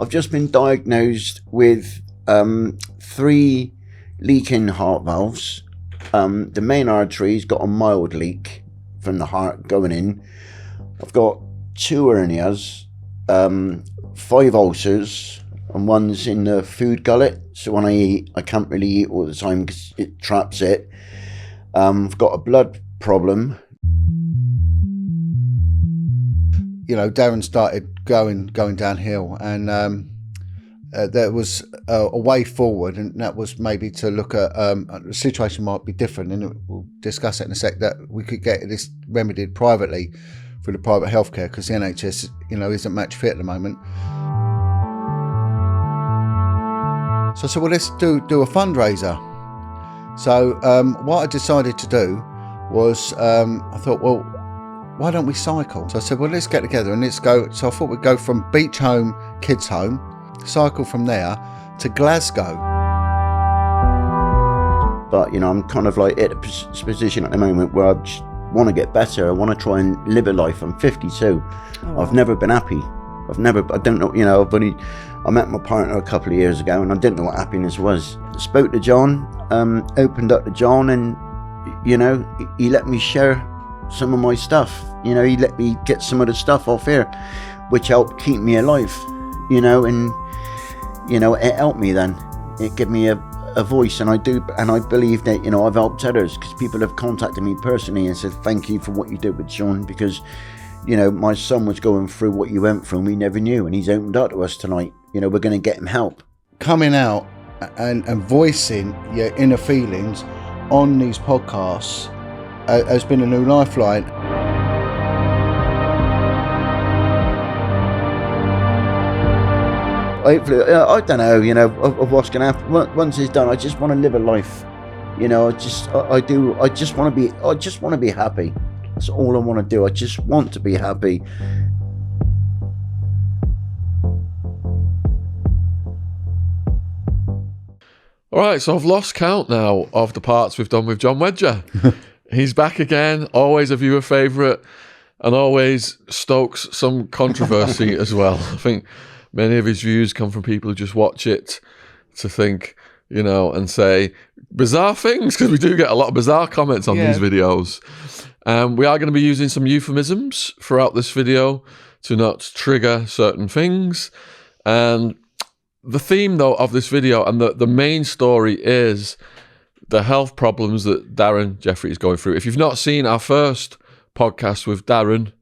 I've just been diagnosed with 3 leaking heart valves. The main artery's got a mild leak from the heart going in. I've got 2 hernias, 5 ulcers, and one's in the food gullet. So when I eat, I can't really eat all the time because it traps it. I've got a blood problem. You know, Darren started going downhill, and there was a way forward, and that was maybe to look at the situation might be different, and we'll discuss it in a sec, that we could get this remedied privately through the private healthcare, because the NHS, you know, isn't match fit at the moment. So I said, well, let's do a fundraiser. So what I decided to do was, I thought, well, why don't we cycle? So I said, well, let's get together and let's go. So I thought we'd go from beach home, kids home, cycle from there to Glasgow. But, you know, I'm kind of like at a position at the moment where I just want to get better. I want to try and live a life. I'm 52. Oh. I've never been happy. I don't know, you know, I met my partner a couple of years ago and I didn't know what happiness was. I spoke to John, opened up to John, and, you know, he let me share some of my stuff. You know, he let me get some of the stuff off here, which helped keep me alive, you know, and, you know, it helped me then. It gave me a voice, and I believe that, you know, I've helped others, because people have contacted me personally and said, thank you for what you did with Sean, because, you know, my son was going through what you went through and we never knew, and he's opened up to us tonight. You know, we're going to get him help. Coming out and voicing your inner feelings on these podcasts has been a new lifeline. Hopefully, I don't know, you know, of what's going to happen. Once it's done, I just want to live a life. You know, I just want to be happy. That's all I want to do. I just want to be happy. All right, so I've lost count now of the parts we've done with John Wedger. He's back again, always a viewer favourite, and always stokes some controversy as well. I think many of his views come from people who just watch it to think, you know, and say bizarre things, because we do get a lot of bizarre comments on these videos. We are going to be using some euphemisms throughout this video to not trigger certain things. And the theme, though, of this video and the main story is the health problems that Darren Jeffrey is going through. If you've not seen our first podcast with Darren,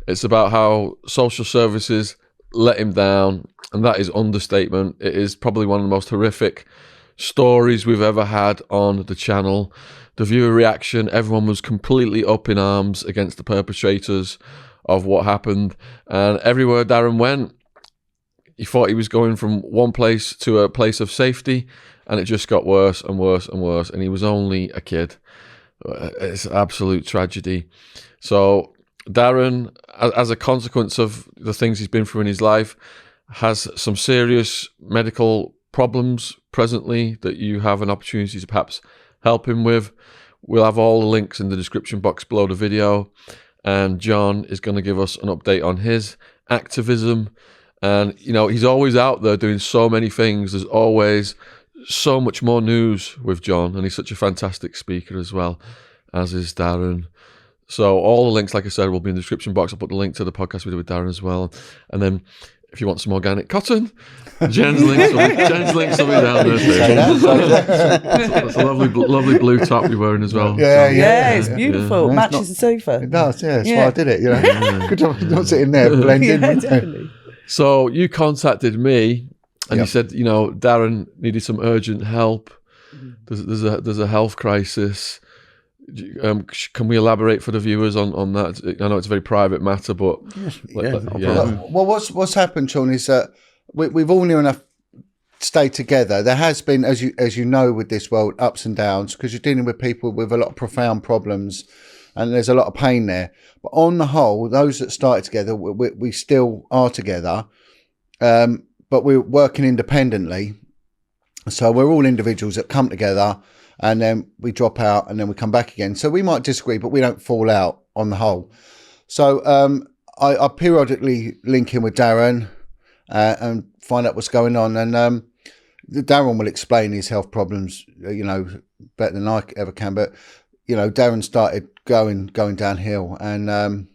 it's about how social services let him down, and that is understatement. It is probably one of the most horrific stories we've ever had on the channel. The viewer reaction, everyone was completely up in arms against the perpetrators of what happened, and everywhere Darren went, he thought he was going from one place to a place of safety, and it just got worse and worse and worse, and he was only a kid. It's an absolute tragedy. So Darren, as a consequence of the things he's been through in his life, has some serious medical problems presently that you have an opportunity to perhaps help him with. We'll have all the links in the description box below the video, and John is going to give us an update on his activism. And, you know, he's always out there doing so many things. There's always so much more news with John, and he's such a fantastic speaker as well, as is Darren. So all the links, like I said, will be in the description box. I'll put the link to the podcast we did with Darren as well. And then if you want some organic cotton, Jen's links will be down there too. That's a lovely blue top you're wearing as well. Yeah, it's beautiful. Yeah. Matches the sofa. It does, yeah. That's why I did it, you know. Good job not sitting there blending. Yeah, definitely. So you contacted me and you said, you know, Darren needed some urgent help. There's a health crisis. Can we elaborate for the viewers on that? I know it's a very private matter, but Well, what's happened, Sean, is that we've all near enough stayed together. There has been, as you know, with this world, ups and downs, because you're dealing with people with a lot of profound problems, and there's a lot of pain there. But on the whole, those that started together, we still are together, but we're working independently. So we're all individuals that come together, and then we drop out, and then we come back again. So we might disagree, but we don't fall out on the whole. So I periodically link in with Darren, and find out what's going on. And Darren will explain his health problems, better than I ever can. But Darren started going downhill, and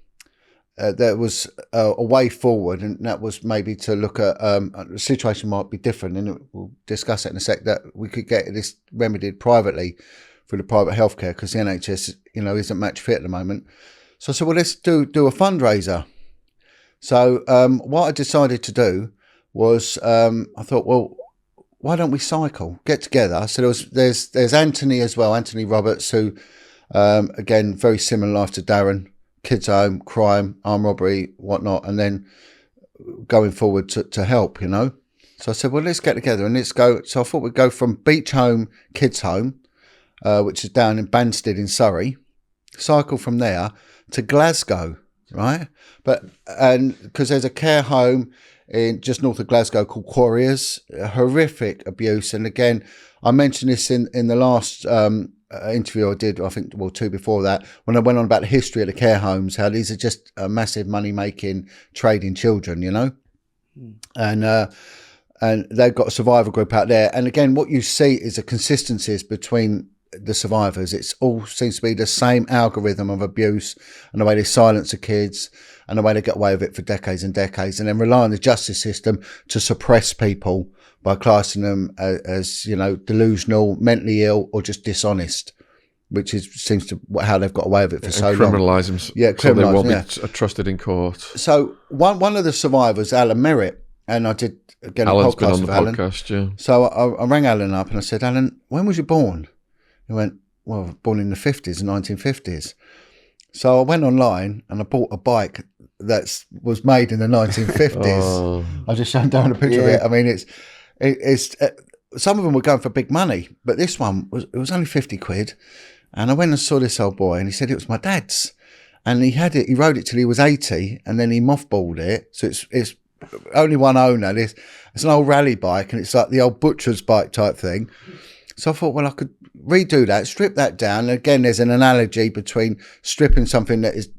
there was a way forward, and that was maybe to look at the situation might be different, and we'll discuss it in a sec, that we could get this remedied privately through the private healthcare, because the NHS, isn't match fit at the moment. So I said, well, let's do a fundraiser. So what I decided to do was I thought, well, why don't we cycle, get together? So there's Anthony as well, Anthony Roberts, who again, very similar life to Darren. Kids home, crime, armed robbery, whatnot, and then going forward to help, So I said, well, let's get together and let's go. So I thought we'd go from Beach Home, Kids Home, which is down in Banstead in Surrey, cycle from there to Glasgow, right? And because there's a care home in just north of Glasgow called Quarriers, horrific abuse. And again, I mentioned this in the last interview I did, I think, two before that, when I went on about the history of the care homes, how these are just a massive money-making trade in children, and they've got a survivor group out there. And again, what you see is the consistencies between the survivors. It's all seems to be the same algorithm of abuse, and the way they silence the kids, and the way they get away with it for decades and decades, and then rely on the justice system to suppress people by classing them as delusional, mentally ill, or just dishonest, which seems to how they've got away with it for so long. Criminalise them, so they won't be trusted in court. So one of the survivors, Alan Merritt, and I did again Alan's a podcast been on the with Alan. podcast, yeah. So I rang Alan up and I said, Alan, when was you born? He went, well, born in the 50s, 1950s. So I went online and I bought a bike that was made in the 1950s. Oh. I just showed down a picture of it. I mean, it's some of them were going for big money, but this one was only 50 quid. And I went and saw this old boy, and he said it was my dad's, and he rode it till he was 80, and then he mothballed it. So it's only one owner. It's an old rally bike, and it's like the old butcher's bike type thing. So I thought, well, I could redo that, strip that down. And again, there's an analogy between stripping something that is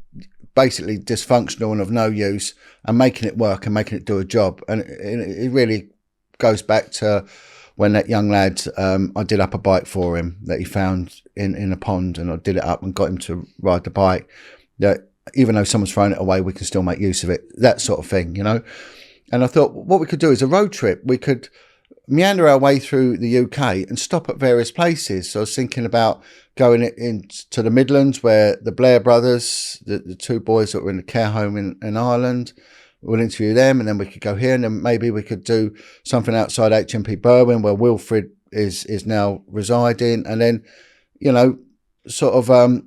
basically dysfunctional and of no use and making it work and making it do a job. And it really goes back to when that young lad, I did up a bike for him that he found in a pond, and I did it up and got him to ride the bike. That even though someone's thrown it away, we can still make use of it, that sort of thing, And I thought what we could do is a road trip. We could meander our way through the UK and stop at various places. So I was thinking about going into the Midlands, where the Blair brothers, the two boys that were in the care home in Ireland, we'll interview them, and then we could go here, and then maybe we could do something outside HMP Berwyn, where Wilfred is now residing, and then, sort of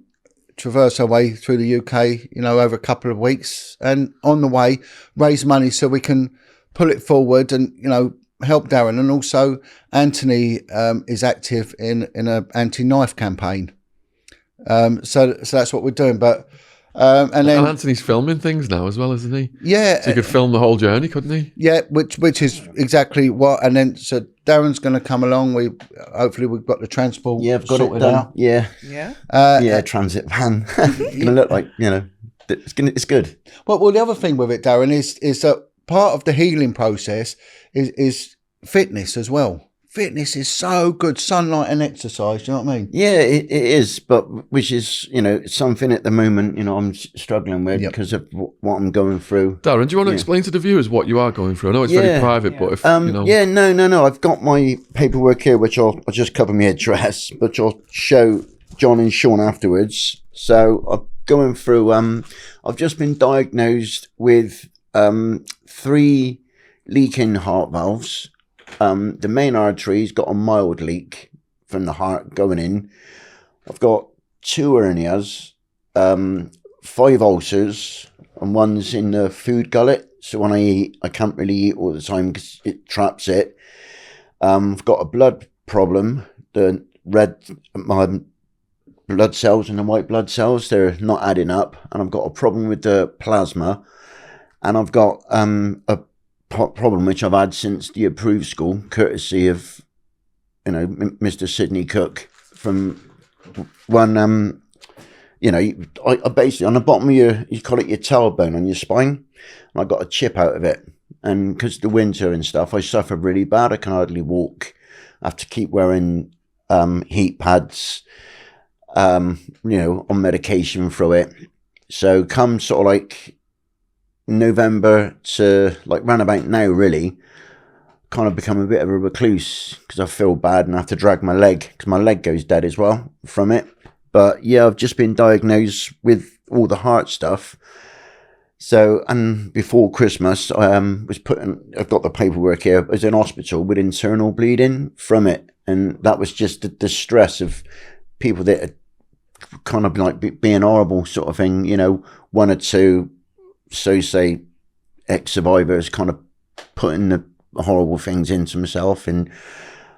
traverse our way through the UK, over a couple of weeks, and on the way raise money so we can pull it forward and, help Darren. And also Anthony is active in an anti-knife campaign. So that's what we're doing. But and Anthony's filming things now as well, isn't he? Yeah. So he could film the whole journey, couldn't he? Yeah, which is exactly what. And then so Darren's going to come along. Hopefully we've got the transport. Yeah, I've got sorted it done. out. Yeah. Yeah. Transit van. It's gonna look like it's good. Well, the other thing with it, Darren, is that part of the healing process is fitness as well. Fitness is so good, sunlight and exercise. You know what I mean? Yeah, it is, but which is something at the moment I'm struggling with because of what I'm going through. Darren, do you want to explain to the viewers what you are going through? I know it's very private, but if Yeah, no. I've got my paperwork here, which I'll just cover my address, but I'll show John and Sean afterwards. So I'm going through. I've just been diagnosed with 3 leaking heart valves. The main artery's got a mild leak from the heart going in. I've got 2 hernias, 5 ulcers, and one's in the food gullet. So when I eat, I can't really eat all the time because it traps it. I've got a blood problem. The my blood cells and the white blood cells, they're not adding up. And I've got a problem with the plasma. And I've got a problem which I've had since the approved school, courtesy of Mr. Sidney Cook, from one I basically on the bottom of you call it your tailbone on your spine, and I got a chip out of it, and because the winter and stuff, I suffered really bad. I can hardly walk. I have to keep wearing heat pads, on medication through it. So come sort of like November to like round about now, really, kind of become a bit of a recluse because I feel bad and I have to drag my leg because my leg goes dead as well from it. But yeah, I've just been diagnosed with all the heart stuff. So, and before Christmas, I've got the paperwork here. I was in hospital with internal bleeding from it. And that was just the stress of people that are kind of like being horrible sort of thing, one or two, so say, ex-survivors kind of putting the horrible things into himself. And,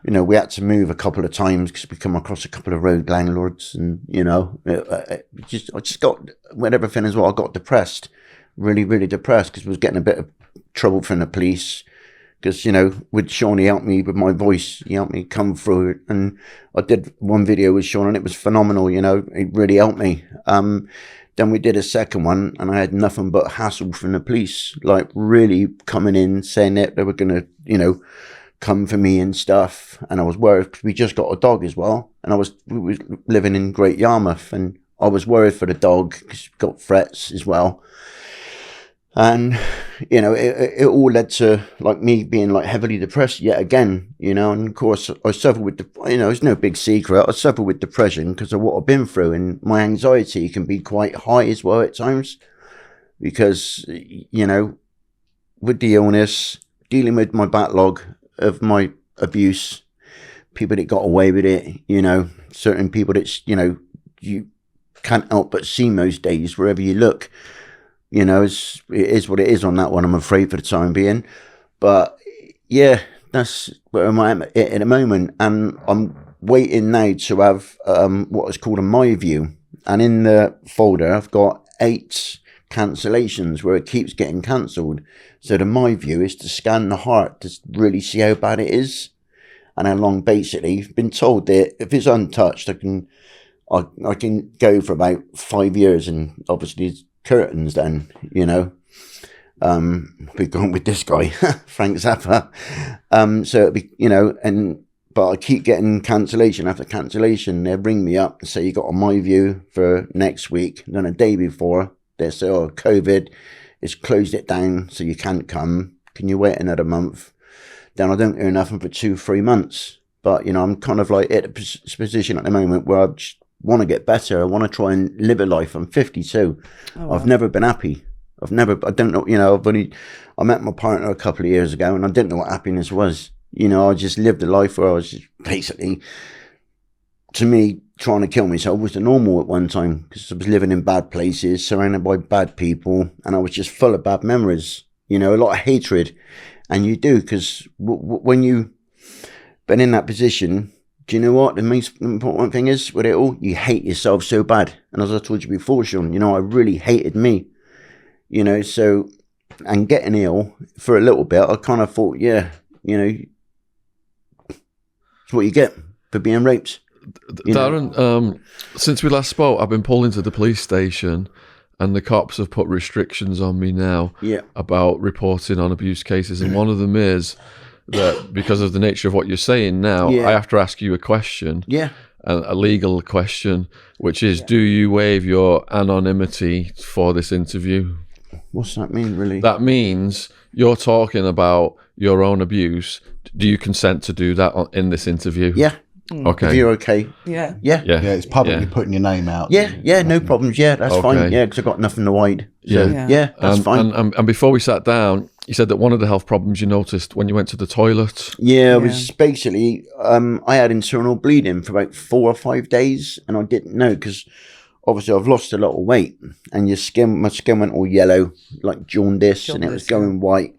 we had to move a couple of times because we come across a couple of road landlords and, I just got, with everything as well, I got depressed. Really, really depressed because I was getting a bit of trouble from the police because, with Sean, he helped me with my voice. He helped me come through it. And I did one video with Sean and it was phenomenal, he really helped me. Then we did a second one and I had nothing but hassle from the police, like really coming in saying that they were going to, come for me and stuff. And I was worried because we just got a dog as well. And we were living in Great Yarmouth and I was worried for the dog because he got threats as well. And, it all led to like me being like heavily depressed yet again, and of course I suffer with, it's no big secret. I suffer with depression because of what I've been through, and my anxiety can be quite high as well at times because, with the illness, dealing with my backlog of my abuse, people that got away with it, certain people that, you can't help but see most days wherever you look. It is what it is on that one, I'm afraid, for the time being. But yeah, that's where I'm at the moment. And I'm waiting now to have what is called a My View. And in the folder, I've got 8 cancellations where it keeps getting cancelled. So the My View is to scan the heart to really see how bad it is. And how long, basically. I've been told that if it's untouched, I can go for about 5 years, and obviously it's curtains then, we've gone with this guy, Frank Zappa. So it'd be, but I keep getting cancellation after cancellation. They ring me up and say, you got on My View for next week. And then a day before, they say, COVID, it's closed it down, so you can't come. Can you wait another month? Then I don't hear nothing for 2-3 months. But, I'm kind of like at a position at the moment where I just want to get better. I want to try and live a life. I'm 52. Oh, wow. I've never been happy. I don't know, I met my partner a couple of years ago and I didn't know what happiness was. I just lived a life where I was just basically, to me, trying to kill myself was the normal at one time because I was living in bad places, surrounded by bad people, and I was just full of bad memories, a lot of hatred. And you do, because when you've been in that position, do you know what the most important thing is with it all? You hate yourself so bad. And as I told you before, Sean, I really hated me. So, and getting ill for a little bit, I kind of thought, it's what you get for being raped. Darren, since we last spoke, I've been pulled into the police station and the cops have put restrictions on me now about reporting on abuse cases. And one of them is that because of the nature of what you're saying now, I have to ask you a question, a legal question, which is, do you waive your anonymity for this interview? What's that mean, really? That means you're talking about your own abuse. Do you consent to do that in this interview? Yeah. Okay. If you're okay. Yeah. It's publicly putting your name out. Yeah, no problems. Yeah, that's fine. Yeah, because I've got nothing to hide. So, that's fine. And before we sat down, you said that one of the health problems you noticed when you went to the toilet. Yeah, it was basically, I had internal bleeding for about 4 or 5 days, and I didn't know because obviously I've lost a lot of weight, and my skin went all yellow, like jaundice, and it was going white.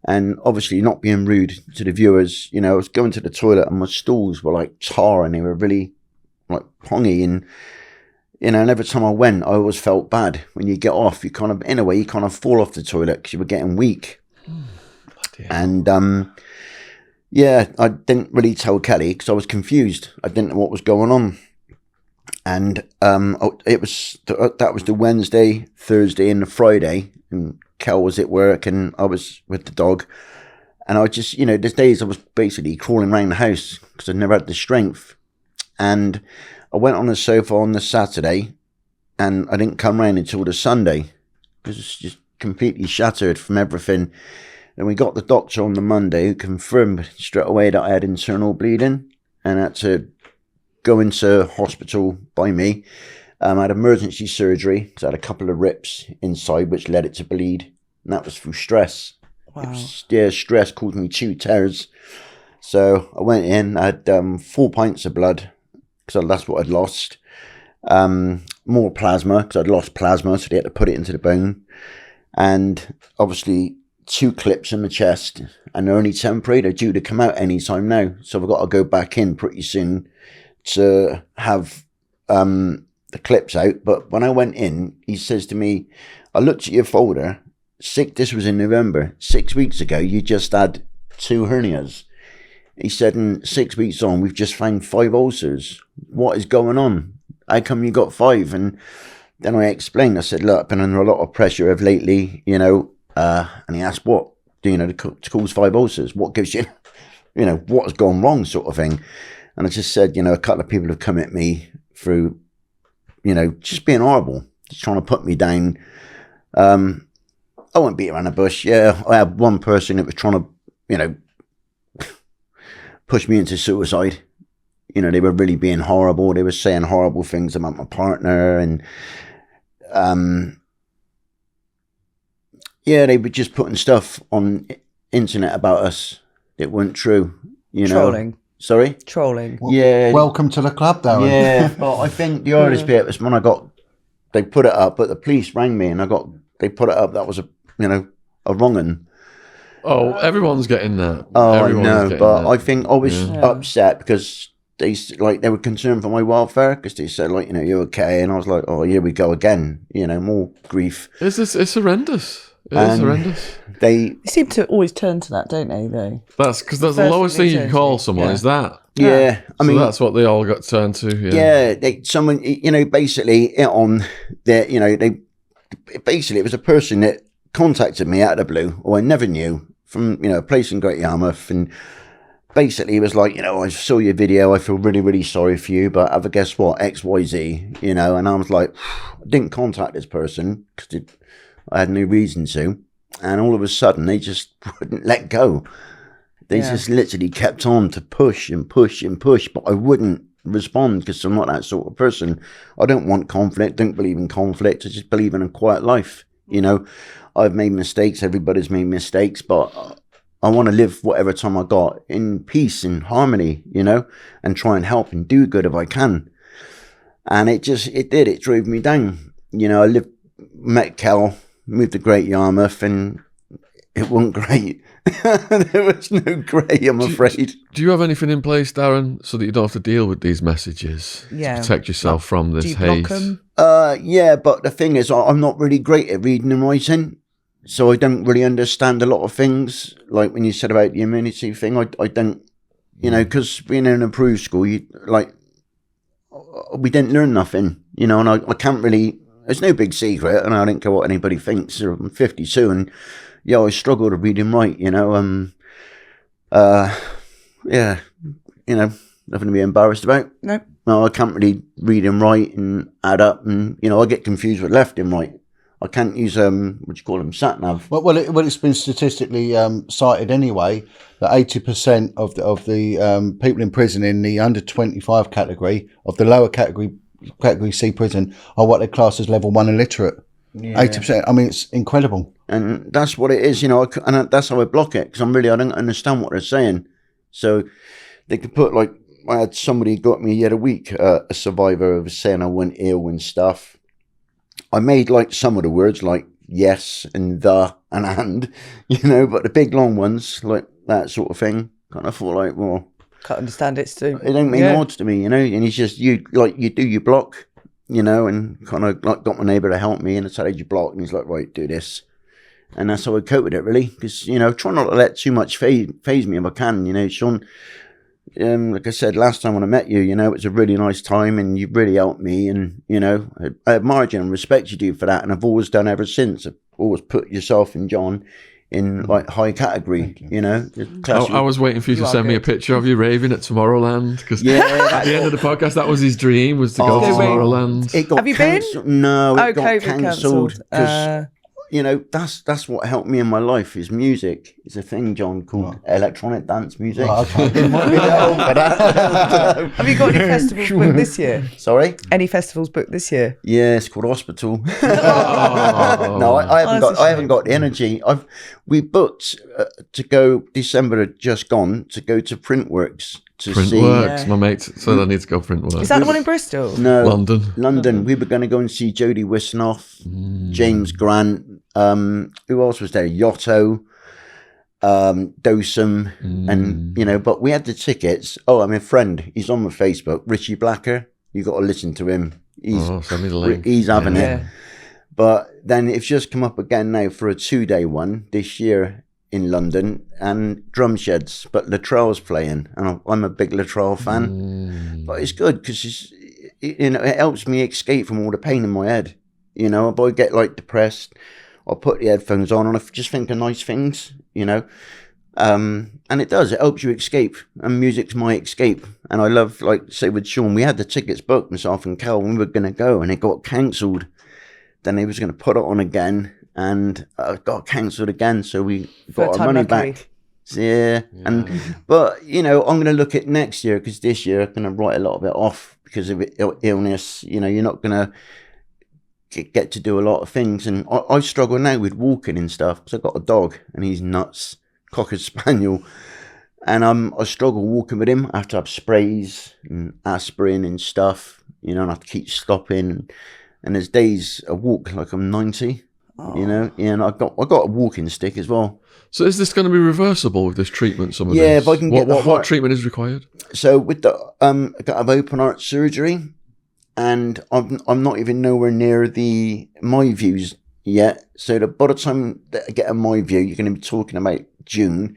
And obviously, not being rude to the viewers, I was going to the toilet and my stools were like tar and they were really like pongy. And, and every time I went, I always felt bad. When you get off, you kind of fall off the toilet because you were getting weak. And, I didn't really tell Kelly because I was confused. I didn't know what was going on. And that was the Wednesday, Thursday, and the Friday. And Kel was at work, and I was with the dog. And I just, there's days I was basically crawling around the house because I never had the strength. And I went on the sofa on the Saturday, and I didn't come round until the Sunday because it's just completely shattered from everything. And we got the doctor on the Monday who confirmed straight away that I had internal bleeding and had to go into hospital by me. I had emergency surgery because I had a couple of rips inside which led it to bleed. And that was through stress. Wow. Stress caused me 2 tears. So I went in, I had 4 pints of blood because that's what I'd lost. More plasma because I'd lost plasma, so they had to put it into the bone. And obviously 2 clips in the chest, and they're only temporary. They're due to come out any time now. So I've got to go back in pretty soon to have the clips out. But when I went in, he says to me, I looked at your folder. This was in November. 6 weeks ago, you just had 2 hernias. He said, in 6 weeks on, we've just found 5 ulcers. What is going on? How come you got 5? And then I explained, I said, look, I've been under a lot of pressure of lately, and he asked, what, to cause 5 ulcers? What gives you, what's gone wrong sort of thing? And I just said, a couple of people have come at me through, just being horrible, just trying to put me down. I won't beat around the bush. Yeah, I had one person that was trying to, push me into suicide. They were really being horrible. They were saying horrible things about my partner, and they were just putting stuff on internet about us that weren't true. Trolling. Sorry? Trolling. Yeah. Welcome to the club, Darren. Yeah, but I think the hardest bit was when they put it up, but the police rang me and they put it up. That was a wrong un. Oh, everyone's getting that. Oh, Everyone's I know, getting but that. I think I was upset because they were concerned for my welfare because they said, you're okay. And I was like, oh, here we go again. More grief. It's horrendous. It's horrendous. They seem to always turn to that, don't they, though? That's because that's the lowest thing you can call someone is that. Yeah. I mean, so that's what they all got turned to. Yeah. Basically it was a person that contacted me out of the blue, who I never knew, from, a place in Great Yarmouth. And basically it was like, I saw your video. I feel really, really sorry for you, but have a guess what? XYZ, and I was like, I didn't contact this person because I had no reason to. And all of a sudden, they just wouldn't let go. They just literally kept on to push and push and push, but I wouldn't respond because I'm not that sort of person. I don't want conflict, don't believe in conflict. I just believe in a quiet life. I've made mistakes, everybody's made mistakes, but I want to live whatever time I got in peace and harmony, and try and help and do good if I can. And it drove me down. I met Kel, moved to Great Yarmouth, and it wasn't great. There was no grey, I'm afraid. Do you have anything in place, Darren, so that you don't have to deal with these messages to protect yourself from this hate? Block them? Yeah, but the thing is, I'm not really great at reading and writing, so I don't really understand a lot of things. Like when you said about the immunity thing, I don't, because being in an approved school, we didn't learn nothing, and I can't really. It's no big secret, and I don't care what anybody thinks. I'm 52, and I struggle to read and write. Nothing to be embarrassed about. Nope. No, I can't really read and write and add up, and I get confused with left and right. I can't use sat nav. Well, it's been statistically cited anyway that 80% of the people in prison in the under 25 category of the lower category C prison are what they class as level 1 illiterate. 80%. I mean, it's incredible. And that's what it is, and that's how I block it, because I don't understand what they're saying. So they could put, I had somebody got me the other week, a survivor was saying I went ill and stuff. I made some of the words like yes and the and, but the big long ones, like that sort of thing, kind of thought well, can't understand it too. It don't mean odds to me, and it's just you do your block, and kind of got my neighbour to help me, and I said, "How'd you block?" And he's like, "Right, do this," and that's how I cope with it, really. Because try not to let too much phase me if I can. Sean, like I said last time when I met you, you know, it was a really nice time, and you really helped me, and you know, I admire you and respect you for that, and I've always done ever since. I've always put yourself and John in like high category, you know. I was waiting for you to send me a picture of you raving at Tomorrowland, because at the end of the podcast, that was his dream, was to go to Tomorrowland. It got Have you been? No, it got COVID cancelled cancelled. because you know, that's what helped me in my life is music. It's a thing, John, called electronic dance music. Oh, okay. Have you got any festivals booked this year? Sorry? Any festivals booked this year? Yeah, it's called Hospital. Oh. No, I haven't got the shame. energy. We booked to go December had just gone to go to Printworks to see. Printworks, my mate said I need to go Printworks. Is that the one in Bristol? No, London. We were going to go and see Jodie Wisnoff, James Grant. Who else was there? Yotto, Dosum, and you know. But we had the tickets. Oh, I'm a friend. He's on my Facebook. Richie Blacker. You got to listen to him. Send me the link. He's having Yeah. it. But then it's just come up again now for a 2-day one this year in London, and Drum Sheds. But Latrell's playing, and I'm a big Latrell fan. But it's good because you know, it helps me escape from all the pain in my head. You know, if I get like depressed, I'll put the headphones on and I just think of nice things. You know, and it does. It helps you escape, and music's my escape. And I love, like, say with Sean, we had the tickets booked, myself and Cal, when we were going to go, and it got cancelled. Then he was going to put it on again, and it got cancelled again. So we got our money back. Yeah. But you know, I'm going to look at next year, because this year I'm going to write a lot of it off because of illness. You know, you're not going to get to do a lot of things, and I struggle now with walking and stuff because I've got a dog and he's nuts, Cocker Spaniel, and I struggle walking with him. I have to have sprays and aspirin and stuff, you know, and I have to keep stopping, and there's days I walk like I'm 90, you know, and I got a walking stick as well. So is this going to be reversible with this treatment? Some of this? If I can get what treatment is required? So with the I got to have open heart surgery, and I'm not even nowhere near my views yet. So by the time that I get a my view, you're going to be talking about June.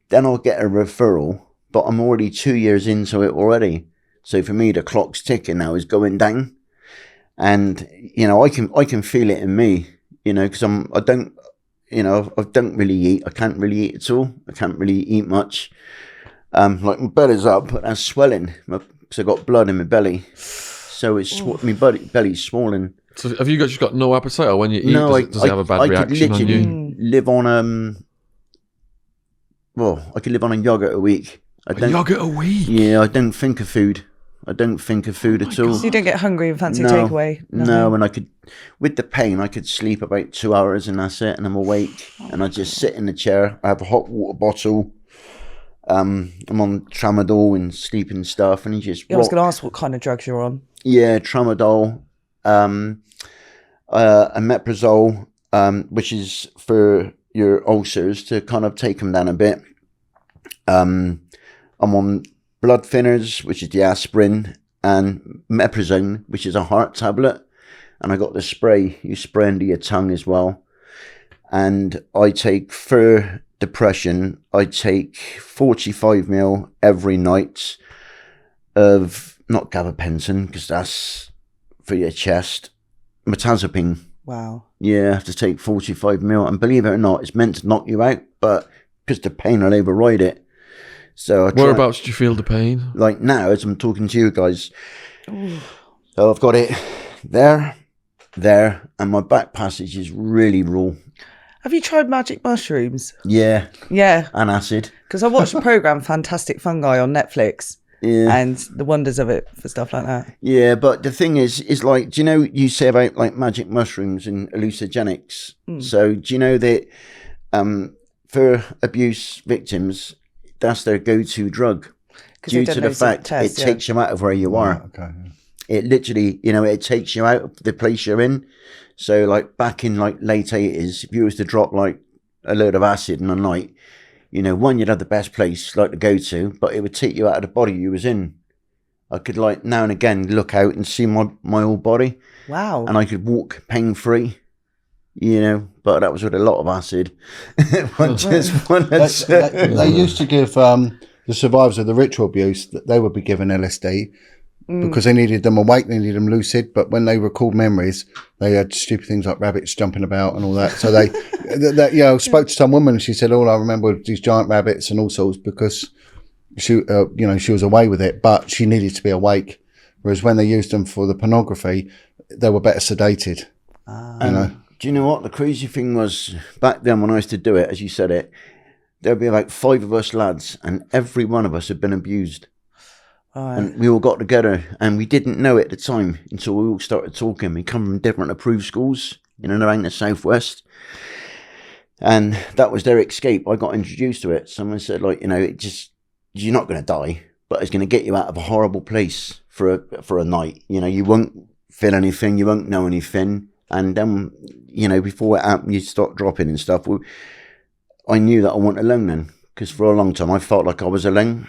Then I'll get a referral, but I'm already 2 years into it already. So for me, the clock's ticking now, is going down, and you know, I can feel it in me, you know, because I don't really eat. I can't really eat at all. I can't really eat much. Like my belly's up, but that's swelling because I got blood in my belly. So it's my belly's swollen. So have you just got no appetite, or when you eat, does it have a bad I reaction could on you? live on I could live on a yogurt a week. Yogurt a week? Yeah, I don't think of food. At all. So you don't get hungry and fancy a takeaway? No, and I could, with the pain, I could sleep about 2 hours and that's it, and I'm awake, and I just sit in the chair. I have a hot water bottle. I'm on tramadol and sleeping stuff, and you just. I was going to ask what kind of drugs you're on. Yeah, tramadol, omeprazole, which is for your ulcers to kind of take them down a bit. I'm on blood thinners, which is the aspirin, and meprazone, which is a heart tablet, and I got the spray you spray under your tongue as well. And I take, for depression, I take 45 ml every night of, not gabapentin, because that's for your chest, mirtazapine. Wow. Yeah, I have to take 45 ml, and believe it or not, it's meant to knock you out, but because the pain will override it. So whereabouts do you feel the pain? Like now, as I'm talking to you guys. So I've got it there, and my back passage is really raw. Have you tried magic mushrooms? Yeah. Yeah. And acid. Because I watched a program, Fantastic Fungi, on Netflix. Yeah. And the wonders of it for stuff like that. Yeah, but the thing is like, do you know, you say about like magic mushrooms and hallucinogenics? So do you know that for abuse victims, that's their go-to drug, due to the fact it takes you out of where you are. Okay. It literally, you know, it takes you out of the place you're in. So like back in like late 80s, if you was to drop like a load of acid in a night, you know, one, you'd have the best place like to go to, but it would take you out of the body you was in. I could like now and again look out and see my whole body. Wow. And I could walk pain-free, you know, but that was with a lot of acid. They used to give the survivors of the ritual abuse, that they would be given LSD because they needed them awake, they needed them lucid. But when they recalled memories, they had stupid things like rabbits jumping about and all that. So they, spoke to some woman and she said, all I remember were these giant rabbits and all sorts because she was away with it, but she needed to be awake. Whereas when they used them for the pornography, they were better sedated. Do you know what the crazy thing was back then when I used to do it? As you said it, there'd be like 5 of us lads, and every one of us had been abused. And we all got together, and we didn't know it at the time until we all started talking. We come from different approved schools in and around the southwest, and that was their escape. I got introduced to it. Someone said, like, you're not going to die, but it's going to get you out of a horrible place for a night. You won't feel anything, you won't know anything, and then before it happened, you start dropping and stuff. I knew that I wasn't alone then, because for a long time I felt like I was alone.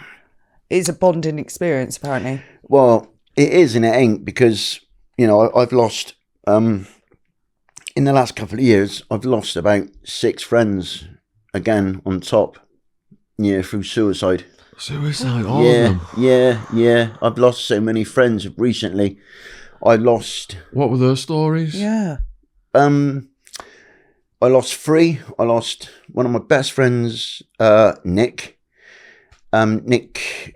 It's a bonding experience, apparently. Well, it is and it ain't, because, I've lost, in the last couple of years, I've lost about 6 friends, again, on top, through suicide. Suicide, all of them? Yeah. I've lost so many friends recently. What were their stories? Yeah. I lost 3. I lost one of my best friends, Nick. Nick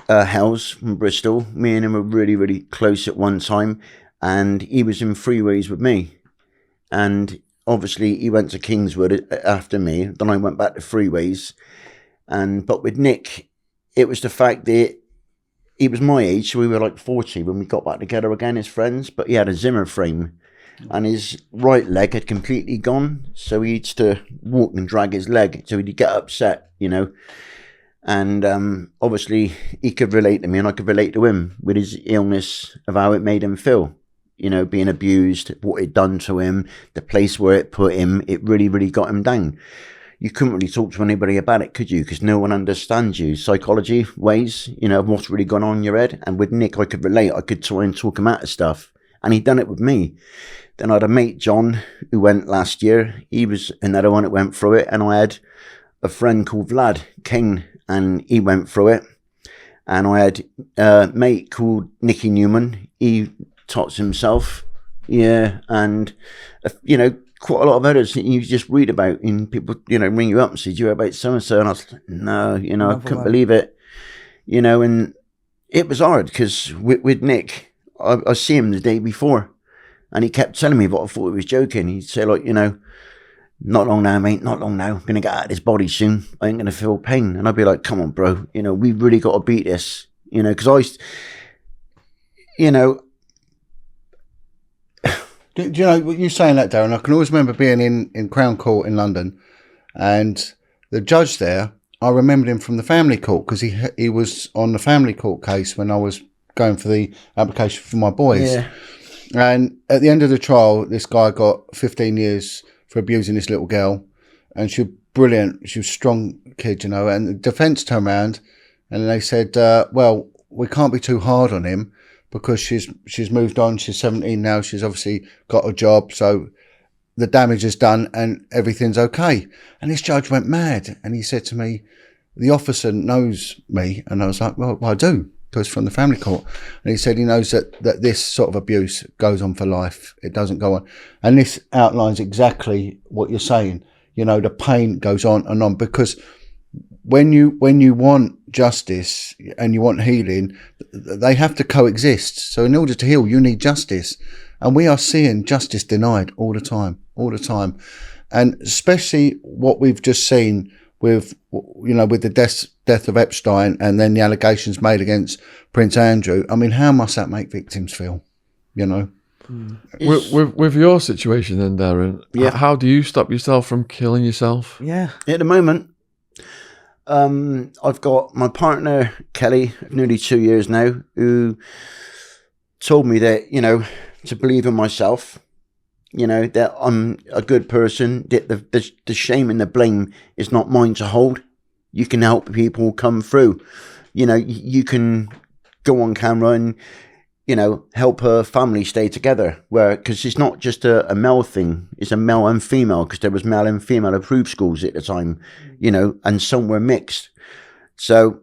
Hells from Bristol. Me and him were really, really close at one time, and he was in freeways with me. And obviously he went to Kingswood after me. Then I went back to freeways. But with Nick, it was the fact that he was my age, so we were like 40 when we got back together again as friends, but he had a Zimmer frame and his right leg had completely gone, so he used to walk and drag his leg, so he'd get upset, and obviously he could relate to me and I could relate to him with his illness, of how it made him feel, being abused, what it done to him, the place where it put him. It really, really got him down. You couldn't really talk to anybody about it, could you? Because no one understands you. Psychology ways, what's really gone on in your head. And with Nick, I could relate. I could try and talk him out of stuff. And he'd done it with me. Then I had a mate, John, who went last year. He was another one that went through it. And I had a friend called Vlad King, and he went through it. And I had a mate called Nicky Newman. He tots himself. Yeah. And, quite a lot of others that you just read about, and people, ring you up and say, do you hear about so-and-so? And I was like, no, I couldn't believe it. And it was hard because with Nick, I see him the day before and he kept telling me, but I thought he was joking. He'd say like, not long now, mate, not long now. I'm going to get out of this body soon. I ain't going to feel pain. And I'd be like, come on, bro. We really got to beat this, because Do you know what you're saying that, Darren? I can always remember being in Crown Court in London, and the judge there, I remembered him from the family court because he was on the family court case when I was going for the application for my boys. Yeah. And at the end of the trial, this guy got 15 years for abusing this little girl, and she was brilliant. She was a strong kid, and the defence turned around and they said, well, we can't be too hard on him, because she's moved on. She's 17 now. She's obviously got a job. So the damage is done and everything's okay. And this judge went mad. And he said to me, the officer knows me. And I was like, well, I do, because from the family court. And he said he knows that this sort of abuse goes on for life. It doesn't go on. And this outlines exactly what you're saying. The pain goes on and on, because when you want justice and you want healing, they have to coexist. So in order to heal, you need justice. And we are seeing justice denied all the time. And especially what we've just seen with, with the death of Epstein and then the allegations made against Prince Andrew. I mean, how must that make victims feel, With your situation then, Darren, how do you stop yourself from killing yourself? Yeah. At the moment, I've got my partner, Kelly, of nearly 2 years now, who told me that, to believe in myself, that I'm a good person, that the shame and the blame is not mine to hold. You can help people come through. You can go on camera and, help her family stay together, because it's not just a male thing, it's a male and female, because there was male and female approved schools at the time, and some were mixed. So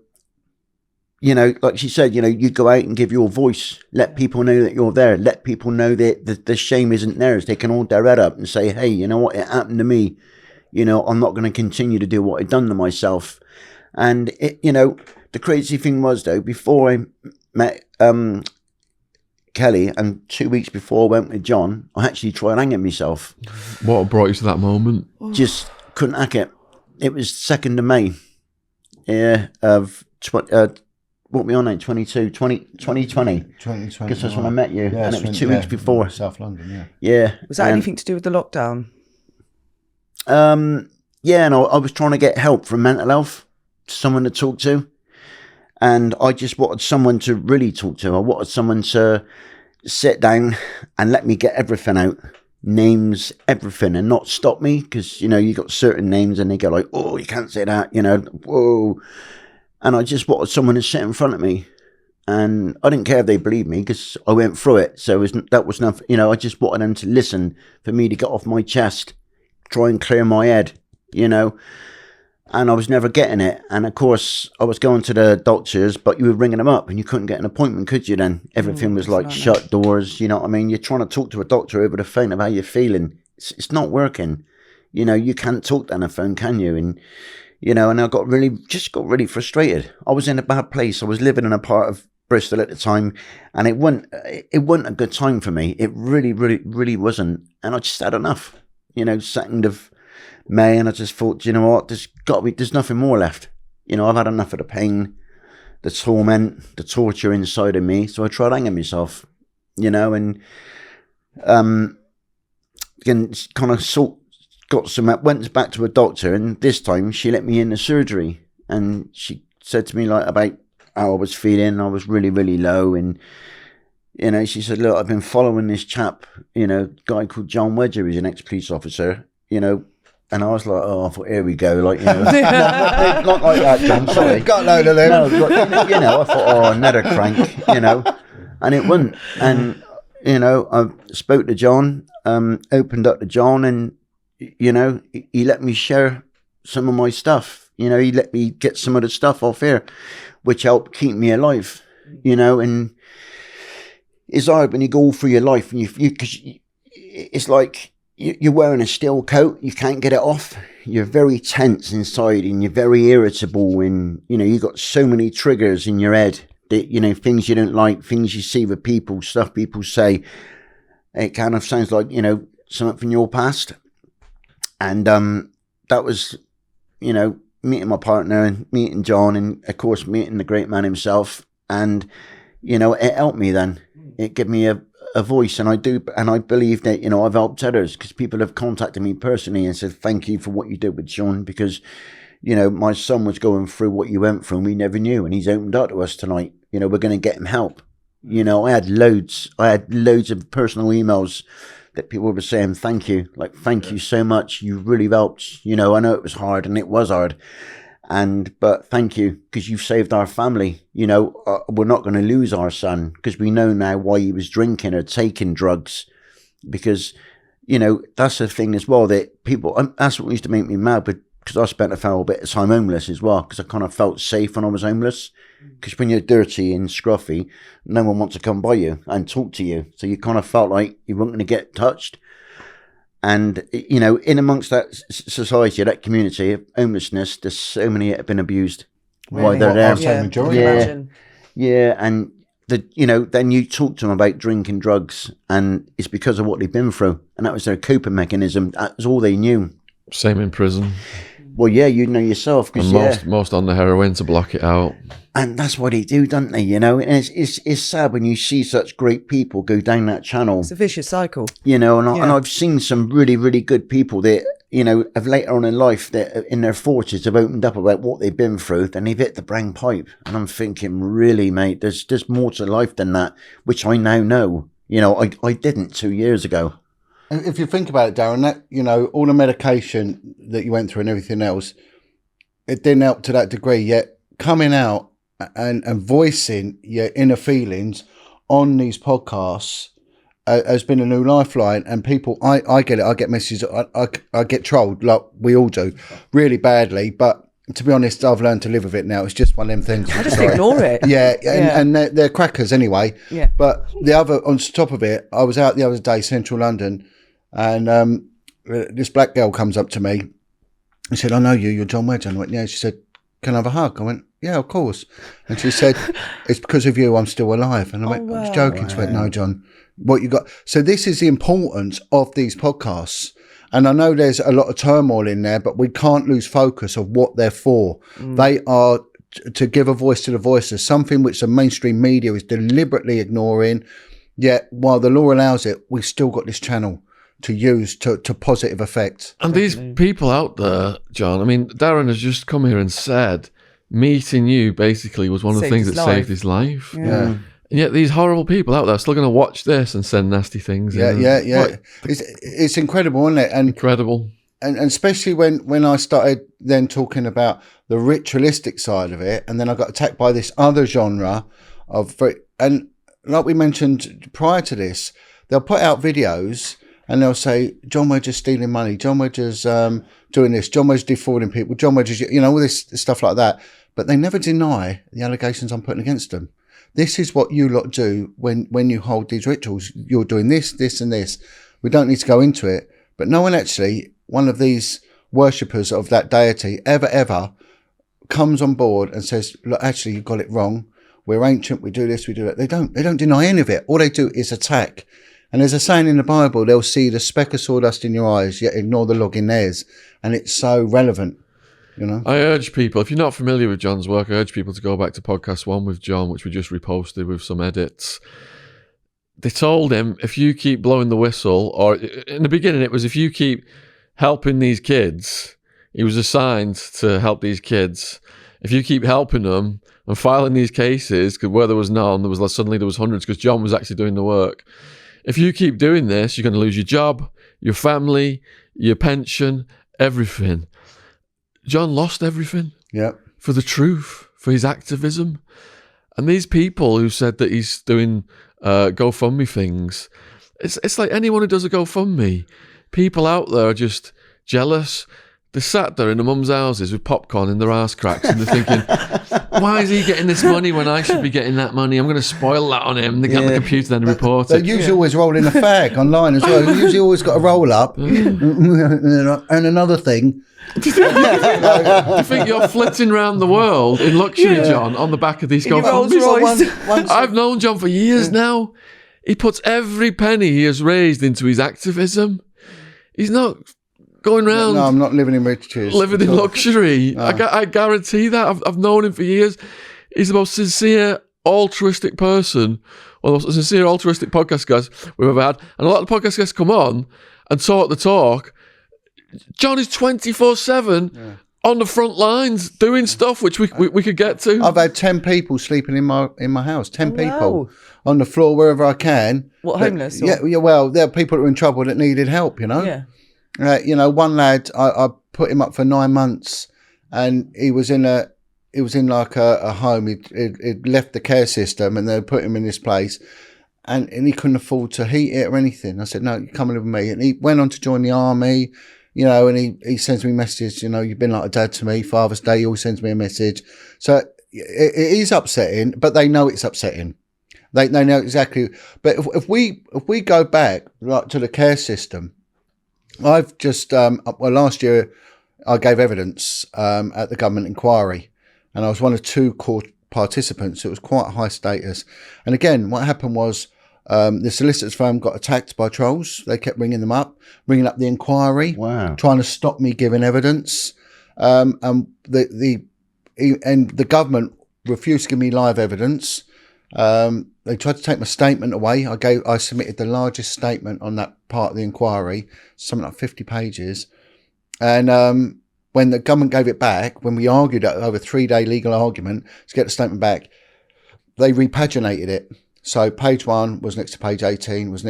like she said, you go out and give your voice, let people know that you're there, let people know that the shame isn't theirs. They can hold their head up and say, hey, you know what, it happened to me. I'm not going to continue to do what I've done to myself. And the crazy thing was, though, before I met Kelly, and 2 weeks before I went with John, I actually tried hanging myself. What brought you to that moment? Just couldn't hack it. It was 2nd of May, what we on now, 2020. 2020. Because that's when I met you, and it was 2 weeks before. South London, Yeah. Was that anything to do with the lockdown? Yeah, and I was trying to get help from mental health, someone to talk to. And I just wanted someone to really talk to. I wanted someone to sit down and let me get everything out. Names, everything, and not stop me. Because, you got certain names and they go like, oh, you can't say that, whoa. And I just wanted someone to sit in front of me. And I didn't care if they believed me because I went through it. So that was nothing, I just wanted them to listen, for me to get off my chest, try and clear my head, And I was never getting it. And of course, I was going to the doctors, but you were ringing them up and you couldn't get an appointment, could you then? Everything was like shut doors, you know what I mean? You're trying to talk to a doctor over the phone of how you're feeling. It's not working. You can't talk on the phone, can you? And, and I got really frustrated. I was in a bad place. I was living in a part of Bristol at the time, and it wasn't a good time for me. It really, really, really wasn't. And I just had enough, 2nd of May, and I just thought, you know what, there's nothing more left. I've had enough of the pain, the torment, the torture inside of me. So I tried hanging myself, and again, kind of went back to a doctor, and this time she let me in the surgery, and she said to me like about how I was feeling. I was really, really low, and she said, look, I've been following this chap, guy called John Wedger, who's an ex-police officer, and I was like, oh, I thought, here we go, like, not like that, John, sorry. Got a load of them. No, but, I thought, oh, another crank, and it wasn't. And, I spoke to John, opened up to John, and, he let me share some of my stuff. He let me get some of the stuff off here, which helped keep me alive, and it's hard when you go through your life and because it's like you're wearing a steel coat, you can't get it off. You're very tense inside and you're very irritable, and, you got so many triggers in your head that, things you don't like, things you see with people, stuff people say. It kind of sounds like, something from your past. And that was, meeting my partner and meeting John, and of course meeting the great man himself. And, it helped me then. It gave me a voice, and I believe that, I've helped others, because people have contacted me personally and said, thank you for what you did with Sean, because, my son was going through what you went through and we never knew, and he's opened up to us tonight. We're going to get him help. I had loads of personal emails that people were saying, thank you, thank you so much. You really helped. I know it was hard, and it was hard. But thank you, because you've saved our family. We're not going to lose our son, because we know now why he was drinking or taking drugs. Because, that's the thing as well, that people, that's what used to make me mad, but because I spent a fair bit of time homeless as well, because I kind of felt safe when I was homeless. Because when you're dirty and scruffy, no one wants to come by you and talk to you. So you kind of felt like you weren't going to get touched. And, in amongst that society, that community of homelessness, there's so many that have been abused while they're there. Yeah, and then you talk to them about drinking drugs, and it's because of what they've been through. And that was their coping mechanism. That was all they knew. Same in prison. Well, yeah, you know yourself. And most on the heroin to block it out. And that's what they do, don't they? And it's sad when you see such great people go down that channel. It's a vicious cycle. And I've seen some really, really good people that, have later on in life, that in their 40s have opened up about what they've been through, then they've hit the bang pipe. And I'm thinking, really, mate, there's more to life than that, which I now know. I didn't 2 years ago. And if you think about it, Darren, that, all the medication that you went through and everything else, it didn't help to that degree. Yet coming out and voicing your inner feelings on these podcasts has been a new lifeline. And people, I get it. I get messages. I get trolled, like we all do, really badly. But to be honest, I've learned to live with it now. It's just one of them things. I just ignore it. Yeah, and they're crackers anyway. Yeah. But the other, on top of it, I was out the other day, central London, and this black girl comes up to me and said, "I know you. You're John Wedger." And I went, "Yeah." She said, "Can I have a hug?" I went, "Yeah, of course." And she said, "It's because of you I'm still alive." And I went, "I was joking." She went, "No, John, what you got?" So this is the importance of these podcasts. And I know there's a lot of turmoil in there, but we can't lose focus of what they're for. They are to give a voice to the voiceless, something which the mainstream media is deliberately ignoring. Yet, while the law allows it, we've still got this channel to use to positive effect. And these people out there, John, I mean, Darren has just come here and said meeting you basically was one of the things that saved his life. Yeah. And yet these horrible people out there are still going to watch this and send nasty things. Yeah. Like, It's incredible, isn't it? And incredible. And especially when I started then talking about the ritualistic side of it, and then I got attacked by this other genre and like we mentioned prior to this, they'll put out videos and they'll say, John Wedger's stealing money, John Wedger's doing this, John Wedger's defrauding people, John Wedger's, all this stuff like that. But they never deny the allegations I'm putting against them. This is what you lot do when you hold these rituals. You're doing this, this and this. We don't need to go into it. But no one actually, one of these worshippers of that deity ever comes on board and says, look, actually, you got it wrong. We're ancient. We do this, we do that. They don't deny any of it. All they do is attack. And there's a saying in the Bible, they'll see the speck of sawdust in your eyes, yet ignore the log in theirs. And it's so relevant. I urge people, if you're not familiar with John's work, I urge people to go back to podcast 1 with John, which we just reposted with some edits. They told him, if you keep blowing the whistle, or in the beginning it was if you keep helping these kids, he was assigned to help these kids. If you keep helping them and filing these cases, because where there was none, suddenly there was hundreds, because John was actually doing the work. If you keep doing this, you're going to lose your job, your family, your pension, everything. John lost everything for the truth, for his activism. And these people who said that he's doing GoFundMe things, it's like anyone who does a GoFundMe. People out there are just jealous. They sat there in their mum's houses with popcorn in their arse cracks and they're thinking, why is he getting this money when I should be getting that money? I'm going to spoil that on him. They get on the computer then report it. They usually always roll in a fag online as well. They usually always got a roll up. And another thing. Do you think you're flitting around the world in luxury, John, on the back of these GoFundMes? I've known John for years now. He puts every penny he has raised into his activism. He's not going around. No, I'm not living in riches. Living in luxury. No. I guarantee that. I've known him for years. He's the most sincere, altruistic person, or the most sincere, altruistic podcast guest we've ever had. And a lot of podcast guests come on and talk the talk. John is 24/7 on the front lines doing stuff which we could get to. I've had 10 people sleeping in my house. 10 people on the floor wherever I can. What, homeless? Yeah. Well, there are people that are in trouble that needed help. Yeah. One lad, I put him up for 9 months, and he was in like a home. He'd left the care system, and they put him in this place. And he couldn't afford to heat it or anything. I said, no, you come and live with me. And he went on to join the army. And he sends me messages, you've been like a dad to me. Father's Day, he always sends me a message. So it is upsetting, but they know it's upsetting. They know exactly. But if we go back right to the care system, I've just, last year I gave evidence at the government inquiry, and I was one of 2 court participants. It was quite high status. And again, what happened was, the solicitor's firm got attacked by trolls. They kept ringing up the inquiry, trying to stop me giving evidence. And the government refused to give me live evidence. They tried to take my statement away. I submitted the largest statement on that part of the inquiry, something like 50 pages. And when the government gave it back, when we argued over a 3-day legal argument to get the statement back, they repaginated it. So page 1 was next to page 18, so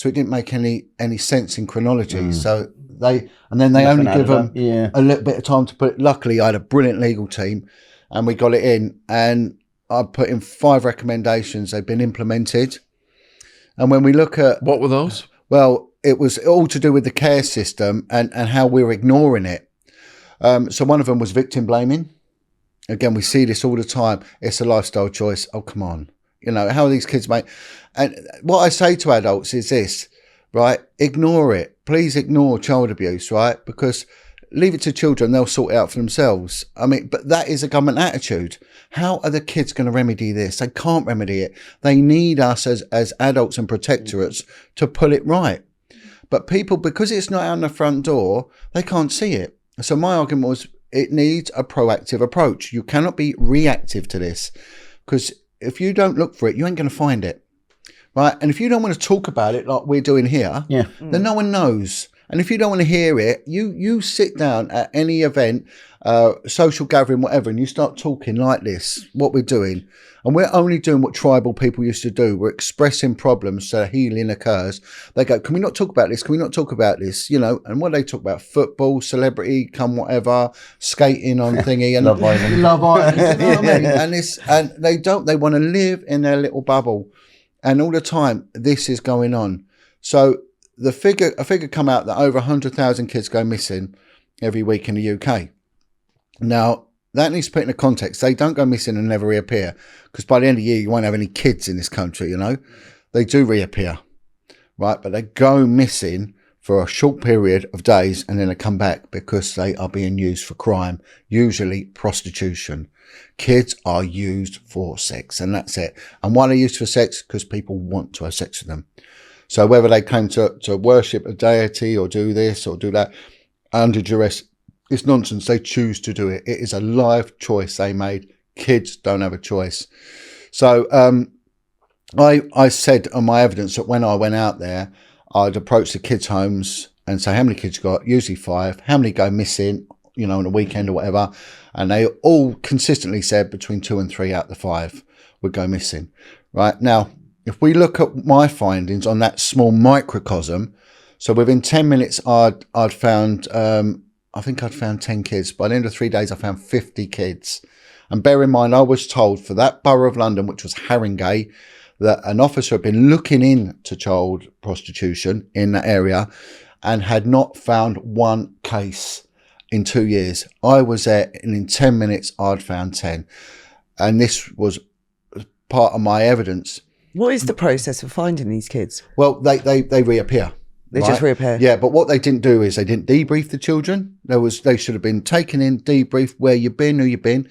it didn't make any sense in chronology. So they only give them a little bit of time to put it. Luckily, I had a brilliant legal team, and we got it in, and I put in 5 recommendations. They've been implemented. And when we look at... What were those? Well, it was all to do with the care system and how we're ignoring it. So one of them was victim blaming. Again, we see this all the time. It's a lifestyle choice. Oh, come on. You know, how are these kids make... And what I say to adults is this, right? Ignore it. Please ignore child abuse, right? Because leave it to children. They'll sort it out for themselves. I mean, but that is a government attitude. How are the kids going to remedy this? They can't remedy it. They need us as adults and protectorates to pull it right. But people, because it's not out on the front door, they can't see it. So my argument was it needs a proactive approach. You cannot be reactive to this, because if you don't look for it, you ain't going to find it. Right. And if you don't want to talk about it like we're doing here, then no one knows. And if you don't want to hear it, you sit down at any event, social gathering, whatever, and you start talking like this, what we're doing. And we're only doing what tribal people used to do. We're expressing problems so healing occurs. They go, can we not talk about this? Can we not talk about this? You know, and what they talk about, football, celebrity, come whatever, skating on thingy. And Love Island. Love Island. You know what I mean? And they want to live in their little bubble. And all the time, this is going on. So a figure come out that over 100,000 kids go missing every week in the UK. Now, that needs to put in a context. They don't go missing and never reappear, because by the end of the year, you won't have any kids in this country, you know. They do reappear, right? But they go missing for a short period of days and then they come back because they are being used for crime, usually prostitution. Kids are used for sex, and that's it. And why are they used for sex? Because people want to have sex with them. So whether they came to worship a deity or do this or do that under duress, it's nonsense. They choose to do it. It is a life choice they made. Kids don't have a choice. So I said on my evidence that when I went out there, I'd approach the kids' homes and say, how many kids you got? Usually 5. How many go missing, you know, on a weekend or whatever? And they all consistently said between 2 and 3 out of the 5 would go missing. Right now, if we look at my findings on that small microcosm, so within 10 minutes, I'd found, I think I'd found 10 kids. By the end of 3 days, I found 50 kids. And bear in mind, I was told for that borough of London, which was Haringey, that an officer had been looking into child prostitution in that area and had not found one case in 2 years. I was there, and in 10 minutes, I'd found 10. And this was part of my evidence. What is the process of finding these kids? Well, they reappear. They just reappear. Yeah, but what they didn't do is they didn't debrief the children. They should have been taken in, debrief where you've been, who you've been.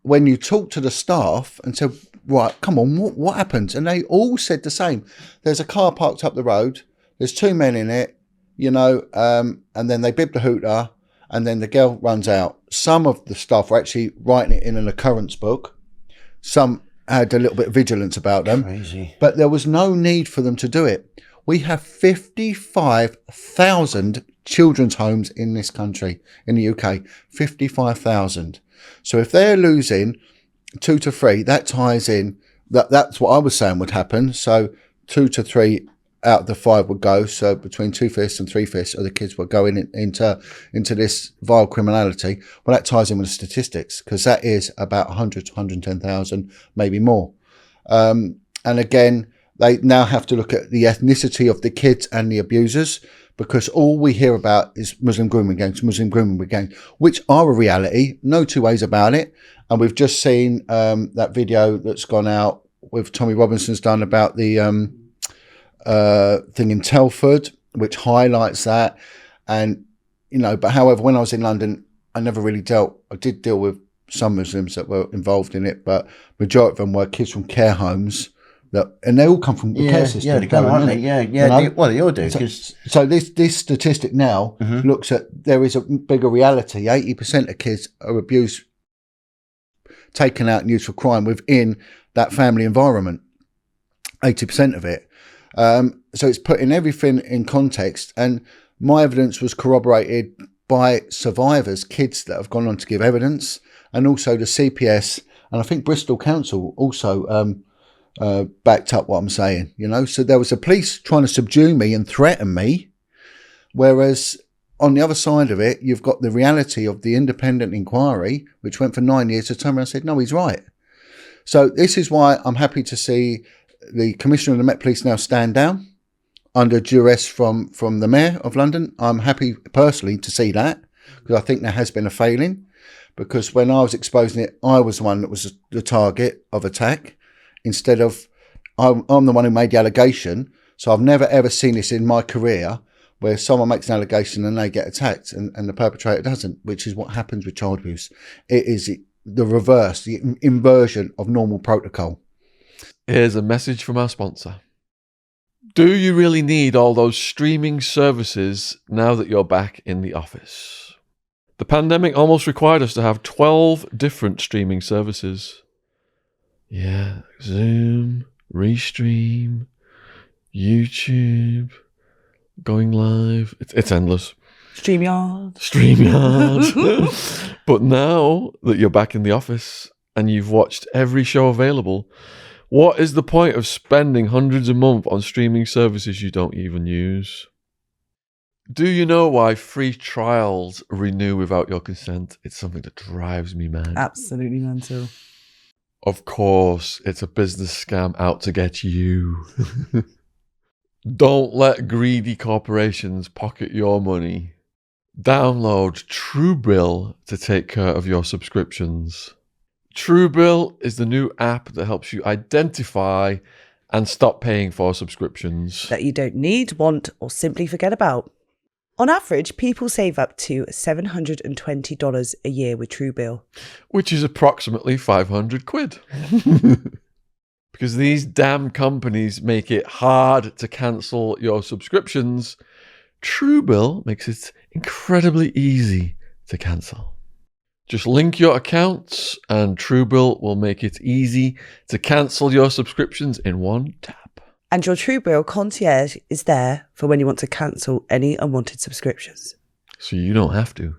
When you talk to the staff and said, right, come on, what happened? And they all said the same. There's a car parked up the road. There's 2 men in it, you know, and then they bib the hooter, and then the girl runs out. Some of the staff were actually writing it in an occurrence book. Some had a little bit of vigilance about them. Crazy. But there was no need for them to do it. We have 55,000 children's homes in this country, in the UK. 55,000. So if they're losing 2 to 3, that ties in. That's what I was saying would happen. So 2 to 3 out of the 5 would go. So between 2/5 and 3/5 of the kids were going into this vile criminality. Well, that ties in with the statistics, because that is about 100 to 110,000, maybe more. And again, they now have to look at the ethnicity of the kids and the abusers, because all we hear about is Muslim grooming gangs, which are a reality. No two ways about it. And we've just seen that video that's gone out with Tommy Robinson's done about the thing in Telford, which highlights that. And, you know, but however, when I was in London, I did deal with some Muslims that were involved in it, but majority of them were kids from care homes. And they all come from the care system. Yeah, they go, aren't they? Yeah. You know? Well, they all do. So this statistic now looks at, there is a bigger reality. 80% of kids are abused, taken out and used for crime within that family environment. 80% of it. So it's putting everything in context. And my evidence was corroborated by survivors, kids that have gone on to give evidence, and also the CPS. And I think Bristol Council also backed up what I'm saying, you know. So there was the police trying to subdue me and threaten me, whereas on the other side of it, you've got the reality of the independent inquiry, which went for 9 years, to turn around and said, no, he's right. So this is why I'm happy to see the Commissioner of the Met Police now stand down under duress from the Mayor of London. I'm happy personally to see that. because I think there has been a failing. Because when I was exposing it, I was the one that was the target of attack, instead of I'm the one who made the allegation. So I've never ever seen this in my career where someone makes an allegation and they get attacked and the perpetrator doesn't, which is what happens with child abuse. It is the reverse, the inversion of normal protocol. Here's a message from our sponsor. Do you really need all those streaming services now that you're back in the office? The pandemic almost required us to have 12 different streaming services. Yeah, Zoom, Restream, YouTube, going live. It's endless. StreamYard. But now that you're back in the office and you've watched every show available, what is the point of spending hundreds a month on streaming services you don't even use? Do you know why free trials renew without your consent? It's something that drives me mad. Absolutely mental. Of course, it's a business scam out to get you. Don't let greedy corporations pocket your money. Download Truebill to take care of your subscriptions. Truebill is the new app that helps you identify and stop paying for subscriptions that you don't need, want, or simply forget about. On average, people save up to $720 a year with Truebill, which is approximately 500 quid. Because these damn companies make it hard to cancel your subscriptions, Truebill makes it incredibly easy to cancel. Just link your accounts and Truebill will make it easy to cancel your subscriptions in one tap. And your Truebill concierge is there for when you want to cancel any unwanted subscriptions. So you don't have to.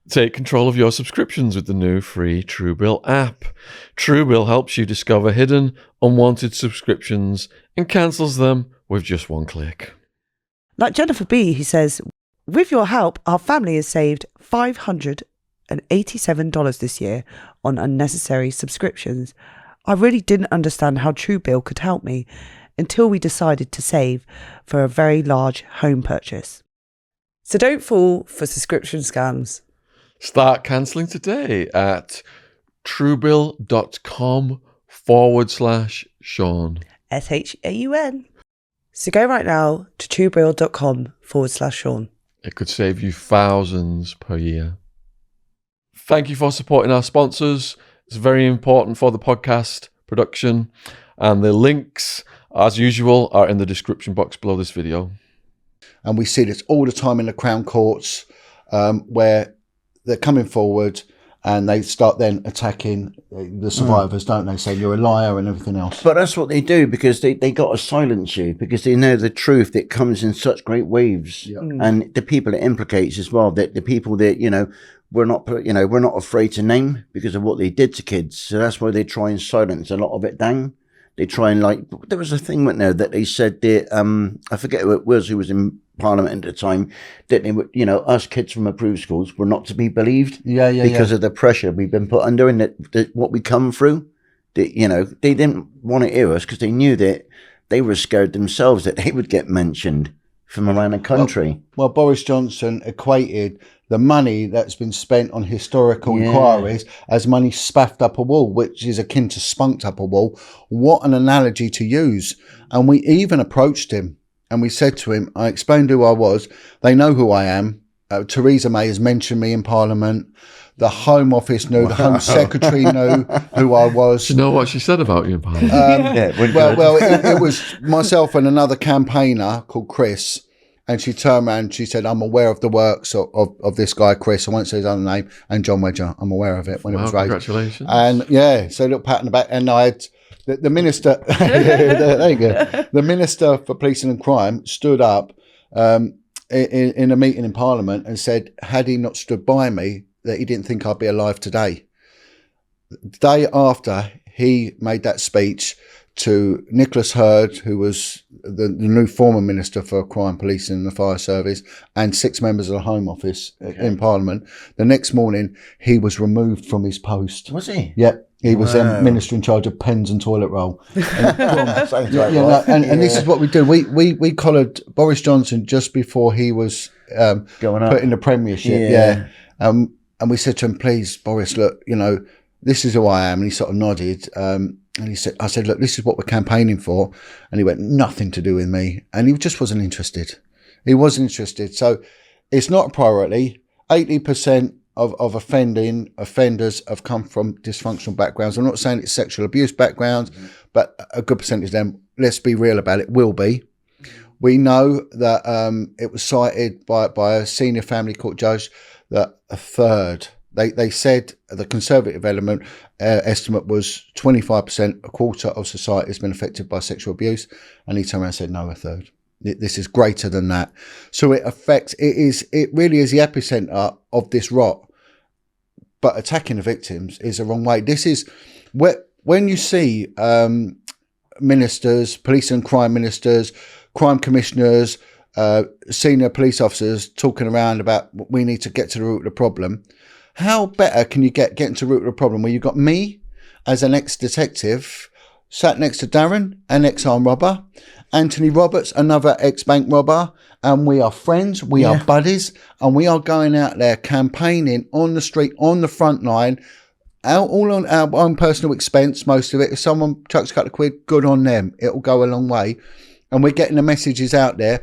Take control of your subscriptions with the new free Truebill app. Truebill helps you discover hidden, unwanted subscriptions and cancels them with just one click. Like Jennifer B, who says, with your help, our family has saved $587 this year on unnecessary subscriptions. I really didn't understand how Truebill could help me until we decided to save for a very large home purchase. So don't fall for subscription scams. Start cancelling today at truebill.com/Sean. SHAUN. So go right now to truebill.com/Sean. It could save you thousands per year. Thank you for supporting our sponsors. It's very important for the podcast production. And the links, as usual, are in the description box below this video. And we see this all the time in the Crown Courts, where they're coming forward and they start then attacking the survivors, don't they? Saying you're a liar and everything else. But that's what they do, because they got to silence you, because they know the truth that comes in such great waves. Yeah. And the people it implicates as well, that the people that, we're not afraid to name because of what they did to kids. So that's why they try and silence a lot of it down. They try and there was a thing, wasn't there, that they said that, I forget who it was who was in Parliament at the time, that they were, us kids from approved schools were not to be believed. Because of the pressure we've been put under and that what we come through. That, they didn't want to hear us because they knew that they were scared themselves that they would get mentioned from around the country. Well, Boris Johnson equated the money that's been spent on historical inquiries as money spaffed up a wall, which is akin to spunked up a wall. What an analogy to use. And we even approached him and we said to him, I explained who I was. They know who I am. Theresa May has mentioned me in Parliament. The Home Office knew, the Home Secretary knew who I was. Do you know what she said about you in Parliament? It was myself and another campaigner called Chris. And she turned around and she said, I'm aware of the works of this guy, Chris. I won't say his other name. And John Wedger. I'm aware of it when it was raised. Congratulations. And so a little pat on the back. And I had the minister, there you go. The Minister for Policing and Crime stood up in a meeting in Parliament and said, had he not stood by me, that he didn't think I'd be alive today. The day after he made that speech to Nicholas Hurd, who was the new former Minister for Crime, Policing and the Fire Service, and 6 members of the Home Office in Parliament. The next morning, he was removed from his post. Was he? Yep. He was minister in charge of pens and toilet roll. And this is what we do. We collared Boris Johnson just before he was going up, put in the premiership. And we said to him, please, Boris, look, this is who I am. And he sort of nodded. And I said, look, this is what we're campaigning for. And he went, nothing to do with me. And he just wasn't interested. He wasn't interested. So it's not a priority. 80% of offenders have come from dysfunctional backgrounds. I'm not saying it's sexual abuse backgrounds, but a good percentage of them, let's be real about it, will be. We know that it was cited by a senior family court judge that a third, they said the conservative element estimate was 25%, a quarter of society has been affected by sexual abuse. And he turned around and said, no, a third. This is greater than that. So it really is the epicenter of this rot. But attacking the victims is the wrong way. This is when you see ministers, police and crime ministers, crime commissioners, senior police officers talking around about we need to get to the root of the problem. How better can you getting to the root of the problem where you've got me as an ex-detective sat next to Darren, an ex-armed robber, Anthony Roberts, another ex-bank robber, and we are friends, we are buddies, and we are going out there campaigning on the street, on the front line, all on our own personal expense, most of it. If someone chucks a couple of quid, good on them. It'll go a long way. And we're getting the messages out there.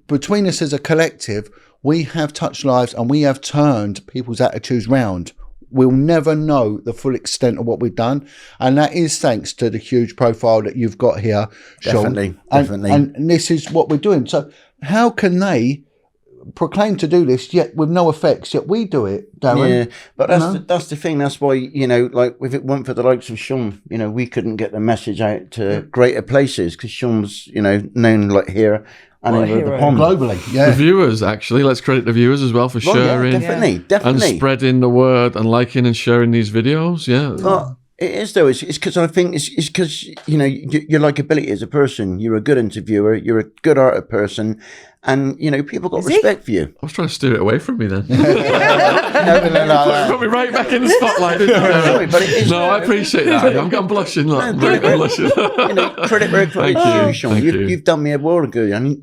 Between us as a collective, we have touched lives and we have turned people's attitudes round. We'll never know the full extent of what we've done. And that is thanks to the huge profile that you've got here, Sean. Definitely. And this is what we're doing. So how can they proclaim to do this yet with no effects, yet we do it, Darren? Yeah, but that's the thing. That's why, like if it weren't for the likes of Sean, we couldn't get the message out to greater places because Sean's, known like here and over the pond. Globally, yeah. The viewers, actually, let's credit the viewers as well for sharing. Definitely. And spreading the word and liking and sharing these videos, But it is though. It's because I think it's because your likability as a person. You're a good interviewer. You're a good art person, and people got respect for you. I was trying to steer it away from me then. No. Put me right back in the spotlight. Didn't you? Sorry, but it is. No, I appreciate that. I'm blushing. I'm blushing. Credit where credit's due, Sean. You've done me a world of good, and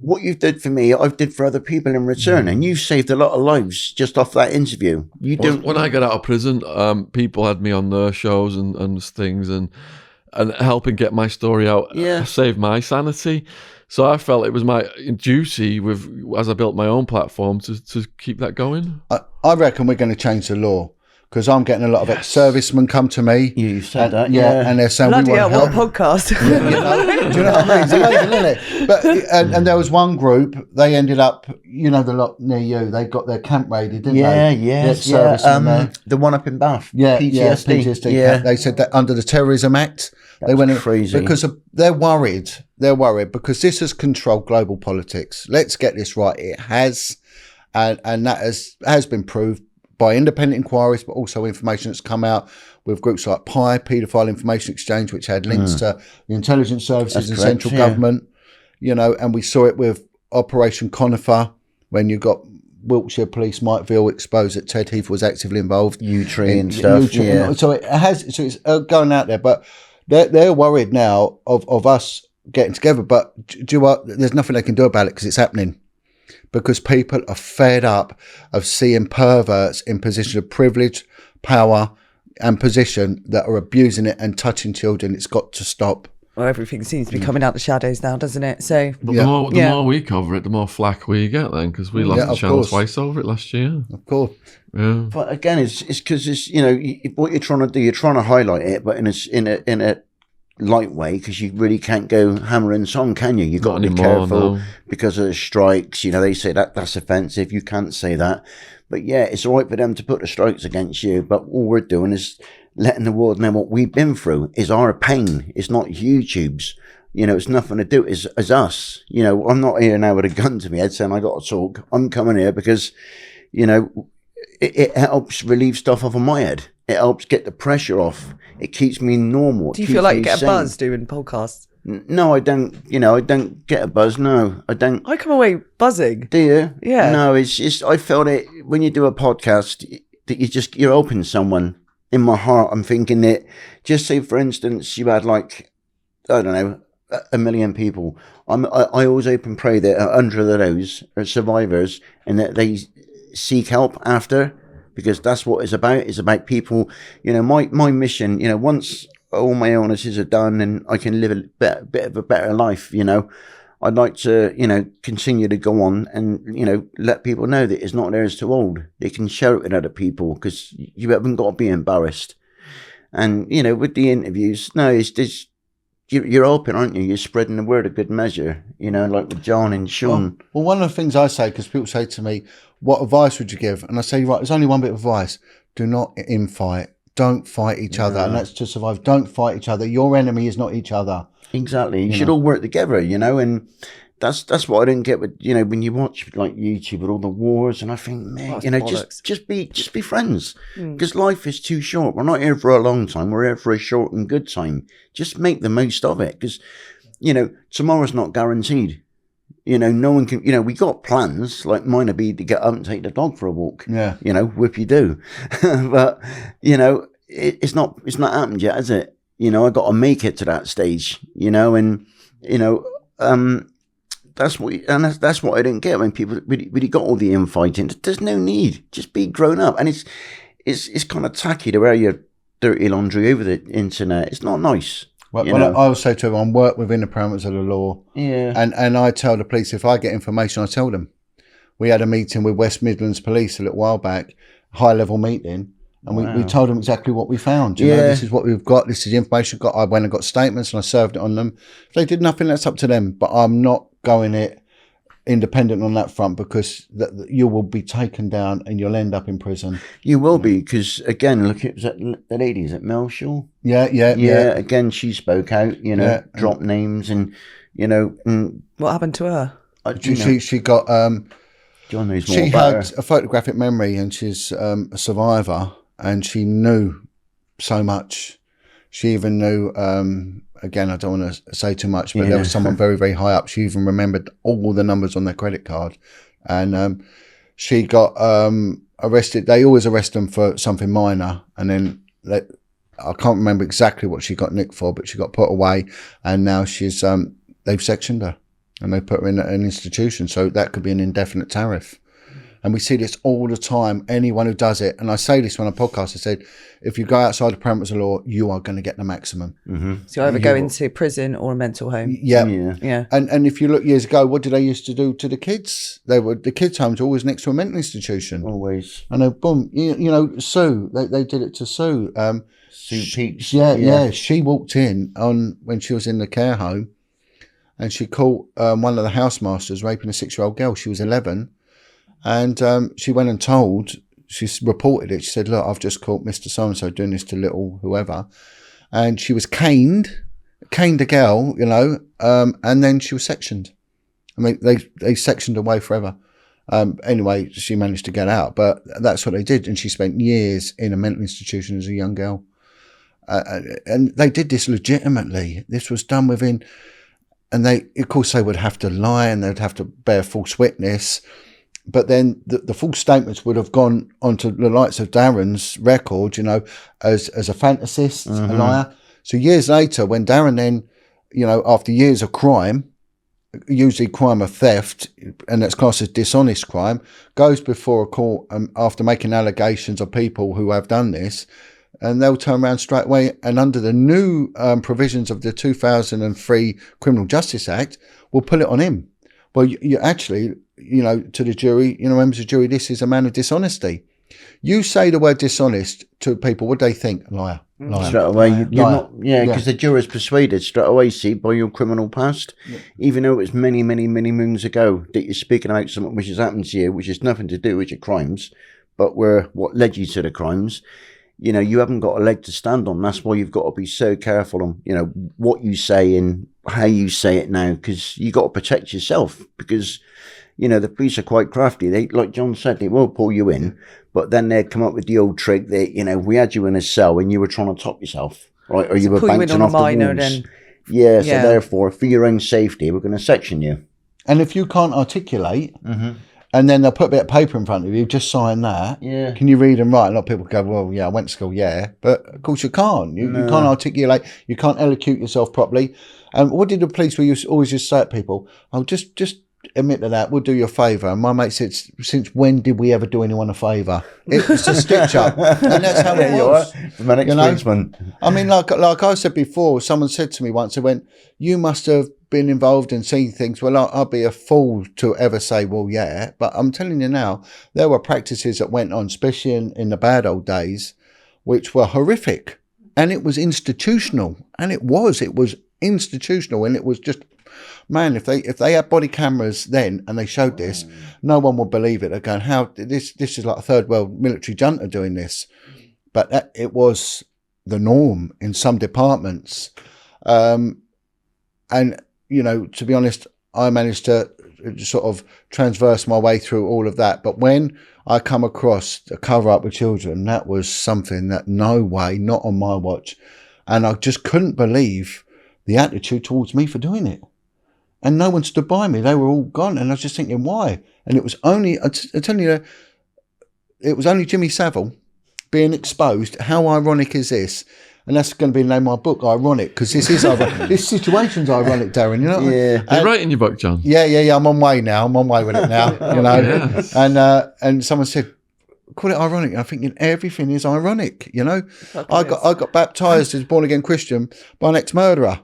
what you did for me, I've did for other people in return, and you've saved a lot of lives just off that interview. When I got out of prison, people had me on their shows and things, and helping get my story out, saved my sanity. So I felt it was my duty, as I built my own platform, to keep that going. I reckon we're going to change the law. Because I'm getting a lot of ex-servicemen come to me. You said that, and they're saying, bloody we want hell, help. what podcast? Do you know what I mean? It's amazing, isn't it? But and there was one group. They ended up, the lot near you. They got their camp raided, didn't they? The one up in Bath. PTSD. Yeah. They said that under the Terrorism Act, they went crazy because they're worried. They're worried because this has controlled global politics. Let's get this right. It has, and that has been proved by independent inquiries, but also information that's come out with groups like PI, Paedophile Information Exchange, which had links to the intelligence services and central government, and we saw it with Operation Conifer when you got Wiltshire Police, Mike Veal exposed that Ted Heath was actively involved. U-Tree and stuff. So it's going out there, but they're worried now of us getting together, but do you know what? There's nothing they can do about it because it's happening. Because people are fed up of seeing perverts in positions of privilege, power, and position that are abusing it and touching children. It's got to stop. Well, everything seems to be coming out the shadows now, doesn't it? So, but the more we cover it, the more flack we get then, because we lost the channel twice over it last year. Of course. Yeah. But again, it's because it's what you're trying to do. You're trying to highlight it, but in a light way, because you really can't go hammer and song, can you? You've got to be careful because of the strikes. They say that's offensive. You can't say that. But it's all right for them to put the strikes against you. But all we're doing is letting the world know what we've been through is our pain. It's not YouTube's. It's nothing to do. It's us. I'm not here now with a gun to my head saying I got to talk. I'm coming here because, it helps relieve stuff off of my head. It helps get the pressure off. It keeps me normal. Do you feel like you get a buzz doing podcasts? No, I don't. I don't get a buzz. No, I don't. I come away buzzing. Do you? Yeah. No, it's just I felt it when you do a podcast that you're helping someone. in my heart, I'm thinking that, just say, for instance, you had like, I don't know, 1 million people. I always hope and pray that 100 of those are survivors and that they seek help after, because that's what it's about. It's about people, my mission, once all my illnesses are done and I can live a bit of a better life, I'd like to, continue to go on and, let people know that it's not theirs to hold. They can share it with other people, because you haven't got to be embarrassed. And, with the interviews, no, it's just, you're open, aren't you? You're spreading the word a good measure, like with John and Sean. Well, one of the things I say, because people say to me, what advice would you give? And I say, right, there's only one bit of advice. Do not infight. Don't fight each other. And that's to survive. Don't fight each other. Your enemy is not each other. Exactly. You should all work together, and that's what I didn't get with, when you watch like YouTube with all the wars, and I think, man, just be friends, because life is too short. We're not here for a long time. We're here for a short and good time. Just make the most of it, because, tomorrow's not guaranteed. No one can, we got plans, like mine would be to get up and take the dog for a walk. Yeah. Whoopie-doo. But, it's not happened yet, has it? I got to make it to that stage, and, that's what I didn't get when people really got all the infighting. There's no need. Just be grown up. And it's kind of tacky to wear your dirty laundry over the internet. It's not nice. Well, I always say to everyone, work within the parameters of the law. Yeah. And I tell the police, if I get information, I tell them. We had a meeting with West Midlands Police a little while back, high-level meeting, and we told them exactly what we found. You know, this is what we've got, this is the information we've got. I went and got statements and I served it on them. If they did nothing, that's up to them. But I'm not going it independent on that front, because you will be taken down and you'll end up in prison. You will be, because again, look at the lady, is it Mel Shaw? Yeah. Again, she spoke out, dropped names, and and what happened to her? She got John knows more she about had her. a photographic memory, and she's a survivor, and she knew so much. She even knew again, I don't want to say too much, but there was someone very, very high up. She even remembered all the numbers on their credit card. And she got arrested. They always arrest them for something minor. And then I can't remember exactly what she got nicked for, but she got put away. And now she's they've sectioned her and they put her in an institution. So that could be an indefinite tariff. And we see this all the time. Anyone who does it, and I say this on a podcast, I said, if you go outside the parameters of law, you are going to get the maximum. Mm-hmm. So you either go into prison or a mental home. Yeah. And if you look years ago, what did they used to do to the kids? The kids' homes were always next to a mental institution. Always. And boom, Sue, they did it to Sue. Sue Peach. Yeah. She walked in when she was in the care home, and she caught one of the housemasters raping a 6-year-old girl. She was 11. And she went and she reported it. She said, look, I've just caught Mr. So-and-so doing this to little whoever. And she was caned a girl, and then she was sectioned. I mean, they sectioned away forever. Anyway, she managed to get out, but that's what they did. And she spent years in a mental institution as a young girl. And they did this legitimately. This was done within, and of course, they would have to lie and they'd have to bear false witness. But then the full statements would have gone onto the likes of Darren's record, as a fantasist, a liar. So years later, when Darren then, after years of crime, usually crime of theft, and that's classed as dishonest crime, goes before a court after making allegations of people who have done this, and they'll turn around straight away, and under the new provisions of the 2003 Criminal Justice Act, will pull it on him. Well, you actually, to the jury, members of the jury, this is a man of dishonesty. You say the word dishonest to people, what do they think? Liar. Straight away, you're not, because the juror's persuaded straight away, see, by your criminal past, even though it was many, many, many moons ago that you're speaking about something which has happened to you, which has nothing to do with your crimes, but were what led you to the crimes. You haven't got a leg to stand on. That's why you've got to be so careful on, what you say and how you say it now, because you got to protect yourself, because, the police are quite crafty. They, like John said, they will pull you in, but then they'd come up with the old trick that, we had you in a cell and you were trying to top yourself, right? Or you were bouncing off the walls. Then. Yeah, so therefore, for your own safety, we're going to section you. And if you can't articulate, And then they'll put a bit of paper in front of you, just sign that. Yeah. Can you read and write? A lot of people go, well, yeah, I went to school, yeah. But of course you can't. You can't articulate, you can't elocute yourself properly. And what did the police always just say to people? Oh, just admit to that, we'll do you a favour. And my mate said, since when did we ever do anyone a favour? It was a stitch up. And that's how it was. From an policeman. I mean, like I said before, someone said to me once, they went, you must have been involved and seen things. Well, I'd be a fool to ever say, well, yeah. But I'm telling you now, there were practices that went on, especially in the bad old days, which were horrific. And it was institutional. And it was institutional. And it was just, man, if they had body cameras then and they showed this, no one would believe it. They're going, how this is like a third world military junta doing this. But it was the norm in some departments. And, you know, to be honest, I managed to sort of transverse my way through all of that. But when I come across a cover up with children, that was something that no way, not on my watch. And I just couldn't believe the attitude towards me for doing it. And no one stood by me. They were all gone. And I was just thinking, why? And it was only, I tell you, it was only Jimmy Savile being exposed. How ironic is this? And that's going to be the name of my book, Ironic, because this is ironic. This situation's ironic, Darren, you know? Yeah. You're writing your book, John? Yeah. I'm on way now. I'm on way with it now, you know? Yes. And someone said, call it ironic. And I'm thinking everything is ironic, you know? I got baptised as a born-again Christian by an ex-murderer.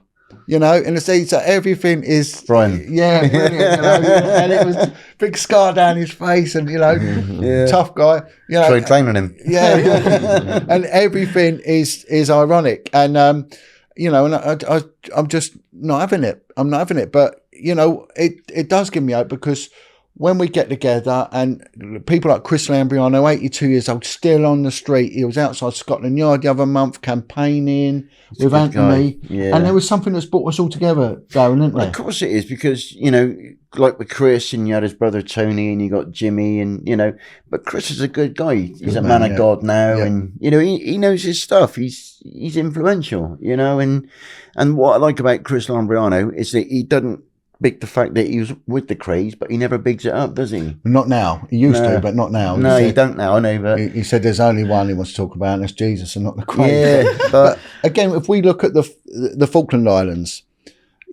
You know, and it's that everything is Brian. Yeah, brilliant, you know, and it was a big scar down his face, and you know, tough guy. You know, tried training him. Yeah, and everything is ironic, and you know, and I'm just not having it. I'm not having it, but you know, it does give me hope because when we get together and people like Chris Lambriano, 82 years old, still on the street. He was outside Scotland Yard the other month campaigning with Anthony. Yeah. And there was something that's brought us all together, Darren, isn't there? Of course it is, because, you know, like with Chris, and you had his brother Tony, and you got Jimmy, and, you know, but Chris is a good guy. He's a man of God now, and, you know, he knows his stuff. He's influential, you know, and what I like about Chris Lambriano is that he doesn't big the fact that he was with the craze, but he never bigs it up, does he? Not now. He used to, but not now. No, he don't now, I know. But he said there's only one he wants to talk about, and that's Jesus and not the craze. Yeah, but again, if we look at the Falkland Islands,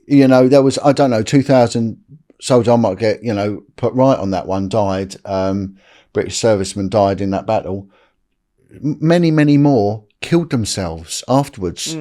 you know, there was, I don't know, 2,000 soldiers, I might get, you know, put right on that one, died. British servicemen died in that battle. Many, many more killed themselves afterwards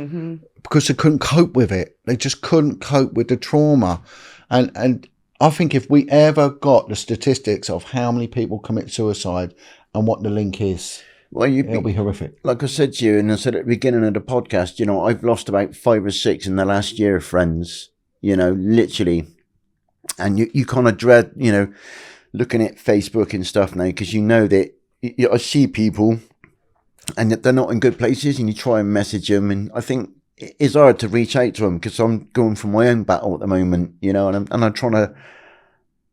because they couldn't cope with it. They just couldn't cope with the trauma. And I think if we ever got the statistics of how many people commit suicide and what the link is, well, it'll be horrific. Like I said to you, and I said at the beginning of the podcast, you know, I've lost about 5 or 6 in the last year, friends, you know, literally. And you kind of dread, you know, looking at Facebook and stuff now, because you know that I see people and that they're not in good places, and you try and message them. And I think it's hard to reach out to them because I'm going through my own battle at the moment, you know, and I'm trying to,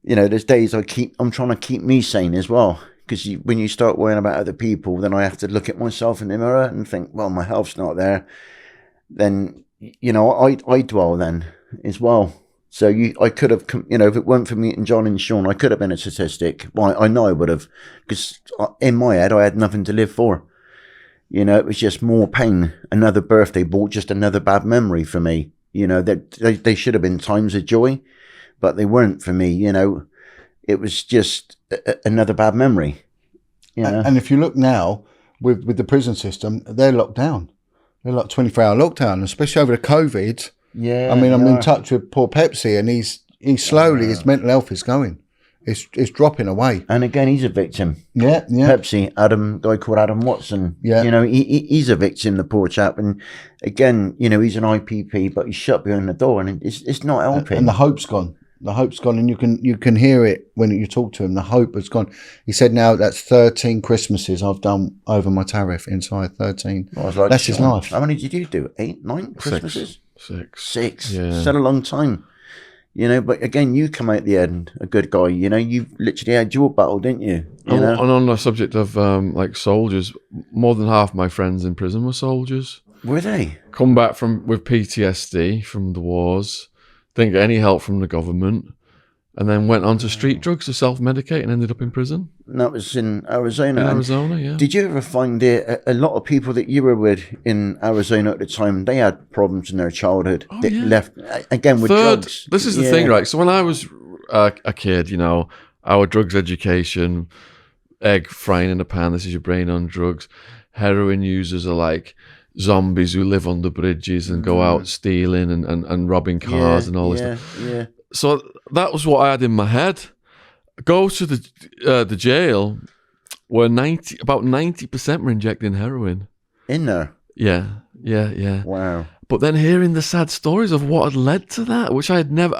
you know, there's days I'm trying to keep me sane as well. Because when you start worrying about other people, then I have to look at myself in the mirror and think, well, my health's not there. Then, you know, I dwell then as well. So I could have, you know, if it weren't for meeting John and Sean, I could have been a statistic. Well, I know I would have, because in my head, I had nothing to live for. You know, it was just more pain. Another birthday brought just another bad memory for me. You know, they should have been times of joy, but they weren't for me. You know, it was just another bad memory. You know? And if you look now with the prison system, they're locked down. They're like 24-hour lockdown, especially over the COVID. Yeah, I mean, I'm in touch with poor Pepsi, and he's slowly, his mental health is going. It's dropping away. And again, he's a victim. Yeah. Pepsi, guy called Adam Watson. Yeah. You know, he's a victim, the poor chap. And again, you know, he's an IPP, but he's shut behind the door, and it's not helping. And the hope's gone. The hope's gone, and you can hear it when you talk to him. The hope has gone. He said now that's 13 Christmases I've done over my tariff inside 13. Like, that's his life. How many did you do? 8, 9 Christmases? 6. Yeah. It's had a long time. You know, but again, you come out the end a good guy. You know, you literally had your battle, didn't you? And on the subject of like soldiers, more than half my friends in prison were soldiers. Were they? Come back with PTSD from the wars, didn't get any help from the government, and then went on to street drugs to self-medicate and ended up in prison. And that was in Arizona. In Arizona, yeah. Did you ever find a lot of people that you were with in Arizona at the time, they had problems in their childhood that left, again, with drugs? This is the thing, right? So when I was a kid, our drugs education, egg frying in a pan, this is your brain on drugs. Heroin users are like zombies who live under bridges and go out stealing and robbing cars and all this stuff. Yeah. So that was what I had in my head. Go to the jail where about 90% were injecting heroin. In there? Yeah. Wow. But then hearing the sad stories of what had led to that, which I had never...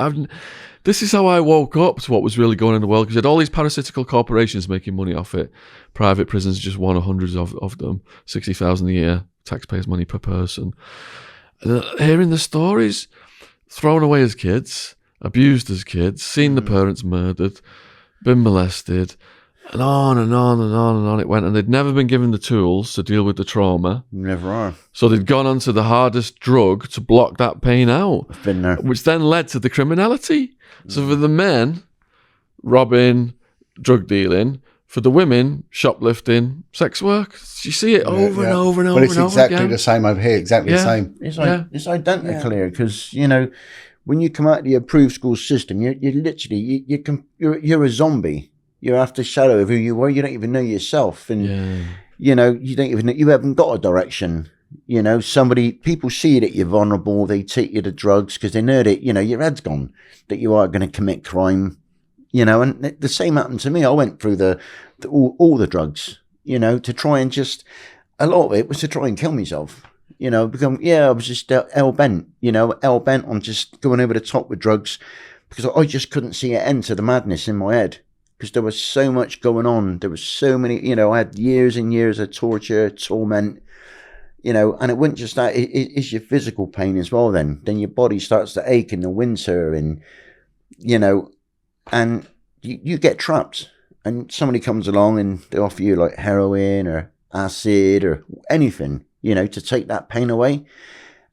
this is how I woke up to what was really going on in the world, because you had all these parasitical corporations making money off it. Private prisons, just one of hundreds of them, 60,000 a year, taxpayers' money per person. And hearing the stories, thrown away as kids, abused as kids, seen the parents murdered, been molested, and on and on and on and on it went. And they'd never been given the tools to deal with the trauma. Never are. So they'd gone on to the hardest drug to block that pain out. I've been there. Which then led to the criminality. So for the men, robbing, drug dealing. For the women, shoplifting, sex work. You see it over and over and over and over again. But it's exactly the same over here, exactly the same. It's identical here, because, when you come out of the approved school system, you're literally, you're a zombie. You're after shadow of who you are. You don't even know yourself. And, you don't even know, you haven't got a direction. People see that you're vulnerable. They take you to drugs because they know that, your head's gone, that you are going to commit crime. And the same happened to me. I went through all the drugs, to try and a lot of it was to try and kill myself. I was just hell-bent on just going over the top with drugs, because I just couldn't see an end to the madness in my head, because there was so much going on. There was so many, I had years and years of torture, torment, and it wasn't just that, it's your physical pain as well then. Then your body starts to ache in the winter and, and you get trapped, and somebody comes along and they offer you like heroin or acid or anything, to take that pain away.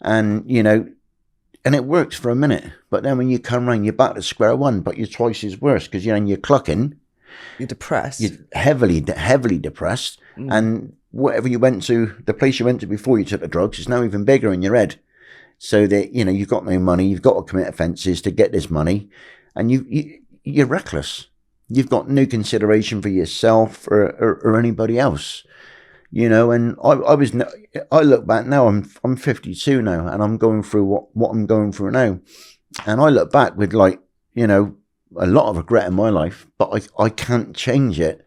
And, and it works for a minute. But then when you come around, you're back to square one, but you're twice as worse, because you're clucking. You're depressed. You're heavily depressed. And whatever you went to, the place you went to before you took the drugs is now even bigger in your head. So that, you've got no money, you've got to commit offences to get this money. And you're reckless. You've got no consideration for yourself or anybody else. And I look back now, I'm 52 now, and I'm going through what I'm going through now. And I look back with a lot of regret in my life, but I can't change it.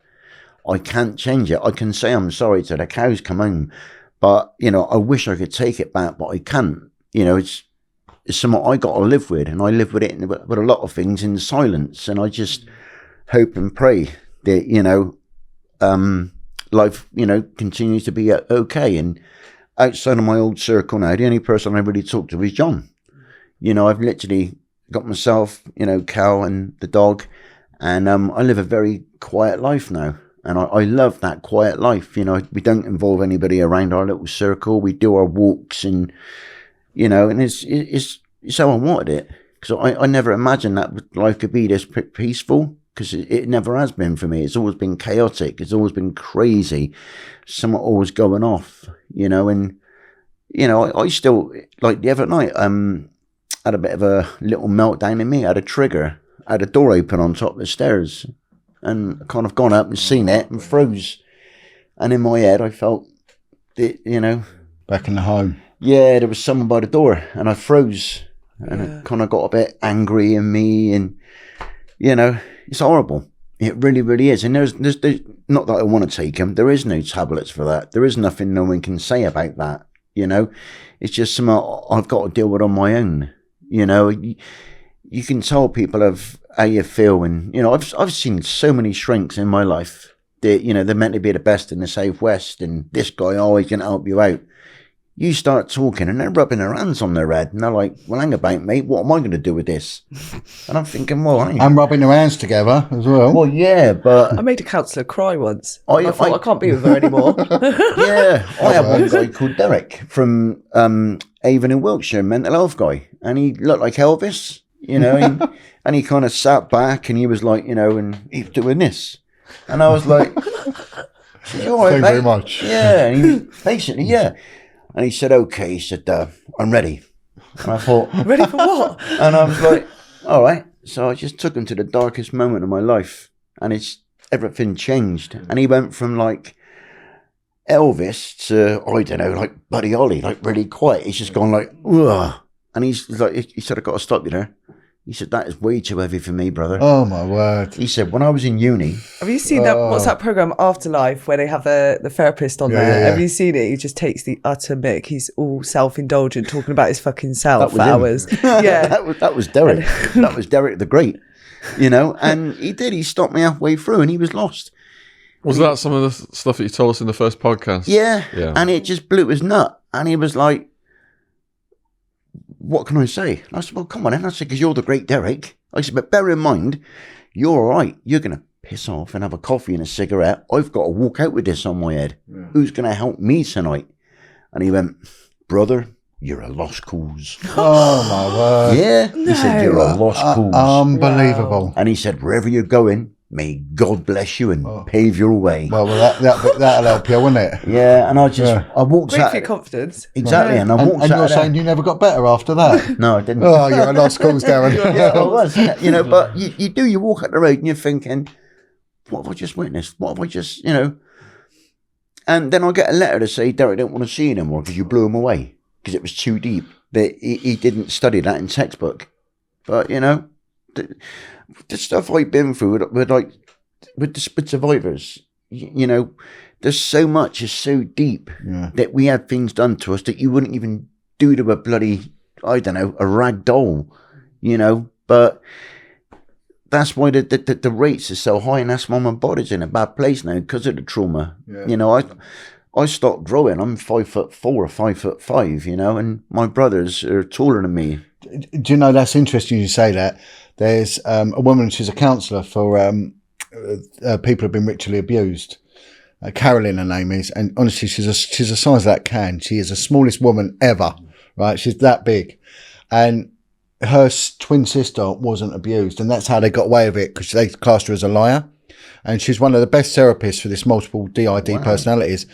I can't change it. I can say I'm sorry till the cows come home, but, I wish I could take it back, but I can't. It's something I got to live with, and I live with it with a lot of things in silence. And I just hope and pray that, life, continues to be okay. And outside of my old circle now, the only person I really talk to is John. I've literally got myself, Cal and the dog, and I live a very quiet life now. And I love that quiet life. We don't involve anybody around our little circle. We do our walks, and, and it's how I wanted it. Because I never imagined that life could be this peaceful, because it never has been for me. It's always been chaotic. It's always been crazy. Something always going off, and, I still, like the other night, had a bit of a little meltdown in me. I had a trigger. I had a door open on top of the stairs, and I kind of gone up and seen it and froze. And in my head, I felt it, back in the home. Yeah, there was someone by the door, and I froze, and it kind of got a bit angry in me, and, it's horrible. It really, really is. And there's not that I want to take them. There is no tablets for that. There is nothing no one can say about that. It's just something I've got to deal with on my own. You can tell people of how you feel, and I've seen so many shrinks in my life that they're meant to be the best in the Southwest, and this guy always going to help you out. You start talking and they're rubbing their hands on their head, and they're like, well, hang about, mate, what am I going to do with this? And I'm thinking, well, I'm rubbing their hands together as well. Well, yeah, but I made a counsellor cry once. I thought I can't be with her anymore. Yeah, I had one guy called Derek from Avon in Wiltshire, mental health guy, and he looked like Elvis. you know, and he kind of sat back and he was like, you know, and he was doing this. And I was like, all right, Thank you mate. very much. Yeah, and he was basically, yeah. And he said, okay, he said, I'm ready. And I thought, Ready for what? and I was like, all right. So I just took him to the darkest moment of my life, and everything changed. And he went from like Elvis to, I don't know, like Buddy Holly, like really quiet. He's just gone like, ugh. And he's like, he said, I've got to stop you there. He said, that is way too heavy for me, brother. Oh my word. He said, when I was in uni. Have you seen that? What's that program, Afterlife, where they have the therapist on there? Yeah. Have you seen it? He just takes the utter mick. He's all self-indulgent, talking about his fucking self for hours. Yeah, that was Derek. That was Derek the Great, you know. And he did. He stopped me halfway through, and he was lost. Was that some of the stuff that you told us in the first podcast? Yeah. Yeah. And it just blew his nut, and he was like, what can I say? And I said, well, come on then. I said, because you're the great Derek. I said, but bear in mind, you're all right. You're going to piss off and have a coffee and a cigarette. I've got to walk out with this on my head. Yeah. Who's going to help me tonight? And he went, brother, you're a lost cause. Oh, my word. Yeah. He said, you're a lost cause. Unbelievable. Wow. And he said, wherever you're going, may God bless you and pave your way. Well, that'll help you, won't it? Yeah, and I walked great out. for your confidence. Exactly, and I walked out. And you're saying you never got better after that? No, I didn't. Oh, you're a lost cause, Darren. Yeah, I was. You know, but you walk up the road and you're thinking, what have I just witnessed? What have I just, you know? And then I get a letter to say, Derek, I don't want to see you anymore because you blew him away because it was too deep. That he didn't study that in textbook. But, you know, the stuff I've been through with survivors, you know, there's so much is so deep that we had things done to us that you wouldn't even do to a bloody, I don't know, a rag doll, you know. But that's why the rates are so high, and that's why my body's in a bad place now because of the trauma. Yeah. You know, I stopped growing. I'm 5'4" or 5'5", you know, and my brothers are taller than me. Do you know, that's interesting you say that. There's a woman, she's a counsellor for people who've been ritually abused. Carolyn, her name is, and honestly, she's a size of that can. She is the smallest woman ever, right? She's that big, and her twin sister wasn't abused, and that's how they got away with it because they classed her as a liar. And she's one of the best therapists for this multiple DID personalities.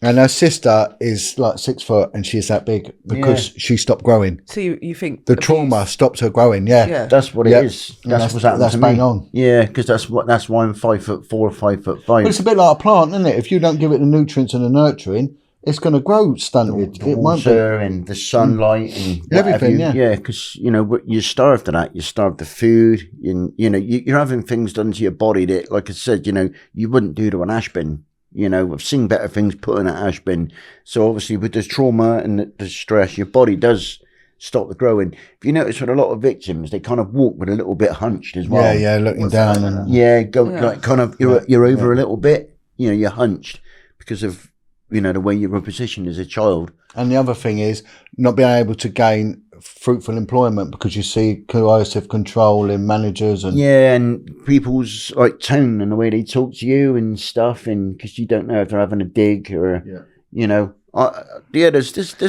And her sister is like 6 foot and she's that big because she stopped growing. So you think the trauma stopped her growing? Yeah. That's what it is. That's what's happened to me. On. Yeah, because that's why I'm 5'4", 5'5". But it's a bit like a plant, isn't it? If you don't give it the nutrients and the nurturing, it's going to grow stunted. The water and the sunlight and everything. Yeah, because you know you're starved to that. You're starved to food. You know you're having things done to your body that, like I said, you know you wouldn't do to an ash bin. You know, I've seen better things put in an ash bin. So obviously with this trauma and the stress, your body does stop the growing. If you notice with a lot of victims, they kind of walk with a little bit hunched as well. Yeah, looking down. And like kind of, you're over a little bit, you know, you're hunched because of, you know, the way you were positioned as a child. And the other thing is not being able to gain fruitful employment because you see coercive control in managers and people's like tone and the way they talk to you and stuff, and because you don't know if they're having a dig or you know there's just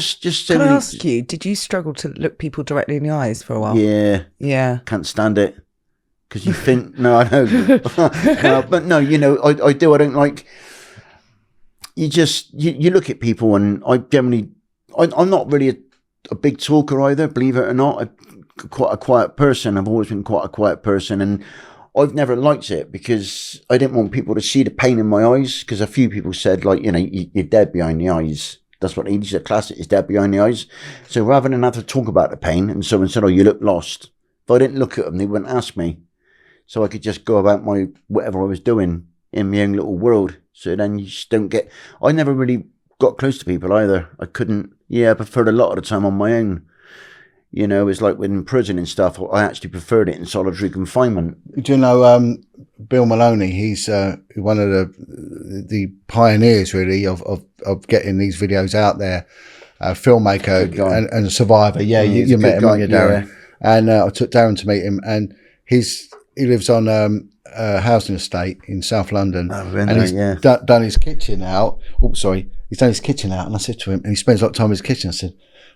so Can many. I ask you, did you struggle to look people directly in the eyes for a while? Yeah can't stand it because you think no I know no, but no, you know, I do. I don't like you look at people, and I generally I'm not really a big talker either, believe it or not. I'm quite a quiet person. I've always been quite a quiet person, and I've never liked it because I didn't want people to see the pain in my eyes, because a few people said, like, you know, you're dead behind the eyes. That's what he's a classic, is dead behind the eyes. So rather than have to talk about the pain, and someone said, oh, you look lost, if I didn't look at them, they wouldn't ask me. So I could just go about my whatever I was doing in my own little world. So then you just don't get... I never really got close to people either. I couldn't... Yeah, I preferred a lot of the time on my own. You know, it's like in prison and stuff, I actually preferred it in solitary confinement. Do you know Bill Maloney? He's one of the pioneers, really, of getting these videos out there. Filmmaker and a survivor. Yeah, you met him, didn't you, Darren? Yeah. And I took Darren to meet him, and he lives on a housing estate in South London, and he's done his kitchen out. Oh, sorry. he's done his kitchen out. And I said to him, and he spends a lot of time in his kitchen. I said,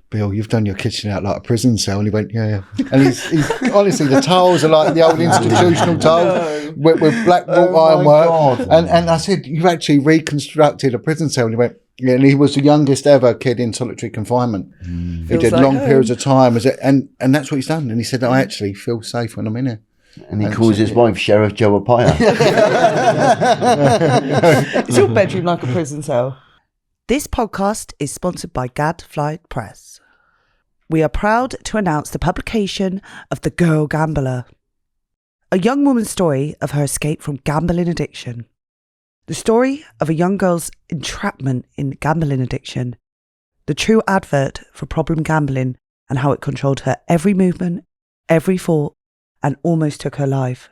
Bill, you've done your kitchen out like a prison cell. And he went, yeah. And he's honestly, the tiles are like the old institutional tiles with black wrought ironwork. And I said, you've actually reconstructed a prison cell. And he went, yeah. And he was the youngest ever kid in solitary confinement. He did long periods of time. And that's what he's done. And he said, I actually feel safe when I'm in here. And he calls his wife Sheriff Joe Apaya. Is your bedroom like a prison cell? This podcast is sponsored by Gadfly Press. We are proud to announce the publication of The Girl Gambler, a young woman's story of her escape from gambling addiction. The story of a young girl's entrapment in gambling addiction, the true advert for problem gambling and how it controlled her every movement, every thought, and almost took her life.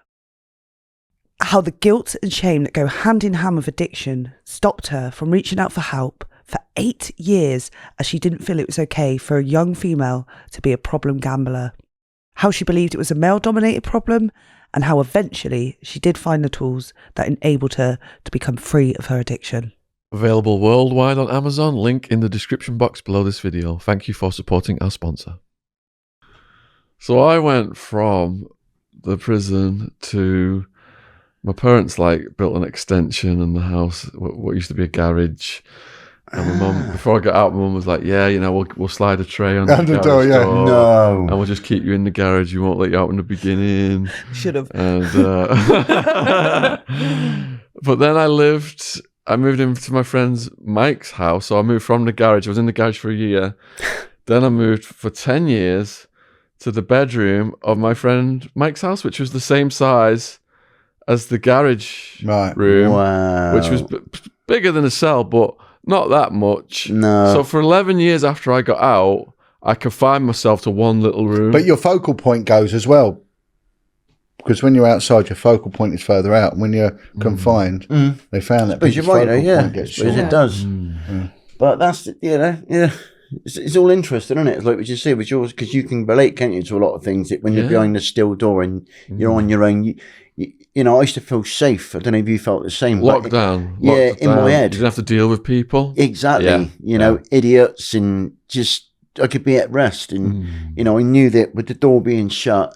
How the guilt and shame that go hand in hand with addiction stopped her from reaching out for help for 8 years, as she didn't feel it was okay for a young female to be a problem gambler. How she believed it was a male-dominated problem, and how eventually she did find the tools that enabled her to become free of her addiction. Available worldwide on Amazon. Link in the description box below this video. Thank you for supporting our sponsor. So I went from the prison to my parents built an extension in the house, what used to be a garage. And my mum, before I got out, my mum was like, "Yeah, we'll slide a tray on the door, No, and we'll just keep you in the garage. You won't let you out in the beginning." Should have. And but then I moved into my friend's Mike's house. So I moved from the garage. I was in the garage for a year. Then I moved for 10 years to the bedroom of my friend Mike's house, which was the same size as the garage room, which was bigger than a cell, but not that much. No. So for 11 years after I got out, I confined myself to one little room. But your focal point goes as well. Because when you're outside, your focal point is further out. And when you're confined, they found that but you're right, point gets shorter. it does. But that's, it's all interesting, isn't it? It's like what you say with yours, because you can relate, can't you, to a lot of things. When you're behind the steel door and you're on your own, I used to feel safe. I don't know if you felt the same. Lockdown. In my head. You didn't have to deal with people. Exactly. Idiots, and just, I could be at rest. And, I knew that with the door being shut,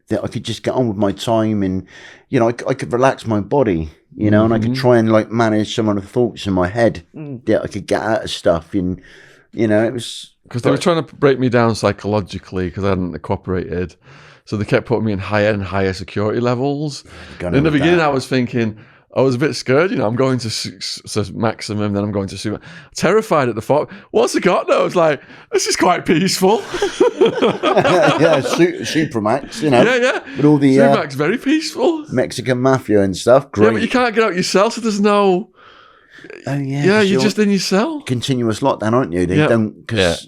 that I could just get on with my time, and, I could relax my body, and I could try and manage some of the thoughts in my head that I could get out of stuff. And, it was... Because they were trying to break me down psychologically because I hadn't cooperated. So they kept putting me in higher and higher security levels. In the beginning, I was thinking, I was a bit scared. I'm going to maximum, then I'm going to super. Terrified at the thought. What's it got? I was like, this is quite peaceful. Supermax, Yeah. With all the Supermax, very peaceful. Mexican mafia and stuff. Great. Yeah, but you can't get out your cell, so there's no... Oh, yeah. Yeah, you're just in your cell. Continuous lockdown, aren't you? They don't... Cause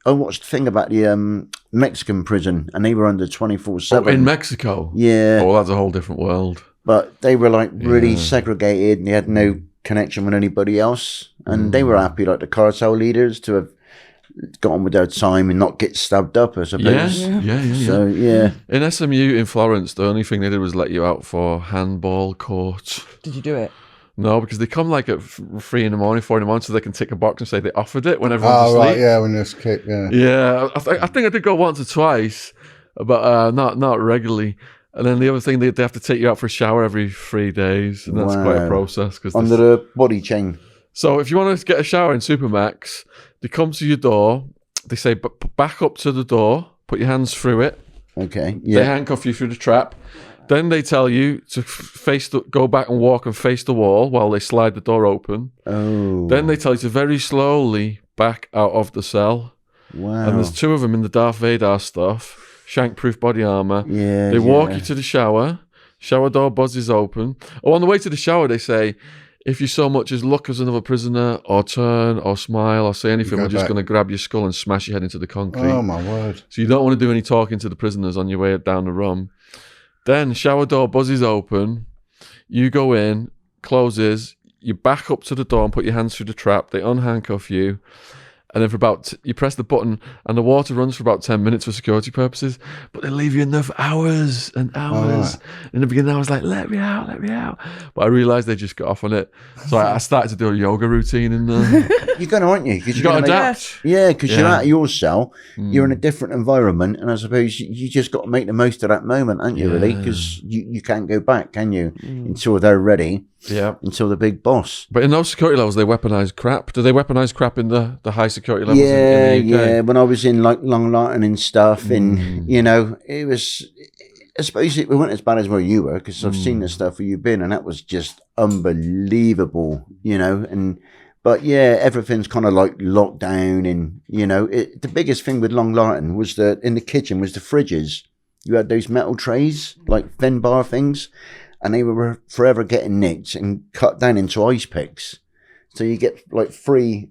I watched a thing about the Mexican prison, and they were under 24/7. In Mexico? Yeah. Oh, that's a whole different world. But they were really segregated, and they had no connection with anybody else. And they were happy, the cartel leaders, to have got on with their time and not get stabbed up, I suppose. Yeah. So, yeah. In SMU in Florence, the only thing they did was let you out for handball court. Did you do it? No, because they come at 3 in the morning, 4 in the morning, so they can tick a box and say they offered it when everyone's asleep. Right, yeah, when there's kick, yeah. Yeah, I think I did go once or twice, but not regularly. And then the other thing, they have to take you out for a shower every 3 days, and that's quite a process. Under the body chain. So if you want to get a shower in Supermax, they come to your door, they say, back up to the door, put your hands through it. Okay, yeah. They handcuff you through the trap. Then they tell you to go back and walk and face the wall while they slide the door open. Oh. Then they tell you to very slowly back out of the cell. Wow. And there's 2 of them in the Darth Vader stuff, shank-proof body armor. Yeah. They walk you to the shower. Shower door buzzes open. Oh, on the way to the shower, they say, if you so much as look as another prisoner, or turn, or smile, or say anything, we're just going to grab your skull and smash your head into the concrete. Oh, my word. So you don't want to do any talking to the prisoners on your way down the room. Then shower door buzzes open, you go in, closes, you back up to the door and put your hands through the trap, they unhandcuff you, And then you press the button and the water runs for about 10 minutes for security purposes, but they leave you in there for hours and hours. In the beginning, I was like, let me out. But I realised they just got off on it. So I started to do a yoga routine in there. You're going to, aren't you? You got to adapt. Yeah, because you're out of your cell, you're in a different environment, and I suppose you just got to make the most of that moment, aren't you, really? Because you can't go back, can you, until they're ready. Yeah, until the big boss. But in those security levels, they weaponise crap. Do they weaponise crap in the high security levels? Yeah, in the UK? yeah. When I was in like Long Lartin and stuff, and you know, it was. I suppose it wasn't as bad as where you were, because I've seen the stuff where you've been, and that was just unbelievable. You know, but yeah, everything's kind of like locked down, and you know, the biggest thing with Long Lartin was in the kitchen was the fridges. You had those metal trays, like thin bar things. And they were forever getting nicked and cut down into ice picks. So you get like 3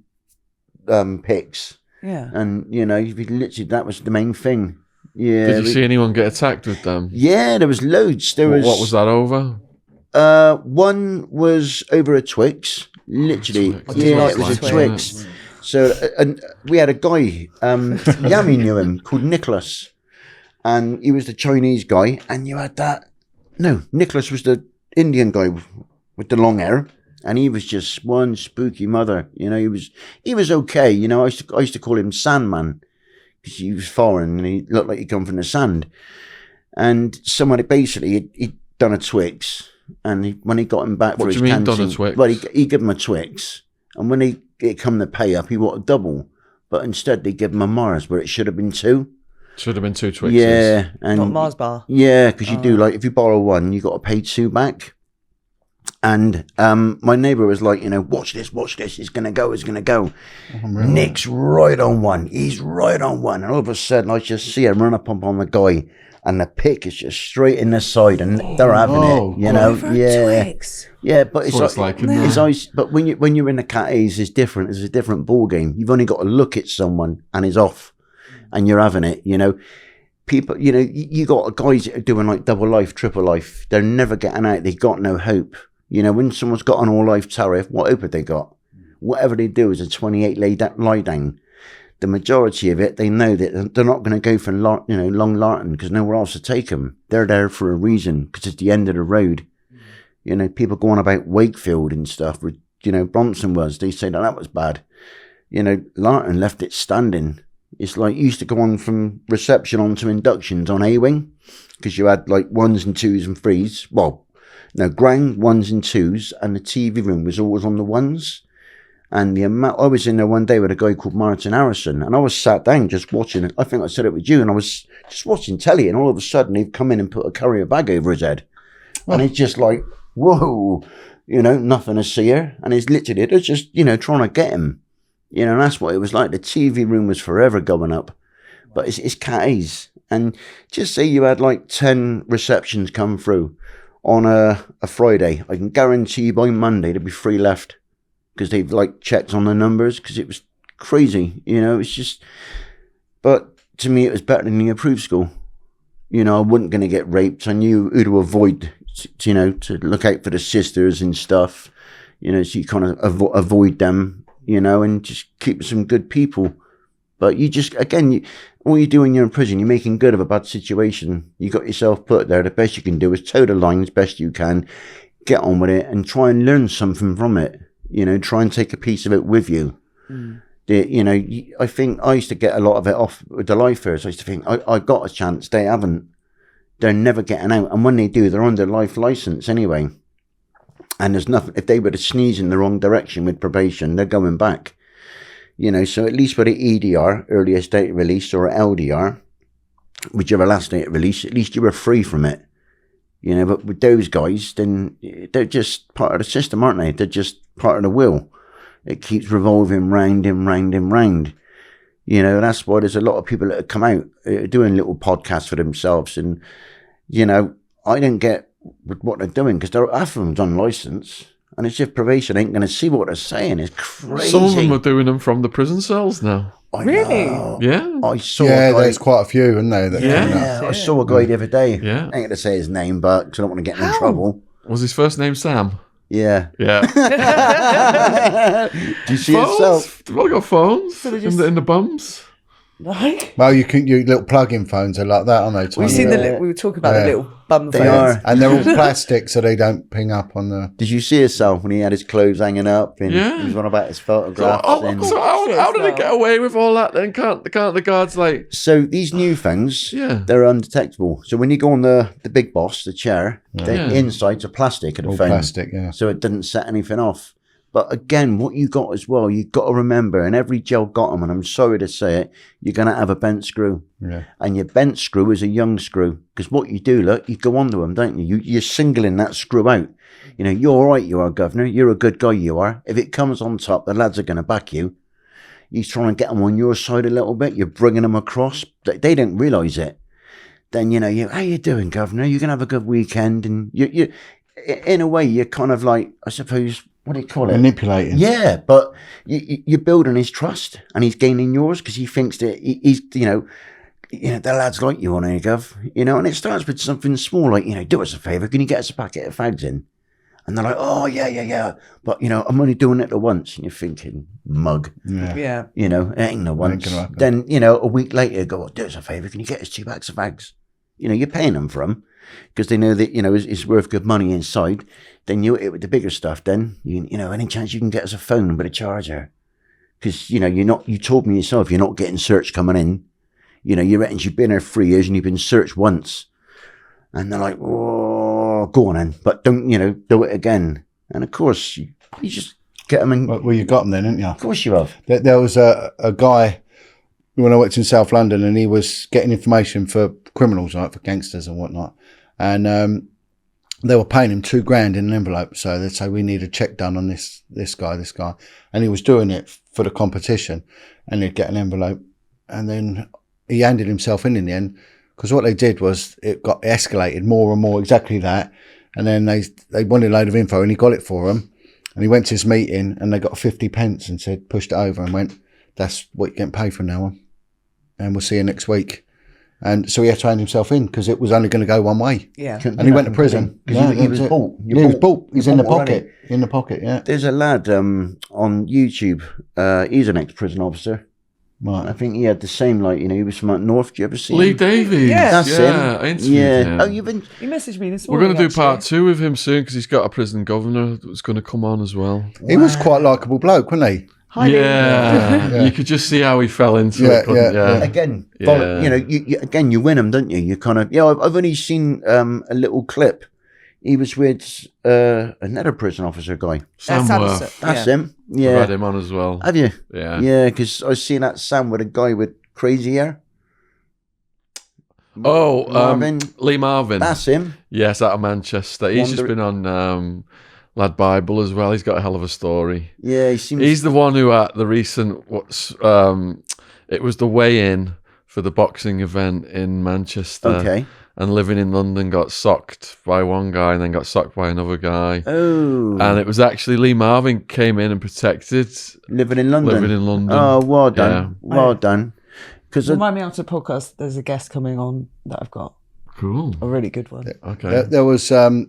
picks. Yeah. And, you know, that was the main thing. Yeah. Did you see anyone get attacked with them? Yeah, there was loads. What was that over? One was over a Twix. Literally. It was a Twix. So and we had a guy, Yami knew him, called Nicholas. And he was the Chinese guy. And you had that. No, Nicholas was the Indian guy with the long hair, and he was just one spooky mother. You know, he was okay. You know, I used to call him Sandman because he was foreign and he looked like he'd come from the sand. And somebody basically he'd done a Twix, and when he got him back for his canteen, done a Twix? Well, he gave him a Twix, and when it come to pay up, he wanted a double, but instead they give him a Mars where it should have been 2. Should have been 2 Twixes. Yeah. And not Mars bar. Yeah, because you do, like, if you borrow one, you got to pay 2 back. And my neighbour was like, you know, watch this, it's going to go. Oh, really? Nick's right on one. He's right on one. And all of a sudden, I just see him run up on the guy, and the pick is just straight in the side, and they're having it, you know. Yeah, but it's but when you're in the cat A's, it's different. It's a different ball game. You've only got to look at someone, and he's off. And you're having it, you know. People, you know, you got guys that are doing like double life, triple life. They're never getting out. They got no hope. You know, when someone's got an all life tariff, what hope have they got? Whatever they do is a 28 lie down. The majority of it, they know that they're not going to go for Long Lartin because nowhere else to take them. They're there for a reason, because it's the end of the road. You know, people go on about Wakefield and stuff. Where, you know, Bronson was. They say that was bad. You know, Lartin left it standing. It's like you used to go on from reception on to inductions on A-Wing, because you had like 1s and 2s and 3s. Well, no, ground 1s and 2s, and the TV room was always on the 1s. And the amount, I was in there one day with a guy called Martin Harrison, and I was sat down just watching it. I think I said it with you, and I was just watching telly, and all of a sudden he'd come in and put a courier bag over his head. And it's just like, whoa, you know, nothing to see here. And it's literally, they're just, you know, trying to get him. You know, and that's what it was like. The TV room was forever going up. But it's cat A's. And just say you had like 10 receptions come through on a Friday. I can guarantee you by Monday there'd be 3 left. Because they've like checked on the numbers. Because it was crazy. You know, it's just... But to me, it was better than the approved school. You know, I wasn't going to get raped. I knew who to avoid, you know, to look out for the sisters and stuff. You know, so you kind of avoid them. You know, and just keep some good people. But you just, again, all you do when you're in prison, you're making good of a bad situation. You got yourself put there. The best you can do is toe the line as best you can, get on with it, and try and learn something from it. You know, try and take a piece of it with you. You know, I think I used to get a lot of it off with the lifers. I used to think, I got a chance. They haven't. They're never getting out. And when they do, they're under life license anyway. And there's nothing, if they were to sneeze in the wrong direction with probation, they're going back. You know, so at least with an EDR, earliest date of release, or an LDR, whichever last date of release, at least you were free from it. You know, but with those guys, then they're just part of the system, aren't they? They're just part of the wheel. It keeps revolving round and round and round. You know, that's why there's a lot of people that have come out doing little podcasts for themselves. And, you know, I don't get what they're doing, because half of them's on license, and it's just probation ain't going to see what they're saying. It's crazy. Some of them are doing them from the prison cells now. Really? Yeah. I saw a guy, there's quite a few, isn't there? Yeah, I saw a guy the other day. Yeah. I ain't going to say his name, but 'cause I don't want to get him in trouble. Was his first name Sam? Yeah. Yeah. Do you see Phones? yourself? Have I got phones So they're in, just- the, in the bums? No. Well, you little plug-in phones are like that, aren't they? We've Tony? seen Yeah. we were talking about Yeah. the little bum They phones. are. And they're all plastic, so they don't ping up on the. Did you see yourself when he had his clothes hanging up and Yeah. he was on about his So, photographs? and- how did they get away with all that then? Can't the guards like... So these new phones, Yeah. they're undetectable. So when you go on the big boss, the chair, the Yeah. insides are plastic of the All phone. plastic, yeah. So it doesn't set anything off. But again, what you got as well, you got to remember, and every jail got them, and I'm sorry to say it, you're going to have a bent screw. Yeah. And your bent screw is a young screw. Because what you do, look, you go onto them, don't you? You're singling that screw out. You know, you're all right, you are, Governor. You're a good guy, you are. If it comes on top, the lads are going to back you. You try and get them on your side a little bit. You're bringing them across. They don't realise it. Then, you know, how you doing, Governor? You're going to have a good weekend. And you in a way, you're kind of like, I suppose, what do you call it? Manipulating. Yeah, but you're building his trust and he's gaining yours because he thinks that he's, you know, the lads like you on here, Gov. You know, and it starts with something small like, you know, do us a favour, can you get us a packet of fags in? And they're like, oh, yeah. But, you know, I'm only doing it the once. And you're thinking, mug. Yeah. Yeah. You know, it ain't no once. gonna happen. Then, you know, a week later, go, oh, do us a favour, can you get us 2 bags of fags? You know, you're paying them for them because they know that, you know, it's worth good money inside. Then you it with the bigger stuff then, you know, any chance you can get us a phone with a charger? Because, you know, you told me yourself, you're not getting searched coming in. You know, you reckon you've been here 3 years and you've been searched once. And they're like, oh, go on then. But don't, you know, do it again. And of course, you just get them in. Well, you got them then, didn't you? Of course you have. There was a guy when I worked in South London, and he was getting information for criminals, like for gangsters and whatnot. And they were paying him $2,000 in an envelope. So they'd say, we need a check done on this guy. And he was doing it for the competition, and he'd get an envelope. And then he handed himself in the end, because what they did was it got escalated more and more, exactly that. And then they wanted a load of info, and he got it for them. And he went to his meeting, and they got 50 pence and said, pushed it over and went, that's what you're getting paid from now on. And we'll see you next week. And so he had to hand himself in because it was only going to go one way. Yeah. And he went to prison. Yeah, he that was it. bought. Yeah, he was bought. He's in the bought already. pocket. In the pocket, yeah. There's a lad on YouTube. He's an ex-prison officer. I Right. think he had the same, like, you know, he was from up north. Do you ever see Lee him? Davies. Yeah. That's I him. interviewed Yeah. him. Oh, you've been... He messaged me this We're morning. going to do part actually. 2 with him soon because he's got a prison governor that's going to come on as well. He was quite a likeable bloke, wasn't he? Hi, Lee. Yeah. You could just see how he fell into Yeah, it. couldn't you? yeah. Again, Yeah. you know, you win them, don't you? You kind of... Yeah, I've only seen a little clip. He was with another prison officer guy. Samworth. That's yeah. him. I've Yeah. had him on as well. Have you? Yeah. Yeah, because I seen that Sam with a guy with crazy hair. Oh, Marvin. Lee Marvin. That's him. Yes, out of Manchester. He's just been on Lad Bible as well. He's got a hell of a story. Yeah, he seems... He's the one who at the recent it was the weigh-in for the boxing event in Manchester. Okay. And living in London got socked by one guy and then got socked by another guy. Oh. And it was actually Lee Marvin came in and protected Living in London. living in London. Oh, well done. Yeah. Well done. Because Remind me after the podcast, there's a guest coming on that I've got. Cool. A really good one. Okay. There was a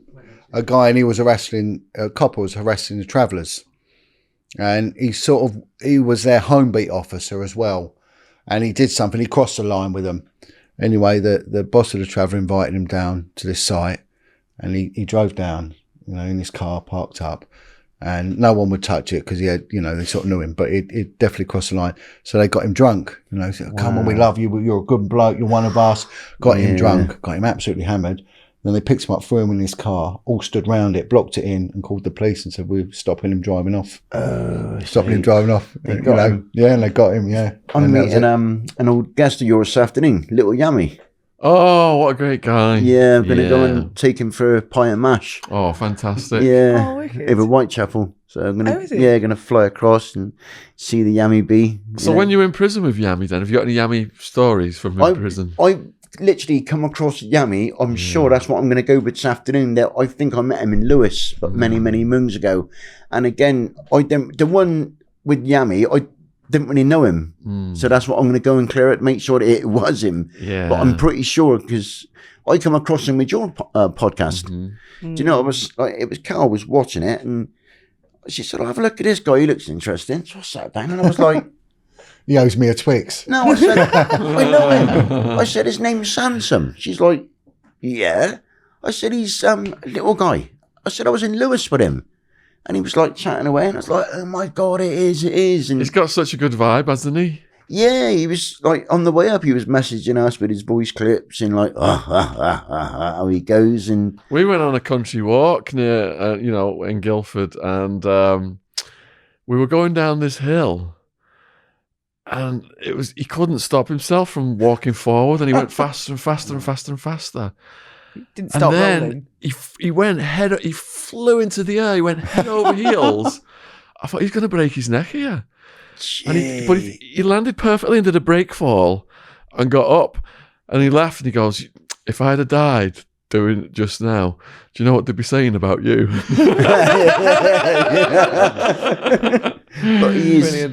guy, and he was harassing, a copper was harassing the travellers. And he was their home beat officer as well. And he did something, he crossed the line with them. Anyway, the boss of the Traveller invited him down to this site, and he drove down, you know, in his car, parked up, and no one would touch it because he had, you know, they sort of knew him, but he definitely crossed the line. So they got him drunk, you know, said, come on, we love you, you're a good bloke, you're one of us. Got him drunk, got him absolutely hammered. Then they picked him up, threw him in his car, all stood round it, blocked it in, and called the police and said, we're stopping him driving off. Stopping him driving off. They got him. Yeah, and they got him, yeah. I'm And that was meeting it. an old guest of yours this afternoon, Little Yummy. Oh, what a great guy. Yeah, I'm going to go and take him for a pie and mash. Oh, fantastic. Yeah, Oh, wicked. over Whitechapel. So I'm Oh, is it? going to fly across and see the Yummy bee. So when you were in prison with Yami then, have you got any Yami stories from in prison? I literally come across Yummy. I'm sure that's what I'm going to go with this afternoon. That I think I met him in Lewis, but many moons ago. And again, the one with Yummy, didn't really know him. So that's what I'm going to go and clear it, make sure that it was him. Yeah. But I'm pretty sure because I come across him with your podcast. Do you know, it was Carol was watching it and she said, have a look at this guy. He looks interesting. So I sat down and I was like, he owes me a Twix. no, I said, I know him. I said, his name's Sansom. She's like, yeah. I said, he's a little guy. I said, I was in Lewis with him. And he was like chatting away, and I was like, oh my God, it is. And he's got such a good vibe, hasn't he? yeah, he was like, on the way up, he was messaging us with his voice clips and like, how he goes. And We went on a country walk near, in Guildford, and we were going down this hill. And he couldn't stop himself from walking forward, and he went faster and faster and faster and faster. Didn't stop and then rolling. he went he flew into the air. He went head over heels. I thought he's going to break his neck here. And he landed perfectly and did a break fall and got up, and he laughed and he goes, if I had died doing it just now, do you know what they'd be saying about you? But he's,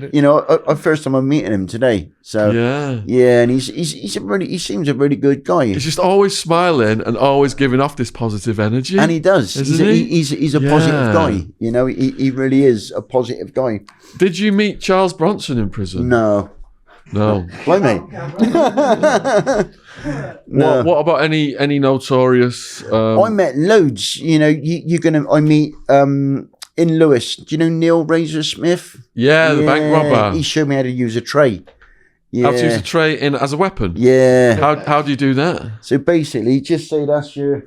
first time I'm meeting him today. So yeah, and he seems a really good guy. He's just always smiling and always giving off this positive energy. And he does. He's a positive guy. He really is a positive guy. Did you meet Charles Bronson in prison? No. Blimey. No. What about any notorious? I met loads. I meet in Lewis. Do you know Neil Razor Smith? Yeah, the bank robber. He showed me how to use a tray. Yeah. How to use a tray as a weapon? Yeah. How do you do that? So basically, just say that's your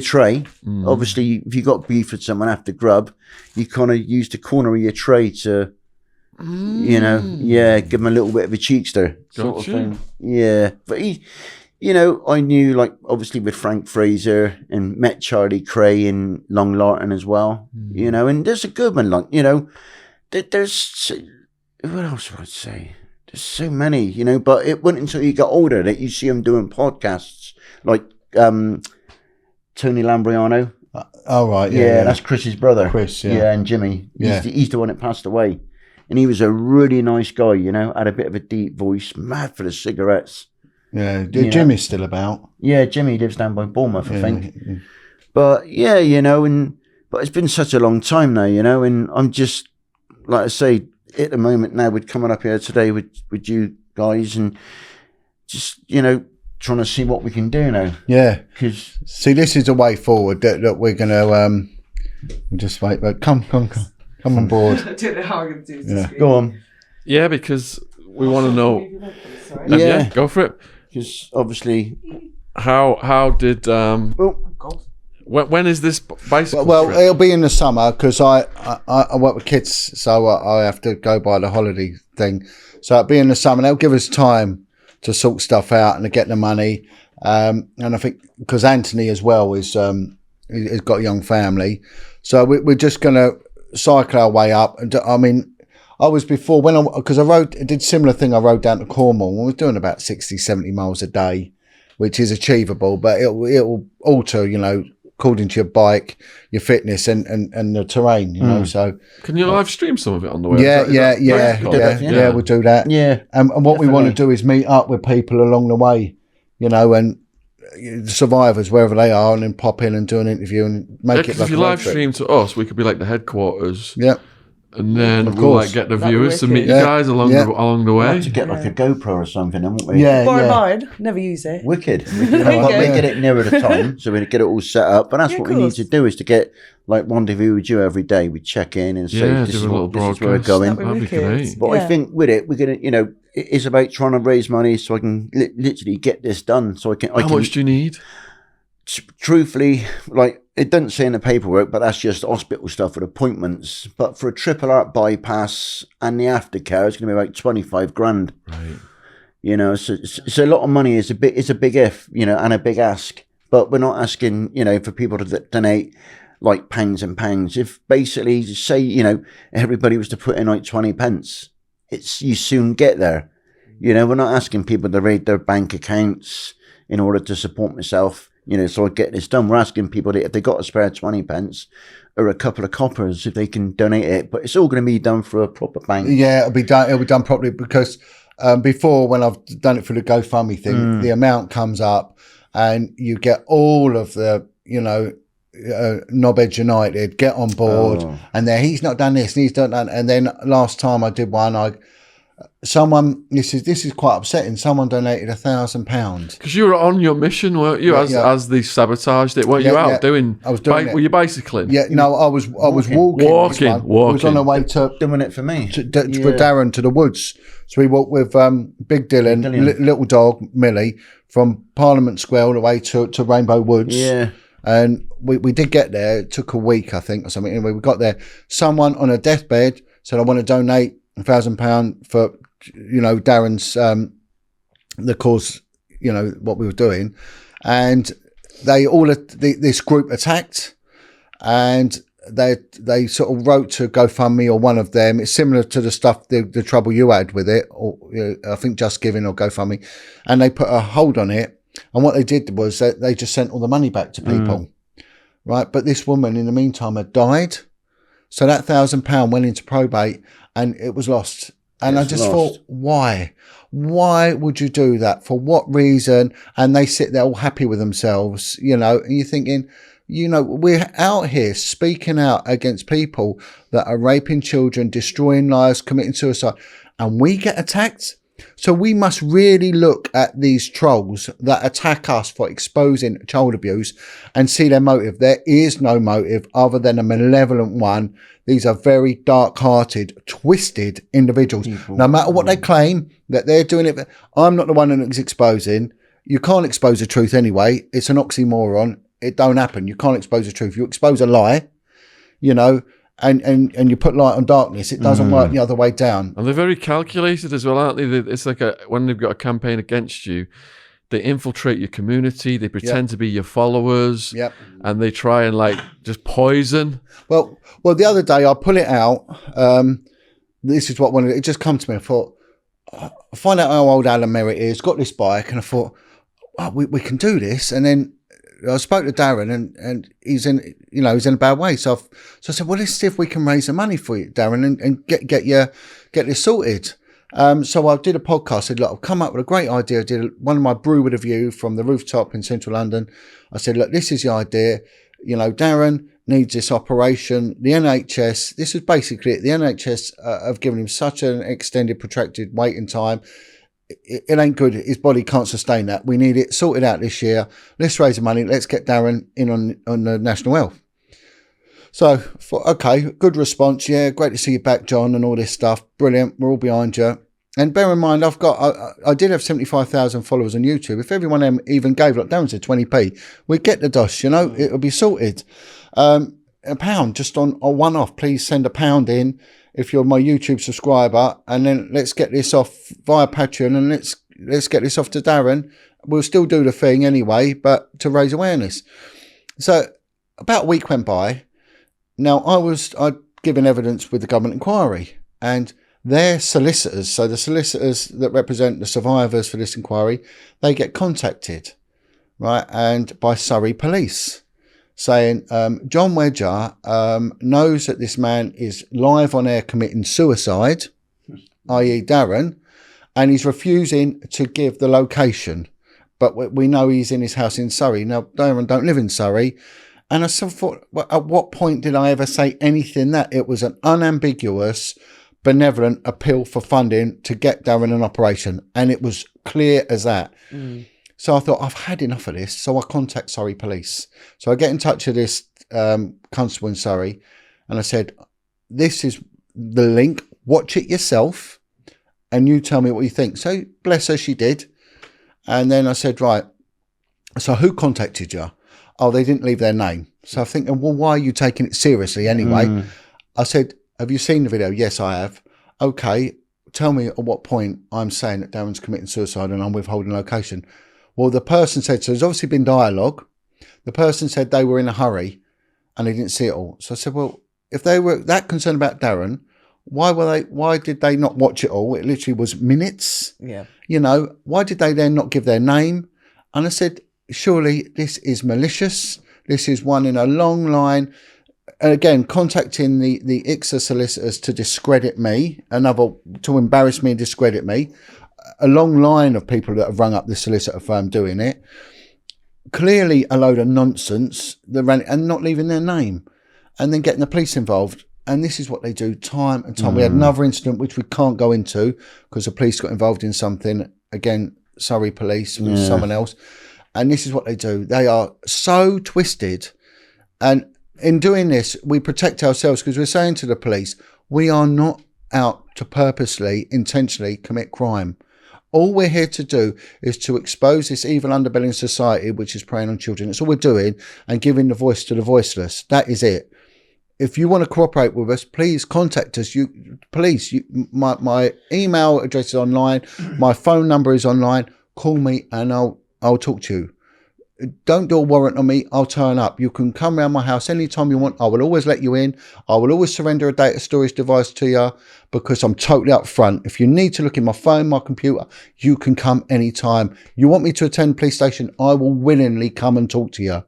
tray. Obviously, if you got beef with someone after grub, you kind of use the corner of your tray to, give them a little bit of a cheekster sort of thing. Yeah, but I knew, like, obviously with Frank Fraser, and met Charlie Cray in Long Lartin as well. And there's a good one, like, there's what else would I say? There's so many, but it wasn't until you got older that you see them doing podcasts, like Tony Lambriano. Oh, right. Yeah, that's Chris's brother. Chris, yeah. Yeah, and Jimmy. He's the one that passed away. And he was a really nice guy, had a bit of a deep voice, mad for the cigarettes. Yeah, Jimmy's still about. Yeah, Jimmy lives down by Bournemouth, I think. Yeah. But yeah, but it's been such a long time now, and I'm just, like I say, at the moment now, we're coming up here today with you guys and just, trying to see what we can do now. Yeah. Because see, this is the way forward that we're going to just wait. But come on board. I don't know how I'm going to do this. Yeah. Go on. Yeah, because we want to know. Yeah. Go for it. Because obviously, how did when is this bicycle? Well, trip? it'll be in the summer because I work with kids, so I have to go by the holiday thing. So it'll be in the summer. They'll give us time to sort stuff out and to get the money. And I think because Anthony as well has got a young family, so we're just going to cycle our way up. And I mean, I was before because I did similar thing. I rode down to Cornwall and we was doing about 60, 70 miles a day, which is achievable, but it'll alter, according to your bike, your fitness and the terrain, so. Can you live stream some of it on the way? Yeah, we'll do that. Yeah. And what we want to do is meet up with people along the way, and survivors, wherever they are, and then pop in and do an interview and make it like if you live stream to us, we could be like the headquarters. Yeah. And then we'll get the viewers to meet you guys along the way. We'll have to get like a GoPro or something, haven't we? Yeah. Borrow mine. Never use it. Wicked. We get it nearer the time, so we get it all set up. But that's what we need to do, is to get like rendezvous with you every day. We check in and say this is where we're going. That'd be great. But I think with it, we're gonna, it's about trying to raise money so I can literally get this done. So How much do you need? Truthfully, like, it doesn't say in the paperwork, but that's just hospital stuff with appointments. But for a triple heart bypass and the aftercare, it's going to be about 25 grand. Right. So a lot of money is a big if, and a big ask. But we're not asking, for people to donate like pounds and pounds. If basically, say, everybody was to put in like 20 pence, you soon get there. We're not asking people to raid their bank accounts in order to support myself. You know, so I get this done. We're asking people that if they got a spare 20 pence or a couple of coppers, if they can donate it. But it's all going to be done through a proper bank. Yeah, it'll be done properly, because before, when I've done it for the GoFundMe thing, the amount comes up and you get all of the, you know, Knobhead United get on board, and then he's not done this and he's not done. And then last time I did one, this is quite upsetting. Someone donated £1,000 because you were on your mission, weren't you? As they sabotaged it, weren't you out doing? I was doing it. Were you bicycling? Yeah, no, I was walking. Walking. I was on the way Doing it for me. for Darren to the woods. So we walked with Big Dylan, little dog Millie, from Parliament Square all the way to Rainbow Woods. Yeah. And we did get there. It took a week, I think, or something. Anyway, we got there. Someone on a deathbed said, I want to donate £1,000 for, you know, Darren's, the cause, you know, what we were doing. And they this group attacked, and they sort of wrote to GoFundMe, or one of them. It's similar to the stuff, the trouble you had with it, or I think Just Giving or GoFundMe. And they put a hold on it. And what they did was they just sent all the money back to people, right? But this woman, in the meantime, had died. So that £1,000 went into probate and it was lost. And I just thought, why? Why would you do that? For what reason? And they sit there all happy with themselves, you know, and you're thinking, you know, we're out here speaking out against people that are raping children, destroying lives, committing suicide, and we get attacked. So we must really look at these trolls that attack us for exposing child abuse and see their motive. There is no motive other than a malevolent one. These are very dark-hearted, twisted individuals. No matter what they claim that they're doing it, I'm not the one that's exposing. You can't expose the truth anyway. It's an oxymoron. It don't happen. You can't expose the truth. You expose a lie, you know, and you put light on darkness. It doesn't work the other way down. And they're very calculated as well, aren't they? It's like when they've got a campaign against you, they infiltrate your community. They pretend to be your followers. Yep. And they try and like just poison. Well, the other day I pull it out. This is what it just come to me. I thought, find out how old Alan Merritt is. Got this bike, and I thought, we can do this. And then I spoke to Darren, and he's in a bad way. So I said, well, let's see if we can raise the money for you, Darren, and get this sorted. So I did a podcast. I said, look, I've come up with a great idea. I did one of my brew with a view from the rooftop in central London. I said, look, this is the idea. You know, Darren needs this operation. The NHS, this is basically it. The NHS have given him such an extended, protracted waiting time. It ain't good. His body can't sustain that. We need it sorted out this year. Let's raise the money. Let's get Darren in on the National Health. So, okay, good response. Yeah, great to see you back, John, and all this stuff. Brilliant. We're all behind you. And bear in mind, I did have 75,000 followers on YouTube. If everyone even gave, like Darren said, 20p, we'd get the dosh, you know, it'll be sorted. £1 just on a one-off. Please send £1 in if you're my YouTube subscriber, and then let's get this off via Patreon, and let's get this off to Darren. We'll still do the thing anyway, but to raise awareness. So about a week went by. Now I'd given evidence with the government inquiry, and their solicitors, so the solicitors that represent the survivors for this inquiry, they get contacted, right, and by Surrey Police, saying John Wedger knows that this man is live on air committing suicide, i.e. Darren, and he's refusing to give the location. But we know he's in his house in Surrey. Now, Darren don't live in Surrey. And I sort of thought, well, at what point did I ever say anything that it was an unambiguous, benevolent appeal for funding to get Darren an operation? And it was clear as that. So I thought, I've had enough of this. So I contact Surrey Police. So I get in touch with this constable in Surrey, and I said, this is the link. Watch it yourself, and you tell me what you think. So bless her, she did. And then I said, right, so who contacted you? Oh, they didn't leave their name. So I'm thinking, well, why are you taking it seriously anyway? I said, have you seen the video? Yes, I have. Okay, tell me at what point I'm saying that Darren's committing suicide and I'm withholding location. Well, the person said, so there's obviously been dialogue. The person said they were in a hurry and they didn't see it all. So I said, well, if they were that concerned about Darren, why did they not watch it all? It literally was minutes. Yeah. You know, why did they then not give their name? And I said, surely this is malicious. This is one in a long line. And again, contacting the ICSA solicitors to discredit me, to embarrass me and discredit me. A long line of people that have rung up the solicitor firm doing it. Clearly a load of nonsense, and not leaving their name, and then getting the police involved. And this is what they do time and time. We had another incident which we can't go into because the police got involved in something. Again, Surrey police with someone else. And this is what they do. They are so twisted. And in doing this, we protect ourselves because we're saying to the police, we are not out to purposely, intentionally commit crime. All we're here to do is to expose this evil underbelly in society, which is preying on children. That's all we're doing, and giving the voice to the voiceless. That is it. If you want to cooperate with us, please contact us. My email address is online. My phone number is online. Call me and I'll talk to you. Don't do a warrant on me. I'll turn up. You can come around my house anytime you want. I will always let you in. I will always surrender a data storage device to you because I'm totally upfront. If you need to look in my phone, my computer, you can come anytime. You want me to attend police station, I will willingly come and talk to you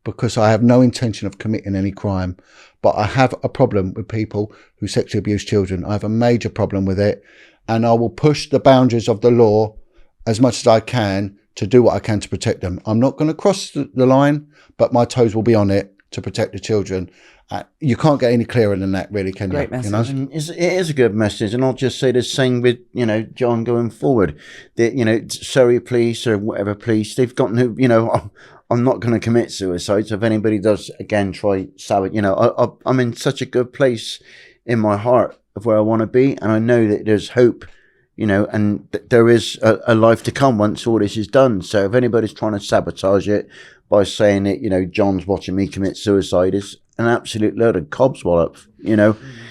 because I have no intention of committing any crime. But I have a problem with people who sexually abuse children. I have a major problem with it. And I will push the boundaries of the law as much as I can to do what I can to protect them. I'm not going to cross the line, but my toes will be on it to protect the children. You can't get any clearer than that, really, can you? Great message. You know? It is a good message, and I'll just say the same with John going forward. That Surrey police or whatever police, they've got no. I'm not going to commit suicide. So if anybody does again try sabotage, I'm in such a good place in my heart of where I want to be, and I know that there's hope. And there is a life to come once all this is done. So if anybody's trying to sabotage it by saying that, John's watching me commit suicide, is an absolute load of cobswallop,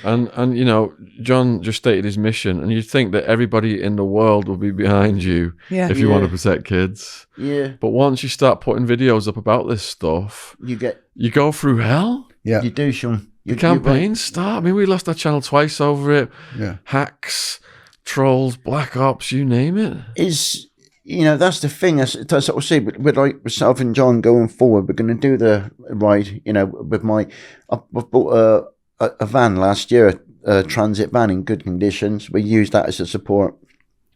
And John just stated his mission, and you'd think that everybody in the world will be behind you if you want to protect kids. Yeah. But once you start putting videos up about this stuff, you go through hell. Yeah. You do, Sean. The campaigns start. I mean, we lost our channel twice over it. Yeah. Hacks, trolls, black ops, you name it. That's the thing. That's what I say. But with myself and John going forward, we're going to do the ride. With I bought a van last year, a transit van in good conditions. We use that as a support.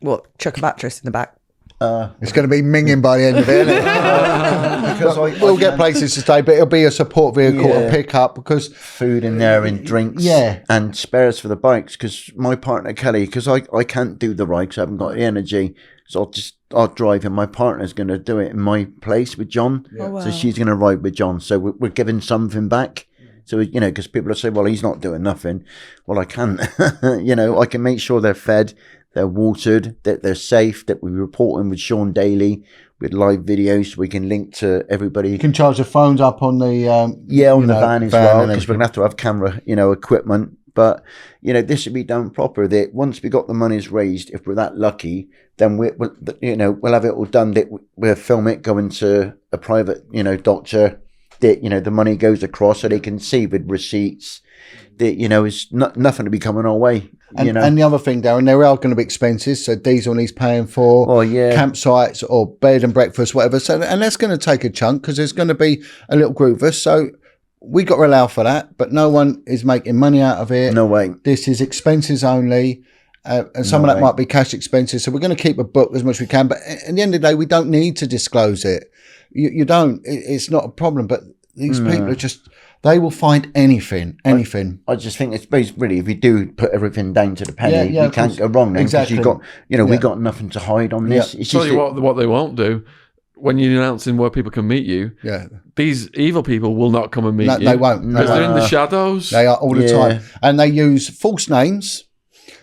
What? Chuck a mattress in the back. It's going to be minging by the end of it, isn't it? Because we'll get places to stay, but it'll be a support vehicle to pick up because food in there and drinks, and spares for the bikes. Because my partner Kelly, because I can't do the ride because I haven't got the energy, so I'll drive, and my partner's going to do it in my place with John. Oh, wow. So she's going to ride with John. So we're giving something back. So because people will say, well, he's not doing nothing. Well, I can. I can make sure they're fed. They're watered, that they're safe, that we report them with Sean daily, with live videos. We can link to everybody. You can charge the phones up on the the van as well, because we're going to have camera, equipment. But, this should be done proper. That once we got the monies raised, if we're that lucky, then we'll have it all done. That we'll film it, go into a private, doctor. That the money goes across so they can see with receipts. That it's nothing to be coming our way. And the other thing, Darren, there are going to be expenses. So diesel needs paying for, campsites or bed and breakfast, whatever. So, and that's going to take a chunk because there's going to be a little group of us. So we got to allow for that, but no one is making money out of it. No way. This is expenses only. And some of that might be cash expenses. So we're going to keep a book as much as we can. But at the end of the day, we don't need to disclose it. You don't. It's not a problem. But these people are just... They will find anything. I just think it's basically, if you do put everything down to the penny, you can't go wrong then. Exactly. Because we got nothing to hide on this. It's tell you what they won't do. When you're announcing where people can meet you, these evil people will not come and meet you. They won't. Because they're in the shadows. They are all the time. And they use false names.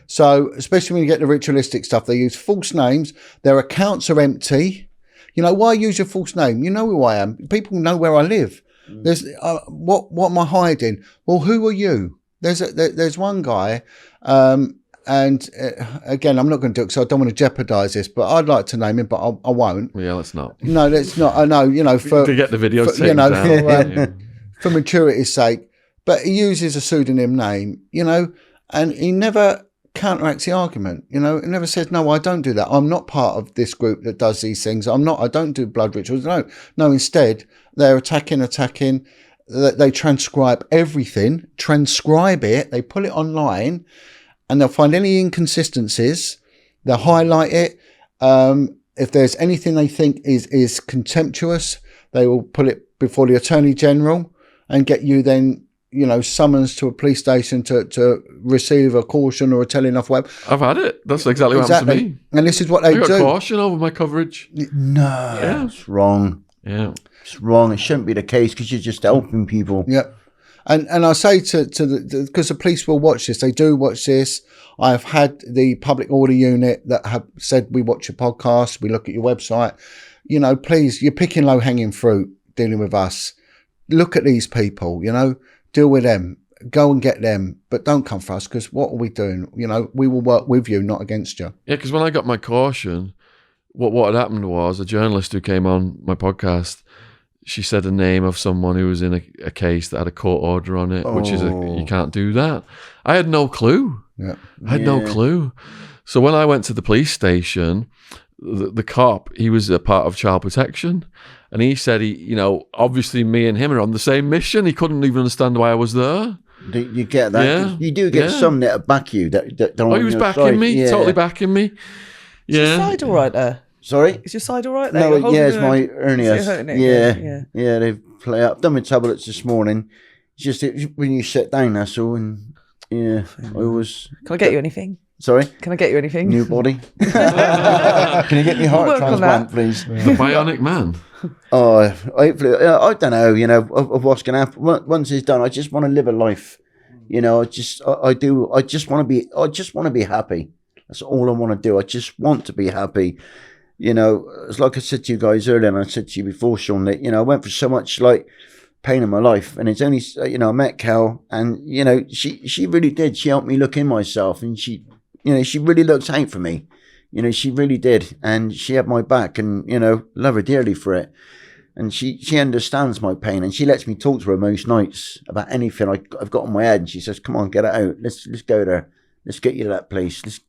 So, especially when you get the ritualistic stuff, they use false names. Their accounts are empty. Why use your false name? You know who I am. People know where I live. There's what am I hiding? Well, who are you? There's one guy, and again, I'm not going to do it because I don't want to jeopardise this, but I'd like to name him, but I won't. Yeah, let's not. No, let's not. I know, for to get the videos taken down. For maturity's sake. But he uses a pseudonym name, and he never counteracts the argument. You know, it never says, no, I don't do that. I'm not part of this group that does these things. I don't do blood rituals. No, instead, they're attacking. They transcribe everything, transcribe it, they put it online, and they'll find any inconsistencies, they'll highlight it. If there's anything they think is contemptuous, they will put it before the Attorney General and get you then, you know, summons to a police station to receive a caution or a telling off. I've had it. That's exactly what happened to me. And this is what they I got do. caution over my coverage. No, it's wrong. Yeah. It's wrong. It shouldn't be the case because you're just helping people. Yeah. And I say to because the police will watch this, they do watch this. I've had the public order unit that have said, we watch your podcast, we look at your website. You know, please, you're picking low hanging fruit dealing with us. Look at these people, you know, deal with them, go and get them, but don't come for us because what are we doing? You know, we will work with you, not against you. Yeah, because when I got my caution, what had happened was a journalist who came on my podcast, she said the name of someone who was in a case that had a court order on it, which is you can't do that. I had no clue. Yeah. I had no clue. So when I went to the police station, the cop, he was a part of child protection, and he said you know, obviously me and him are on the same mission. He couldn't even understand why I was there. You get that? Yeah. You do get some that back you. That Oh, he was backing me, totally backing me. Is your side all right there? Sorry? Is your side all right there? No, it's my hernia. So yeah. Yeah, they play up. Done my tablets this morning. It's just when you sit down, that's all. And yeah, I was. Can I get you anything? Sorry? Can I get you anything? New body. Can you get me heart transplant, please? The bionic man. Oh, hopefully. I don't know, you know, of what's going to happen. Once it's done, I just want to live a life. You know, I just want to be happy. That's all I want to do. I just want to be happy. You know, it's like I said to you guys earlier, and I said to you before, Sean, that, you know, I went through so much like pain in my life, and it's only, you know, I met Cal, and, you know, she really did. She helped me look in myself, and she, you know, she really looked out for me. You know, she really did, and she had my back, and, you know, love her dearly for it. And she understands my pain, and she lets me talk to her most nights about anything I've got on my head. And she says, "Come on, get it out. Let's go there. Let's get you to that place. Let's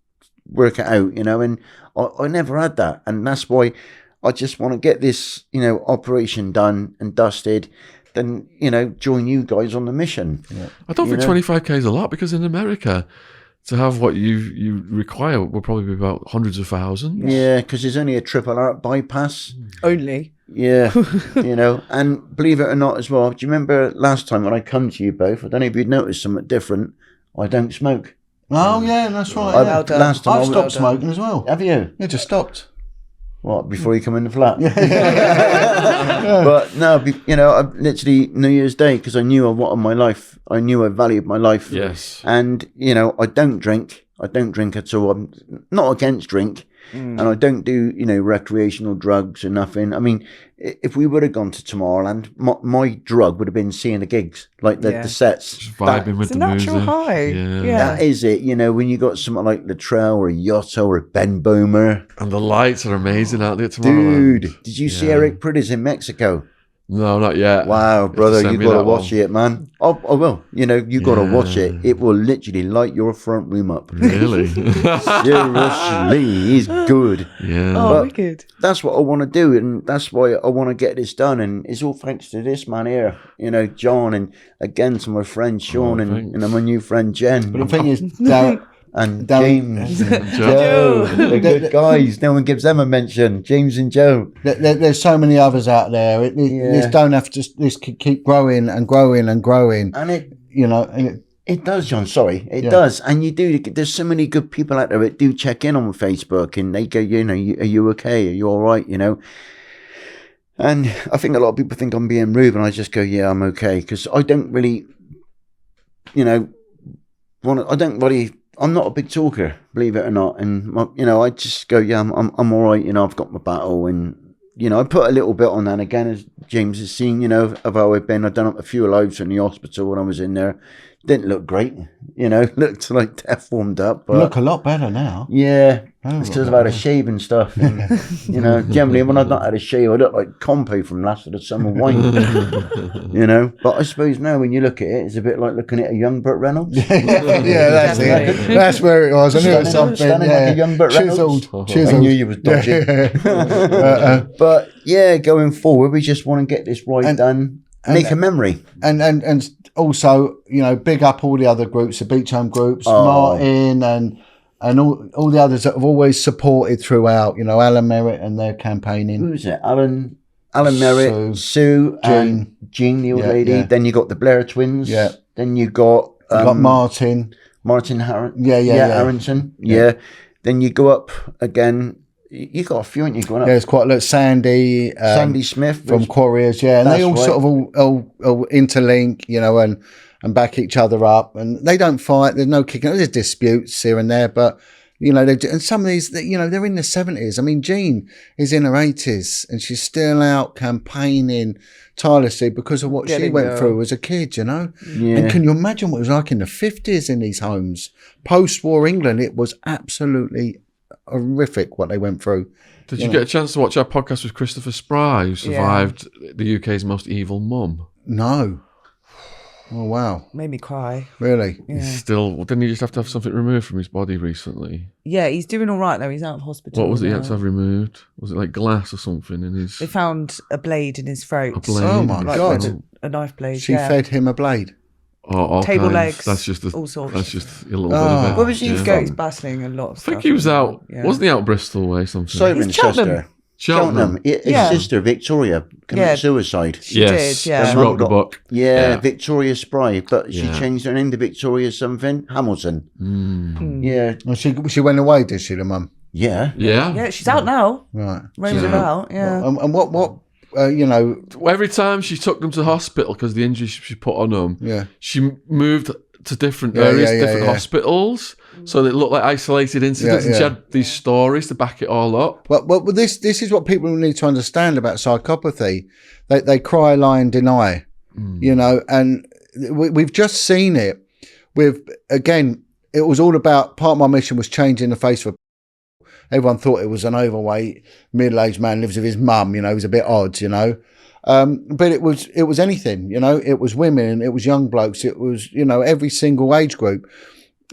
work it out." You know, and I never had that, and that's why I just want to get this, you know, operation done and dusted. Then, you know, join you guys on the mission. Yeah. I don't think 25k is a lot, because in America, to have what you require will probably be about hundreds of thousands. Yeah, because there's only a triple heart bypass. Only. Yeah, you know, and believe it or not as well, do you remember last time when I come to you both, I don't know if you'd noticed something different, I don't smoke. Oh, yeah, that's right. Last time I've stopped smoking as well. Have you? Yeah, just stopped. What, before you come in the flat? But no, you know, I literally New Year's Day, because I knew I wanted my life. I knew I valued my life. Yes. And, you know, I don't drink. I don't drink at all. I'm not against drink. And I don't do, you know, recreational drugs or nothing. I mean, if we would have gone to Tomorrowland, my drug would have been seeing the gigs, like the sets. Just vibing with It's a the natural music. high. Yeah. That is it. You know, when you got something like Latrell or Yotto or Ben Boomer. And the lights are amazing out there tomorrow. Dude, did you see Eric Prydz in Mexico? No, not yet. Wow, brother, send you me got to that watch one. it, man. I will. You know, you got to watch it. It will literally light your front room up. Really? Seriously, he's good. Yeah. Oh, But- wicked. That's what I want to do, and that's why I want to get this done. And it's all thanks to this man here, you know, John, and again to my friend Sean, and thanks. my new friend Jen, But the thing is, Darren, and Darren- James, and Joe. They're good guys. No one gives them a mention. James and Joe. there's so many others out there. This don't have to. This could keep growing and growing and growing. And it You know, and It does, John. Sorry, it does, and you do. There's so many good people out there that do check in on Facebook, and they go, you know, are you okay? Are you all right? You know. And I think a lot of people think I'm being rude, and I just go, yeah, I'm okay, because I don't really, you know, I'm not a big talker, believe it or not, and you know, I just go, yeah, I'm all right. You know, I've got my battle, and you know, I put a little bit on that again, as James has seen, you know, of how I've been. I've done up a few lives in the hospital when I was in there, Didn't look great, you know. Looked like death warmed up. But You look a lot better now. yeah, Oh, it's because I've had a shave and stuff. And, you know, generally when I've not had a shave, I look like Compo from Last of the Summer Wine. You know, but I suppose now when you look at it, it's a bit like looking at a young Burt Reynolds. Yeah, that's it. That's where it was. I knew it was something. Standing like a young Burt Reynolds. Chiseled. I knew you was dodgy. But yeah, going forward, we just want to get this ride done. Make a memory. And also, you know, big up all the other groups, the Beach Home groups, Martin and all the others that have always supported throughout, you know, Alan Merritt and their campaigning. Who's it? Alan Merritt, Sue, and Jean, the old lady. Yeah. Then you got the Blair twins. Yeah. Then you got Martin Harrington. Yeah. Harrington. Yeah. Then you go up again. You got a few, ain't you, going up? There's quite a lot. Sandy Smith from Quarriers, and they all sort of all interlink, you know, and back each other up, and they don't fight. There's no kicking. There's disputes here and there, but you know, and some of these, you know, they're in their 70s. I mean, Jean is in her 80s, and she's still out campaigning tirelessly because of what she went through as a kid, you know. Yeah. And can you imagine what it was like in the 50s in these homes, post-war England? It was absolutely horrific what they went through. Did you get a chance to watch our podcast with Christopher Spry, who survived the UK's most evil mum? No. Oh, wow. Made me cry. Really? Yeah. Didn't he just have to have something removed from his body recently? Yeah, he's doing all right though. He's out of hospital. What was it he now. had to have removed? Was it like glass or something in his... They found a blade in his throat. A blade? Oh, my God. A knife blade. She fed him a blade. Oh, all Table kinds. legs. That's just all sorts. That's just a little bit of it. What was he He from? goes battling a lot of I stuff. think he was out. Yeah. Wasn't he out Bristol way? Something. Sovereign's He's Cheltenham. sister. Cheltenham. His Yeah. sister, Victoria, committed suicide. She Yes. did, yeah. She wrote the book. Yeah, Victoria Spry, but she Yeah. changed her name to Victoria something. Hamilton. Yeah. Well, she went away, did she, the mum? Yeah. Yeah. Yeah, she's out now. Right. Roaming about. Yeah. And what you know, Every time she took them to hospital because the injuries she put on them, she moved to different areas, different hospitals, so they looked like isolated incidents, and she had these stories to back it all up. well, this is what people need to understand about psychopathy. They cry, lie, and deny. You know, and we've just seen it with, again, it was all about, part of my mission was changing the face of everyone thought it was an overweight middle-aged man lives with his mum, you know, he was a bit odd, you know. But it was anything, you know. It was women, it was young blokes, it was, you know, every single age group.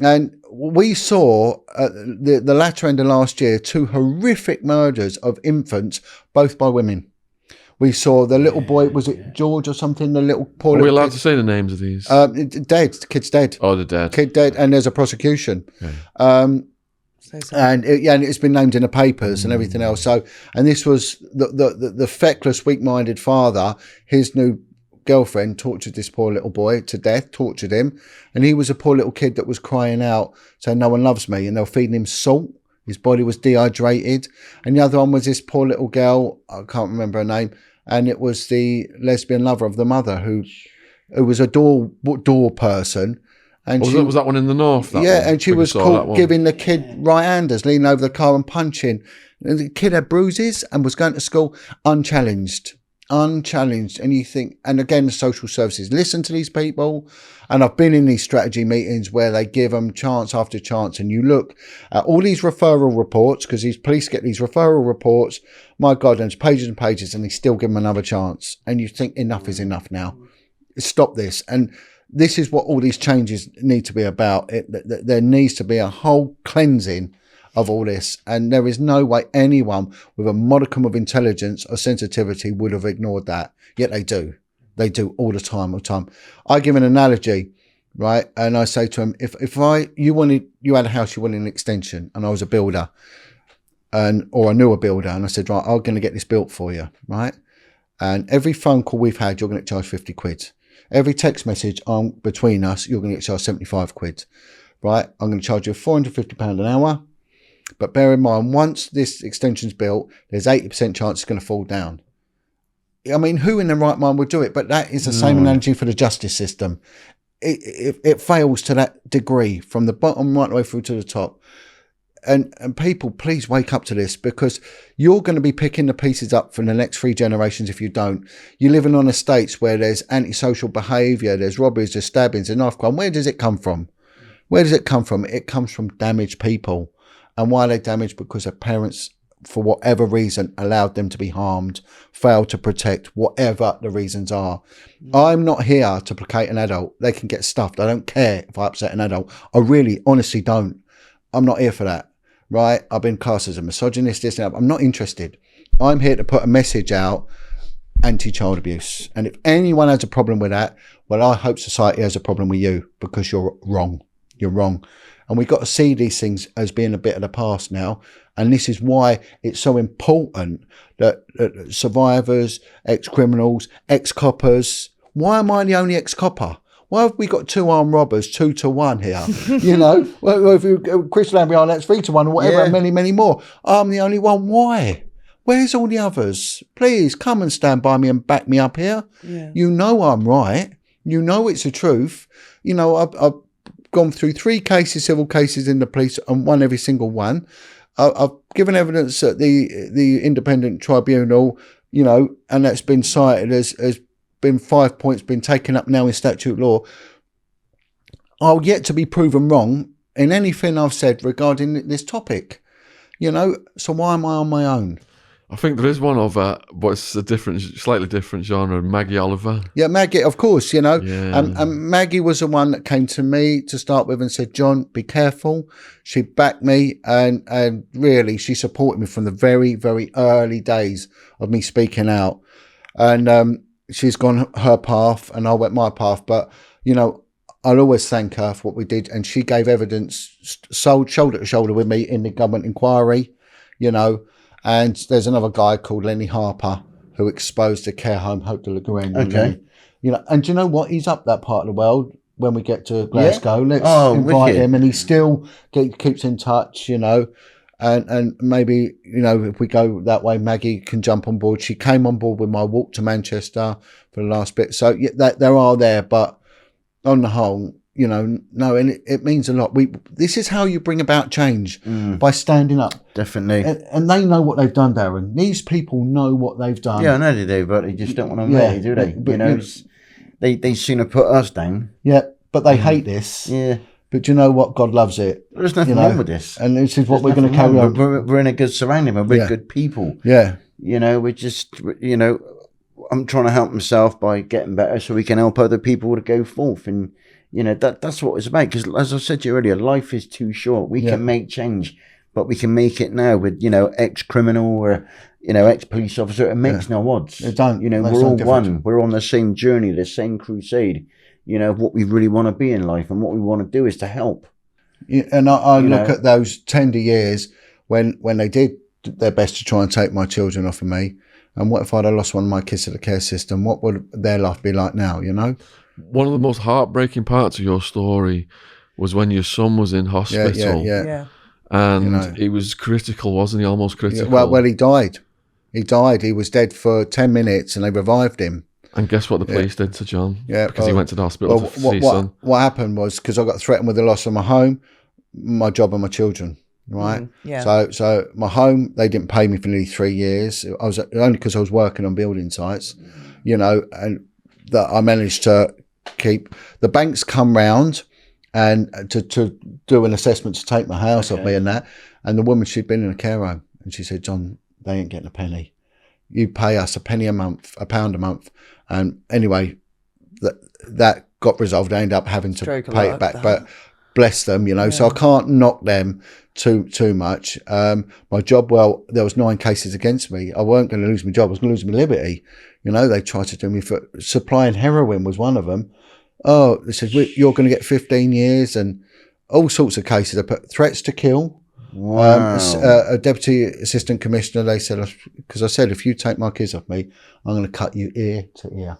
And we saw the latter end of last year 2 horrific murders of infants, both by women. We saw the little boy, was it George or something? The little poor. Are we little allowed kid, to say the names of these? dead. The kid's dead. Oh, they're dead. Kid dead, and there's a prosecution. Okay. And it's been named in the papers and everything else. So, and this was the feckless, weak-minded father. His new girlfriend tortured this poor little boy to death, tortured him, and he was a poor little kid that was crying out, saying, "No one loves me," and they were feeding him salt. His body was dehydrated. And the other one was this poor little girl, I can't remember her name, and it was the lesbian lover of the mother who was a door person. And was that one in the north? And she was caught giving the kid right-handers, leaning over the car and punching. And the kid had bruises and was going to school unchallenged. And you think, and again, the social services listen to these people. And I've been in these strategy meetings where they give them chance after chance, and you look at all these referral reports, because these police get these referral reports, my God, and it's pages and pages, and they still give them another chance. And you think enough is enough now. Stop this. And this is what all these changes need to be about. There needs to be a whole cleansing of all this, and there is no way anyone with a modicum of intelligence or sensitivity would have ignored that. Yet they do. They do all the time. I give an analogy, right? And I say to them, if you had a house, you wanted an extension, and I was a builder, or I knew a builder, and I said, right, I'm going to get this built for you, right? And every phone call we've had, you're going to charge 50 quid. Every text message between us, you're going to get charged 75 quid, right? I'm going to charge you £450 an hour. But bear in mind, once this extension's built, there's 80% chance it's going to fall down. I mean, who in their right mind would do it? But that is the same analogy for the justice system. It fails to that degree, from the bottom right the way through to the top. and people, please wake up to this, because you're going to be picking the pieces up for the next 3 generations if you don't. You're living on estates where there's antisocial behaviour, there's robberies, there's stabbings, and knife crime. Where does it come from? Where does it come from? It comes from damaged people. And why are they damaged? Because their parents, for whatever reason, allowed them to be harmed, failed to protect, whatever the reasons are. I'm not here to placate an adult. They can get stuffed. I don't care if I upset an adult. I really, honestly don't. I'm not here for that. Right? I've been cast as a misogynist, this and that. I'm not interested. I'm here to put a message out, anti-child abuse. And if anyone has a problem with that, well, I hope society has a problem with you, because you're wrong. You're wrong. And we've got to see these things as being a bit of the past now. And this is why it's so important that survivors, ex-criminals, ex-coppers. Why am I the only ex-copper? Why have we got 2 armed robbers, 2 to 1 here? You know, well, if you, Chris Lambion, that's 3 to 1, or whatever, and many more. I'm the only one. Why? Where's all the others? Please come and stand by me and back me up here. Yeah. You know I'm right. You know it's the truth. You know, I've gone through 3 cases, civil cases in the police, and won every single one. I've given evidence at the independent tribunal, you know, and that's been cited as been 5 points, been taken up now in statute law. I'll yet to be proven wrong in anything I've said regarding this topic, you know. So why am I on my own? I think there is one other, but it's a slightly different genre. Maggie Oliver. Yeah, Maggie, of course, you know. Yeah. And Maggie was the one that came to me to start with and said, John, be careful. She backed me, and really, she supported me from the very, very early days of me speaking out. And she's gone her path, and I went my path. But, you know, I'll always thank her for what we did. And she gave evidence, shoulder to shoulder with me in the government inquiry, you know. And there's another guy called Lenny Harper who exposed the care home Hope de la Garenne. Okay. You know, and do you know what? He's up that part of the world when we get to Glasgow. Let's invite him, and he still keeps in touch, you know. And maybe, you know, if we go that way, Maggie can jump on board. She came on board with my walk to Manchester for the last bit. So yeah, there are there, but on the whole, you know, no, and it means a lot. This is how you bring about change, by standing up. Definitely. And they know what they've done, Darren. These people know what they've done. Yeah, I know they do, but they just don't want to admit it, do they? But, you know, they sooner put us down. Yeah, but they hate this. Yeah. But you know what? God loves it. There's nothing wrong with this. And this is what we're going to carry on. We're in a good surrounding. We're good people. Yeah. You know, we're just, you know, I'm trying to help myself by getting better so we can help other people to go forth. And, you know, that's what it's about. Because as I said to you earlier, life is too short. We can make change, but we can make it now with, you know, ex-criminal or, you know, ex-police officer. It makes no odds. It don't. You know, we're all one. We're on the same journey, the same crusade. You know, what we really want to be in life, and what we want to do is to help. Yeah, and I look at those tender years when they did their best to try and take my children off of me. And what if I'd have lost one of my kids to the care system? What would their life be like now, you know? One of the most heartbreaking parts of your story was when your son was in hospital. Yeah. And you know, he was critical, wasn't he? Almost critical. Yeah, well, he died. He was dead for 10 minutes and they revived him. And guess what the police did to John? Yeah, because he went to the hospital to see his son. What happened was, because I got threatened with the loss of my home, my job and my children, right? So my home, they didn't pay me for nearly 3 years. I was only because I was working on building sites, you know, and that I managed to keep. The banks come round and to do an assessment to take my house off me and that. And the woman, she'd been in a care home, and she said, John, they ain't getting a penny. You pay us £1 a month, £1 a month. And anyway, that got resolved. I ended up having to pay it back, but bless them, you know. So I can't knock them too much. My job, well, there was 9 cases against me. I weren't going to lose my job. I was going to lose my liberty. You know, they tried to do me for supplying heroin was one of them. Oh, they said, you're going to get 15 years and all sorts of cases. I put threats to kill. Wow. A deputy assistant commissioner, they said, because I said, if you take my kids off me, I'm going to cut you ear to ear.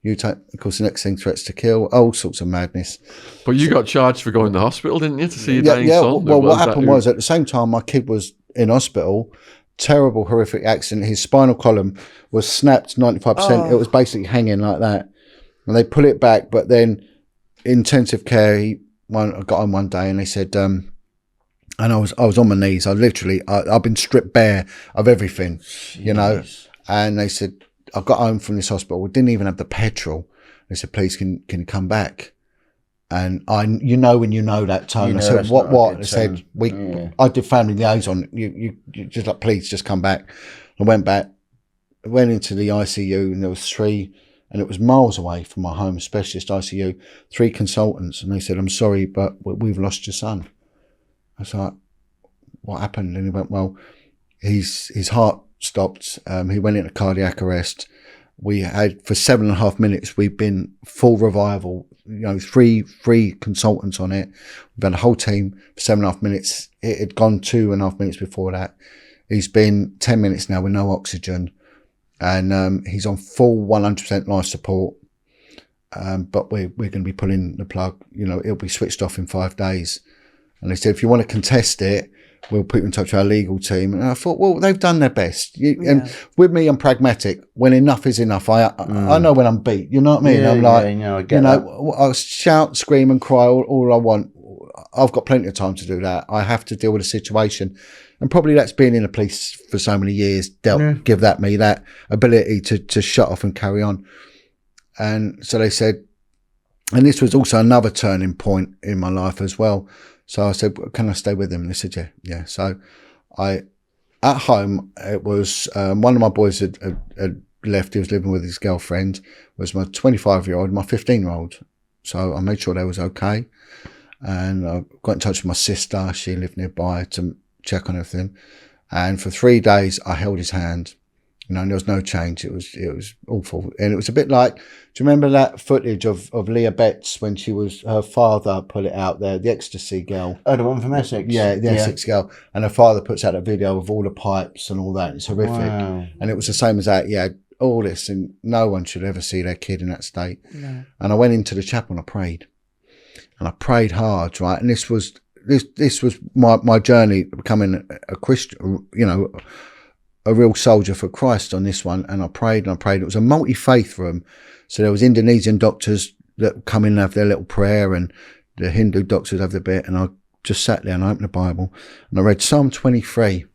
You take, of course, the next thing, threats to kill, all sorts of madness. But you got charged for going to hospital, didn't you, to see your dying son? Well, what happened was, at the same time, my kid was in hospital, terrible, horrific accident. His spinal column was snapped 95%. It was basically hanging like that. And they pull it back, but then intensive care, I got on one day and they said, And I was on my knees. I've been stripped bare of everything, you know. And they said, I got home from this hospital. We didn't even have the petrol. They said, please, can you come back? And when you know that tone. I said, what? They said, I did family liaison. You just like, please just come back. I went back, went into the ICU, and there was 3, and it was miles away from my home, specialist ICU, 3 consultants. And they said, I'm sorry, but we've lost your son. I was like, what happened? And he went, well, his heart stopped. He went into cardiac arrest. We had, for 7.5 minutes, we've been full revival, you know, three consultants on it. We've had a whole team for 7.5 minutes. It had gone 2.5 minutes before that. He's been 10 minutes now with no oxygen. And he's on full 100% life support. But we're going to be pulling the plug. You know, it'll be switched off in 5 days. And they said, if you want to contest it, we'll put you in touch with our legal team. And I thought, well, they've done their best. And with me, I'm pragmatic. When enough is enough, I know when I'm beat. You know what I mean? I'm like, I get I'll shout, scream and cry all I want. I've got plenty of time to do that. I have to deal with a situation. And probably that's been in the police for so many years, give me that ability to shut off and carry on. And so they said, and this was also another turning point in my life as well. So I said, can I stay with him? And they said, yeah. So at home, it was, one of my boys had left. He was living with his girlfriend, was my 25-year-old, my 15-year-old. So I made sure they was okay. And I got in touch with my sister. She lived nearby to check on everything. And for 3 days, I held his hand. You know, and there was no change. It was awful. And it was a bit like, do you remember that footage of Leah Betts when her father put it out there, the ecstasy girl? Oh, the one from Essex? Yeah, the Essex girl. And her father puts out a video of all the pipes and all that. It's horrific. Wow. And it was the same as that. Yeah, all this. And no one should ever see their kid in that state. No. And I went into the chapel and I prayed. And I prayed hard, right? And this was my journey becoming a Christian, you know, a real soldier for Christ on this one. And I prayed and I prayed. It was a multi-faith room. So there was Indonesian doctors that come in and have their little prayer, and the Hindu doctors have their bit. And I just sat there and I opened the Bible and I read Psalm 23.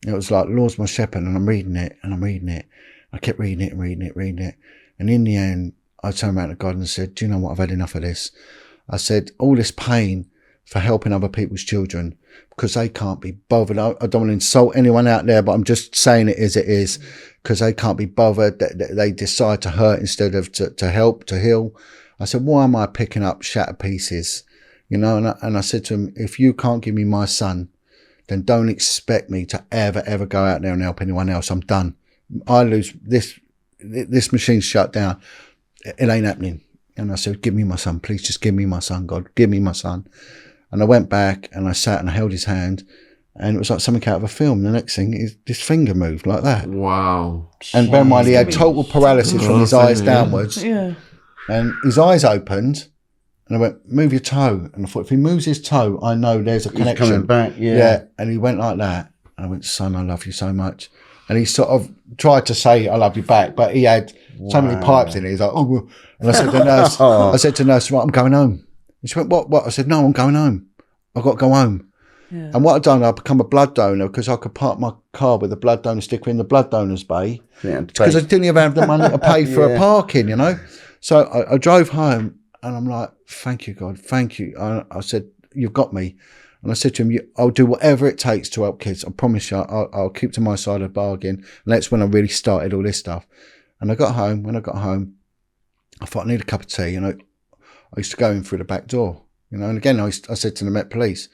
It was like, Lord's my shepherd, and I'm reading it and I'm reading it. I kept reading it and reading it, reading it. And in the end, I turned around to God and said, do you know what? I've had enough of this. I said, all this pain for helping other people's children, because they can't be bothered. I don't want to insult anyone out there, but I'm just saying it as it is, because they can't be bothered. They decide to hurt instead of to help, to heal. I said, why am I picking up shattered pieces? You know, and I said to him, if you can't give me my son, then don't expect me to ever go out there and help anyone else. I'm done. I lose this machine's shut down. It ain't happening. And I said, give me my son, please, just give me my son, God, give me my son. And I went back and I sat and I held his hand, and it was like something out of a film. The next thing, his finger moved like that. Wow. And bear in mind, he had total paralysis from his eyes downwards. Yeah. And his eyes opened, and I went, move your toe. And I thought, if he moves his toe, I know there's a connection. He's coming back, yeah. Yeah. And he went like that. And I went, son, I love you so much. And he sort of tried to say, I love you back, but he had so many pipes in it. He's like, oh. And I said to the nurse, right, I'm going home. And she went, what? I said, no, I'm going home. I've got to go home. Yeah. And what I'd done, I'd become a blood donor, because I could park my car with a blood donor sticker in the blood donors bay, because I didn't even have the money to pay for a parking, you know. So I drove home, and I'm like, thank you, God, thank you. I said, you've got me. And I said to him, I'll do whatever it takes to help kids. I promise you, I'll keep to my side of the bargain. And that's when I really started all this stuff. And I got home. When I got home, I thought, I need a cup of tea. You know, I used to go in through the back door. You know, and again, I said to the Met Police,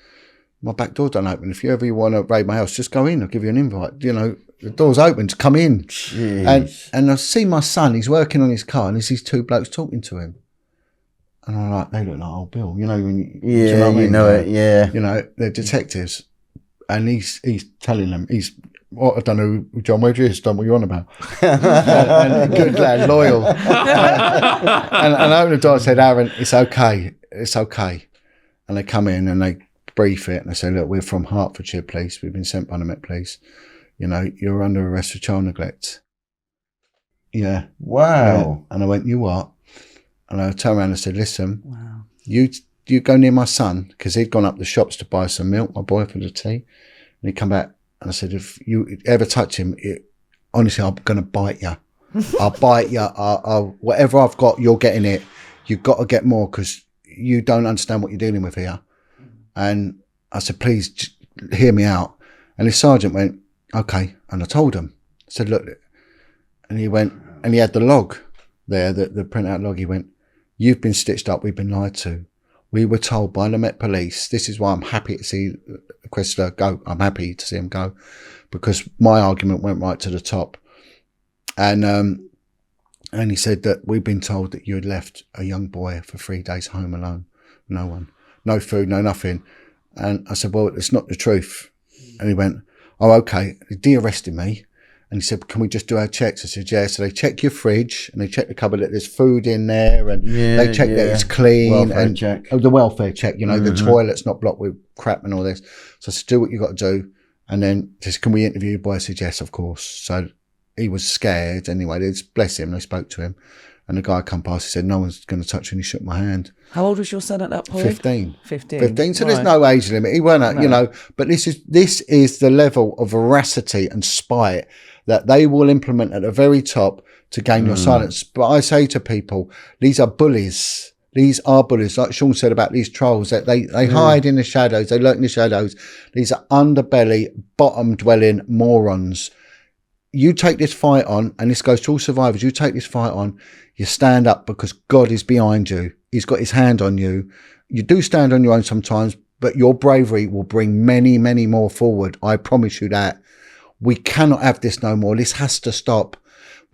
my back door don't open. If you ever want to raid my house, just go in. I'll give you an invite. You know, the door's open to come in. Jeez. And I see my son, he's working on his car, and there's these 2 blokes talking to him. And I'm like, they look like old Bill. You know, when you know what I mean? You know it, yeah. You know, they're detectives. And he's telling them, I don't know who John Wedger is, don't know what you're on about. and good lad, loyal. and I opened the door and said, Aaron, it's okay. And they come in and they brief it and they say, look, we're from Hertfordshire Police. We've been sent by the Met Police. You know, you're under arrest for child neglect. Yeah. Wow. Yeah. And I went, you what? And I turned around and said, listen, you do you go near my son? Because he'd gone up the shops to buy some milk, my boy, for the tea. And he'd come back and I said, if you ever touch him, honestly, I'm going to bite you. I'll bite you. Whatever I've got, you're getting it. You've got to get more because you don't understand what you're dealing with here. And I said, please hear me out. And his sergeant went, okay. And I told him, I said, look, and he went, and he had the log there, the printout log. He went, you've been stitched up. We've been lied to. We were told by the Met Police. This is why I'm happy to see Cressler go. I'm happy to see him go because my argument went right to the top. And he said that we've been told that you had left a young boy for 3 days home alone. No one, no food, no nothing. And I said, well, it's not the truth. And he went, oh, okay. He de-arrested me. And he said, can we just do our checks? I said, yeah. So they check your fridge and they check the cupboard that there's food in there and they check that it's clean. Welfare check. Oh, the welfare check, you know, the toilet's not blocked with crap and all this. So I said, do what you got to do. And then just, can we interview your boy? I said, yes, of course. So he was scared anyway. They just, bless him. They spoke to him. And the guy come past, he said, no one's going to touch you. And he shook my hand. How old was your son at that point? 15. 15. So there's no age limit. He weren't, you know, but this is the level of veracity and spite that they will implement at the very top to gain your silence. But I say to people, these are bullies. These are bullies. Like Sean said about these trolls, that they hide in the shadows. They lurk in the shadows. These are underbelly, bottom-dwelling morons. You take this fight on, and this goes to all survivors, you take this fight on, you stand up because God is behind you. He's got his hand on you. You do stand on your own sometimes, but your bravery will bring many, many more forward. I promise you that. We cannot have this no more. This has to stop.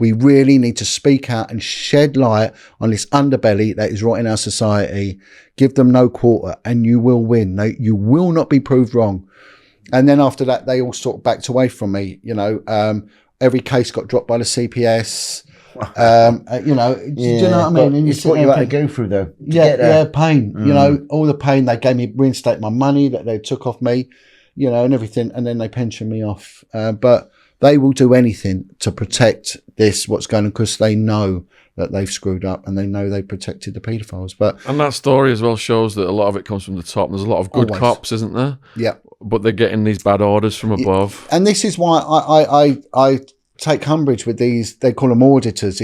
We really need to speak out and shed light on this underbelly that is right in our society. Give them no quarter and you will win. You will not be proved wrong. And then after that, they all sort of backed away from me. You know, every case got dropped by the CPS. You know, do you know what I mean? And it's what you had to go through, though. Pain. You know, all the pain. They gave me, reinstate my money that they took off me, you know, and everything. And then they pensioned me off. But they will do anything to protect this, what's going on, because they know that they've screwed up and they know they protected the paedophiles. And that story as well shows that a lot of it comes from the top. There's a lot of good cops, isn't there? Yeah. But they're getting these bad orders from above. And this is why I take umbrage with these, they call them auditors.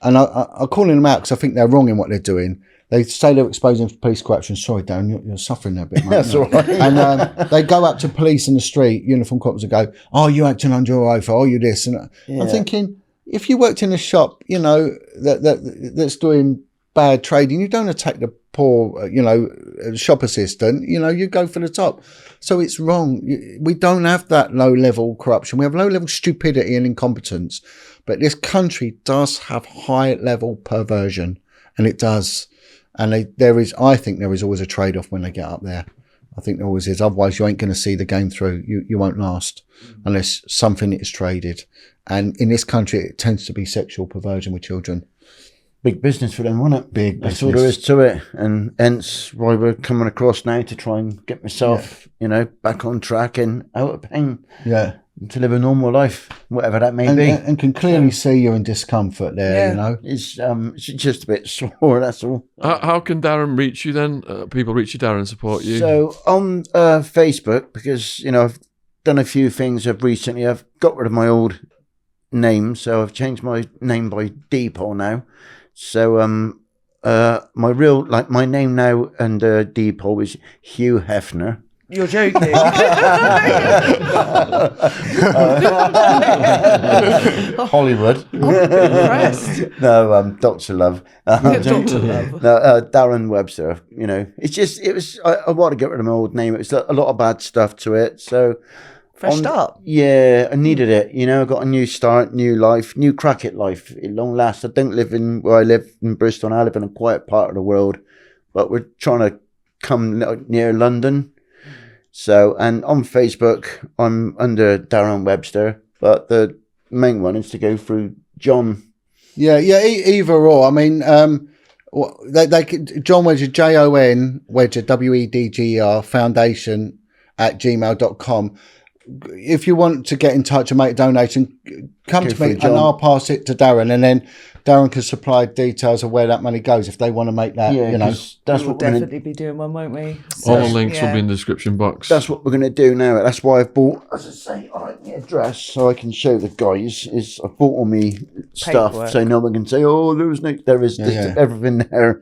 And I call them out because I think they're wrong in what they're doing. They say they're exposing police corruption. Sorry, Darren, you're suffering there a bit, mate. That's all right. And they go up to police in the street, uniform cops, and go, oh, you acting under your oath, oh, you this. And I'm thinking, if you worked in a shop, you know, that's doing bad trading, you don't attack the poor, you know, shop assistant, you know, you go for the top. So it's wrong. We don't have that low-level corruption. We have low-level stupidity and incompetence. But this country does have high-level perversion, and it does. And I think there is always a trade-off when they get up there. I think there always is. Otherwise, you ain't going to see the game through. You won't last unless something is traded. And in this country, it tends to be sexual perversion with children. Big business for them, wasn't it? Big That's business. all there is to it. And hence why we're coming across now to try and get myself, you know, back on track and out of pain. Yeah. To live a normal life, whatever that may be. And can clearly see you're in discomfort there, you know. It's just a bit sore, that's all. How can Darren reach you then? People reach you, Darren, support you? So on Facebook, because, you know, I've done a few things recently. I've got rid of my old name, so I've changed my name by Depot now. So my real, like my name now under Depot is Hugh Hefner. You're joking. Hollywood. I'm impressed. No, Dr. Love. Dr. Love. No, Darren Webster. You know, I want to get rid of my old name. It was a lot of bad stuff to it. So, Fresh start. Yeah, I needed it. You know, I got a new start, new life, new crack at life. At long last, I don't live in where I live in Bristol. I live in a quiet part of the world, but we're trying to come near London. So, and on Facebook, I'm under Darren Webster, but the main one is to go through John. Yeah, either or. I mean, John Wedger, JON Wedger, WEDGER, foundation @gmail.com. if you want to get in touch and make a donation, come Go to for me it, John. and I'll pass it to Darren, and then Darren can supply details of where that money goes if they want to make that. Yeah, You know, 'cause that's we'll what we're gonna, definitely be doing one, won't we? All the So, links will yeah. be in the description box. that's what we're gonna do now. That's why I've bought, as I say, I like the address so I can show the guys. Is I bought all me stuff Paperwork. so no one can say, "Oh, there was no, there is Yeah. everything there."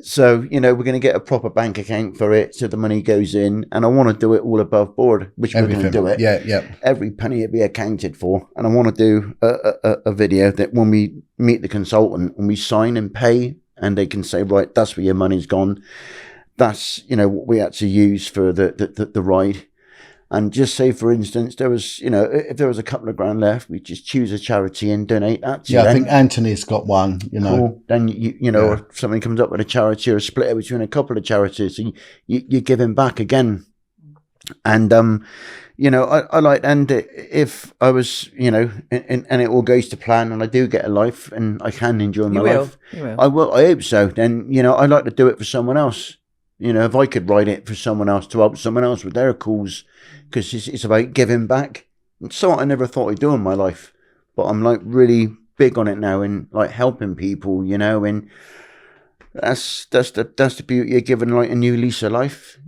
So we're going to get a proper bank account for it, so the money goes in, and I want to do it all above board, which we're going to do it. Yeah. Every penny will be accounted for, and I want to do a video that when we meet the consultant and we sign and pay, and they can say, right, that's where your money's gone. That's what we had to use for the ride. And just say, for instance, there was, if there was a couple of grand left, we just choose a charity and donate that to Yeah, I them. think Anthony's got one. Cool. Then if somebody comes up with a charity or a split it between a couple of charities, so you're giving back again. And I like, and if I was, and it all goes to plan, and I do get a life, and I can enjoy my life. You will. I will. I hope so. Then I like to do it for someone else. If I could write it for someone else to help someone else with their cause, because it's about giving back. It's something I never thought I'd do in my life, but I'm like really big on it now, and like helping people, and that's the beauty of giving like a new lease of life,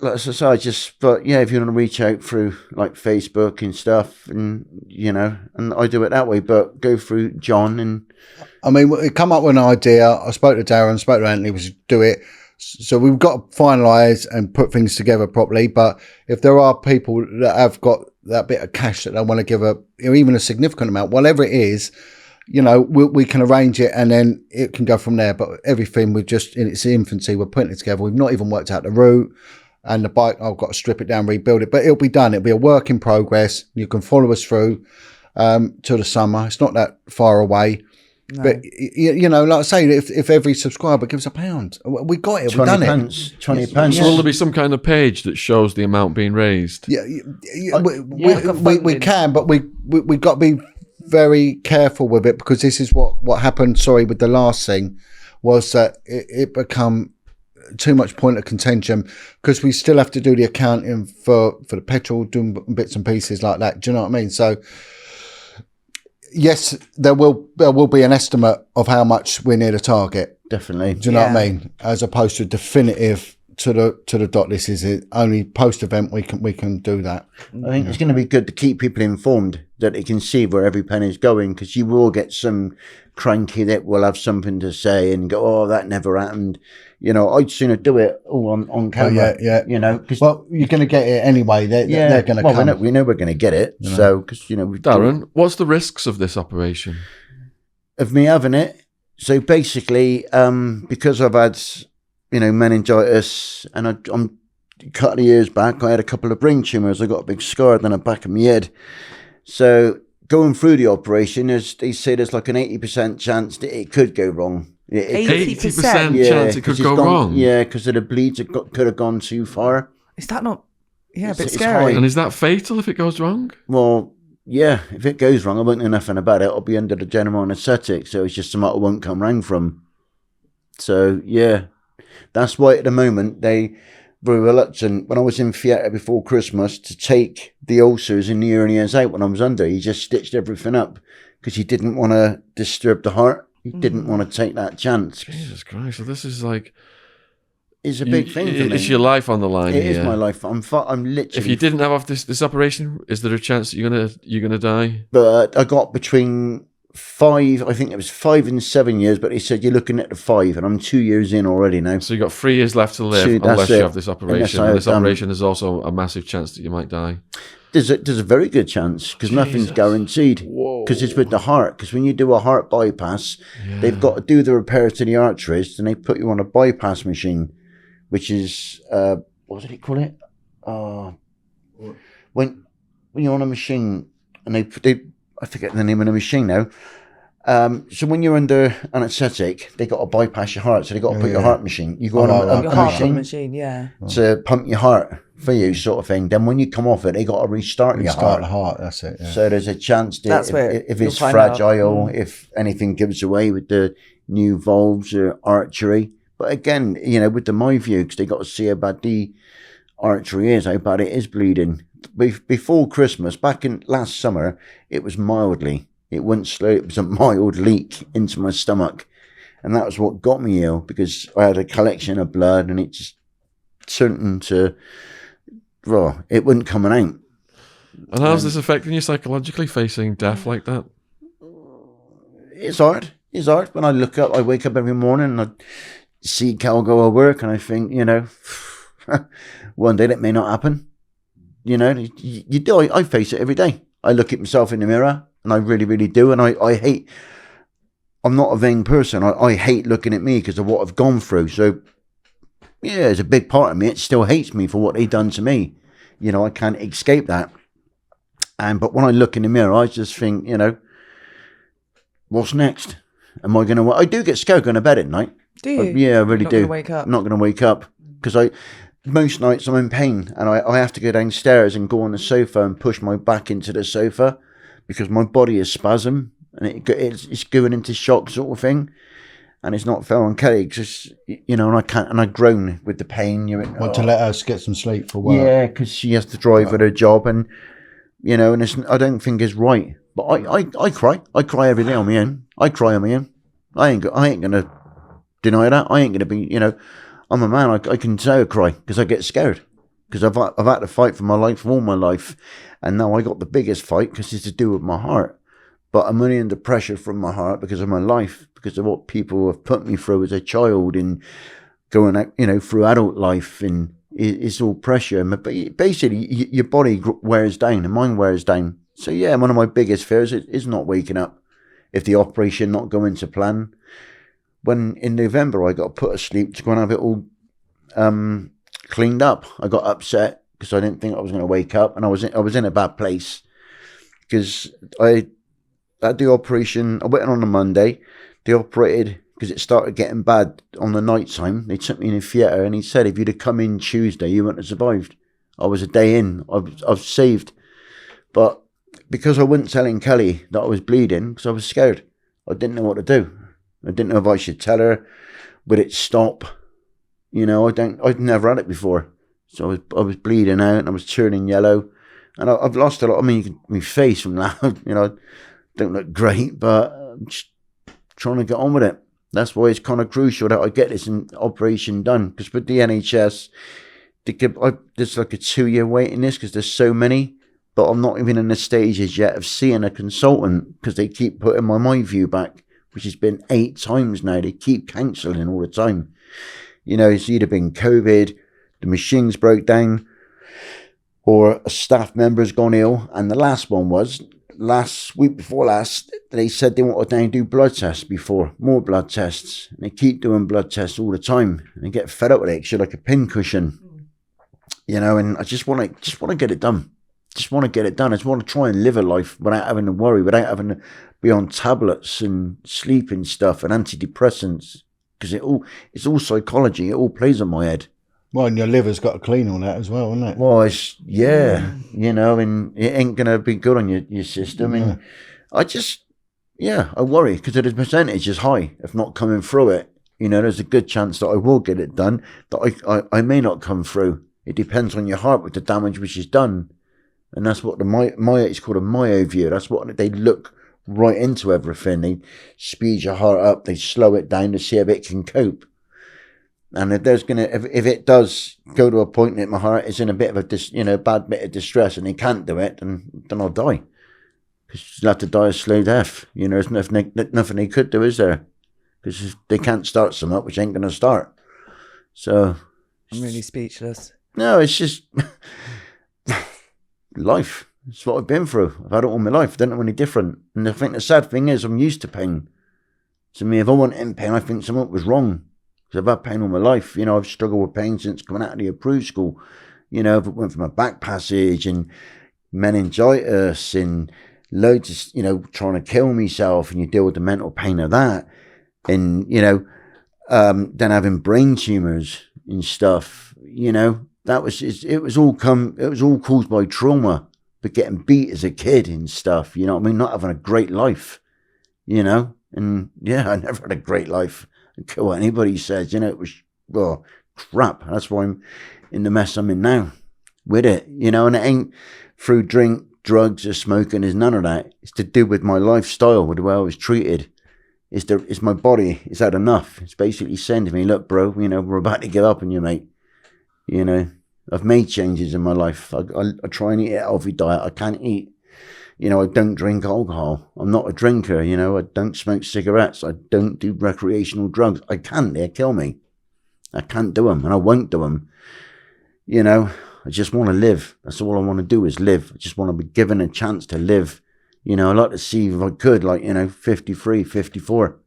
Like I say, but yeah, if you want to reach out through like Facebook and stuff, and and I do it that way, but go through John. And I mean, we come up with an idea. I spoke to Darren, spoke to Anthony, we should do it. So we've got to finalise and put things together properly. But if there are people that have got that bit of cash that they want to give even a significant amount, whatever it is, we can arrange it, and then it can go from there. But everything, we're just in its infancy. We're putting it together. We've not even worked out the route. And the bike, I've got to strip it down, rebuild it. But it'll be done. It'll be a work in progress. You can follow us through till the summer. It's not that far away. No. But, like I say, if every subscriber gives £1, we got it. We've done it. 20 pence. So will there be some kind of page that shows the amount being raised? Yeah, we can, but we got to be very careful with it, because this is what happened, with the last thing, was that it become too much point of contention, because we still have to do the accounting for the petrol, doing bits and pieces like that. Do you know what I mean? So yes, there will be an estimate of how much we're near the target. Definitely. Do you know what I mean? As opposed to definitive to the dot. This is it. Only post event we can do that. I think it's going to be good to keep people informed, that they can see where every penny is going, because you will get some cranky that will have something to say and go, "Oh, that never happened." I'd sooner do it all on camera. Yeah. Cause, well, you're going to get it anyway. They're going to come. We know we're going to get it. So, because Darren, what's the risks of this operation? Of me having it? So basically, because I've had meningitis, and I'm a couple of years back, I had a couple of brain tumours. I got a big scar down the back of my head. So going through the operation, they say there's like an 80% chance that it could go wrong. 80% chance it could go wrong? Yeah, because of the bleeds, could have gone too far. Is that not... Yeah, a bit It's scary. high. And is that fatal if it goes wrong? Well, yeah, if it goes wrong, I won't know nothing about it. I'll be under the general anaesthetic, so it's just something I won't come round from. So, yeah, that's why at the moment they were reluctant. When I was in theatre before Christmas, to take the ulcers and the hernias out when I was under, he just stitched everything up because he didn't want to disturb the heart. He didn't want to take that chance. Jesus Christ! So this is like... It's a big thing for me. It's your life on the line here. It is my life. I'm literally... If you didn't have this operation, is there a chance that you're gonna die? But I got between 5 and 7 years, but he said you're looking at the 5, and I'm 2 years in already now. So you've got 3 years left to live unless you have this operation. And this operation is also a massive chance that you might die. There's a very good chance, because nothing's guaranteed. Because it's with the heart. Because when you do a heart bypass, they've got to do the repair to the arteries, and they put you on a bypass machine, which is what did he call it? When you're on a machine, and they I forget the name of the machine now. So when you're under anaesthetic, they got to bypass your heart, so they got to put your heart machine. You go on a machine, to pump your heart for you, sort of thing. Then when you come off it, they got to restart your heart. The heart, that's it. Yeah. So there's a chance that if it's fragile, if anything gives away with the new valves or artery. But again, with the MyView, because they got to see about the artery is, how bad it is bleeding. Before Christmas, back in last summer, it was mildly. It went slow. It was a mild leak into my stomach. And that was what got me ill, because I had a collection of blood and it just turned into, well, it wouldn't come out. And how's this affecting you psychologically, facing death like that? It's hard. It's hard. When I look up, I wake up every morning and I see Cal go to work and I think, one day that may not happen. You do. I face it every day. I look at myself in the mirror and I really, really do. And I hate, I'm not a vain person. I hate looking at me because of what I've gone through. So, yeah, there's a big part of me. It still hates me for what they done to me. I can't escape that. But when I look in the mirror, I just think, what's next? Am I going to... I do get scared going to bed at night. Do you? Yeah, I really do. Not going to wake up? I'm not going to wake up. Because most nights I'm in pain. And I have to go downstairs and go on the sofa and push my back into the sofa. Because my body is spasm. And it's going into shock sort of thing. And it's not fair on Kelly. Cause and I can't... And I groan with the pain. Want to let us get some sleep for work. Yeah, because she has to drive with her job. And, and I don't think it's right. But I cry. I cry every day on my own. I cry on my own. I ain't going to deny that. I ain't going to be, I'm a man. I can say I cry because I get scared. Because I've had to fight for my life, all my life. And now I got the biggest fight because it's to do with my heart. But I'm only under pressure from my heart because of my life, because of what people have put me through as a child and going out, through adult life. And it's all pressure. But basically, your body wears down and mine wears down. So, yeah, one of my biggest fears is not waking up. If the operation not going to plan. When in November I got put asleep to go and have it all cleaned up, I got upset because I didn't think I was going to wake up, and I was in a bad place because I had the operation. I went on a Monday. They operated because it started getting bad on the night time. They took me in a theatre, and he said if you'd have come in Tuesday, you wouldn't have survived. I was a day in. I've saved, but because I wasn't telling Kelly that I was bleeding because I was scared. I didn't know what to do. I didn't know if I should tell her. Would it stop? I'd never had it before. So I was bleeding out and I was turning yellow. And I've lost a lot. I mean, my face from that, don't look great, but I'm just trying to get on with it. That's why it's kind of crucial that I get this operation done. Because with the NHS, there's like a 2-year waiting list because there's so many. But I'm not even in the stages yet of seeing a consultant because they keep putting my view back, which has been 8 times now. They keep cancelling all the time. It's either been COVID, the machines broke down, or a staff member's gone ill. And the last one was week before last, they said they wanted to do blood tests before, more blood tests. And they keep doing blood tests all the time. And they get fed up with it because you're like a pincushion, and I just want to get it done. Just want to get it done. I just want to try and live a life without having to worry, without having to be on tablets and sleeping stuff and antidepressants. Because it's all psychology. It all plays on my head. Well, and your liver's got to clean all that as well, isn't it? Well, and it ain't going to be good on your system. And I worry because the percentage is high of not coming through it. There's a good chance that I will get it done, that I may not come through. It depends on your heart with the damage which is done. And that's what it's called a myoview. That's what they look right into everything. They speed your heart up. They slow it down to see if it can cope. And if it does go to a point that my heart is in a bit of a bad bit of distress and they can't do it, then I'll die. Because you'll have to die a slow death. There's nothing they could do, is there? Because they can't start something up which ain't going to start. So I'm really speechless. No, it's just life. It's what I've been through. I've had it all my life. I don't know any different. And I think the sad thing is I'm used to pain. So if I wasn't in pain, I think something was wrong. Because I've had pain all my life. I've struggled with pain since coming out of the approved school. I've went from a back passage and meningitis and loads of, trying to kill myself, and you deal with the mental pain of that. And, then having brain tumours and stuff, it was all caused by trauma, but getting beat as a kid and stuff, not having a great life, and yeah, I never had a great life. I don't care what anybody says, it was, well, crap. That's why I'm in the mess I'm in now with it, you know, and it ain't through drink, drugs or smoking. There's none of that. It's to do with my lifestyle, with the way I was treated. It's my body. It's had enough. It's basically saying to me, look, bro, you know, we're about to give up on you, mate. You know, I've made changes in my life. I try and eat a healthy diet. I can't eat. You know, I don't drink alcohol. I'm not a drinker, you know. I don't smoke cigarettes. I don't do recreational drugs. I can't. They'll kill me. I can't do them, and I won't do them. You know, I just want to live. That's all I want to do is live. I just want to be given a chance to live. You know, I'd like to see if I could, like, you know, 53, 54.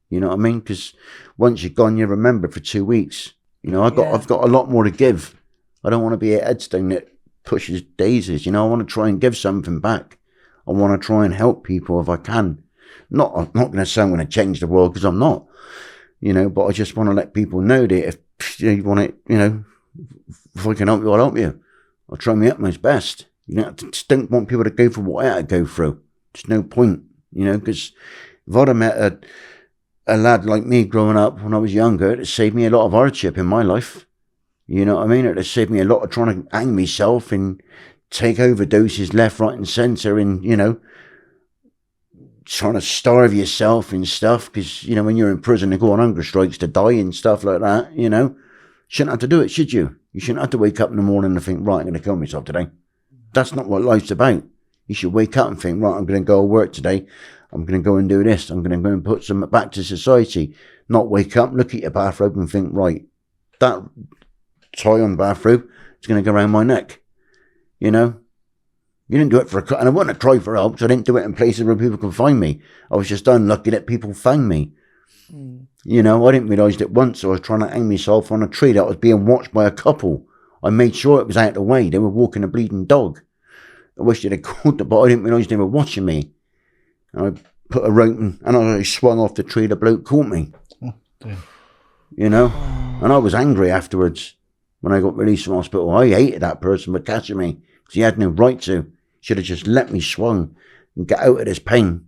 You know what I mean? Because once you're gone, you remember for 2 weeks. You know, I've got a lot more to give. I don't want to be a headstone that pushes daisies. You know, I want to try and give something back. I want to try and help people if I can. I'm not going to say I'm going to change the world, because I'm not. You know, but I just want to let people know that if you want it, you know, if I can help you, I'll help you. I'll try my utmost best. You know, I just don't want people to go through what I had to go through. There's no point, you know, because if I'd have met a lad like me growing up when I was younger, it saved me a lot of hardship in my life. You know what I mean? It saved me a lot of trying to hang myself and take overdoses left, right and centre, and, you know, trying to starve yourself and stuff, because, you know, when you're in prison, they go on hunger strikes to die and stuff like that, you know. Shouldn't have to do it, should you? You shouldn't have to wake up in the morning and think, right, I'm going to kill myself today. That's not what life's about. You should wake up and think, right, I'm going to go to work today. I'm going to go and do this. I'm going to go and put some back to society. Not wake up, look at your bathrobe and think, right, that tie on bathrobe is going to go around my neck. You know? You didn't do it for a cut, and I wouldn't have tried for help, so I didn't do it in places where people can find me. I was just unlucky that people found me. You know, I didn't realise that once I was trying to hang myself on a tree that was being watched by a couple. I made sure it was out of the way. They were walking a bleeding dog. I wish they'd have called the, but I didn't realise they were watching me. And I put a rope and I swung off the tree. The bloke caught me. Oh, dear. You know, and I was angry afterwards when I got released from hospital. I hated that person for catching me, because he had no right to. Should have just let me swung and get out of this pain.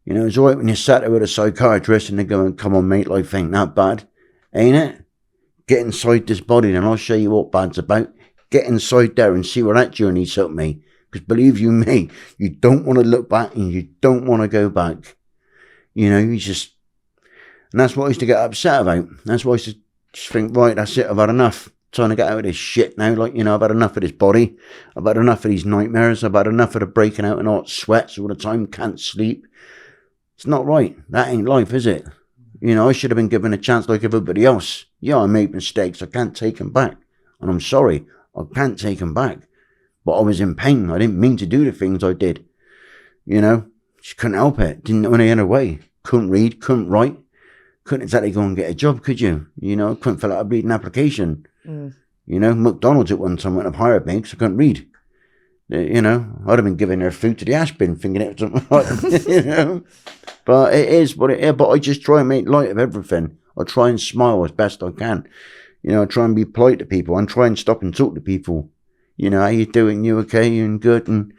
You know, it's all right when you're sat there with a psychiatrist and they're going, come on, mate, life ain't that bad, ain't it? Get inside this body and I'll show you what bad's about. Get inside there and see where that journey took me. Because believe you me, you don't want to look back and you don't want to go back. You know, you just... And that's what I used to get upset about. That's why I used to just think, right, that's it, I've had enough. Trying to get out of this shit now. Like, you know, I've had enough of this body. I've had enough of these nightmares. I've had enough of the breaking out in hot sweats all the time. Can't sleep. It's not right. That ain't life, is it? You know, I should have been given a chance like everybody else. Yeah, I made mistakes. I can't take them back. And I'm sorry. I can't take them back. But I was in pain. I didn't mean to do the things I did. You know, just couldn't help it. Didn't know any other way. Couldn't read. Couldn't write. Couldn't exactly go and get a job, could you? You know, couldn't fill out a bleeding application. You know, McDonald's at one time went up hired me because I couldn't read. You know, I'd have been giving their food to the ash bin thinking it was something like, you know. But it is what it is. But I just try and make light of everything. I try and smile as best I can. You know, I try and be polite to people and try and stop and talk to people. You know, how you doing? You okay? You and good? And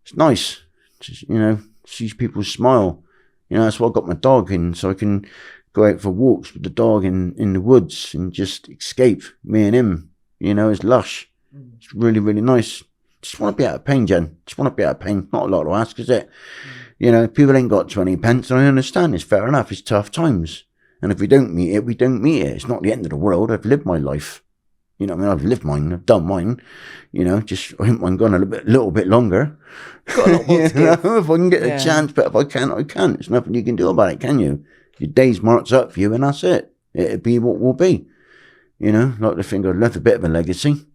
it's nice. Just, you know, see people smile. You know, that's why I got my dog in, so I can go out for walks with the dog in the woods and just escape, me and him. You know, it's lush. It's really, really nice. Just want to be out of pain, Jen. Just want to be out of pain. Not a lot to ask, is it? You know, people ain't got 20 pence, and I understand. It's fair enough. It's tough times. And if we don't meet it, we don't meet it. It's not the end of the world. I've lived my life. You know what I mean? I've lived mine. I've done mine. You know, just I think I'm going a little bit longer. Got a lot more to give. Know, if I can get a chance, but if I can't, I can't. There's nothing you can do about it, can you? Your day's marked up for you, and that's it. It'll be what will be. You know, like to think I've left a bit of a legacy.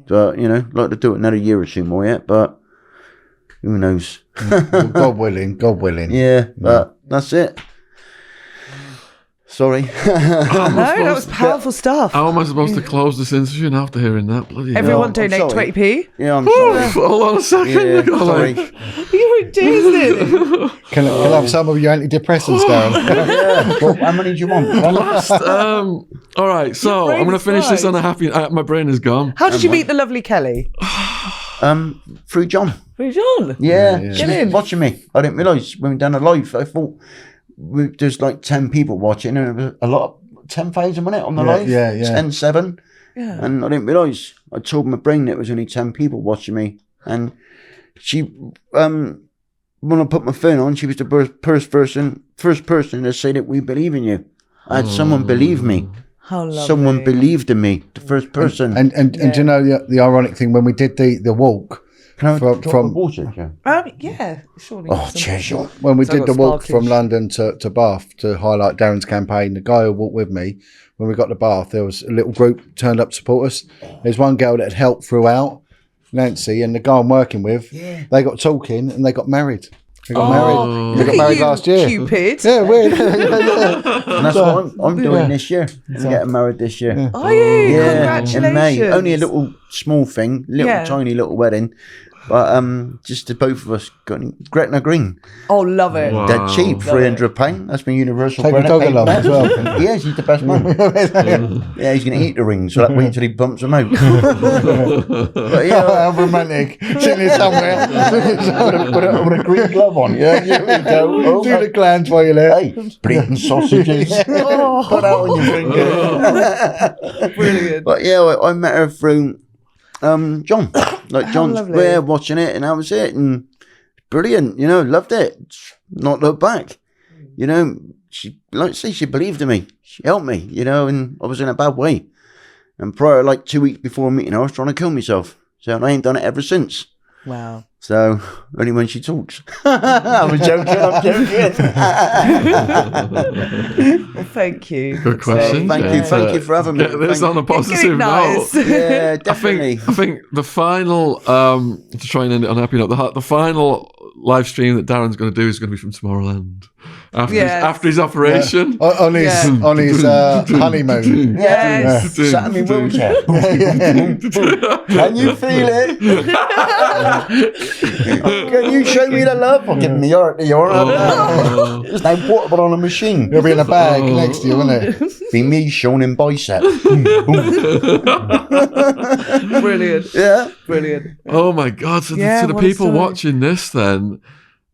But, you know, like to do it another year or two more yet, but who knows? Well, God willing, God willing. Yeah, but that's it. Sorry. No, that was powerful stuff. How am I supposed to close this interview after hearing that? Bloody hell. Everyone I'm donate sorry. 20p. Yeah, I'm sorry. Hold on a second. Yeah, Look, sorry. You're ridiculous. Can I have some of your antidepressants, Darren? Yeah. Well, how many do you want? Last, all right, so I'm going to finish this on a happy... my brain is gone. How did you meet the lovely Kelly? Through John. Through John. Yeah, Yeah. she Get was in. watching me. I didn't realise when we done a live. I thought there's like 10 people watching, and it was a lot of 10,000 on it on the live. Yeah. 10-7. Yeah. And I didn't realise. I told my brain that there was only 10 people watching me. And she, when I put my phone on, she was the first person to say that we believe in you. I had someone believe me. How lovely. Someone believed in me, the first person. And do you know the ironic thing, when we did the walk from water, yeah. Yeah, surely. Oh, cheers, you. when we So I did got the walk sparkish. from London to Bath to highlight Darren's campaign, the guy who walked with me, when we got to Bath, there was a little group turned up to support us. There's one girl that had helped throughout, Nancy, and the guy I'm working with, they got talking and they got married. They got married. They Look got at married you, last year. Cupid. Yeah, weird. Yeah. And that's what I'm doing this year. I'm getting married this year. Are you? Yeah, Congratulations. in May. Only a little small thing, Yeah. tiny little wedding. But just the both of us got Gretna Green. Oh, love it. Wow. Dead cheap, £300. That's my universal. Take the credit dog paid along back. as well. Yeah, he's the best man. Yeah, he's going to eat the rings. So that wait until he bumps them out. But yeah, How romantic. Sitting here somewhere. with a green glove on. Yeah, here we go. Do the glands while you're there. Hey, bleeding sausages. Put that on your finger. Brilliant. But yeah, I met her through John. Like John's lovely. there watching it, and that was it. And brilliant, loved it. Not look back. She, like I say, she believed in me. She helped me, and I was in a bad way. And prior, like 2 weeks before meeting her, I was trying to kill myself. So I ain't done it ever since. Wow. So only when she talks. I'm joking. Well, thank you. Good question. Thank you for having me. Get this Thank on a positive nice. note. Yeah, I definitely. think the final, to try and end it on a happy note, the final live stream that Darren's going to do is going to be from Tomorrowland after his operation. On his Yeah. on his honeymoon. Yes. Sat in my wheelchair. Can you feel it? Can you show me the love? I'll give me your. It's now portable on a machine. He'll be in a bag next to you, won't it? Be me showing him bicep. Brilliant. Yeah. Brilliant. Oh my God. So Yeah, to the what a people story. watching this then,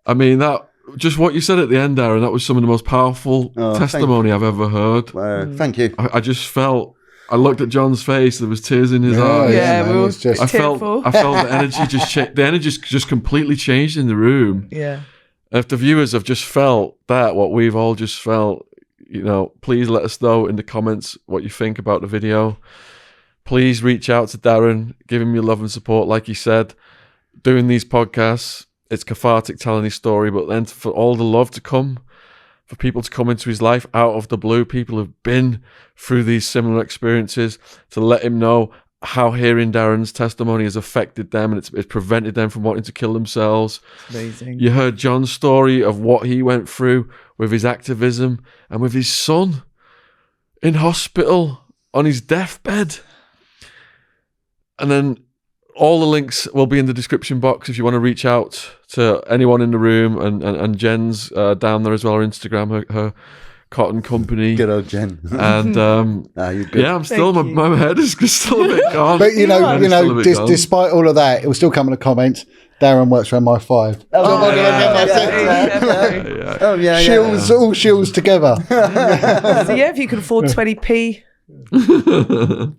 I mean, that just what you said at the end, Darren, that was some of the most powerful testimony I've ever heard. Thank you. I just felt, I looked at John's face, there was tears in his eyes. Yeah, man, we were it's just I felt tearful. the energy the energy just completely changed in the room. Yeah. If the viewers have just felt that, what we've all just felt, please let us know in the comments what you think about the video. Please reach out to Darren, give him your love and support. Like he said, doing these podcasts, it's cathartic telling his story, but then for all the love to come, for people to come into his life out of the blue, people who've been through these similar experiences, to let him know how hearing Darren's testimony has affected them and it's prevented them from wanting to kill themselves. Amazing. You heard John's story of what he went through with his activism and with his son in hospital on his deathbed. And then all the links will be in the description box if you want to reach out to anyone in the room, and Jen's down there as well, her Instagram, her cotton company. Good old Jen. And You're good. yeah, I'm still, Thank you. my head is still a bit gone. But My head is still a bit gone. despite all of that, it will still come in the comments. Darren works for MI5. Oh, yeah. Shields, all shields together. So yeah, if you can afford 20p,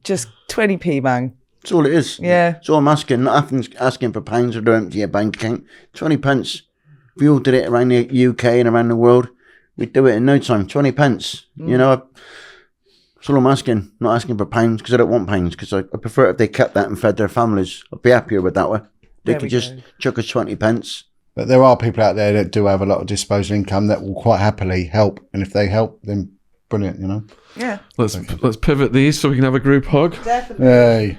just 20p, man. That's all it is. Yeah. So I'm asking, not asking for pounds or to empty your bank account. 20 pence. If we all did it around the UK and around the world, we'd do it in no time. 20 pence. That's all I'm asking. Not asking for pounds, because I don't want pounds, because I prefer if they kept that and fed their families. I'd be happier with that way. They There could we just go. chuck us 20 pence. But there are people out there that do have a lot of disposable income that will quite happily help. And if they help, then brilliant, Yeah. Let's pivot these so we can have a group hug. Definitely. Hey.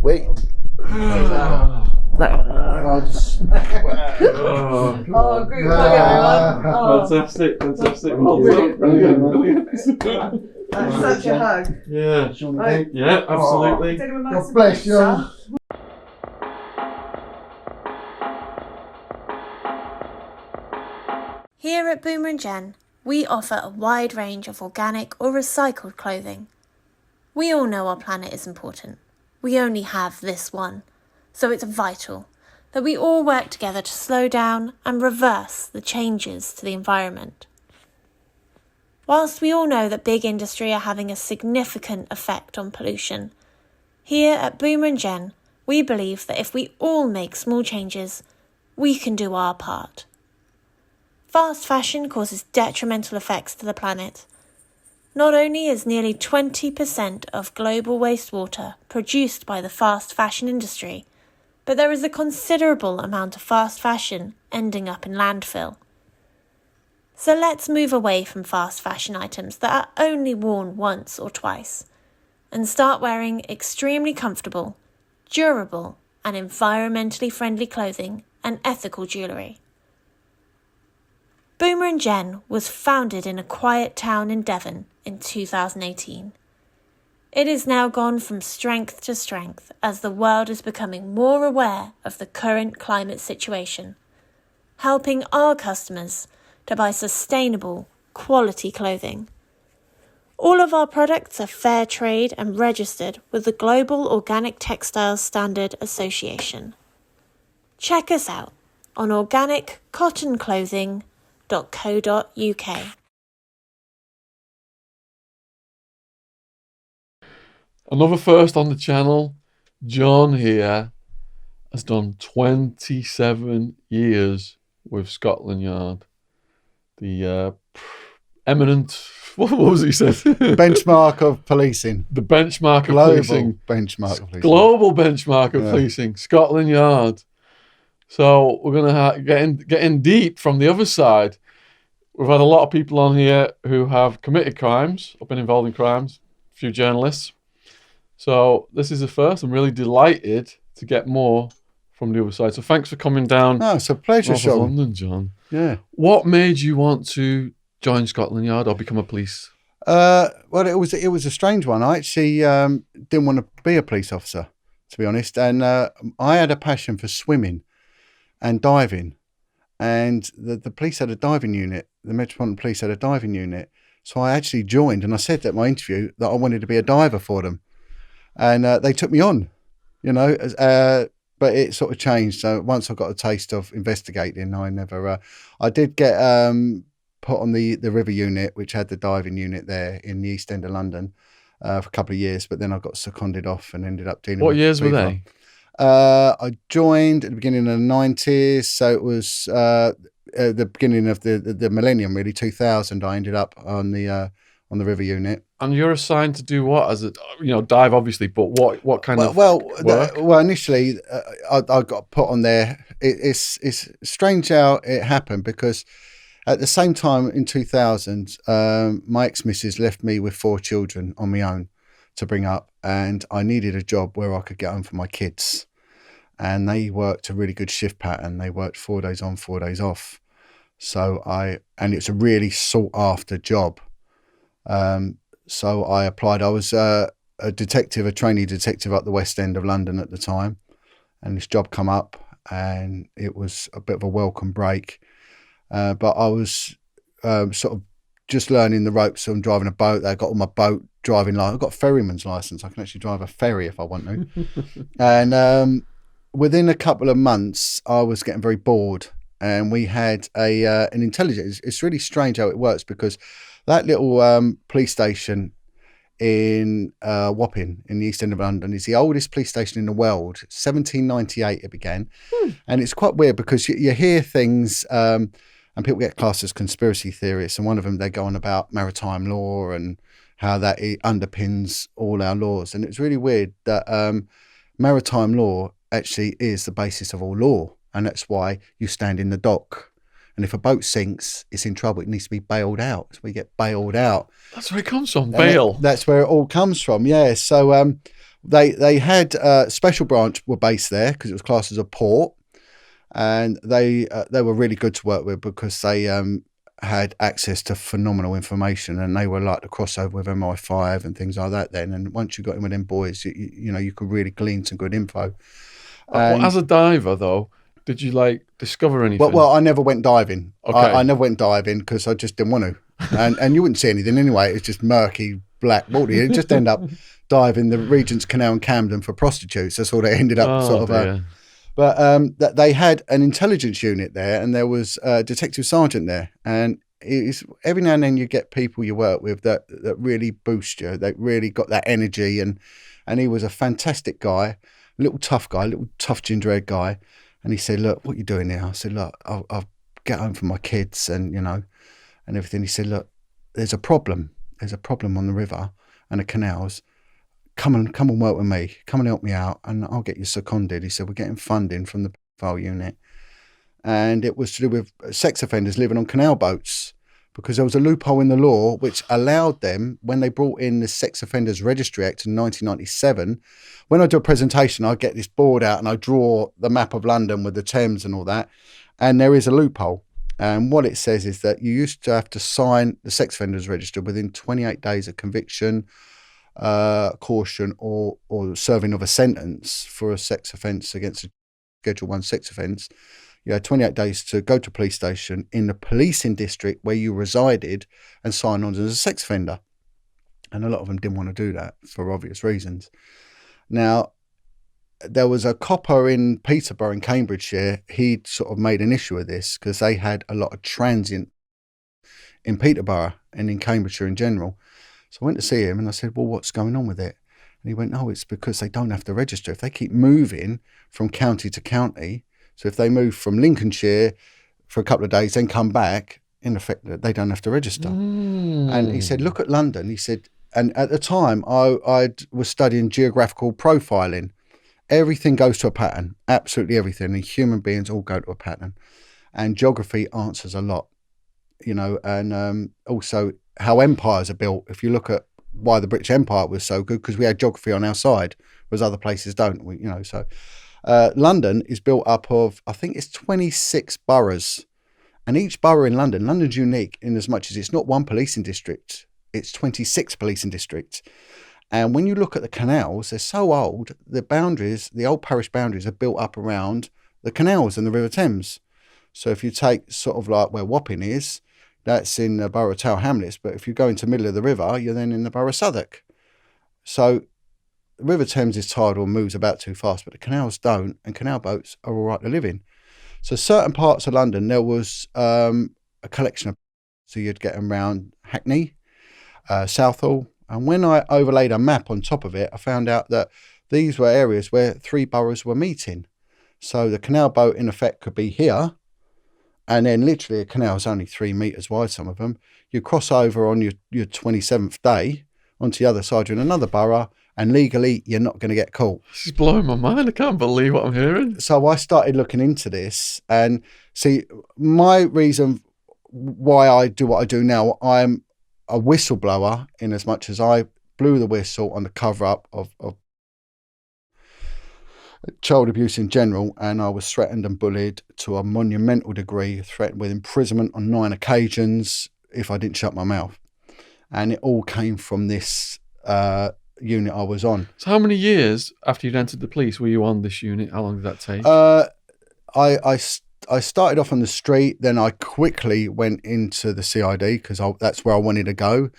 Wait. Oh, group hug, everyone. Oh, Fantastic. brilliant. That's such a hug. Yeah. Right. Yeah, absolutely. Is anyone God nice bless and you. son? Here at Boomer and Jen, we offer a wide range of organic or recycled clothing. We all know our planet is important. We only have this one, so it's vital that we all work together to slow down and reverse the changes to the environment. Whilst we all know that big industry are having a significant effect on pollution, here at Boomer and Jen, we believe that if we all make small changes, we can do our part. Fast fashion causes detrimental effects to the planet. Not only is nearly 20% of global wastewater produced by the fast fashion industry, but there is a considerable amount of fast fashion ending up in landfill. So let's move away from fast fashion items that are only worn once or twice and start wearing extremely comfortable, durable and environmentally friendly clothing and ethical jewellery. Boomer and Jen was founded in a quiet town in Devon in 2018. It has now gone from strength to strength as the world is becoming more aware of the current climate situation, helping our customers to buy sustainable, quality clothing. All of our products are fair trade and registered with the Global Organic Textiles Standard Association. Check us out on organiccottonclothing.co.uk. Another first on the channel, John here has done 27 years with Scotland Yard. The eminent, what was he said? Benchmark of policing. The benchmark of Global policing. benchmark of policing. Global benchmark of policing, Scotland Yard. So we're going to get in deep from the other side. We've had a lot of people on here who have committed crimes, or been involved in crimes, a few journalists. So this is the first. I'm really delighted to get more from the other side. So thanks for coming down. No, it's a pleasure, north of Sean. London, John. Yeah. What made you want to join Scotland Yard or become a police? Well, it was a strange one. I actually didn't want to be a police officer, to be honest, and I had a passion for swimming and diving, and the police had a diving unit. The Metropolitan Police had a diving unit, so I actually joined, and I said at my interview that I wanted to be a diver for them, and they took me on, but it sort of changed. So once I got a taste of investigating, I did get put on the river unit, which had the diving unit there in the East End of London for a couple of years, but then I got seconded off and ended up dealing with... What years were they? I joined at the beginning of the 90s, so it was the beginning of the millennium, really, 2000. I ended up on the river unit. And you're assigned to do what? As a dive, obviously, but what kind of work? Initially, I got put on there. It's strange how it happened, because at the same time in 2000, my ex-missus left me with 4 children on my own to bring up, and I needed a job where I could get home for my kids. And they worked a really good shift pattern. They worked 4 days on, 4 days off. And it's a really sought after job. So I applied. I was a trainee detective at the West End of London at the time, and this job come up, and it was a bit of a welcome break. But I was sort of just learning the ropes on driving a boat. I got on my boat driving license. I've got a ferryman's license. I can actually drive a ferry if I want to. And within a couple of months, I was getting very bored, and we had an intelligence. It's really strange how it works, because that little police station in Wapping in the East End of London is the oldest police station in the world. 1798 it began. And it's quite weird, because you hear things and people get classed as conspiracy theorists, and one of them, they go on about maritime law and how that it underpins all our laws. And it's really weird that maritime law actually is the basis of all law, and that's why you stand in the dock. And if a boat sinks, it's in trouble. It needs to be bailed out. So we get bailed out. That's where it comes from, bail. That's where it all comes from, yeah. So they had a special branch were based there because it was classed as a port. And they were really good to work with, because they had access to phenomenal information, and they were like the crossover with MI5 and things like that then. And once you got in with them boys, you could really glean some good info. As a diver, though, did you discover anything? Well, I never went diving. Okay. I never went diving because I just didn't want to. And you wouldn't see anything anyway. It's just murky, black water. You just end up diving the Regent's Canal in Camden for prostitutes. That's all they ended up But they had an intelligence unit there, and there was a detective sergeant there. And it's every now and then you get people you work with that really boost you. They really got that energy, and he was a fantastic guy, little tough ginger-haired guy. And he said, "Look, what are you doing now?" I said, "Look, I'll get home for my kids and, and everything." He said, "Look, there's a problem. There's a problem on the river and the canals. Come and work with me. Come and help me out, and I'll get you seconded." He said, "We're getting funding from the file unit." And it was to do with sex offenders living on canal boats, because there was a loophole in the law which allowed them, when they brought in the Sex Offenders Registry Act in 1997, when I do a presentation, I get this board out and I draw the map of London with the Thames and all that, and there is a loophole. And what it says is that you used to have to sign the Sex Offenders Register within 28 days of conviction, caution, or serving of a sentence for a sex offence against a Schedule 1 sex offence. You had 28 days to go to a police station in the policing district where you resided and sign on as a sex offender. And a lot of them didn't want to do that for obvious reasons. Now, there was a copper in Peterborough in Cambridgeshire. He'd sort of made an issue of this because they had a lot of transient in Peterborough and in Cambridgeshire in general. So I went to see him and I said, "Well, what's going on with it?" And he went, "Oh, it's because they don't have to register. If they keep moving from county to county, so if they move from Lincolnshire for a couple of days, then come back, in effect, they don't have to register." And he said, "Look at London." He said, and at the time, I was studying geographical profiling. Everything goes to a pattern, absolutely everything. And human beings all go to a pattern. And geography answers a lot, and also how empires are built. If you look at why the British Empire was so good, because we had geography on our side, whereas other places don't. London is built up of, I think it's 26 boroughs, and each borough in London's unique in as much as it's not one policing district, it's 26 policing districts. And when you look at the canals, they're so old, the old parish boundaries are built up around the canals and the River Thames. So if you take sort of like where Wapping is, that's in the borough of Tower Hamlets, but if you go into the middle of the river, you're then in the borough of Southwark. So the River Thames is tidal and moves about too fast, but the canals don't, and canal boats are all right to live in. So certain parts of London, there was a collection of, so you'd get them around Hackney, Southall, and when I overlaid a map on top of it, I found out that these were areas where 3 boroughs were meeting. So the canal boat, in effect, could be here, and then literally a canal is only 3 metres wide, some of them. You cross over on your 27th day onto the other side, you're in another borough, and legally, you're not going to get caught. This is blowing my mind. I can't believe what I'm hearing. So I started looking into this, and see, my reason why I do what I do now, I'm a whistleblower in as much as I blew the whistle on the cover-up of child abuse in general, and I was threatened and bullied to a monumental degree, threatened with imprisonment on 9 occasions if I didn't shut my mouth. And it all came from this unit I was on. So how many years after you'd entered the police were you on this unit? How long did that take? I started off on the street, then I quickly went into the CID because that's where I wanted to go.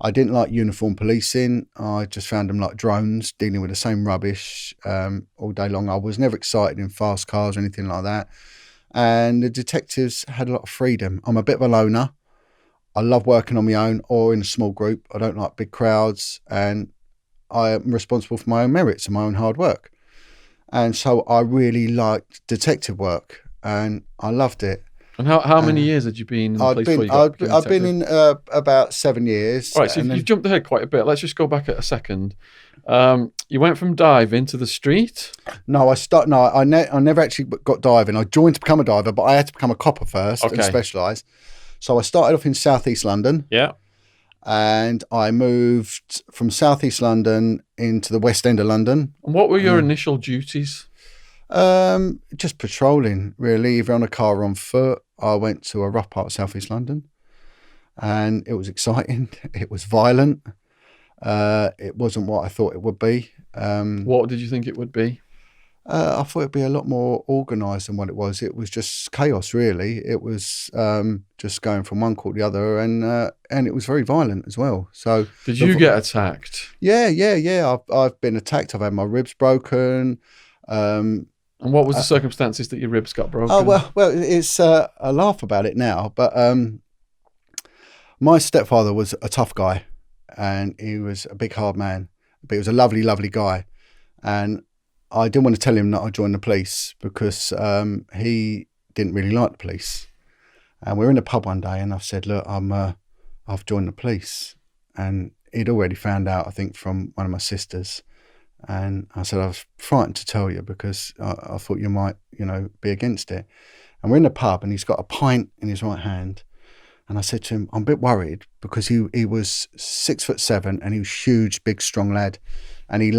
I didn't like uniform policing. I just found them like drones dealing with the same rubbish all day long. I was never excited in fast cars or anything like that. And the detectives had a lot of freedom. I'm a bit of a loner. I love working on my own or in a small group. I don't like big crowds, and I am responsible for my own merits and my own hard work. And so I really liked detective work, and I loved it. And how many years had you been in the police before you got I've been in about 7 years. All right, so you've jumped ahead quite a bit. Let's just go back a second. You went from diving to the street? No, I never actually got diving. I joined to become a diver, but I had to become a copper first and specialise. So I started off in South East London. Yeah. And I moved from South East London into the West End of London. And what were your initial duties? Just patrolling, really, either on a car or on foot. I went to a rough part of South East London, and it was exciting. It was violent. It wasn't what I thought it would be. What did you think it would be? I thought it'd be a lot more organised than what it was. It was just chaos, really. It was just going from one court to the other, and it was very violent as well. So, did you get attacked? Yeah. I've been attacked. I've had my ribs broken. And what was the circumstances that your ribs got broken? Oh well, it's I laugh about it now, but My stepfather was a tough guy, and he was a big, hard man, but he was a lovely, lovely guy. And I didn't want to tell him that I joined the police because he didn't really like the police. And we were in the pub one day, and I said, look, I've joined the police. And he'd already found out, I think, from one of my sisters. And I said, I was frightened to tell you because I thought you might, be against it. And we're in the pub, and he's got a pint in his right hand. And I said to him, I'm a bit worried because he was 6'7" and he was huge, big, strong lad. And he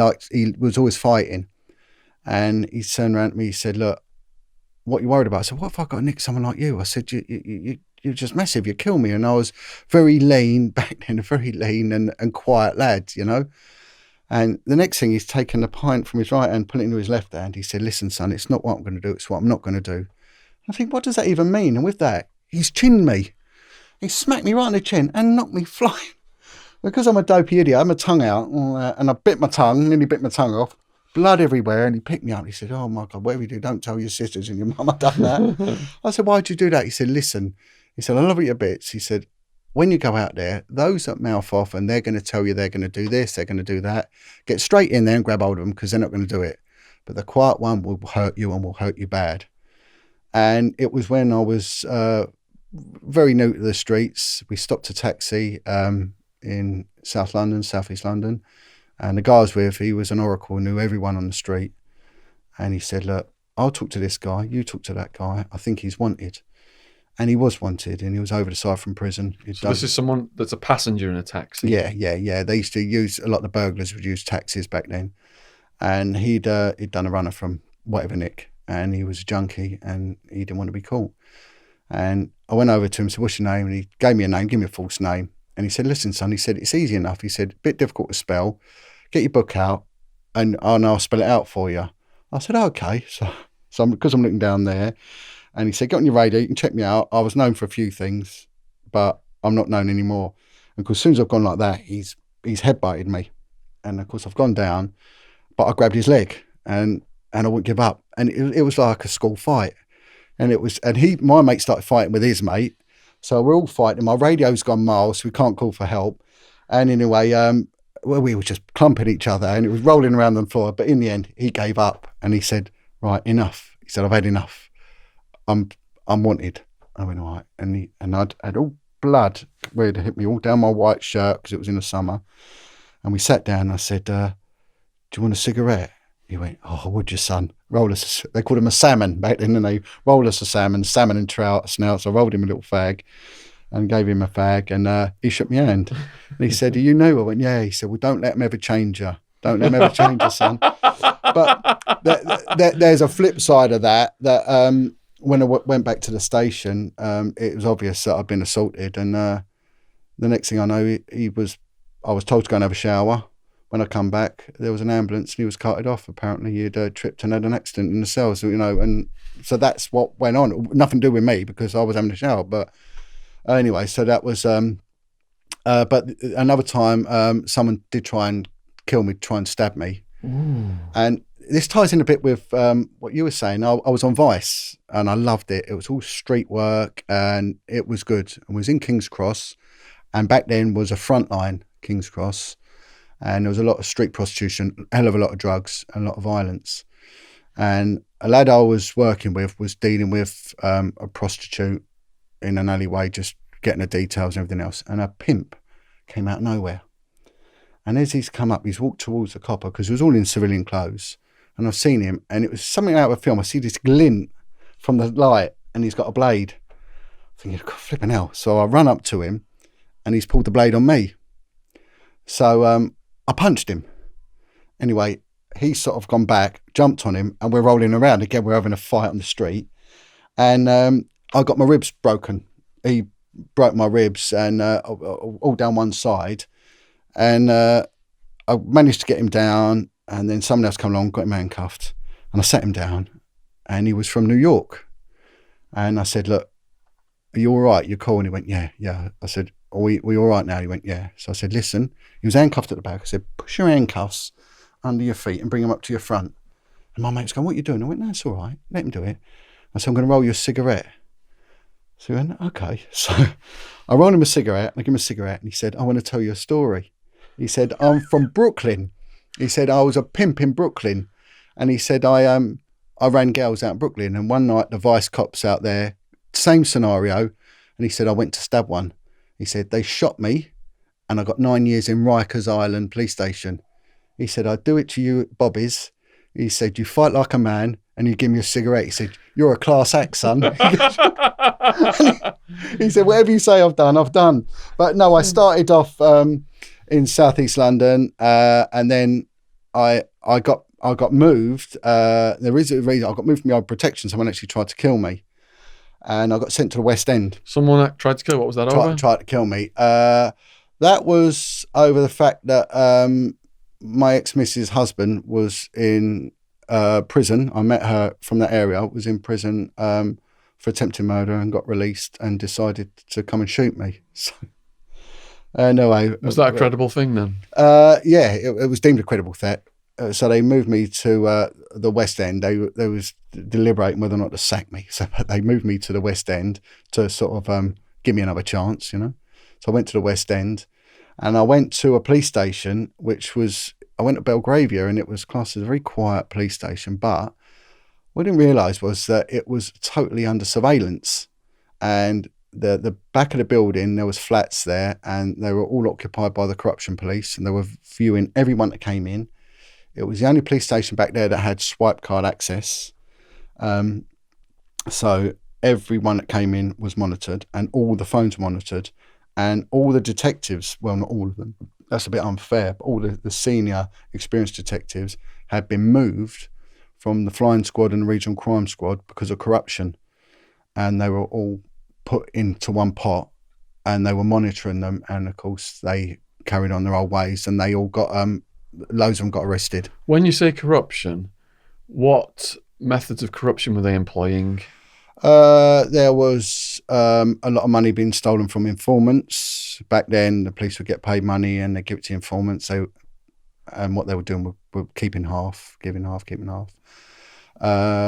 was always fighting. And he turned around to me, he said, look, what are you worried about? I said, what if I got to nick someone like you? I said, you're just massive, you kill me. And I was very lean back then, a very lean and quiet lad, And the next thing, he's taken the pint from his right hand, put it into his left hand. He said, listen, son, it's not what I'm going to do, it's what I'm not going to do. I think, what does that even mean? And with that, he's chinned me. He smacked me right in the chin and knocked me flying. Because I'm a dopey idiot, I had my tongue out and I bit my tongue, nearly bit my tongue off, blood everywhere. And he picked me up. He said, oh my God, whatever you do, don't tell your sisters and your mum I've done that. I said, why'd you do that? He said, listen, he said, I love you bits. He said, when you go out there, those that mouth off and they're going to tell you they're going to do this, they're going to do that, get straight in there and grab hold of them because they're not going to do it. But the quiet one will hurt you and will hurt you bad. And it was when I was very new to the streets. We stopped a taxi in South London, South East London. And the guy I was with, he was an oracle, knew everyone on the street. And he said, look, I'll talk to this guy, you talk to that guy. I think he's wanted. And he was wanted, and he was over the side from prison. So this is someone that's a passenger in a taxi? Yeah. They used to use, a lot of the burglars would use taxis back then. And he'd done a runner from whatever nick, and he was a junkie, and he didn't want to be caught. And I went over to him and said, what's your name? And he gave me a name, give me a false name. And he said, listen, son, he said, it's easy enough. He said, a bit difficult to spell. Get your book out, and I'll spell it out for you. I said, okay. So because I'm looking down there, and he said, get on your radio, you can check me out. I was known for a few things, but I'm not known anymore. And of course, as soon as I've gone like that, he's headbutted me. And of course, I've gone down, but I grabbed his leg and I wouldn't give up. And it was like a school fight. And my mate started fighting with his mate. So we're all fighting. My radio's gone miles, so we can't call for help. And anyway, we were just clumping each other and it was rolling around on the floor. But in the end, he gave up and he said, right, enough. He said, I've had enough. I'm wanted. I went, all right. And I'd had all blood where it hit me all down my white shirt because it was in the summer. And we sat down and I said, do you want a cigarette? He went, oh, would you, son? They called him a salmon back then, and they rolled us a salmon and trout snouts. I rolled him a little fag and gave him a fag, and he shook my hand. And he said, are you new? I went, yeah. He said, well, don't let him ever change you. Don't let him ever change you, son. But there's a flip side of that when I went back to the station, it was obvious that I'd been assaulted. And the next thing I know, I was told to go and have a shower. When I come back, there was an ambulance and he was carted off. Apparently he'd tripped and had an accident in the cells, and so that's what went on. Nothing to do with me because I was having a shower. But anyway, so that was, but another time, someone did try and kill me, try and stab me. Ooh. And this ties in a bit with what you were saying. I was on Vice and I loved it. It was all street work and it was good. I was in King's Cross, and back then was a frontline King's Cross. And there was a lot of street prostitution, a hell of a lot of drugs, and a lot of violence. And a lad I was working with was dealing with a prostitute in an alleyway, just getting the details and everything else. And a pimp came out of nowhere. And as he's come up, he's walked towards the copper because he was all in civilian clothes. And I've seen him, and it was something out of a film. I see this glint from the light, and he's got a blade. I'm thinking, God, flipping hell. So I run up to him, and he's pulled the blade on me. So I punched him. Anyway, he's sort of gone back, jumped on him, and we're rolling around. Again, we're having a fight on the street. And I got my ribs broken. He broke my ribs and all down one side. And I managed to get him down, and then someone else came along, got him handcuffed. And I sat him down, and he was from New York. And I said, look, are you all right? You're cool? And he went, yeah. I said, are we all right now? He went, yeah. So I said, listen, he was handcuffed at the back. I said, push your handcuffs under your feet and bring them up to your front. And my mate's going, what are you doing? I went, no, it's all right. Let him do it. I said, I'm going to roll you a cigarette. So he went, okay. So I rolled him a cigarette, I gave him a cigarette, and he said, I want to tell you a story. He said, I'm from Brooklyn. He said, I was a pimp in Brooklyn. And he said, I ran girls out in Brooklyn, and one night the vice cops out there, same scenario, and he said, I went to stab one. He said, they shot me, and I got 9 years in Rikers Island police station. He said, I'd do it to you at Bobby's. He said, you fight like a man, and you give me a cigarette. He said, you're a class act, son. He said, whatever you say I've done. But no, I started off in southeast London, and then I got moved. There is a reason I got moved from my own protection. Someone actually tried to kill me, and I got sent to the West End. Someone tried to kill. What was that over? Tried to kill me. That was over the fact that my ex-missus' husband was in prison. I met her from that area. Was in prison for attempted murder and got released and decided to come and shoot me. So, anyway, was that a credible thing then? Yeah, it was deemed a credible threat. So they moved me to the West End. They was deliberating whether or not to sack me. So they moved me to the West End to sort of give me another chance, you know. So I went to the West End, and I went to a police station, I went to Belgravia, and it was classed as a very quiet police station. But what I didn't realise was that it was totally under surveillance. And the back of the building, there was flats there, and they were all occupied by the corruption police, and they were viewing everyone that came in. It was the only police station back there that had swipe card access. So everyone that came in was monitored, and all the phones were monitored, and all the detectives, well, not all of them, that's a bit unfair, but all the senior experienced detectives had been moved from the flying squad and the regional crime squad because of corruption. And they were all put into one pot, and they were monitoring them. And of course they carried on their old ways, and they all got, loads of them got arrested. When you say corruption, what methods of corruption were they employing? There was a lot of money being stolen from informants. Back then, the police would get paid money and they give it to informants. And what they were doing were keeping half, giving half, keeping half.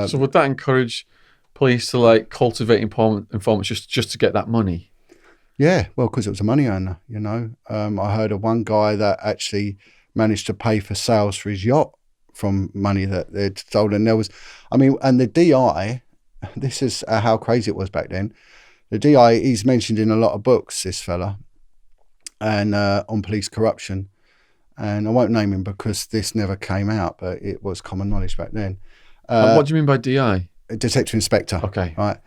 So would that encourage police to like cultivate informants just to get that money? Yeah, well, because it was a money earner, you know. I heard of one guy that actually managed to pay for sales for his yacht from money that they'd stolen. And the DI, this is how crazy it was back then. The DI, he's mentioned in a lot of books, this fella, and on police corruption. And I won't name him because this never came out, but it was common knowledge back then. What do you mean by DI? Detective Inspector. Okay. Right.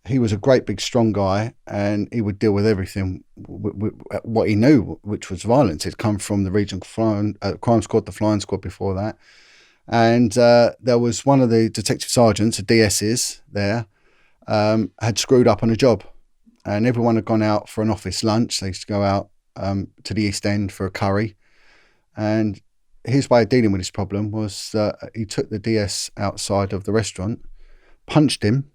He was a great big strong guy, and he would deal with everything. What he knew, which was violence, had come from the regional crime squad, the flying squad before that. And there was one of the detective sergeants, the DSs there, had screwed up on a job, and everyone had gone out for an office lunch. They used to go out to the East End for a curry, and his way of dealing with this problem was that he took the DS outside of the restaurant, punched him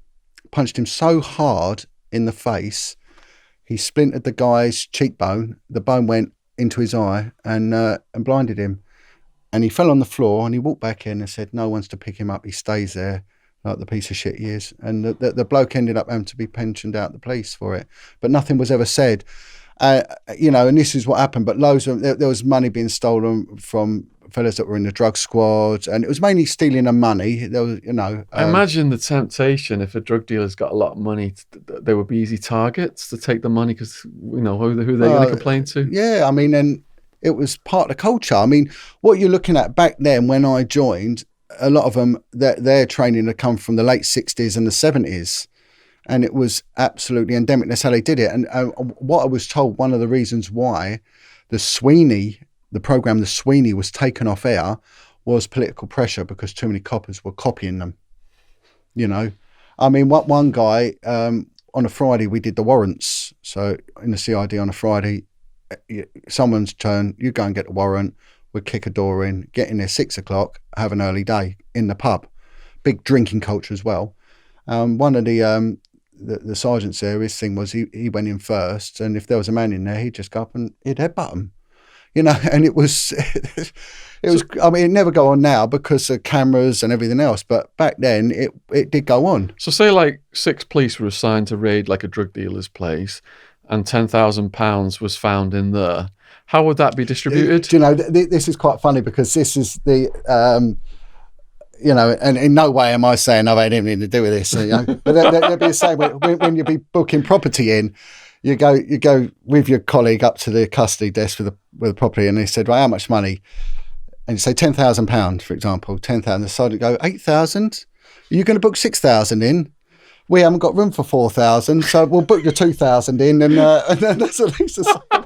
so hard in the face, he splintered the guy's cheekbone. The bone went into his eye and blinded him. And he fell on the floor, and he walked back in and said, no one's to pick him up. He stays there like the piece of shit he is. And the bloke ended up having to be pensioned out the police for it. But nothing was ever said. And this is what happened. But there was money being stolen from fellas that were in the drug squad, and it was mainly stealing of money. There was, I imagine the temptation if a drug dealer's got a lot of money, they would be easy targets to take the money because who they're going to complain to. Yeah, I mean, and it was part of the culture. I mean, what you're looking at back then when I joined, a lot of them, their training had come from the late 60s and the 70s. And it was absolutely endemic. That's how they did it. And what I was told, one of the reasons why the program The Sweeney was taken off air was political pressure, because too many coppers were copying them. I mean, what one guy, on a Friday, we did the warrants. So in the CID on a Friday, someone's turn, you go and get the warrant, we'd kick a door in, get in there 6 o'clock, have an early day in the pub. Big drinking culture as well. One of the sergeants there, his thing was he went in first, and if there was a man in there, he'd just go up and he'd headbutt him. and it was, I mean, it never go on now because of cameras and everything else, but back then it did go on. So say like 6 police were assigned to raid like a drug dealer's place and £10,000 was found in there. How would that be distributed? This is quite funny because this is the, and in no way am I saying I've had anything to do with this, but they'd be the same when you be booking property in. You go with your colleague up to the custody desk with the property, and they said, right, how much money? And you say £10,000, for example, 10,000. The sergeant go 8,000. Are you going to book 6,000 in? We haven't got room for 4,000, so we'll book your 2,000 in, and then that's at least the same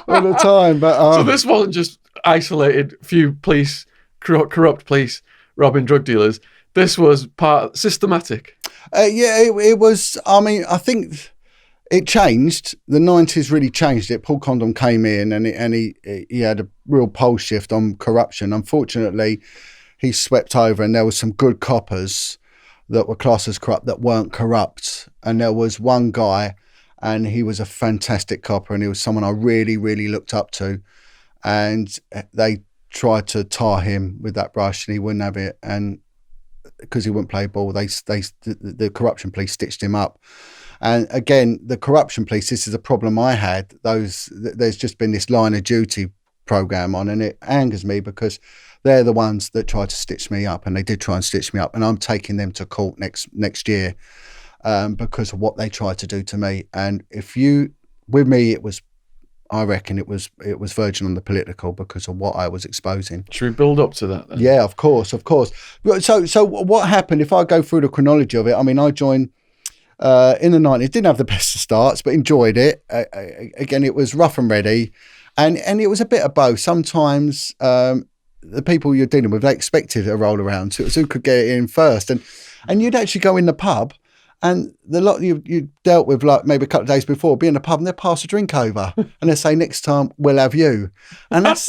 all the time. But so this wasn't just isolated few police, corrupt police robbing drug dealers. This was systematic. It was. I mean, I think it changed. The 90s really changed it. Paul Condon came in and he had a real pole shift on corruption. Unfortunately, he swept over and there was some good coppers that were classed as corrupt that weren't corrupt. And there was one guy and he was a fantastic copper and he was someone I really, really looked up to. And they tried to tar him with that brush and he wouldn't have it. And because he wouldn't play ball, the corruption police stitched him up. And again, the corruption police, this is a problem I had. There's just been this line of duty program on, and it angers me because they're the ones that tried to stitch me up, and they did try and stitch me up, and I'm taking them to court next year because of what they tried to do to me. And with me, I reckon it was verging on the political because of what I was exposing. Should we build up to that then? Yeah, of course. So what happened? If I go through the chronology of it, I mean, I joined. In the 90s, didn't have the best of starts, but enjoyed it. Again, it was rough and ready, and it was a bit of both. Sometimes the people you're dealing with, they expected a roll around, so it was who could get it in first, and you'd actually go in the pub, and the lot you dealt with, like maybe a couple of days before, be in the pub and they'd pass a drink over, and they'd say, next time we'll have you, and that's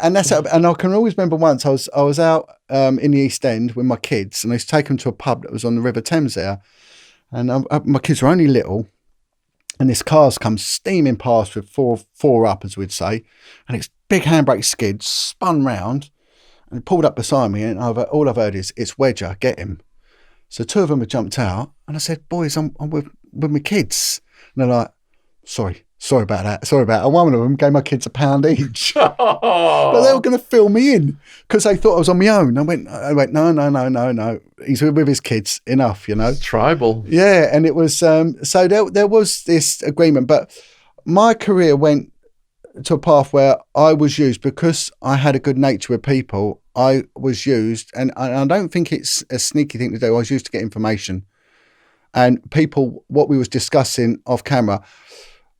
and I can always remember once I was out in the East End with my kids, and I used to take them to a pub that was on the River Thames there. And my kids were only little, and this car's come steaming past with four up, as we'd say, and it's big handbrake skid, spun round, and it pulled up beside me, and all I've heard is, it's Wedger, get him. So 2 of them had jumped out, and I said, boys, I'm with my kids. And they're like, sorry about that. And one of them gave my kids £1 each. But they were going to fill me in because they thought I was on my own. I went, no. He's with his kids, enough, It's tribal. Yeah, and it was, so there was this agreement. But my career went to a path where I was used because I had a good nature with people. I was used, and I don't think it's a sneaky thing to do. I was used to get information. And people, what we was discussing off camera,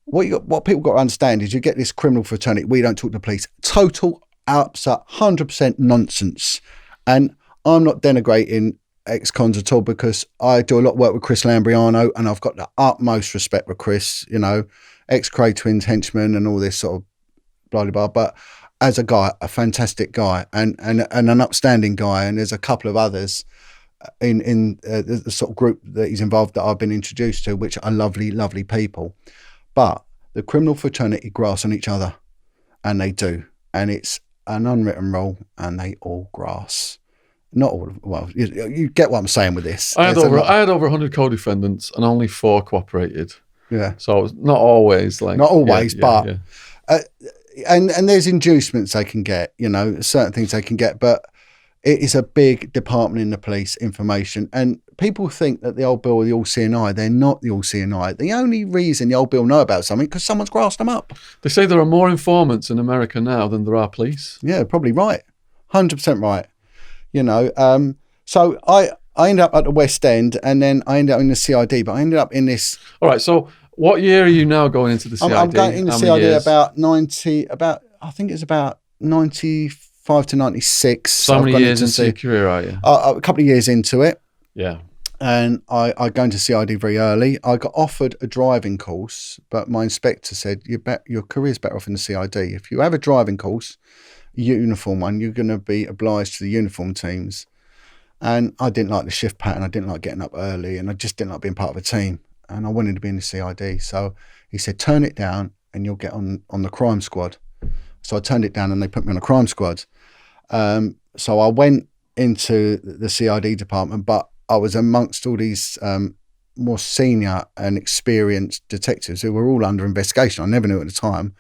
what people got to understand is you get this criminal fraternity, we don't talk to the police. Total, absolute, 100% nonsense. And I'm not denigrating ex-cons at all because I do a lot of work with Chris Lambriano and I've got the utmost respect for Chris, ex-Cray Twins henchman and all this sort of blah, blah, blah. But as a guy, a fantastic guy and an upstanding guy. And there's a couple of others in the sort of group that he's involved that I've been introduced to, which are lovely, lovely people. But the criminal fraternity grass on each other, and they do. And it's an unwritten rule, and they all grass. Not all, well, you get what I'm saying with this. I had over 100 co-defendants, and only 4 cooperated. Yeah. So it's not always like... Not always, but... And there's inducements they can get, certain things they can get, but it is a big department in the police, information. And people think that the old bill are the all-seeing eye. They're not the all-seeing eye. The only reason the old bill know about something because someone's grassed them up. They say there are more informants in America now than there are police. Yeah, probably right. 100% right. So I ended up at the West End and then I ended up in the CID, but I ended up in this... All right, so what year are you now going into the CID? I'm going in the CID about 95 to 96. So how many years into your career are you? A couple of years into it. Yeah. And I go into CID very early. I got offered a driving course, but my inspector said, your career's better off in the CID. If you have a driving course, uniform one, you're going to be obliged to the uniform teams. And I didn't like the shift pattern. I didn't like getting up early, and I just didn't like being part of a team. And I wanted to be in the CID. So he said, turn it down and you'll get on the crime squad. So I turned it down and they put me on a crime squad. So I went into the CID department, but I was amongst all these more senior and experienced detectives who were all under investigation. I never knew at the time.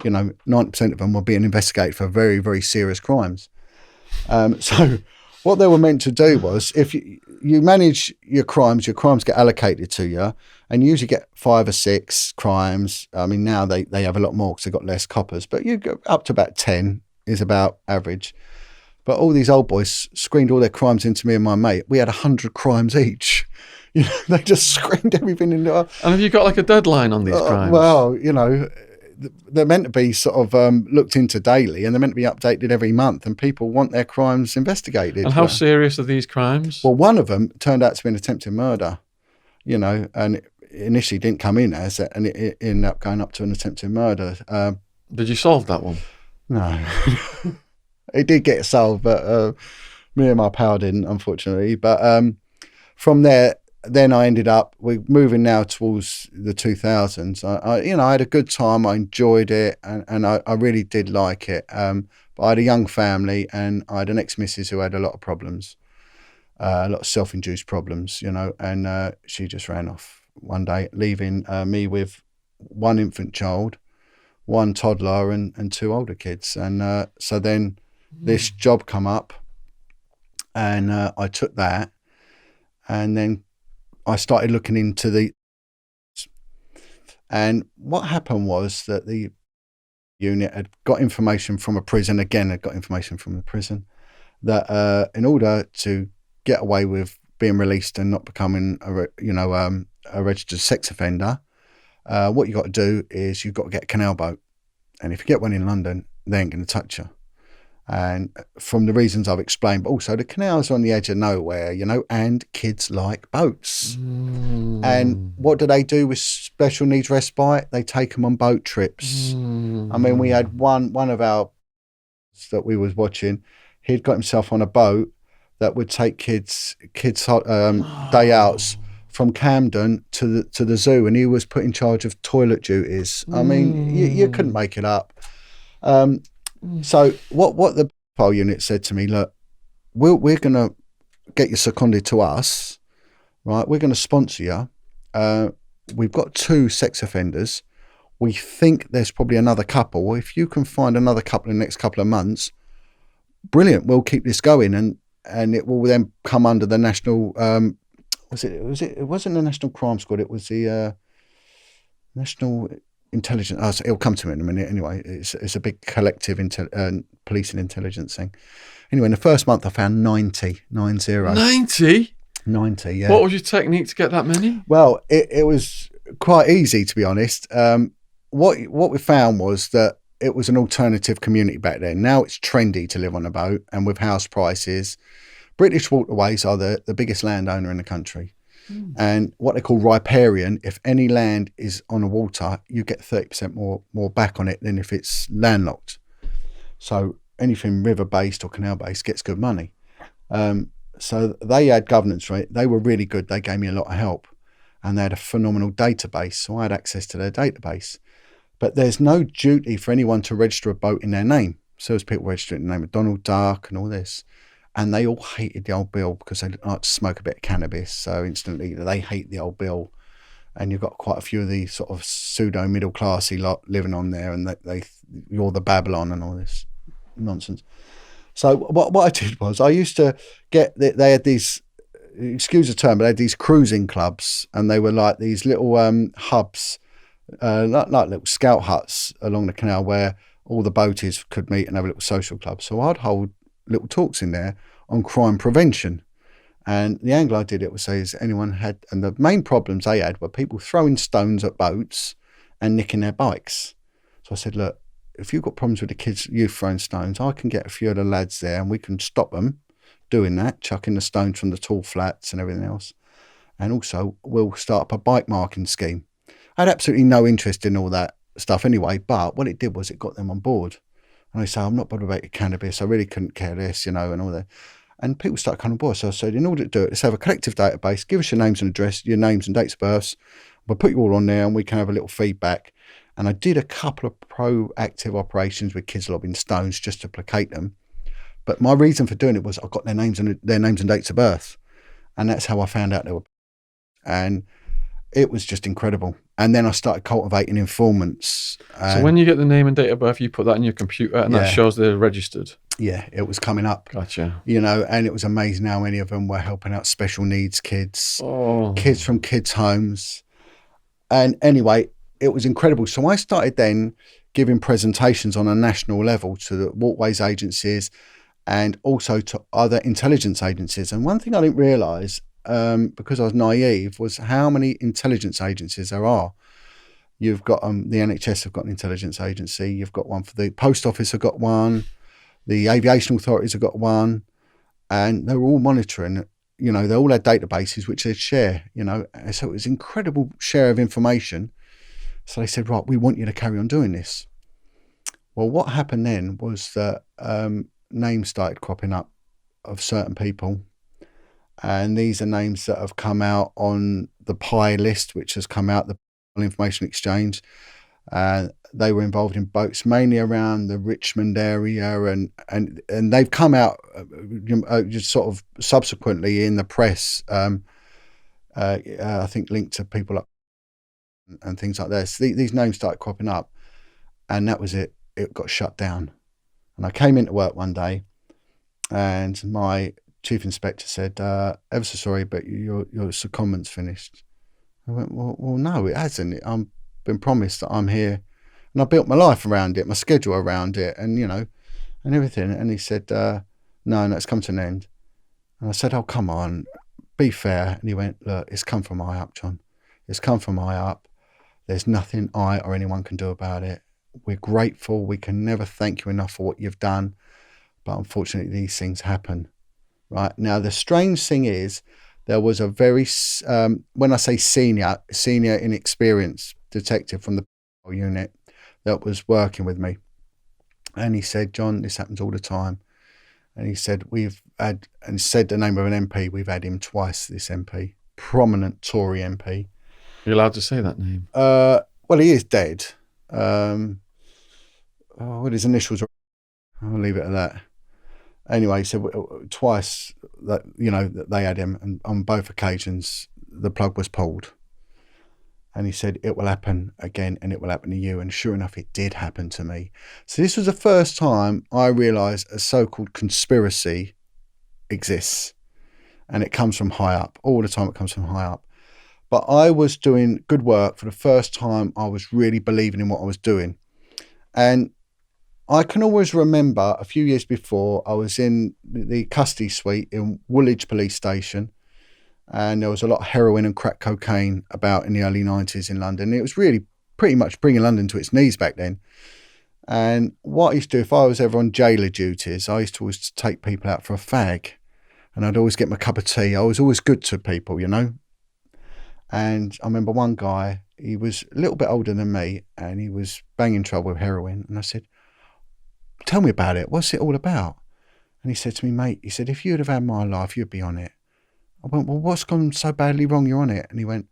90% of them were being investigated for very, very serious crimes. So what they were meant to do was, if you manage your crimes get allocated to you, and you usually get 5 or 6 crimes. I mean, now they have a lot more because they've got less coppers, but you go up to about 10 is about average. But all these old boys screened all their crimes into me and my mate. We had 100 crimes each. They just screened everything into us. And have you got like a deadline on these crimes? Well, they're meant to be sort of looked into daily, and they're meant to be updated every month, and people want their crimes investigated. And how serious are these crimes? Well, one of them turned out to be an attempted murder, and it initially didn't come in as it, and it ended up going up to an attempted murder. Did you solve that one? No. It did get solved, but me and my pal didn't, unfortunately. But from there, then I ended up, we're moving now towards the 2000s. I had a good time. I enjoyed it, and I really did like it. But I had a young family, and I had an ex-missus who had a lot of problems, a lot of self-induced problems, and she just ran off one day, leaving me with one infant child, one toddler, and 2 older kids. And so then this job come up, and I took that, and then I started looking into and what happened was that the unit had got information from a prison, that in order to get away with being released and not becoming a registered sex offender, what you got to do is you've got to get a canal boat. And if you get one in London, they ain't going to touch you. And from the reasons I've explained, but also the canals are on the edge of nowhere, and kids like boats. And what do they do with special needs respite? They take them on boat trips. I mean, we had one of our that we was watching, he'd got himself on a boat that would take kids day outs from Camden to the zoo, and he was put in charge of toilet duties. I mean, you couldn't make it up. So what the pole unit said to me, look, we're going to get you seconded to us, right? We're going to sponsor you. We've got 2 sex offenders. We think there's probably another couple. If you can find another couple in the next couple of months, brilliant. We'll keep this going, and it will then come under the national. It wasn't the National Crime Squad. It was the National Intelligence. So it'll come to me in a minute. Anyway, it's a big collective police and intelligence thing. Anyway, in the first month, I found 90. 90? 90, yeah. What was your technique to get that many? Well, it was quite easy, to be honest. What we found was that it was an alternative community back then. Now it's trendy to live on a boat, and with house prices, British Waterways are the biggest landowner in the country. And what they call riparian, if any land is on the water, you get 30% more back on it than if it's landlocked. So anything river-based or canal-based gets good money. So they had governance, right? They were really good. They gave me a lot of help, and they had a phenomenal database. So I had access to their database. But there's no duty for anyone to register a boat in their name. So there's people registering in the name of Donald Duck and all this. And they all hated the old bill because they like to smoke a bit of cannabis. So instantly they hate the old bill. And you've got quite a few of these sort of pseudo middle classy lot living on there, and you're the Babylon and all this nonsense. So what I did was I used to they had these, excuse the term, but they had these cruising clubs, and they were like these little hubs, like little scout huts along the canal where all the boaties could meet and have a little social club. So I'd hold little talks in there on crime prevention. And the angle I did it was say, is anyone had, and the main problems they had were people throwing stones at boats and nicking their bikes. So I said, look, if you've got problems with the kids, youth throwing stones, I can get a few of the lads there and we can stop them doing that, chucking the stones from the tall flats and everything else. And also we'll start up a bike marking scheme. I had absolutely no interest in all that stuff anyway, but what it did was it got them on board. And they say, I'm not bothered about your cannabis, I really couldn't care less, and all that. And people start coming on board. So I said, in order to do it, let's have a collective database, give us your names and address, your names and dates of births. We'll put you all on there and we can have a little feedback. And I did a couple of proactive operations with kids lobbing stones just to placate them. But my reason for doing it was I got their names and dates of birth. And that's how I found out they were. And it was just incredible. And then I started cultivating informants. So when you get the name and date of birth, you put that in your computer and that shows they're registered? Yeah, it was coming up. Gotcha. You know, and it was amazing how many of them were helping out special needs kids, kids from kids' homes. And anyway, it was incredible. So I started then giving presentations on a national level to the walkways agencies and also to other intelligence agencies. And one thing I didn't realise, because I was naive, was how many intelligence agencies there are. You've got the NHS have got an intelligence agency. You've got one for the post office have got one. The aviation authorities have got one. And they're all monitoring, you know, they all had databases which they'd share, you know. So it was an incredible share of information. So they said, right, we want you to carry on doing this. Well, what happened then was that names started cropping up of certain people. And these are names that have come out on the PI list, which has come out, the Information Exchange. They were involved in boats mainly around the Richmond area, and they've come out just sort of subsequently in the press. I think linked to people like and things like this. These names started cropping up, and that was it. It got shut down. And I came into work one day, and my chief inspector said, "Ever so sorry, but your secondment's finished." I went, well, no, it hasn't. I've been promised that I'm here. And I built my life around it, my schedule around it, and, you know, and everything. And he said, no, it's come to an end. And I said, oh, come on, be fair. And he went, look, it's come from high up, John. It's come from high up. There's nothing I or anyone can do about it. We're grateful. We can never thank you enough for what you've done. But unfortunately, these things happen. Right? Now, the strange thing is, there was a very, when I say senior inexperienced detective from the unit that was working with me. And he said, John, this happens all the time. And he said, and said the name of an MP, we've had him twice, this MP, prominent Tory MP. You're allowed to say that name? Well, he is dead. What his initials are, I'll leave it at that. Anyway, so twice that, you know, that they had him, and on both occasions the plug was pulled. And he said, it will happen again, and it will happen to you. And sure enough, it did happen to me. So this was the first time I realised a so-called conspiracy exists, and it comes from high up. All the time it comes from high up. But I was doing good work for the first time. I was really believing in what I was doing. And I can always remember a few years before, I was in the custody suite in Woolwich Police Station, and there was a lot of heroin and crack cocaine about in the early 90s in London. It was really pretty much bringing London to its knees back then. And what I used to do, if I was ever on jailer duties, I used to always take people out for a fag, and I'd always get my cup of tea. I was always good to people, you know. And I remember one guy, he was a little bit older than me, and he was banging trouble with heroin. And I said, tell me about it. What's it all about? And he said to me, mate, he said, if you'd have had my life, you'd be on it. I went, well, what's gone so badly wrong you're on it? And he went,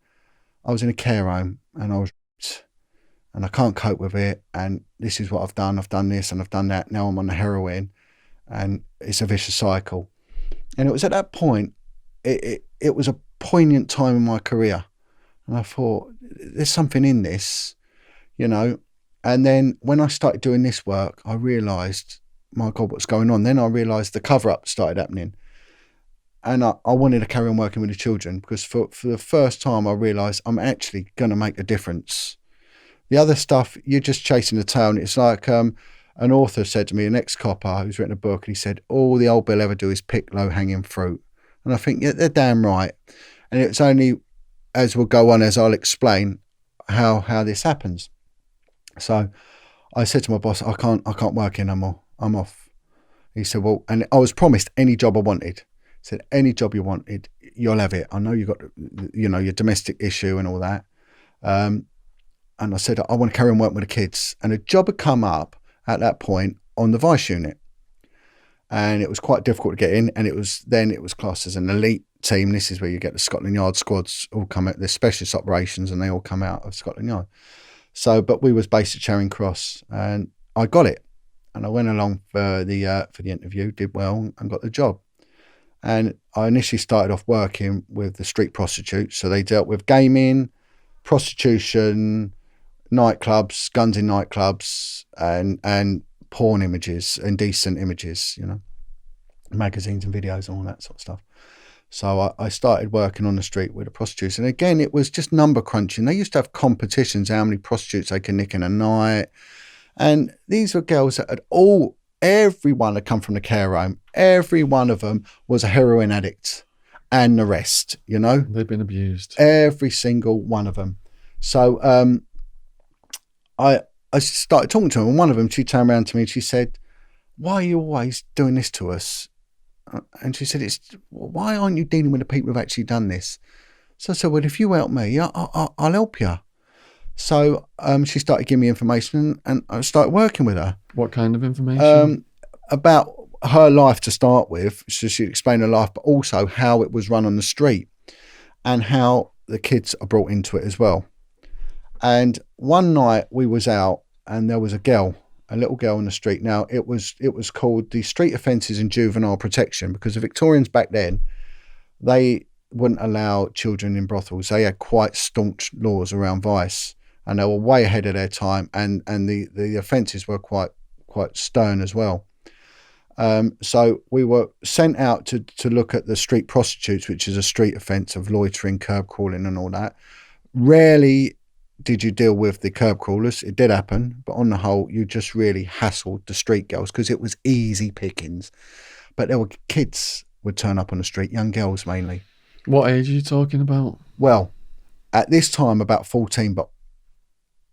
I was in a care home and I was raped, and I can't cope with it. And this is what I've done. I've done this and I've done that. Now I'm on the heroin, and it's a vicious cycle. And it was at that point, it was a poignant time in my career. And I thought, there's something in this, you know. And then when I started doing this work, I realised, my God, what's going on? Then I realised the cover-up started happening. And I wanted to carry on working with the children, because for the first time I realised I'm actually going to make a difference. The other stuff, you're just chasing the tail. And it's like an author said to me, an ex-copper who's written a book, and he said, all the old Bill ever do is pick low-hanging fruit. And I think, yeah, they're damn right. And it's only as we'll go on, as I'll explain how this happens. So I said to my boss, I can't work here no more. I'm off. He said, well, and I was promised any job I wanted. He said, any job you wanted, you'll have it. I know you got, you know, your domestic issue and all that. And I said, I want to carry on working with the kids. And a job had come up at that point on the Vice unit. And it was quite difficult to get in. And it was classed as an elite team. This is where you get the Scotland Yard squads all come out, the specialist operations, and they all come out of Scotland Yard. So, but we was based at Charing Cross, and I got it, and I went along for the interview, did well, and got the job. And I initially started off working with the street prostitutes, so they dealt with gaming, prostitution, nightclubs, guns in nightclubs, and porn images, indecent images, magazines and videos and all that sort of stuff. So I started working on the street with the prostitutes. And again, it was just number crunching. They used to have competitions, how many prostitutes they can nick in a night. And these were girls that had everyone had come from the care home. Every one of them was a heroin addict and the rest, They've been abused. Every single one of them. So I started talking to them, and one of them, she turned around to me and she said, "Why are you always doing this to us?" And she said, "Why aren't you dealing with the people who've actually done this?" So I said, "Well, if you help me, I'll help you." So she started giving me information, and I started working with her. What kind of information? About her life to start with. So she explained her life, but also how it was run on the street and how the kids are brought into it as well. And one night we was out, and there was a little girl on the street. Now it was called the Street Offences and Juvenile Protection, because the Victorians back then, they wouldn't allow children in brothels. They had quite staunch laws around vice, and they were way ahead of their time, and the offences were quite stern as well. So we were sent out to look at the street prostitutes, which is a street offence of loitering, curb crawling and all that. Rarely did you deal with the curb crawlers. It did happen, but on the whole, you just really hassled the street girls because it was easy pickings. But there were kids would turn up on the street, young girls mainly. What age are you talking about? Well, at this time, about 14, but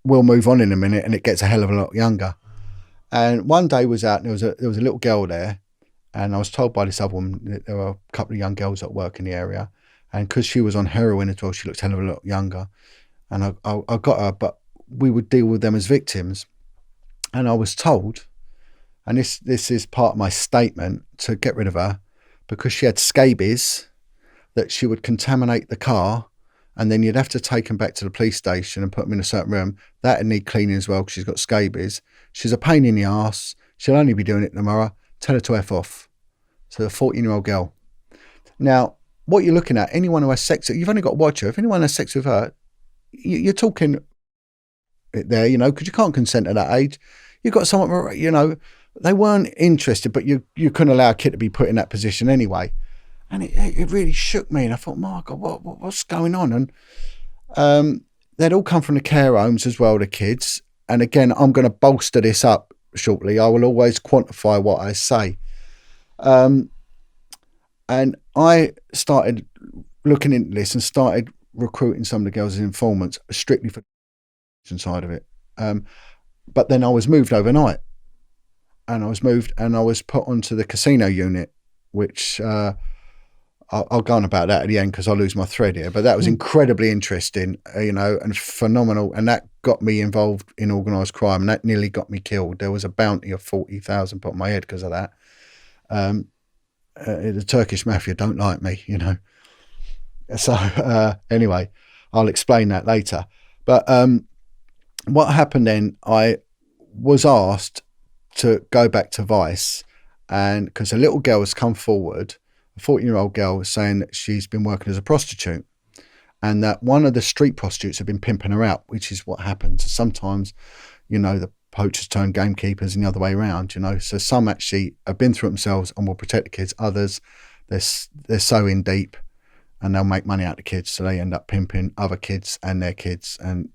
we'll move on in a minute, and it gets a hell of a lot younger. And one day was out, and there was a little girl there, and I was told by this other woman that there were a couple of young girls that work in the area, and because she was on heroin as well, she looked a hell of a lot younger. And I got her, but we would deal with them as victims. And I was told, and this is part of my statement, to get rid of her because she had scabies, that she would contaminate the car, and then you'd have to take them back to the police station and put them in a certain room. That would need cleaning as well because she's got scabies. She's a pain in the arse. She'll only be doing it tomorrow. Tell her to F off. So a 14-year-old girl. Now, what you're looking at, anyone who has sex, you've only got to watch her. If anyone has sex with her, you're talking there, because you can't consent at that age. You've got someone, they weren't interested, but you couldn't allow a kid to be put in that position anyway. And it really shook me. And I thought, my God, what's going on? And they'd all come from the care homes as well, the kids. And again, I'm going to bolster this up shortly. I will always quantify what I say. And I started looking into this and started recruiting some of the girls as informants strictly for the side of it. But then I was moved overnight, and I was put onto the casino unit, which I'll go on about that at the end because I'll lose my thread here. But that was incredibly interesting, and phenomenal. And that got me involved in organised crime, and that nearly got me killed. There was a bounty of 40,000 put on my head because of that. The Turkish mafia don't like me, So anyway, I'll explain that later. But what happened then, I was asked to go back to Vice, and because a little girl has come forward, a 14-year-old girl, saying that she's been working as a prostitute, and that one of the street prostitutes have been pimping her out, which is what happens. Sometimes, the poachers turn gamekeepers and the other way around, So some actually have been through it themselves and will protect the kids. Others, they're so in deep, and they'll make money out of the kids, so they end up pimping other kids and their kids, and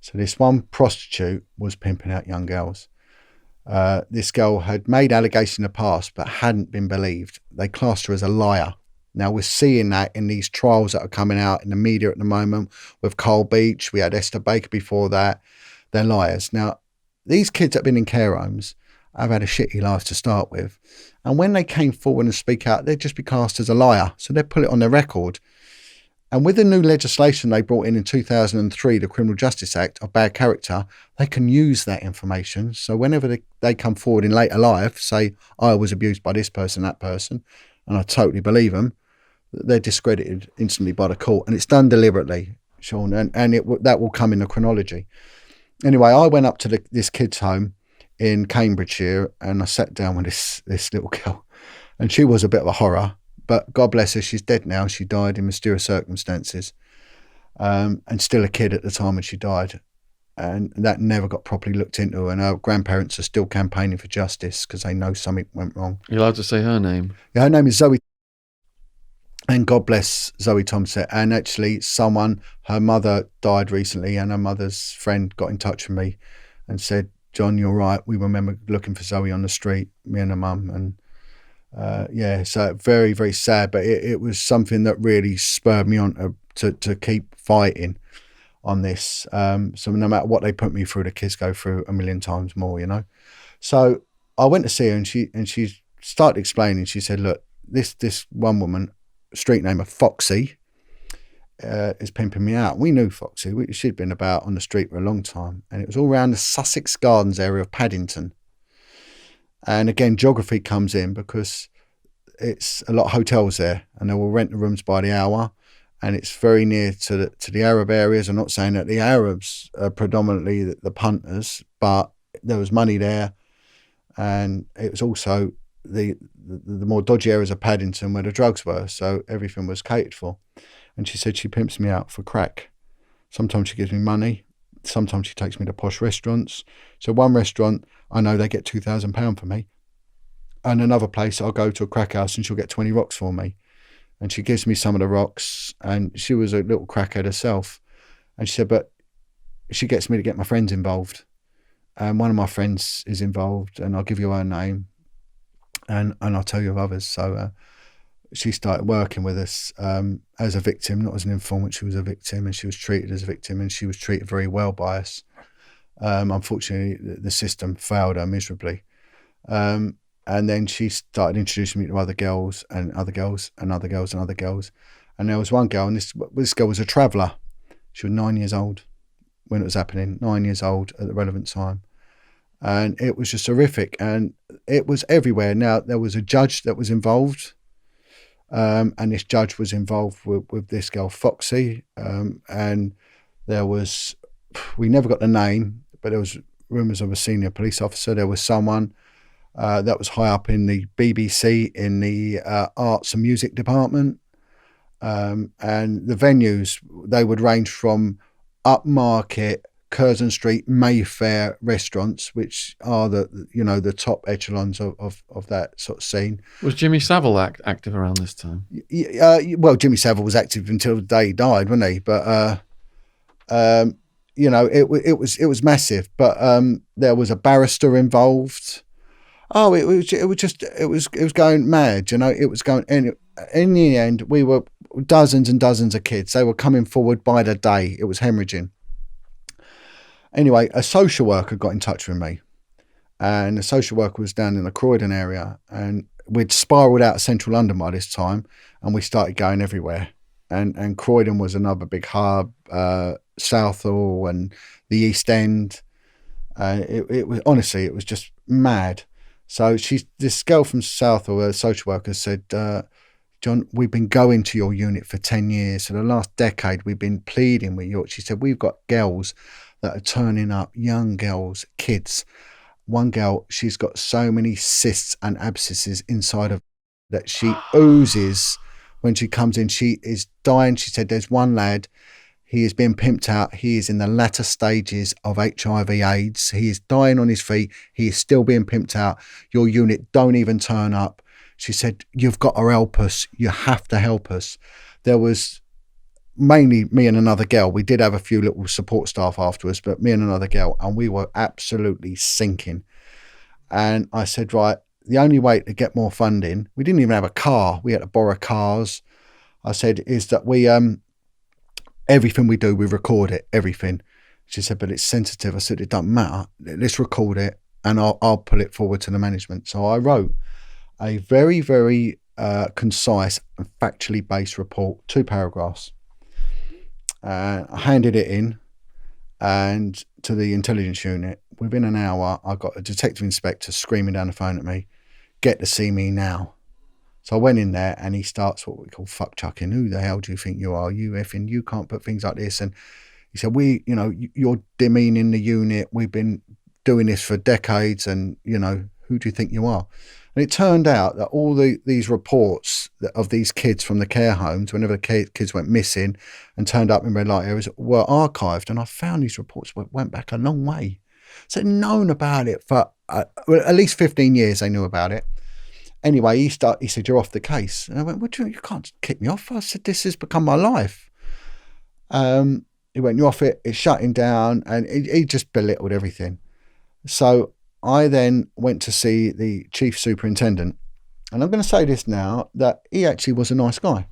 So this one prostitute was pimping out young girls. This girl had made allegations in the past, but hadn't been believed. They classed her as a liar. Now we're seeing that in these trials that are coming out in the media at the moment with Carl Beach. We had Esther Baker before that. They're liars. Now, these kids that have been in care homes have had a shitty life to start with. And when they came forward and speak out, they'd just be cast as a liar. So they'd put it on their record. And with the new legislation they brought in 2003, the Criminal Justice Act of bad character, they can use that information. So whenever they come forward in later life, say, I was abused by this person, that person, and I totally believe them, they're discredited instantly by the court. And it's done deliberately, Sean, and that will come in the chronology. Anyway, I went up to this kid's home in Cambridgeshire, and I sat down with this little girl, and she was a bit of a horror, but God bless her, she's dead now. She died in mysterious circumstances, and still a kid at the time when she died, and that never got properly looked into, and her grandparents are still campaigning for justice because they know something went wrong. You're allowed to say her name? Yeah, her name is Zoe, and God bless Zoe Thompson. And actually her mother died recently, and her mother's friend got in touch with me and said, John, you're right. We remember looking for Zoe on the street, me and her mum. And so very, very sad. But it was something that really spurred me on to keep fighting on this. So no matter what they put me through, the kids go through a million times more, you know. So I went to see her, and she started explaining. She said, look, this one woman, street name of Foxy, is pimping me out. We knew Foxy. She'd been about on the street for a long time, and it was all around the Sussex Gardens area of Paddington. And again, geography comes in because it's a lot of hotels there, and they will rent the rooms by the hour, and it's very near to the Arab areas. I'm not saying that the Arabs are predominantly the punters, but there was money there, and it was also the more dodgy areas of Paddington where the drugs were, so everything was catered for. And she said she pimps me out for crack. Sometimes she gives me money, sometimes she takes me to posh restaurants. So one restaurant, I know they get £2,000 for me, and another place I'll go to a crack house and she'll get 20 rocks for me, and she gives me some of the rocks. And she was a little crackhead herself, and she said, but she gets me to get my friends involved, and one of my friends is involved, and I'll give you her name, and I'll tell you of others. So she started working with us as a victim, not as an informant. She was a victim, and she was treated as a victim, and she was treated very well by us. Unfortunately, the system failed her miserably. And then she started introducing me to other girls and other girls and other girls and other girls. And there was one girl, and this girl was a traveller. She was 9 years old when it was happening, 9 years old at the relevant time. And it was just horrific, and it was everywhere. Now, there was a judge that was involved, and this judge was involved with this girl, Foxy, and there was, we never got the name, but there was rumours of a senior police officer. There was someone that was high up in the BBC in the arts and music department, and the venues, they would range from upmarket Curzon Street Mayfair restaurants, which are the top echelons of that sort of scene. Was Jimmy Savile active around this time? Well, Jimmy Savile was active until the day he died, wasn't he? But it was massive. But there was a barrister involved. Oh, it was going mad. It was going. And in the end, we were dozens and dozens of kids. They were coming forward by the day. It was hemorrhaging. Anyway, a social worker got in touch with me, and the social worker was down in the Croydon area, and we'd spiralled out of central London by this time, and we started going everywhere. And Croydon was another big hub, Southall and the East End. It was, honestly, it was just mad. So this girl from Southall, a social worker, said, John, we've been going to your unit for 10 years. For the last decade, we've been pleading with you. She said, we've got girls that are turning up, young girls, kids. One girl, she's got so many cysts and abscesses inside of that she oozes when she comes in. She is dying. She said there's one lad, he is being pimped out. He is in the latter stages of HIV AIDS. He is dying on his feet. He is still being pimped out. Your unit don't even turn up. She said, you've got to help us. You have to help us. There was mainly me and another girl. We did have a few little support staff afterwards, but me and another girl, and we were absolutely sinking. And I said, right, the only way to get more funding, we didn't even have a car. We had to borrow cars. I said, is that we, everything we do, we record it, everything. She said, but it's sensitive. I said, it doesn't matter. Let's record it, and I'll pull it forward to the management. So I wrote a very, very concise and factually based report, 2 paragraphs. I handed it in and to the intelligence unit. Within an hour, I got a detective inspector screaming down the phone at me, get to see me now. So I went in there, and he starts what we call fuck chucking. Who the hell do you think you are? You effing, you can't put things like this. And He said, you're demeaning the unit. We've been doing this for decades, and, who do you think you are? And it turned out that all these reports of these kids from the care homes, whenever the kids went missing and turned up in red light areas, were archived. And I found these reports went back a long way. So they'd known about it for at least 15 years. They knew about it. Anyway, he said, you're off the case. And I went, you can't kick me off. I said, this has become my life. He went, you're off it. It's shutting down. And he just belittled everything. So I then went to see the chief superintendent. And I'm going to say this now, that he actually was a nice guy.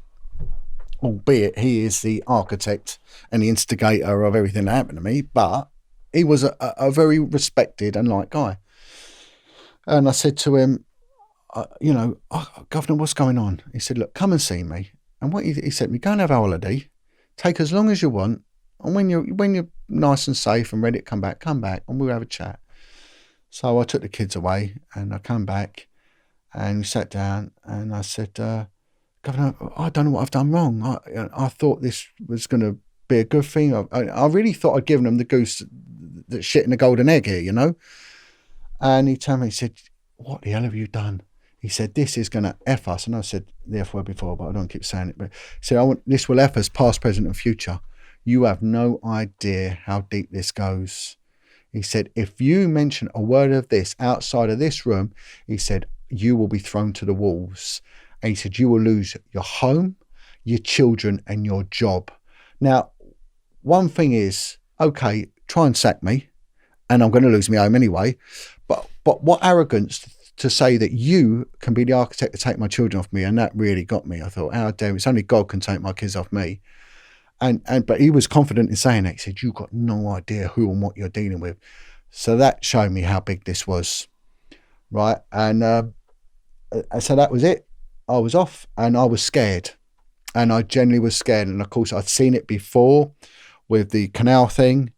Albeit he is the architect and the instigator of everything that happened to me. But he was a very respected and liked guy. And I said to him, Governor, what's going on? He said, look, come and see me. And what he said to me, go and have a holiday, take as long as you want. And when you're nice and safe and ready to come back, and we'll have a chat. So I took the kids away and I come back and we sat down and I said, Governor, I don't know what I've done wrong. I thought this was going to be a good thing. I really thought I'd given them the goose that's shit in the golden egg here, And he told me, he said, what the hell have you done? He said, this is going to F us. And I said the F word before, but I don't keep saying it. But he said, this will F us past, present and future. You have no idea how deep this goes. He said, if you mention a word of this outside of this room, he said, you will be thrown to the wolves. And he said, you will lose your home, your children and your job. Now, one thing is, okay, try and sack me and I'm going to lose my home anyway. But what arrogance to say that you can be the architect to take my children off me. And that really got me. I thought, how dare, it's only God can take my kids off me. But he was confident in saying that. He said, you've got no idea who and what you're dealing with. So that showed me how big this was. Right. And so that was it. I was off and I was scared. And I genuinely was scared. And of course, I'd seen it before with the canal thing.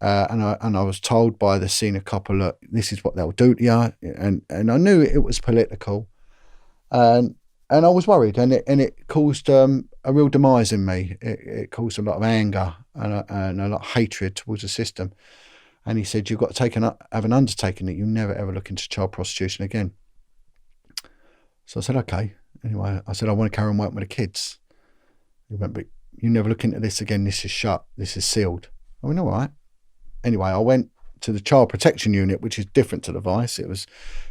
And I was told by the senior couple, look, this is what they'll do to you. And I knew it was political. And I was worried. And it caused a real demise in me. It caused a lot of anger and a lot of hatred towards the system. And he said, you've got to have an undertaking that you never ever look into child prostitution again. So I said, okay. Anyway, I said, I want to carry on working with the kids. He went, but you never look into this again. This is shut. This is sealed. I went, all right. Anyway, I went to the child protection unit, which is different to the Vice. It was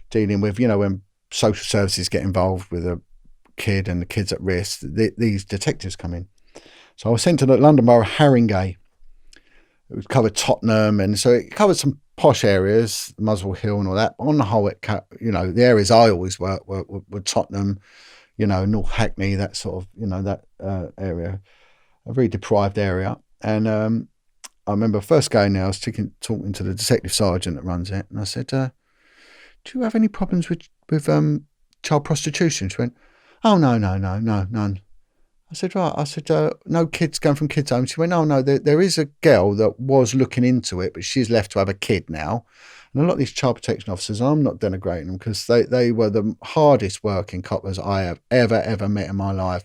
dealing with, when social services get involved with a kid and the kid's at risk, these detectives come in. So I was sent to the London Borough Haringey. It covered Tottenham, and so it covered some posh areas, Muswell Hill and all that. But on the whole, the areas I always worked were Tottenham, North Hackney, that sort of, that area, a very deprived area. And I remember first going there, I was talking to the detective sergeant that runs it, and I said, do you have any problems with child prostitution? She went, oh, no, none. I said, right. I said, no kids going from kids' homes. She went, no, there is a girl that was looking into it, but she's left to have a kid now. And a lot of these child protection officers, I'm not denigrating them, because they were the hardest working coppers I have ever met in my life.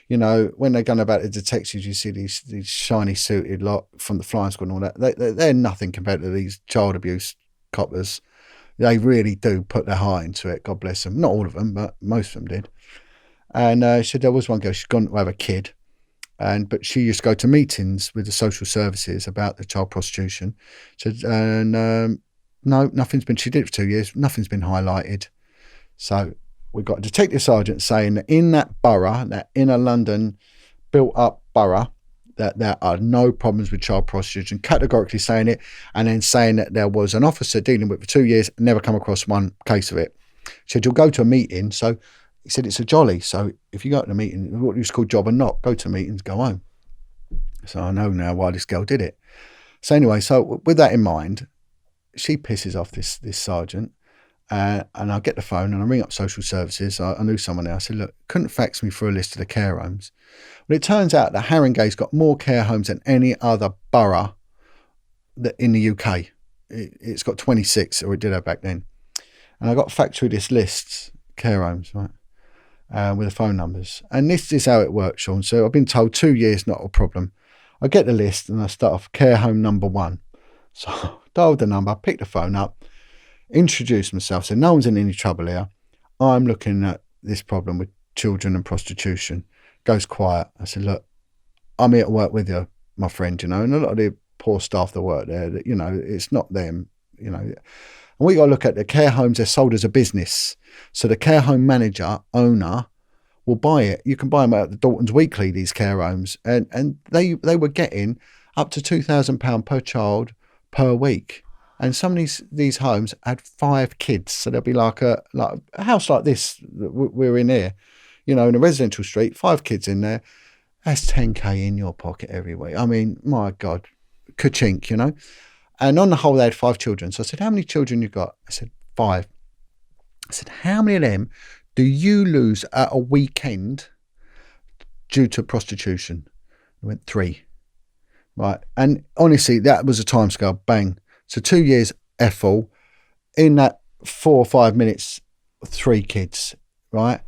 When they're going about the detectives, you see these shiny suited lot from the flying squad and all that. They're nothing compared to these child abuse coppers. They really do put their heart into it. God bless them. Not all of them, but most of them did. And she said there was one girl, she'd gone to have a kid, but she used to go to meetings with the social services about the child prostitution. She said, no, nothing's been, she did it for 2 years, nothing's been highlighted. So we got a detective sergeant saying that in that borough, that inner London built up borough, that there are no problems with child prostitution, categorically saying it, and then saying that there was an officer dealing with it for 2 years, never come across one case of it. She said, you'll go to a meeting. So he said, it's a jolly. So if you go to a meeting, what used to call job and knock, go to meetings, go home. So I know now why this girl did it. So anyway, so with that in mind, she pisses off this sergeant. And I get the phone and I ring up social services. I knew someone there. I said, look, couldn't fax me for a list of the care homes. But it turns out that Haringey's got more care homes than any other borough in the UK. It's got 26, or it did have back then. And I got faxed through this list, care homes, right, with the phone numbers. And this is how it works, Sean. So I've been told 2 years, not a problem. I get the list and I start off care home number 1. So I dialed the number, picked the phone up, introduced myself, said no one's in any trouble here. I'm looking at this problem with children and prostitution. Goes quiet. I said, look, I'm here to work with you, my friend, and a lot of the poor staff that work there, that, it's not them, And we got to look at the care homes, they're sold as a business. So the care home manager, owner, will buy it. You can buy them at the Dalton's Weekly, these care homes. And they were getting up to £2,000 per child per week. And some of these homes had 5 kids. So there'll be like a house like this that we're in here, in a residential street, 5 kids in there. That's 10k in your pocket every week. I mean, my God, ka-chink, And on the whole, they had 5 children. So I said, how many children you got? I said, 5. I said, how many of them do you lose at a weekend due to prostitution? I went, 3. Right. And honestly, that was a timescale. Bang. So 2 years, Ethel. In that 4 or 5 minutes, 3 kids. Right.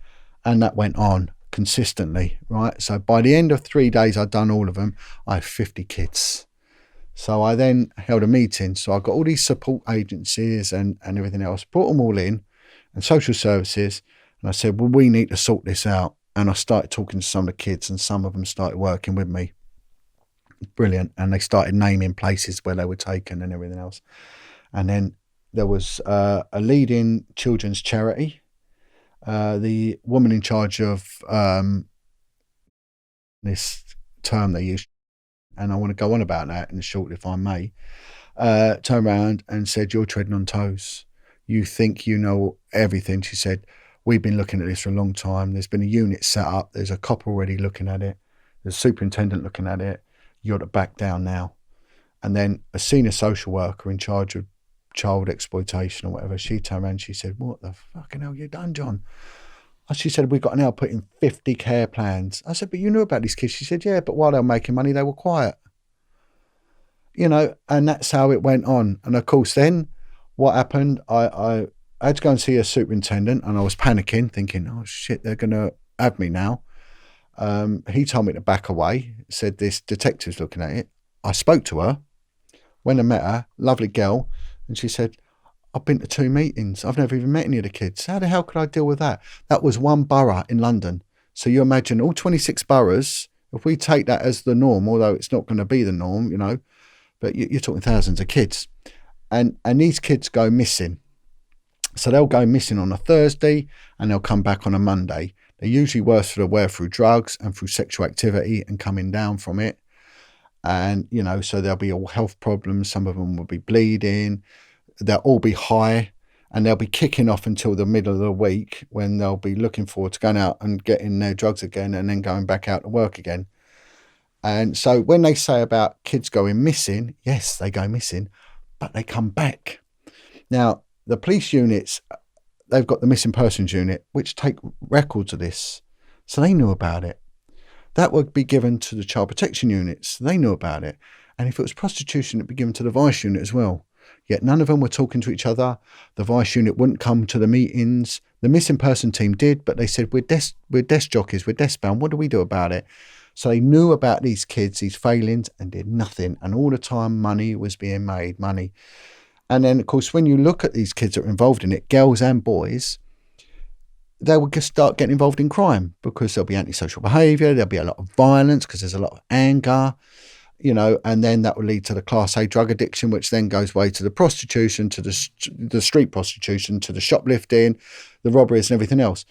And that went on consistently. Right. So by the end of 3 days, I'd done all of them. I had 50 kids. So I then held a meeting. So I got all these support agencies and everything else, brought them all in, and social services. And I said, well, we need to sort this out. And I started talking to some of the kids, and some of them started working with me. Brilliant. And they started naming places where they were taken and everything else. And then there was a leading children's charity. The woman in charge of this term they used, and I want to go on about that in short, if I may, turned around and said, you're treading on toes. You think you know everything. She said, we've been looking at this for a long time. There's been a unit set up. There's a cop already looking at it. There's a superintendent looking at it. You're to back down now. And then a senior social worker in charge of child exploitation or whatever, she turned around and she said, what the fucking hell you done, John? She said, we've got now put in 50 care plans. I said, but you knew about these kids. She said, yeah, but while they were making money, they were quiet. And that's how it went on. And of course, then what happened, I had to go and see a superintendent, and I was panicking, thinking, oh shit, they're going to have me now. He told me to back away, said this detective's looking at it. I spoke to her, went and met her, lovely girl, and she said, I've been to 2 meetings. I've never even met any of the kids. How the hell could I deal with that? That was 1 borough in London. So you imagine all 26 boroughs, if we take that as the norm, although it's not going to be the norm, but you're talking thousands of kids. And these kids go missing. So they'll go missing on a Thursday and they'll come back on a Monday. They're usually worse for the wear through drugs and through sexual activity and coming down from it. And, so there'll be all health problems. Some of them will be bleeding. They'll all be high, and they'll be kicking off until the middle of the week, when they'll be looking forward to going out and getting their drugs again and then going back out to work again. And so when they say about kids going missing, yes, they go missing, but they come back. Now, the police units, they've got the missing persons unit, which take records of this. So they knew about it. That would be given to the child protection units. They knew about it. And if it was prostitution, it'd be given to the vice unit as well. Yet none of them were talking to each other. The vice unit wouldn't come to the meetings. The missing person team did, but they said, we're desk jockeys, we're desk bound. What do we do about it? So they knew about these kids, these failings, and did nothing. And all the time, money was being made, money. And then, of course, when you look at these kids that are involved in it, girls and boys, they will just start getting involved in crime, because there'll be antisocial behaviour, there'll be a lot of violence because there's a lot of anger, and then that will lead to the Class A drug addiction, which then goes way to the prostitution, to the street prostitution, to the shoplifting, the robberies and everything else.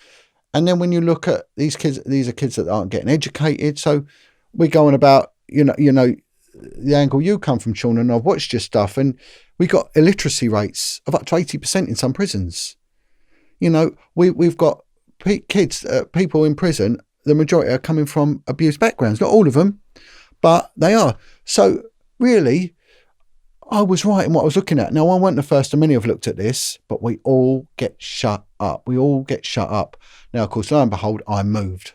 And then when you look at these kids, these are kids that aren't getting educated. So we're going about, the angle you come from, Sean, and I've watched your stuff, and we got illiteracy rates of up to 80% in some prisons. We've got kids, people in prison, the majority are coming from abused backgrounds. Not all of them, but they are. So really, I was right in what I was looking at. Now, I wasn't the first, and many have looked at this, but we all get shut up. We all get shut up. Now, of course, lo and behold, I moved,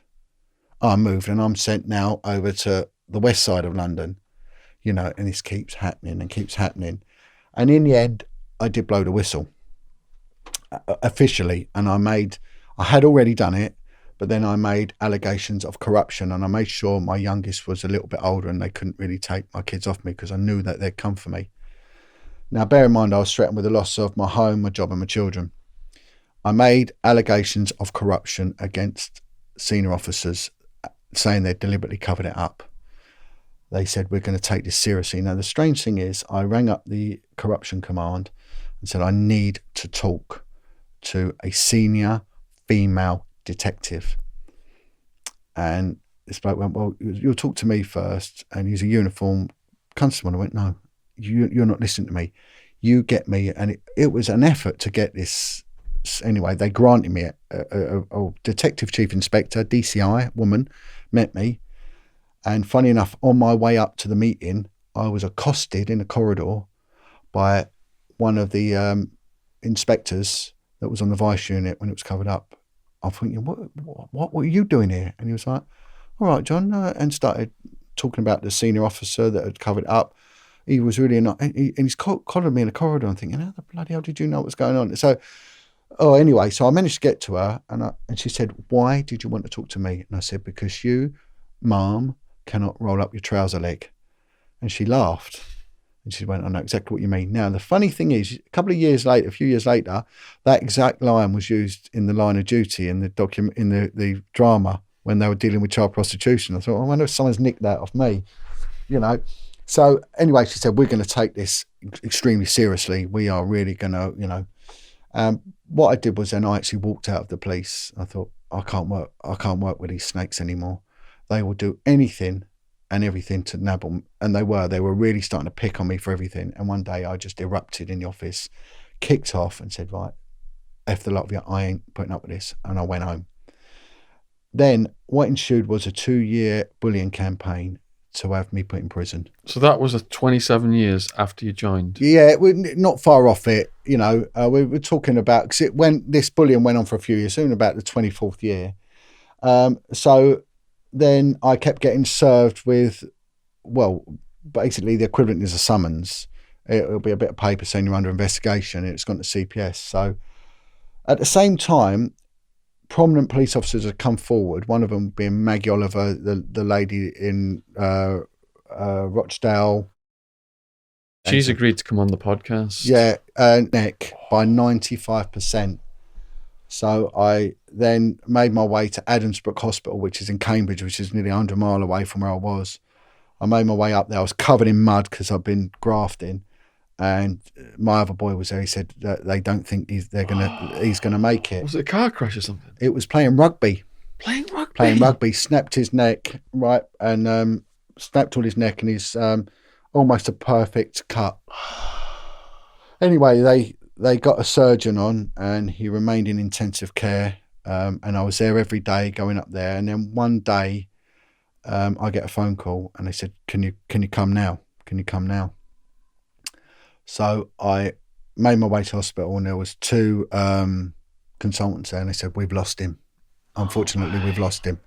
and I'm sent now over to the west side of London, and this keeps happening and keeps happening. And in the end, I did blow the whistle officially, and I had already done it, But then I made allegations of corruption, and I made sure my youngest was a little bit older and they couldn't really take my kids off me because I knew that they'd come for me. Now, bear in mind, I was threatened with the loss of my home, my job and my children. I made allegations of corruption against senior officers, saying they'd deliberately covered it up. They said, we're going to take this seriously. Now, the strange thing is, I rang up the corruption command and said, I need to talk to a senior female detective. And this bloke went, well, you'll talk to me first. And he's a uniformed constable. And I went, no, you're not listening to me. You get me. And it was an effort to get this. Anyway, they granted me a detective chief inspector, DCI woman, met me. And funny enough, on my way up to the meeting, I was accosted in a corridor by one of the inspectors that was on the vice unit when it was covered up. I'm thinking, what were you doing here? And he was like, all right, John, and started talking about the senior officer that had covered it up. He was really and he's collared me in a corridor. I'm thinking, how the bloody hell did you know what was going on? So, anyway, so I managed to get to her, and she said, why did you want to talk to me? And I said, because you, Mum, cannot roll up your trouser leg. And she laughed. And she went, I know exactly what you mean. Now, the funny thing is, a few years later, that exact line was used in The Line of Duty in the the drama when they were dealing with child prostitution. I thought, I wonder if someone's nicked that off me, So anyway, she said, we're going to take this extremely seriously. We are really going to, what I did was then I actually walked out of the police. I thought, I can't work with these snakes anymore. They will do anything and everything to nab them. And they were really starting to pick on me for everything. And one day I just erupted in the office, kicked off and said, right, F the lot of you, I ain't putting up with this. And I went home. Then what ensued was a 2-year bullying campaign to have me put in prison. So that was 27 years after you joined? Yeah, we're not far off it. We were talking about, because this bullying went on for a few years, soon about the 24th year. So then I kept getting served with, well, basically the equivalent is a summons. It'll be a bit of paper saying you're under investigation, and it's gone to CPS. So at the same time, prominent police officers have come forward, one of them being Maggie Oliver, the lady in Rochdale. She's agreed to come on the podcast. Yeah, neck by 95%. So I then made my way to Adamsbrook Hospital, which is in Cambridge, which is nearly 100 miles away from where I was. I made my way up there. I was covered in mud because I've been grafting. And my other boy was there. He said that they don't think he's gonna make it. Was it a car crash or something? It was playing rugby. Playing rugby. Snapped his neck, right, and snapped all his neck, and he's almost a perfect cut. Anyway, they got a surgeon on, and he remained in intensive care. And I was there every day, going up there. And then one day, I get a phone call, and they said, "Can you come now? Can you come now?" So I made my way to hospital, and there was 2 consultants there, and they said, we've lost him. Unfortunately, we've lost him.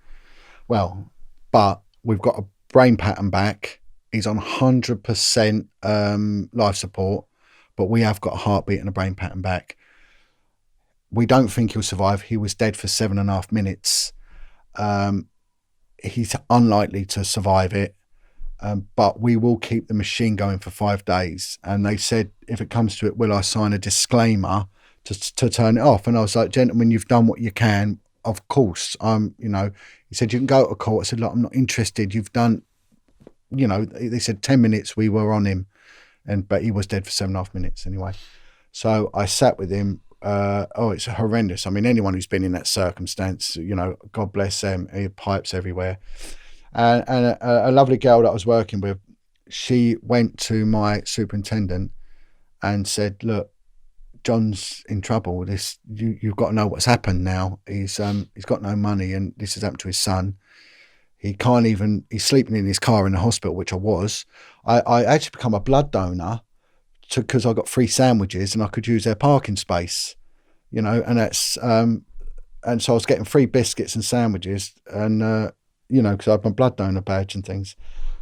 Well, but we've got a brain pattern back. He's on 100% life support, but we have got a heartbeat and a brain pattern back. We don't think he'll survive. He was dead for 7.5 minutes. He's unlikely to survive it. But we will keep the machine going for 5 days. And they said, if it comes to it, will I sign a disclaimer to turn it off? And I was like, gentlemen, you've done what you can. Of course. He said, you can go to court. I said, look, I'm not interested. You've done, they said 10 minutes we were on him. But he was dead for 7.5 minutes anyway. So I sat with him. It's horrendous. I mean, anyone who's been in that circumstance, God bless them. He had pipes everywhere. And a lovely girl that I was working with, she went to my superintendent and said, look, John's in trouble. You've got to know what's happened now. He's got no money, and this has happened to his son. He's sleeping in his car in the hospital, which I was. I actually become a blood donor because I got free sandwiches and I could use their parking space, and that's, and so I was getting free biscuits and sandwiches, and, because I had my blood donor badge and things.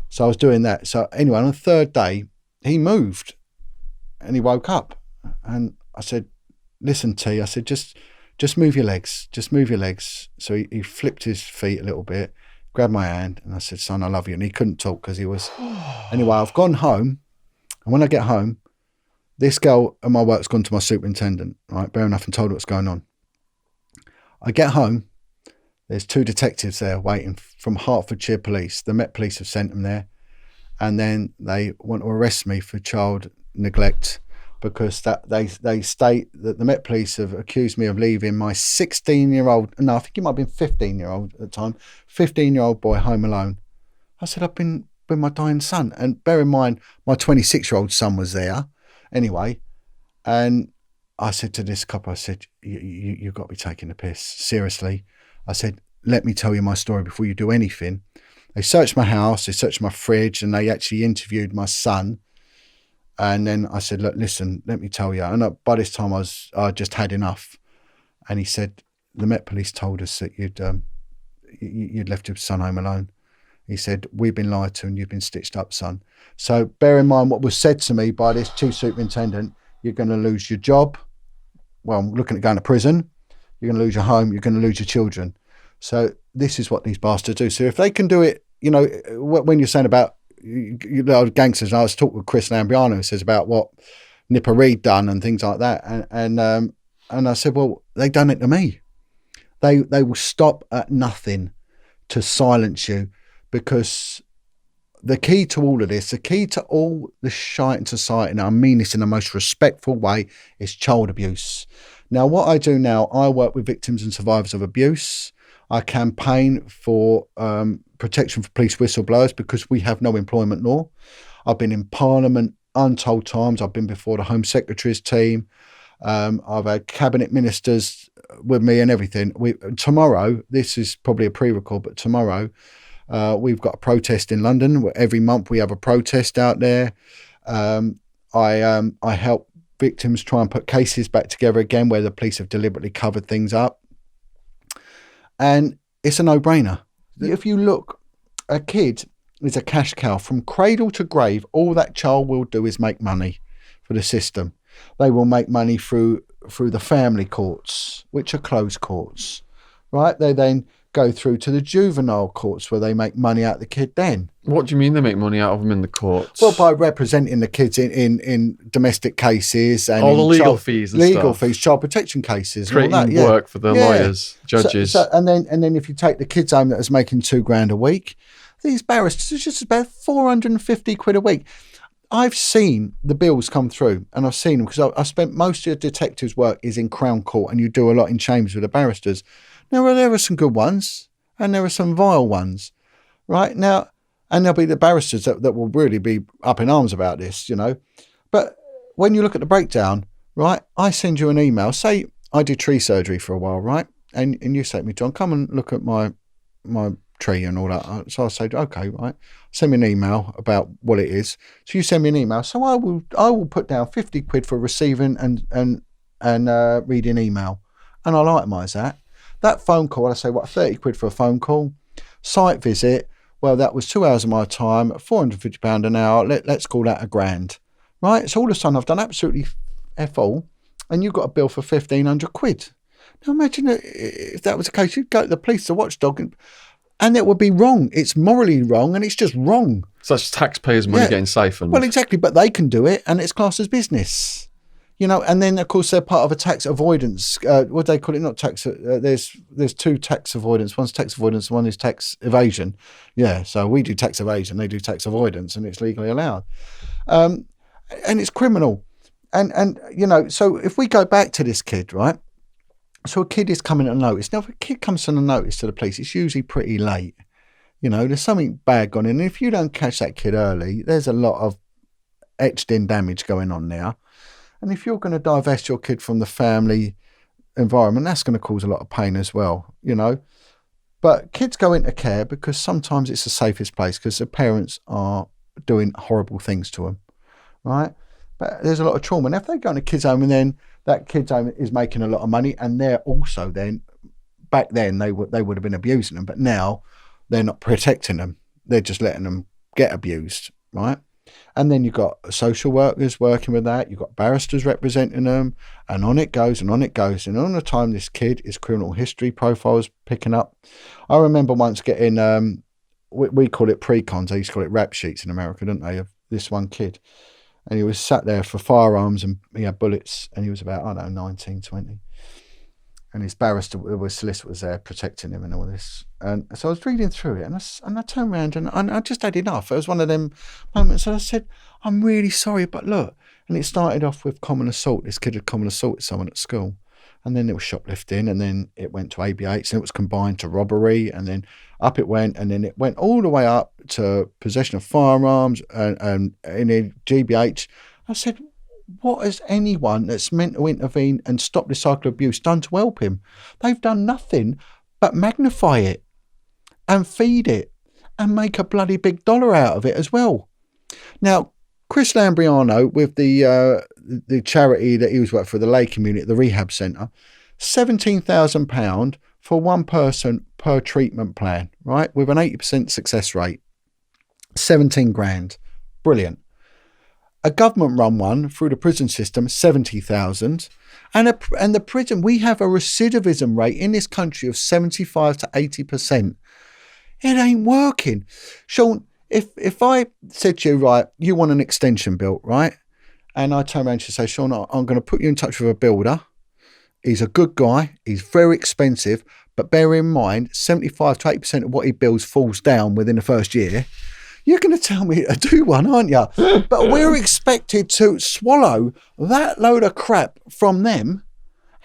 So I was doing that. So anyway, on the 3rd day, he moved and he woke up. And I said, listen, T, I said, just just move your legs. Just move your legs. So he flipped his feet a little bit, grabbed my hand, and I said, son, I love you. And he couldn't talk because he was... Anyway, I've gone home, and when I get home, this girl at my work's gone to my superintendent, right? Fair enough, and told her what's going on. I get home, there's 2 detectives there waiting from Hertfordshire Police. The Met Police have sent them there, and then they want to arrest me for child neglect, because that they state that the Met Police have accused me of leaving my 16-year-old, no, I think it might have been 15-year-old at the time, 15-year-old boy home alone. I said, I've been with my dying son. And bear in mind, my 26-year-old son was there anyway. And I said to this couple, I said, you've got to be taking the piss. Seriously. I said, let me tell you my story before you do anything. They searched my house, they searched my fridge, and they actually interviewed my son. And then I said, look, listen, let me tell you. And by this time I just had enough. And he said, the Met Police told us that you'd left your son home alone. He said, we've been lied to and you've been stitched up, son. So bear in mind what was said to me by this chief superintendent. You're going to lose your job. Well, I'm looking at going to prison. You're going to lose your home. You're going to lose your children. So this is what these bastards do. So if they can do it, you know, when you're saying about you know, gangsters, I was talking with Chris Lambriano, who says about what Nipper Reed done and things like that. And I said, well, they done it to me. They will stop at nothing to silence you, because the key to all of this, the key to all the shite in society, and I mean this in the most respectful way, is child abuse. Now, what I do now, I work with victims and survivors of abuse. I campaign for protection for police whistleblowers, because we have no employment law. I've been in Parliament untold times. I've been before the Home Secretary's team. I've had cabinet ministers with me and everything. Tomorrow, this is probably a pre-record, but tomorrow we've got a protest in London. Every month we have a protest out there. I help victims try and put cases back together again where the police have deliberately covered things up. And it's a no-brainer. If you look, a kid is a cash cow. From cradle to grave, all that child will do is make money for the system. They will make money through the family courts, which are closed courts, right? They then go through to the juvenile courts where they make money out of the kid then. What do you mean they make money out of them in the courts? Well, by representing the kids in domestic cases and all the legal fees and legal stuff. fees, child protection cases, creating and all that, work for the lawyers, judges. And then if you take the kids home that is making £2,000 a week, these barristers are just about 450 quid a week. I've seen the bills come through, and I've seen them because I spent most of your detectives' work is in Crown Court, and you do a lot in chambers with the barristers. Now, there are some good ones, and there are some vile ones, right? Now, and there'll be the barristers that will really be up in arms about this, you know. But when you look at the breakdown, right, I send you an email. Say I did tree surgery for a while, right? And you say to me, John, come and look at my tree and all that. So I say, okay, right. Send me an email about what it is. So you send me an email. So I will put down 50 quid for receiving and reading email, and I'll itemise that. That phone call, I say, 30 quid for a phone call. Site visit, well, that was 2 hours of my time, £450 an hour. Let's call that £1,000, right? So all of a sudden I've done absolutely F all, and you've got a bill for 1,500 quid. Now imagine if that was the case, you'd go to the police, the watchdog, and it would be wrong. It's morally wrong, and it's just wrong. So that's taxpayers' money getting siphoned. Well, exactly, but they can do it, and it's classed as business. You know, and then of course they're part of a tax avoidance. What do they call it? Not tax. There's two tax avoidance. One's tax avoidance. One is tax evasion. Yeah. So we do tax evasion. They do tax avoidance, and it's legally allowed. And it's criminal. And you know, so if we go back to this kid, right? So a kid is coming on notice. Now, if a kid comes on a notice to the police, it's usually pretty late. You know, there's something bad gone in. And if you don't catch that kid early, there's a lot of etched in damage going on there. And if you're going to divest your kid from the family environment, that's going to cause a lot of pain as well, you know. But kids go into care because sometimes it's the safest place because the parents are doing horrible things to them, right? But there's a lot of trauma. And if they go into kids' home and then that kid's home is making a lot of money, and they're also then, back then they would have been abusing them, but now they're not protecting them. They're just letting them get abused, right? And then you've got social workers working with that. You've got barristers representing them. And on it goes and on it goes. And all the time, this kid, his criminal history profiles picking up. I remember once getting, we call it pre-cons. They used to call it rap sheets in America, didn't they, of this one kid. And he was sat there for firearms and he had bullets. And he was about, I don't know, 19, 20. And his barrister, his solicitor was there protecting him and all this. And so I was reading through it and I turned around and I just had enough. It was one of them moments. And I said, I'm really sorry, but look. And it started off with common assault. This kid had common assaulted someone at school. And then it was shoplifting, and then it went to ABH, and it was combined to robbery, and then up it went, and then it went all the way up to possession of firearms and in a GBH. I said, what has anyone that's meant to intervene and stop this cycle of abuse done to help him? They've done nothing but magnify it and feed it and make a bloody big dollar out of it as well. Now, Chris Lambriano, with the charity that he was working for, the lay community, the rehab centre, £17,000 for one person per treatment plan, right? With an 80% success rate. 17 grand. Brilliant. A government-run one through the prison system, 70,000. And the prison, we have a recidivism rate in this country of 75 to 80%. It ain't working. Sean, if I said to you, right, you want an extension built, right? And I turn around and say, Sean, I'm going to put you in touch with a builder. He's a good guy. He's very expensive. But bear in mind, 75 to 80% of what he builds falls down within the first year. You're going to tell me to do one, aren't you? But we're expected to swallow that load of crap from them.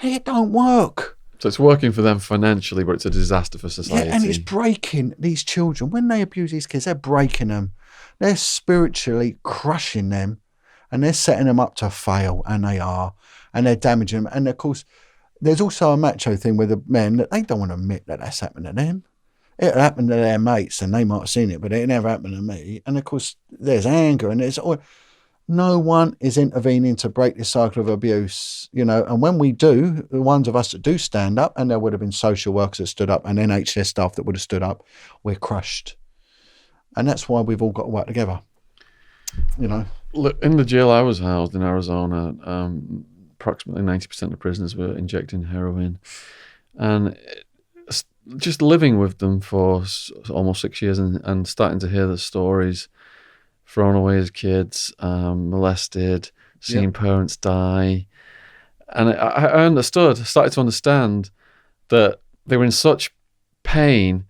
It don't work. So it's working for them financially, but it's a disaster for society. Yeah, and it's breaking these children. When they abuse these kids, they're breaking them. They're spiritually crushing them. And they're setting them up to fail, and they are. And they're damaging them. And, of course, there's also a macho thing with the men that they don't want to admit that that's happened to them. It happened to their mates, and they might have seen it, but it never happened to me. And, of course, there's anger, and there's no one is intervening to break this cycle of abuse, you know. And when we do, the ones of us that do stand up, and there would have been social workers that stood up and NHS staff that would have stood up, we're crushed. And that's why we've all got to work together, you know. Look, in the jail I was housed in Arizona, approximately 90% of prisoners were injecting heroin. And just living with them for almost 6 years and starting to hear the stories, thrown away as kids, molested, seeing parents die. And I started to understand that they were in such pain.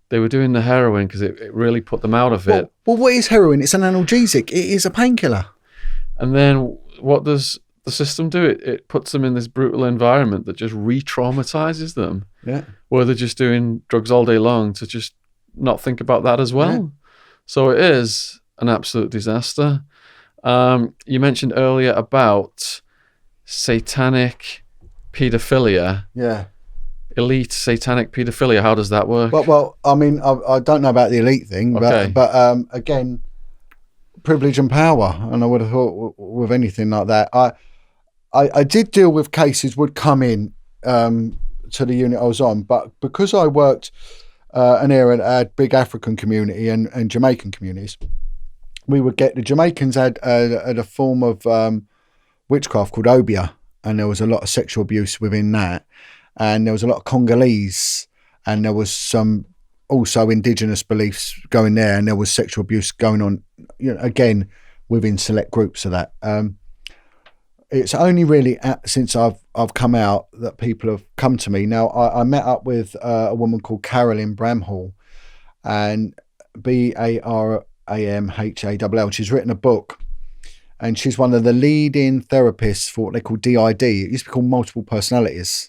They were doing the heroin because it really put them out of it. Well, what is heroin? It's an analgesic. It is a painkiller. And then what does the system do? It puts them in this brutal environment that just re-traumatizes them. Yeah. Where they're just doing drugs all day long to just not think about that as well. Yeah. So it is an absolute disaster. You mentioned earlier about satanic paedophilia. Yeah. Elite satanic paedophilia. How does that work? Well, I mean, I don't know about the elite thing, but again, privilege and power. And I would have thought with anything like that, I did deal with cases would come in to the unit I was on, but because I worked an area that had big African community and Jamaican communities, we would get the Jamaicans had a form of witchcraft called obia, and there was a lot of sexual abuse within that. And there was a lot of Congolese, and there was some also indigenous beliefs going there, and there was sexual abuse going on, you know, again, within select groups of that. It's only really since I've come out that people have come to me. Now, I met up with a woman called Carolyn Bramhall, and BARAMHALL. She's written a book, and she's one of the leading therapists for what they call DID. It used to be called multiple personalities.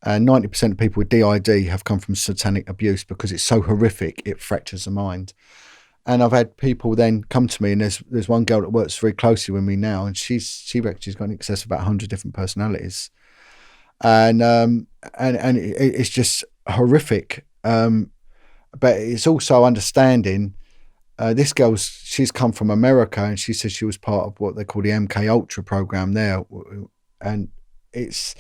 And 90% of people with DID have come from satanic abuse because it's so horrific, it fractures the mind. And I've had people then come to me, and there's one girl that works very closely with me now, and she reckons she's got in excess of about 100 different personalities. And it's just horrific. But it's also understanding, this girl, she's come from America, and she says she was part of what they call the MK Ultra program there. And it's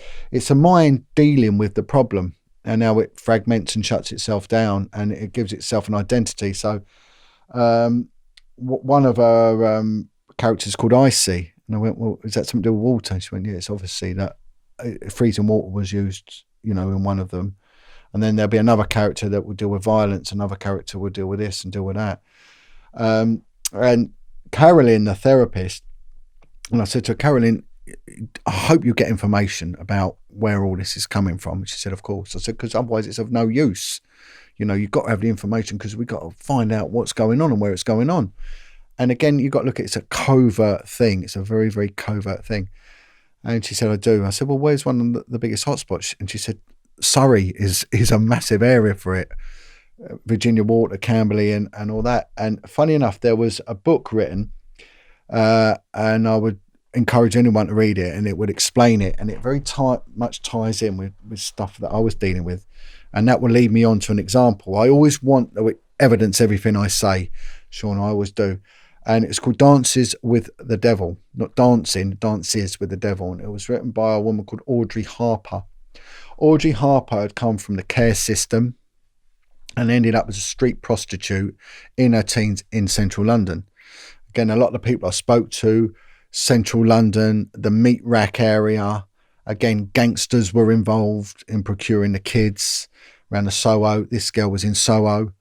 a mind dealing with the problem, and now it fragments and shuts itself down, and it gives itself an identity. So one of her characters called Icy. And I went, well, is that something to do with water? And she went, yeah, it's obviously that freezing water was used, in one of them. And then there'll be another character that will deal with violence. Another character will deal with this and deal with that. And Carolyn, the therapist, and I said to her, Carolyn, I hope you get information about where all this is coming from. And she said, of course. I said, because otherwise it's of no use. You've got to have the information because we've got to find out what's going on and where it's going on. And again, you've got to look at it's a covert thing. It's a very, very covert thing. And she said, I do. I said, well, where's one of the biggest hotspots? And she said, Surrey is a massive area for it. Virginia Water, Camberley and all that. And funny enough, there was a book written and I would encourage anyone to read it, and it would explain it, and it very much ties in with stuff that I was dealing with, and that will lead me on to an example. I always want to evidence everything I say, Sean, I always do, and it's called Dances with the Devil, not dancing, Dances with the Devil, and it was written by a woman called Audrey Harper. Audrey Harper had come from the care system and ended up as a street prostitute in her teens in central London. Again, a lot of the people I spoke to, central London, the meat rack area. Again, gangsters were involved in procuring the kids around the Soho. This girl was in Soho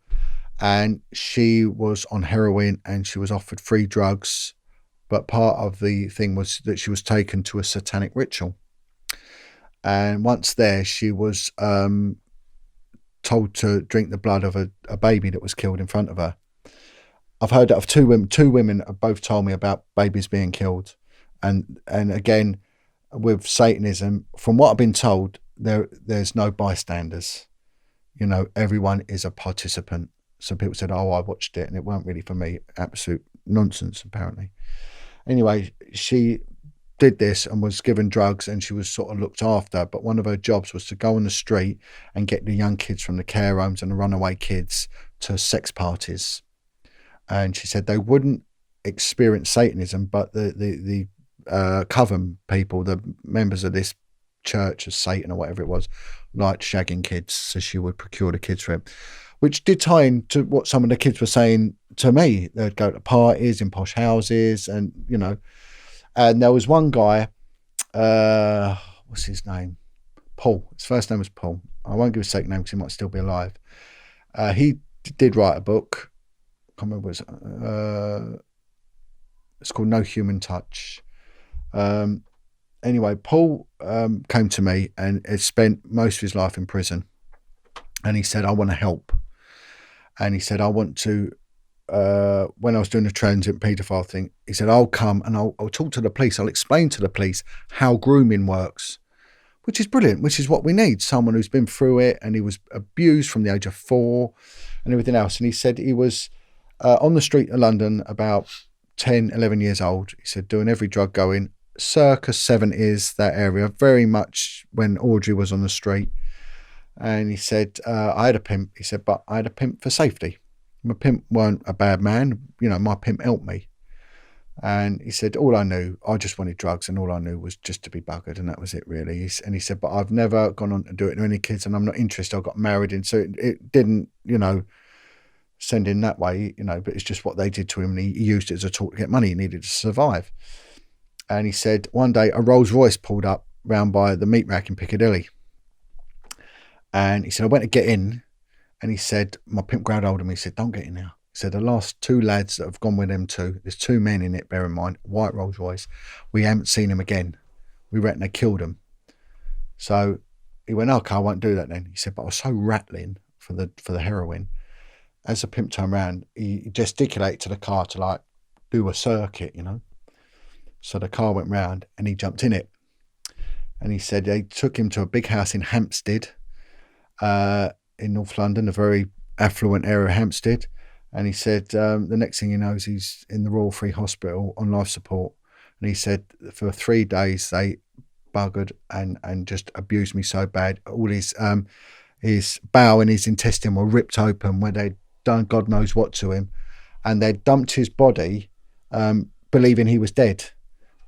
and she was on heroin and she was offered free drugs. But part of the thing was that she was taken to a satanic ritual. And once there, she was told to drink the blood of a baby that was killed in front of her. I've heard that of two women. Two women have both told me about babies being killed, and again, with Satanism, from what I've been told, there's no bystanders. Everyone is a participant. Some people said, "Oh, I watched it, and it weren't really for me." Absolute nonsense, apparently. Anyway, she did this and was given drugs, and she was sort of looked after. But one of her jobs was to go on the street and get the young kids from the care homes and the runaway kids to sex parties. And she said they wouldn't experience Satanism, but the coven people, the members of this church of Satan or whatever it was, liked shagging kids, so she would procure the kids for him, which did tie into what some of the kids were saying to me. They'd go to parties in posh houses, and and there was one guy, what's his name? Paul. His first name was Paul. I won't give his second name because he might still be alive. He did write a book. I can't remember what it's called No Human Touch. Anyway, Paul came to me and had spent most of his life in prison. And he said, I want to help. And he said, I want to, when I was doing the transient paedophile thing, he said, I'll come and I'll talk to the police. I'll explain to the police how grooming works, which is brilliant, which is what we need. Someone who's been through it, and he was abused from the age of 4 and everything else. And he said he was on the street of London about 10, 11 years old. He said, doing every drug going, circa 70s, that area, very much when Audrey was on the street. And he said, I had a pimp. He said, but I had a pimp for safety. My pimp weren't a bad man. My pimp helped me. And he said, all I knew, I just wanted drugs, and all I knew was just to be buggered, and that was it, really. And he said, but I've never gone on to do it to any kids, and I'm not interested. I got married, and so it didn't, send in that way, but it's just what they did to him, and he used it as a tool to get money. He needed to survive. And he said, one day a Rolls Royce pulled up round by the meat rack in Piccadilly. And he said, I went to get in, and he said, my pimp grabbed hold of me. He said, don't get in now. He said, the last 2 lads that have gone with them too, there's 2 men in it, bear in mind, white Rolls Royce. We haven't seen him again. We reckon they killed him. So he went, okay, I won't do that then. He said, but I was so rattling for the heroin. As the pimp turned around, he gesticulated to the car to do a circuit, So the car went round and he jumped in it. And he said they took him to a big house in Hampstead, in North London, a very affluent area of Hampstead. And he said the next thing he knows, he's in the Royal Free Hospital on life support. And he said for 3 days they buggered and just abused me so bad. All his bowel and his intestine were ripped open where they'd done God knows what to him. And they dumped his body, believing he was dead.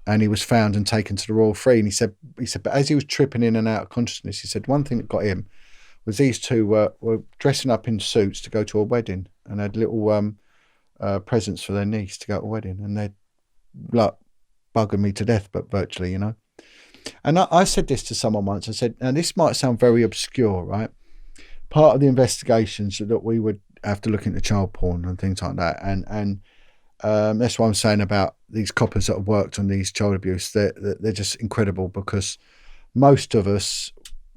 And he was found and taken to the Royal Free. And he said, but as he was tripping in and out of consciousness, he said one thing that got him was these 2 were dressing up in suits to go to a wedding, and had little presents for their niece to go to a wedding, and they're like bugging me to death, but virtually, you know. And I said this to someone once. I said, now this might sound very obscure, right? Part of the investigations that we would have to look into child porn and things like that, and that's what I'm saying about these coppers that have worked on these child abuse. They're just incredible, because most of us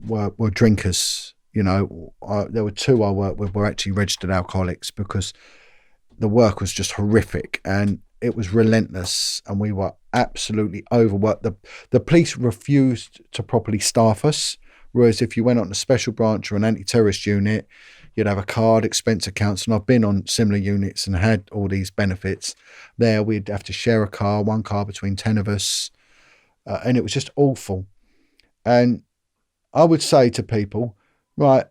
were drinkers. You know, there were two I worked with were actually registered alcoholics, because the work was just horrific and it was relentless, and we were absolutely overworked. The police refused to properly staff us, whereas if you went on a special branch or an anti-terrorist unit, you'd have a card, expense accounts, and I've been on similar units and had all these benefits. There we'd have to share a car, one car between 10 of us, and it was just awful. And I would say to people, right,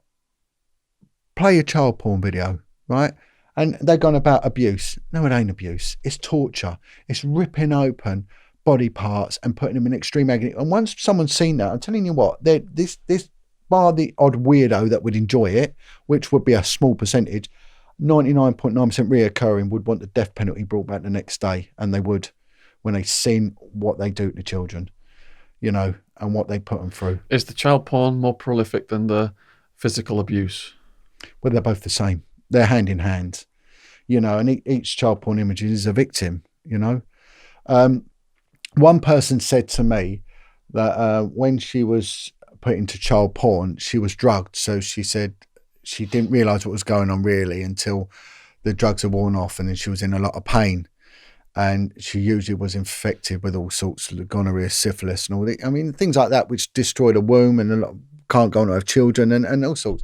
play a child porn video, right? And they're going about abuse. No, it ain't abuse. It's torture. It's ripping open body parts and putting them in extreme agony. And once someone's seen that, I'm telling you what, this bar the odd weirdo that would enjoy it, which would be a small percentage, 99.9% reoccurring would want the death penalty brought back the next day, and they would, when they've seen what they do to children, you know, and what they put them through. Is the child porn more prolific than the physical abuse? Well, they're both the same. They're hand in hand, you know, and each child porn image is a victim, you know. One person said to me that when she was put into child porn, she was drugged. So she said she didn't realise what was going on really until the drugs had worn off, and then she was in a lot of pain. And she usually was infected with all sorts of gonorrhea, syphilis, and all the, I mean, things like that, which destroy the womb, and a lot, can't go on to have children, and all sorts.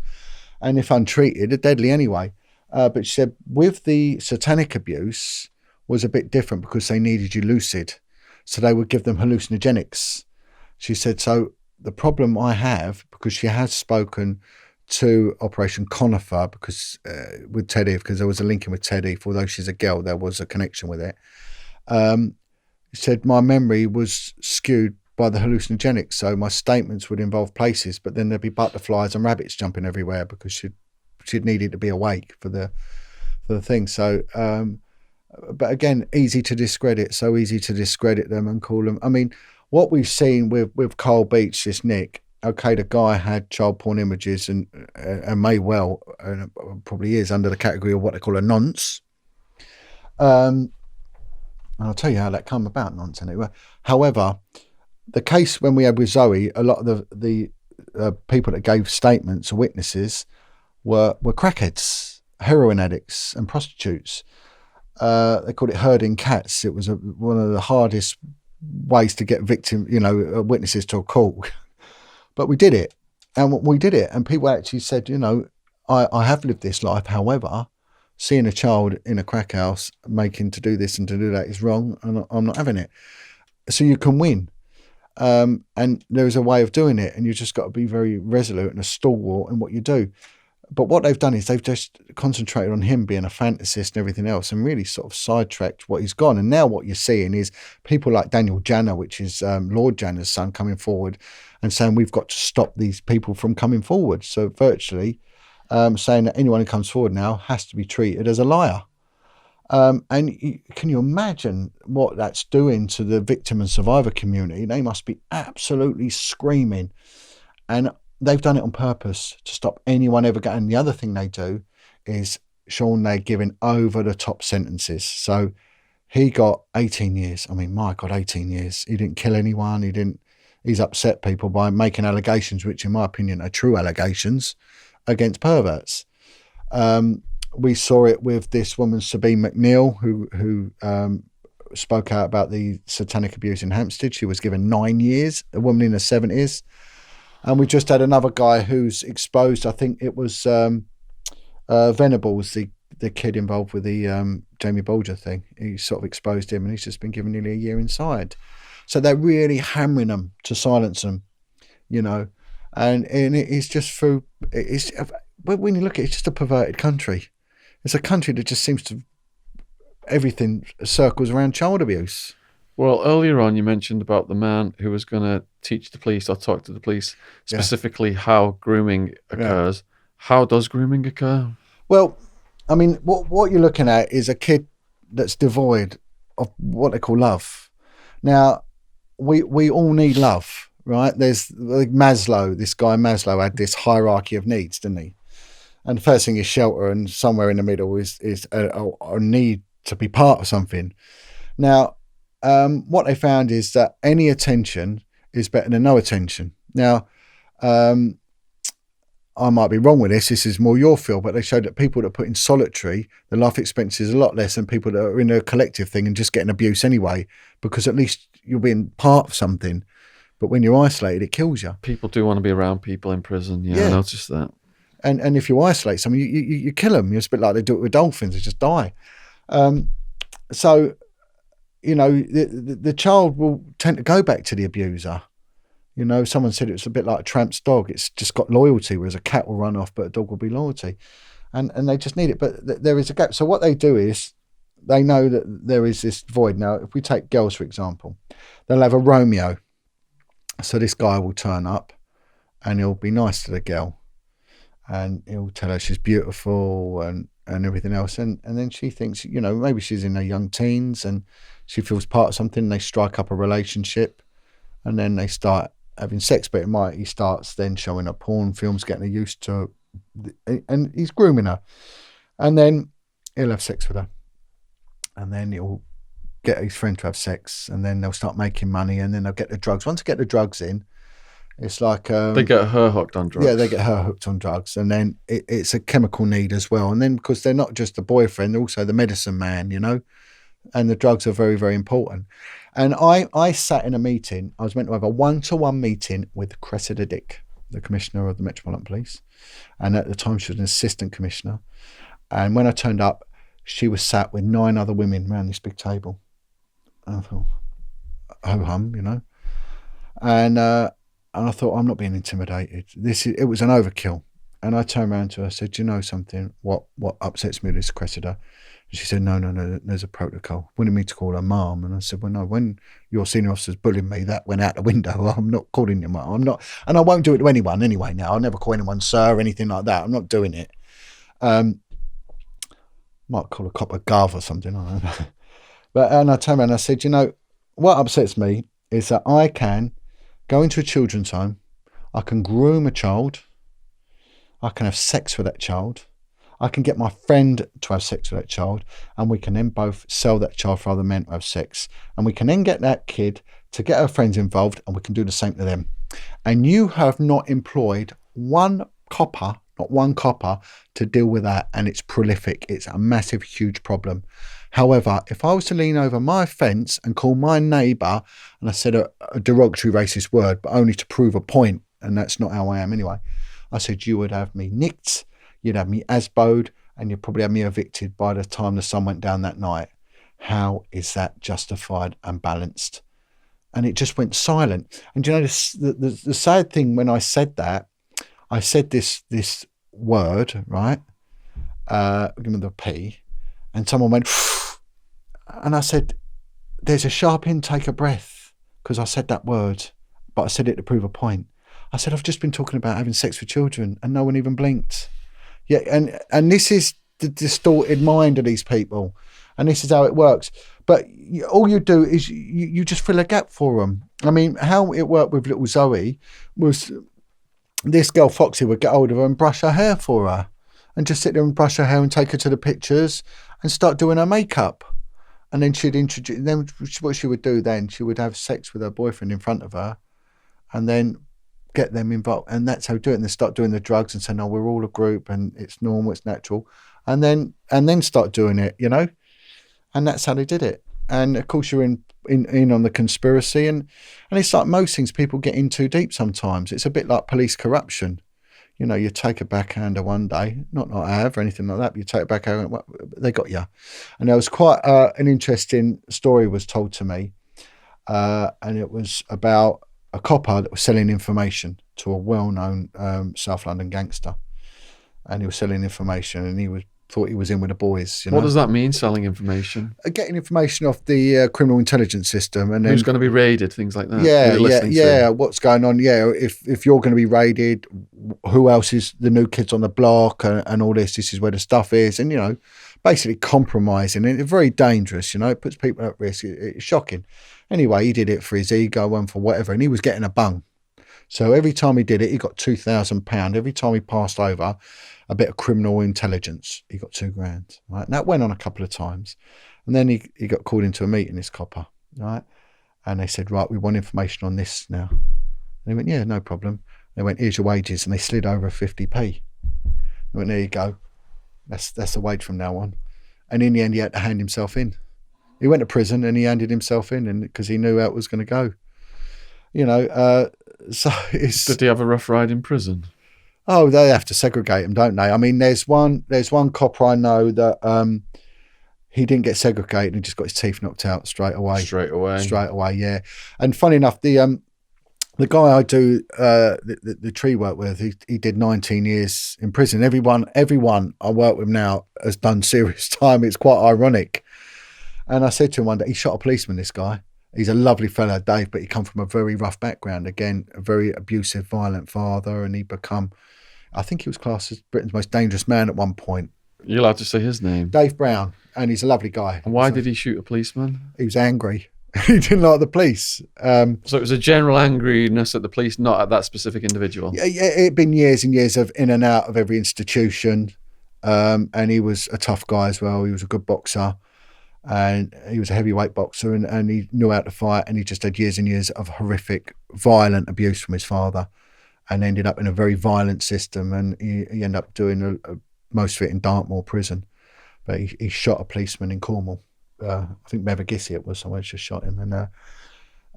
And if untreated, are deadly anyway. But she said with the satanic abuse was a bit different, because they needed you lucid. So they would give them hallucinogenics. She said, so the problem I have, because she has spoken to Operation Conifer, because with Teddy, because there was a link in with Teddy, for although she's a girl, there was a connection with it. She said my memory was skewed by the hallucinogenics, so my statements would involve places, but then there'd be butterflies and rabbits jumping everywhere, because she'd needed to be awake for the thing. So, but again, easy to discredit. So easy to discredit them and call them. I mean, what we've seen with Carl Beach, this Nick. Okay, the guy had child porn images and may well, and probably is under the category of what they call a nonce. And I'll tell you how that come about, nonce anyway. However, the case when we had with Zoe, a lot of the people that gave statements or witnesses were crackheads, heroin addicts and prostitutes. They called it herding cats. It was one of the hardest ways to get witnesses to a court. But we did it. And people actually said, you know, I have lived this life. However, seeing a child in a crack house making to do this and to do that is wrong, and I'm not having it. So you can win. And there is a way of doing it, and you've just got to be very resolute and a stalwart in what you do. But what they've done is they've just concentrated on him being a fantasist and everything else, and really sort of sidetracked what he's gone. And now what you're seeing is people like Daniel Janner, which is Lord Janner's son, coming forward and saying we've got to stop these people from coming forward. So virtually saying that anyone who comes forward now has to be treated as a liar. Can you imagine what that's doing to the victim and survivor community? They must be absolutely screaming. And they've done it on purpose to stop anyone ever getting. And the other thing they do is, Sean, they're giving over the top sentences. So he got 18 years. I mean, my God, 18 years. He didn't kill anyone. He's upset people by making allegations, which in my opinion are true allegations against perverts. We saw it with this woman, Sabine McNeil, who spoke out about the satanic abuse in Hampstead. She was given 9 years, a woman in her 70s. And we just had another guy who's exposed, I think it was Venables, the kid involved with the Jamie Bolger thing. He sort of exposed him, and he's just been given nearly a year inside. So they're really hammering them to silence them, you know. And it's just through, when you look at it, it's just a perverted country. It's a country that just seems to, everything circles around child abuse. Well, earlier on you mentioned about the man who was going to teach the police or talk to the police specifically how grooming occurs. Yeah. How does grooming occur? Well, I mean, what you're looking at is a kid that's devoid of what they call love. Now, we all need love, right? There's like Maslow. This guy Maslow had this hierarchy of needs, didn't he? And the first thing is shelter, and somewhere in the middle is a need to be part of something. Now, what they found is that any attention is better than no attention. Now, I might be wrong with this. This is more your field, but they showed that people that put in solitary, the life expectancy is a lot less than people that are in a collective thing and just getting abuse anyway, because at least you're being part of something. But when you're isolated, it kills you. People do want to be around people in prison. Yeah, I noticed that. And if you isolate someone, you kill them. It's a bit like they do it with dolphins; they just die. So, you know, the child will tend to go back to the abuser. You know, someone said it's a bit like a tramp's dog. It's just got loyalty, whereas a cat will run off, but a dog will be loyalty. And they just need it. But there is a gap. So what they do is they know that there is this void. Now, if we take girls, for example, they'll have a Romeo. So this guy will turn up and he'll be nice to the girl. And he'll tell her she's beautiful and everything else. And then she thinks, you know, maybe she's in her young teens and she feels part of something. They strike up a relationship and then they start having sex. But he starts then showing her porn films, getting her used to, and he's grooming her. And then he'll have sex with her. And then he'll get his friend to have sex. And then they'll start making money. And then they'll get the drugs. Once they get the drugs in, it's like they get her hooked on drugs. Yeah, they get her hooked on drugs, and then it's a chemical need as well. And then because they're not just the boyfriend, they're also the medicine man, you know. And the drugs are very, very important. And I sat in a meeting. I was meant to have a 1-to-1 meeting with Cressida Dick, the commissioner of the Metropolitan Police, and at the time she was an assistant commissioner. And when I turned up, she was sat with 9 other women around this big table. And I thought, ho hum, you know. And I thought, I'm not being intimidated. It was an overkill. And I turned around to her and said, do you know something? What upsets me with this Cressida? And she said, no, there's a protocol. Wanted me to call her mum. And I said, well, no, when your senior officer's bullying me, that went out the window. I'm not calling you mum. I'm not. And I won't do it to anyone anyway now. I'll never call anyone sir or anything like that. I'm not doing it. Might call a cop a gov or something. I don't know. And I turned around and I said, you know, what upsets me is that I can go into a children's home, I can groom a child, I can have sex with that child, I can get my friend to have sex with that child, and we can then both sell that child for other men to have sex. And we can then get that kid to get her friends involved, and we can do the same to them. And you have not employed not one copper to deal with that, and it's prolific. It's a massive, huge problem. However, if I was to lean over my fence and call my neighbour, and I said a derogatory racist word, but only to prove a point, and that's not how I am anyway, I said you would have me nicked, you'd have me asboed, and you'd probably have me evicted by the time the sun went down that night. How is that justified and balanced? And it just went silent. And you know, the sad thing when I said that, I said this word, right? Give me the P, and someone went, and I said, there's a sharp intake of breath, because I said that word, but I said it to prove a point. I said, I've just been talking about having sex with children, and no one even blinked. Yeah, and this is the distorted mind of these people, and this is how it works. But all you do is you just fill a gap for them. I mean, how it worked with little Zoe was this girl Foxy would get hold of her and brush her hair for her, and just sit there and brush her hair and take her to the pictures and start doing her makeup. And then she'd introduce, then what she would do then, she would have sex with her boyfriend in front of her and then get them involved. And that's how we do it. And they start doing the drugs and say, no, we're all a group and it's normal, it's natural. And then start doing it, you know? And that's how they did it. And of course you're in on the conspiracy, and it's like most things, people get in too deep sometimes. It's a bit like police corruption. You know, you take a backhander one day, not I have or anything like that, but you take a backhander, they got you. And there was quite an interesting story was told to me, and it was about a copper that was selling information to a well-known South London gangster. And he was selling information, and he thought he was in with the boys. You know? What does that mean, selling information? Getting information off the criminal intelligence system, and then who's going to be raided, things like that. Yeah. What's going on? Yeah, if you're going to be raided, who else is the new kids on the block, and all this? This is where the stuff is, and you know, basically compromising, and it's very dangerous. It puts people at risk. It's shocking. Anyway, he did it for his ego and for whatever, and he was getting a bung. So every time he did it, he got £2,000. Every time he passed over a bit of criminal intelligence, he got £2,000. Right, and that went on a couple of times, and then he got called into a meeting. This copper, right, and they said, right, we want information on this now. And he went, yeah, no problem. They went, here's your wages, and they slid over 50p. They went, there you go. That's the wage from now on. And in the end, he had to hand himself in. He went to prison and he handed himself in, and because he knew how it was going to go. So it's. Did he have a rough ride in prison? Oh, they have to segregate him, don't they? I mean, there's one copper I know that he didn't get segregated; he just got his teeth knocked out straight away. Straight away, yeah. And funny enough, the guy I do the tree work with, he did 19 years in prison. Everyone I work with now has done serious time. It's quite ironic. And I said to him one day, he shot a policeman, this guy. He's a lovely fellow, Dave, but he come from a very rough background. Again, a very abusive, violent father, and I think he was classed as Britain's most dangerous man at one point. You're allowed to say his name. Dave Brown, and he's a lovely guy. And why did he shoot a policeman? He was angry. He didn't like the police. So it was a general angriness at the police, not at that specific individual. Yeah, it'd been years and years of in and out of every institution. And he was a tough guy as well. He was a good boxer, and he was a heavyweight boxer, and he knew how to fight. And he just had years and years of horrific, violent abuse from his father, and ended up in a very violent system. And he ended up doing most of it in Dartmoor prison. But he shot a policeman in Cornwall. I think Mevergissi it was, someone just shot him, and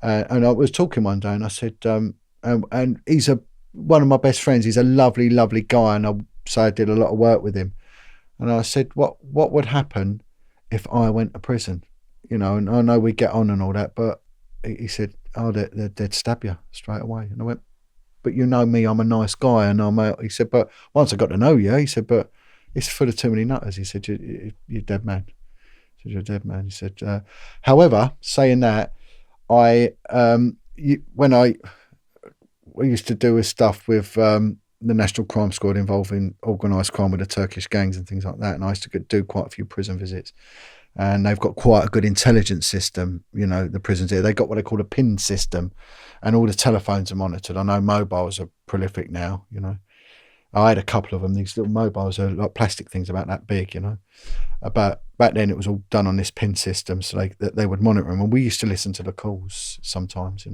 I was talking one day, and I said, and he's one of my best friends. He's a lovely, lovely guy, and I did a lot of work with him, and I said, what would happen if I went to prison? And I know we get on and all that, but he said, oh, they'd stab you straight away. And I went, but you know me, I'm a nice guy, and he said, but once I got to know you, he said, but it's full of too many nutters. He said, you're dead man. You're dead man. He said, however, saying that, we used to do stuff with the National Crime Squad involving organised crime with the Turkish gangs and things like that, and I used to do quite a few prison visits, and they've got quite a good intelligence system. The prisons here, they got what they call a PIN system, and all the telephones are monitored. I know mobiles are prolific now. I had a couple of them. These little mobiles are like plastic things about that big, But back then it was all done on this PIN system, so they would monitor them. And we used to listen to the calls sometimes,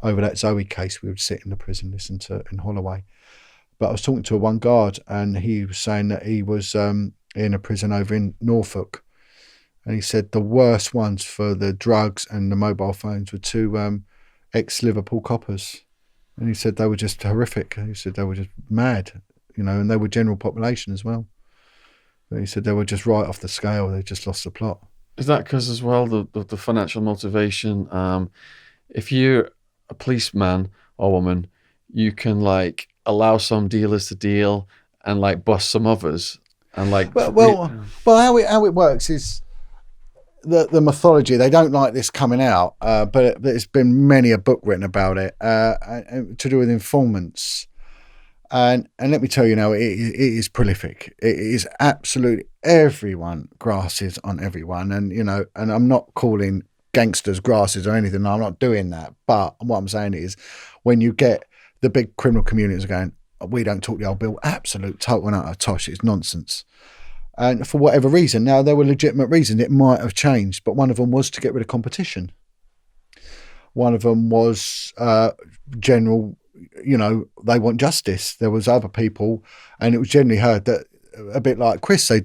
Over that Zoe case, we would sit in the prison, listen to in Holloway. But I was talking to one guard, and he was saying that he was in a prison over in Norfolk. And he said the worst ones for the drugs and the mobile phones were two ex-Liverpool coppers. And he said they were just horrific. He said they were just mad, and they were general population as well. But he said they were just right off the scale. They just lost the plot. Is that because as well, the financial motivation? If you're a policeman or woman, you can allow some dealers to deal and bust some others. And well, how it works is the mythology. They don't like this coming out, but there's been many a book written about it to do with informants. And let me tell you now, it is prolific. It is absolutely everyone grasses on everyone, and and I'm not calling gangsters grasses or anything. I'm not doing that. But what I'm saying is, when you get the big criminal communities going, we don't talk the old bill, absolute total and utter tosh. It's nonsense. And for whatever reason, now there were legitimate reasons it might have changed, but one of them was to get rid of competition. One of them was general. They want justice. There was other people, and it was generally heard that a bit like Chris, they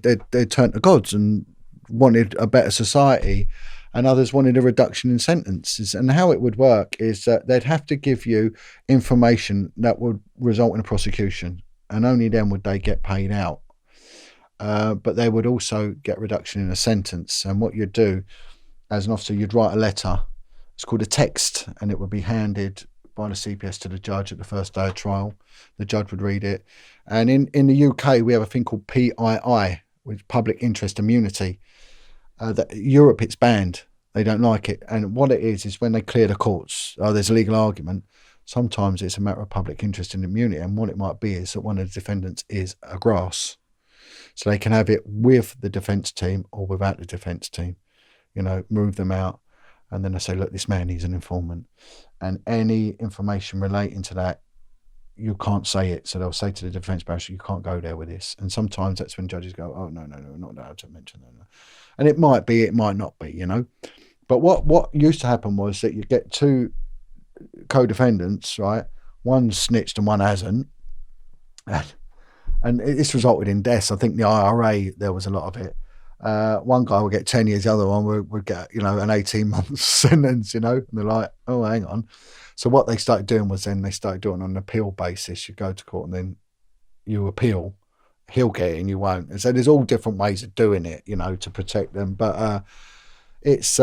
turned to gods and wanted a better society, and others wanted a reduction in sentences. And how it would work is that they'd have to give you information that would result in a prosecution, and only then would they get paid out. But they would also get reduction in a sentence. And what you'd do as an officer, you'd write a letter. It's called a text, and it would be handed by the CPS to the judge at the first day of trial. The judge would read it. And in the UK, we have a thing called PII, which is Public Interest Immunity. Europe, it's banned. They don't like it. And what it is when they clear the courts, there's a legal argument. Sometimes it's a matter of public interest and immunity. And what it might be is that one of the defendants is a grass. So they can have it with the defence team or without the defence team, move them out. And then I say, look, this man, he's an informant. And any information relating to that, you can't say it. So they'll say to the defence barrister, you can't go there with this. And sometimes that's when judges go, oh, no, not allowed to mention that. No. And it might be, it might not be, But what used to happen was that you get two co-defendants, right? One snitched and one hasn't. And this resulted in deaths. I think the IRA, there was a lot of it. One guy would get 10 years, the other one would get, an 18-month sentence, and they're like, oh, hang on. So what they started doing was then they started doing it on an appeal basis. You go to court and then you appeal. He'll get it and you won't. And so there's all different ways of doing it, to protect them. But it's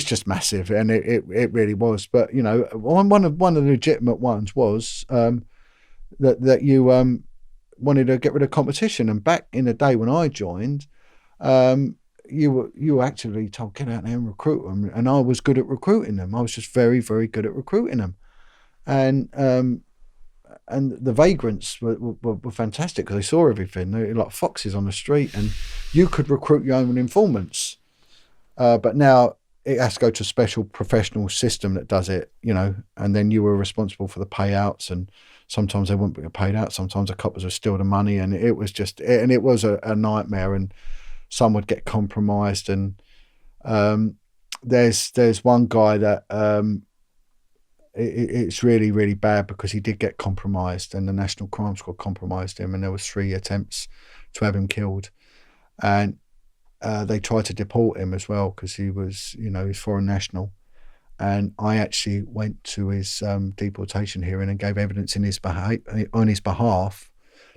just massive, and it really was. But one of the legitimate ones was that you wanted to get rid of competition. And back in the day when I joined, you were actually told, get out there and recruit them. And I was good at recruiting them. I was just very, very good at recruiting them. And the vagrants were fantastic because they saw everything. They were like foxes on the street, and you could recruit your own informants. But now it has to go to a special professional system that does it, and then you were responsible for the payouts, and sometimes they wouldn't be paid out. Sometimes the coppers would steal the money, and it was a nightmare, and some would get compromised. And there's one guy that it's really, really bad because he did get compromised, and the National Crime Squad compromised him, and there was 3 attempts to have him killed. And they tried to deport him as well because he was, he's foreign national. And I actually went to his deportation hearing and gave evidence on his behalf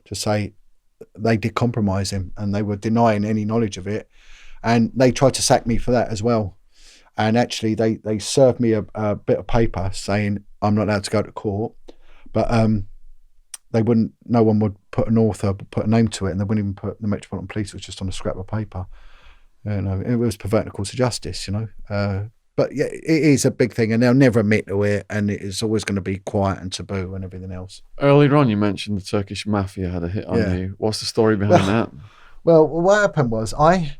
to say they did compromise him, and they were denying any knowledge of it. And they tried to sack me for that as well. And actually, they served me a bit of paper saying I'm not allowed to go to court, but no one would put put a name to it, and they wouldn't even put the Metropolitan Police. It was just on a scrap of paper. It was perverting the course of justice, But yeah, it is a big thing, and they'll never admit to it, and it's always going to be quiet and taboo and everything else. Earlier on, you mentioned the Turkish mafia had a hit on you. What's the story behind that? Well, what happened was I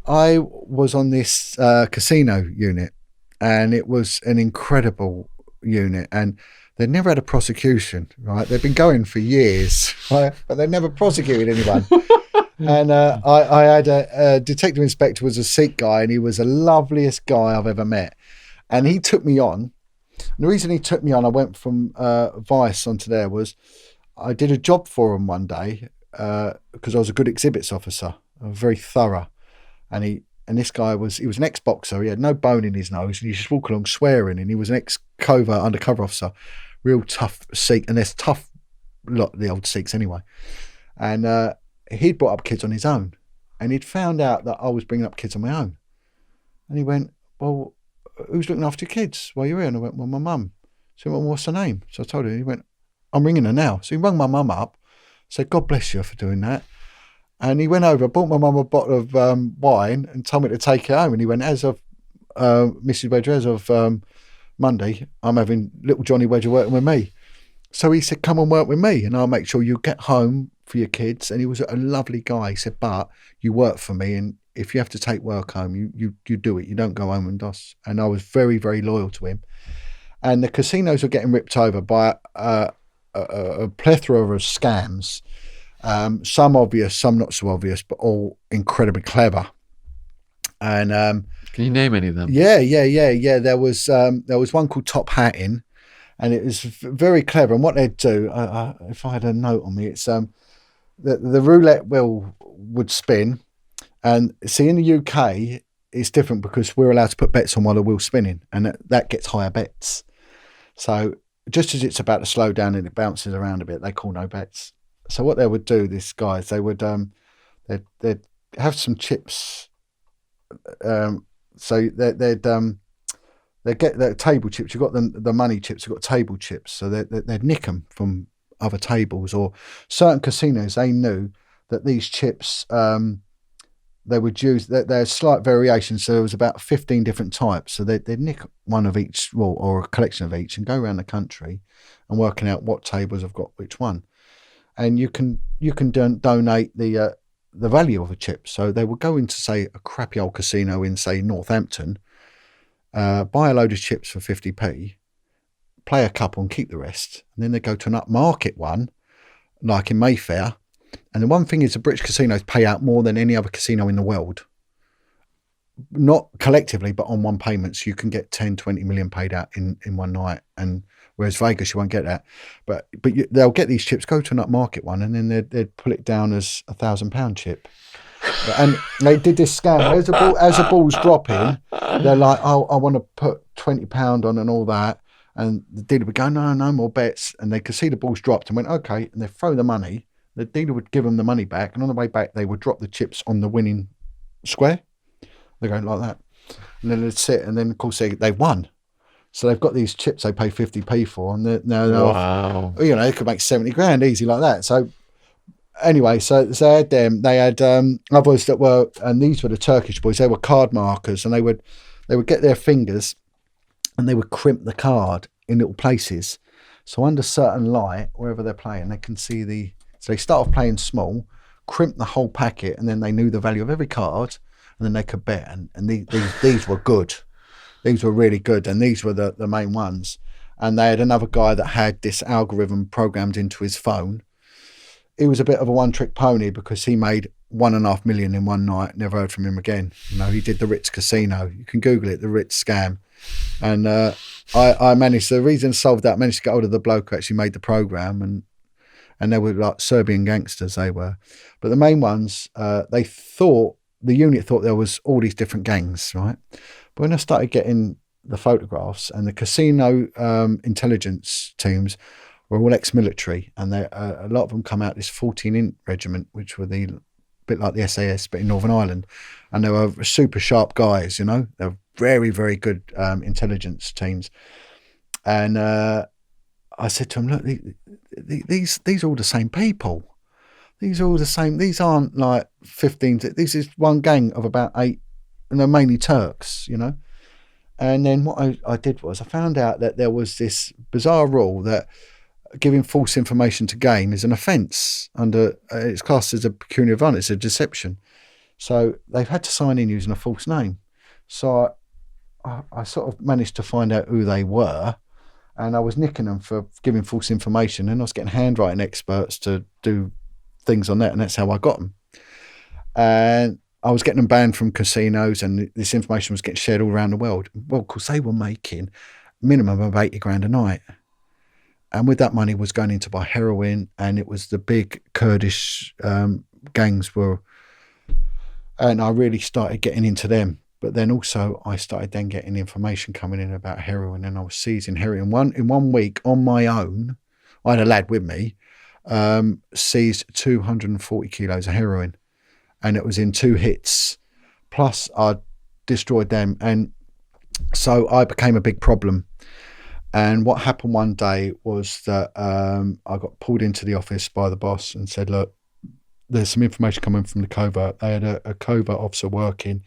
was on this casino unit, and it was an incredible unit, and they'd never had a prosecution, right? They've been going for years, right? But they never prosecuted anyone. And I had a detective inspector, was a Sikh guy, and he was the loveliest guy I've ever met. And he took me on. And the reason he took me on, I went from Vice onto there, was I did a job for him one day because I was a good exhibits officer. I was very thorough. And this guy was an ex-boxer. He had no bone in his nose, and he just walk along swearing. And he was an ex-covert undercover officer, real tough Sikh. And there's tough lot of the old Sikhs anyway. And he'd brought up kids on his own, and he'd found out that I was bringing up kids on my own. And he went, well, who's looking after your kids while you're here? And I went, well, my mum. So he went, well, what's her name? So I told him. He went, I'm ringing her now. So he rang my mum up, said, God bless you for doing that. And he went over, bought my mum a bottle of wine and told me to take it home. And he went, as of Mrs. Wedger, as of Monday, I'm having little Johnny Wedger working with me. So he said, come and work with me, and I'll make sure you get home for your kids. And he was a lovely guy. He said, but you work for me, and if you have to take work home, you do it. You don't go home and DOS. And I was very, very loyal to him. And the casinos were getting ripped over by a plethora of scams. Some obvious, some not so obvious, but all incredibly clever. And can you name any of them? Yeah. There was one called Top Hatting, and it was very clever. And what they'd do, if I had a note on me, it's the roulette wheel would spin. And see, in the UK, it's different because we're allowed to put bets on while the wheel's spinning, and that gets higher bets. So just as it's about to slow down and it bounces around a bit, they call no bets. So what they would do, these guys, they would they'd have some chips. So they'd get the table chips. You've got the money chips. You've got table chips. So they'd nick them from other tables, or certain casinos. They knew that these chips they would use. There's slight variations. So there was about 15 different types. So they'd nick one of each, or a collection of each, and go around the country and working out what tables have got which one. and you can donate the value of a chip. So they would go into, say, a crappy old casino in, say, Northampton, buy a load of chips for 50p, play a couple and keep the rest, and then they go to an upmarket one, like in Mayfair. And the one thing is, the British casinos pay out more than any other casino in the world. Not collectively, but on one payment. So you can get 10, 20 million paid out in one night. And whereas Vegas, you won't get that. But they'll get these chips, go to an upmarket one, and then they'd pull it down as £1,000 chip. And they did this scam. As the ball's dropping, they're like, oh, I want to put £20 on and all that. And the dealer would go, no more bets. And they could see the ball's dropped and went, okay. And they throw the money. The dealer would give them the money back. And on the way back, they would drop the chips on the winning square. They go like that. And then they'd sit. And then, of course, they won. So they've got these chips they pay 50p for. And Wow. They could make 70 grand easy like that. So anyway, so they had them. They had others that were, and these were the Turkish boys. They were card markers. And they would get their fingers and they would crimp the card in little places. So under certain light, wherever they're playing, they can see so they start off playing small, crimp the whole packet, and then they knew the value of every card, and then they could bet. And these were good. These were really good, and these were the main ones. And they had another guy that had this algorithm programmed into his phone. He was a bit of a one-trick pony because he made 1.5 million in one night. Never heard from him again. He did the Ritz Casino. You can Google it, the Ritz scam. And I managed, the reason I solved that, I managed to get hold of the bloke who actually made the program, and they were like Serbian gangsters, they were. But the main ones, the unit thought there was all these different gangs, right? But when I started getting the photographs, and the casino intelligence teams were all ex-military, and a lot of them come out this 14-inch regiment, which were a bit like the SAS, but in Northern Ireland. And they were super sharp guys, They're very, very good intelligence teams. And I said to them, look, these are all the same people. These are all the same. These aren't like 15. This is one gang of about 8, and they're mainly Turks, And then what I did was I found out that there was this bizarre rule that giving false information to game is an offence under, it's classed as a pecuniary advantage, it's a deception. So they've had to sign in using a false name. So I sort of managed to find out who they were, and I was nicking them for giving false information, and I was getting handwriting experts to do things on that, and that's how I got them. And I was getting them banned from casinos, and this information was getting shared all around the world. Well, of course, they were making minimum of 80 grand a night. And with that money was going in to buy heroin, and it was the big Kurdish gangs were, and I really started getting into them. But then also I started then getting information coming in about heroin, and I was seizing heroin. In 1 week on my own, I had a lad with me, seized 240 kilos of heroin, and it was in 2 hits. Plus I destroyed them. And so I became a big problem. And what happened one day was that I got pulled into the office by the boss and said, look, there's some information coming from the covert. They had a covert officer working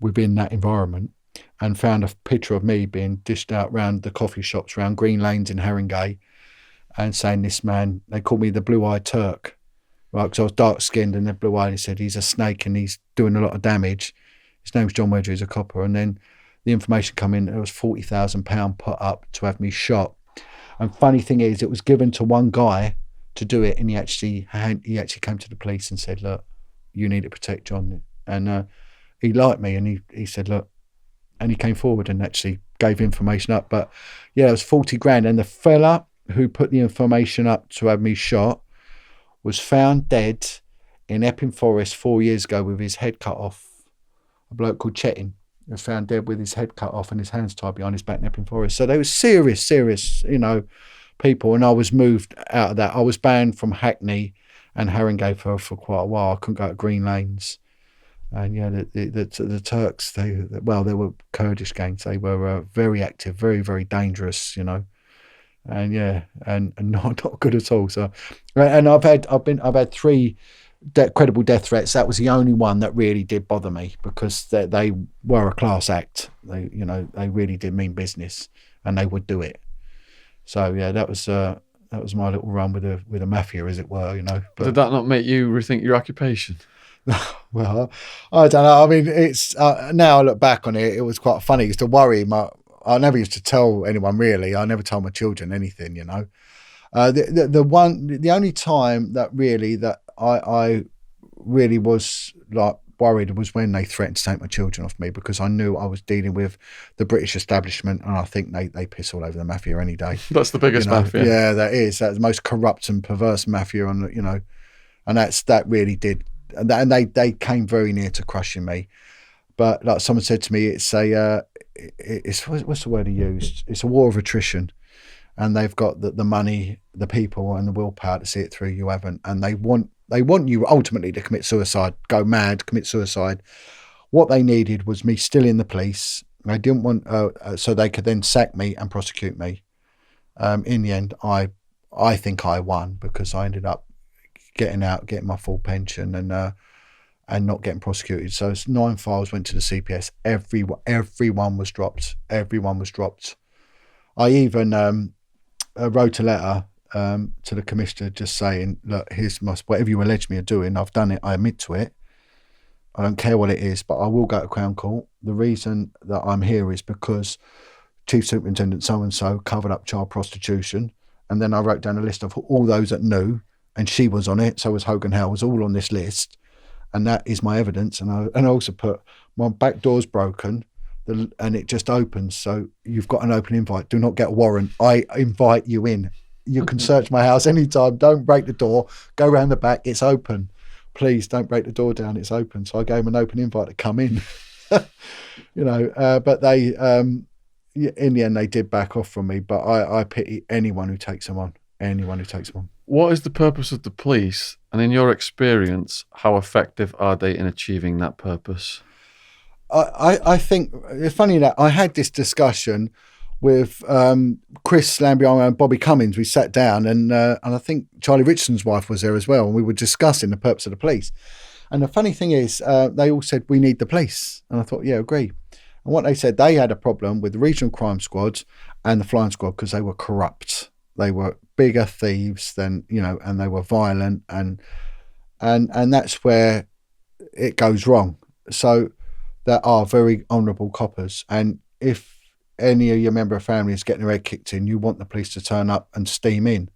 within that environment, and found a picture of me being dished out around the coffee shops around Green Lanes in Haringey, and saying this man, they called me the blue-eyed Turk, right, because I was dark-skinned and they're blue-eyed. He said he's a snake and he's doing a lot of damage. His name's John Wedger, he's a copper. And then the information come in, there was £40,000 put up to have me shot. And funny thing is, it was given to one guy to do it, and he actually came to the police and said, look, you need to protect John. And he liked me, and he said, look, and he came forward and actually gave information up. But yeah, it was 40 grand. And the fella who put the information up to have me shot was found dead in Epping Forest 4 years ago with his head cut off. A bloke called Chetting was found dead with his head cut off and his hands tied behind his back in Epping Forest. So they were serious, people. And I was moved out of that. I was banned from Hackney and Haringey for quite a while. I couldn't go to Green Lanes. And yeah, the Turks, they were Kurdish gangs. They were very active, very, very dangerous, and yeah, and not good at all. So, and I've had 3 credible death threats. That was the only one that really did bother me, because they were a class act. They really did mean business, and they would do it. So yeah, that was my little run with a mafia, as it were, you know. But did that not make you rethink your occupation? Well, I don't know. I mean, it's now I look back on it, it was quite funny. It used to worry I never used to tell anyone really. I never told my children anything, you know. The only time that I really was like worried was when they threatened to take my children off me, because I knew I was dealing with the British establishment, and I think they piss all over the mafia any day. That's the biggest mafia. Yeah, that's the most corrupt and perverse mafia on, you know, and that really did, and they came very near to crushing me. But like someone said to me, it's what's the word he used? It's a war of attrition, and they've got the money, the people, and the willpower to see it through. You haven't, and they want you ultimately to commit suicide, go mad, commit suicide. What they needed was me still in the police. They didn't want so they could then sack me and prosecute me. In the end, I think I won, because I ended up getting out, getting my full pension, and not getting prosecuted. So 9 files went to the CPS. Everyone was dropped. Everyone was dropped. I even wrote a letter to the commissioner just saying, look, here's whatever you allege me of doing, I've done it, I admit to it. I don't care what it is, but I will go to Crown Court. The reason that I'm here is because Chief Superintendent so-and-so covered up child prostitution. And then I wrote down a list of all those that knew, and she was on it, so was Hogan Hale, was all on this list. And that is my evidence. And I also put, my back door's broken, and it just opens. So you've got an open invite. Do not get a warrant. I invite you in. You can search my house anytime. Don't break the door. Go round the back. It's open. Please don't break the door down. It's open. So I gave them an open invite to come in. You know, but they, in the end, they did back off from me. But I pity anyone who takes them on. Anyone who takes them on. What is the purpose of the police? And in your experience, how effective are they in achieving that purpose? I think it's funny that I had this discussion with Chris Lambion and Bobby Cummins. We sat down, and I think Charlie Richardson's wife was there as well, and we were discussing the purpose of the police. And the funny thing is, they all said, we need the police. And I thought, yeah, agree. And what they said, they had a problem with the regional crime squads and the flying squad because they were corrupt. They were bigger thieves than, you know, and they were violent, and that's where it goes wrong. So there are very honourable coppers, and if any of your member of family is getting their head kicked in, you want the police to turn up and steam in.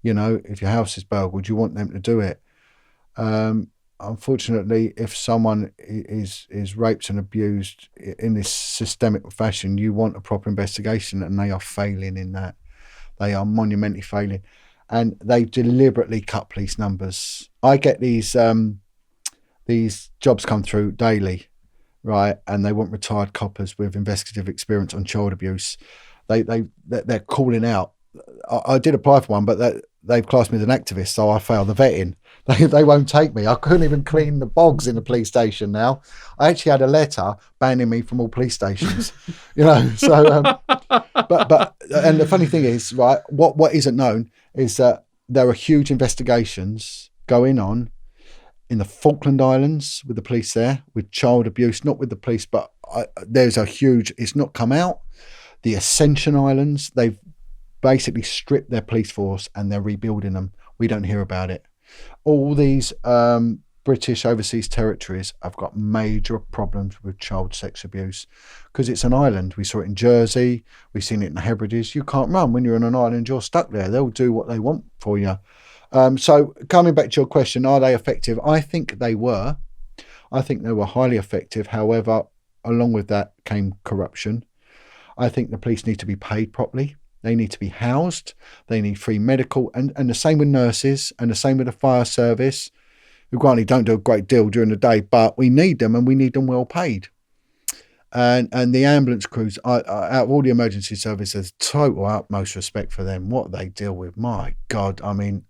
You know, if your house is burgled, you want them to do it. Unfortunately, if someone is raped and abused in this systemic fashion, you want a proper investigation, and they are failing in that. They are monumentally failing, and they deliberately cut police numbers. I get these jobs come through daily, right? And they want retired coppers with investigative experience on child abuse. They're calling out. I did apply for one, but they've classed me as an activist, so I failed the vetting. They won't take me. I couldn't even clean the bogs in the police station now. I actually had a letter banning me from all police stations, you know. So, but and the funny thing is, right, what isn't known is that there are huge investigations going on in the Falkland Islands with the police there, with child abuse, not with the police, but there's a huge, it's not come out. The Ascension Islands, they've basically stripped their police force and they're rebuilding them. We don't hear about it. All these British overseas territories have got major problems with child sex abuse because it's an island. We saw it in Jersey. We've seen it in the Hebrides. You can't run when you're on an island. You're stuck there. They'll do what they want for you. So coming back to your question, are they effective? I think they were. I think they were highly effective. However, along with that came corruption. I think the police need to be paid properly. They need to be housed. They need free medical, and the same with nurses, and the same with the fire service, who granted don't do a great deal during the day, but we need them, and we need them well paid. And the ambulance crews, out of all the emergency services, total utmost respect for them. What they deal with, my God, I mean,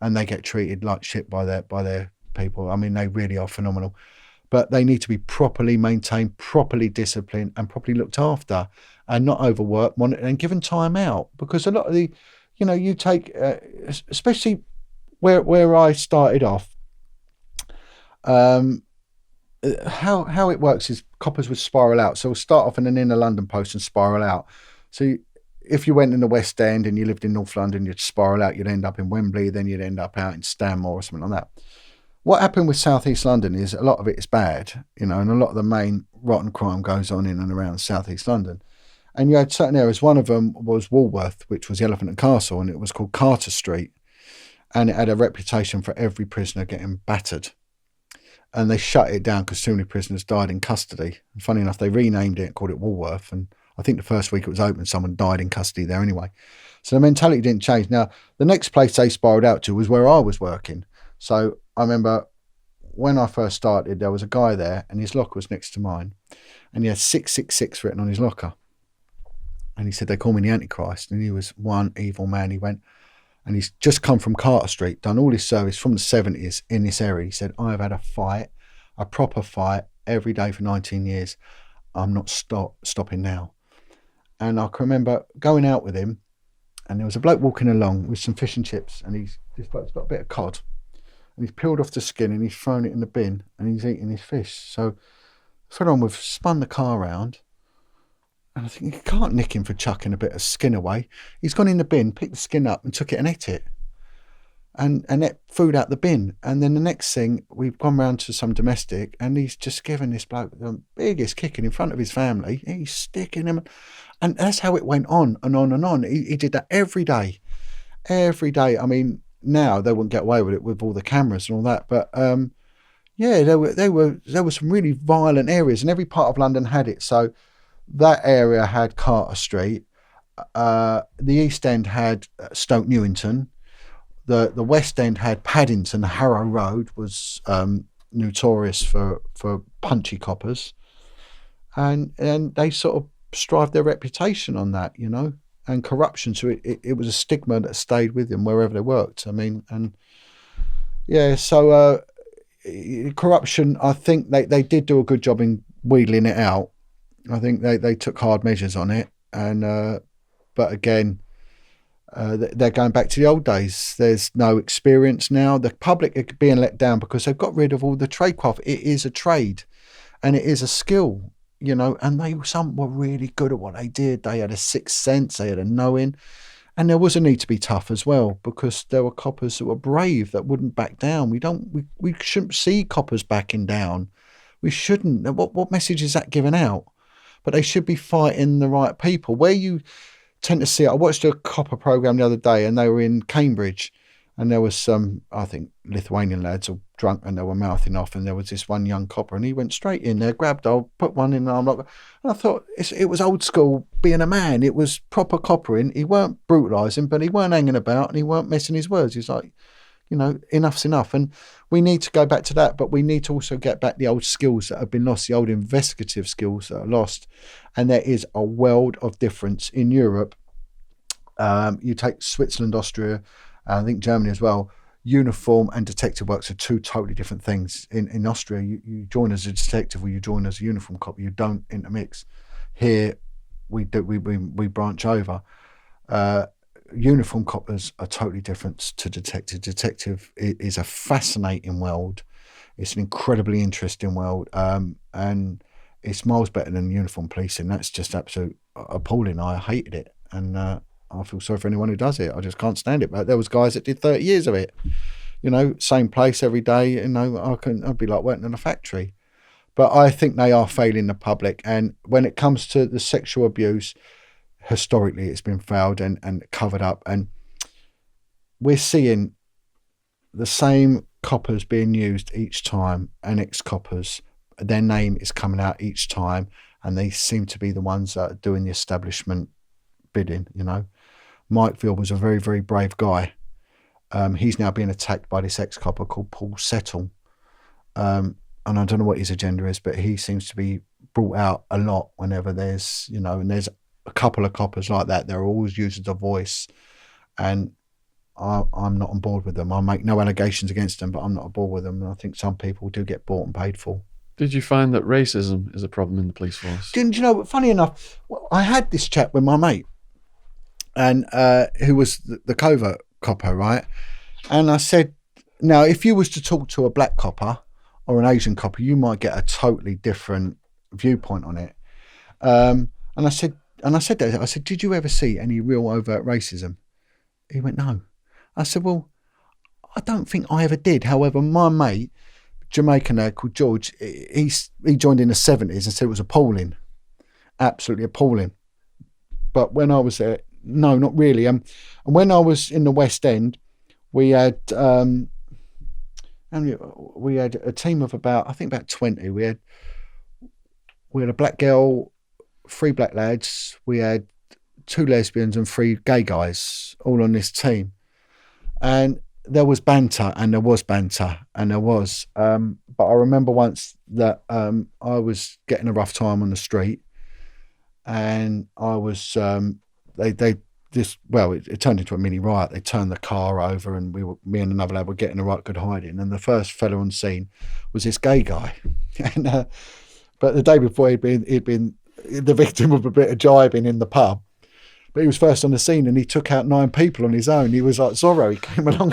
and they get treated like shit by their people. I mean, they really are phenomenal. But they need to be properly maintained, properly disciplined, and properly looked after, and not overworked, monitored, and given time out. Because a lot of the, you know, you take, especially where I started off, how it works is coppers would spiral out. So we'll start off in an inner London post and spiral out. So if you went in the West End and you lived in North London, you'd spiral out, you'd end up in Wembley, then you'd end up out in Stanmore or something like that. What happened with South East London is a lot of it is bad, and a lot of the main rotten crime goes on in and around South East London. And you had certain areas. One of them was Walworth, which was the Elephant and Castle, and it was called Carter Street. And it had a reputation for every prisoner getting battered. And they shut it down because too many prisoners died in custody. And funny enough, they renamed it and called it Walworth. And I think the first week it was open, someone died in custody there anyway. So the mentality didn't change. Now, the next place they spiraled out to was where I was working. So I remember when I first started, there was a guy there and his locker was next to mine. And he had 666 written on his locker. And he said, they call me the Antichrist. And he was one evil man. He went, and he's just come from Carter Street, done all his service from the 70s in this area. He said, I have had a fight, a proper fight, every day for 19 years. I'm not stopping now. And I can remember going out with him, and there was a bloke walking along with some fish and chips, and this bloke's got a bit of cod, and he's peeled off the skin, and he's thrown it in the bin, and he's eating his fish. So further on, we've spun the car around, and I think you can't nick him for chucking a bit of skin away. He's gone in the bin, picked the skin up and took it and ate it. And ate food out the bin. And then the next thing, we've gone round to some domestic and he's just given this bloke the biggest kicking in front of his family. He's sticking him. And that's how it went on and on and on. He did that every day. Every day. I mean, now they wouldn't get away with it with all the cameras and all that. But yeah, there were some really violent areas and every part of London had it. So that area had Carter Street. The East End had Stoke Newington. The West End had Paddington. Harrow Road was notorious for punchy coppers. And they sort of strived their reputation on that, and corruption. So it was a stigma that stayed with them wherever they worked. I mean, and yeah, so corruption, I think they did do a good job in wheedling it out. I think they took hard measures on it, and but again, they're going back to the old days. There's no experience now. The public are being let down because they've got rid of all the tradecraft. It is a trade, and it is a skill, And some were really good at what they did. They had a sixth sense. They had a knowing, and there was a need to be tough as well because there were coppers that were brave that wouldn't back down. We shouldn't see coppers backing down. We shouldn't. What message is that giving out? But they should be fighting the right people. Where you tend to see it, I watched a copper program the other day and they were in Cambridge and there was some, I think, Lithuanian lads all drunk and they were mouthing off, and there was this one young copper and he went straight in there, grabbed, I'll put one in, and I thought it was old school being a man. It was proper coppering. He weren't brutalising, but he weren't hanging about and he weren't messing his words. He's like, enough's enough. And we need to go back to that, but we need to also get back the old skills that have been lost, the old investigative skills that are lost. And there is a world of difference in Europe. You take Switzerland, Austria, I think Germany as well. Uniform and detective works are two totally different things. In Austria, you join as a detective or you join as a uniform cop. You don't intermix. Here, we branch over. Uniform coppers are totally different to detective. Detective is a fascinating world. It's an incredibly interesting world, and it's miles better than uniform policing. That's just absolute appalling. I hated it, and I feel sorry for anyone who does it. I just can't stand it. But there was guys that did 30 years of it. Same place every day. I'd be like working in a factory. But I think they are failing the public. And when it comes to the sexual abuse, historically it's been failed and covered up, and we're seeing the same coppers being used each time, and ex-coppers, their name is coming out each time, and they seem to be the ones that are doing the establishment bidding. Mikeville was a very, very brave guy. He's now being attacked by this ex-copper called Paul Settle, and I don't know what his agenda is, but he seems to be brought out a lot whenever there's and there's a couple of coppers like that. They're always used as a voice, and I'm not on board with them. I make no allegations against them, but I'm not on board with them, and I think some people do get bought and paid for. Did you find that racism is a problem in the police force? Funny enough, I had this chat with my mate, and who was the covert copper, right? And I said, now, if you was to talk to a black copper or an Asian copper, you might get a totally different viewpoint on it. And I said, and I said that, I said, did you ever see any real overt racism? He went, no. I said, well, I don't think I ever did. However, my mate, Jamaican lad called George, he joined in the 70s and said it was appalling, absolutely appalling. But when I was there, no, not really. And when I was in the West End, we had a team of about 20. We had a black girl, 3 black lads. We had 2 lesbians and 3 gay guys, all on this team. And there was banter. But I remember once that I was getting a rough time on the street, and I was it turned into a mini riot. They turned the car over, and me and another lad were getting a right good hiding. And the first fella on scene was this gay guy, and but the day before he'd been the victim of a bit of jibing in the pub. But he was first on the scene, and he took out 9 people on his own. He was like Zorro. He came along.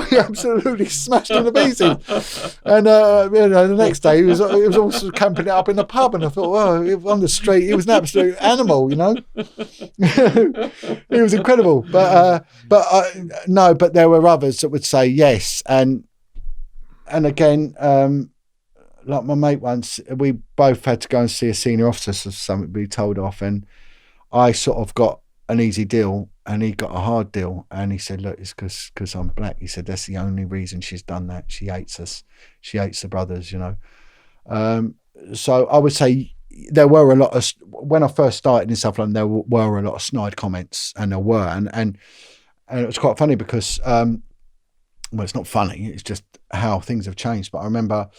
He absolutely smashed him to pieces. And the next day he was also camping it up in the pub. And I thought, well, on the street he was an absolute animal, He was incredible. But there were others that would say yes. And again, like my mate once, we both had to go and see a senior officer, so something we told off, and I sort of got an easy deal and he got a hard deal. And he said, look, it's because I'm black. He said, that's the only reason she's done that. She hates us. She hates the brothers, So I would say there were a lot of, when I first started in South London, there were a lot of snide comments, and there were. And it was quite funny because, well, it's not funny, it's just how things have changed. But I remember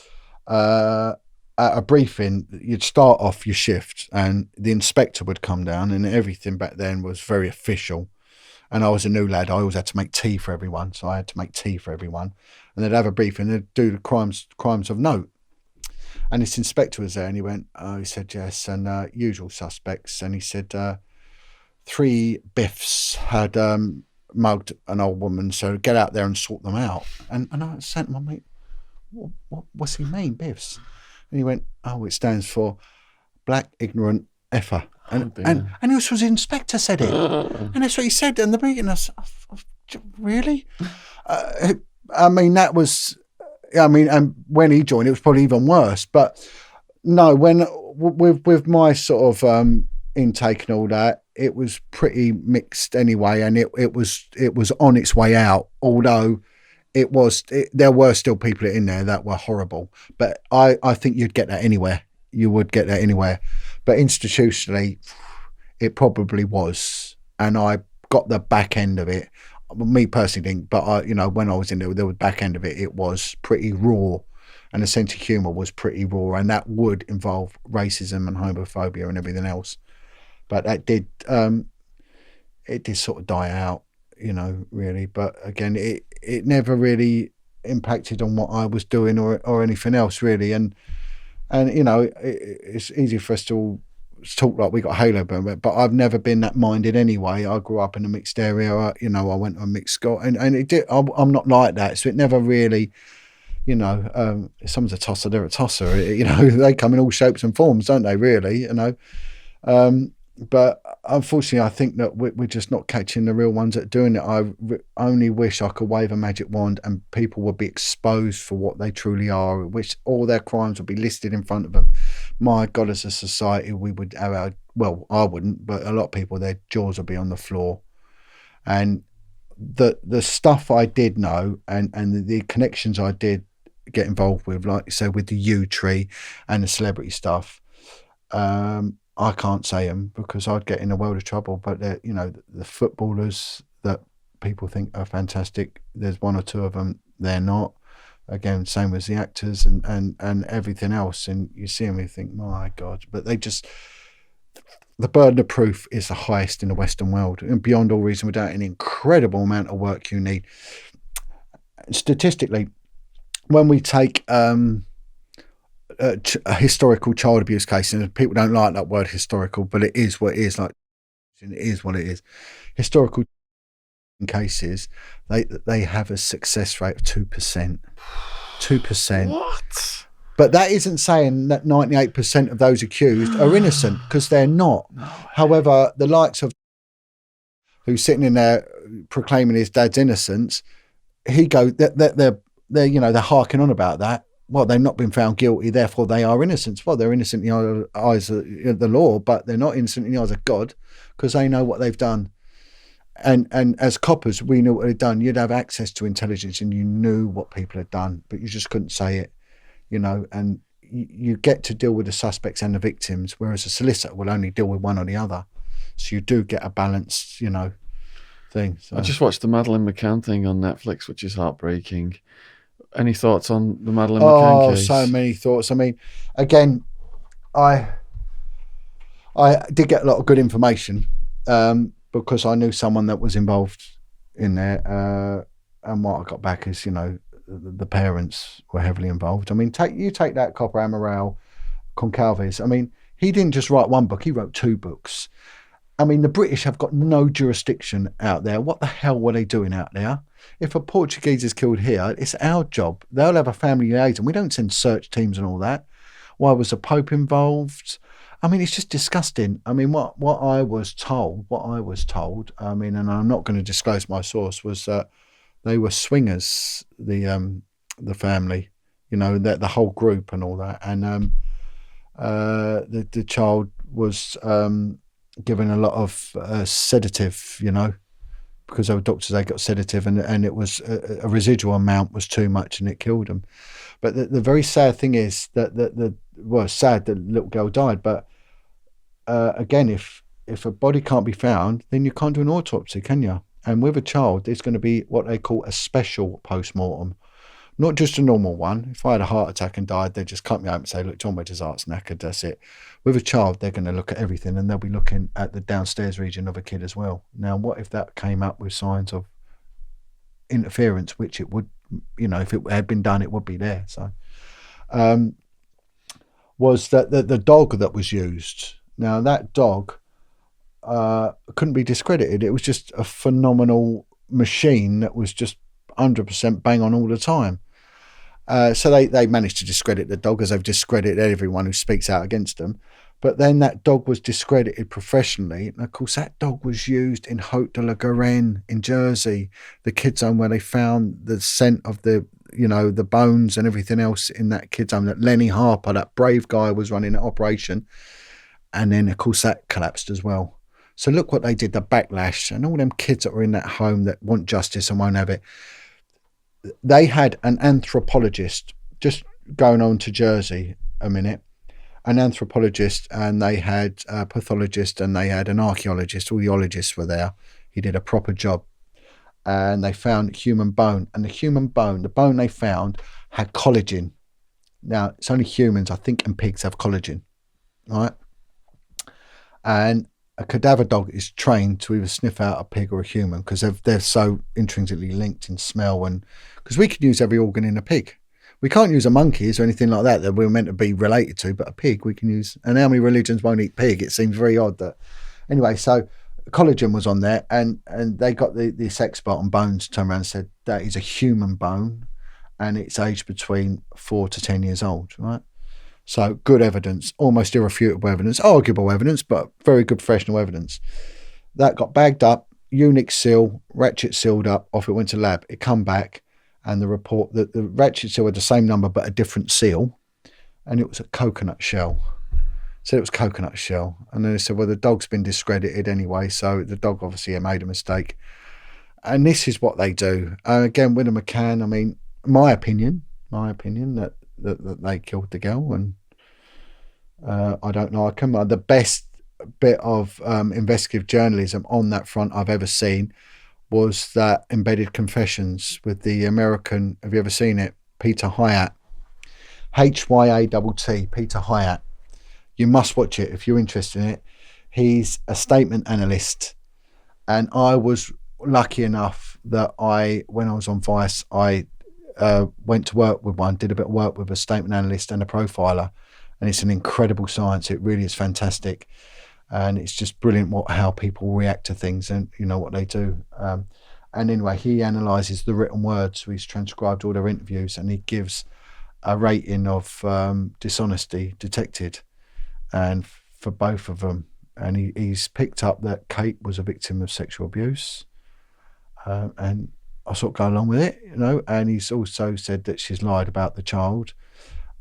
at a briefing, you'd start off your shift and the inspector would come down, and everything back then was very official. And I was a new lad. I always had to make tea for everyone. So I had to make tea for everyone. And they'd have a briefing, they'd do the crimes of note. And this inspector was there, and he went, he said, yes, and usual suspects. And he said, 3 biffs had mugged an old woman, so get out there and sort them out. And I said to my mate, what's he mean, biffs? And he went, it stands for black ignorant effer. And this was the inspector said it. And that's what he said in the meeting. I said, really? That was, and when he joined, it was probably even worse. But no, with my sort of intake and all that, it was pretty mixed anyway, and it was on its way out. Although there were still people in there that were horrible. But I think you'd get that anywhere. You would get that anywhere. But institutionally, it probably was, and I got the back end of it. Me personally didn't, but when I was in there was back end of it. It was pretty raw, and the sense of humour was pretty raw, and that would involve racism and homophobia and everything else. But that did, it did sort of die out, really. But again, it never really impacted on what I was doing or anything else really, and it's easy for us to all talk like we got halo burn, but I've never been that minded anyway. I grew up in a mixed area, I went to a mixed school, and it did. I'm not like that, so it never really, if someone's a tosser, they're a tosser. They come in all shapes and forms, don't they? Really, But unfortunately, I think that we're just not catching the real ones that are doing it. I only wish I could wave a magic wand and people would be exposed for what they truly are, which all their crimes would be listed in front of them. My God, as a society, we would have I wouldn't, but a lot of people, their jaws would be on the floor. And the stuff I did know and the connections I did get involved with, like you said, with the U tree and the celebrity stuff, I can't say them because I'd get in a world of trouble. But the footballers that people think are fantastic, there's 1 or 2 of them they're not. Again, same as the actors and everything else. And you see them, you think, my God. But the burden of proof is the highest in the Western world, and beyond all reason, without an incredible amount of work you need. Statistically, when we take a historical child abuse case, and people don't like that word historical, but it is what it is. Like, it is what it is. Historical cases, they have a success rate of 2%. 2%. What? But that isn't saying that 98% of those accused are innocent, because they're not. However, the likes of who's sitting in there proclaiming his dad's innocence, they're harking on about that. Well, they've not been found guilty, therefore they are innocent. Well, they're innocent in the eyes of the law, but they're not innocent in the eyes of God, because they know what they've done. And as coppers, we knew what they'd done. You'd have access to intelligence and you knew what people had done, but you just couldn't say it, and you get to deal with the suspects and the victims, whereas a solicitor will only deal with one or the other. So you do get a balanced, thing. So. I just watched the Madeleine McCann thing on Netflix, which is heartbreaking. Any thoughts on the Madeleine McCann case? Oh, so many thoughts. I mean, again, I did get a lot of good information because I knew someone that was involved in there. And what I got back is, the parents were heavily involved. I mean, take that copper, Amaral Concalves. I mean, he didn't just write one book, he wrote 2 books. I mean, the British have got no jurisdiction out there. What the hell were they doing out there? If a Portuguese is killed here, it's our job. They'll have a family liaison. We don't send search teams and all that. Why was the Pope involved? I mean, it's just disgusting. I mean, what I was told, I mean, and I'm not going to disclose my source, was that they were swingers, the family, the whole group and all that. And the child was given a lot of sedative, because they were doctors, they got sedative, and it was a residual amount was too much and it killed them. But the very sad thing is that sad that the little girl died. But again, if a body can't be found, then you can't do an autopsy, can you? And with a child, there's going to be what they call a special post-mortem. Not just a normal one. If I had a heart attack and died, they'd just cut me open and say, look, John Wedger's heart's knackered, that's it. With a child, they're going to look at everything, and they'll be looking at the downstairs region of a kid as well. Now, what if that came up with signs of interference, which it would, if it had been done, it would be there. So, was that the dog that was used. Now, that dog couldn't be discredited. It was just a phenomenal machine that was just 100% bang on all the time. So they managed to discredit the dog, as they've discredited everyone who speaks out against them. But then that dog was discredited professionally. And of course, that dog was used in Haute de la Garenne in Jersey, the kids' home, where they found the scent of the bones and everything else in that kids' home. That Lenny Harper, that brave guy, was running that operation. And then, of course, that collapsed as well. So look what they did, the backlash, and all them kids that were in that home that want justice and won't have it. They had an anthropologist, just going on to Jersey a minute, an anthropologist, and they had a pathologist, and they had an archaeologist. All the ologists were there. He did a proper job. And they found human bone. And the bone they found had collagen. Now, it's only humans, I think, and pigs have collagen, right? And a cadaver dog is trained to either sniff out a pig or a human, because they're so intrinsically linked in smell. And because we can use every organ in a pig. We can't use a monkeys or anything like that we're meant to be related to, but a pig we can use. And how many religions won't eat pig? It seems very odd that. Anyway, so collagen was on there, and they got this expert on bones turned around and said that is a human bone, and it's aged between 4 to 10 years old, right? So good evidence, almost irrefutable evidence, arguable evidence, but very good professional evidence. That got bagged up, Unix seal, ratchet sealed up, off it went to lab. It come back, and the report that the ratchet seal had the same number but a different seal, and it was a coconut shell. So it was coconut shell. And then they said, well, the dog's been discredited anyway, so the dog obviously made a mistake. And this is what they do. Again, with a McCann, I mean, my opinion that they killed the girl, and I don't like them. The best bit of investigative journalism on that front I've ever seen was that Embedded Confessions with the American, have you ever seen it? Peter Hyatt. Hyatt, Peter Hyatt. You must watch it if you're interested in it. He's a statement analyst, and I was lucky enough that when I was on Vice, I went to work with one, did a bit of work with a statement analyst and a profiler, and it's an incredible science. It really is fantastic, and it's just brilliant how people react to things and what they do. And anyway, he analyzes the written words, so he's transcribed all their interviews, and he gives a rating of dishonesty detected, and for both of them. And he's picked up that Kate was a victim of sexual abuse, and I sort of go along with it, you know. And he's also said that she's lied about the child,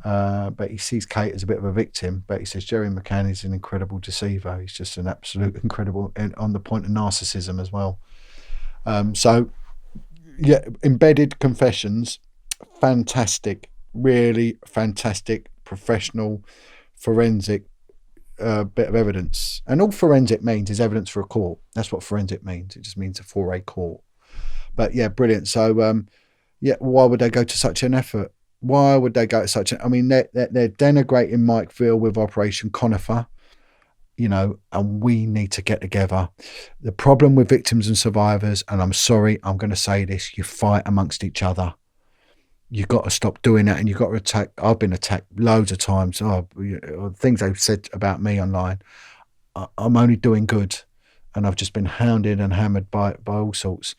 but he sees Kate as a bit of a victim. But he says Jerry McCann is an incredible deceiver. He's just an absolute incredible, and on the point of narcissism as well. So, yeah, embedded confessions, fantastic, really fantastic, professional, forensic bit of evidence. And all forensic means is evidence for a court. That's what forensic means. It just means for a court. But yeah, brilliant. So yeah, why would they go to such an effort? Why would they go to such an? I mean, they're denigrating Mike Veal with Operation Conifer, you know, and we need to get together. The problem with victims and survivors, and I'm sorry, I'm going to say this: you fight amongst each other. You got to stop doing that, and you got to attack. I've been attacked loads of times. Things they've said about me online. I'm only doing good, and I've just been hounded and hammered by all sorts.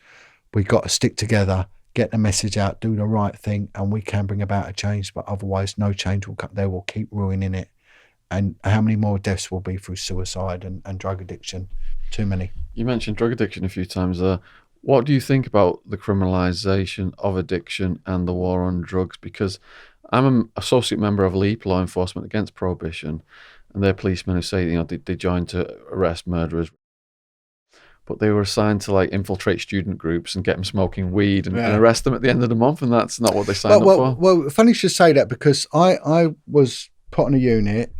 We got to stick together, get the message out, do the right thing, and we can bring about a change. But otherwise, no change will come. They will keep ruining it. And how many more deaths will be through suicide and drug addiction? Too many. You mentioned drug addiction a few times there. What do you think about the criminalisation of addiction and the war on drugs? Because I'm an associate member of LEAP, Law Enforcement Against Prohibition, and they're policemen who say, you know, they joined to arrest murderers, but they were assigned to like infiltrate student groups and get them smoking weed and arrest them at the end of the month, and that's not what they signed up for. Well, funny you should say that, because I was put on a unit.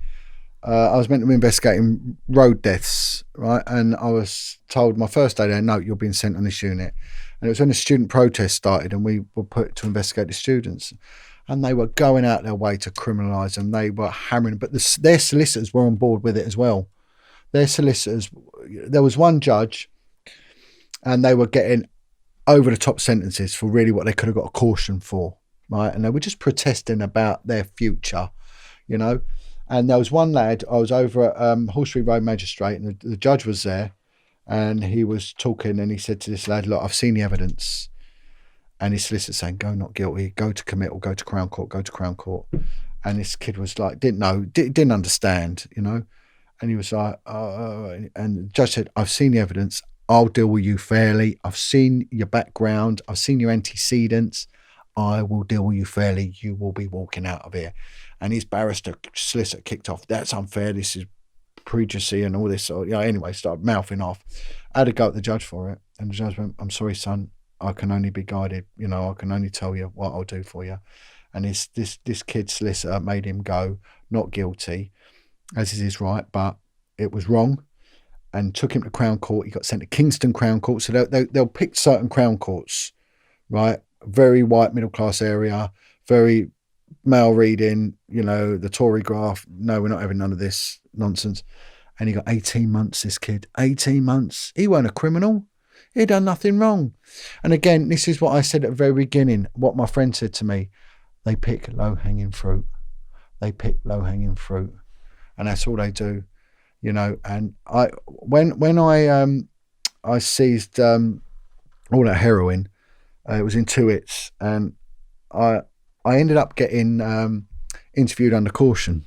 I was meant to be investigating road deaths, right? And I was told my first day there, no, you're being sent on this unit. And it was when the student protest started, and we were put to investigate the students. And they were going out their way to criminalise them. They were hammering, but their solicitors were on board with it as well. Their solicitors, there was one judge, and they were getting over the top sentences for really what they could have got a caution for, right? And they were just protesting about their future, you know. And there was one lad, I was over at Horsery Road Magistrate, and the judge was there, and he was talking, and he said to this lad, look, I've seen the evidence. And his solicitor saying, go not guilty, go to committal, go to Crown Court, go to Crown Court. And this kid was like, didn't know, didn't understand, you know. And he was like, and the judge said, I've seen the evidence, I'll deal with you fairly. I've seen your background, I've seen your antecedents, I will deal with you fairly. You will be walking out of here. And his barrister solicitor kicked off, that's unfair, this is prejudice and all this. So, you know, anyway, started mouthing off. I had to go at the judge for it. And the judge went, I'm sorry, son, I can only be guided. You know, I can only tell you what I'll do for you. And this kid's solicitor made him go not guilty, as is his right, but it was wrong, and took him to Crown Court. He got sent to Kingston Crown Court. So they'll pick certain Crown Courts, right? Very white middle class area, very male reading, you know, the Tory graph. No, we're not having none of this nonsense. And he got 18 months, this kid. 18 months. He weren't a criminal. He'd done nothing wrong. And again, this is what I said at the very beginning, what my friend said to me. They pick low-hanging fruit. They pick low-hanging fruit. And that's all they do, you know. And when I seized all that heroin, it was in 2 hits, and I ended up getting interviewed under caution.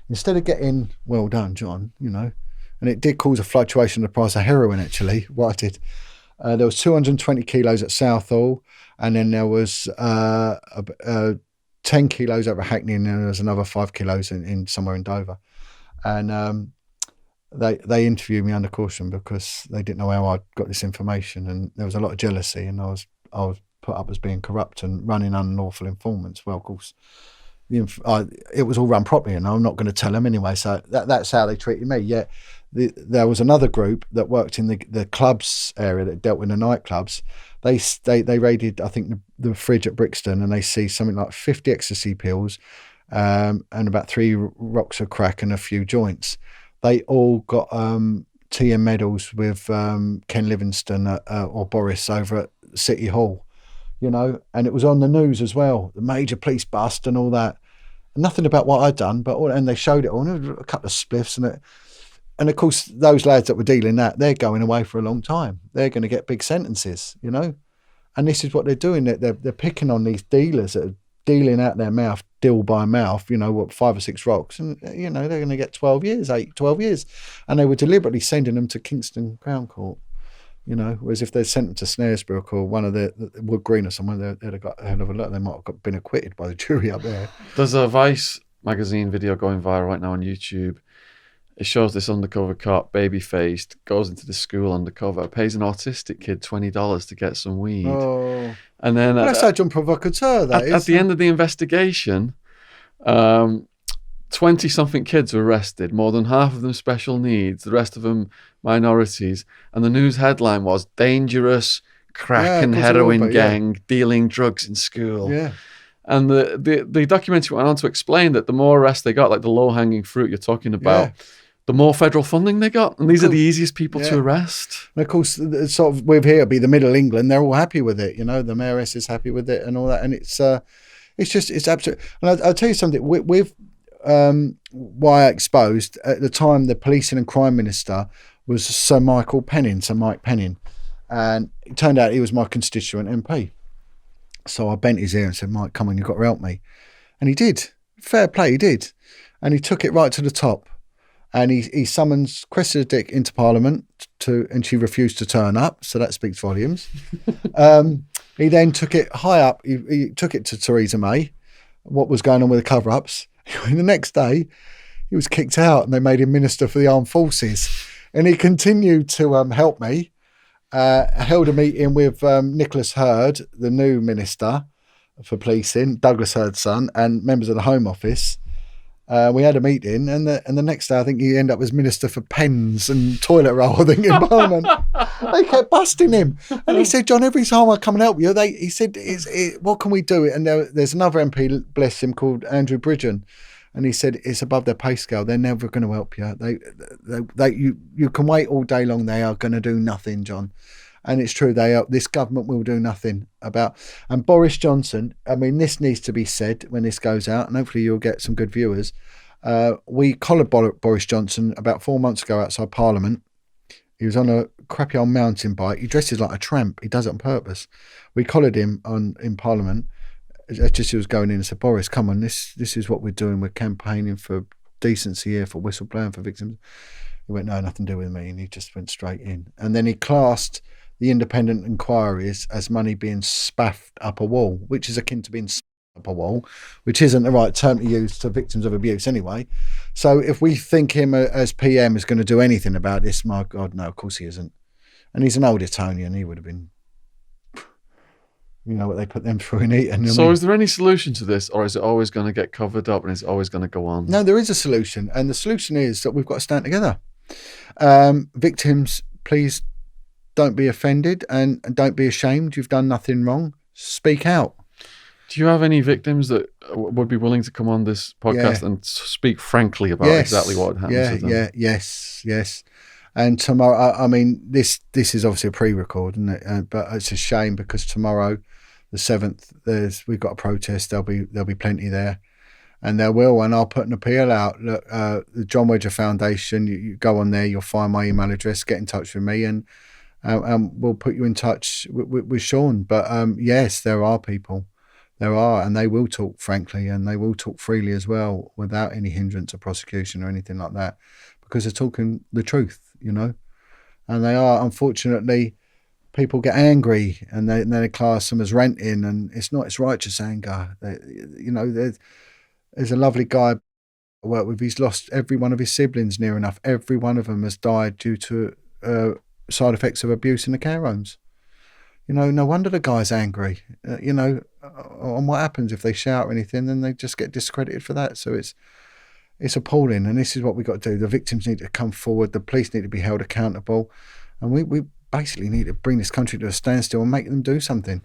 Instead of getting, well done, John, you know, and it did cause a fluctuation in the price of heroin, actually, what I did. There was 220 kilos at Southall, and then there was 10 kilos over Hackney, and then there was another 5 kilos in somewhere in Dover. And they interviewed me under caution because they didn't know how I got this information, and there was a lot of jealousy, and I was put up as being corrupt and running unlawful informants. Well, of course, it was all run properly, and I'm not going to tell them anyway. So that's how they treated me. Yet there was another group that worked in the clubs area that dealt with the nightclubs. They raided, I think, the fridge at Brixton, and they seized something like 50 ecstasy pills, and about 3 rocks of crack and a few joints. They all got TM medals with Ken Livingstone or Boris over at City Hall, you know, and it was on the news as well, the major police bust and all that. Nothing about what I'd done, and they showed it all, and a couple of spliffs, and of course those lads that were dealing that, they're going away for a long time. They're going to get big sentences, you know, and this is what they're doing. They're picking on these dealers that are dealing out their mouth, deal by mouth, 5 or 6 rocks, and they're going to get 12 years, 12 years, and they were deliberately sending them to Kingston Crown Court. Whereas if they'd sent them to Snaresbrook or one of the Wood Green or somewhere, they'd have got a hell of a lot. They might have been acquitted by the jury up there. There's a Vice magazine video going viral right now on YouTube. It shows this undercover cop, baby-faced, goes into the school undercover, pays an autistic kid $20 to get some weed. Oh. And then that's agent provocateur, that is. At the end of the investigation, 20-something kids were arrested, more than half of them special needs, the rest of them minorities. And the news headline was, dangerous crack and heroin gang dealing drugs in school. Yeah. And the documentary went on to explain that the more arrests they got, like the low-hanging fruit you're talking about, the more federal funding they got. And these are the easiest people to arrest. And of course, sort of with here, it'll be the Middle England, they're all happy with it. The mayoress is happy with it and all that. And it's absolute. And I'll tell you something, with why I exposed, at the time, the policing and crime minister was Sir Mike Penning. And it turned out he was my constituent MP. So I bent his ear and said, Mike, come on, you've got to help me. And he did. Fair play, he did. And he took it right to the top. And he summons Cressida Dick into Parliament and she refused to turn up. So that speaks volumes. He then took it high up. He took it to Theresa May, what was going on with the cover-ups. And the next day, he was kicked out and they made him Minister for the Armed Forces. And he continued to help me. Held a meeting with Nicholas Hurd, the new Minister for Policing, Douglas Hurd's son, and members of the Home Office. We had a meeting, and the next day I think he ended up as Minister for Pens and Toilet Roll, I think, in Parliament. They kept busting him. And he said, John, every time I come and help you, he said, what can we do? And there's another MP, bless him, called Andrew Bridgen. And he said, it's above their pay scale. They're never going to help you. You can wait all day long. They are going to do nothing, John. And it's true. This government will do nothing about. And Boris Johnson, I mean, this needs to be said when this goes out, and hopefully you'll get some good viewers. We collared Boris Johnson about 4 months ago outside Parliament. He was on a crappy old mountain bike. He dresses like a tramp. He does it on purpose. We collared him in Parliament. Just as he was going in and said, Boris, come on, this is what we're doing. We're campaigning for decency here, for whistleblowing, for victims. He went, no, nothing to do with me. And he just went straight in. And then he classed the independent inquiries as money being spaffed up a wall, which is akin to being spaffed up a wall, which isn't the right term to use to victims of abuse anyway. So if we think him as PM is going to do anything about this, my God, no, of course he isn't. And he's an old Etonian. He would have been, what they put them through in Eton. So is there any solution to this, or is it always going to get covered up and it's always going to go on? No, there is a solution. And the solution is that we've got to stand together. Victims, please don't be offended and don't be ashamed. You've done nothing wrong. Speak out. Do you have any victims that would be willing to come on this podcast and speak frankly about exactly what happened to them? Yes. And tomorrow, I mean, this is obviously a pre-record, isn't it? But it's a shame because tomorrow, the 7th, we've got a protest. There'll be plenty there, and there will. And I'll put an appeal out. Look, the John Wedger Foundation. You go on there. You'll find my email address. Get in touch with me, and we'll put you in touch with Sean. But yes, there are people. There are, and they will talk frankly, and they will talk freely as well, without any hindrance of prosecution or anything like that, because they're talking the truth, And they are, unfortunately, people get angry and they class them as ranting, and it's righteous anger. There's a lovely guy I work with. He's lost every one of his siblings near enough. Every one of them has died due to side effects of abuse in the care homes. No wonder the guy's angry. On what happens if they shout or anything, then they just get discredited for that. So it's appalling, and this is what we've got to do. The victims need to come forward. The police need to be held accountable, and we basically need to bring this country to a standstill and make them do something.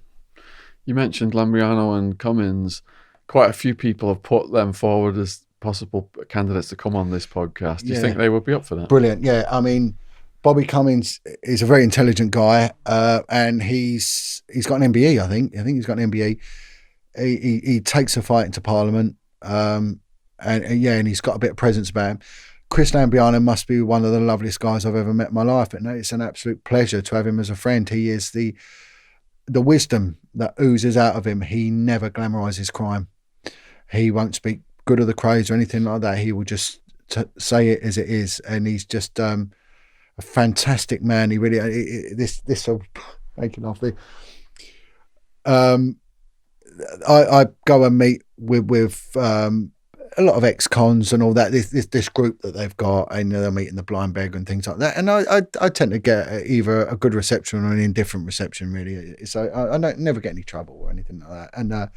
You mentioned Lambriano and Cummins. Quite a few people have put them forward as possible candidates to come on this podcast. Do you think they would be up for that? Brilliant. Yeah, I mean, Bobby Cummins is a very intelligent guy, and he's got an MBE. I think he's got an MBE. He takes a fight into Parliament, and he's got a bit of presence about him. Chris Lambriano must be one of the loveliest guys I've ever met in my life, and it's an absolute pleasure to have him as a friend. He is the wisdom that oozes out of him. He never glamorises crime. he won't speak good of the Crows or anything like that. He will just say it as it is, and he's just a fantastic man. He really this will make it off the. I go and meet with a lot of ex-cons and all that. This group that they've got, and they're meeting the blind beggar and things like that. And I tend to get either a good reception or an indifferent reception, really. So I don't never get any trouble or anything like that.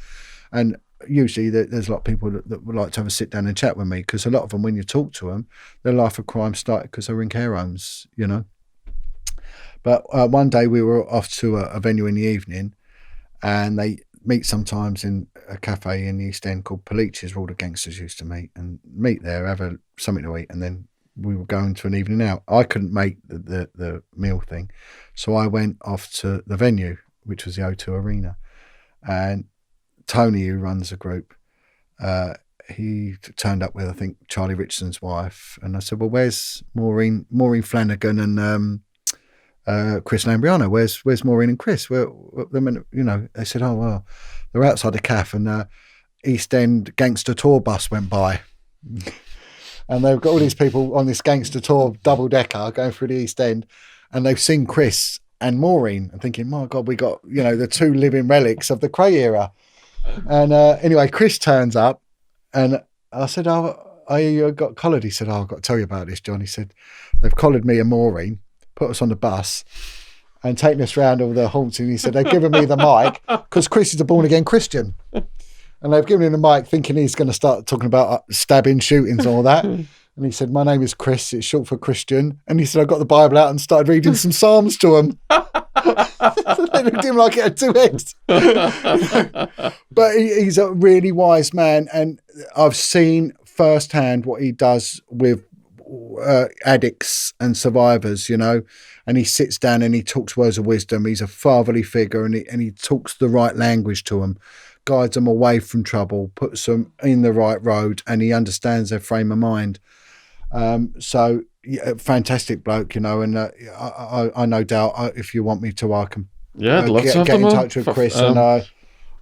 And usually there's a lot of people that would like to have a sit down and chat with me, because a lot of them, when you talk to them, their life of crime started because they were in care homes, you know. But one day we were off to a venue in the evening, and they meet sometimes in a cafe in the East End called Palich's, where all the gangsters used to meet there, have something to eat, and then we were going to an evening out. I couldn't make the meal thing, so I went off to the venue, which was the O2 Arena, and Tony, who runs the group, he turned up with, I think, Charlie Richardson's wife, and I said, well, where's Maureen Flanagan and Chris Lambriano? Where's Maureen and Chris? They said, oh, well, they're outside the cafe, and East End gangster tour bus went by. And they've got all these people on this gangster tour double-decker going through the East End, and they've seen Chris and Maureen and thinking, my God, we got, the two living relics of the Cray era. And anyway, Chris turns up, and I said, oh, I got collared. He said, oh, I've got to tell you about this, John. He said, they've collared me and Maureen, put us on the bus, and taken us round all the haunts. And he said, they've given me the mic because Chris is a born-again Christian. And they've given him the mic thinking he's going to start talking about stabbing, shootings and all that. And he said, my name is Chris, it's short for Christian. And he said, I got the Bible out and started reading some Psalms to him. They looked at him like he had two heads. But he's a really wise man, and I've seen firsthand what he does with addicts and survivors, and he sits down and he talks words of wisdom. He's a fatherly figure, and he talks the right language to them, guides them away from trouble, puts them in the right road, and he understands their frame of mind. So yeah, fantastic bloke, and I no doubt, if you want me to, I can I'd love to have get in them touch with Chris, and I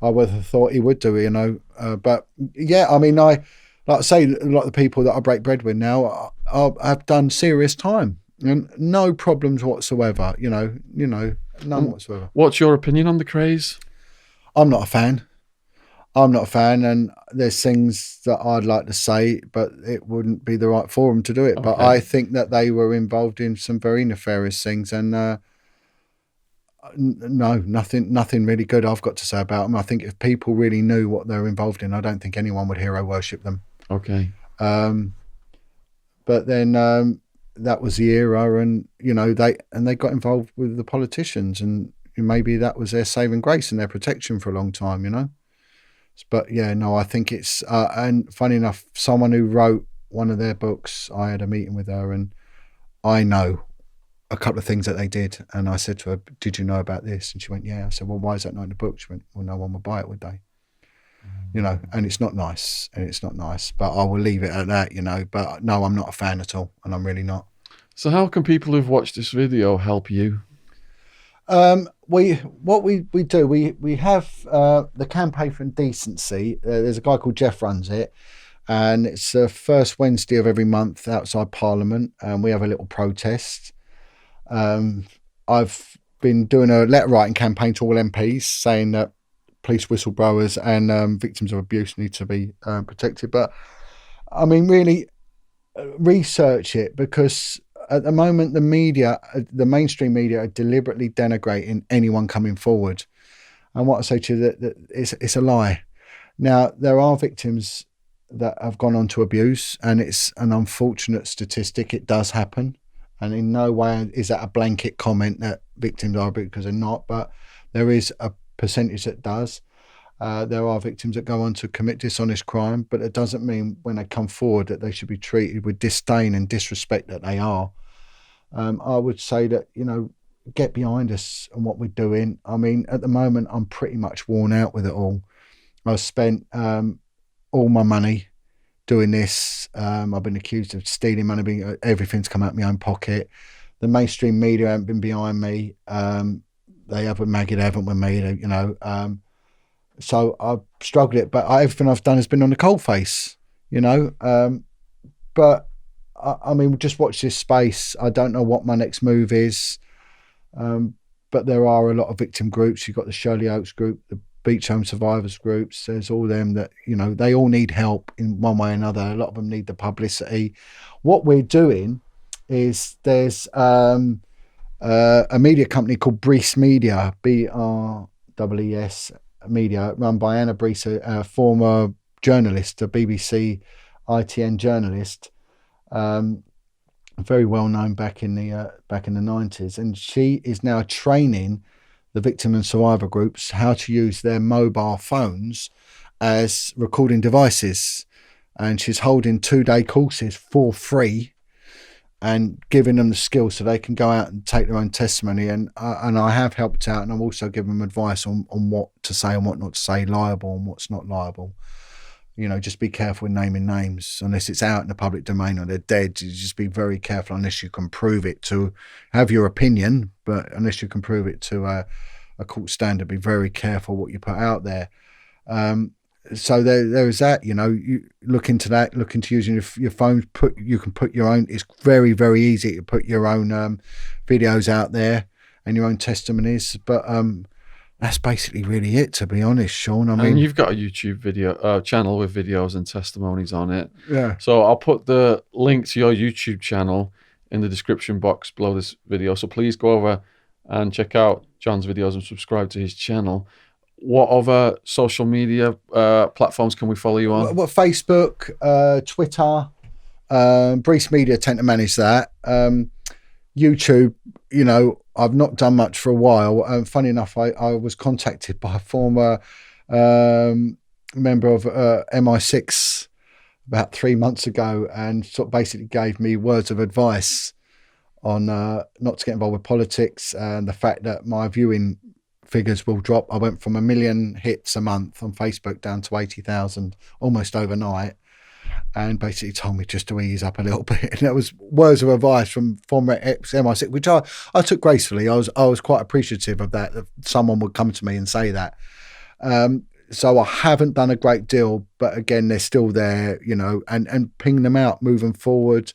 would have thought he would do, but yeah, I mean, like I say, a lot of the people that I break bread with now have done serious time and no problems whatsoever, none whatsoever. What's your opinion on the craze? I'm not a fan, and there's things that I'd like to say, but it wouldn't be the right forum to do it. Okay. But I think that they were involved in some very nefarious things, and no, nothing really good I've got to say about them. I think if people really knew what they're involved in, I don't think anyone would hero worship them. Okay. But then that was the era, and they got involved with the politicians, and maybe that was their saving grace and their protection for a long time, But yeah, no, I think it's and funny enough, someone who wrote one of their books, I had a meeting with her, and I know a couple of things that they did, and I said to her, did you know about this? And she went, yeah. I said, well, why is that not in the book? She went, well, no one would buy it, would they? And it's not nice, but I will leave it at that, but no, I'm not a fan at all, and I'm really not. So how can people who've watched this video help you? We do, we have the Campaign for Decency. There's a guy called Jeff runs it, and it's the first Wednesday of every month outside Parliament, and we have a little protest. I've been doing a letter writing campaign to all MPs saying that police whistleblowers and victims of abuse need to be protected. But I mean, really research it, because at the moment the media, the mainstream media, are deliberately denigrating anyone coming forward. And what I say to you, that it's a lie. Now, there are victims that have gone on to abuse, and it's an unfortunate statistic. It does happen. And in no way is that a blanket comment that victims are, because they're not, but there is a percentage that does. There are victims that go on to commit dishonest crime, but it doesn't mean when they come forward that they should be treated with disdain and disrespect that they are. I would say that, get behind us and what we're doing. I mean, at the moment, I'm pretty much worn out with it all. I've spent all my money doing this. I've been accused of stealing money. Everything's come out of my own pocket. The mainstream media haven't been behind me. They have with Maggie, they haven't with me. So I've struggled it, but everything I've done has been on the cold face, you know. But I mean, just watch this space. I don't know what my next move is, but there are a lot of victim groups. You've got the Shirley Oaks group, the Beach Home Survivors groups. There's all them that, you know, they all need help in one way or another. A lot of them need the publicity. What we're doing is there's a media company called Brees Media, BREES Media, run by Anna Brees, a former journalist, a BBC ITN journalist, very well known back in the 90s, and she is now training the victim and survivor groups how to use their mobile phones as recording devices, and she's holding 2-day courses for free and giving them the skills so they can go out and take their own testimony. And I have helped out, and I'm also giving them advice on what to say and what not to say, liable and what's not liable. You know, just be careful with naming names unless it's out in the public domain or they're dead. You just be very careful unless you can prove it to have your opinion, but unless you can prove it to a court standard, be very careful what you put out there. So there is that, you know, you look into that, look into using your phone. You can put your own, it's very, very easy to put your own videos out there and your own testimonies. But that's basically really it, to be honest, Sean. I mean, and you've got a YouTube video channel with videos and testimonies on it. Yeah. So I'll put the link to your YouTube channel in the description box below this video. So please go over and check out John's videos and subscribe to his channel. What other social media platforms can we follow you on? Well, Facebook, Twitter, Brees Media tend to manage that. YouTube, you know, I've not done much for a while. Funny enough, I was contacted by a former member of MI6 about 3 months ago, and sort of basically gave me words of advice on not to get involved with politics and the fact that my viewing figures will drop. I went from 1 million hits a month on Facebook down to 80,000 almost overnight, and basically told me just to ease up a little bit. And that was words of advice from former ex-MI6, which I took gracefully. I was quite appreciative of that someone would come to me and say that. So I haven't done a great deal, but again, they're still there, you know, and ping them out moving forward.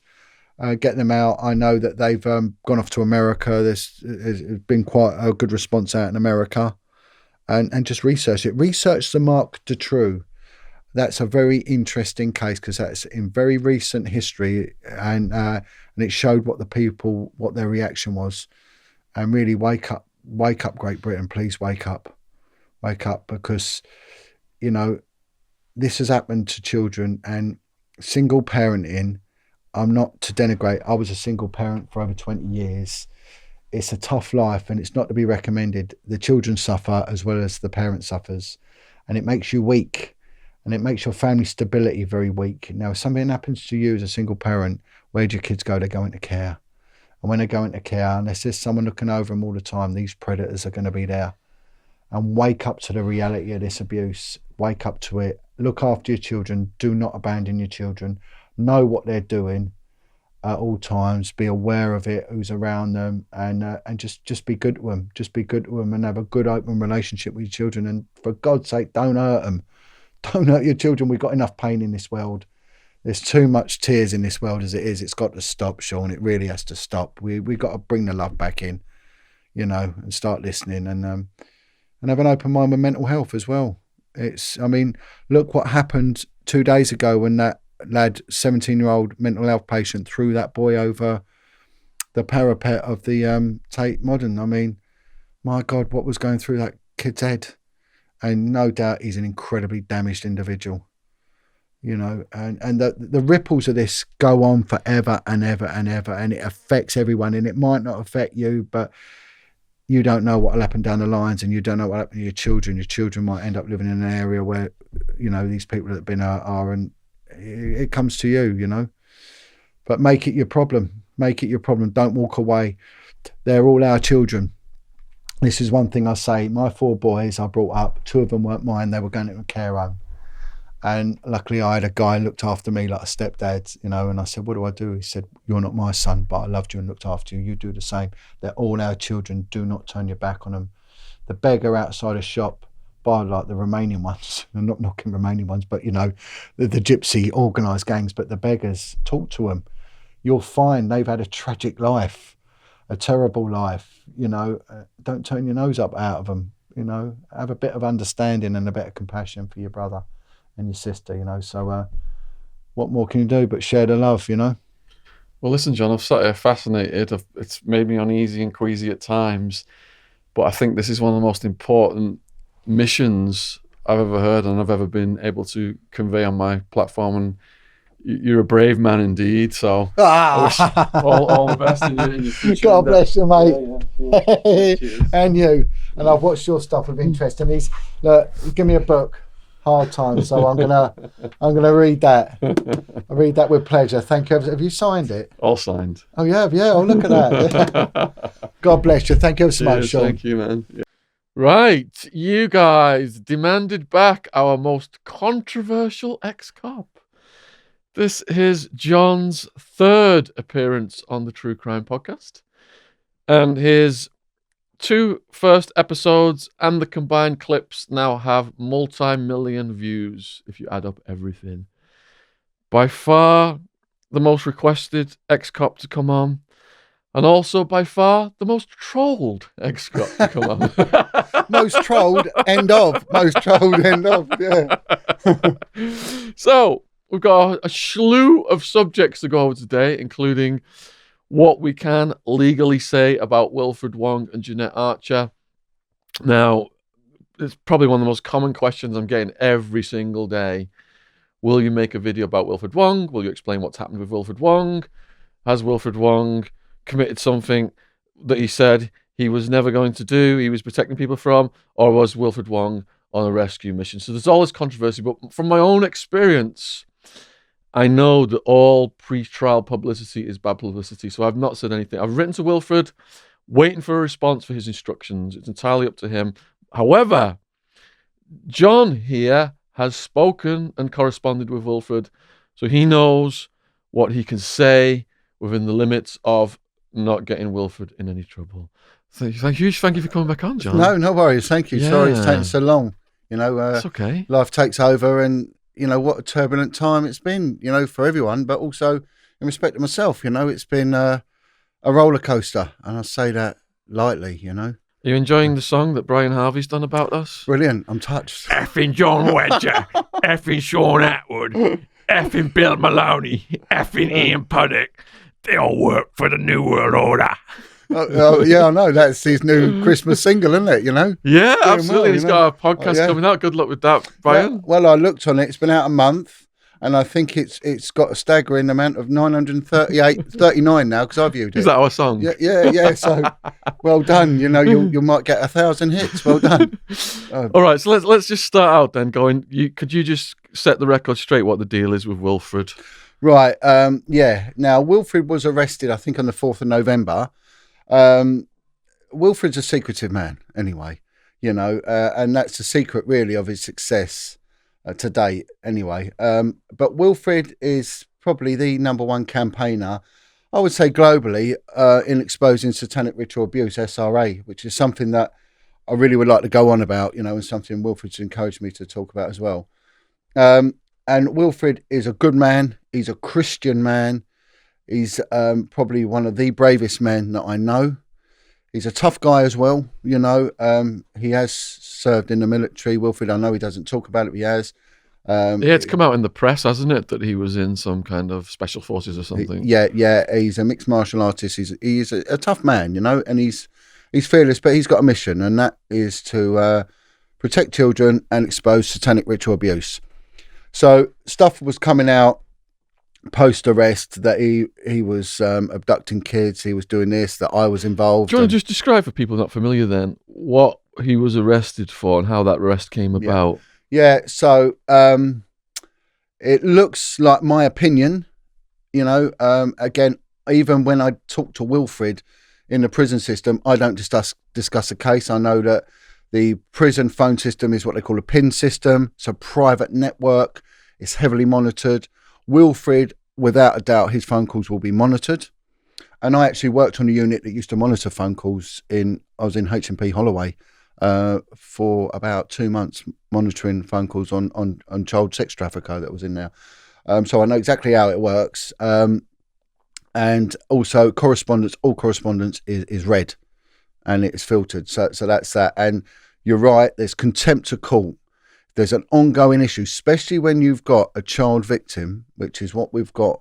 Get them out. I know that they've gone off to America. There's been quite a good response out in America, and just research it. Research the Marc Dutroux. That's a very interesting case because that's in very recent history, and it showed what their reaction was, and really wake up, Great Britain, please wake up, because, you know, this has happened to children and single parenting. I'm not to denigrate. I was a single parent for over 20 years. It's a tough life and it's not to be recommended. The children suffer as well as the parent suffers, and it makes you weak, and it makes your family stability very weak. Now, if something happens to you as a single parent, where do your kids go? They go into care. And when they go into care, unless there's someone looking over them all the time, these predators are going to be there. And wake up to the reality of this abuse. Wake up to it. Look after your children. Do not abandon your children. Know what they're doing at all times. Be aware of it, who's around them, and just be good to them. Just be good to them and have a good open relationship with your children. And for God's sake, don't hurt them. Don't hurt your children. We've got enough pain in this world. There's too much tears in this world as it is. It's got to stop, Sean. It really has to stop. We got to bring the love back in, you know, and start listening and have an open mind with mental health as well. I mean, look what happened 2 days ago when that lad, 17-year-old mental health patient, threw that boy over the parapet of the Tate Modern. I mean, my God, what was going through that kid's head? And no doubt he's an incredibly damaged individual, you know, and the ripples of this go on forever and ever and ever, and it affects everyone. And it might not affect you, but you don't know what will happen down the lines, and you don't know what will happen to your children. Your children might end up living in an area where, you know, these people that have been are, and it comes to you, you know. But make it your problem. Make it your problem. Don't walk away. They're all our children. This is one thing I say. My 4 boys I brought up, 2 of them weren't mine. They were going to a care home. And luckily I had a guy who looked after me like a stepdad, you know, and I said, what do I do? He said, you're not my son, but I loved you and looked after you. You do the same. They're all our children. Do not turn your back on them. The beggar outside a shop by like the Romanian ones. I'm not knocking Romanian ones, but the gypsy organised gangs. But the beggars, talk to them. You'll find they've had a tragic life, a terrible life. Don't turn your nose up out of them. Have a bit of understanding and a bit of compassion for your brother and your sister. So what more can you do but share the love? Well, listen, John, I've sat here fascinated. It's made me uneasy and queasy at times, but I think this is one of the most important missions I've ever heard and I've ever been able to convey on my platform. And you're a brave man indeed. So I wish all the best in your future. God bless you, mate. Yeah. And you. And I've watched your stuff with interest. And give me a book. Hard Times, so I'm gonna read that. I read that with pleasure. Thank you. Have you signed it? All signed. Oh, you have, yeah. Oh, look at that. God bless you. Thank you so much, Sean. Thank you, man. Yeah. Right, you guys demanded back our most controversial ex-cop. This is John's third appearance on the True Crime Podcast, and his 2 first episodes and the combined clips now have multi-million views if you add up everything. By far the most requested ex-cop to come on, and also by far the most trolled ex-cop to come on. Most trolled, end of. Most trolled, end of, yeah. So, we've got a slew of subjects to go over today, including what we can legally say about Wilfred Wong and Jeanette Archer. Now, it's probably one of the most common questions I'm getting every single day. Will you make a video about Wilfred Wong? Will you explain what's happened with Wilfred Wong? Has Wilfred Wong committed something that he said he was never going to do, he was protecting people from, or was Wilfred Wong on a rescue mission? So there's all this controversy, but from my own experience, I know that all pre-trial publicity is bad publicity, so I've not said anything. I've written to Wilfred, waiting for a response for his instructions. It's entirely up to him. However, John here has spoken and corresponded with Wilfred, so he knows what he can say within the limits of not getting Wilfred in any trouble. Thank you for coming back on, John. No worries. Thank you. Yeah. Sorry it's taken so long. It's okay. Life takes over, and what a turbulent time it's been, for everyone, but also in respect to myself, it's been a roller coaster, and I say that lightly, Are you enjoying the song that Brian Harvey's done about us? Brilliant. I'm touched. Effing John Wedger, effing Sean Atwood, effing Bill Maloney, effing Ian Puddock. They all work for the New World Order. Yeah, I know. That's his new Christmas single, isn't it? Yeah, Doing absolutely. well, He's got a podcast coming out. Good luck with that, Brian. Well, I looked on it. It's been out a month, and I think it's got a staggering amount of 939 now because I viewed it. Is that our song? Yeah. So, well done. You might get 1,000 hits. Well done. All right, so let's just start out then. Could you just set the record straight? What the deal is with Wilfred? Right. Yeah. Now, Wilfred was arrested, I think, on the 4th of November. Wilfred's a secretive man, anyway. And that's the secret, really, of his success to date, anyway. But Wilfred is probably the number one campaigner, I would say globally, in exposing satanic ritual abuse, SRA, which is something that I really would like to go on about, and something Wilfred's encouraged me to talk about as well. And Wilfred is a good man. He's a Christian man. He's probably one of the bravest men that I know. He's a tough guy as well, He has served in the military. Wilfred, I know he doesn't talk about it, but he has. It's come out in the press, hasn't it, that he was in some kind of special forces or something? Yeah. He's a mixed martial artist. He's a tough man, and he's fearless, but he's got a mission, and that is to protect children and expose satanic ritual abuse. So stuff was coming out post-arrest that he was abducting kids, he was doing this, that I was involved. Do you want to just describe for people not familiar then what he was arrested for and how that arrest came about? Yeah, so it looks like my opinion, again, even when I talk to Wilfred in the prison system, I don't discuss a case. I know that the prison phone system is what they call a PIN system. It's a private network. It's heavily monitored. Wilfred, without a doubt, his phone calls will be monitored. And I actually worked on a unit that used to monitor phone calls I was in H&P Holloway for about 2 months, monitoring phone calls on child sex trafficker that was in there. So I know exactly how it works. And also all correspondence is read and it's filtered. So that's that. And you're right, there's contempt of court. There's an ongoing issue, especially when you've got a child victim, which is what we've got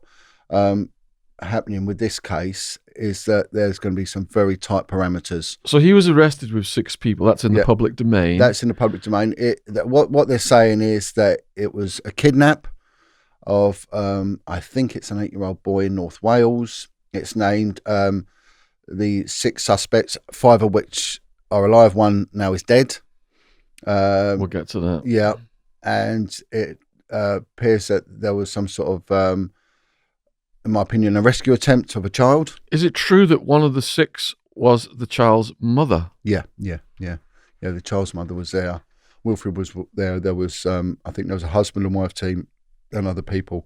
happening with this case, is that there's going to be some very tight parameters. So he was arrested with 6 people. That's in the public domain. That's in the public domain. What they're saying is that it was a kidnap of, I think it's an 8-year-old boy in North Wales. It's named the 6 suspects, 5 of which are alive. 1 now is dead. We'll get to that. Yeah. And it appears that there was some sort of, in my opinion, a rescue attempt of a child. Is it true that one of the 6 was the child's mother? Yeah. The child's mother was there. Wilfred was there. There was, I think there was a husband and wife team and other people.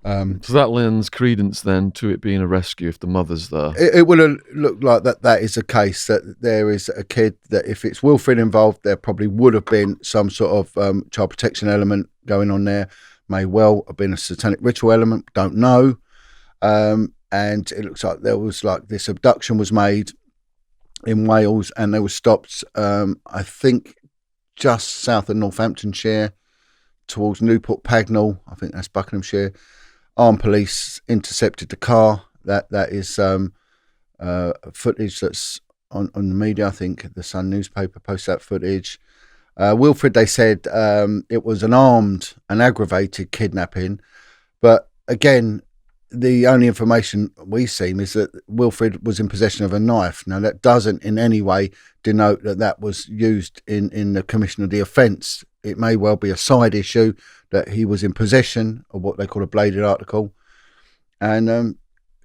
So that lends credence then to it being a rescue if the mother's there. It would have looked like that is a case, that there is a kid, that if it's Wilfred involved, there probably would have been some sort of child protection element going on there. May well have been a satanic ritual element, don't know. And it looks like there was like this abduction was made in Wales, and they were stopped, I think, just south of Northamptonshire towards Newport Pagnell. I think that's Buckinghamshire. Armed police intercepted the car. That is footage that's on the media. I think the Sun newspaper posted that footage. Wilfred, they said it was an armed and aggravated kidnapping, but again, the only information we've seen is that Wilfred was in possession of a knife. Now, that doesn't in any way denote that was used in the commission of the offence. It may well be a side issue that he was in possession of what they call a bladed article. And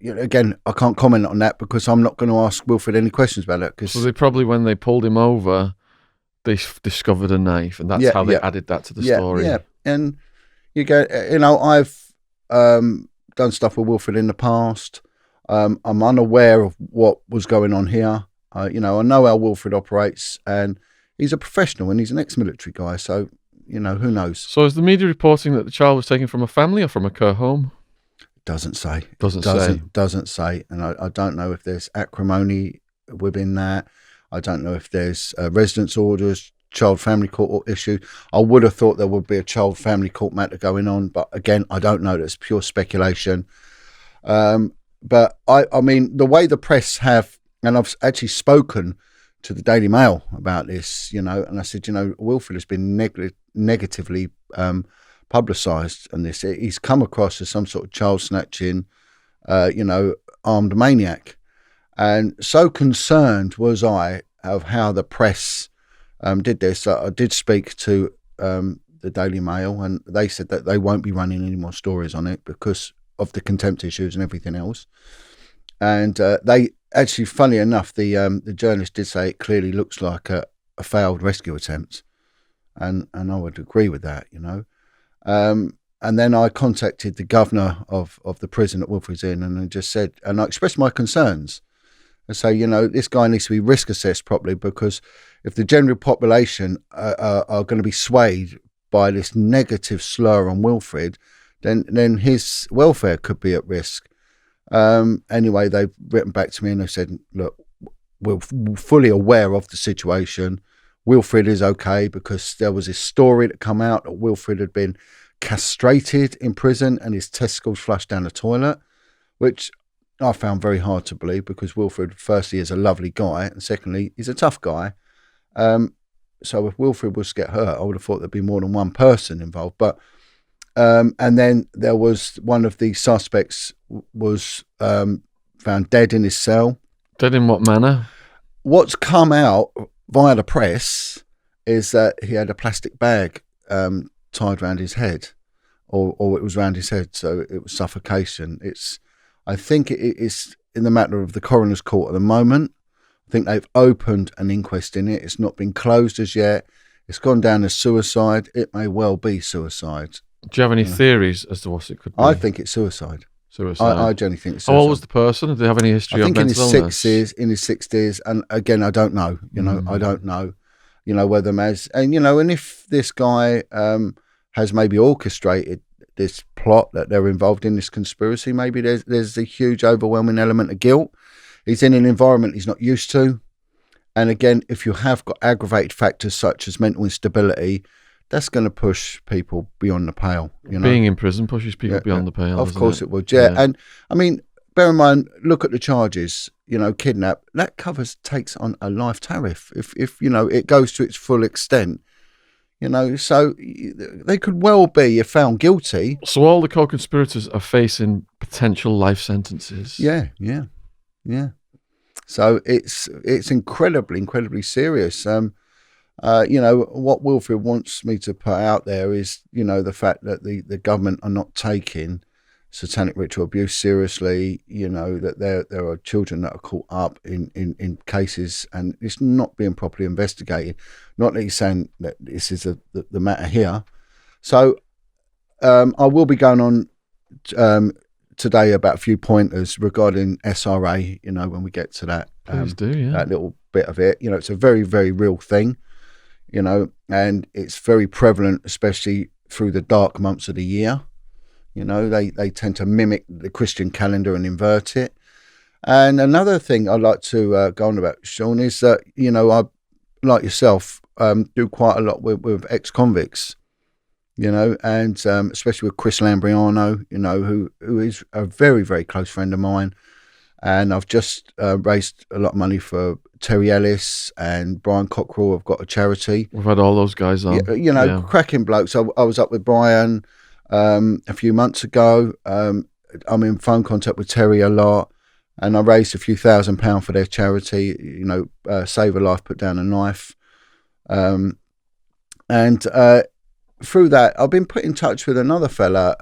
again, I can't comment on that because I'm not going to ask Wilfred any questions about it. So they probably, when they pulled him over, they discovered a knife, and that's how they added that to the story. Yeah, and you go, I've done stuff with Wilfred in the past. I'm unaware of what was going on here. I know how Wilfred operates, and he's a professional and he's an ex-military guy. So, who knows? So is the media reporting that the child was taken from a family or from a care home? Doesn't say. Doesn't say. And I don't know if there's acrimony within that. I don't know if there's residence orders, child family court issue. I would have thought there would be a child family court matter going on, but again, I don't know. That's pure speculation. But I mean, the way the press have, and I've actually spoken to the Daily Mail about this, and I said, Wilfred has been negatively publicised on this. He's come across as some sort of child snatching, armed maniac. And so concerned was I of how the press did this. I did speak to the Daily Mail, and they said that they won't be running any more stories on it because of the contempt issues and everything else. And they actually, funny enough, the journalist did say it clearly looks like a failed rescue attempt, and I would agree with that, And then I contacted the governor of the prison that Wilfred's in, and I just said, and I expressed my concerns. I say, this guy needs to be risk assessed properly, because if the general population are going to be swayed by this negative slur on Wilfred, then his welfare could be at risk. Anyway, they've written back to me and they said, look, we're fully aware of the situation. Wilfred is okay, because there was this story that come out that Wilfred had been castrated in prison and his testicles flushed down the toilet, which I found very hard to believe, because Wilfred, firstly, is a lovely guy, and secondly, he's a tough guy. So if Wilfred was to get hurt, I would have thought there'd be more than one person involved. But and then there was one of the suspects was found dead in his cell. Dead in what manner? What's come out via the press is that he had a plastic bag tied around his head, or it was around his head, so it was suffocation. I think it is in the matter of the coroner's court at the moment. I think they've opened an inquest in it. It's not been closed as yet. It's gone down as suicide. It may well be suicide. Do you have any theories as to what it could be? I think it's suicide. I generally think it's suicide. How old was the person? Did they have any history of mental illness? In his 60s, and again, I don't know. I don't know. whether them as, and if this guy has maybe orchestrated this plot that they're involved in, this conspiracy, maybe there's a huge overwhelming element of guilt. He's in an environment he's not used to. And again, if you have got aggravated factors such as mental instability, that's going to push people beyond the pale. Being in prison pushes people beyond the pale. Of course it would, yeah. And I mean, bear in mind, look at the charges. Kidnap, that takes on a life tariff if it goes to its full extent. So they could well be, if found guilty. So all the co-conspirators are facing potential life sentences. Yeah. So it's incredibly serious. What Wilfred wants me to put out there is, the fact that the government are not taking satanic ritual abuse seriously, that there are children that are caught up in cases and it's not being properly investigated. Not that he's saying that this is the matter here. So I will be going on today about a few pointers regarding SRA, when we get to that. Please do, yeah. That little bit of it. It's a very, very real thing, and it's very prevalent, especially through the dark months of the year. They tend to mimic the Christian calendar and invert it. And another thing I'd like to go on about, Sean, is that, I, like yourself, do quite a lot with ex-convicts, and especially with Chris Lambriano, who is a very, very close friend of mine. And I've just raised a lot of money for Terry Ellis and Brian Cockrell. I've got a charity. We've had all those guys on. Cracking blokes. I was up with Brian a few months ago. I'm in phone contact with Terry a lot, and I raised a few £1,000 for their charity. Save a Life, Put Down a Knife, and through that, I've been put in touch with another fella,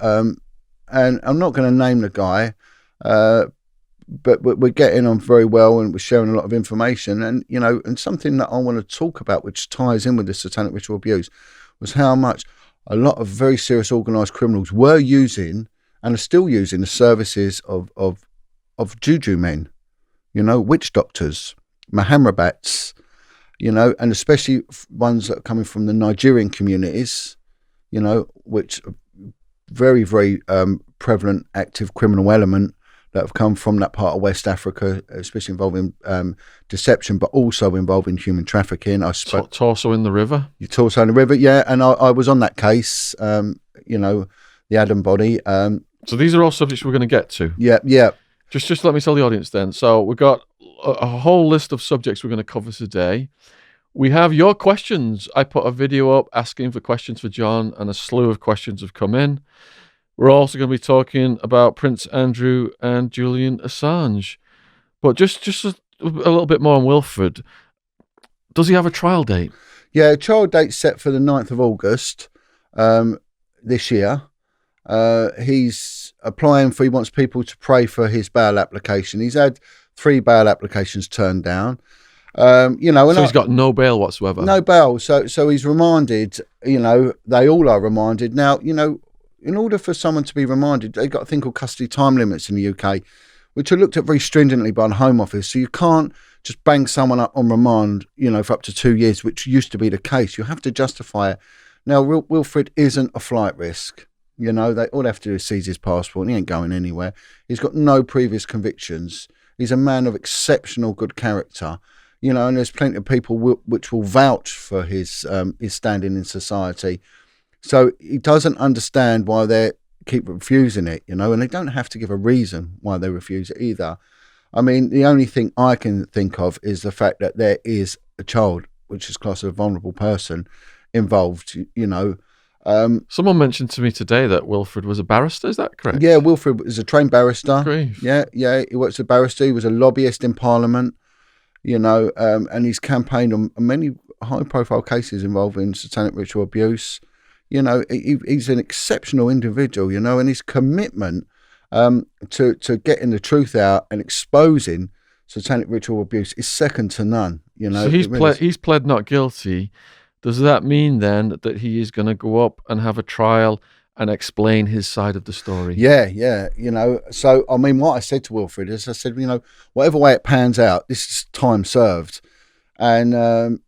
and I'm not going to name the guy, but we're getting on very well, and we're sharing a lot of information, and and something that I want to talk about, which ties in with the satanic ritual abuse, was how much a lot of very serious organised criminals were using and are still using the services of juju men, witch doctors, Mahamrabats, and especially ones that are coming from the Nigerian communities, which are very, very prevalent, active criminal element that have come from that part of West Africa, especially involving deception, but also involving human trafficking. Torso in the river? Torso in the river, yeah. And I was on that case, the Adam body. So these are all subjects we're going to get to? Yeah. Just let me tell the audience then. So we've got a whole list of subjects we're going to cover today. We have your questions. I put a video up asking for questions for John, and a slew of questions have come in. We're also going to be talking about Prince Andrew and Julian Assange. But just a little bit more on Wilfred. Does he have a trial date? Yeah, trial date set for the 9th of August this year. He's applying he wants people to pray for his bail application. He's had 3 bail applications turned down. So he's got no bail whatsoever? No bail. So he's remanded, they all are remanded. Now, in order for someone to be remanded, they've got a thing called custody time limits in the UK, which are looked at very stringently by the Home Office. So you can't just bang someone up on remand, for up to 2 years, which used to be the case. You have to justify it. Now, Wilfred isn't a flight risk. All they have to do is seize his passport, and he ain't going anywhere. He's got no previous convictions. He's a man of exceptional good character. And there's plenty of people which will vouch for his standing in society. So he doesn't understand why they keep refusing it, and they don't have to give a reason why they refuse it either. I mean, the only thing I can think of is the fact that there is a child, which is classed as a vulnerable person, involved, Someone mentioned to me today that Wilfred was a barrister, is that correct? Yeah, Wilfred is a trained barrister. Grief. Yeah, he works as a barrister. He was a lobbyist in Parliament, and he's campaigned on many high-profile cases involving satanic ritual abuse. He's an exceptional individual, and his commitment to getting the truth out and exposing satanic ritual abuse is second to none. So he's pled not guilty. Does that mean then that he is going to go up and have a trial and explain his side of the story? Yeah. So, I mean, what I said to Wilfred is I said, whatever way it pans out, this is time served. And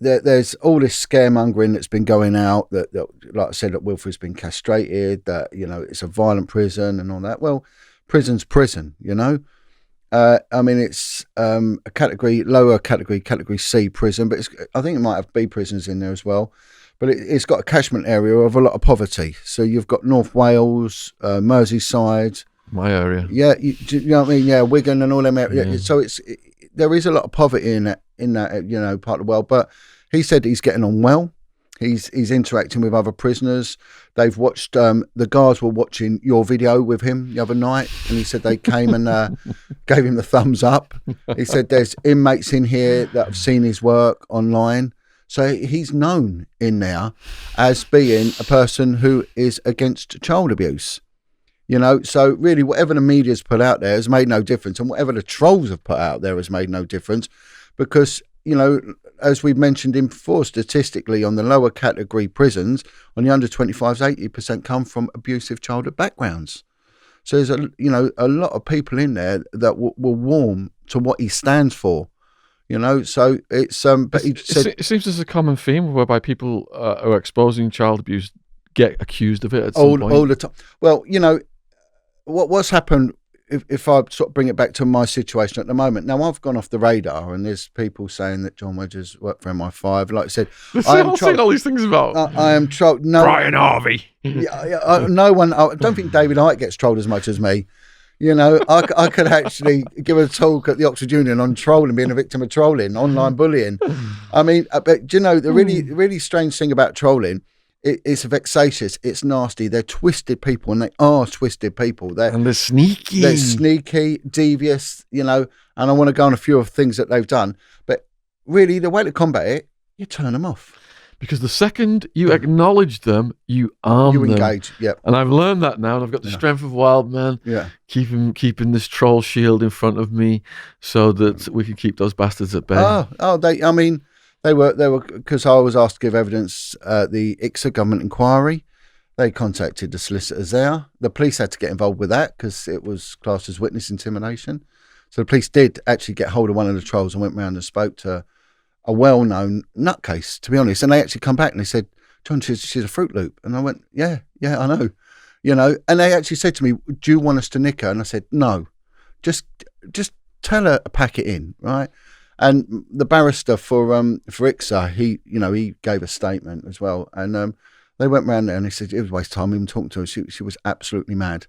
there's all this scaremongering that's been going out that, like I said, that Wilfred's been castrated, that, you know, it's a violent prison and all that. Well, prison's prison, you know. I mean, it's a lower category C prison, but I think it might have B prisons in there as well. But it's got a catchment area of a lot of poverty. So you've got North Wales, Merseyside, my area. Yeah, you know what I mean? Yeah, Wigan and all them areas. Yeah. So there is a lot of poverty in that you know, part of the world. But he said he's getting on well. He's interacting with other prisoners. They've watched, the guards were watching your video with him the other night, and he said they came and gave him the thumbs up. He said there's inmates in here that have seen his work online. So he's known in there as being a person who is against child abuse. You know, so really whatever the media's put out there has made no difference, and whatever the trolls have put out there has made no difference, because, you know, as we've mentioned in before, statistically on the lower category prisons, on the under 25s, 80% come from abusive childhood backgrounds. So there's a lot of people in there that will warm to what he stands for. You know, so it's but he said it seems there's a common theme whereby people who are exposing child abuse get accused of it at some point. All the time. Well, you know, what's happened, if I sort of bring it back to my situation at the moment. Now, I've gone off the radar, and there's people saying that John Wedger's worked for MI5. Like I said, I've seen all these things about. I am trolled. No, Brian Harvey. No one. I don't think David Icke gets trolled as much as me. You know, I could actually give a talk at the Oxford Union on trolling, being a victim of trolling, online bullying. I mean, but you know, the really strange thing about trolling, it's vexatious, it's nasty. They're twisted people, and they are twisted people. They're sneaky. They're sneaky, devious, you know, and I want to go on a few of things that they've done. But really, the way to combat it, you turn them off. Because the second you acknowledge them, you arm them. You engage, yeah. And I've learned that now, and I've got the strength of wild man. Yeah. Keeping this troll shield in front of me so that we can keep those bastards at bay. They were because I was asked to give evidence at the ICSA government inquiry. They contacted the solicitors there. The police had to get involved with that because it was classed as witness intimidation. So the police did actually get hold of one of the trolls and went round and spoke to a well-known nutcase, to be honest. And they actually come back and they said, John, she's a Fruit Loop. And I went, yeah, I know. You know, and they actually said to me, do you want us to nick her? And I said, no, just tell her to pack it in, right? And the barrister for ICSA, he gave a statement as well. And they went round there and they said it was a waste of time even talking to her. She was absolutely mad,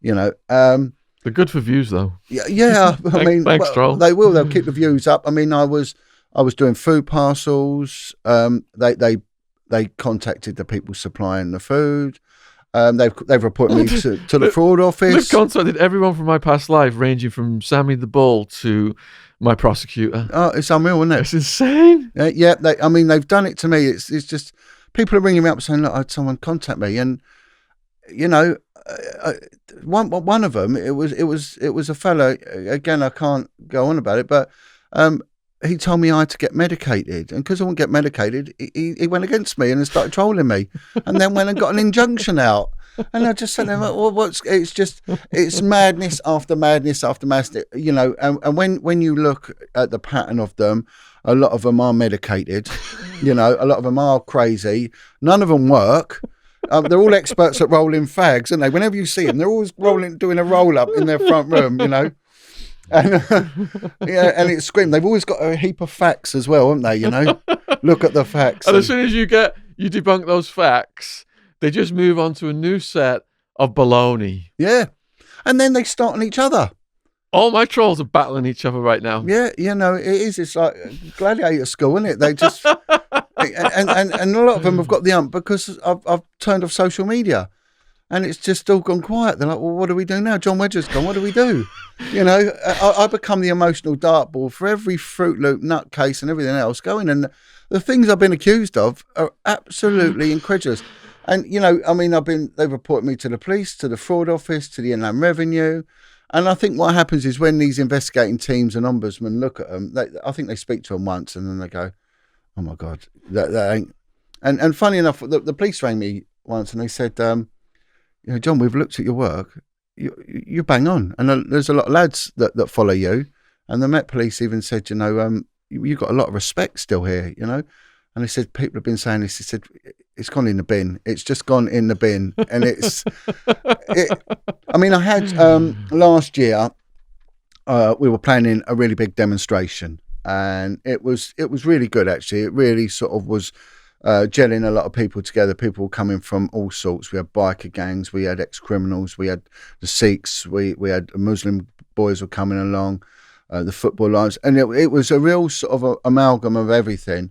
you know. They're good for views, though. Yeah. I mean, thanks, troll. They'll keep the views up. I mean, I was doing food parcels. They contacted the people supplying the food. They've reported me to the fraud office. They've contacted everyone from my past life, ranging from Sammy the Bull to my prosecutor. Oh, it's unreal, isn't it? It's insane. Yeah, they've done it to me. It's just people are ringing me up saying, "Look, I had someone contact me," and you know, one of them, it was a fella. Again, I can't go on about it, but he told me I had to get medicated, and because I wouldn't get medicated, he went against me and started trolling me, and then went and got an injunction out. And I just said to him, well, it's madness after madness after madness, you know. And when you look at the pattern of them, a lot of them are medicated, you know. A lot of them are crazy. None of them work. They're all experts at rolling fags, aren't they? Whenever you see them, they're always doing a roll up in their front room, you know. And and it's screamed. They've always got a heap of facts as well, haven't they? You know, look at the facts. And as soon as you debunk those facts, they just move on to a new set of baloney. Yeah, and then they start on each other. All my trolls are battling each other right now. Yeah, you know, it is. It's like gladiator school, isn't it? They just and a lot of them have got the ump because I've turned off social media. And it's just all gone quiet. They're like, well, what do we do now? John Wedger's gone. What do we do? You know, I become the emotional dartboard for every Fruit Loop nutcase and everything else going. And the things I've been accused of are absolutely incredulous. And, you know, I mean, they've reported me to the police, to the fraud office, to the Inland Revenue. And I think what happens is when these investigating teams and ombudsmen look at them, I think they speak to them once and then they go, oh, my God, that ain't. And funny enough, the police rang me once and they said, you know, John, we've looked at your work. You bang on, and there's a lot of lads that follow you. And the Met Police even said, you know, you've got a lot of respect still here, you know. And he said, people have been saying this. He said, it's gone in the bin. It's just gone in the bin. And I had, last year, we were planning a really big demonstration, and it was really good, actually. It really sort of was gelling a lot of people together. People were coming from all sorts. We had biker gangs, we had ex-criminals, we had the Sikhs, we had Muslim boys were coming along, the football lines, and it was a real sort of amalgam of everything.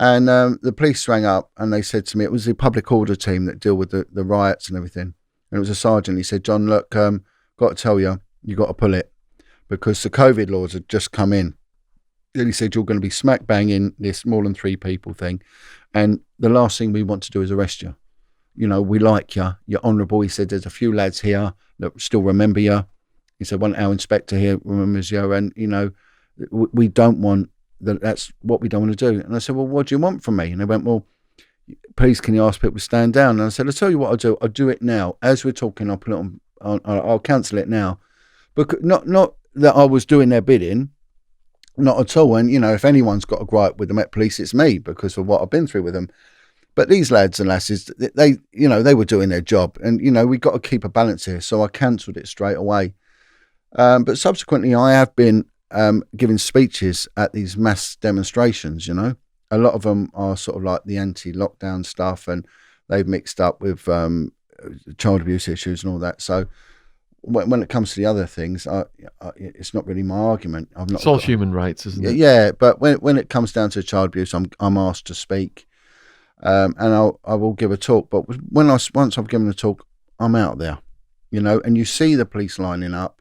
And the police rang up and they said to me, it was the public order team that deal with the riots and everything. And it was a sergeant. He said, John, look, got to tell you, you got to pull it, because the COVID laws had just come in. Then he said, you're going to be smack bang in this more than 3 people thing. And the last thing we want to do is arrest you. You know, we like you. You're honourable. He said, there's a few lads here that still remember you. He said, one our inspector here remembers you. And, you know, we don't want... that's what we don't want to do. And I said, well, what do you want from me? And they went, well, please, can you ask people to stand down? And I said, I'll tell you what I'll do it now. As we're talking, I'll put it on I'll cancel it now. Because not that I was doing their bidding, not at all. And, you know, if anyone's got a gripe with the Met Police, it's me, because of what I've been through with them. But these lads and lasses, they were doing their job. And, you know, we've got to keep a balance here. So I cancelled it straight away. But subsequently, I have been giving speeches at these mass demonstrations. You know, a lot of them are sort of like the anti-lockdown stuff, and they've mixed up with child abuse issues and all that. So when it comes to the other things, it's not really my argument. It's all human rights, isn't it? Yeah, but when it comes down to child abuse, I'm asked to speak, and I will give a talk. But once I've given a talk, I'm out there, you know. And you see the police lining up.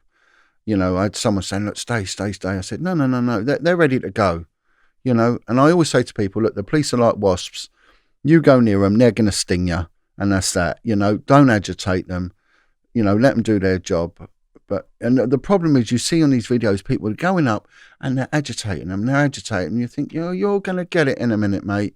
You know, I had someone saying, look, stay. I said, no. They're ready to go, you know. And I always say to people, look, the police are like wasps. You go near them, they're going to sting you. And that's that, you know. Don't agitate them. You know, let them do their job. And the problem is, you see on these videos, people are going up and they're agitating them. And you think, you know, you're going to get it in a minute, mate.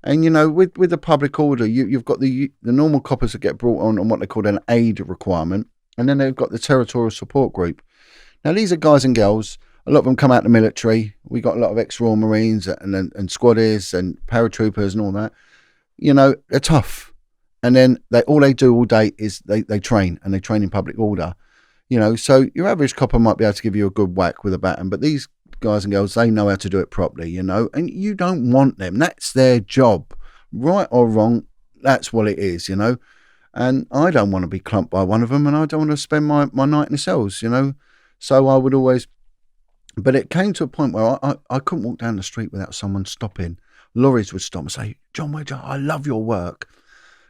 And, you know, with the public order, you've got the normal coppers that get brought on what they call an aid requirement. And then they've got the territorial support group. Now, these are guys and girls. A lot of them come out of the military. We got a lot of ex-Royal Marines and squaddies and paratroopers and all that. You know, they're tough. And then all they do all day is they train, and they train in public order. You know, so your average copper might be able to give you a good whack with a baton, but these guys and girls, they know how to do it properly, you know, and you don't want them. That's their job. Right or wrong, that's what it is, you know. And I don't want to be clumped by one of them, and I don't want to spend my night in the cells, you know. So I would always, but it came to a point where I couldn't walk down the street without someone stopping. Lorries would stop and say, John Wedger, I love your work.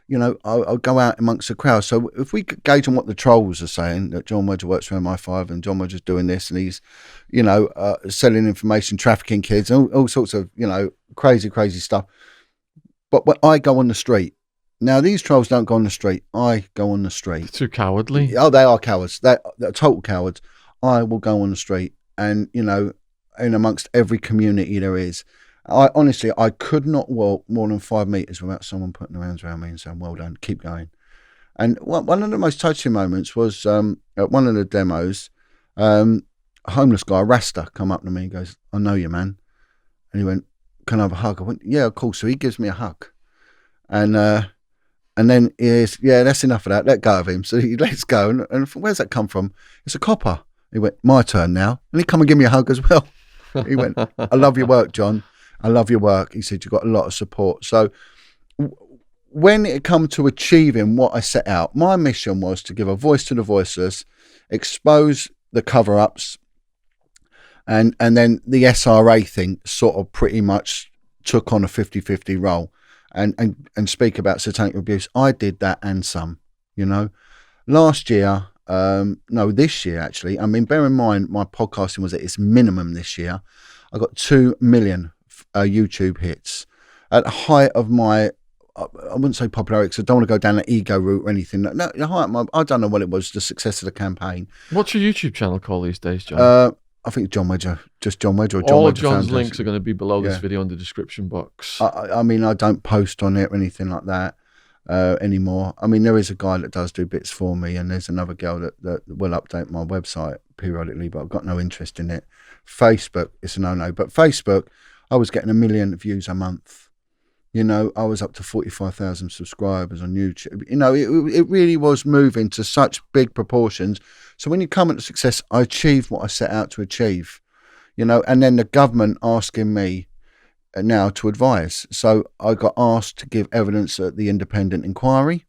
You know, I'll go out amongst the crowd. So if we could gauge on what the trolls are saying, that John Wedger works for MI5 and John Wedger's doing this, and he's, you know, selling information, trafficking kids, all sorts of, you know, crazy stuff. But when I go on the street, now these trolls don't go on the street. I go on the street. It's too cowardly. Oh, they are cowards. They're total cowards. I will go on the street, and, you know, in amongst every community there is. I honestly could not walk more than 5 meters without someone putting their hands around me and saying, well done, keep going. And one of the most touching moments was at one of the demos, a homeless guy, Rasta, come up to me and goes, I know you, man. And he went, can I have a hug? I went, yeah, of course. So he gives me a hug. And then he is, yeah, that's enough of that. Let go of him. So he lets go. And where's that come from? It's a copper. He went, my turn now. And he come and give me a hug as well. He went, I love your work, John. I love your work. He said, you've got a lot of support. So when it come to achieving what I set out, my mission was to give a voice to the voiceless, expose the cover-ups, and then the SRA thing sort of pretty much took on a 50-50 role and speak about satanic abuse. I did that and some, you know. Last year, this year actually, I mean, bear in mind my podcasting was at its minimum this year. I got 2 million YouTube hits. At the height of my, I wouldn't say popularity, because I don't want to go down the ego route or anything. No, the height of my, I don't know what it was, the success of the campaign. What's your YouTube channel called these days, John? I think John Wedger, just John Wedger. Or John All Wedger of John's Foundation. links are going to be below this video in the description box. I mean, I don't post on it or anything like that anymore. I mean, there is a guy that does do bits for me, and there's another girl that will update my website periodically, but I've got no interest in it. Facebook, it's a no-no. But Facebook, I was getting 1 million views a month. You know, I was up to 45,000 subscribers on YouTube. You know, it really was moving to such big proportions. So when you come into success, I achieved what I set out to achieve, you know, and then the government asking me now to advise. So I got asked to give evidence at the independent inquiry,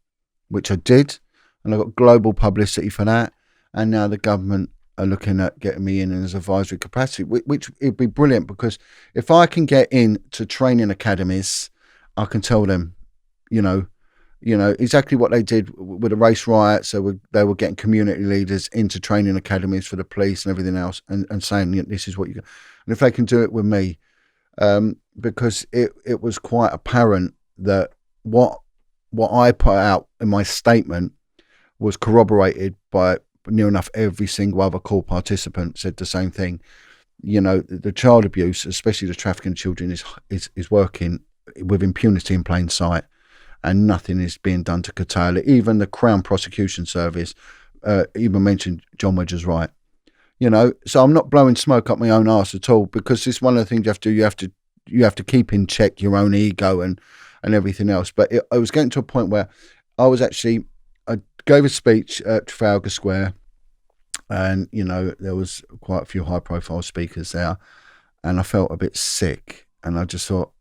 which I did, and I got global publicity for that. And now the government are looking at getting me in as advisory capacity, which it'd be brilliant, because if I can get into training academies, I can tell them, you know, exactly what they did with the race riots. So they were getting community leaders into training academies for the police and everything else, and saying, this is what you. And if they can do it with me, because it was quite apparent that what I put out in my statement was corroborated by near enough every single other call participant said the same thing. You know, the child abuse, especially the trafficking of children, is working with impunity in plain sight, and nothing is being done to curtail it. Even the Crown Prosecution Service even mentioned John Wedger's right. You know, so I'm not blowing smoke up my own arse at all, because it's one of the things you have to keep in check your own ego and everything else. But I was getting to a point where I gave a speech at Trafalgar Square, and you know, there was quite a few high profile speakers there, and I felt a bit sick, and I just thought,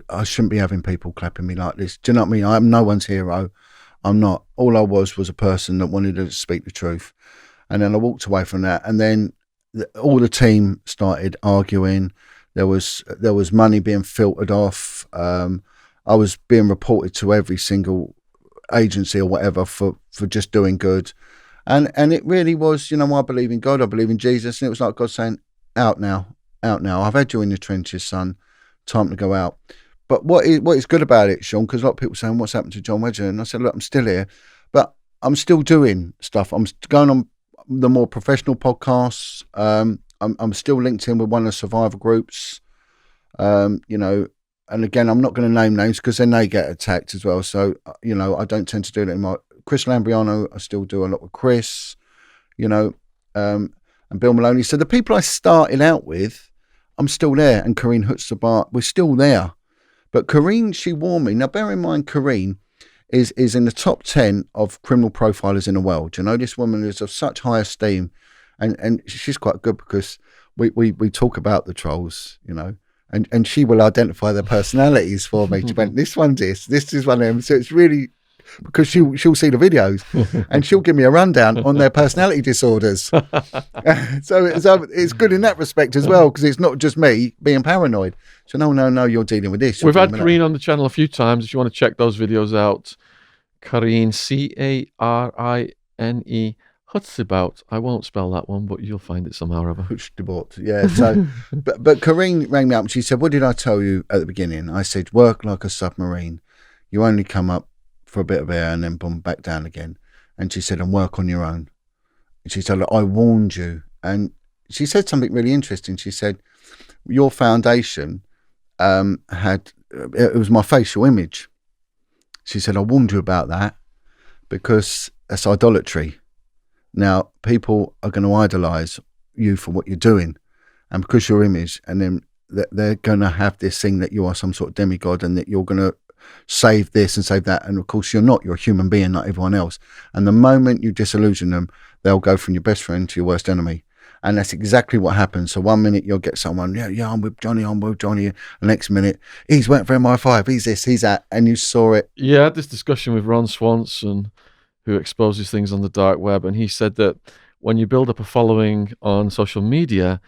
I shouldn't be having people clapping me like this. Do you know what I mean? I'm no one's hero. I'm not. All I was a person that wanted to speak the truth. And then I walked away from that, and then all the team started arguing. There was money being filtered off. I was being reported to every single agency or whatever for just doing good. And it really was, you know, I believe in God, I believe in Jesus, and it was like God saying, out now. I've had you in the trenches, son. Time to go out. But what is good about it, Sean, because a lot of people saying, what's happened to John Wedger? And I said, look, I'm still here, but I'm still doing stuff. I'm going on the more professional podcasts. I'm still linked in with one of the survivor groups. You know, and again, I'm not going to name names because then they get attacked as well. So, you know, I don't tend to do that in my Chris Lambriano. I still do a lot with Chris, you know, and Bill Maloney. So the people I started out with, I'm still there. And Corrine Hutzabar, we're still there. But Corrine, she warned me. Now, bear in mind, Corrine is in the top 10 of criminal profilers in the world. You know, this woman is of such high esteem. And she's quite good, because we talk about the trolls, you know, and she will identify their personalities for me. She went, this one's this is one of them. So it's really, because she'll see the videos and she'll give me a rundown on their personality disorders. So it's good in that respect as well, because it's not just me being paranoid. So no, you're dealing with this. We've had Corrine on the channel a few times. If you want to check those videos out, Corrine, Carine Hutzabout. I won't spell that one, but you'll find it somehow or other. Hutzabout, yeah. So, but Corrine rang me up and she said, what did I tell you at the beginning? I said, work like a submarine. You only come up for a bit of air and then boom, back down again. And she said, and work on your own. And she said, look, I warned you. And she said something really interesting. She said, your foundation it was my facial image. She said, I warned you about that because that's idolatry. Now, people are going to idolize you for what you're doing, and because your image, and then they're going to have this thing that you are some sort of demigod and that you're going to save this and save that. And of course, you're not. You're a human being like everyone else. And the moment you disillusion them, they'll go from your best friend to your worst enemy. And that's exactly what happens. So one minute you'll get someone, yeah, I'm with Johnny. The next minute, he's went for MI5, he's this, he's that, and you saw it. Yeah, I had this discussion with Ron Swanson, who exposes things on the dark web, and he said that when you build up a following on social media,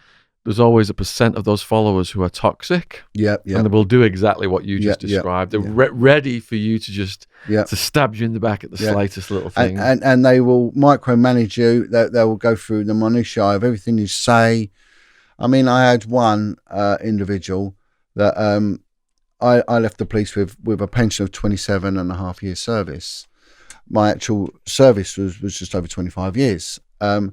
there's always a % of those followers who are toxic. Yeah. And they will do exactly what you just described. They're ready for you to just to stab you in the back at the slightest little thing. And they will micromanage you. They will go through the minutiae of everything you say. I mean, I had one individual that I left the police with a pension of 27 and a half years service. My actual service was just over 25 years. So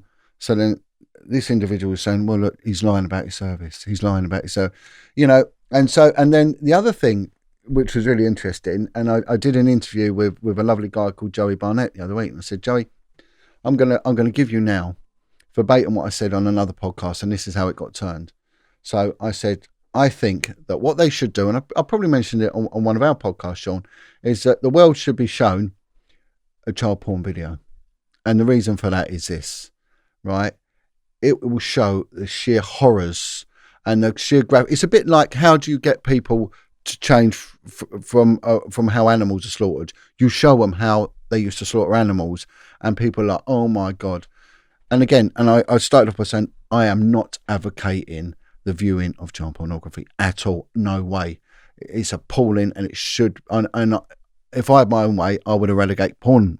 then this individual was saying, well, look, he's lying about his service. He's lying about his service. You know, and then the other thing, which was really interesting, and I did an interview with a lovely guy called Joey Barnett the other week, and I said, Joey, I'm gonna give you now verbatim what I said on another podcast, and this is how it got turned. So I said, I think that what they should do, and I probably mentioned it on one of our podcasts, Sean, is that the world should be shown a child porn video. And the reason for that is this, right? It will show the sheer horrors and the sheer gravity. It's a bit like, how do you get people to change from how animals are slaughtered? You show them how they used to slaughter animals, and people are like, oh my God. And again, and I started off by saying, I am not advocating the viewing of child pornography at all. No way. It's appalling, and it should. And if I had my own way, I would relegate porn,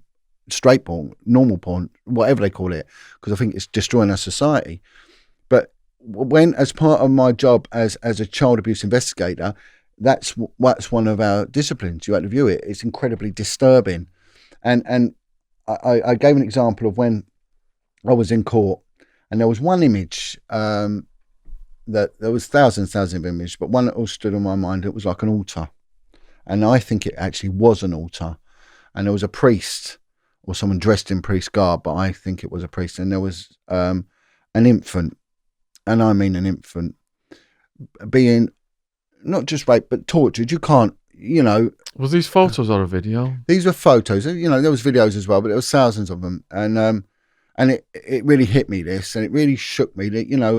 straight porn, normal porn, whatever they call it, because I think it's destroying our society. But when, as part of my job as a child abuse investigator, that's one of our disciplines. You have to view it. It's incredibly disturbing. And I gave an example of when I was in court, and there was one image that there was thousands of images, but one that all stood in my mind. It was like an altar, and I think it actually was an altar, and there was a priest or someone dressed in priest garb, but I think it was a priest, and there was an infant, and I mean an infant, being not just raped but tortured. You can't, Was these photos or a video? These were photos. There was videos as well, but there was thousands of them, and it really hit me, this, and it really shook me,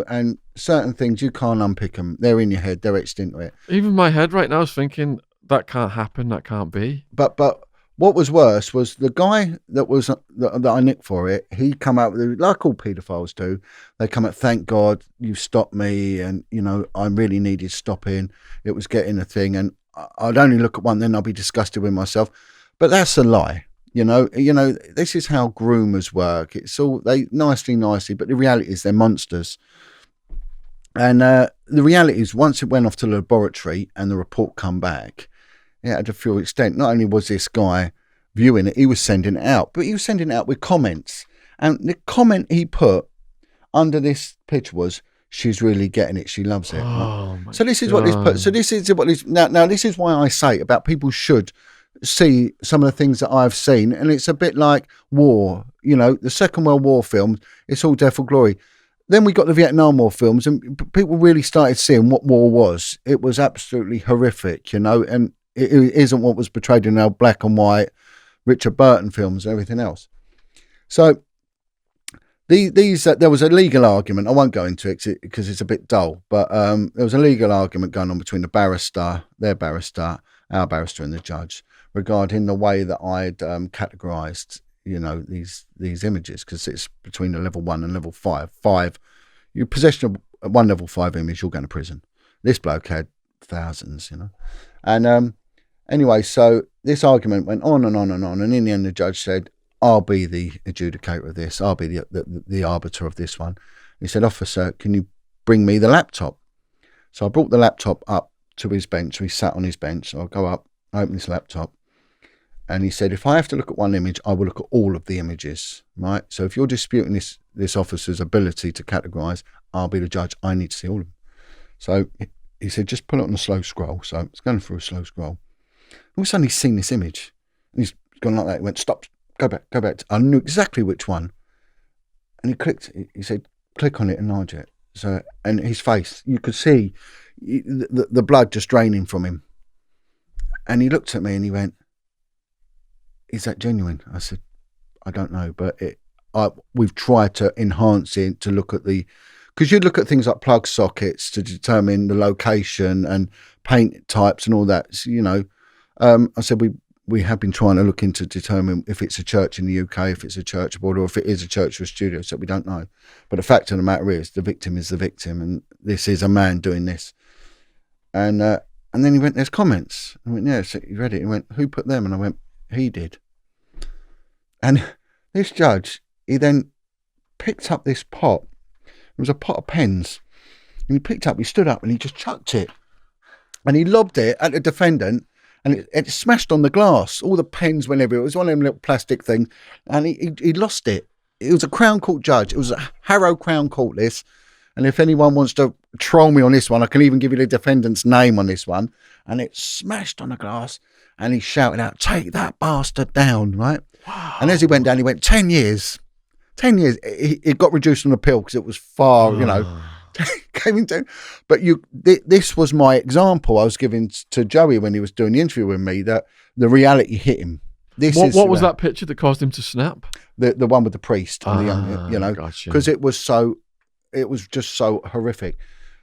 and certain things, you can't unpick them. They're in your head. They're etched into it. Even my head right now is thinking, that can't happen. That can't be. But what was worse was the guy that I nicked for it. He come out with, like all paedophiles do, they come out, thank God you stopped me, and I really needed stopping. It was getting a thing, and I'd only look at one, then I'll be disgusted with myself. But that's a lie. This is how groomers work. It's all they nicely, but the reality is they're monsters. And the reality is, once it went off to the laboratory and the report come back, it had to full extent. Not only was this guy viewing it, he was sending it out, but he was sending it out with comments. And the comment he put under this picture was, "She's really getting it. She loves it." Oh, so this is what this put. So this is what this now. This is why I say about people should see some of the things that I've seen, and it's a bit like war. The Second World War films. It's all death or glory. Then we got the Vietnam War films, and people really started seeing what war was. It was absolutely horrific, and it isn't what was portrayed in our black and white Richard Burton films and everything else. So these there was a legal argument. I won't go into it because it's a bit dull, but there was a legal argument going on between their barrister, our barrister, and the judge regarding the way that I'd categorised, these images, because it's between a level 1 and level 5. You possession of one level 5 image, you're going to prison. This bloke had thousands, and anyway, so this argument went on and on and on, and in the end, the judge said, "I'll be the adjudicator of this. I'll be the arbiter of this one." He said, "Officer, can you bring me the laptop?" So I brought the laptop up to his bench. So he sat on his bench. So I'll go up, open this laptop. And he said, "If I have to look at one image, I will look at all of the images, right? So if you're disputing this officer's ability to categorise, I'll be the judge. I need to see all of them." So he said, "Just put it on a slow scroll." So it's going through a slow scroll. All of a sudden, he's seen this image. And he's gone like that. He went, "Stop, go back. I knew exactly which one." And he clicked. He said, "Click on it, enlarge it." So, and his face, you could see the blood just draining from him. And he looked at me and he went, "Is that genuine?" I said, "I don't know, but we've tried to enhance it to look at because you look at things like plug sockets to determine the location and paint types and all that. So, I said, we have been trying to look into determine if it's a church in the UK, if it's a church abroad, or if it is a church or a studio. So we don't know. But the fact of the matter is, the victim is the victim, and this is a man doing this. And then he went, "There's comments." I went, "Yeah." So he read it. He went, "Who put them?" And I went, "He did." And this judge, he then picked up this pot. It was a pot of pens. And he stood up and he just chucked it. And he lobbed it at the defendant, and it smashed on the glass. All the pens went everywhere. It was one of them little plastic things. And he lost it. It was a Crown Court judge. It was a Harrow Crown Court, this. And if anyone wants to troll me on this one, I can even give you the defendant's name on this one. And it smashed on the glass. And he shouted out, "Take that bastard down," right? Wow. And as he went down, he went, 10 years. 10 years. It got reduced on appeal because it was far, came into. But this was my example I was giving to Joey when he was doing the interview with me, that the reality hit him. What was that picture that caused him to snap? The one with the priest and the young, you know, gotcha. because it was just so horrific.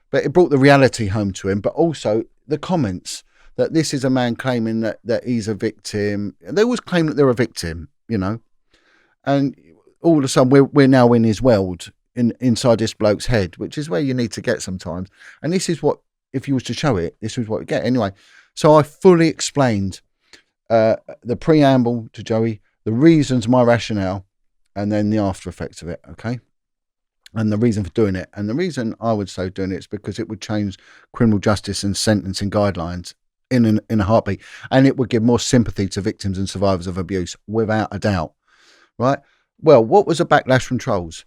But it brought the reality home to him, but also the comments that this is a man claiming that he's a victim. They always claim that they're a victim, you know, and all of a sudden we're now in his world, inside this bloke's head, which is where you need to get sometimes. And this is what, if you was to show it, this is what you get. Anyway, so I fully explained the preamble to Joey, the reasons, my rationale, and then the after effects of it, okay? And the reason for doing it. And the reason I would say doing it is because it would change criminal justice and sentencing guidelines in a heartbeat. And it would give more sympathy to victims and survivors of abuse, without a doubt, right? Well, what was a backlash from trolls?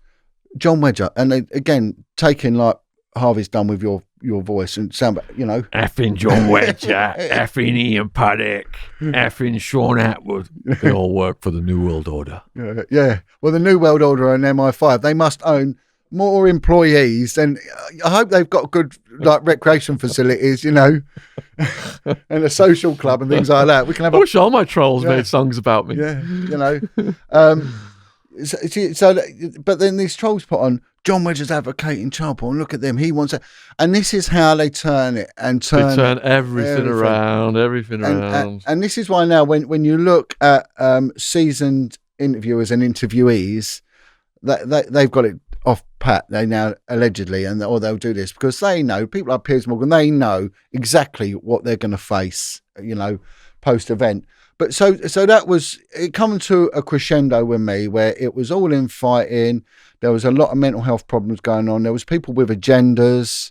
John Wedger, and again, taking like Harvey's done with your voice and sound, you know. Effing John Wedger, effing Ian Puddick, effing Sean Atwood. They all work for the New World Order. Yeah. Well, the New World Order and MI5, they must own more employees, and I hope they've got good like recreation facilities, you know, and a social club and things like that. We can have. I wish all my trolls made songs about me. Yeah, you know. But then these trolls put on John Wedger's advocating child porn. Look at them. He wants it, and this is how they turn it and turn everything around. And this is why now, when you look at seasoned interviewers and interviewees, that they've got it off pat. They now allegedly, or they'll do this because they know, people like Piers Morgan, they know exactly what they're going to face, you know, post event. But so that was it, coming to a crescendo with me, where it was all in fighting. There was a lot of mental health problems going on. There was people with agendas,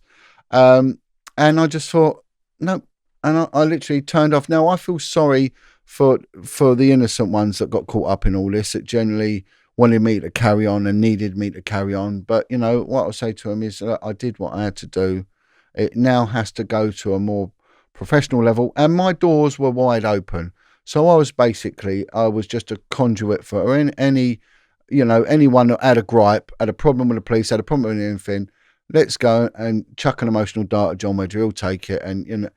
and I just thought no, and I literally turned off. Now I feel sorry for the innocent ones that got caught up in all this, that generally wanted me to carry on and needed me to carry on. But, you know, what I'll say to them is I did what I had to do. It now has to go to a more professional level, and my doors were wide open. So I was just a conduit for any, you know, anyone that had a gripe, had a problem with the police, had a problem with anything. Let's go and chuck an emotional dart at John Wedger. He'll take it. And, you know,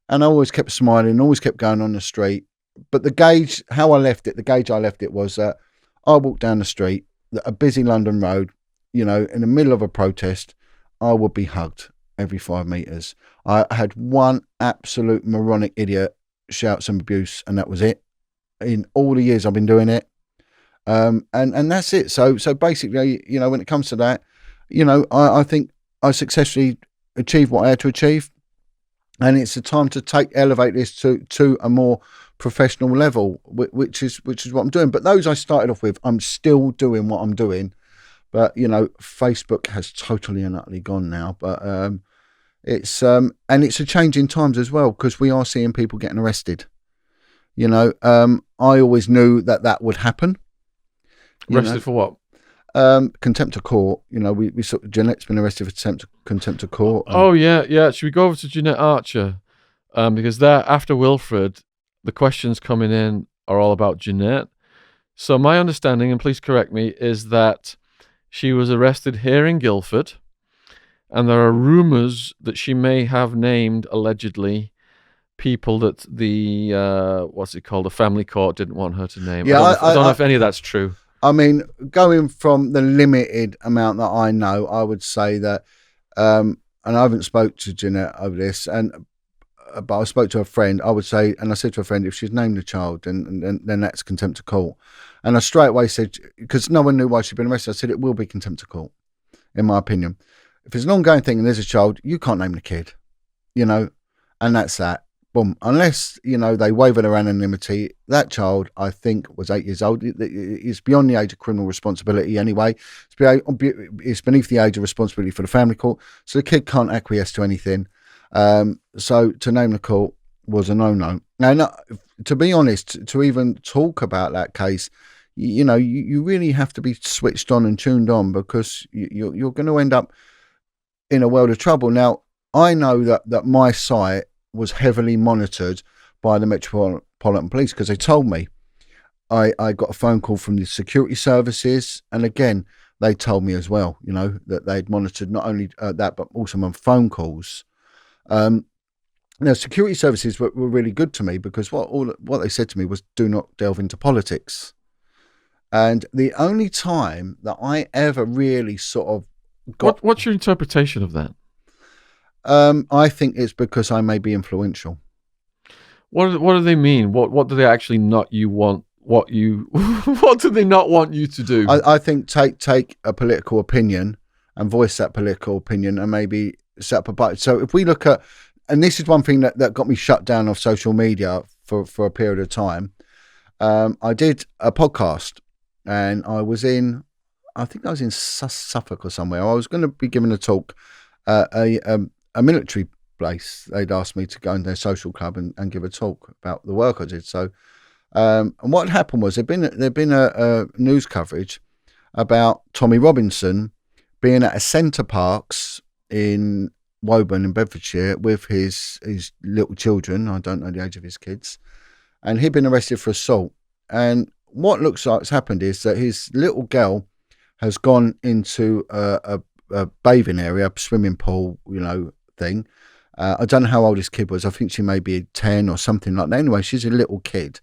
and I always kept smiling, always kept going on the street. But the gauge I left it was that I walked down the street, a busy London road, you know, in the middle of a protest, I would be hugged every 5 meters. I had one absolute moronic idiot shout some abuse, and that was it. In all the years I've been doing it, and that's it. So basically, you know, when it comes to that, you know, I think I successfully achieved what I had to achieve, and it's the time to elevate this to a more professional level, which is what I'm doing. But those I started off with, I'm still doing what I'm doing. But, you know, Facebook has totally and utterly gone now. But it's and it's a change in times as well, because we are seeing people getting arrested. You know, I always knew that would happen. Arrested for what? Contempt of court. You know, we Jeanette's been arrested for contempt of court. Oh yeah. Should we go over to Jeanette Archer? Because there, after Wilfred, the questions coming in are all about Jeanette. So my understanding, and please correct me, is that she was arrested here in Guildford, and there are rumours that she may have named, allegedly, people that the the family court didn't want her to name. Yeah, I don't know if any of that's true. I mean, going from the limited amount that I know, I would say that, and I haven't spoke to Jeanette over this, but I spoke to a friend. I would say, and I said to a friend, if she's named a child, then that's contempt of court. And I straight away said, because no one knew why she'd been arrested, I said it will be contempt of court, in my opinion. If it's an ongoing thing and there's a child, you can't name the kid, you know, and that's that. Boom. Unless, you know, they waiver their anonymity, that child, I think, was 8 years old. It's beyond the age of criminal responsibility anyway. It's beneath the age of responsibility for the family court. So the kid can't acquiesce to anything. So to name the court was a no-no. Now, to be honest, to even talk about that case, you know, you really have to be switched on and tuned on, because you're going to end up in a world of trouble. Now, I know that my site was heavily monitored by the Metropolitan Police, because they told me. I got a phone call from the security services, and again, they told me as well, you know, that they'd monitored not only that, but also my phone calls. Now, security services were really good to me because what they said to me was, do not delve into politics. And the only time that I ever really sort of got... What's your interpretation of that? I think it's because I may be influential. What do they mean? What do they actually not you want? What do they not want you to do? I think take a political opinion and voice that political opinion and maybe set up a budget. So if we look at, and this is one thing that got me shut down off social media for a period of time. I did a podcast and I think I was in Suffolk or somewhere. I was going to be giving a talk at a military place. They'd asked me to go in their social club and give a talk about the work I did. So, and what happened was there'd been a news coverage about Tommy Robinson being at a Centre Parks in Woburn in Bedfordshire with his little children. I don't know the age of his kids, and he'd been arrested for assault. And what looks like has happened is that his little girl has gone into a bathing area, a swimming pool, you know, thing. I don't know how old this kid was. I think she may be 10 or something like that. Anyway, she's a little kid.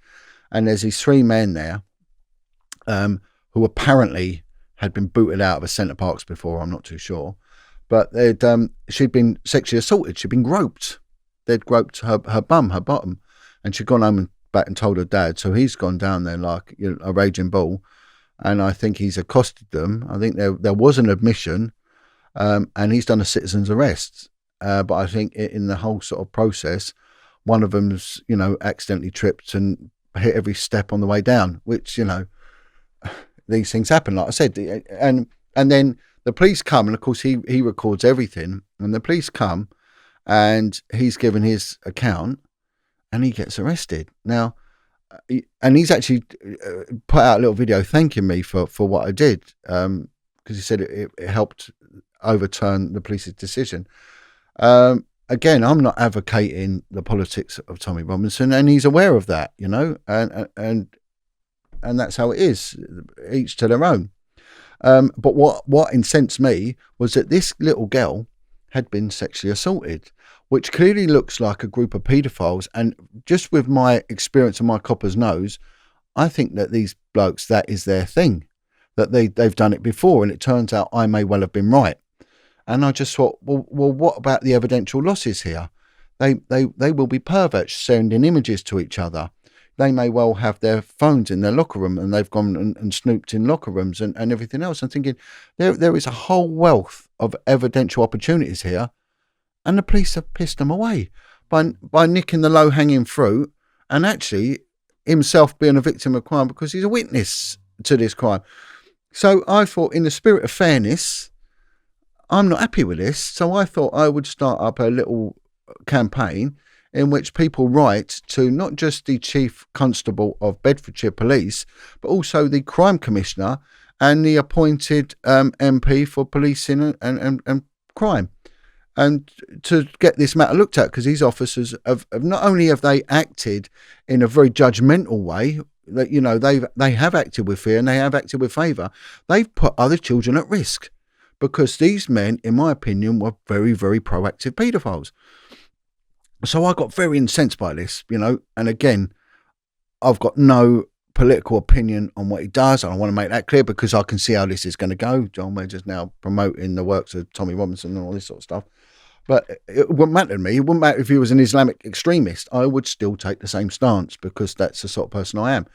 And there's these three men there who apparently had been booted out of a Centre Parks before. I'm not too sure. But she'd been sexually assaulted. She'd been groped. They'd groped her bottom. And she'd gone home and back and told her dad. So he's gone down there like, you know, a raging bull. And I think he's accosted them. I think there was an admission. And he's done a citizen's arrest. But I think in the whole sort of process, one of them's, you know, accidentally tripped and hit every step on the way down, which, you know, these things happen, like I said. And then the police come, and of course he records everything, and the police come and he's given his account and he gets arrested. Now, and he's actually put out a little video thanking me for what I did, because he said it helped overturn the police's decision. Again, I'm not advocating the politics of Tommy Robinson, and he's aware of that, you know, and that's how it is, each to their own. But what incensed me was that this little girl had been sexually assaulted, which clearly looks like a group of paedophiles. And just with my experience and my copper's nose, I think that these blokes, that is their thing, that they've done it before, and it turns out I may well have been right. And I just thought, well, what about the evidential losses here? They will be perverts sending images to each other. They may well have their phones in their locker room, and they've gone and snooped in locker rooms and everything else. I'm thinking there is a whole wealth of evidential opportunities here, and the police have pissed them away by nicking the low-hanging fruit and actually himself being a victim of crime because he's a witness to this crime. So I thought, in the spirit of fairness, I'm not happy with this, so I thought I would start up a little campaign in which people write to not just the Chief Constable of Bedfordshire Police, but also the Crime Commissioner and the appointed MP for policing and crime, and to get this matter looked at, because these officers have not only have they acted in a very judgmental way, that, you know, they have acted with fear and they have acted with favour, they've put other children at risk. Because these men, in my opinion, were very, very proactive paedophiles. So I got very incensed by this, you know. And again, I've got no political opinion on what he does. I want to make that clear because I can see how this is going to go. John Wedger's now promoting the works of Tommy Robinson and all this sort of stuff. But it wouldn't matter to me. It wouldn't matter if he was an Islamic extremist. I would still take the same stance because that's the sort of person I am.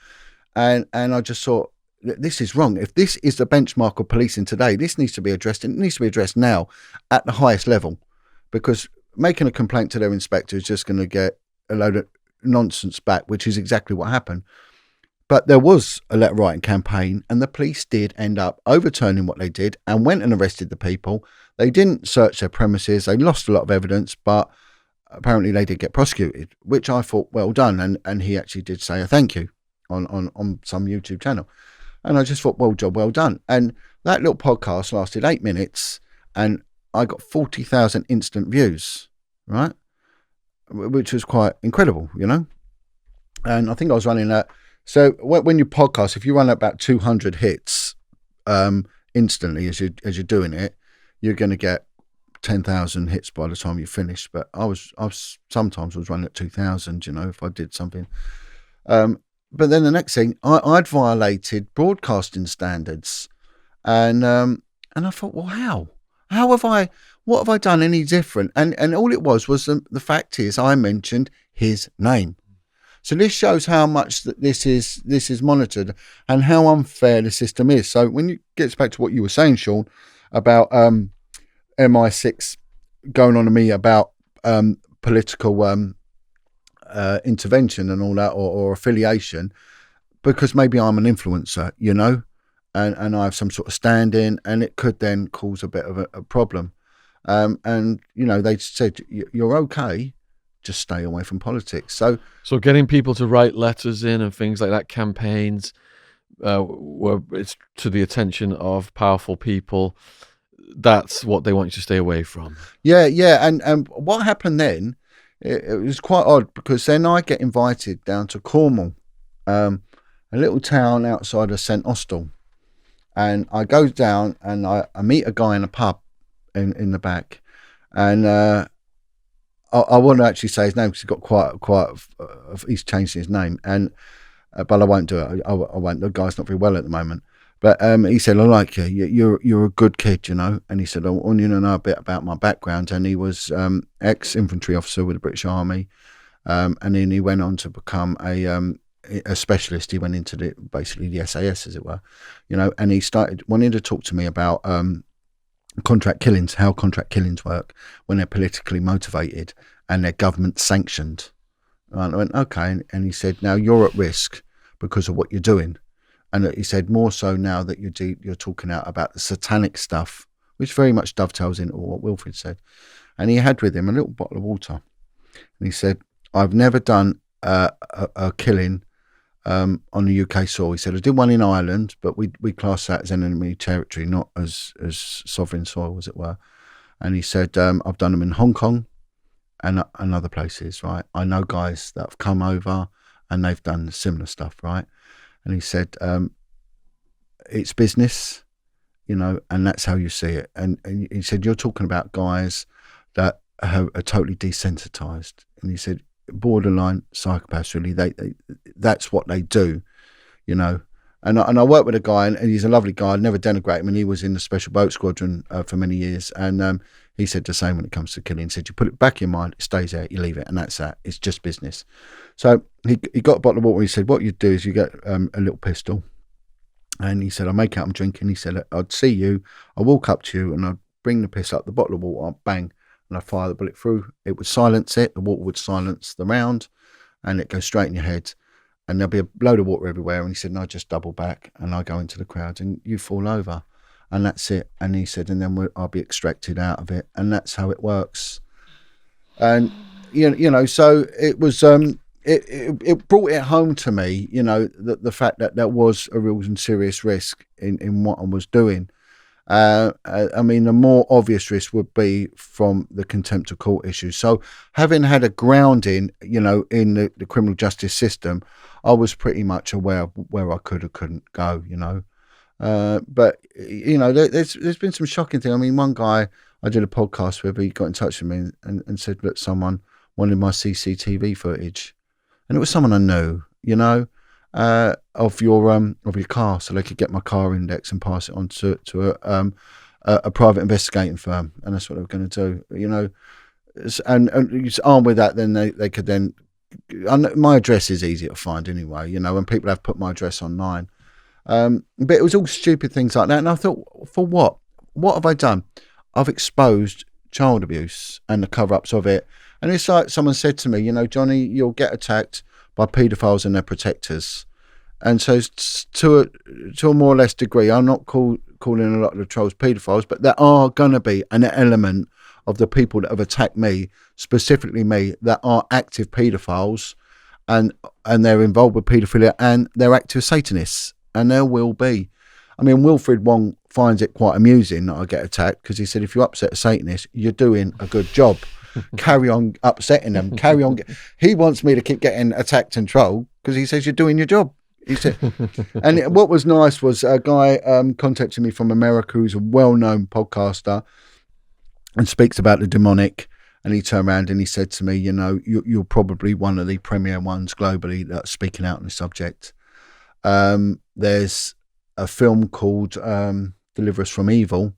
And I just thought, this is wrong. If this is the benchmark of policing today, this needs to be addressed, and it needs to be addressed now at the highest level, because making a complaint to their inspector is just going to get a load of nonsense back, which is exactly what happened. But there was a letter writing campaign, and the police did end up overturning what they did and went and arrested the people. They didn't search their premises. They lost a lot of evidence, but apparently they did get prosecuted, which I thought, well done. And he actually did say a thank you on some YouTube channel. And I just thought, well, job well done. And that little podcast lasted 8 minutes, and I got 40,000 instant views, right? Which was quite incredible, you know? And I think I was running that. So when you podcast, if you run about 200 hits instantly as you're doing it, you're going to get 10,000 hits by the time you finish. But I was sometimes running at 2,000, if I did something. But then the next thing, I'd violated broadcasting standards, and I thought, well, how have I? What have I done any different? And all it was the fact is I mentioned his name. So this shows how much that this is monitored and how unfair the system is. So when you get back to what you were saying, Sean, about MI6 going on to me about political intervention and all that, or affiliation, because maybe I'm an influencer, and I have some sort of stand-in, and it could then cause a bit of a problem. And they said, you're okay, just stay away from politics. So getting people to write letters in and things like that, campaigns, where it's to the attention of powerful people, that's what they want you to stay away from. Yeah. And what happened then, it was quite odd, because then I get invited down to Cornwall, a little town outside of St Austell. And I go down and I meet a guy in a pub in the back. And I want to actually say his name because he's got quite he's changed his name. And but I won't do it. I won't. The guy's not very well at the moment. But he said, I like you. You're a good kid, And he said, I want you to know a bit about my background. And he was ex-infantry officer with the British Army. And then he went on to become a specialist. He went into basically the SAS, as it were, and he started wanting to talk to me about contract killings, how contract killings work when they're politically motivated and they're government sanctioned. And I went, okay. And he said, now you're at risk because of what you're doing. And he said, more so now that you're talking out about the satanic stuff, which very much dovetails into what Wilfred said. And he had with him a little bottle of water. And he said, I've never done a killing on the UK soil. He said, I did one in Ireland, but we class that as enemy territory, not as sovereign soil, as it were. And he said, I've done them in Hong Kong and other places, right? I know guys that have come over and they've done similar stuff, right? And he said, it's business, and that's how you see it. And he said, you're talking about guys that are totally desensitized. And he said, borderline psychopaths, really. That's what they do, And I worked with a guy, and he's a lovely guy. I'd never denigrate him, and he was in the Special Boat Squadron for many years. And he said the same when it comes to killing. He said, you put it back in your mind, it stays there, you leave it, and that's that. It's just business. So he got a bottle of water. He said, what you do is you get a little pistol. And he said, I make out I'm drinking. He said, I'd see you, I walk up to you, and I'd bring the pistol up, the bottle of water, bang, and I'd fire the bullet through. It would silence it, the water would silence the round, and it goes straight in your head. And there'll be a load of water everywhere. And he said, and I just double back, and I go into the crowd, and you fall over. And that's it. And he said, and then I'll be extracted out of it. And that's how it works. And, so it was, it brought it home to me, the fact that there was a real and serious risk in what I was doing. I mean, the more obvious risk would be from the contempt of court issue. So having had a grounding, in the criminal justice system, I was pretty much aware of where I could or couldn't go, But, there's been some shocking things. I mean, one guy I did a podcast with, he got in touch with me and said, look, someone wanted my CCTV footage. And it was someone I knew, of your car, so they could get my car index and pass it on to a private investigating firm. And that's what they were going to do, And armed with that, then they could then... my address is easy to find anyway, when people have put my address online. But it was all stupid things like that. And I thought, for what? What have I done? I've exposed child abuse and the cover-ups of it. And it's like someone said to me, Johnny, you'll get attacked by paedophiles and their protectors. And so to a more or less degree, I'm not calling a lot of the trolls paedophiles, but there are going to be an element of the people that have attacked me, specifically me, that are active paedophiles and they're involved with paedophilia and they're active Satanists. And there will be. I mean, Wilfred Wong finds it quite amusing that I get attacked because he said, if you upset a Satanist, you're doing a good job. Carry on upsetting them. Carry on. He wants me to keep getting attacked and trolled because he says you're doing your job. He said, and what was nice was a guy contacted me from America who's a well-known podcaster and speaks about the demonic. And he turned around and he said to me, you're probably one of the premier ones globally that's speaking out on the subject. There's a film called Deliver Us from Evil,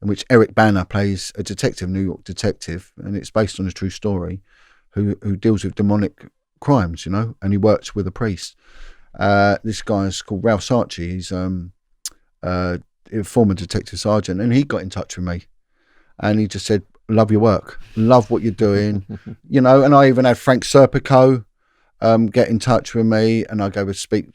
in which Eric Bana plays a detective, New York detective, and it's based on a true story, who deals with demonic crimes, and he works with a priest. This guy is called Ralph Sarchi. He's a former detective sergeant, and he got in touch with me, and he just said, love your work, love what you're doing, and I even had Frank Serpico get in touch with me, and I go to speak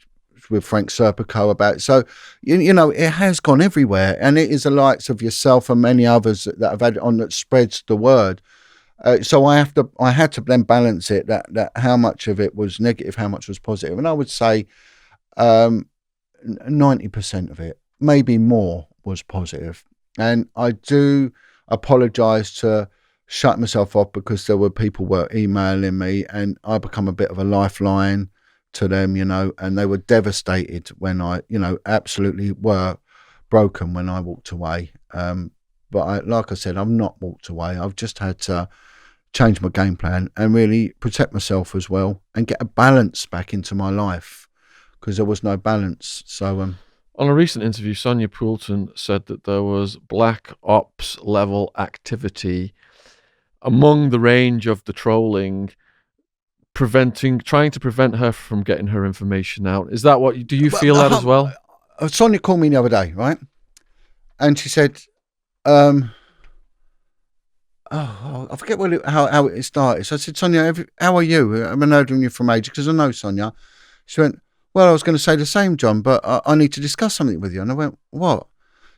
with Frank Serpico about it. So, it has gone everywhere, and it is the likes of yourself and many others that have had it on that spreads the word. So I had to then balance it, that how much of it was negative, how much was positive. And I would say 90% of it, maybe more, was positive. And I do apologise to shut myself off, because there were people were emailing me, and I become a bit of a lifeline to them, and they were devastated when I, absolutely were broken when I walked away. But like I said, I've not walked away. I've just had to change my game plan and really protect myself as well, and get a balance back into my life, because there was no balance. So on a recent interview, Sonia Poulton said that there was black ops level activity among the range of the trolling, trying to prevent her from getting her information out. Is that what do you feel that as well? Sonia called me the other day, right? And she said, I forget how it started. So I said, Sonia, how are you? I've been knowing you from ages, because I know Sonia. She went, well, I was going to say the same, John, but I need to discuss something with you. And I went, what?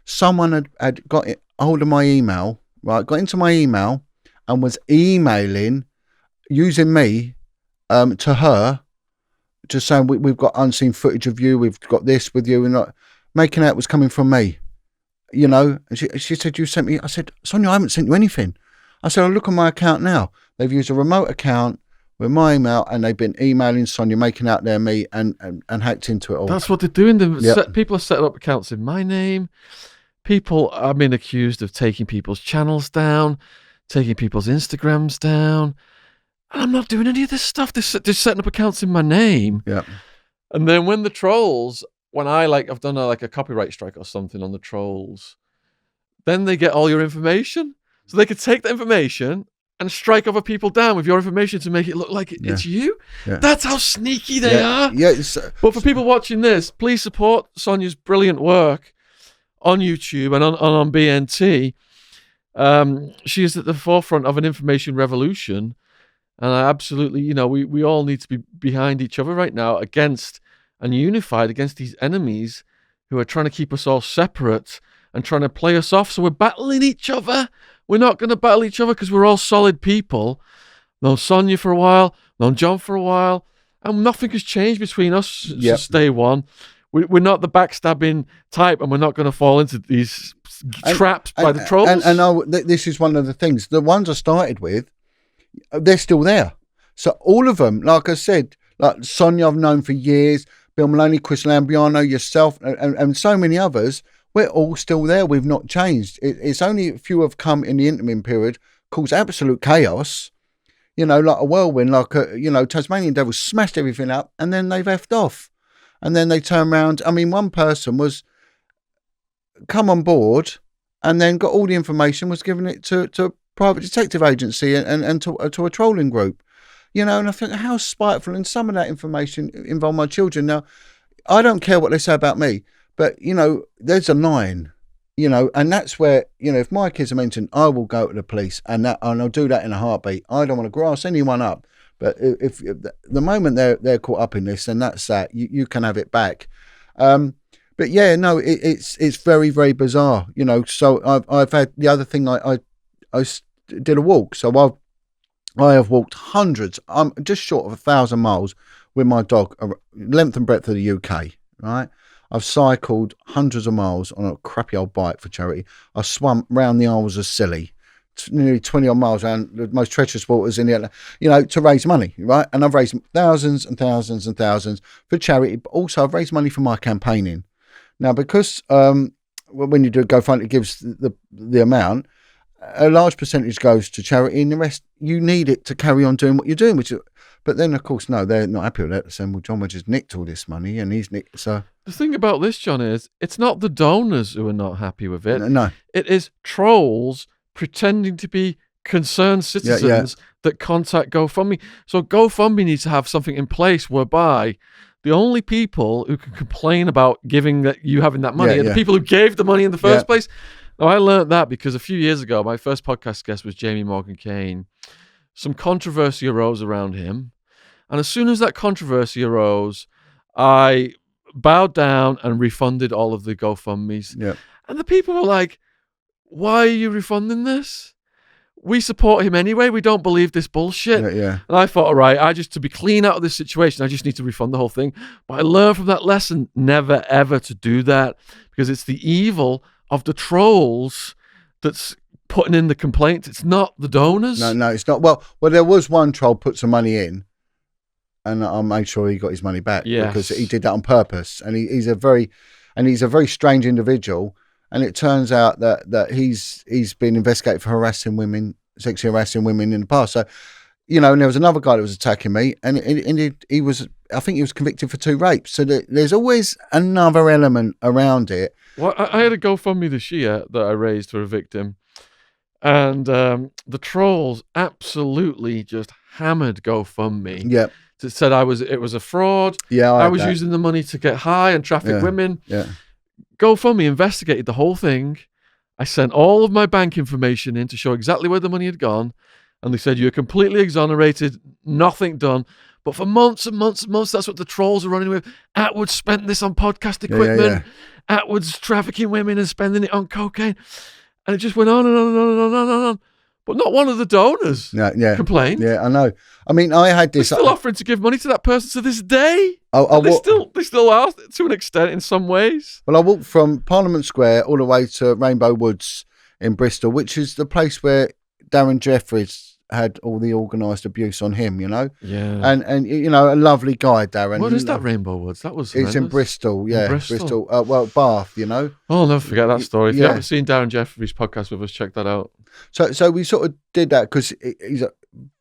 Someone had got hold of my email, right? Got into my email and was emailing, using me to her, just saying, we've got unseen footage of you, we've got this with you, and not making out it was coming from me, And she said, you sent me. I said, Sonia, I haven't sent you anything. I said, I'll look on my account now. They've used a remote account with my email, and they've been emailing Sonia, making out they're me, and hacked into it all. That's what they're doing. People are setting up accounts in my name. People have been accused of taking people's channels down, taking people's Instagrams down. And I'm not doing any of this stuff. They're setting up accounts in my name. Yeah. And then when the trolls, when I've done a copyright strike or something on the trolls, then they get all your information. So they could take the information and strike other people down with your information to make it look like it's you. Yeah. That's how sneaky they are. Yeah. But for people watching this, please support Sonia's brilliant work on YouTube and on BNT. She is at the forefront of an information revolution. And I absolutely, we all need to be behind each other right now, against and unified against these enemies who are trying to keep us all separate and trying to play us off. So we're battling each other. We're not going to battle each other, because we're all solid people. Known Sonia for a while, known John for a while, and nothing has changed between us since day one. We're not the backstabbing type, and we're not going to fall into these traps by the trolls. And this is one of the things. The ones I started with, they're still there. So all of them, like I said, like Sonia I've known for years, Bill Maloney, Chris Lambriano, yourself, and so many others, we're all still there. We've not changed. It's only a few have come in the interim period, caused absolute chaos, like a whirlwind, Tasmanian Devil smashed everything up, and then they've effed off. And then they turn around. I mean, one person was come on board and then got all the information, was giving it to a private detective agency and to a trolling group. And I think, how spiteful. And some of that information involved my children. Now, I don't care what they say about me, but, there's a line, and that's where, if my kids are mentioned, I will go to the police, and I'll do that in a heartbeat. I don't want to grass anyone up. But if the moment they're caught up in this, then that's that. You can have it back. But yeah, no, it's very, very bizarre, So I've had the other thing. I did a walk, so I have walked hundreds. I'm just short of 1,000 miles with my dog, length and breadth of the UK. Right, I've cycled hundreds of miles on a crappy old bike for charity. I swam round the Isles of Scilly nearly 20 odd miles around the most treacherous waters in the Atlantic, you know, to raise money, right? And I've raised thousands and thousands and thousands for charity, but also I've raised money for my campaigning. Now, because when you do GoFundMe, it gives the amount, a large percentage goes to charity, and the rest, you need it to carry on doing what you're doing. But then, of course, no, they're not happy with that. They're saying, well, John Wedger's nicked all this money, and he's nicked, so... The thing about this, John, is it's not the donors who are not happy with it. No. It is trolls pretending to be concerned citizens that contact GoFundMe. So GoFundMe needs to have something in place whereby the only people who can complain about giving that you having that money are the people who gave the money in the first place. Now, I learned that because a few years ago, my first podcast guest was Jamie Morgan Kane. Some controversy arose around him. And as soon as that controversy arose, I bowed down and refunded all of the GoFundMes. Yeah. And the people were like, why are you refunding this? We support him anyway. We don't believe this bullshit. Yeah. And I thought, all right, to be clean out of this situation, I just need to refund the whole thing. But I learned from that lesson never, ever to do that, because it's the evil of the trolls that's putting in the complaints. It's not the donors. No, it's not. Well, there was one troll put some money in, and I made sure he got his money back because he did that on purpose. And he's a very strange individual. And it turns out that he's been investigated for sexually harassing women in the past. So, you know, and there was another guy that was attacking me, and he was, I think he was convicted for 2 rapes. So there's always another element around it. Well, I had a GoFundMe this year that I raised for a victim, and the trolls absolutely just hammered GoFundMe. Yeah. It said it was a fraud. Yeah, I was using the money to get high and traffic women. Yeah. GoFundMe investigated the whole thing. I sent all of my bank information in to show exactly where the money had gone. And they said, you're completely exonerated, nothing done. But for months and months and months, that's what the trolls are running with. Atwood spent this on podcast equipment. Atwood's trafficking women and spending it on cocaine. And it just went on and on and on and on and on. But not one of the donors complained. Yeah, I know. I mean, I had this... They're still offering to give money to that person to this day. They still are, to an extent, in some ways. Well, I walked from Parliament Square all the way to Rainbow Woods in Bristol, which is the place where Darren Jeffries had all the organised abuse on him, you know? Yeah. And you know, a lovely guy, Darren. What is that, Rainbow Woods? That was horrendous. It's in Bristol, yeah. Bristol. Well, Bath, you know? Oh, I'll never forget that story. If you haven't seen Darren Jeffries' podcast with us, check that out. So we sort of did that because he's a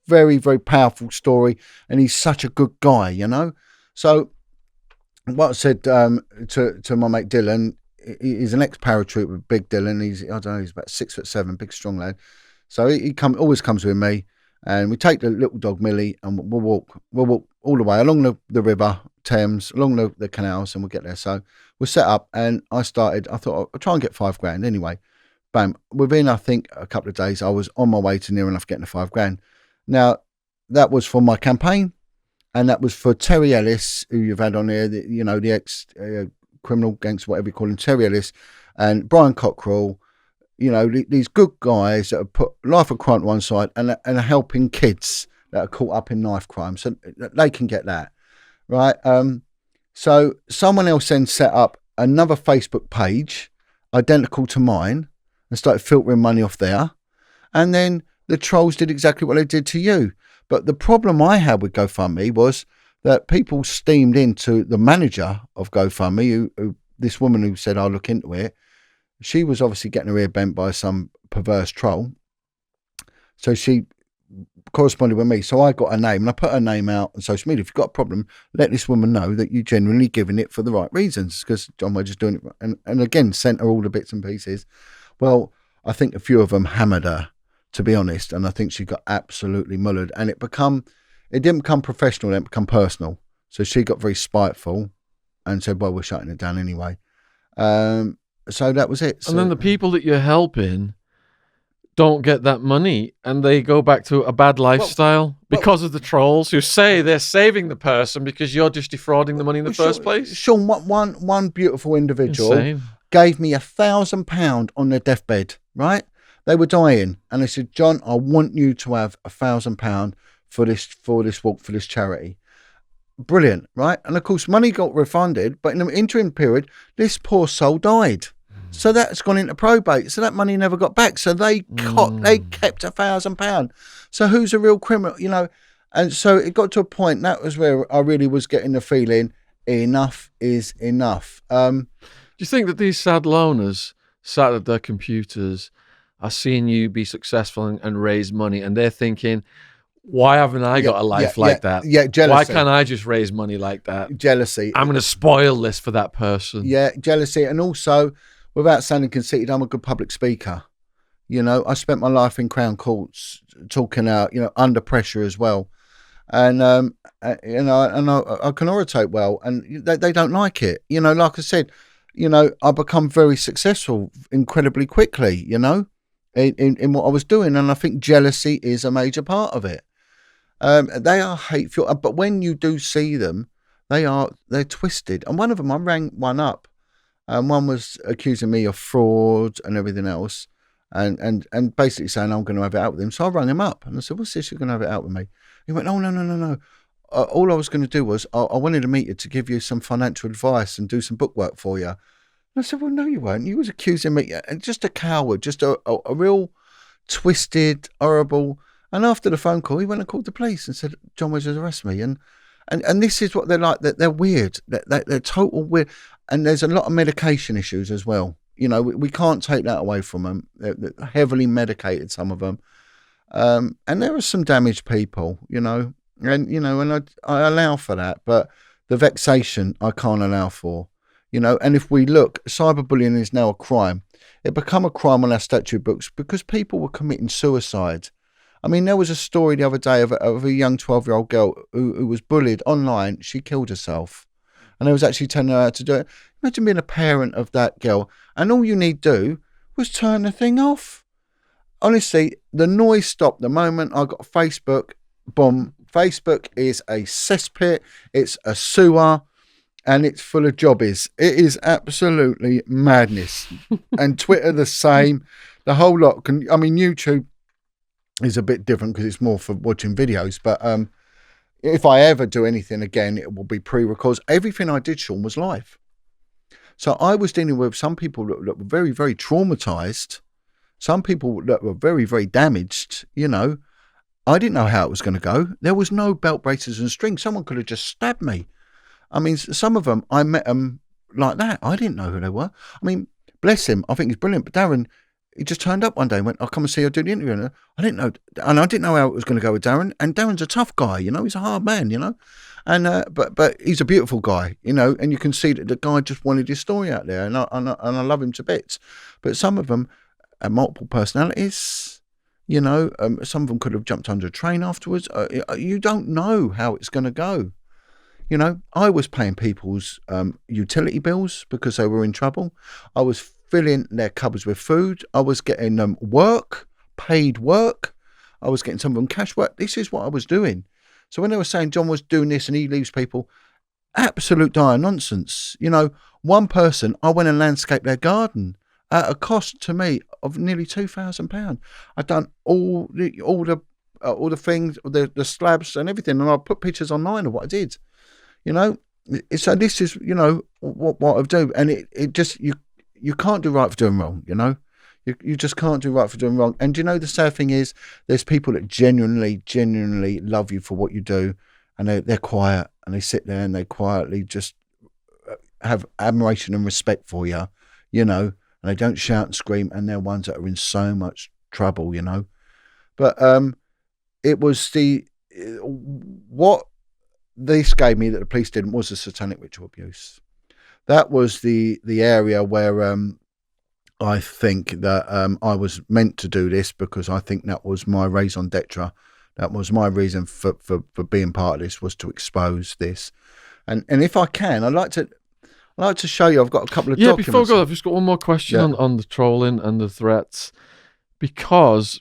very, very powerful story, and he's such a good guy, you know? So what I said to my mate Dylan, he's an ex-paratrooper, big Dylan. He's about 6'7", big, strong lad. So he always comes with me, and we take the little dog Millie, and we'll walk all the way along the river Thames, along the canals, and we'll get there. So we're set up, and I thought I'll try and get $5,000 anyway. Bam! Within, I think, a couple of days, I was on my way to near enough getting the $5,000. Now that was for my campaign, and that was for Terry Ellis, who you've had on here, the ex criminal gangster, whatever you call him, Terry Ellis, and Brian Cockrell. You know, these good guys that have put life of crime to one side and are helping kids that are caught up in knife crime, so they can get that, right? So someone else then set up another Facebook page identical to mine and started filtering money off there. And then the trolls did exactly what they did to you. But the problem I had with GoFundMe was that people steamed into the manager of GoFundMe, who this woman who said, I'll look into it. She was obviously getting her ear bent by some perverse troll. So she corresponded with me. So I got her name, and I put her name out on social media. If you've got a problem, let this woman know that you're genuinely giving it for the right reasons, because John Wedger's doing it. And again, sent her all the bits and pieces. Well, I think a few of them hammered her, to be honest. And I think she got absolutely mullered. And it didn't become professional, it became personal. So she got very spiteful and said, well, we're shutting it down anyway. So that was it. And then the people that you're helping don't get that money, and they go back to a bad lifestyle because of the trolls who say they're saving the person because you're just defrauding the money in the first place. Sean, one beautiful individual gave me £1,000 on their deathbed, right? They were dying, and they said, John, I want you to have £1,000 for this walk, for this charity. Brilliant, right? And of course, money got refunded, but in the interim period, this poor soul died. So that's gone into probate. So that money never got back. So they kept £1,000. So who's a real criminal? You know, and so it got to a point. That was where I really was getting the feeling enough is enough. Do you think that these sad loners sat at their computers are seeing you be successful and raise money, and they're thinking, why haven't I got a life like that? Yeah, jealousy. Why can't I just raise money like that? Jealousy. I'm going to spoil this for that person. Yeah, jealousy. And also, without sounding conceited, I'm a good public speaker. You know, I spent my life in Crown Courts talking out, you know, under pressure as well. And, you know, and I can oratate well, and they don't like it. You know, like I said, you know, I become very successful incredibly quickly, you know, in what I was doing. And I think jealousy is a major part of it. They are hateful, but when you do see them, they're twisted. And one of them, I rang one up, and one was accusing me of fraud and everything else, and basically saying I'm going to have it out with him. So I rang him up and I said, "What's this? You're going to have it out with me?" He went, "Oh, no. All I was going to do was I wanted to meet you to give you some financial advice and do some bookwork for you." And I said, "Well, no, you weren't. You was accusing me, and just a coward, just a real twisted, horrible." And after the phone call, he went and called the police and said, "John Wedger's arrested me." And this is what they're like. They're weird. They're total weird. And there's a lot of medication issues as well. You know, we can't take that away from them. They're heavily medicated, some of them. And there are some damaged people, you know. And, you know, and I allow for that. But the vexation I can't allow for. You know, and if we look, cyberbullying is now a crime. It become a crime on our statute books because people were committing suicide. I mean, there was a story the other day of a young 12-year-old girl who was bullied online. She killed herself. And they was actually telling her how to do it. Imagine being a parent of that girl. And all you need do was turn the thing off. Honestly, the noise stopped the moment I got Facebook. Boom. Facebook is a cesspit. It's a sewer. And it's full of jobbies. It is absolutely madness. And Twitter the same. The whole lot. I mean, YouTube is a bit different because it's more for watching videos, but if I ever do anything again, it will be pre-recorded. Everything I did, Sean, was live. So I was dealing with some people that were very, very traumatized, some people that were very, very damaged. You know, I didn't know how it was going to go. There was no belt braces and strings. Someone could have just stabbed me. I mean, some of them, I met them like that. I didn't know who they were. I mean, bless him. I think he's brilliant. But Darren, he just turned up one day and went, "I'll come and see you do the interview." And I didn't know how it was going to go with Darren. And Darren's a tough guy, you know, he's a hard man, you know. And but he's a beautiful guy, you know, and you can see that the guy just wanted his story out there, and I love him to bits. But some of them have multiple personalities, you know. Some of them could have jumped under a train afterwards. You don't know how it's going to go. You know, I was paying people's utility bills because they were in trouble. I was filling their cupboards with food. I was getting them paid work. I was getting some of them cash work. This is what I was doing. So when they were saying John was doing this and he leaves people, absolute dire nonsense. You know, one person, I went and landscaped their garden at a cost to me of nearly £2,000. I'd done all the things, the slabs and everything, and I put pictures online of what I did. You know, so this is, you know, what I've done, and it just you can't do right for doing wrong, you know? You just can't do right for doing wrong. And you know, the sad thing is, there's people that genuinely love you for what you do, and they're quiet, and they sit there and they quietly just have admiration and respect for you, you know, and they don't shout and scream, and they're ones that are in so much trouble, you know? But it was what this gave me that the police didn't was the satanic ritual abuse. That was the area where I think that I was meant to do this, because I think that was my raison d'etre. That was my reason for being part of this, was to expose this. And if I can, I'd like to show you. I've got a couple of documents. Before we go, I've just got one more question on the trolling and the threats, because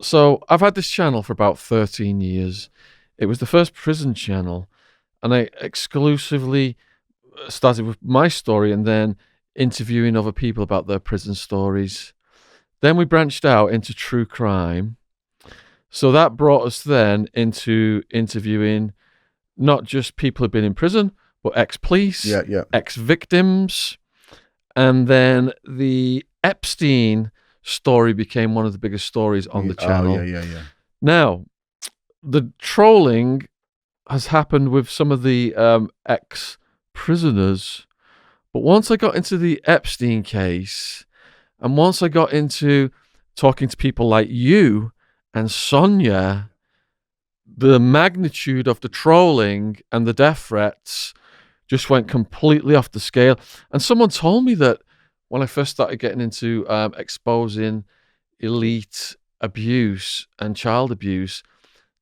so I've had this channel for about 13 years. It was the first prison channel, and I exclusively started with my story and then interviewing other people about their prison stories. Then we branched out into true crime. So that brought us then into interviewing not just people who've been in prison, but ex-police, ex-victims. And then the Epstein story became one of the biggest stories on the channel. Oh, yeah. Now, the trolling has happened with some of the ex-prisoners, but once I got into the Epstein case, and once I got into talking to people like you and Sonia, the magnitude of the trolling and the death threats just went completely off the scale. And someone told me that when I first started getting into exposing elite abuse and child abuse,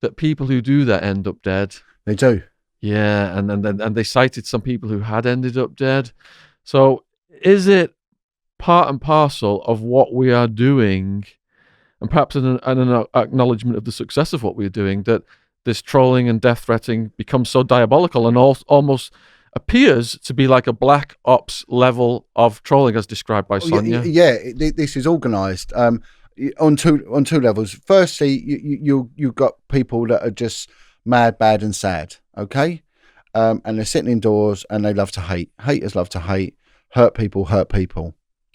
that people who do that end up dead. They do. Yeah, and they cited some people who had ended up dead. So is it part and parcel of what we are doing, and perhaps an acknowledgement of the success of what we're doing, that this trolling and death threatening becomes so diabolical and almost appears to be like a black ops level of trolling as described by Sonia? Yeah, this is organised on two levels. Firstly, you've got people that are just mad, bad and sad, okay? And they're sitting indoors and they love to hate. Haters love to hate. Hurt people,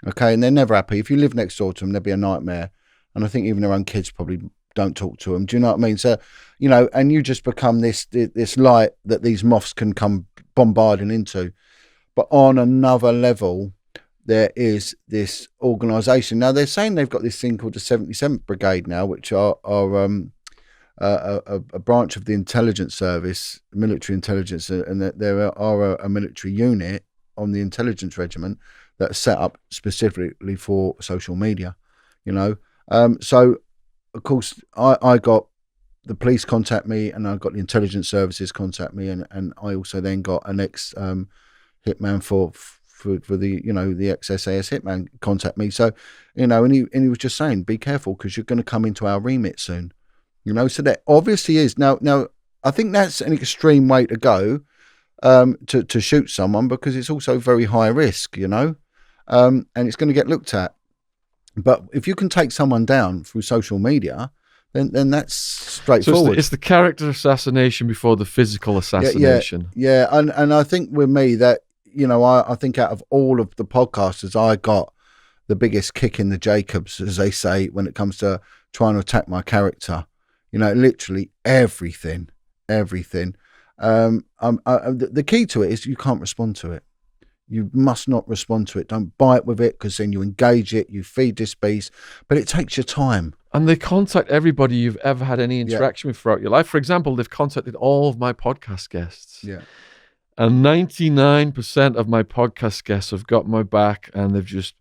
okay? And they're never happy. If you live next door to them, they'll be a nightmare. And I think even their own kids probably don't talk to them. Do you know what I mean? So, and you just become this light that these moths can come bombarding into. But on another level, there is this organisation. Now, they're saying they've got this thing called the 77th Brigade now, which are a branch of the intelligence service, military intelligence, and that there are a military unit on the intelligence regiment that's set up specifically for social media, So, of course, I got the police contact me, and I got the intelligence services contact me, and I also then got an ex hitman for the the ex-SAS hitman contact me. So, and he was just saying, be careful because you're going to come into our remit soon. So that obviously is now. I think that's an extreme way to go to shoot someone, because it's also very high risk, and it's going to get looked at. But if you can take someone down through social media, then that's straightforward. So it's the character assassination before the physical assassination. Yeah. And I think with me that I think out of all of the podcasters, I got the biggest kick in the Jacobs, as they say, when it comes to trying to attack my character. Literally everything. The key to it is you can't respond to it. You must not respond to it. Don't bite with it, because then you engage it, you feed this beast, but it takes your time. And they contact everybody you've ever had any interaction with throughout your life. For example, they've contacted all of my podcast guests. Yeah. And 99% of my podcast guests have got my back, and they've just,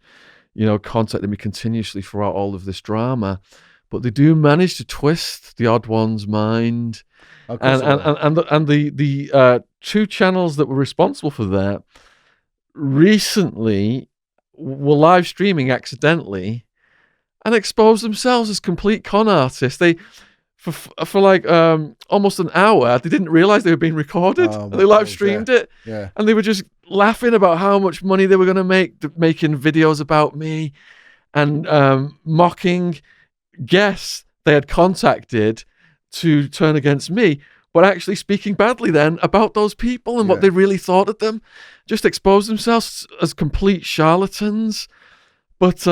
contacted me continuously throughout all of this drama. But they do manage to twist the odd one's mind. And the two channels that were responsible for that recently were live streaming accidentally and exposed themselves as complete con artists. They, for like almost an hour, they didn't realize they were being recorded. And they live streamed it. Yeah. And they were just laughing about how much money they were going to make making videos about me, and mocking guests they had contacted to turn against me, but actually speaking badly then about those people and what they really thought of them. Just exposed themselves as complete charlatans. But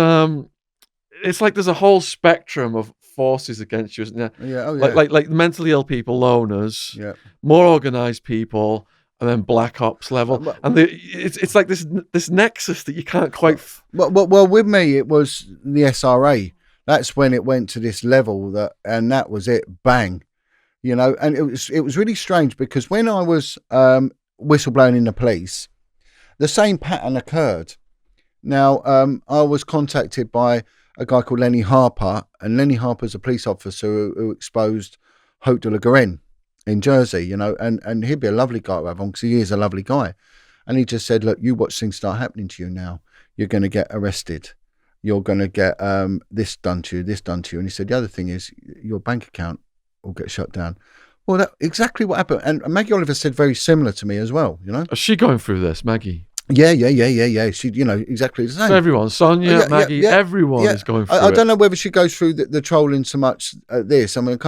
it's like there's a whole spectrum of forces against you, isn't there? Yeah, Like mentally ill people, loners, more organized people, and then black ops level. And it's like this nexus that you can't quite. Well, with me, it was the SRA. That's when it went to this level and that was it. Bang, And it was really strange, because when I was whistleblowing in the police, the same pattern occurred. Now, I was contacted by a guy called Lenny Harper, and Lenny Harper's a police officer who exposed Haute de la Garenne in Jersey, and he'd be a lovely guy to have on, because he is a lovely guy. And he just said, look, you watch things start happening to you now. You're going to get arrested. You're going to get this done to you. And he said, the other thing is your bank account will get shut down. Well, that's exactly what happened. And Maggie Oliver said very similar to me as well, Is she going through this, Maggie? Yeah. She, exactly the same. So everyone, Sonia, Maggie, everyone is going through it. I don't know whether she goes through the trolling so much this. I mean,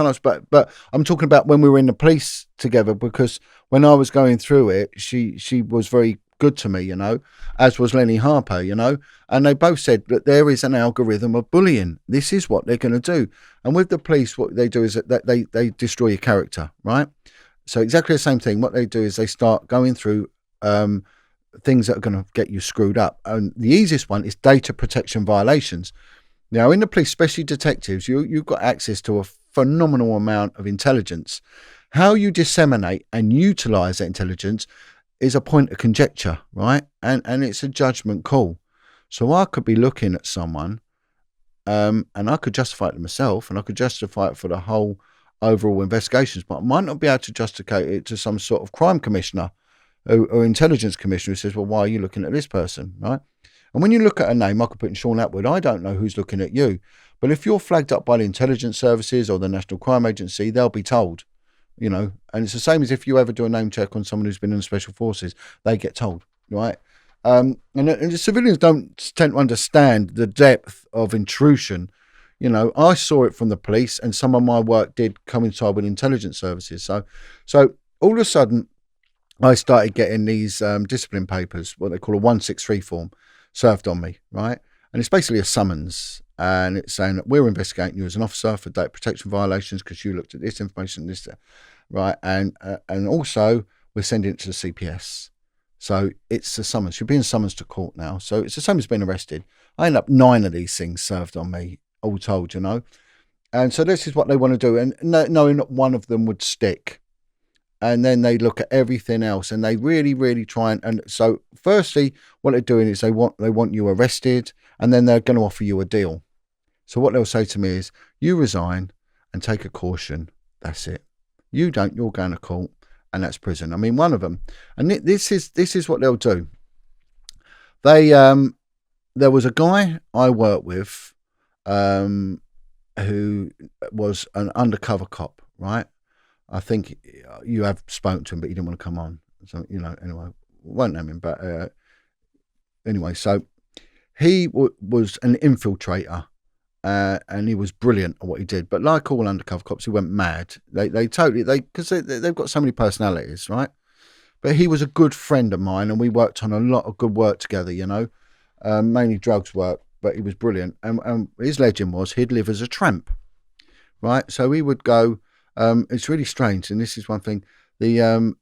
but I'm talking about when we were in the police together, because when I was going through it, she was very good to me, you know, as was Lenny Harper, you know, and they both said that there is an algorithm of bullying. This is what they're going to do. And with the police, what they do is that they destroy your character, right? So exactly the same thing. What they do is they start going through things that are going to get you screwed up. And the easiest one is data protection violations. Now, in the police, especially detectives, you've got access to a phenomenal amount of intelligence. How you disseminate and utilize that intelligence is a point of conjecture, right? And it's a judgment call. So I could be looking at someone and I could justify it to myself and I could justify it for the whole overall investigations, but I might not be able to justify it to some sort of crime commissioner or intelligence commissioner who says, well, why are you looking at this person, right? And when you look at a name, I could put in Sean Atwood, I don't know who's looking at you. But if you're flagged up by the intelligence services or the National Crime Agency, they'll be told, you know. And it's the same as if you ever do a name check on someone who's been in the Special Forces, they get told, right? And the civilians don't tend to understand the depth of intrusion. You know, I saw it from the police and some of my work did coincide with intelligence services. So all of a sudden, I started getting these discipline papers, what they call a 163 form, served on me, right? And it's basically a summons, and it's saying that we're investigating you as an officer for data protection violations because you looked at this information, this, right? And also we're sending it to the CPS. So it's a summons. You're being summoned to court now. So it's the same as being arrested. I end up 9 of these things served on me, all told, you know. And so this is what they want to do, and knowing that one of them would stick. And then they look at everything else and they really, really try and so firstly, what they're doing is they want you arrested and then they're going to offer you a deal. So what they'll say to me is, you resign and take a caution. That's it. You don't, you're going to court and that's prison. I mean, one of them, and this is what they'll do. There was a guy I worked with who was an undercover cop, right? I think you have spoken to him, but he didn't want to come on. So, you know, anyway, won't name him, but anyway, so he was an infiltrator and he was brilliant at what he did. But like all undercover cops, he went mad. They've got so many personalities, right? But he was a good friend of mine and we worked on a lot of good work together, you know, mainly drugs work, but he was brilliant. And his legend was he'd live as a tramp, right? So he would go. It's really strange, and this is one thing. The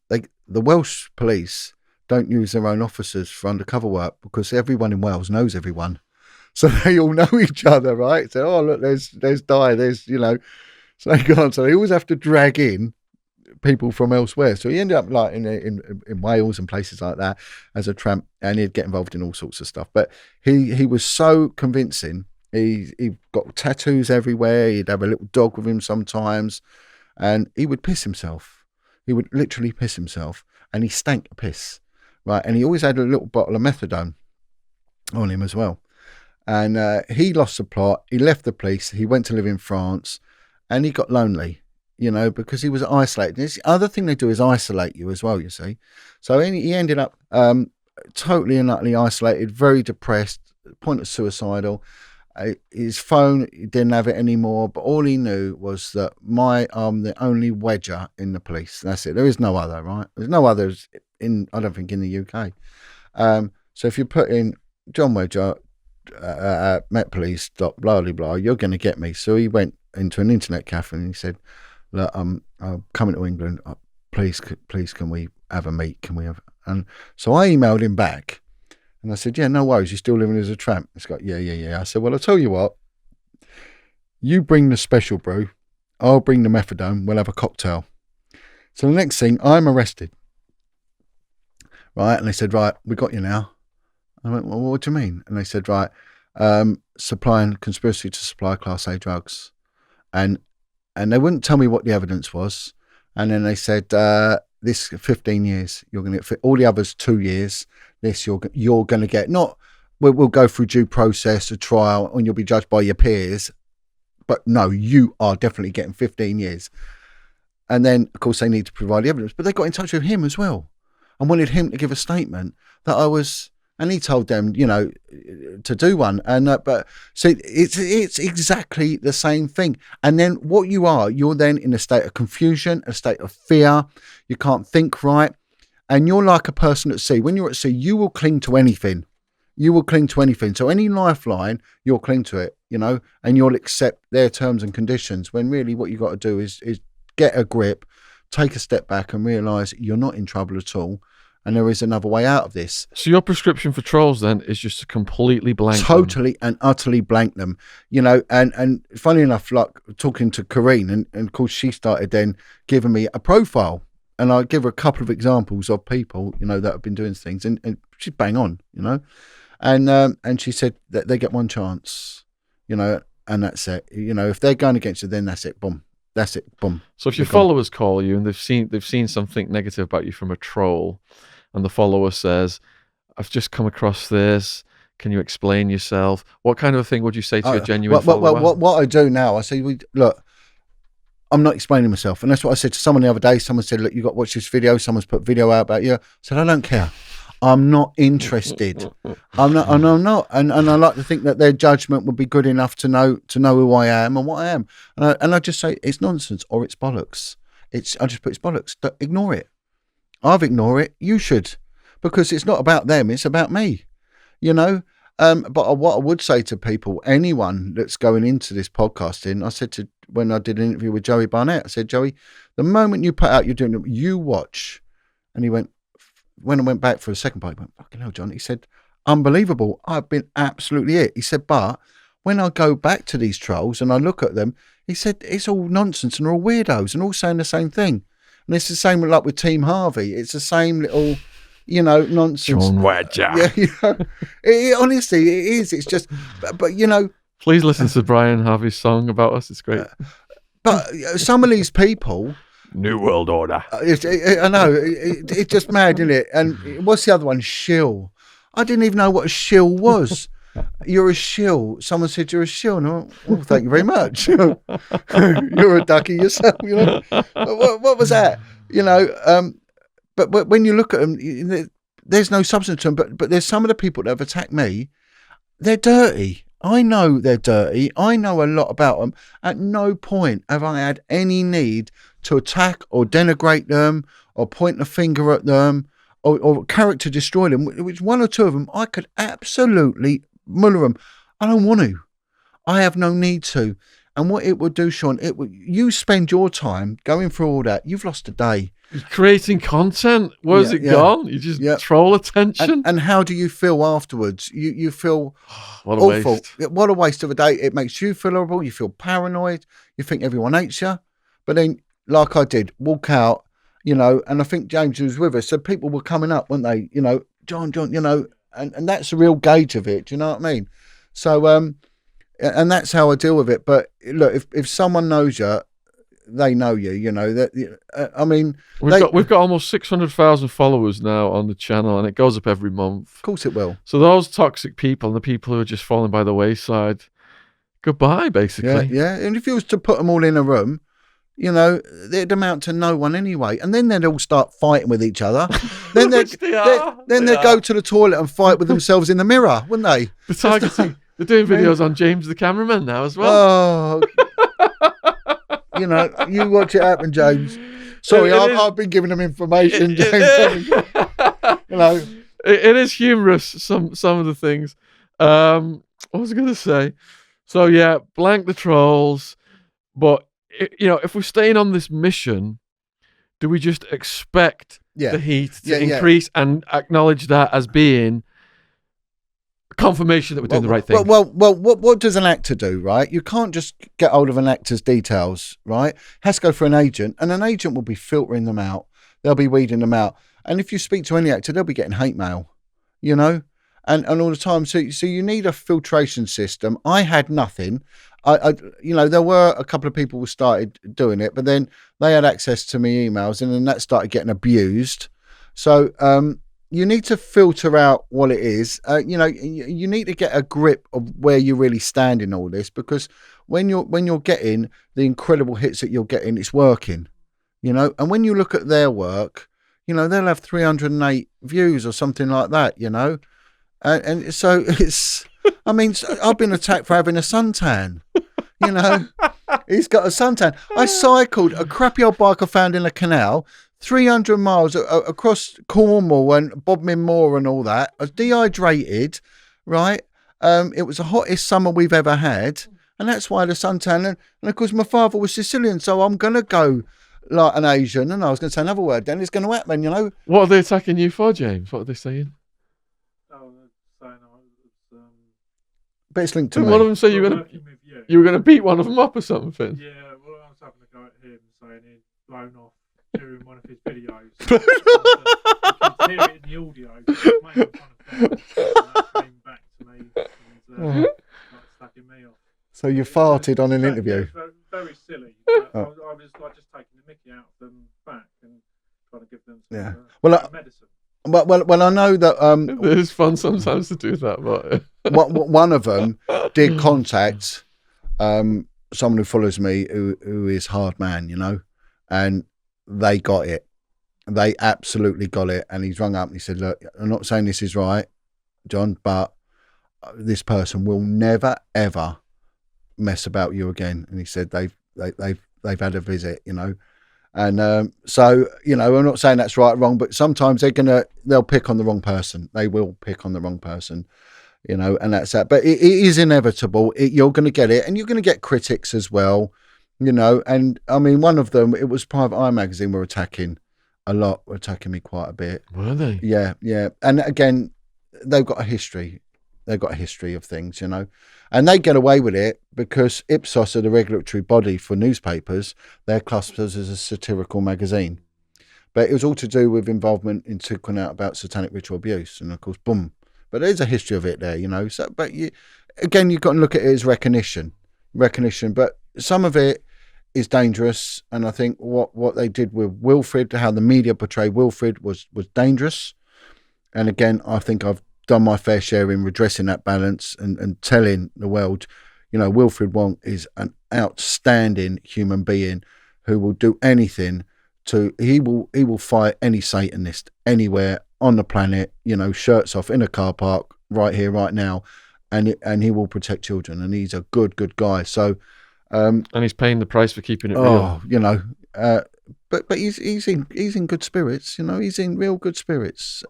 Welsh police don't use their own officers for undercover work because everyone in Wales knows everyone, so they all know each other, right? So, oh look, there's Di, there's, you know, so they go on. So they always have to drag in people from elsewhere. So he ended up like in Wales and places like that as a tramp, and he'd get involved in all sorts of stuff. But he was so convincing. He got tattoos everywhere. He'd have a little dog with him sometimes. And he would piss himself. He would literally piss himself. And he stank of piss, right? And he always had a little bottle of methadone on him as well. And he lost the plot. He left the police. He went to live in France. And he got lonely, you know, because he was isolated. And the other thing they do is isolate you as well, you see. So he ended up totally and utterly isolated, very depressed, point of suicidal. His phone, he didn't have it anymore, but all he knew was that I'm the only Wedger in the police. That's it. There is no other, right? There's no others I don't think, in the UK. So if you put in John Wedger, Met Police, blah, blah, blah, you're going to get me. So he went into an internet cafe and he said, look, I'm coming to England. Please, can we have a meet? Can we have? And so I emailed him back. And I said, yeah, no worries. You're still living as a tramp. He's got, yeah. I said, well, I'll tell you what. You bring the special brew. I'll bring the methadone. We'll have a cocktail. So the next thing, I'm arrested. Right? And they said, right, we got you now. I went, well, what do you mean? And they said, right, conspiracy to supply Class A drugs. And they wouldn't tell me what the evidence was. And then they said, this 15 years, you're going to get all the others 2 years. This you're going to get, not we'll go through due process, a trial, and you'll be judged by your peers. But no, you are definitely getting 15 years. And then, of course, they need to provide the evidence. But they got in touch with him as well and wanted him to give a statement that I was, and he told them, you know, to do one. And but so it's exactly the same thing. And then what you're then in a state of confusion, a state of fear. You can't think right. and you're like a person at sea. When you're at sea, you will cling to anything. You will cling to anything. So any lifeline, you'll cling to it, you know, and you'll accept their terms and conditions, when really what you got to do is get a grip, take a step back and realise you're not in trouble at all, and there is another way out of this. So your prescription for trolls then is just to completely blank Totally and utterly blank them, you know. And funny enough, like talking to Corrine, and of course she started then giving me a profile, and I give her a couple of examples of people, you know, that have been doing things, and she's bang on, you know. And she said that they get one chance, you know, and that's it. You know, if they're going against you, then that's it. Boom. That's it. Boom. So if your followers call you and they've seen something negative about you from a troll, and the follower says, "I've just come across this. Can you explain yourself?" What kind of a thing would you say to a genuine follower? What I do now, I say, look, I'm not explaining myself, and that's what I said to someone the other day. Someone said, "Look, you got to watch this video. Someone's put video out about you." I said, "I don't care. I'm not interested. I'm not, and I like to think that their judgment would be good enough to know who I am and what I am. And I just say it's nonsense or it's bollocks. I just put it's bollocks. Ignore it. I've ignored it. You should, because it's not about them. It's about me. You know. But what I would say to people, anyone that's going into this podcasting, I said when I did an interview with Joey Barnett, I said, Joey, the moment you put out you're doing it, you watch. And he went. When I went back for a second part, he went, "Fucking hell, John." He said, "Unbelievable. I've been absolutely it." He said, "But when I go back to these trolls and I look at them," he said, "it's all nonsense and they're all weirdos and all saying the same thing." And it's the same like with Team Harvey. It's the same little, you know, nonsense. John Wedger. Yeah, you know, honestly, it is. It's just, but you know. Please listen to Brian Harvey's song about us. It's great. But some of these people. New World Order. I know. It's just mad, isn't it? And what's the other one? Shill. I didn't even know what a shill was. You're a shill. Someone said you're a shill. And I went, "Oh, thank you very much." You're a ducky yourself, you know. What was that? You know, but when you look at them, there's no substance to them. But there's some of the people that have attacked me, they're dirty. I know they're dirty. I know a lot about them. At no point have I had any need to attack or denigrate them or point a finger at them or character destroy them. Which one or two of them, I could absolutely muller them. I don't want to. I have no need to. And what it would do, Sean, you spend your time going through all that. You've lost a day. Creating content. Where's it gone? You just troll attention. And how do you feel afterwards? You feel what a awful. waste. What a waste of a day. It makes you feel horrible. You feel paranoid. You think everyone hates you. But then, like I did, walk out, you know, and I think James was with us. So people were coming up, weren't they? You know, John, you know, and that's the real gauge of it. Do you know what I mean? So, and that's how I deal with it. But look, if someone knows you, they know you. You know that. I mean, we've got almost 600,000 followers now on the channel, and it goes up every month. Of course, it will. So those toxic people and the people who are just falling by the wayside, goodbye, basically. Yeah. And if you was to put them all in a room, you know, they'd amount to no one anyway. And then they'd all start fighting with each other. Then they'd go to the toilet and fight with themselves in the mirror, wouldn't they? The targeting. They're doing videos on James the cameraman now as well. Oh, you know, you watch it happen, James. Sorry, I've been giving them information, James. You know, it is humorous. Some of the things. What was I going to say? So yeah, blank the trolls. But you know, if we're staying on this mission, do we just expect the heat to increase and acknowledge that as being confirmation that we're doing the right thing? Well, what does an actor do, right? You can't just get hold of an actor's details, right? It has to go for an agent, and an agent will be filtering them out. They'll be weeding them out. And if you speak to any actor, they'll be getting hate mail, you know, and all the time. So you need a filtration system. I had nothing. I you know, there were a couple of people who started doing it, but then they had access to my emails, and then that started getting abused. So, you need to filter out what it is. You know, you need to get a grip of where you really stand in all this, because when you're getting the incredible hits that you're getting, it's working, you know. And when you look at their work, you know, they'll have 308 views or something like that, you know. And so it's, I mean, I've been attacked for having a suntan, you know. He's got a suntan. I cycled a crappy old bike I found in a canal 300 miles across Cornwall and Bodmin Moor and all that. I was dehydrated, right? It was the hottest summer we've ever had, and that's why the suntan. And of course, my father was Sicilian, so I'm gonna go like an Asian. And I was going to say another word. Then it's going to happen, you know. What are they attacking you for, James? What are they saying? Oh, they're saying I was. But it's linked to Didn't me. one of them say you were gonna beat one of them up or something? Yeah, well, I was having a go at him saying he'd blown off during one of his videos. You can hear it in the audio. So it was making fun of them, and that came back to me and like slagging me off. So you farted on an interview. Yeah, very silly. But I was like just taking the mickey out of them back and trying to give them some medicine. Well, I know that it is fun sometimes to do that, but one of them did contact someone who follows me who is hard man, you know, and they got it. They absolutely got it. And he's rung up and he said, "Look, I'm not saying this is right, John, but this person will never ever mess about you again." And he said they've had a visit, you know. And so, you know, I'm not saying that's right or wrong, but sometimes they'll pick on the wrong person. They will pick on the wrong person, you know, and that's that. But it is inevitable. You're going to get it, and you're going to get critics as well, you know. And I mean, one of them, it was Private Eye magazine were attacking me quite a bit. Were they? Yeah. And again, they've got a history. They've got a history of things, you know, and they get away with it because Ipsos are the regulatory body for newspapers. They're classed as a satirical magazine, but it was all to do with involvement in talking out about satanic ritual abuse, and of course, boom. But there's a history of it there, you know. So, but you've got to look at it as recognition. But some of it is dangerous, and I think what they did with Wilfred, how the media portrayed Wilfred was dangerous. And again, I think I've done my fair share in redressing that balance and telling the world, you know, Wilfred Wong is an outstanding human being who will do anything he will fight any Satanist anywhere on the planet, you know, shirts off in a car park right here, right now, and he will protect children, and he's a good guy. So, and he's paying the price for keeping it real. Oh, you know, but he's in good spirits, you know, he's in real good spirits.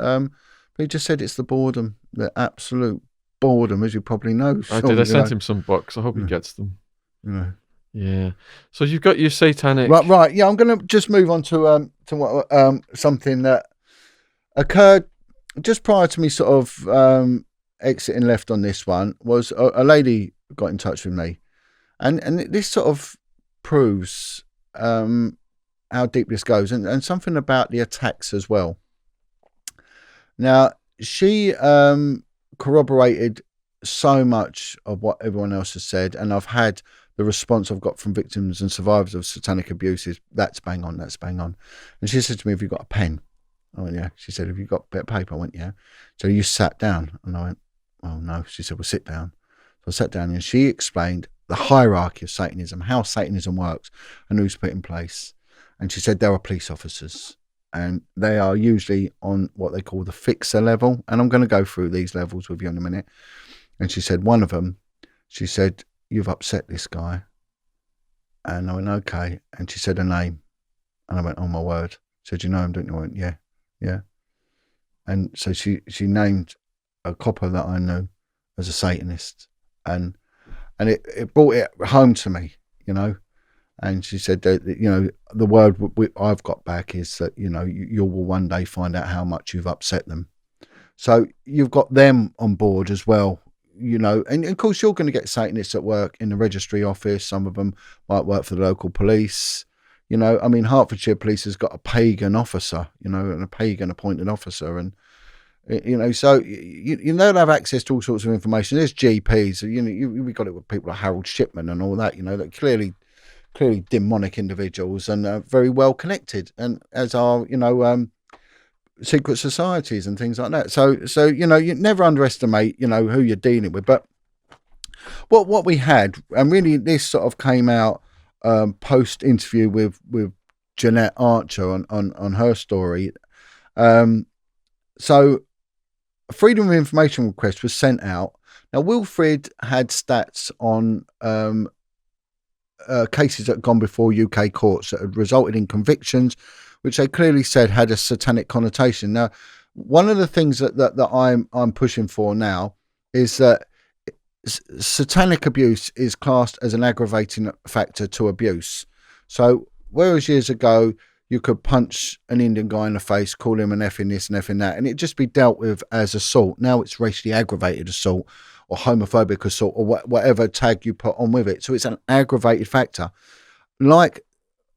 But he just said it's the boredom, the absolute boredom, as you probably know. I did. I sent him some books. I hope he gets them. Yeah. Yeah. So you've got your satanic. Right. Yeah, I'm going to just move on to what something that occurred just prior to me sort of exiting left on this one. Was a lady got in touch with me, and this sort of proves how deep this goes, and something about the attacks as well. Now, she corroborated so much of what everyone else has said, and I've had the response I've got from victims and survivors of satanic abuse is, that's bang on. And she said to me, "Have you got a pen?" I went, "Yeah." She said, "Have you got a bit of paper?" I went, "Yeah." So you sat down, and I went, "Oh, no." She said, "Well, sit down." So I sat down, and she explained the hierarchy of Satanism, how Satanism works, and who's put in place. And she said there are police officers, and they are usually on what they call the fixer level. And I'm going to go through these levels with you in a minute. And she said, one of them, she said, "You've upset this guy." And I went, "Okay." And she said a name. And I went, "Oh, my word." She said, "You know him, don't you?" I went, Yeah. And so she named a copper that I knew as a Satanist. And it brought it home to me, you know. And she said that, you know, the word I've got back is that, you know, you will one day find out how much you've upset them. So you've got them on board as well, you know. And of course, you're going to get Satanists at work in the registry office. Some of them might work for the local police. You know, I mean, Hertfordshire Police has got a pagan officer, you know, and a pagan appointed officer. And, you know, so you know, they'll have access to all sorts of information. There's GPs, you know, we got it with people like Harold Shipman and all that, you know, that clearly demonic individuals and very well connected, and as are, you know, secret societies and things like that. So you know, you never underestimate, you know, who you're dealing with. But what we had, and really this sort of came out post interview with Jeanette Archer on her story. So a freedom of information request was sent out. Now Wilfred had stats on cases that had gone before UK courts that had resulted in convictions which they clearly said had a satanic connotation. Now, one of the things that I'm pushing for now is that satanic abuse is classed as an aggravating factor to abuse. So whereas years ago you could punch an Indian guy in the face, call him an effing this and effing that, and it'd just be dealt with as assault. Now it's racially aggravated assault or homophobic assault or whatever tag you put on with it. So it's an aggravated factor. Like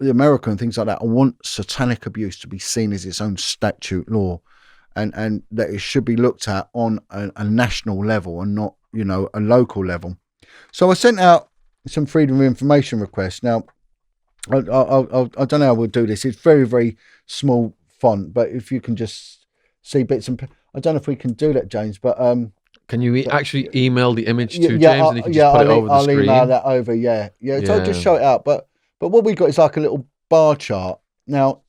the American things like that, I want satanic abuse to be seen as its own statute law, and that it should be looked at on a national level and not, a local level. So I sent out some freedom of information requests. Now, I don't know how we'll do this. It's very, very small font, but if you can just see bits and I don't know if we can do that, James, but can you actually email the image to James and he can just put it over the screen? I'll email that over. So I'll just show it out. But what we got is like a little bar chart. Now,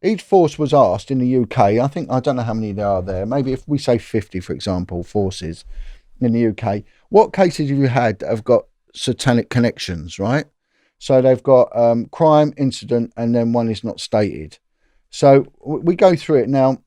each force was asked in the UK. I don't know how many there are there. Maybe if we say 50, for example, forces in the UK. What cases have you had that have got satanic connections, right? So they've got crime, incident, and then one is not stated. So we go through it now.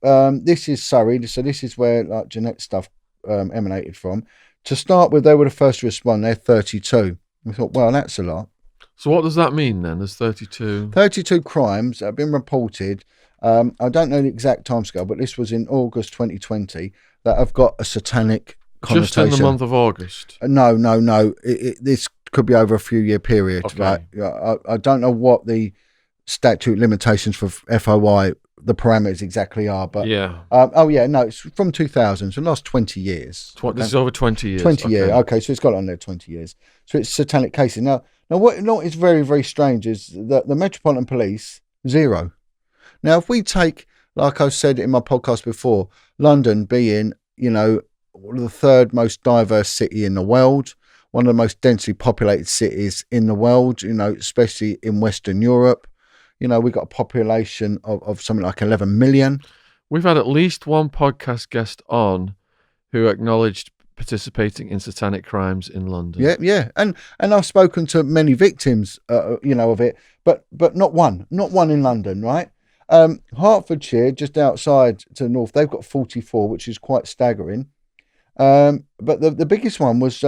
This is Surrey, so this is where like Jeanette's stuff emanated from. To start with, they were the first to respond. They're 32. We thought, well, that's a lot. So what does that mean then? There's 32? 32 crimes that have been reported. I don't know the exact timescale, but this was in August 2020 that have got a satanic connotation. Just in the month of August? No. This could be over a few year period. Okay. Right? I don't know what the statute limitations for FOI, the parameters exactly are, but yeah. It's from 2000, so the last 20 years. This is over 20 years. 20 years. Okay, so it's got on there 20 years. So it's satanic cases. Now what is very, very strange is that the Metropolitan Police, 0. Now, if we take, like I said in my podcast before, London being, the third most diverse city in the world, one of the most densely populated cities in the world, especially in Western Europe. We've got a population of something like 11 million. We've had at least one podcast guest on who acknowledged participating in satanic crimes in London. Yeah. And I've spoken to many victims, of it, but not one in London, right? Hertfordshire, just outside to the north, they've got 44, which is quite staggering. But the biggest one was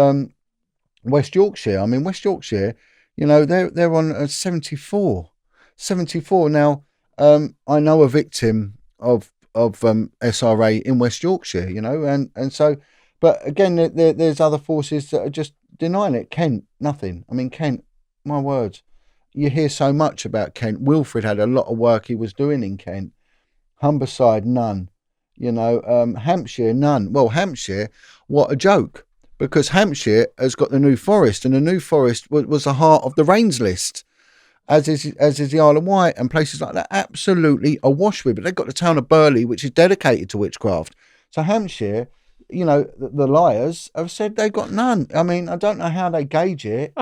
West Yorkshire. I mean, West Yorkshire, they're on 74. 74. Now, I know a victim of SRA in West Yorkshire, and so, but again, there's other forces that are just denying it. Kent, nothing. I mean, Kent, my word, you hear so much about Kent. Wilfred had a lot of work he was doing in Kent. Humberside, none. Hampshire, none. Well, Hampshire, what a joke, because Hampshire has got the New Forest, and the New Forest was the heart of the Rains list. As is the Isle of Wight and places like that, absolutely awash with it. They've got the town of Burley, which is dedicated to witchcraft. So Hampshire, the liars have said they've got none. I mean, I don't know how they gauge it.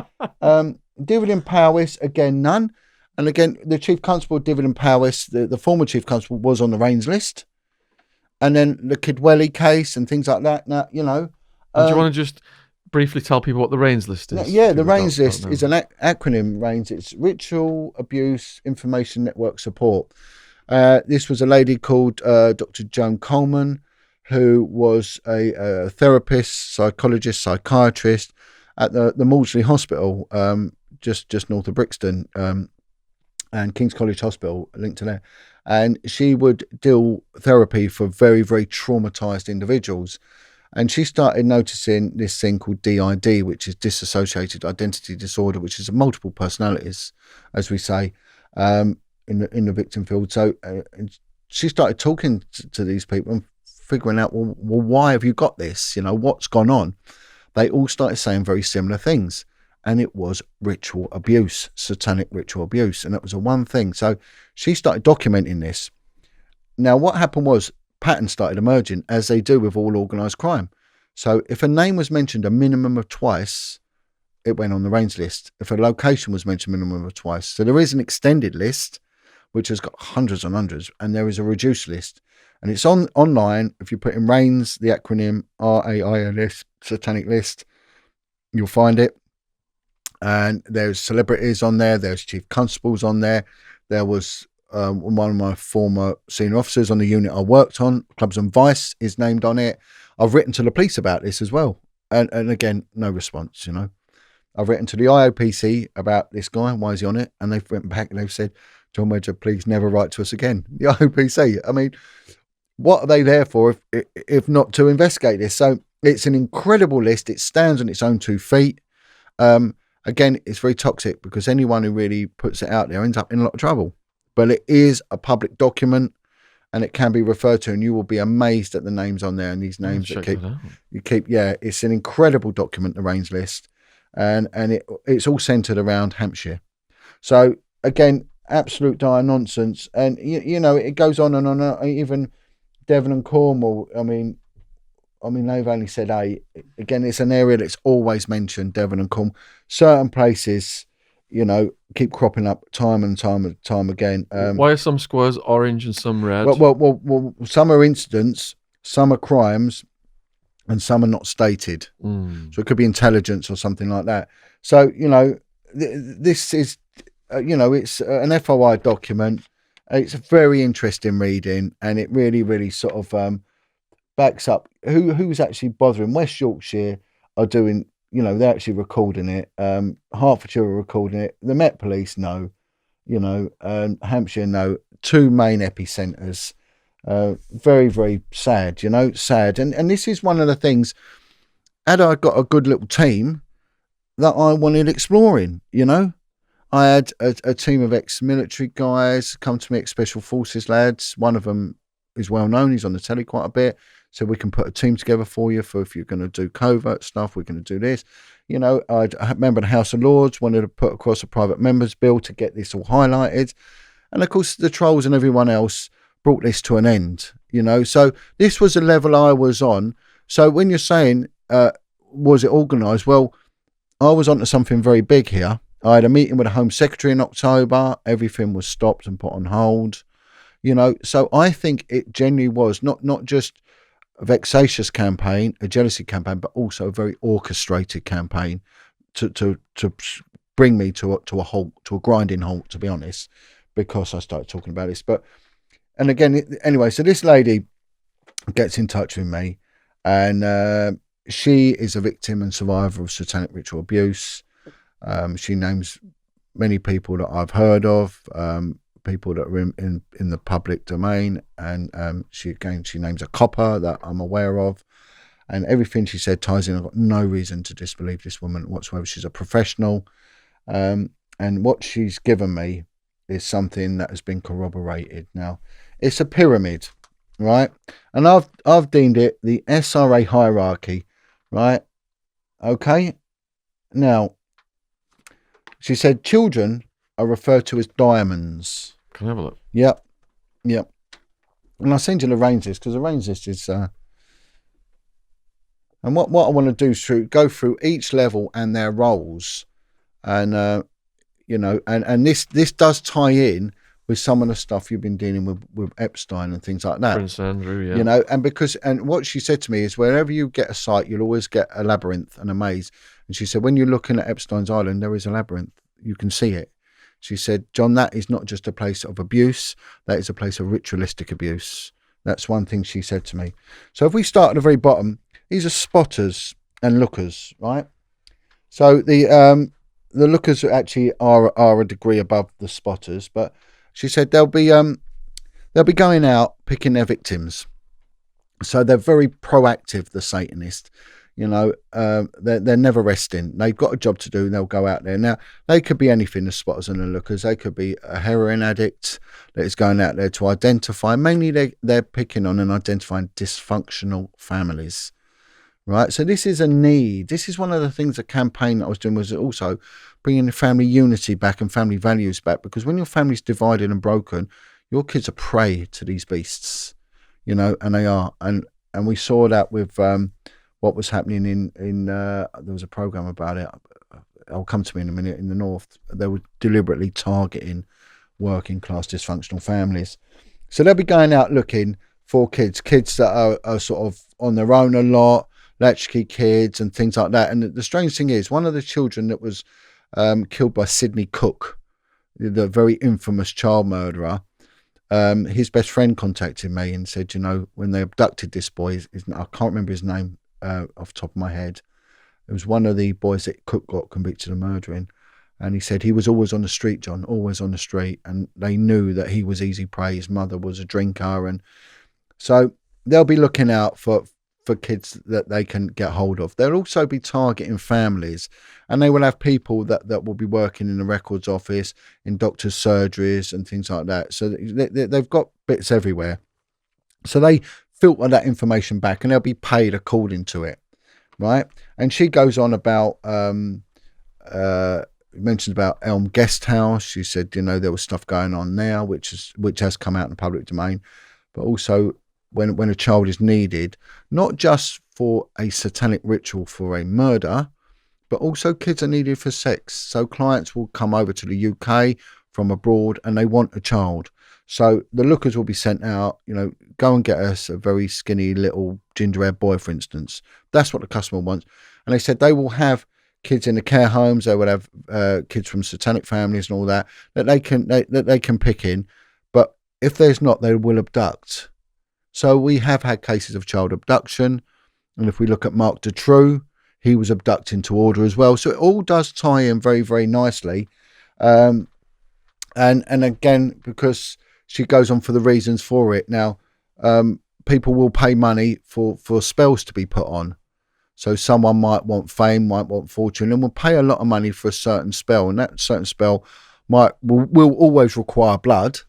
Dividend Powys, again, none. And again, the Chief Constable Dividend Powys, the former Chief Constable, was on the Rains list. And then the Kidwelly case and things like that. Now, do you want to just briefly tell people what the Rains list is? Yeah, the Rains list is an acronym, Rains. It's Ritual Abuse Information Network Support. This was a lady called Dr. Joan Coleman, who was a therapist, psychologist, psychiatrist at the Maudsley Hospital, just north of Brixton, and King's College Hospital, linked to there. And she would do therapy for very, very traumatized individuals. And she started noticing this thing called DID, which is dissociated identity disorder, which is multiple personalities, as we say, in the victim field. So she started talking to these people and figuring out, well, why have you got this? What's gone on? They all started saying very similar things. And it was ritual abuse, satanic ritual abuse. And that was the one thing. So she started documenting this. Now, what happened was, patterns started emerging, as they do with all organised crime. So if a name was mentioned a minimum of twice, it went on the Rains list. If a location was mentioned a minimum of twice. So there is an extended list, which has got hundreds and hundreds, and there is a reduced list. And it's online. If you put in Rains, the acronym RAINS, satanic list, you'll find it. And there's celebrities on there. There's chief constables on there. There was one of my former senior officers on the unit I worked on. Clubs and Vice is named on it. I've written to the police about this as well. And again, no response, you know. I've written to the IOPC about this guy. Why is he on it? And they've written back and they've said, John Wedger, please never write to us again. The IOPC, I mean, what are they there for if not to investigate this? So it's an incredible list. It stands on its own 2 feet. Again, it's very toxic because anyone who really puts it out there ends up in a lot of trouble. But it is a public document and it can be referred to, and you will be amazed at the names on there and these names that it's an incredible document, the range list. And it's all centered around Hampshire. So again, absolute dire nonsense. And you know, it goes on and on. Even Devon and Cornwall, I mean they've only said 8. Again, it's an area that's always mentioned, Devon and Cornwall. Certain places, you know, keep cropping up time and time again. Why are some squares orange and some red? Well, some are incidents, some are crimes, and some are not stated. So it could be intelligence or something like that. So, you know, this is, you know, it's an FOI document. It's a very interesting reading, and it really, really sort of backs up who's actually bothering. West Yorkshire are doing, you know, they're actually recording it. Hertfordshire are recording it. The Met Police know, you know, Hampshire know. 2 main epicenters. Very, very sad, you know, sad. And this is one of the things, had I got a good little team that I wanted exploring, you know. I had a team of ex-military guys come to me, ex-special forces lads. One of them is well known. He's on the telly quite a bit. So we can put a team together for you for if you're going to do covert stuff, we're going to do this. You know, I remember the House of Lords wanted to put across a private members bill to get this all highlighted. And of course, the trolls and everyone else brought this to an end, you know. So this was a level I was on. So when you're saying, was it organised? Well, I was onto something very big here. I had a meeting with the Home Secretary in October. Everything was stopped and put on hold, you know. So I think it genuinely was not just a vexatious campaign, a jealousy campaign, but also a very orchestrated campaign to bring me to a halt, to a grinding halt, to be honest, because I started talking about this. But, and again, anyway, so this lady gets in touch with me, and she is a victim and survivor of satanic ritual abuse. She names many people that I've heard of, people that are in the public domain, and she names a copper that I'm aware of, and everything she said ties in. I've got no reason to disbelieve this woman whatsoever. She's a professional, and what she's given me is something that has been corroborated. Now, it's a pyramid, right? And I've deemed it the SRA hierarchy, right? Okay. Now, she said children are referred to as diamonds. Can I have a look? Yep. And I'll send you the range list, because the range list is and what I want to do is go through each level and their roles, and you know, and this does tie in with some of the stuff you've been dealing with Epstein and things like that. Prince Andrew, yeah. You know, and what she said to me is, wherever you get a site, you'll always get a labyrinth and a maze. And she said, when you're looking at Epstein's Island, there is a labyrinth. You can see it. She said, John, that is not just a place of abuse. That is a place of ritualistic abuse. That's one thing she said to me. So if we start at the very bottom, these are spotters and lookers, right? So the lookers actually are a degree above the spotters, but she said they'll be going out picking their victims. So they're very proactive, the Satanists. You know, they're never resting. They've got a job to do, and they'll go out there. Now, they could be anything, the spotters and the lookers. They could be a heroin addict that is going out there to identify. Mainly, they're picking on and identifying dysfunctional families, right? So this is a need. This is one of the things, the campaign that I was doing was also bringing the family unity back and family values back. Because when your family's divided and broken, your kids are prey to these beasts, you know, and they are. And we saw that with what was happening in there was a program about it. I'll come to me in a minute. In the north, they were deliberately targeting working class dysfunctional families. So they'll be going out looking for kids that are sort of on their own a lot, latchkey kids and things like that. And the strange thing is, one of the children that was killed by Sidney Cook, the very infamous child murderer, his best friend contacted me and said, when they abducted this boy, I can't remember his name off the top of my head. It was one of the boys that Cook got convicted of murdering. And he said he was always on the street, John, always on the street. And they knew that he was easy prey. His mother was a drinker. And so they'll be looking out for kids that they can get hold of. They'll also be targeting families. And they will have people that will be working in the records office, in doctors' surgeries and things like that. So they've got bits everywhere. So they filter that information back and they'll be paid according to it. Right? And she goes on about... mentioned about Elm Guest House. She said, there was stuff going on now, which has come out in the public domain, but also when a child is needed, not just for a satanic ritual for a murder, but also kids are needed for sex. So clients will come over to the UK from abroad and they want a child. So the lookers will be sent out, go and get us a very skinny little ginger-haired boy, for instance. That's what the customer wants. And they said they will have kids in the care homes. They will have kids from satanic families and all that they can pick in. But if there's not, they will abduct. So we have had cases of child abduction. And if we look at Mark Dutroux, he was abducting to order as well. So it all does tie in very, very nicely. And again, because she goes on for the reasons for it. Now, people will pay money for spells to be put on. So someone might want fame, might want fortune, and will pay a lot of money for a certain spell. And that certain spell will always require blood,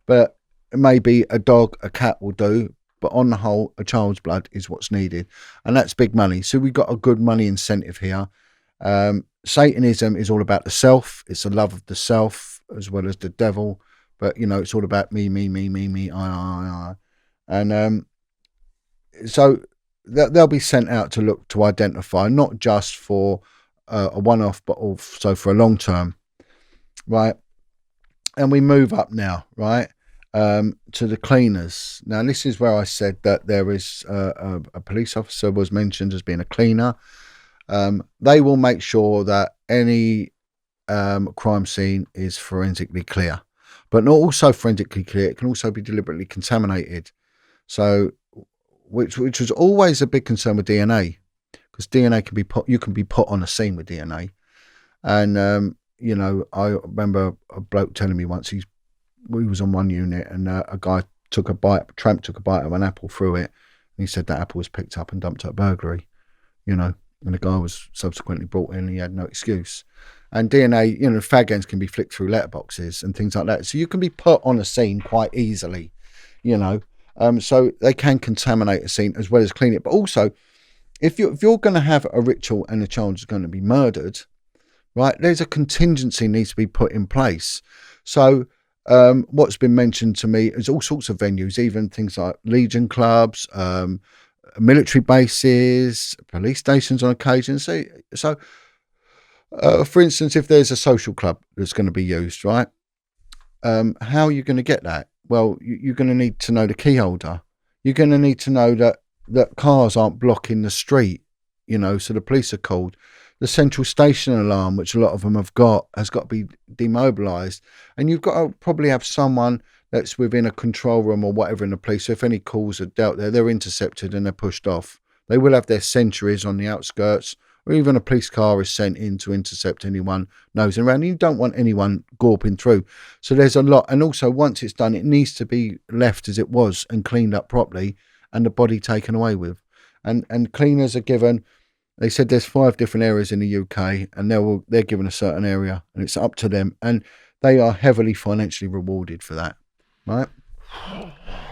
but it may be a dog, a cat will do. But on the whole, a child's blood is what's needed. And that's big money. So we've got a good money incentive here. Satanism is all about the self. It's the love of the self as well as the devil. But, it's all about me, I. And so they'll be sent out to look to identify, not just for a one-off, but also for a long term, right? And we move up now, right, to the cleaners. Now, this is where I said that there is a police officer was mentioned as being a cleaner. They will make sure that any crime scene is forensically clear, but not also forensically clear. It can also be deliberately contaminated. So, which was always a big concern with DNA, because DNA can be put on a scene with DNA. And I remember a bloke telling me once he was on one unit and a tramp took a bite of an apple through it, and he said that apple was picked up and dumped at a burglary, and the guy was subsequently brought in and he had no excuse. And DNA, fag ends can be flicked through letterboxes and things like that, so you can be put on a scene quite easily, so they can contaminate a scene as well as clean it. But also, if you're going to have a ritual and the child is going to be murdered, right, there's a contingency needs to be put in place. So what's been mentioned to me is all sorts of venues, even things like Legion clubs, military bases, police stations on occasion. So for instance, if there's a social club that's going to be used, right, how are you going to get that? Well, you're going to need to know the key holder. You're going to need to know that cars aren't blocking the street, so the police are called. The central station alarm, which a lot of them has got to be demobilised. And you've got to probably have someone that's within a control room or whatever in the police. So if any calls are dealt there, they're intercepted and they're pushed off. They will have their sentries on the outskirts, or even a police car is sent in to intercept anyone nosing around. You don't want anyone gawping through. So there's a lot. And also, once it's done, it needs to be left as it was and cleaned up properly and the body taken away with. And cleaners are given, they said there's 5 different areas in the UK and they're given a certain area and it's up to them. And they are heavily financially rewarded for that, right?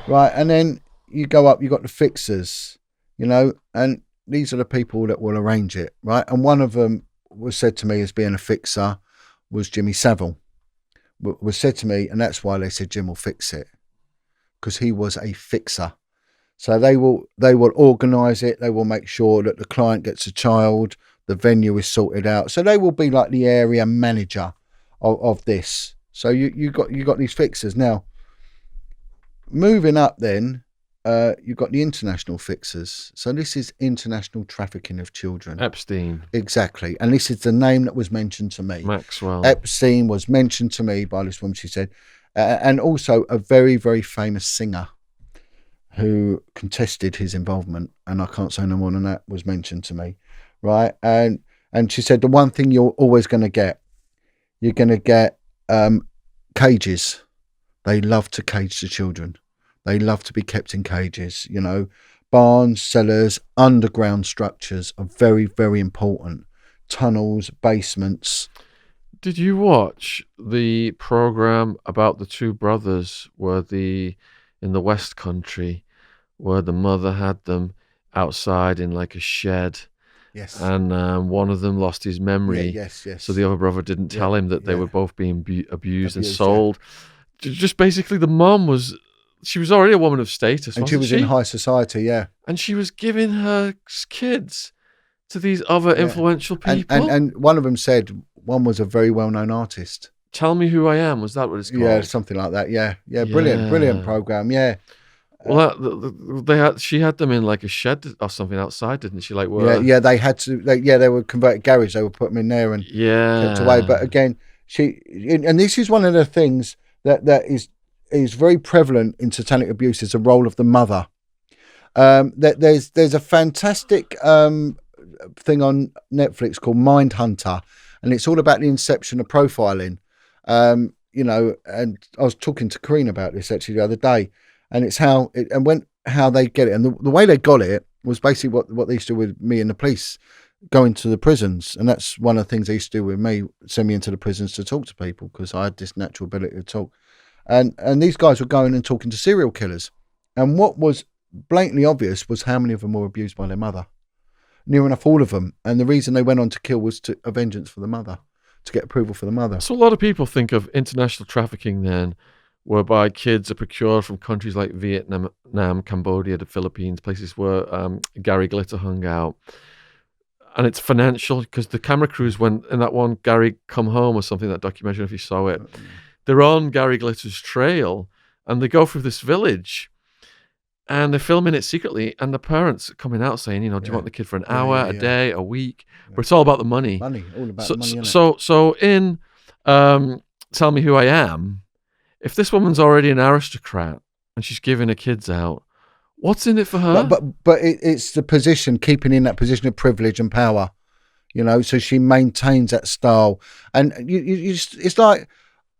Right, and then you go up, you've got the fixers, and these are the people that will arrange it, right? And one of them was said to me as being a fixer was Jimmy Savile. Was said to me, and that's why they said Jim will fix it, because he was a fixer. So they will organise it. They will make sure that the client gets a child, the venue is sorted out. So they will be like the area manager of this. So you got these fixers. Now, moving up then, you've got the international fixers. So this is international trafficking of children. Epstein. Exactly. And this is the name that was mentioned to me. Maxwell. Epstein was mentioned to me by this woman. She said, and also a very, very famous singer who contested his involvement, and I can't say no more than that, was mentioned to me, right? And she said the one thing you're always going to get, you're going to get cages. They love to cage the children. They love to be kept in cages, you know. Barns, cellars, underground structures are very, very important. Tunnels, basements. Did you watch the program about the two brothers in the West Country, where the mother had them outside in like a shed? Yes. And one of them lost his memory. Yeah, yes. So the other brother didn't tell him that they were both being abused and sold. Yeah. Just basically, the mom she was already a woman of status, and she was in high society, yeah. And she was giving her kids to these other influential people. And one of them said one was a very well-known artist. Tell Me Who I Am, was that what it's called? Yeah, something like that. Yeah, brilliant program. Yeah. Well, she had them in like a shed or something outside, didn't she? Like, yeah, they had to. They were converted garage. They would put them in there and kept away. But again, and this is one of the things that is very prevalent in satanic abuse, is the role of the mother. There's a fantastic thing on Netflix called Mind Hunter, and it's all about the inception of profiling. You know, and I was talking to Kareen about this actually the other day. And it's how they get it, and the way they got it was basically what they used to do with me and the police, going to the prisons, and that's one of the things they used to do with me, send me into the prisons to talk to people because I had this natural ability to talk, and these guys were going and talking to serial killers, and what was blatantly obvious was how many of them were abused by their mother, near enough all of them, and the reason they went on to kill was a vengeance for the mother, to get approval for the mother. So a lot of people think of international trafficking then, whereby kids are procured from countries like Vietnam, Cambodia, the Philippines, places where Gary Glitter hung out. And it's financial, because the camera crews, when in that one Gary Come Home or something, that documentary, if you saw it, they're on Gary Glitter's trail, and they go through this village, and they're filming it secretly, and the parents are coming out saying, you know, do you want the kid for an hour, a day, a week? But it's all about the money. All about the money, so in Tell Me Who I Am, if this woman's already an aristocrat and she's giving her kids out, what's in it for her? But it's the position, keeping in that position of privilege and power, you know. So she maintains that style, and it's like,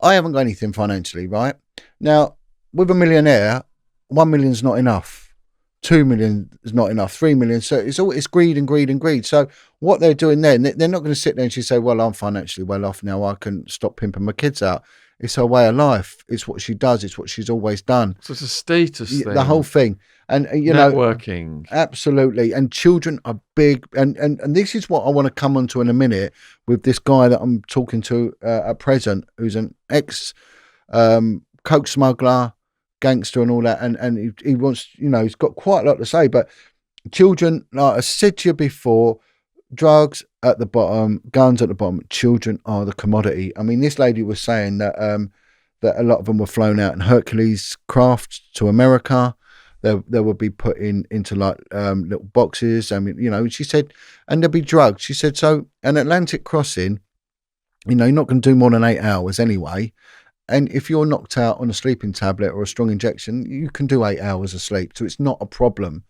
I haven't got anything financially, right? Now with a millionaire, 1 million's not enough, 2 million is not enough, 3 million. So it's greed and greed and greed. So what they're doing then, they're not going to sit there and she say, well, I'm financially well off now, I can stop pimping my kids out. It's her way of life. It's what she does. It's what she's always done. So it's a status thing. The whole thing. And you networking. Know, absolutely. And children are big. And this is what I want to come on to in a minute with this guy that I'm talking to at present, who's an ex coke smuggler, gangster and all that. And he wants, you know, he's got quite a lot to say. But children, like I said to you before, drugs at the bottom, guns at the bottom. Children are the commodity. I mean, this lady was saying that that a lot of them were flown out in Hercules craft to America. They would be put into like little boxes. I mean, you know, she said, and there'd be drugs. She said, so an Atlantic crossing, you know, you're not going to do more than 8 hours anyway. And if you're knocked out on a sleeping tablet or a strong injection, you can do 8 hours of sleep. So it's not a problem,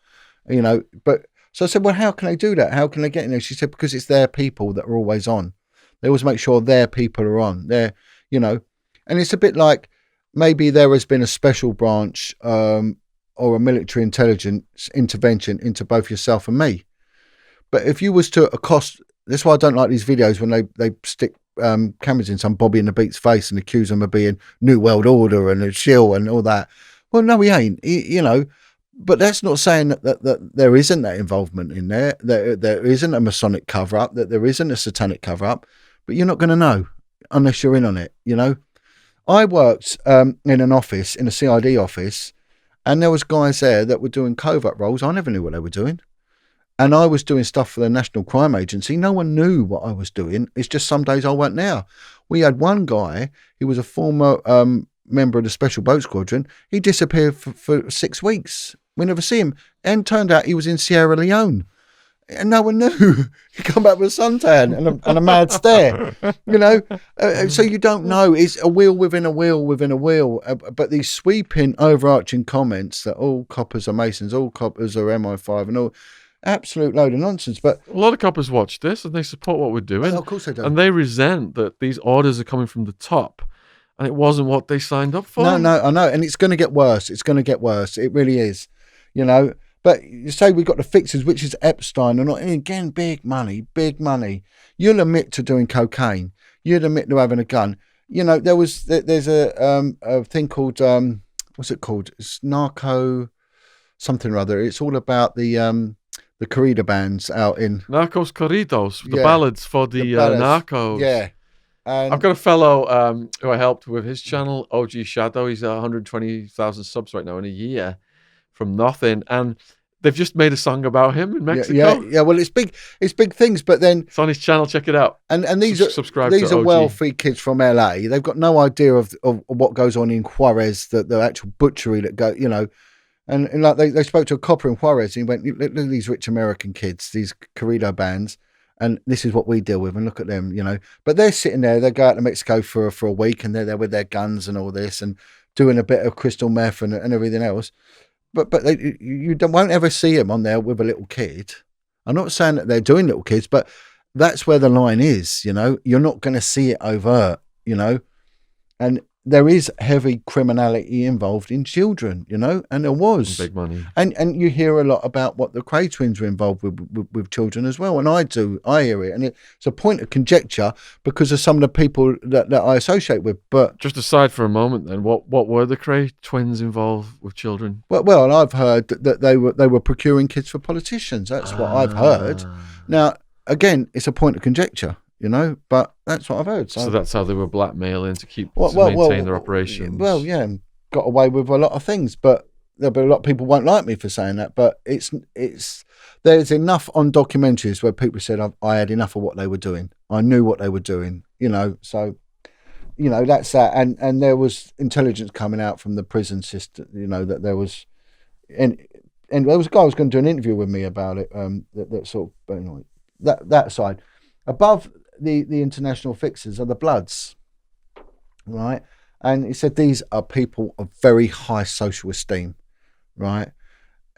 you know, but. So I said, well, how can they do that? How can they get in there? She said, because it's their people that are always on. They always make sure their people are on. They're, you know, and it's a bit like maybe there has been a special branch or a military intelligence intervention into both yourself and me. But if you was to accost, that's why I don't like these videos when they stick cameras in some Bobby and the Beat's face and accuse them of being New World Order and a shill and all that. Well, no, he ain't, you know. But that's not saying that there isn't that involvement in there. There isn't a Masonic cover-up, that there isn't a satanic cover-up. But you're not going to know unless you're in on it, you know. I worked in an office, in a CID office, and there was guys there that were doing covert roles. I never knew what they were doing. And I was doing stuff for the National Crime Agency. No one knew what I was doing. It's just some days I weren't there. We had one guy, he was a former member of the Special Boat Squadron. He disappeared for 6 weeks. We never see him. And turned out he was in Sierra Leone. and no one knew. You come back with a suntan and a mad stare, so you don't know. It's a wheel within a wheel within a wheel. But these sweeping, overarching comments that all coppers are Masons, all coppers are MI5, and all absolute load of nonsense. But a lot of coppers watch this and they support what we're doing. of course they do. And they resent that these orders are coming from the top, and it wasn't what they signed up for. No, I know, and it's going to get worse. It's going to get worse. It really is, But you say we've got the fixers, which is Epstein, and again, big money. You'll admit to doing cocaine. You'd admit to having a gun. There's a thing called what's it called? It's narco something or other. It's all about the corrida bands out in Narcos Corridos, the ballads for the narcos. Yeah. I've got a fellow who I helped with his channel, OG Shadow. He's at 120,000 subs right now in a year from nothing, and they've just made a song about him in Mexico. Yeah. Well, it's big things, but then it's on his channel. Check it out. And these are wealthy kids from LA. They've got no idea of what goes on in Juarez, the actual butchery that go, And like they spoke to a copper in Juarez, and he went, look at these rich American kids, these corrido bands, and this is what we deal with, and look at them, But they're sitting there. They go out to Mexico for a week, and they're there with their guns and all this, and doing a bit of crystal meth and everything else. But you won't ever see them on there with a little kid. I'm not saying that they're doing little kids, but that's where the line is. You're not going to see it overt. And there is heavy criminality involved in children, and there was big money. And you hear a lot about what the Cray twins were involved with children as well. And I hear it, and it's a point of conjecture because of some of the people that I associate with. But just aside for a moment, then, what were the Cray twins involved with children? Well, I've heard that they were procuring kids for politicians. That's what I've heard. Now, again, it's a point of conjecture. But that's what I've heard. So that's how they were blackmailing to maintain their operations. Well, yeah, got away with a lot of things, but there'll be a lot of people won't like me for saying that. But it's there's enough on documentaries where people said I had enough of what they were doing. I knew what they were doing. So that's that. And there was intelligence coming out from the prison system. That there was, and there was a guy who was going to do an interview with me about it. That sort of anyway, that side above. The international fixers are the Bloods, right? And he said these are people of very high social esteem, right?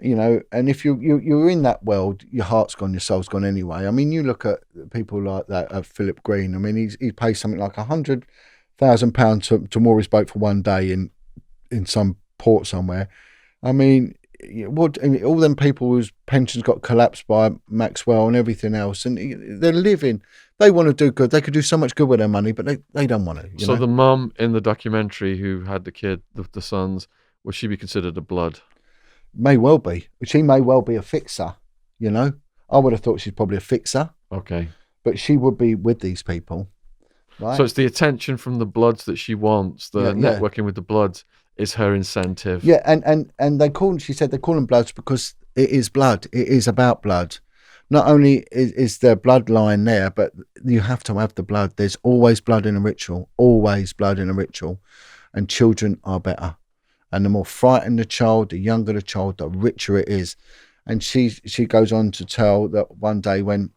And if you're in that world, your heart's gone, your soul's gone anyway. I mean, you look at people like that, Philip Green. I mean, he pays something like £100,000 to moor his boat for one day in some port somewhere. I mean, all them people whose pensions got collapsed by Maxwell and everything else, and they're living. They want to do good. They could do so much good with their money, but they don't want to. So the mum in the documentary who had the kid, the sons, would she be considered a blood? May well be. She may well be a fixer. I would have thought she's probably a fixer. Okay, but she would be with these people. Right? So it's the attention from the Bloods that she wants. The networking with the Bloods is her incentive. Yeah, and she said they call them Bloods because it is blood. It is about blood. Not only is there bloodline there, but you have to have the blood. There's always blood in a ritual. Always blood in a ritual. And children are better. And the more frightened the child, the younger the child, the richer it is. And she goes on to tell that one day when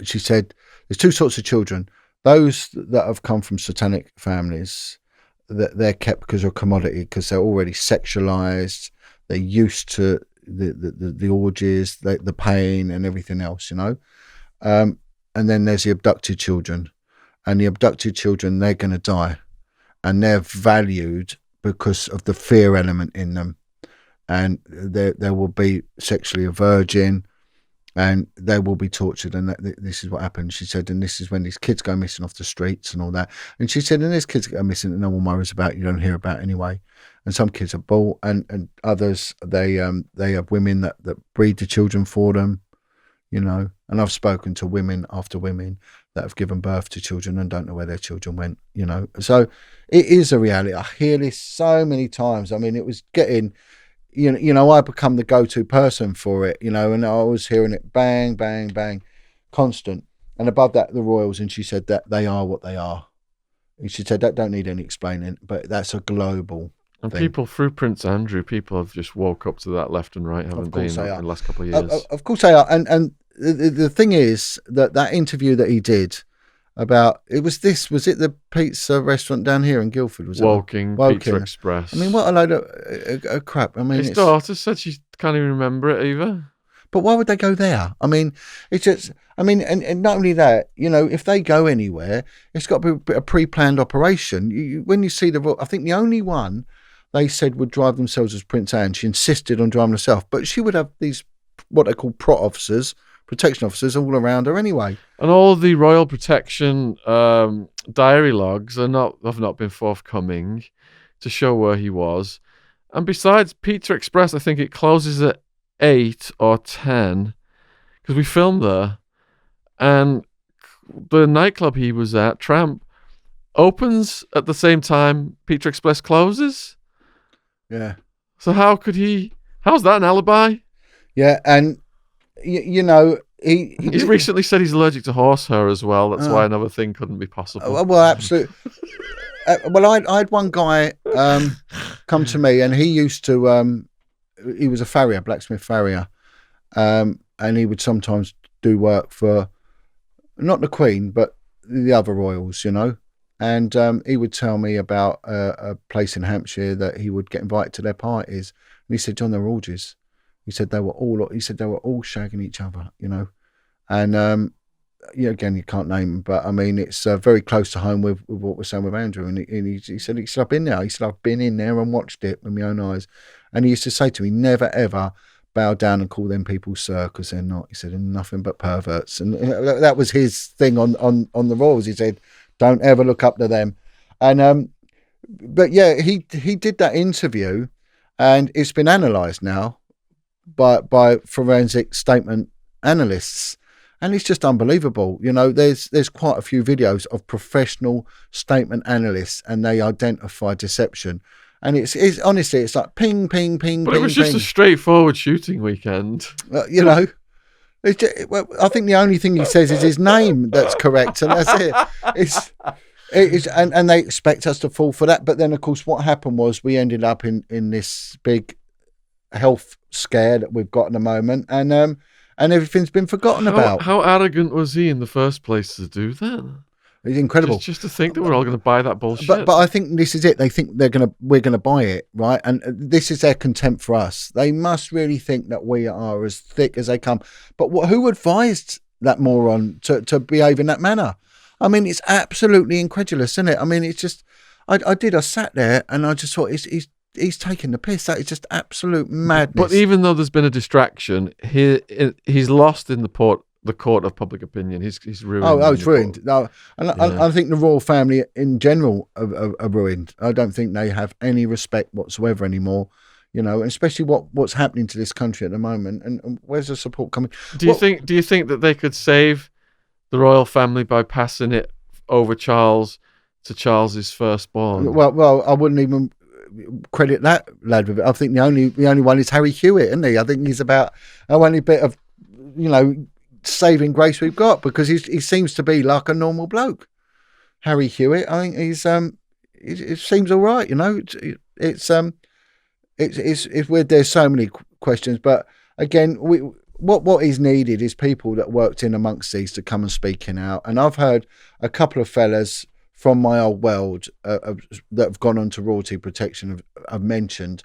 she said there's two sorts of children. Those that have come from satanic families, that they're kept because of commodity, because they're already sexualized. They're used to the orgies, the pain and everything else, and then there's the abducted children, and the abducted children, they're going to die, and they're valued because of the fear element in them, and there will be sexually a virgin, and they will be tortured, and this is what happens. She said, and this is when these kids go missing off the streets and all that. And she said, and there's kids that go missing that no one worries about, you don't hear about anyway. And some kids are bought, and others they have women that breed the children for them, And I've spoken to women after women that have given birth to children and don't know where their children went, So it is a reality. I hear this so many times. I mean, it was getting, I become the go-to person for it, and I was hearing it bang, bang, bang, constant. And above that, the royals, and she said that they are what they are. And she said that don't need any explaining, but that's a global. And thing. people, through Prince Andrew, people have just woke up to that left and right, haven't they, in the last couple of years? Of course they are. And the thing is that interview that he did about, was it the pizza restaurant down here in Guildford? Was Woking, Pizza Express. I mean, what a load of crap. I mean, his daughter said she can't even remember it either. But why would they go there? I mean, it's just, I mean, and not only that, you know, if they go anywhere, it's got to be a pre-planned operation. When you see I think the only one they said would drive themselves was Prince Anne. She insisted on driving herself, but she would have these, what they call protection officers all around her anyway. And all the royal protection diary logs have not been forthcoming to show where he was. And besides, Pizza Express, I think it closes at 8 or 10 because we filmed there, and the nightclub he was at, Tramp, opens at the same time Pizza Express closes. Yeah. So how's that an alibi? Yeah, and you know, he's recently said he's allergic to horsehair as well. That's why another thing couldn't be possible. Well, absolutely. Well, I had one guy come to me, and he used to. He was a farrier, blacksmith farrier, and he would sometimes do work for not the Queen, but the other royals, you know. And he would tell me about a place in Hampshire that he would get invited to their parties, and he said, "John, they were orgies." He said they were all shagging each other, you know. And again, you can't name them, but I mean, it's very close to home with what we're saying with Andrew. And he said, I've been there. He said, I've been in there and watched it with my own eyes. And he used to say to me, never ever bow down and call them people sir, because they're not. He said, they're nothing but perverts. And that was his thing on the royals. He said, don't ever look up to them. And but yeah, he did that interview, and it's been analysed now by forensic statement analysts. And it's just unbelievable. You know, there's quite a few videos of professional statement analysts, and they identify deception. And it's honestly, it's like ping, ping, ping, but ping, it was just ping. a straightht's shooting weekend. You know, I think the only thing he says is his name that's correct, and that's it. And they expect us to fall for that. But then, of course, what happened was we ended up in this big health scare that we've got at the moment, and everything's been forgotten about. How arrogant was he in the first place to do that? It's incredible. Just to think that we're all going to buy that bullshit. But I think this is it. They think we're gonna buy it, right? And this is their contempt for us. They must really think that we are as thick as they come. But who advised that moron to behave in that manner? I mean, it's absolutely incredulous, isn't it? I mean, it's just, I sat there and I just thought, he's taking the piss. That is just absolute madness. But even though there's been a distraction, he's lost in the court of public opinion. He's ruined. Oh, it's ruined. No, and I think the royal family in general are ruined. I don't think they have any respect whatsoever anymore. You know, and especially what's happening to this country at the moment. And where's the support coming? Do you think that they could save the royal family by passing it over Charles to Charles's firstborn? Well, I wouldn't even credit that lad with it. I think the only one is Harry Hewitt, isn't he? I think he's about the only bit of, you know, saving grace we've got, because he seems to be like a normal bloke. Harry Hewitt, I think he's it seems all right, you know. It's weird. There's so many questions, but again, what is needed is people that worked in amongst these to come and speaking out. And I've heard a couple of fellas from my old world that have gone on to royalty protection have mentioned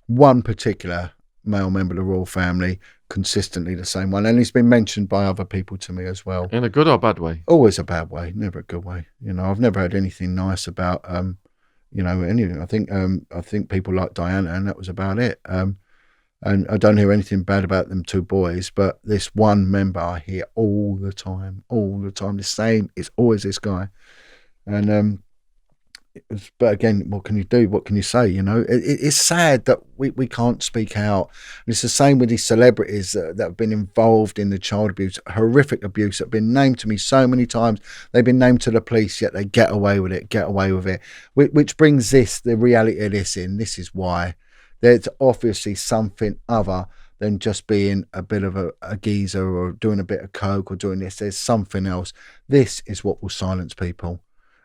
one particular male member of the royal family, consistently the same one, and he's been mentioned by other people to me as well. In a good or bad way? Always a bad way, never a good way. You know, I've never heard anything nice about you know, anything. I think people like Diana, and that was about it. And I don't hear anything bad about them two boys, but this one member I hear all the time, the same. It's always this guy. And but again, what can you do? What can you say? You know, it's sad that we can't speak out. And it's the same with these celebrities that have been involved in the child abuse, horrific abuse, that have been named to me so many times. They've been named to the police, yet they get away with it. Which brings the reality of this in. This is why there's obviously something other than just being a bit of a geezer or doing a bit of coke or doing this. There's something else. This is what will silence people.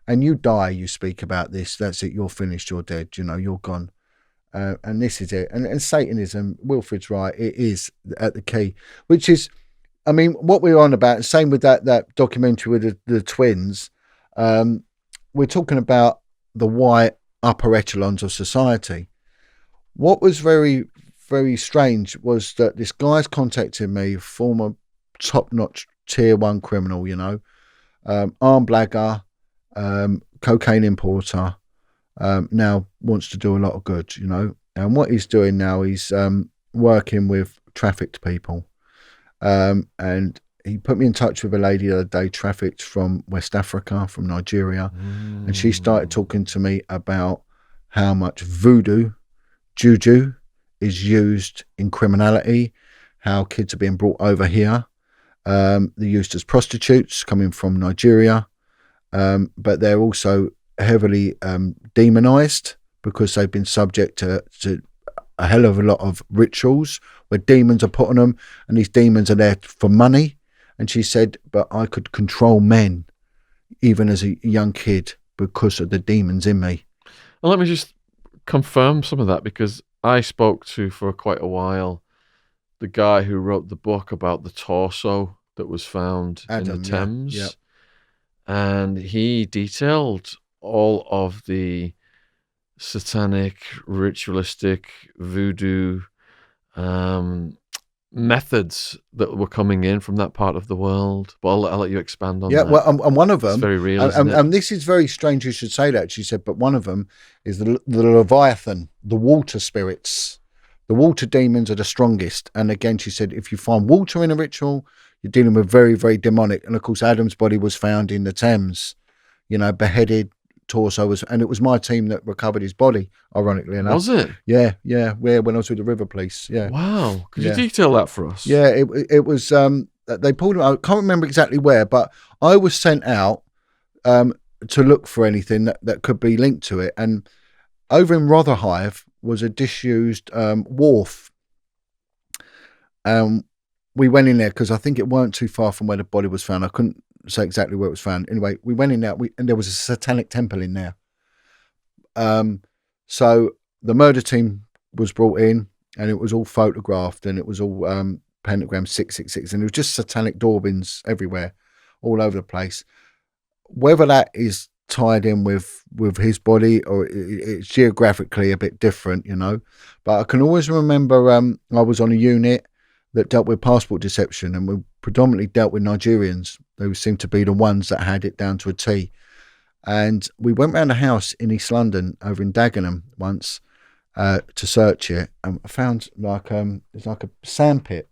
And you die, you speak about this, that's it, you're finished, you're dead, you know, you're gone. And this is it. And Satanism, Wilfred's right, it is at the key, which is, I mean, what we're on about, same with that documentary with the twins, we're talking about the white upper echelons of society. What was very, very strange was that this guy's contacted me, former top-notch tier 1 criminal, you know, armed blagger, cocaine importer, now wants to do a lot of good, you know. And what he's doing now, he's working with trafficked people. And he put me in touch with a lady the other day, trafficked from West Africa, from Nigeria. And she started talking to me about how much voodoo, juju, is used in criminality, how kids are being brought over here. They're used as prostitutes coming from Nigeria, but they're also heavily demonized because they've been subject to a hell of a lot of rituals where demons are put on them, and these demons are there for money. And she said, but I could control men even as a young kid because of the demons in me. And let me just confirm some of that, because I spoke to, for quite a while, the guy who wrote the book about the torso that was found in the Thames. Yeah. And he detailed all of the satanic, ritualistic, voodoo methods that were coming in from that part of the world. But I'll let you expand on that. Yeah, well, and one of them, it's very real, and this is very strange you should say that, she said, but one of them is the Leviathan, the water spirits. The water demons are the strongest. And again, she said, if you find water in a ritual, you're dealing with very, very demonic. And of course, Adam's body was found in the Thames, you know, beheaded, torso was, and it was my team that recovered his body, ironically enough. Was it? Yeah, when I was with the River Police. Yeah. Wow. Could you detail that for us? Yeah, it was, they pulled him, I can't remember exactly where, but I was sent out to look for anything that could be linked to it. And over in Rotherhithe was a disused wharf. We went in there because I think it weren't too far from where the body was found. I couldn't say exactly where it was found. Anyway, we went in there, and there was a satanic temple in there. So the murder team was brought in, and it was all photographed, and it was all pentagram 666, and it was just satanic doorbins everywhere, all over the place. Whether that is tied in with his body or it's geographically a bit different, you know, but I can always remember I was on a unit that dealt with passport deception, and we predominantly dealt with Nigerians. They seemed to be the ones that had it down to a T. And we went round a house in East London over in Dagenham once to search it, and I found it's like a sandpit,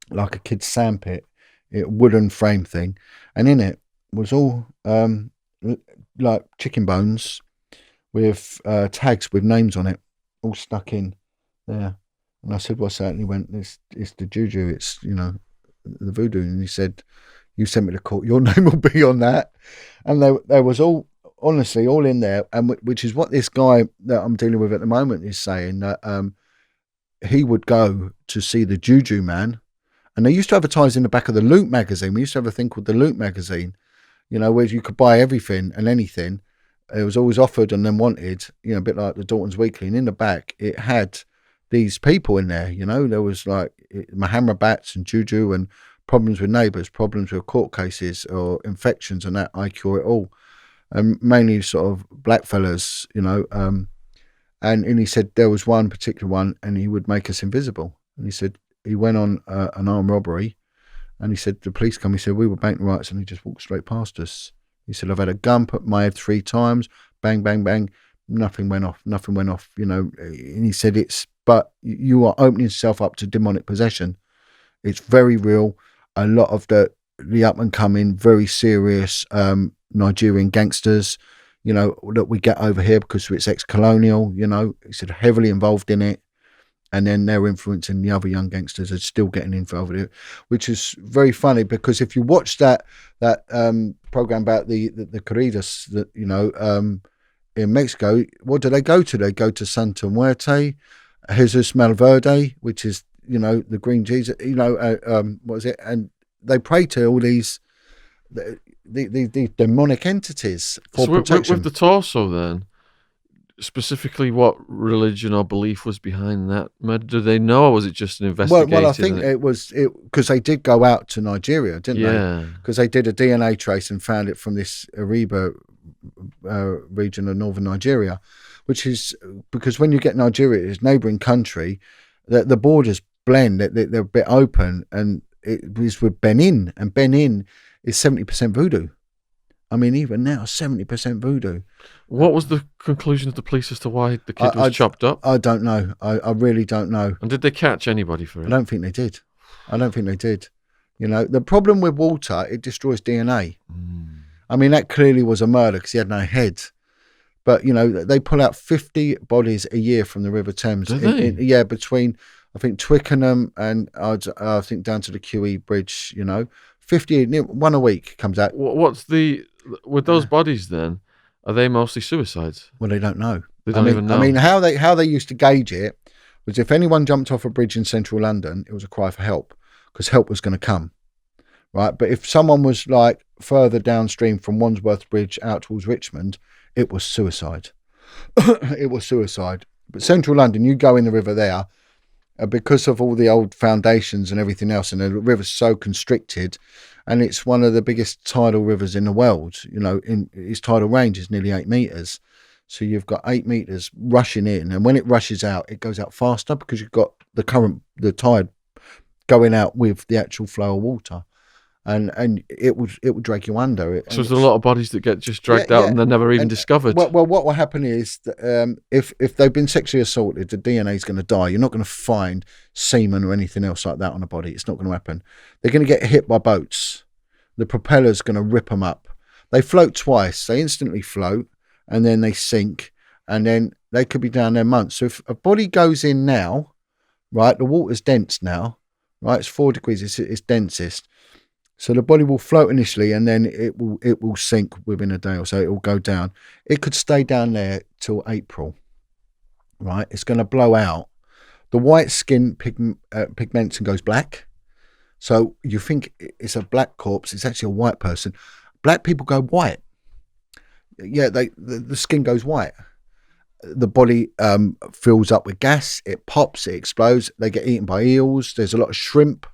like a kid's sandpit, wooden frame thing, and in it was all like chicken bones with tags with names on it, all stuck in there. And I said, what's that? And he went, it's the juju, it's, you know, the voodoo. And he said, you sent me to court, your name will be on that. And there was all, honestly, all in there. And which is what this guy that I'm dealing with at the moment is saying, that he would go to see the juju man. And they used to advertise in the back of the Loot magazine. We used to have a thing called the Loot magazine, you know, where you could buy everything and anything. It was always offered and then wanted, you know, a bit like the Dalton's Weekly. And in the back, it had these people in there, you know. There was like Muhammad bats and juju and problems with neighbours, problems with court cases or infections and that. I cure it all. And mainly sort of black fellas, you know. And he said there was one particular one, and he would make us invisible. And he said he went on an armed robbery, and he said the police come. He said we were bank rights, and he just walked straight past us. He said I've had a gun put in my head 3 times, bang, bang, bang. Nothing went off, you know. And he said but you are opening yourself up to demonic possession. It's very real. A lot of the up and coming, very serious Nigerian gangsters, you know, that we get over here because it's ex-colonial, you know. He said heavily involved in it. And then they're influencing the other young gangsters are still getting involved with it, which is very funny because if you watch that program about the corridas, that, you know, in Mexico, what do they go to? They go to Santa Muerte, Jesus Malverde, which is, you know, the green Jesus, you know, what is it? And they pray to all these demonic entities for protection. With the torso then, specifically what religion or belief was behind that murder? Do they know, or was it just an investigation? Well, I think it was because they did go out to Nigeria, didn't they? Yeah. Because they did a DNA trace and found it from this Ariba region of northern Nigeria, which is because when you get Nigeria, it's neighbouring country, the borders blend, they're a bit open, and it was with Benin, and Benin is 70% voodoo. I mean, even now, 70% voodoo. What was the conclusion of the police as to why the kid was chopped up? I don't know. I really don't know. And did they catch anybody for it? I don't think they did. You know, the problem with water, it destroys DNA. I mean, that clearly was a murder because he had no head. But, you know, they pull out 50 bodies a year from the River Thames. Do they? Between, I think, Twickenham and I think down to the QE Bridge, you know. 50, one a week comes out. What's with those bodies then? Are they mostly suicides? Well, they don't know. They don't even know. I mean, how they used to gauge it was if anyone jumped off a bridge in central London, it was a cry for help because help was going to come, right? But if someone was like further downstream from Wandsworth Bridge out towards Richmond, it was suicide. It was suicide. But central London, you go in the river there, because of all the old foundations and everything else, and the river's so constricted, and it's one of the biggest tidal rivers in the world. You know, its tidal range is nearly 8 meters. So you've got 8 meters rushing in, and when it rushes out, it goes out faster because you've got the current, the tide going out with the actual flow of water, and it would drag you under. So there's a lot of bodies that get just dragged out and they're never even discovered. Well, what will happen is that, if they've been sexually assaulted, the DNA is going to die. You're not going to find semen or anything else like that on a body. It's not going to happen. They're going to get hit by boats. The propeller's going to rip them up. They float twice. They instantly float, and then they sink, and then they could be down there months. So if a body goes in now, right, the water's dense now, right, it's 4 degrees, it's densest. So the body will float initially, and then it will sink within a day or so. It will go down. It could stay down there till April, right? It's going to blow out. The white skin pigments and goes black. So you think it's a black corpse. It's actually a white person. Black people go white. Yeah, the skin goes white. The body fills up with gas. It pops. It explodes. They get eaten by eels. There's a lot of shrimp.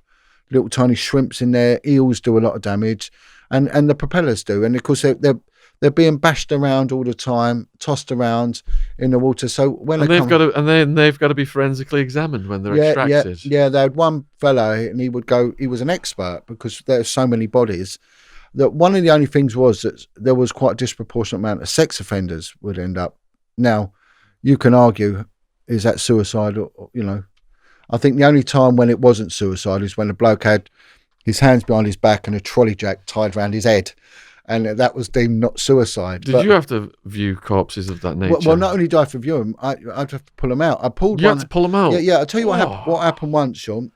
Little tiny shrimps in there. Eels do a lot of damage, and the propellers do. And of course they're being bashed around all the time, tossed around in the water. So when they've got to be forensically examined when they're extracted. Yeah. They had one fellow, and he was an expert because there's so many bodies. That one of the only things was that there was quite a disproportionate amount of sex offenders would end up. Now, you can argue, is that suicide or you know? I think the only time when it wasn't suicide is when the bloke had his hands behind his back and a trolley jack tied around his head, and that was deemed not suicide. Did you have to view corpses of that nature? Well, not only did I have to view them, I'd have to pull them out. I pulled you one. You had to pull them out? Yeah. I'll tell you what happened once, Sean.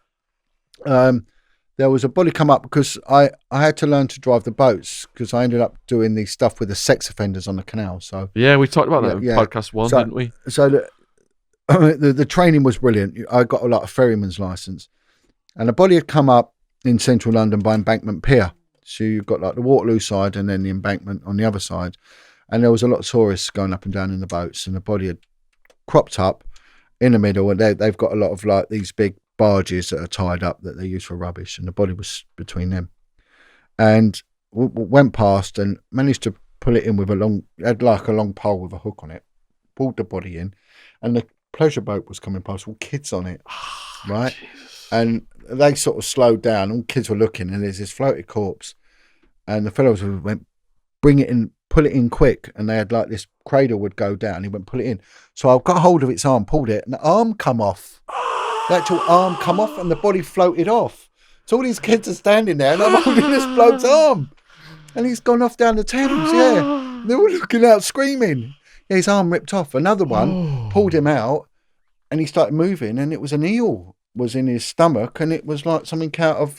There was a body come up because I had to learn to drive the boats because I ended up doing the stuff with the sex offenders on the canal. So yeah, we talked about that in podcast 1, didn't we? So the training was brilliant. I got a ferryman's license, and a body had come up in central London by Embankment Pier. So you've got like the Waterloo side and then the embankment on the other side, and there was a lot of tourists going up and down in the boats, and the body had cropped up in the middle, and they've got a lot of like these big barges that are tied up that they use for rubbish, and the body was between them, and went past and managed to pull it in with a long pole with a hook on it, pulled the body in, and the pleasure boat was coming past, all kids on it, right? Jesus. And they sort of slowed down, all kids were looking, and there's this floated corpse, and the fellows went, bring it in, pull it in quick, and they had like this cradle would go down, he went, pull it in. So I got hold of its arm, pulled it, and the arm come off. The actual arm come off, and the body floated off. So all these kids are standing there, and I'm holding this bloke's arm, and he's gone off down the Thames, yeah. They were looking out screaming. Yeah, his arm ripped off. Another one pulled him out, and he started moving, and it was an eel was in his stomach, and it was like something out of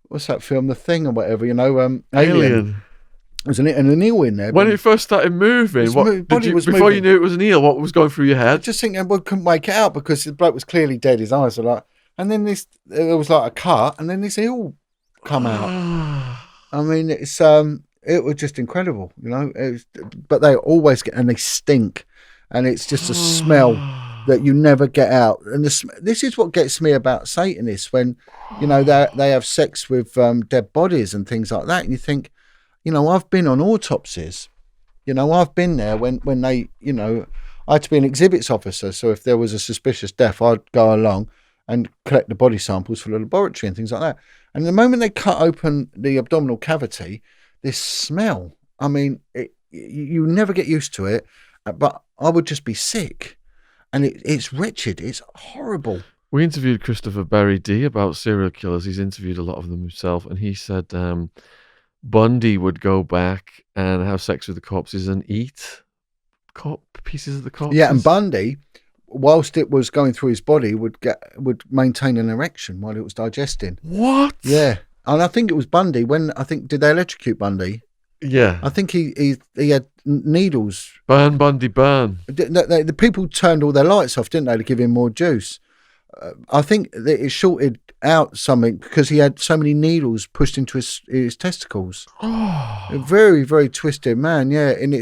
what's that film, The Thing or whatever, you know, Alien. There's an eel in there. When it first started moving, before you knew it was an eel, what was going through your head? Just thinking, we couldn't make it out because the bloke was clearly dead. His eyes were like, and then there was like a cut, and then this eel come out. I mean, it was just incredible, you know. But they always get, and they stink, and it's just a smell that you never get out. And this is what gets me about Satanists when, you know, they have sex with dead bodies and things like that, and you think, you know, I've been on autopsies. You know, I've been there when they, you know, I had to be an exhibits officer, so if there was a suspicious death, I'd go along and collect the body samples for the laboratory and things like that. And the moment they cut open the abdominal cavity, this smell, I mean, you never get used to it, but I would just be sick. And it's wretched. It's horrible. We interviewed Christopher Berry D about serial killers. He's interviewed a lot of them himself, and he said Bundy would go back and have sex with the corpses and eat pieces of the corpses. Yeah, and Bundy, whilst it was going through his body, would maintain an erection while it was digesting. What? Yeah, and I think it was Bundy. Did they electrocute Bundy? Yeah, I think he had needles. Burn Bundy, burn. The people turned all their lights off, didn't they, to give him more juice? I think that it shorted out something because he had so many needles pushed into his testicles. Oh. A very, very twisted man, yeah. And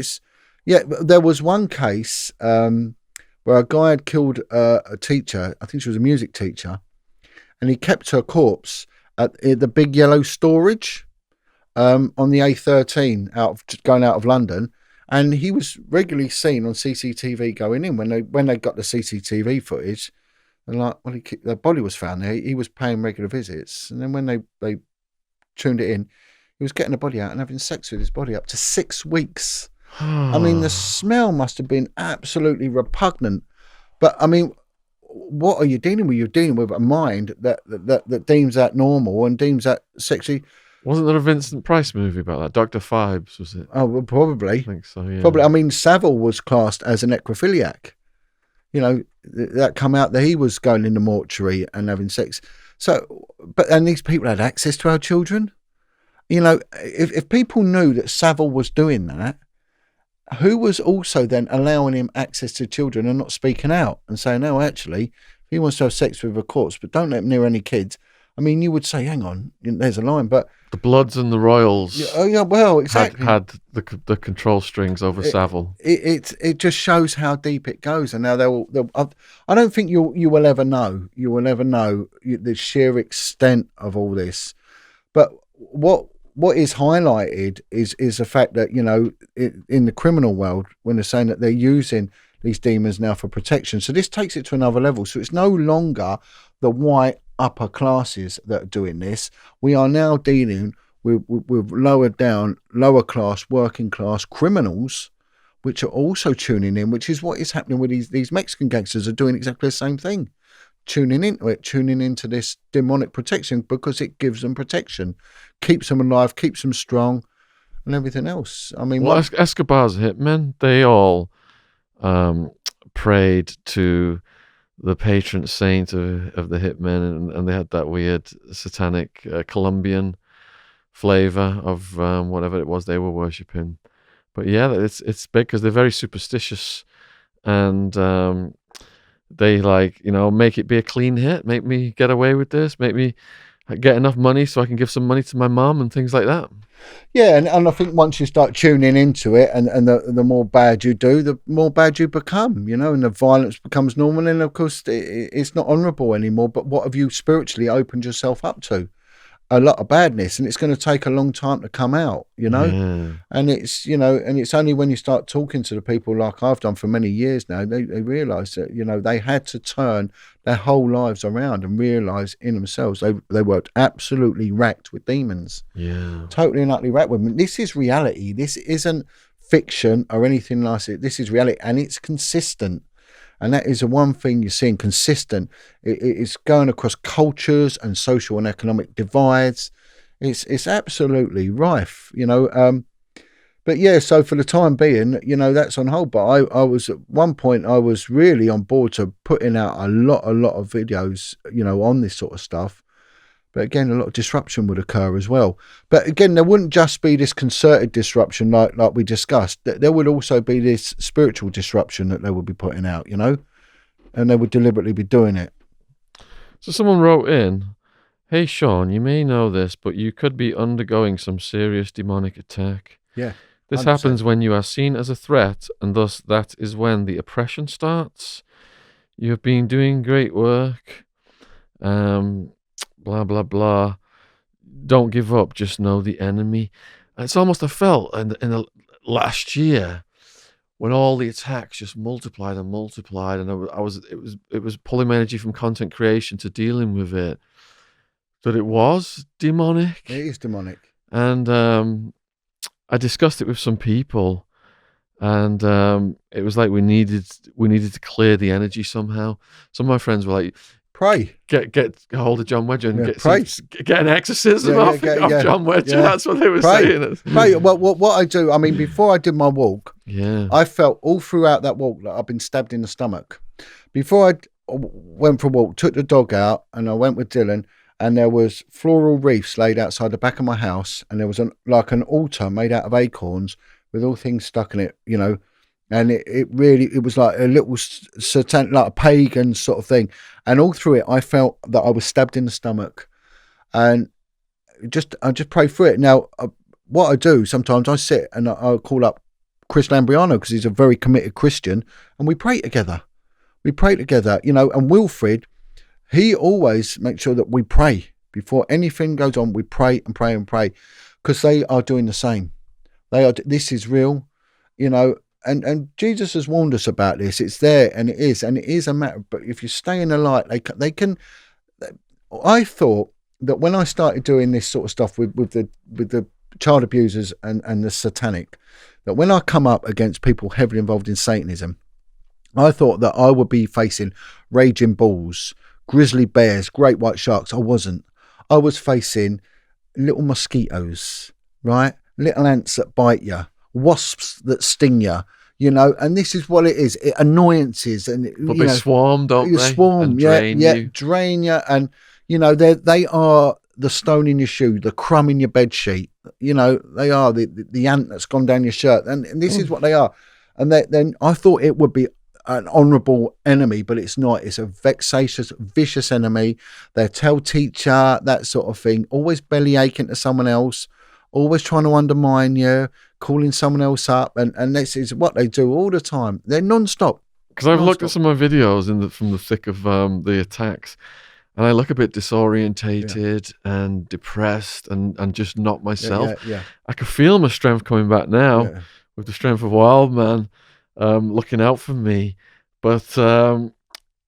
there was one case where a guy had killed a teacher. I think she was a music teacher, and he kept her corpse at the big yellow storage on the A13 going out of London, and he was regularly seen on CCTV going in when they got the CCTV footage. And like, well, the body was found there. He was paying regular visits, and then when they tuned it in, he was getting the body out and having sex with his body up to 6 weeks. I mean, the smell must have been absolutely repugnant. But I mean, what are you dealing with? You're dealing with a mind that deems that normal and deems that sexy. Wasn't there a Vincent Price movie about that? Dr. Phibes, was it? Oh, well, probably. I think so, yeah. Probably. I mean, Savile was classed as a necrophiliac. You know, that come out that he was going in the mortuary and having sex. So, and these people had access to our children. You know, if people knew that Savile was doing that, who was also then allowing him access to children and not speaking out and saying, no, actually, he wants to have sex with a corpse, but don't let him near any kids. I mean, you would say, hang on, there's a line, but the Bloods and the Royals. Yeah, well, exactly. Had the control strings over Savile. It just shows how deep it goes, and now they'll. I don't think you will ever know. You will never know the sheer extent of all this. But what is highlighted is the fact that, you know, in the criminal world, when they're saying that they're using these demons now for protection, so this takes it to another level. So it's no longer the white upper classes that are doing this. We are now dealing with lower class, working class criminals, which are also tuning in, which is what is happening with these Mexican gangsters are doing exactly the same thing, tuning into this demonic protection because it gives them protection, keeps them alive, keeps them strong, and everything else. I mean, Escobar's hitmen, they all prayed to the patron saint of the hitmen, and they had that weird satanic Colombian flavor of whatever it was they were worshipping. But yeah, it's big because they're very superstitious, and they like, you know, make it be a clean hit, make me get away with this, make me get enough money so I can give some money to my mom and things like that. Yeah, and I think once you start tuning into it, and the more bad you do, the more bad you become, you know, and the violence becomes normal, and of course it's not honourable anymore. But what have you spiritually opened yourself up to? A lot of badness, and it's going to take a long time to come out, you know. Yeah. And it's, you know, and it's only when you start talking to the people like I've done for many years now, they realise that, you know, they had to turn their whole lives around and realise in themselves they were absolutely racked with demons. Yeah, totally and utterly racked with them. This is reality. This isn't fiction or anything like it. This is reality, and it's consistent. And that is the one thing you're seeing consistent. It's going across cultures and social and economic divides. It's absolutely rife, you know. But yeah, so for the time being, you know, that's on hold. But I was at one point, I was really on board to putting out a lot of videos, you know, on this sort of stuff. But again, a lot of disruption would occur as well. But again, there wouldn't just be this concerted disruption like we discussed. There would also be this spiritual disruption that they would be putting out, you know, and they would deliberately be doing it. So someone wrote in, "Hey Sean, you may know this, but you could be undergoing some serious demonic attack. Yeah. This 100%. happens when you are seen as a threat, and thus that is when the oppression starts. You have been doing great work. Blah, blah, blah. Don't give up, just know the enemy. And it's almost I felt in the last year when all the attacks just multiplied and multiplied, and it was pulling my energy from content creation to dealing with it, that it was demonic. It is demonic. And I discussed it with some people, and it was like we needed to clear the energy somehow. Some of my friends were like, Pray. Get a hold of John Wedger and pray. get an exorcism off John Wedger. Yeah. That's what they were Pray. saying. Pray. Well, what I do, I mean, before I did my walk, Yeah. I felt all throughout that walk that I've been stabbed in the stomach. Before I went for a walk, took the dog out, and I went with Dylan, and there was floral wreaths laid outside the back of my house, and there was an altar made out of acorns with all things stuck in it, you know. And it was like a little satanic, like a pagan sort of thing. And all through it, I felt that I was stabbed in the stomach. And I just pray through it. Now, what I do sometimes, I sit and I call up Chris Lambriano, because he's a very committed Christian, and we pray together. You know, and Wilfred, he always makes sure that we pray. Before anything goes on, we pray and pray and pray, because they are doing the same. This is real, you know. And Jesus has warned us about this. It's there, and it is a matter. But if you stay in the light, they can. I thought that when I started doing this sort of stuff with the child abusers and the satanic, that when I come up against people heavily involved in Satanism, I thought that I would be facing raging bulls, grizzly bears, great white sharks. I wasn't. I was facing little mosquitoes, right? Little ants that bite you. Wasps that sting you, you know, and this is what it is. It annoyances, and but they swarm, don't they? Swarm, and drain you, and you know they are the stone in your shoe, the crumb in your bed sheet. You know, they are the ant that's gone down your shirt, and this is what they are. And then I thought it would be an honourable enemy, but it's not. It's a vexatious, vicious enemy. They're tell teacher, that sort of thing. Always belly aching to someone else. Always trying to undermine you, calling someone else up, and this is what they do all the time. They're non-stop. Because I've looked at some of my videos from the thick of the attacks, and I look a bit disorientated and depressed and just not myself. I can feel my strength coming back now with the strength of a wild man looking out for me, but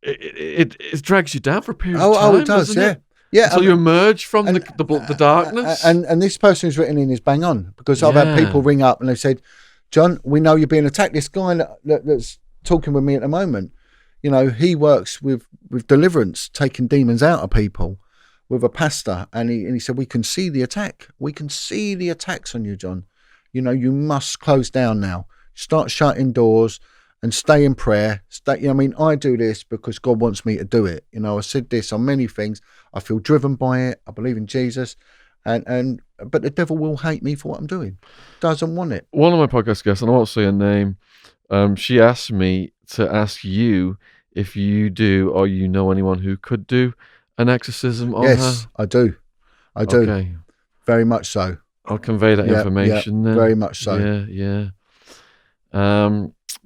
it drags you down for a period of time. Oh, it does, yeah. Yeah, so you emerge from the darkness. And this person who's written in is bang on, because I've had people ring up and they've said, John, we know you're being attacked. This guy that's talking with me at the moment, you know, he works with deliverance, taking demons out of people, with a pastor. And he said, we can see the attack. We can see the attacks on you, John. You know, you must close down now. Start shutting doors and stay in prayer. I mean, I do this because God wants me to do it. You know, I said this on many things. I feel driven by it. I believe in Jesus, but the devil will hate me for what I'm doing. Doesn't want it. One of my podcast guests, and I won't say her name, she asked me to ask you if you do or you know anyone who could do an exorcism on her. Yes, I do. Okay. Very much so. I'll convey that information then. Very much so. Yeah.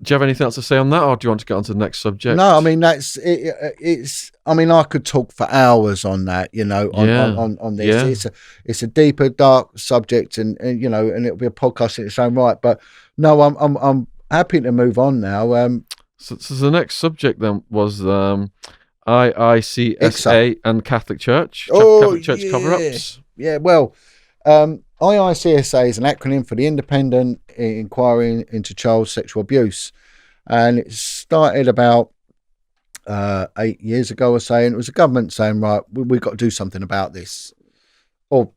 Do you have anything else to say on that, or do you want to get on to the next subject? No, I mean that's it. It's. I mean, I could talk for hours on that. You know, on this. Yeah. It's a deeper, dark subject, and you know, and it'll be a podcast in its own right. But no, I'm happy to move on now. So the next subject then was IICSA and Catholic Church. Catholic Church cover-ups. Yeah. Well, IICSA is an acronym for the Independent Inquiry into Child Sexual Abuse, and it started about 8 years ago or so, and it was the government saying, right, we've got to do something about this, or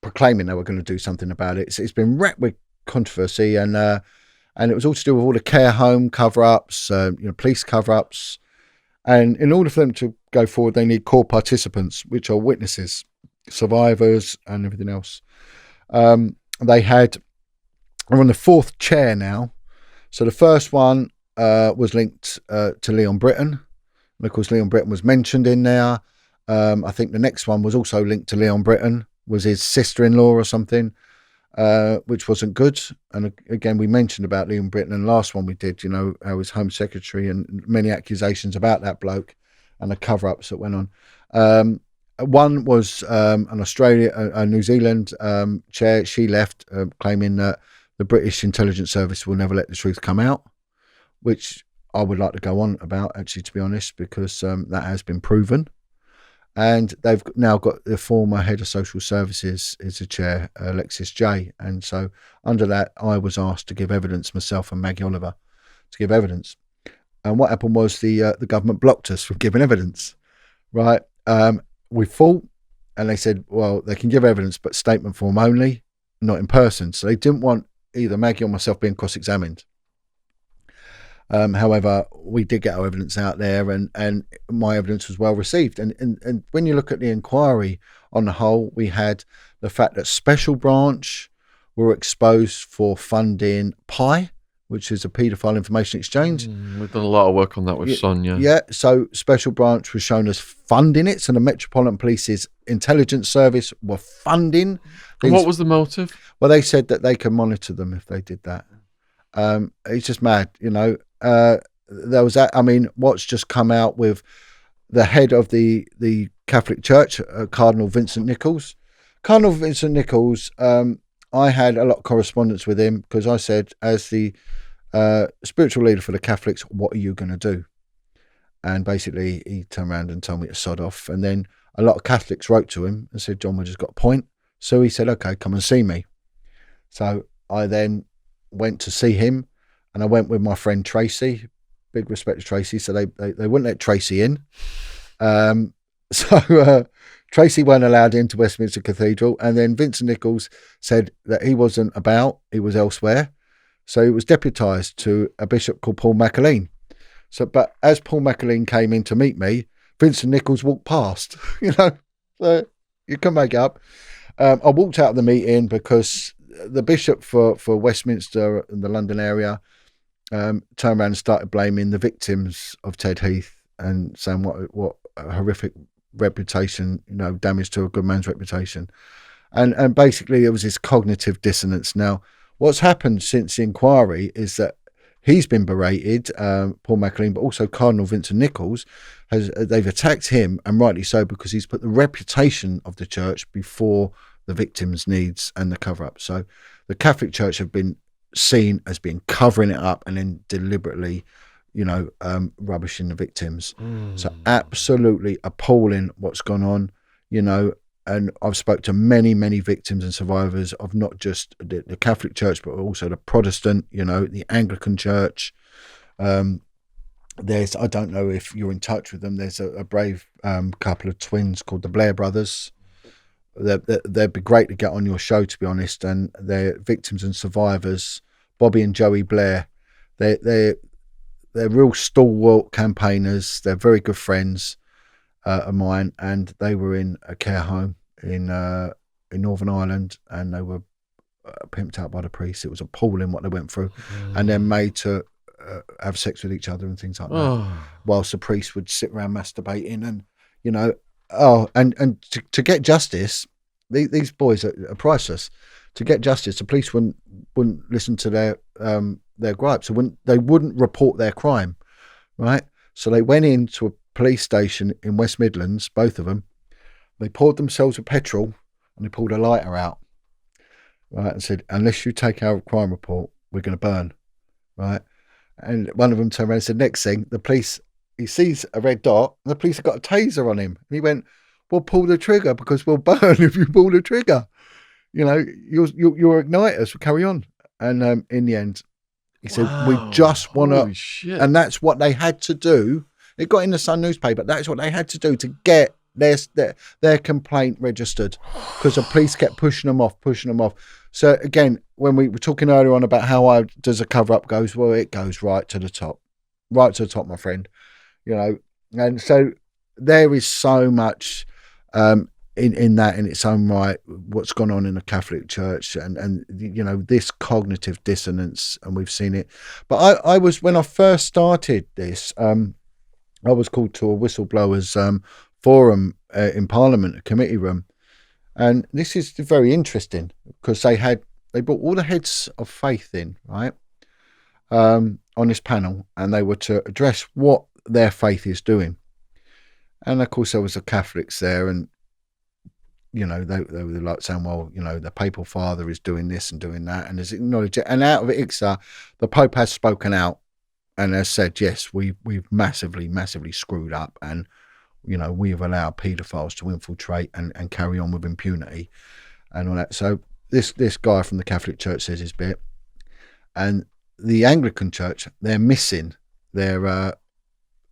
proclaiming they were going to do something about it. It's been wrecked with controversy, and it was all to do with all the care home cover-ups, police cover-ups, and in order for them to go forward, they need core participants, which are witnesses, survivors, and everything else. We're on the fourth chair now. So the first one was linked to Leon Britton, and of course Leon Britton was mentioned in there. I think the next one was also linked to Leon Britton, was his sister-in-law or something. which wasn't good. And again, we mentioned about Liam Britton in the last one we did, how his Home Secretary and many accusations about that bloke and the cover-ups that went on. One was an New Zealand chair. She left claiming that the British intelligence service will never let the truth come out, which I would like to go on about, actually, to be honest, because that has been proven. And they've now got the former head of social services as a chair, Alexis J. And so under that, I was asked to give evidence, myself and Maggie Oliver, to give evidence. And what happened was the government blocked us from giving evidence, right? We fought, and they said, well, they can give evidence, but statement form only, not in person. So they didn't want either Maggie or myself being cross-examined. However, we did get our evidence out there, and my evidence was well received. And when you look at the inquiry on the whole, we had the fact that Special Branch were exposed for funding PI, which is a paedophile information exchange. We've done a lot of work on that with Sonia. Yeah, so Special Branch was shown as funding it. So the Metropolitan Police's intelligence service were funding. And what was the motive? Well, they said that they could monitor them if they did that. It's just mad, there was that. I mean, what's just come out with the head of the Catholic Church, Cardinal Vincent Nichols. Cardinal Vincent Nichols, I had a lot of correspondence with him because I said, as the spiritual leader for the Catholics, what are you going to do? And basically he turned around and told me to sod off. And then a lot of Catholics wrote to him and said, John Wedger's got a point. So he said, okay, come and see me. So I then went to see him, and I went with my friend Tracy. Big respect to Tracy. So they wouldn't let Tracy in. So Tracy weren't allowed into Westminster Cathedral. And then Vincent Nichols said that he wasn't about, he was elsewhere. So he was deputised to a bishop called Paul McAleen. So, but as Paul McAleen came in to meet me, Vincent Nichols walked past, so you can make it up. I walked out of the meeting because the bishop for Westminster and the London area turned around and started blaming the victims of Ted Heath and saying what a horrific reputation, damage to a good man's reputation. And basically there was this cognitive dissonance. Now, what's happened since the inquiry is that he's been berated, Paul McAleen, but also Cardinal Vincent Nichols, they've attacked him, and rightly so, because he's put the reputation of the church before the victims' needs and the cover-up. So the Catholic Church have been seen as being covering it up and then deliberately, rubbishing the victims. So absolutely appalling what's gone on, and I've spoke to many, many victims and survivors of not just the Catholic Church, but also the Protestant, the Anglican Church. There's, I don't know if you're in touch with them, there's a brave couple of twins called the Blair brothers. They'd be great to get on your show, to be honest. And they're victims and survivors. Bobby and Joey Blair, they're real stalwart campaigners. They're very good friends of mine, and they were in a care home in Northern Ireland, and they were pimped out by the priest. It was appalling what they went through, and then made to have sex with each other and things like that, whilst the priest would sit around masturbating, and and to get justice, these boys are priceless. To get justice, the police wouldn't listen to their gripes. They wouldn't report their crime, right? So they went into a police station in West Midlands, both of them. They poured themselves with petrol and they pulled a lighter out, right, and said, unless you take our crime report, we're going to burn, right? And one of them turned around and said, next thing, the police, he sees a red dot and the police have got a taser on him. And he went, well, pull the trigger because we'll burn if you pull the trigger. You'll ignite us, we'll carry on. And in the end, he said, we just want to, and that's what they had to do. It got in the Sun newspaper. That's what they had to do to get their complaint registered, because the police kept pushing them off. So again, when we were talking earlier on about how does a cover up goes, well, it goes right to the top, my friend. And so there is so much in that in its own right, what's gone on in the Catholic Church, and this cognitive dissonance, and we've seen it. But I was, when I first started this, I was called to a whistleblowers forum in Parliament, a committee room, and this is very interesting because they had they brought all the heads of faith in, right, on this panel, and they were to address what their faith is doing. And of course, there was the Catholics there, and they were like saying, well, the Papal Father is doing this and doing that, and has acknowledged it. And out of ICSA, the Pope has spoken out and has said, yes, we've massively, massively screwed up, and we have allowed paedophiles to infiltrate and carry on with impunity and all that. So this guy from the Catholic Church says his bit, and the Anglican Church, they're missing their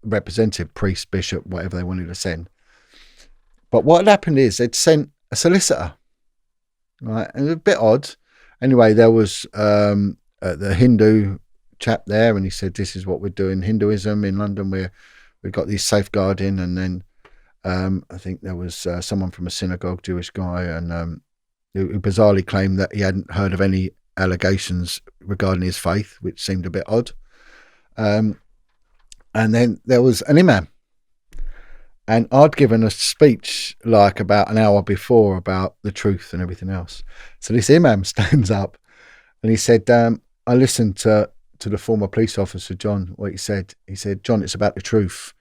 representative, priest, bishop, whatever they wanted to send. But what had happened is they'd sent a solicitor, right? And it was a bit odd. Anyway, there was the Hindu chap there, and he said, this is what we're doing, Hinduism in London, we've got these safeguarding. And then I think there was someone from a synagogue, Jewish guy, and who bizarrely claimed that he hadn't heard of any allegations regarding his faith, which seemed a bit odd. And then there was an imam. And I'd given a speech like about an hour before about the truth and everything else. So this imam stands up and he said, I listened to the former police officer, John, what he said. He said, John, it's about the truth.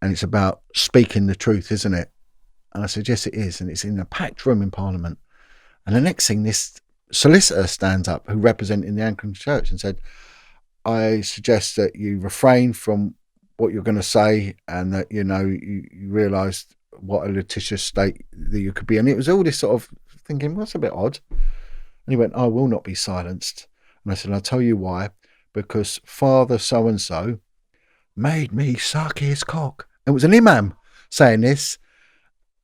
And it's about speaking the truth, isn't it? And I said, yes, it is. And it's in a packed room in Parliament. And the next thing, this solicitor stands up who represented the Anglican Church and said, I suggest that you refrain from what you're going to say, and that you realised what a litigious state that you could be. And it was all this sort of thinking, well, that's a bit odd. And he went, I will not be silenced. And I said, I'll tell you why. Because Father so-and-so made me suck his cock. It was an imam saying this.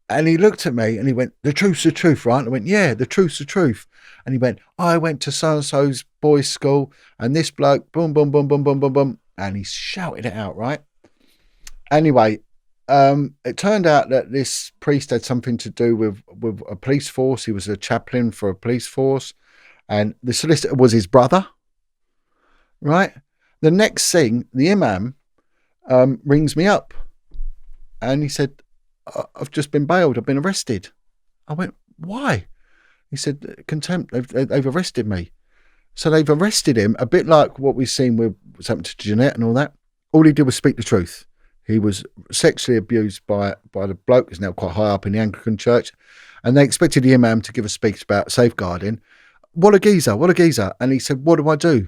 And he looked at me and he went, the truth's the truth, right? And I went, yeah, the truth's the truth. And he went, I went to so-and-so's boys' school, and this bloke, boom, boom, boom, boom, boom, boom, boom. And he shouted it out, right? Anyway, it turned out that this priest had something to do with a police force. He was a chaplain for a police force, and the solicitor was his brother, right? The next thing, the imam rings me up, and he said, I've just been bailed. I've been arrested. I went, why? He said, contempt. They've arrested me. So they've arrested him, a bit like what we've seen with what's happened to Jeanette and all that. All he did was speak the truth. He was sexually abused by the bloke who's now quite high up in the Anglican Church. And they expected the imam to give a speech about safeguarding. What a geezer, what a geezer. And he said, what do I do?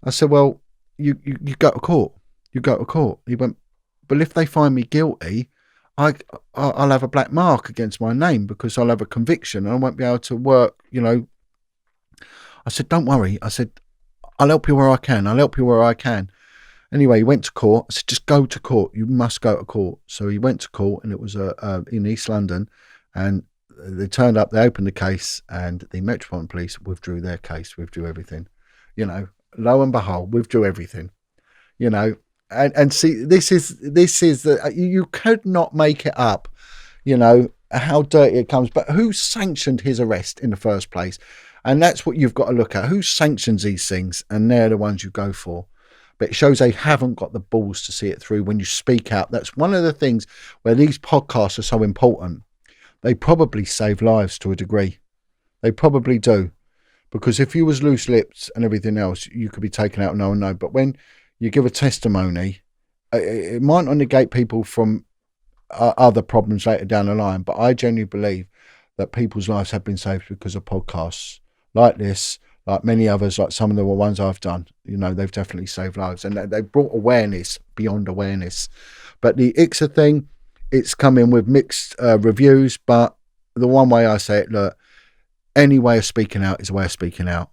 I said, well, you go to court. You go to court. He went, but if they find me guilty, I'll have a black mark against my name because I'll have a conviction and I won't be able to work, I said, don't worry. I said, I'll help you where I can. I'll help you where I can. Anyway, he went to court. I said, just go to court. You must go to court. So he went to court, and it was in East London. And they turned up, they opened the case, and the Metropolitan Police withdrew their case, withdrew everything. Lo and behold, withdrew everything. And see, this is you could not make it up, how dirty it comes. But who sanctioned his arrest in the first place? And that's what you've got to look at. Who sanctions these things? And they're the ones you go for. But it shows they haven't got the balls to see it through when you speak out. That's one of the things where these podcasts are so important. They probably save lives to a degree. They probably do. Because if you was loose lips and everything else, you could be taken out, no one know. But when you give a testimony, it might not negate people from other problems later down the line. But I genuinely believe that people's lives have been saved because of podcasts like this, like many others, like some of the ones I've done. They've definitely saved lives, and they've brought awareness beyond awareness. But the ICSA thing, it's come in with mixed reviews, but the one way I say it, look, any way of speaking out is a way of speaking out.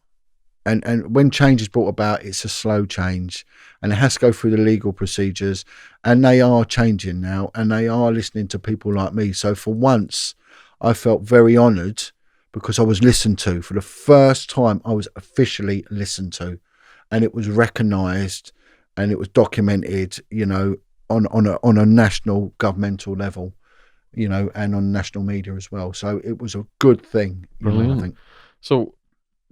And when change is brought about, it's a slow change, and it has to go through the legal procedures, and they are changing now, and they are listening to people like me. So for once, I felt very honoured because I was listened to. For the first time, I was officially listened to, and it was recognised, and it was documented, on a national governmental level, and on national media as well. So it was a good thing. Brilliant. I think. So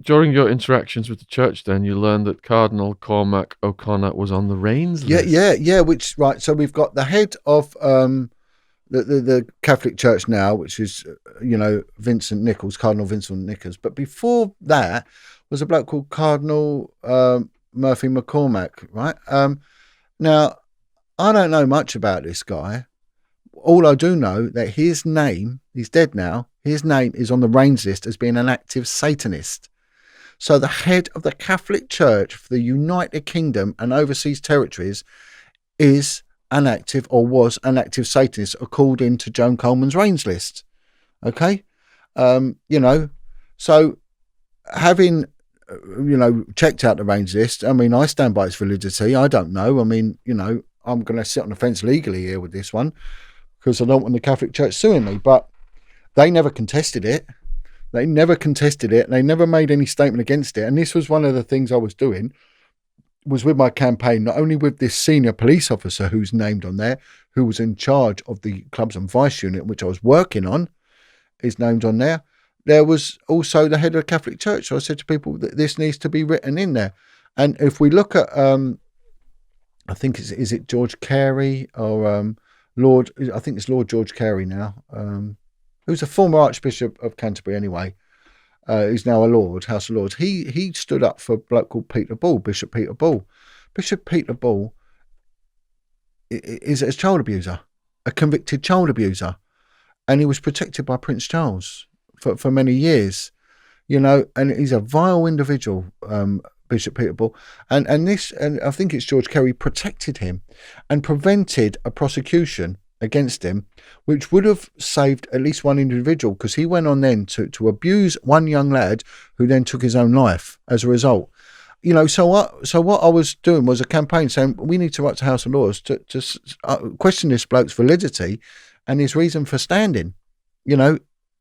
during your interactions with the church, then you learned that Cardinal Cormac O'Connor was on the Reigns list. Yeah. Which right. So we've got the head of the Catholic Church now, which is, Vincent Nichols, Cardinal Vincent Nichols. But before that was a bloke called Cardinal Murphy McCormack, right? Now, I don't know much about this guy. All I do know that his name, he's dead now, his name is on the Reigns list as being an active Satanist. So the head of the Catholic Church for the United Kingdom and overseas territories is an active, or was an active Satanist, according to Joan Coleman's Reigns list. Okay? So having, checked out the Reigns list, I mean, I stand by its validity. I don't know. I mean, I'm going to sit on the fence legally here with this one because I don't want the Catholic Church suing me, but they never contested it. They never contested it. They never made any statement against it. And this was one of the things I was doing, was with my campaign, not only with this senior police officer who's named on there, who was in charge of the clubs and vice unit, which I was working on, is named on there. There was also the head of the Catholic Church. So I said to people that this needs to be written in there. And if we look at, I think is it George Carey or Lord? I think it's Lord George Carey now, who's a former Archbishop of Canterbury anyway. He's now a Lord, House of Lords. He stood up for a bloke called Peter Ball, Bishop Peter Ball. Bishop Peter Ball is a child abuser, a convicted child abuser, and he was protected by Prince Charles for many years, and he's a vile individual, Bishop Peter Ball, and I think it's George Carey protected him and prevented a prosecution against him, which would have saved at least one individual, because he went on then to abuse one young lad who then took his own life as a result. So what I was doing was a campaign saying we need to write to House of Lords to question this bloke's validity and his reason for standing,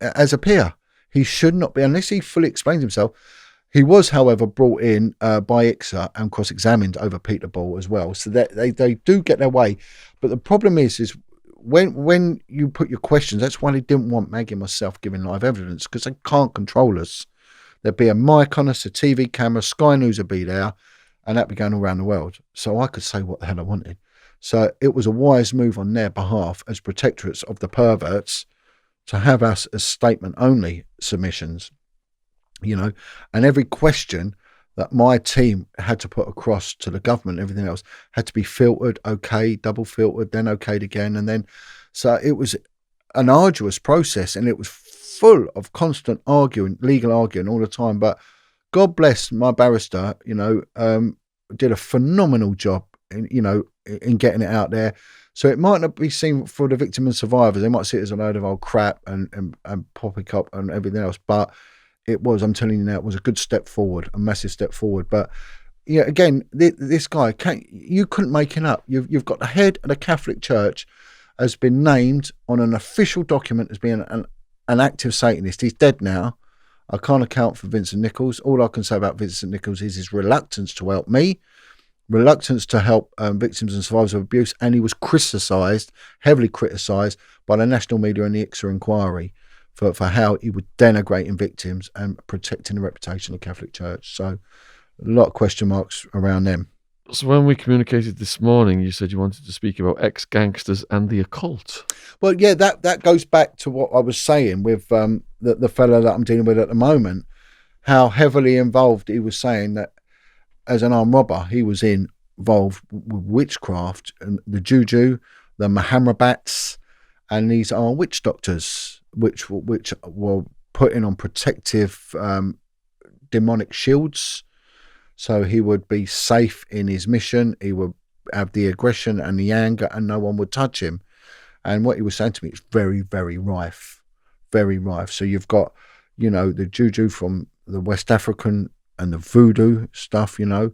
as a peer. He should not be, unless he fully explains himself. He was, however, brought in by ICSA and cross-examined over Peter Ball as well. So that they do get their way. But the problem is when you put your questions, that's why they didn't want Maggie and myself giving live evidence, because they can't control us. There'd be a mic on us, a TV camera, Sky News would be there, and that'd be going all around the world. So I could say what the hell I wanted. So it was a wise move on their behalf as protectorates of the perverts to have us as statement-only submissions, and every question that my team had to put across to the government, everything else had to be filtered, okay, double filtered, then okayed again. And then, so it was an arduous process, and it was full of constant arguing, legal arguing all the time. But God bless my barrister, did a phenomenal job in getting it out there. So it might not be seen for the victim and survivors. They might see it as a load of old crap and poppycock and everything else. But it was, I'm telling you now, it was a good step forward, a massive step forward. But again, this guy, you couldn't make it up. You've got the head of the Catholic Church has been named on an official document as being an active Satanist. He's dead now. I can't account for Vincent Nichols. All I can say about Vincent Nichols is his reluctance to help me, reluctance to help victims and survivors of abuse, and he was criticised, heavily criticised by the national media and the ICSA inquiry for how he would denigrating victims and protecting the reputation of the Catholic Church. So a lot of question marks around them. So when we communicated this morning, you said you wanted to speak about ex-gangsters and the occult. Well, yeah, that goes back to what I was saying with the fellow that I'm dealing with at the moment, how heavily involved he was saying that as an armed robber, he was involved with witchcraft and the juju, the Mahamrabats, and these are witch doctors, which were putting on protective demonic shields. So he would be safe in his mission. He would have the aggression and the anger, and no one would touch him. And what he was saying to me is very, very rife, very rife. So you've got, the juju from the West African and the voodoo stuff. The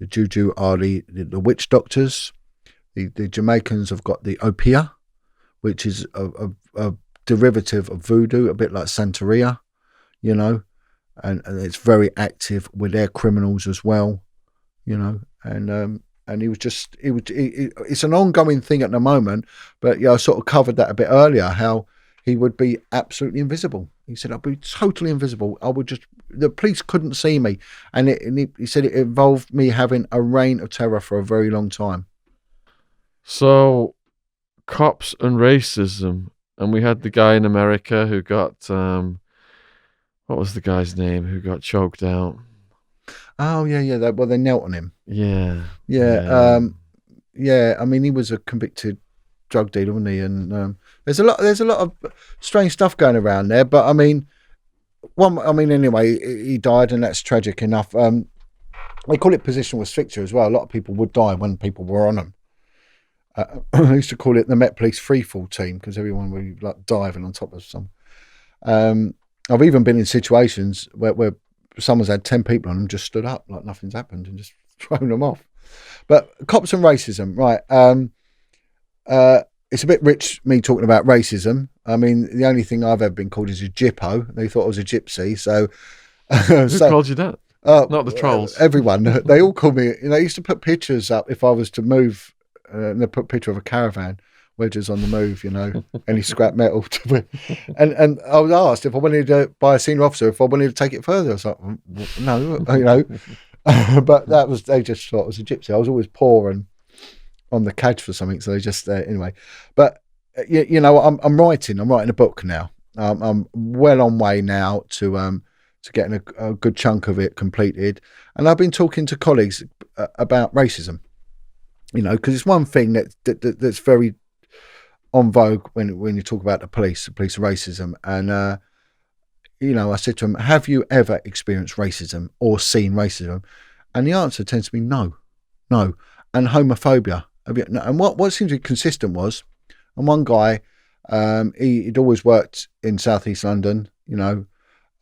juju are the witch doctors. The Jamaicans have got the opia, which is a derivative of voodoo, a bit like Santeria, and it's very active with their criminals as well, and he was just, it's an ongoing thing at the moment, but I sort of covered that a bit earlier, how he would be absolutely invisible. He said, I'd be totally invisible. The police couldn't see me. And he said it involved me having a reign of terror for a very long time. So cops and racism, and we had the guy in America who got what was the guy's name who got choked out? Oh yeah. They knelt on him. Yeah. Yeah. I mean, he was a convicted drug dealer, wasn't he? And there's a lot of strange stuff going around there. But I mean, anyway, he died, and that's tragic enough. They call it positional asphyxia as well. A lot of people would die when people were on them. I used to call it the Met Police freefall team because everyone would be like diving on top of some. I've even been in situations where someone's had 10 people on them, just stood up like nothing's happened and just thrown them off. But cops and racism, right? It's a bit rich me talking about racism. I mean, the only thing I've ever been called is a gyppo. They thought I was a gypsy, so Who called you that? Not the trolls. Everyone. They all call me. They used to put pictures up if I was to move, and they put a picture of a caravan. Wedger's on the move, any scrap metal. And I was asked if I wanted to, by a senior officer, if I wanted to take it further. I was like, no, But they just thought I was a gypsy. I was always poor and on the cadge for something, so they just anyway. But I'm writing a book now. I'm well on way now to getting a good chunk of it completed, and I've been talking to colleagues about racism. Because it's one thing that's very on vogue when you talk about the police racism. And I said to them, have you ever experienced racism or seen racism? And the answer tends to be no. And homophobia. And what seems to be consistent was, and one guy, he'd always worked in Southeast London,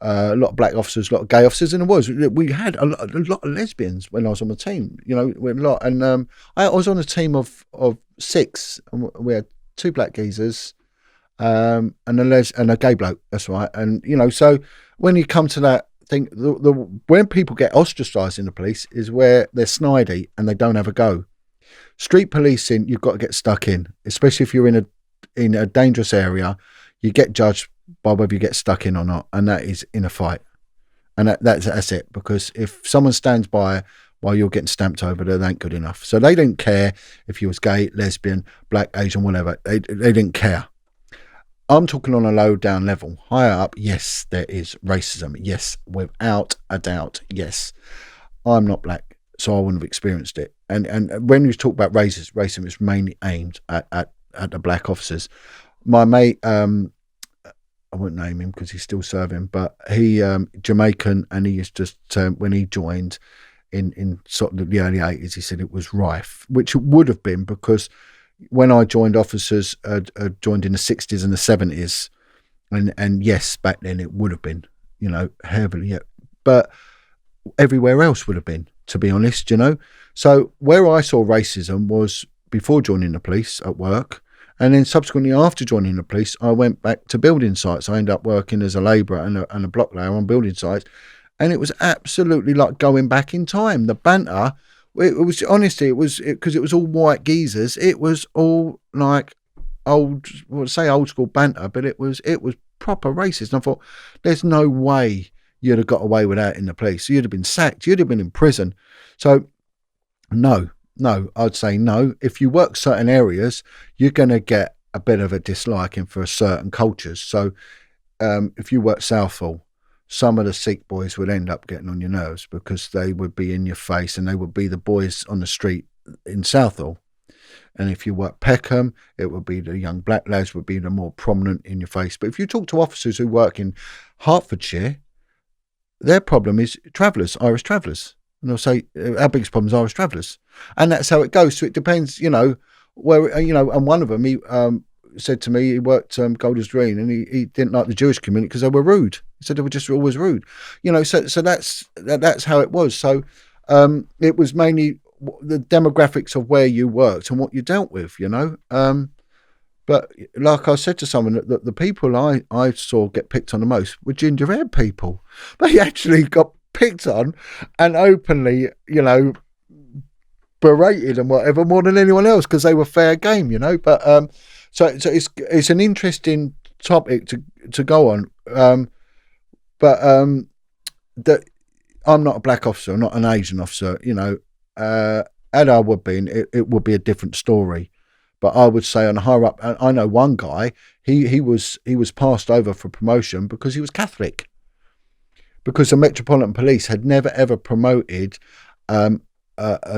a lot of black officers, a lot of gay officers, and we had a lot of lesbians when I was on the team, with a lot. And I was on a team of 6, and we had 2 black geezers, and a gay bloke. That's right. And so when you come to that thing, when people get ostracised in the police is where they're snidey and they don't have a go. Street policing, you've got to get stuck in, especially if you're in a dangerous area. You get judged by whether you get stuck in or not, and that is in a fight. And that's it, because if someone stands by while you're getting stamped over, they ain't good enough. So they didn't care if you was gay, lesbian, black, Asian, whatever. They didn't care. I'm talking on a low down level. Higher up, yes, there is racism. Yes, without a doubt, yes. I'm not black, so I wouldn't have experienced it. And when you talk about racism is mainly aimed at the black officers. My mate, I won't name him because he's still serving, but he Jamaican, and he used to when he joined in sort of the early 80s, he said it was rife, which it would have been, because when I joined, officers joined in the 60s and the 70s, and yes, back then it would have been, heavily, yeah. But everywhere else would have been, to be honest, So where I saw racism was before joining the police at work, and then subsequently after joining the police, I went back to building sites. I ended up working as a labourer and a block layer on building sites, and it was absolutely like going back in time. The banter, it was honestly, because it was all white geezers. It was all like old school banter, but it was proper racist. And I thought, there's no way you'd have got away with that in the police. You'd have been sacked. You'd have been in prison. So no, I'd say no. If you work certain areas, you're going to get a bit of a disliking for certain cultures. So if you work Southall, some of the Sikh boys would end up getting on your nerves because they would be in your face, and they would be the boys on the street in Southall. And if you work Peckham, it would be the young black lads would be the more prominent in your face. But if you talk to officers who work in Hertfordshire, their problem is Irish travellers. And they'll say, our biggest problem is Irish travellers. And that's how it goes. So it depends, where, and one of them, he said to me, he worked Golders Green, and he didn't like the Jewish community because they were rude. He said they were just always rude. So that's how it was. So it was mainly the demographics of where you worked and what you dealt with, But like I said to someone, that the people I saw get picked on the most were ginger-haired people. They actually got picked on and openly, berated and whatever more than anyone else because they were fair game, But so it's an interesting topic to go on. That I'm not a black officer, I'm not an Asian officer, and I would be, and it would be a different story. But I would say on higher up, I know one guy, he was passed over for promotion because he was Catholic. Because the Metropolitan Police had never ever promoted a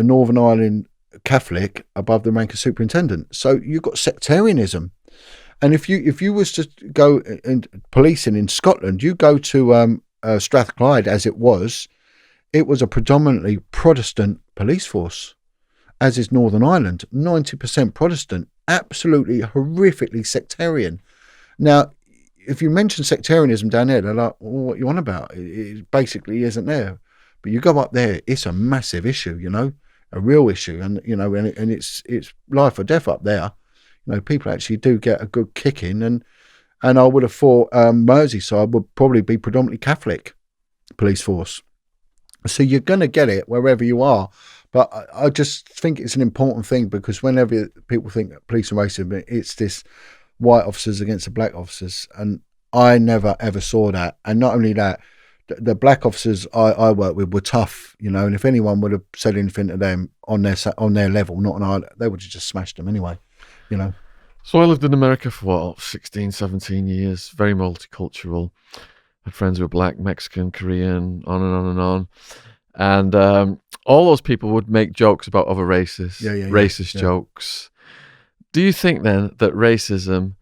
Northern Ireland Catholic above the rank of superintendent. So you've got sectarianism. And if you was to go in policing in Scotland, you go to Strathclyde as it was a predominantly Protestant police force, as is Northern Ireland, 90% Protestant, absolutely horrifically sectarian. Now, if you mention sectarianism down there, they're like, well, what are you on about? It basically isn't there. But you go up there, it's a massive issue, a real issue. And, and it's life or death up there. People actually do get a good kick in. And I would have thought Merseyside would probably be predominantly Catholic police force. So you're going to get it wherever you are. But I just think it's an important thing, because whenever people think police and racism, it's this white officers against the black officers. And I never, ever saw that. And not only that, the black officers I worked with were tough, and if anyone would have said anything to them on their level, not on our, they would have just smashed them anyway, So I lived in America for 16, 17 years, very multicultural. Had friends who were black, Mexican, Korean, on and on and on. And all those people would make jokes about other races, racist jokes. Do you think then that racism,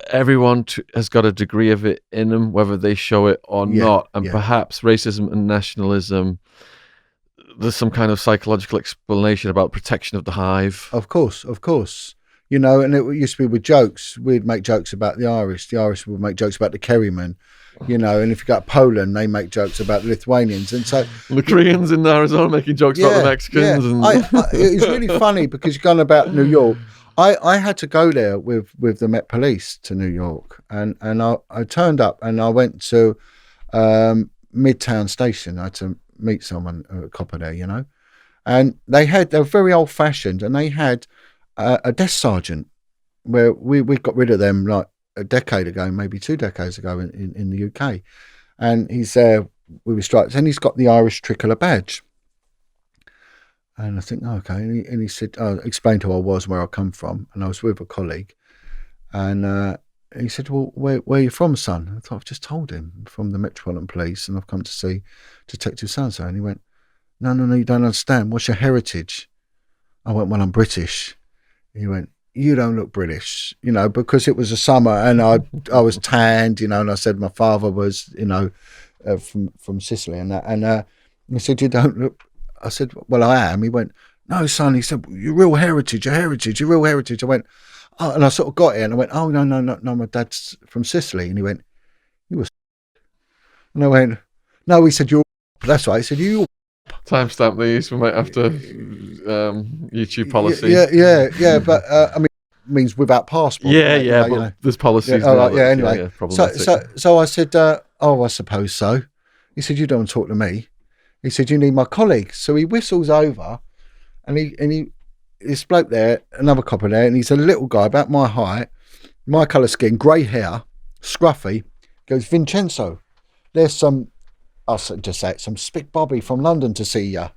everyone has got a degree of it in them, whether they show it or not, and perhaps racism and nationalism, there's some kind of psychological explanation about protection of the hive? Of course. And it used to be with jokes. We'd make jokes about the Irish. The Irish would make jokes about the Kerrymen, and if you got Poland, they make jokes about the Lithuanians. And so the Koreans in Arizona making jokes about the Mexicans. Yeah. It was really funny, because you're going about New York. I had to go there with the Met Police to New York, and I turned up and I went to Midtown Station. I had to meet someone, a copper there, and they were very old fashioned, and they had a desk sergeant, where we got rid of them like a decade ago, maybe 2 decades ago in the UK, and he's there with his stripes, and he's got the Irish tricolour badge. And I think, okay. And he said, explained who I was, where I come from. And I was with a colleague. And he said, well, where are you from, son? I thought, I've just told him, from the Metropolitan Police, and I've come to see Detective so-and-so. And he went, no, you don't understand. What's your heritage? I went, well, I'm British. He went, you don't look British, because it was the summer and I was tanned, and I said my father was, from Sicily and that. And he said, you don't look. I said, well, I am. He went, no, son. He said, your real heritage, your real heritage. I went, oh, and I sort of got it, and I went, oh, no, my dad's from Sicily. And he went, you were. And I went, no, he said, you're. That's right. He said, you. Timestamp these. We might have to YouTube policy. Yeah. But I mean, it means without passport. But there's policies. Anyway. So I said, I suppose so. He said, you don't want to talk to me. He said, you need my colleague. So he whistles over, and this bloke there, another copper there, and he's a little guy about my height, my colour skin, grey hair, scruffy. Goes, Vincenzo, there's some, I'll just say it, some spick bobby from London to see you.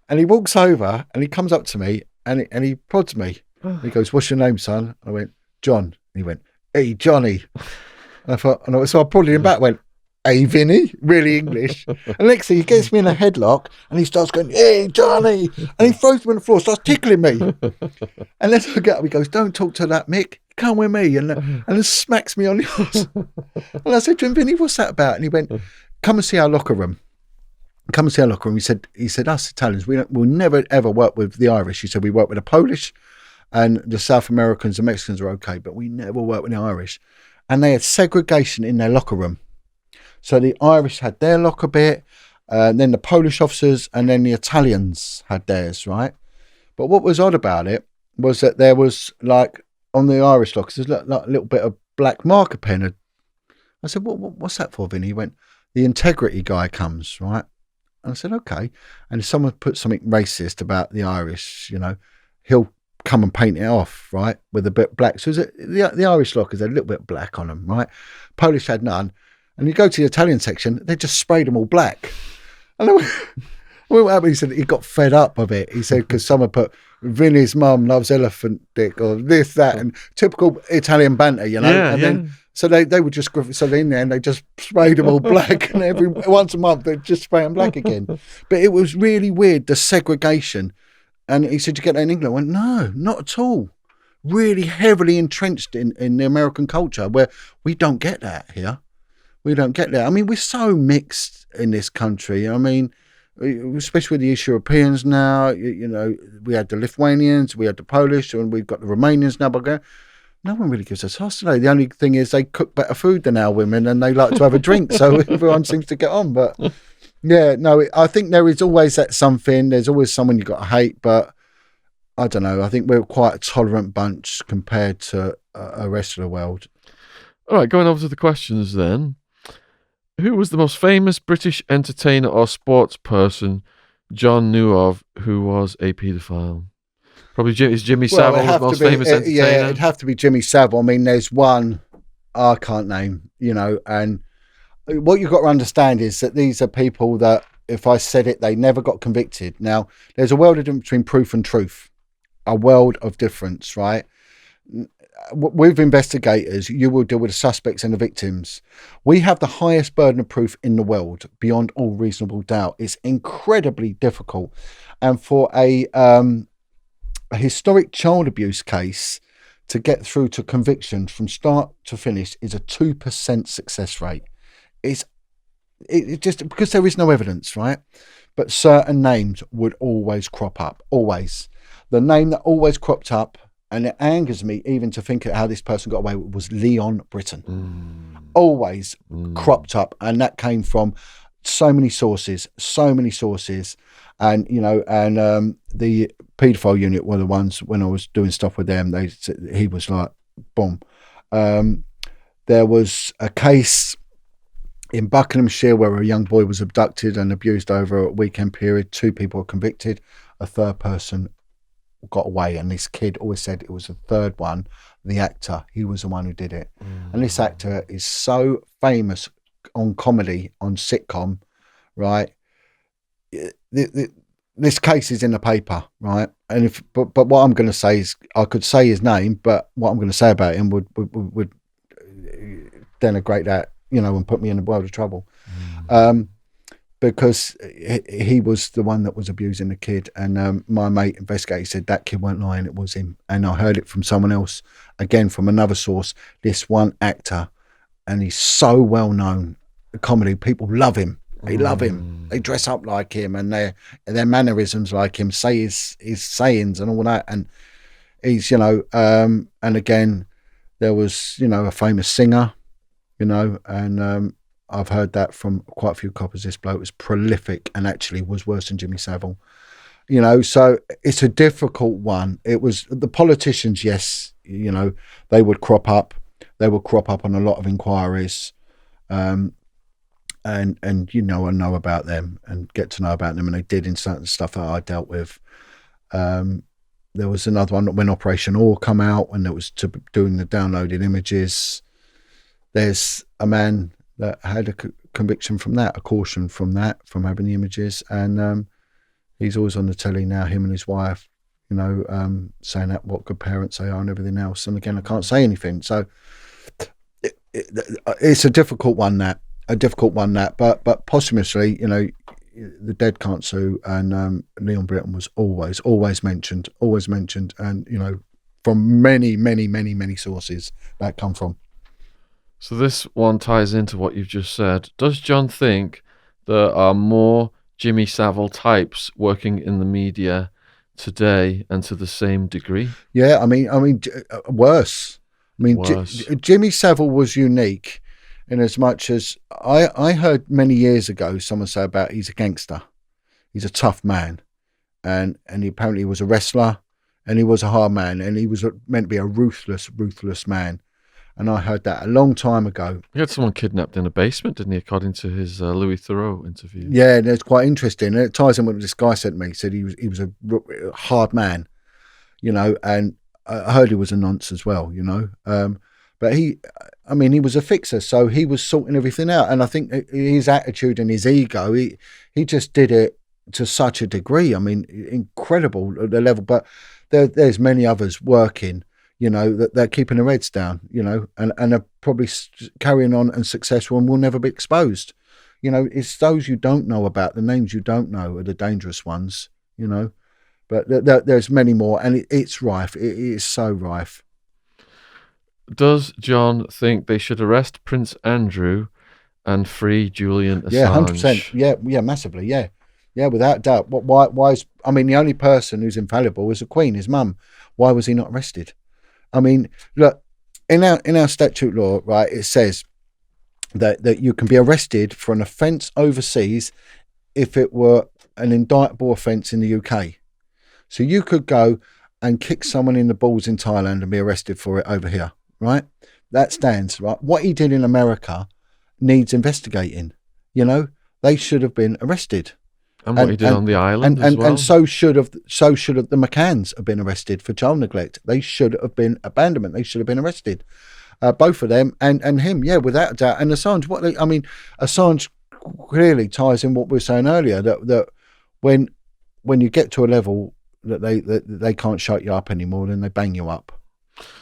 And he walks over and he comes up to me and he prods me. He goes, what's your name, son? I went, John. And he went, hey, Johnny. And I thought, so I prodded him back, went, hey, Vinny, really English. And next thing, he gets me in a headlock and he starts going, hey, Johnny. And he throws me on the floor, starts tickling me. And then I get up, he goes, don't talk to that Mick, come with me. And then smacks me on the arse. And I said to him, Vinny, what's that about? And he went, come and see our locker room. Come and see our locker room. He said, us Italians, we'll never, ever work with the Irish. He said, we work with the Polish and the South Americans and Mexicans are okay, but we never work with the Irish. And they had segregation in their locker room. So the Irish had their locker bit, then the Polish officers, and then the Italians had theirs, right? But what was odd about it was that there was, like, on the Irish lockers, there's like a little bit of black marker pen. I said, what's that for, Vinny? He went, the integrity guy comes, right? And I said, okay. And if someone puts something racist about the Irish, he'll come and paint it off, right, with a bit black. So the Irish lockers had a little bit black on them, right? Polish had none. And you go to the Italian section, they just sprayed them all black. And Well, what happened, he said he got fed up of it. He said because someone put Vinny's mum loves elephant dick or this, that, and typical Italian banter, you know. Yeah, then so they would just so in the end they just sprayed them all black, and every once a month they'd just spray them black again. But it was really weird, the segregation. And he said, "You get that in England?" I went, "No, not at all." Really heavily entrenched in the American culture, where we don't get that here. We don't get that. I mean, we're so mixed in this country. I mean, especially with the East Europeans now. You know, we had the Lithuanians, we had the Polish, and we've got the Romanians now. But no one really gives us toss today. The only thing is they cook better food than our women, and they like to have a drink. So everyone seems to get on. But yeah, no, I think there is always that something. There's always someone you've got to hate, but I don't know. I think we're quite a tolerant bunch compared to the rest of the world. All right, going over to the questions then. Who was the most famous British entertainer or sports person John knew of who was a paedophile? Probably Jimmy Savile the most famous entertainer? Yeah, it'd have to be Jimmy Savile. I mean, there's one I can't name, you know, and what you've got to understand is that these are people that, if I said it, they never got convicted. Now, there's a world of difference between proof and truth. A world of difference, right? With investigators, you will deal with the suspects and the victims. We have the highest burden of proof in the world, beyond all reasonable doubt. It's incredibly difficult. And for a historic child abuse case to get through to conviction from start to finish is a 2% success rate. It just because there is no evidence, right? But certain names would always crop up, always. The name that always cropped up, and it angers me even to think of how this person got away with, was Leon Britton. Always cropped up, and that came from so many sources. And, you know, and the paedophile unit were the ones, when I was doing stuff with them, he was like, boom. There was a case in Buckinghamshire where a young boy was abducted and abused over a weekend period. 2 people were convicted. A third person got away, and this kid always said it was the third one, the actor. He was the one who did it. And this actor is so famous on comedy, on sitcom, right? This case is in the paper, right? And but what I'm going to say is, I could say his name, but what I'm going to say about him would denigrate that, you know, and put me in a world of trouble. Because he was the one that was abusing the kid, and my mate investigator said that kid weren't lying, it was him. And I heard it from someone else, again from another source, this one actor, and he's so well known, comedy, people love him, they love him, they dress up like him, and their mannerisms like him, say his sayings and all that, and he's, you know, and again there was, you know, a famous singer, you know, and I've heard that from quite a few coppers. This bloke was prolific and actually was worse than Jimmy Savile. You know, so it's a difficult one. It was the politicians, yes, you know, they would crop up. They would crop up on a lot of inquiries. And you know, I know about them and get to know about them, and they did in certain stuff that I dealt with. There was another one when Operation Ore come out, and it was doing the downloaded images. There's a man that had a conviction from that, a caution from that, from having the images, and he's always on the telly now, him and his wife, you know, saying that what good parents they are and everything else. And again, I can't say anything, so it's a difficult one, but posthumously, you know, the dead can't sue, and Leon Britton was always mentioned, and you know, from many sources that come from. So this one ties into what you've just said. Does John think there are more Jimmy Savile types working in the media today, and to the same degree? Yeah, I mean, worse. I mean, Worse. Jimmy Savile was unique in as much as I heard many years ago someone say about he's a gangster, he's a tough man, and he apparently was a wrestler, and he was a hard man, and he was meant to be a ruthless man. And I heard that a long time ago. He had someone kidnapped in a basement, didn't he, according to his Louis Theroux interview? Yeah, and it's quite interesting. And it ties in with what this guy said to me. He said he was a hard man, you know, and I heard he was a nonce as well, you know. But he was a fixer, so he was sorting everything out. And I think his attitude and his ego, he just did it to such a degree. I mean, incredible at the level. But there's many others working, you know, that they're keeping their heads down, you know, and are probably carrying on and successful and will never be exposed. You know, it's those you don't know about, the names you don't know are the dangerous ones, you know. But there's many more, and it's rife. It is so rife. Does John think they should arrest Prince Andrew and free Julian Assange? Yeah, 100%. Yeah, massively. Yeah, without doubt. Why is? I mean, the only person who's infallible is the Queen, his mum. Why was he not arrested? I mean, look, in our statute law, right? It says that you can be arrested for an offence overseas if it were an indictable offence in the UK. So you could go and kick someone in the balls in Thailand and be arrested for it over here, right? That stands, right? What he did in America needs investigating. You know, they should have been arrested. And what he did on the island as well. And so should have the McCanns have been arrested for child neglect. They should have been abandonment. They should have been arrested. Both of them and him, yeah, without a doubt. And Assange, Assange clearly ties in what we were saying earlier, that when you get to a level that they can't shut you up anymore, then they bang you up.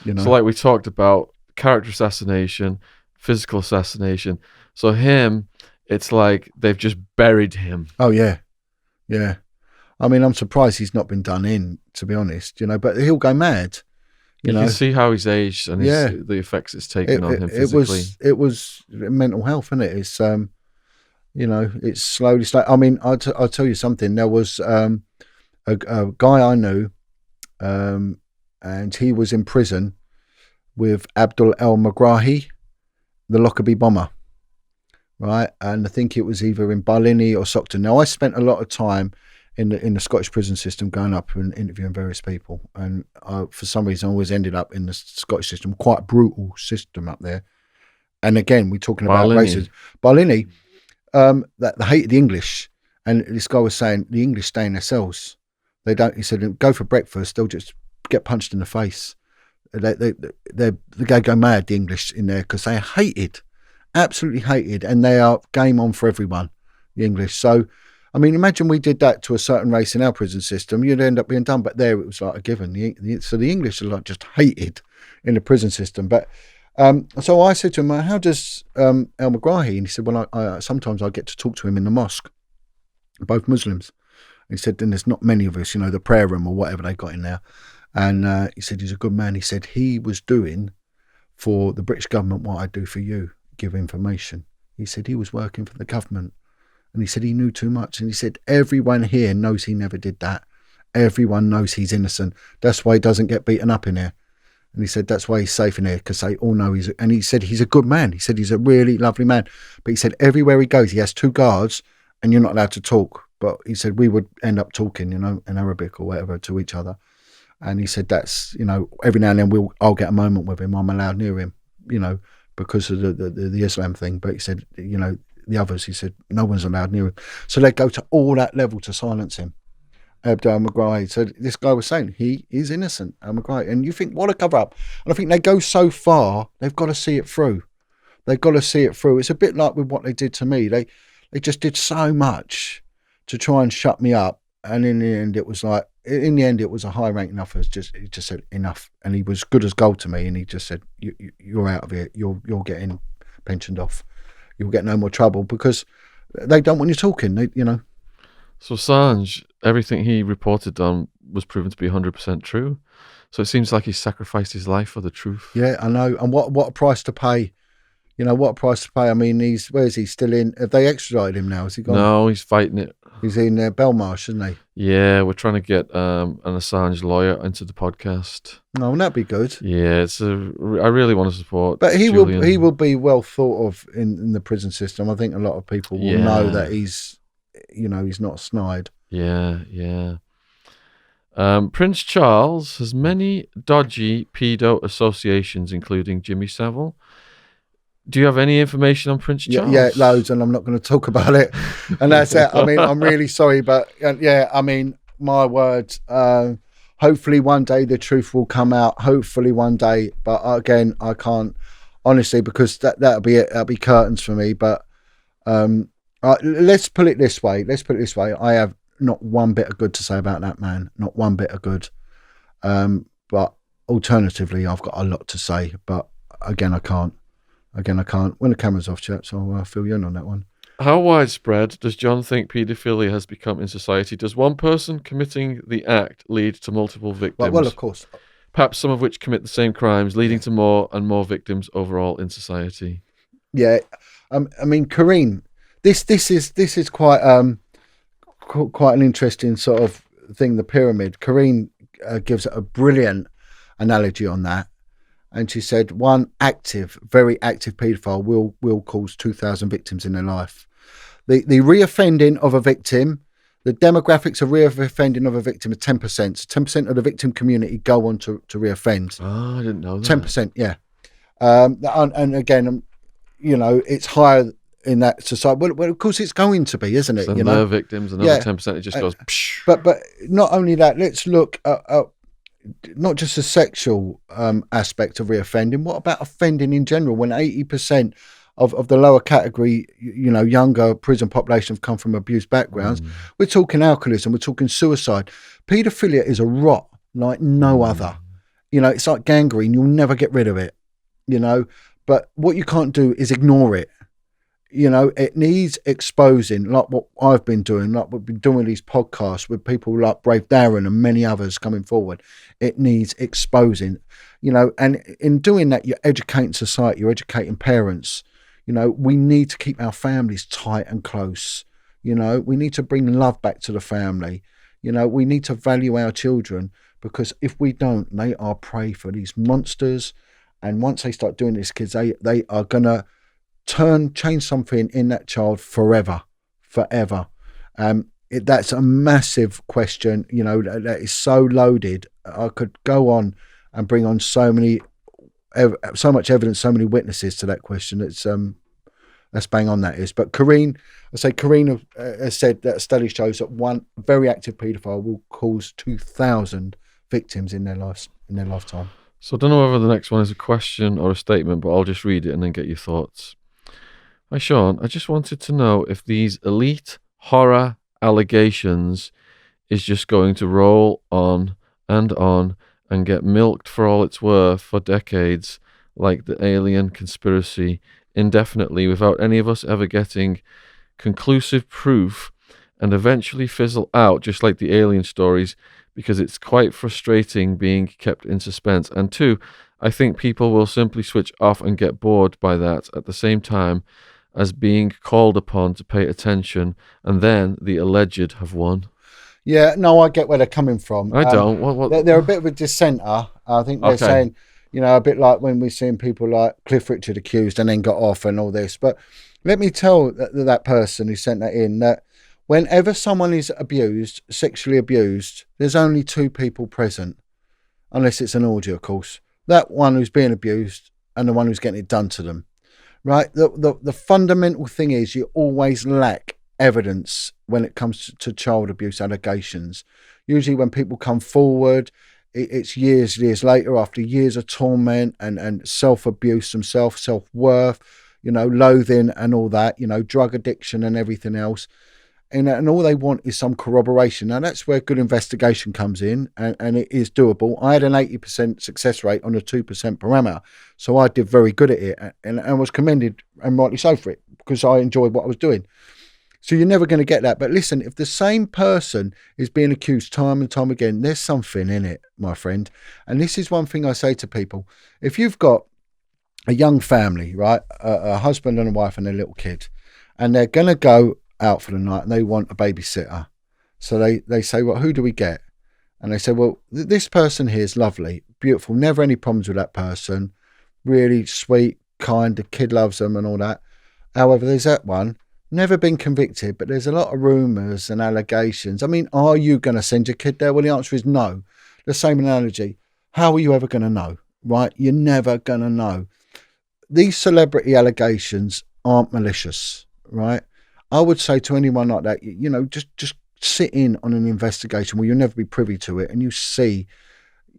You know. So like we talked about, character assassination, physical assassination. So him, it's like they've just buried him. Oh yeah. Yeah. I mean, I'm surprised he's not been done in, to be honest, you know, but he'll go mad. You know? Can see how he's aged and the effects it's taken on him physically. It was mental health, isn't it? It's, you know, it's slowly. I mean, I'll tell you something. There was a guy I knew, and he was in prison with Abdul El-Megrahi, the Lockerbie bomber, right? And I think it was either in Barlinnie or Stockton. Now, I spent a lot of time in the Scottish prison system going up and interviewing various people. And for some reason, I always ended up in the Scottish system, quite a brutal system up there. And again, we're talking about racism. Barlinnie, that they hated the English. And this guy was saying, the English stay in their cells. They don't, he said, go for breakfast, they'll just get punched in the face. They go mad, the English in there, because they hated, absolutely hated, and they are game on for everyone, the English. So, I mean, imagine we did that to a certain race in our prison system, you'd end up being done. But there, it was like a given. So the English are like just hated in the prison system. But so I said to him, "How does El-Megrahi?" And he said, "Well, I sometimes I get to talk to him in the mosque, both Muslims." He said, "Then there's not many of us, you know, the prayer room or whatever they got in there." And he said, "He's a good man." He said he was doing for the British government what I do for you, give information. He said he was working for the government. And he said he knew too much. And he said, everyone here knows he never did that. Everyone knows he's innocent. That's why he doesn't get beaten up in here. And he said, that's why he's safe in here, because they all know and he said, he's a good man. He said, he's a really lovely man. But he said, everywhere he goes, he has 2 guards and you're not allowed to talk. But he said, we would end up talking, you know, in Arabic or whatever to each other. And he said, that's, you know, every now and then I'll get a moment with him. I'm allowed near him, you know, because of the Islam thing. But he said, you know, the others, he said, no one's allowed near him. So they go to all that level to silence him. Abdul El-Megrahi. So this guy was saying he is innocent, El-Megrahi. And you think, what a cover up. And I think they go so far, they've got to see it through. They've got to see it through. It's a bit like with what they did to me. They just did so much to try and shut me up. And in the end, it was like, it was a high-ranking officer. He just said, enough. And he was good as gold to me. And he just said, you're out of here. You're getting pensioned off. You'll get no more trouble, because they don't want you talking, you know. So Assange, everything he reported on was proven to be 100% true. So it seems like he sacrificed his life for the truth. Yeah, I know. And what a price to pay. You know, what a price to pay. I mean, where is he? Still in? Have they extradited him now? Has he gone? No, he's fighting it. He's in Belmarsh, isn't he? Yeah, we're trying to get an Assange lawyer into the podcast. No, wouldn't that be good? Yeah, I really want to support. But he Julian. will be well thought of in the prison system. I think a lot of people will know that he's not snide. Yeah. Prince Charles has many dodgy pedo associations, including Jimmy Savile. Do you have any information on Prince Charles? Yeah, loads, and I'm not going to talk about it. And that's it. I mean, I'm really sorry, but yeah, I mean, my word. Hopefully one day the truth will come out. Hopefully one day, but again, I can't honestly, because that'll be it. That'll be curtains for me. But let's put it this way. I have not one bit of good to say about that man. Not one bit of good. But alternatively, I've got a lot to say. But again, I can't. When the camera's off, chaps, I'll fill you in on that one. How widespread does John think paedophilia has become in society? Does one person committing the act lead to multiple victims? Well, of course. Perhaps some of which commit the same crimes, leading to more and more victims overall in society. Yeah, I mean, Kareem, this is quite an interesting sort of thing. The pyramid. Kareem gives a brilliant analogy on that, and she said one very active paedophile will cause 2,000 victims in their life. The reoffending of a victim. The demographics of reoffending of a victim are 10%. So 10% of the victim community go on to reoffend. Oh, I didn't know that. 10%, yeah. And again, it's higher in that society. Well, of course it's going to be, isn't it? So their victims, another 10%, it just goes... But not only that, let's look at not just the sexual aspect of reoffending. What about offending in general when 80% of the lower category, younger prison population have come from abused backgrounds? We're talking alcoholism, we're talking suicide. Paedophilia is a rot like no other. It's like gangrene, you'll never get rid of it, but what you can't do is ignore it. It needs exposing, like what I've been doing, like we've been doing these podcasts with people like Brave Darren and many others coming forward. It needs exposing, and in doing that, you're educating society, you're educating parents. We need to keep our families tight and close. We need to bring love back to the family. We need to value our children, because if we don't, they are prey for these monsters. And once they start doing this, kids, they are going to change something in that child forever. That's a massive question, that is so loaded. I could go on and bring on so much evidence, so many witnesses to that question. That's bang on, that is. But Kareen has said that a study shows that one very active paedophile will cause 2,000 victims in their lifetime. So I don't know whether the next one is a question or a statement, but I'll just read it and then get your thoughts. Hi, Sean. I just wanted to know if these elite horror allegations is just going to roll on and get milked for all it's worth for decades, like the alien conspiracy, indefinitely, without any of us ever getting conclusive proof, and eventually fizzle out just like the alien stories, because it's quite frustrating being kept in suspense. And two, I think people will simply switch off and get bored by that at the same time as being called upon to pay attention, and then the alleged have won. Yeah, no, I get where they're coming from. I don't. What? They're a bit of a dissenter. I think they're saying, a bit like when we're seeing people like Cliff Richard accused and then got off and all this. But let me tell that person who sent that in that whenever someone is sexually abused, there's only two people present, unless it's an orgy, of course. That one who's being abused and the one who's getting it done to them. Right? The fundamental thing is you always lack evidence when it comes to child abuse allegations. Usually when people come forward, it's years later, after years of torment and self-abuse themselves, self-worth, loathing and all that, drug addiction and everything else. And all they want is some corroboration. Now, that's where good investigation comes in, and it is doable. I had an 80% success rate on a 2% parameter, so I did very good at it, and was commended, and rightly so, for it, because I enjoyed what I was doing. So you're never going to get that. But listen, if the same person is being accused time and time again, there's something in it, my friend. And this is one thing I say to people. If you've got a young family, right, a husband and a wife and a little kid, and they're going to go out for the night and they want a babysitter. So they say, well, who do we get? And they say, well, this person here is lovely, beautiful, never any problems with that person, really sweet, kind, the kid loves them and all that. However, there's that one, never been convicted, but there's a lot of rumours and allegations. I mean, are you going to send your kid there? Well, the answer is no. The same analogy. How are you ever going to know, right? You're never going to know. These celebrity allegations aren't malicious, right? I would say to anyone like that, just sit in on an investigation where you'll never be privy to it, and you see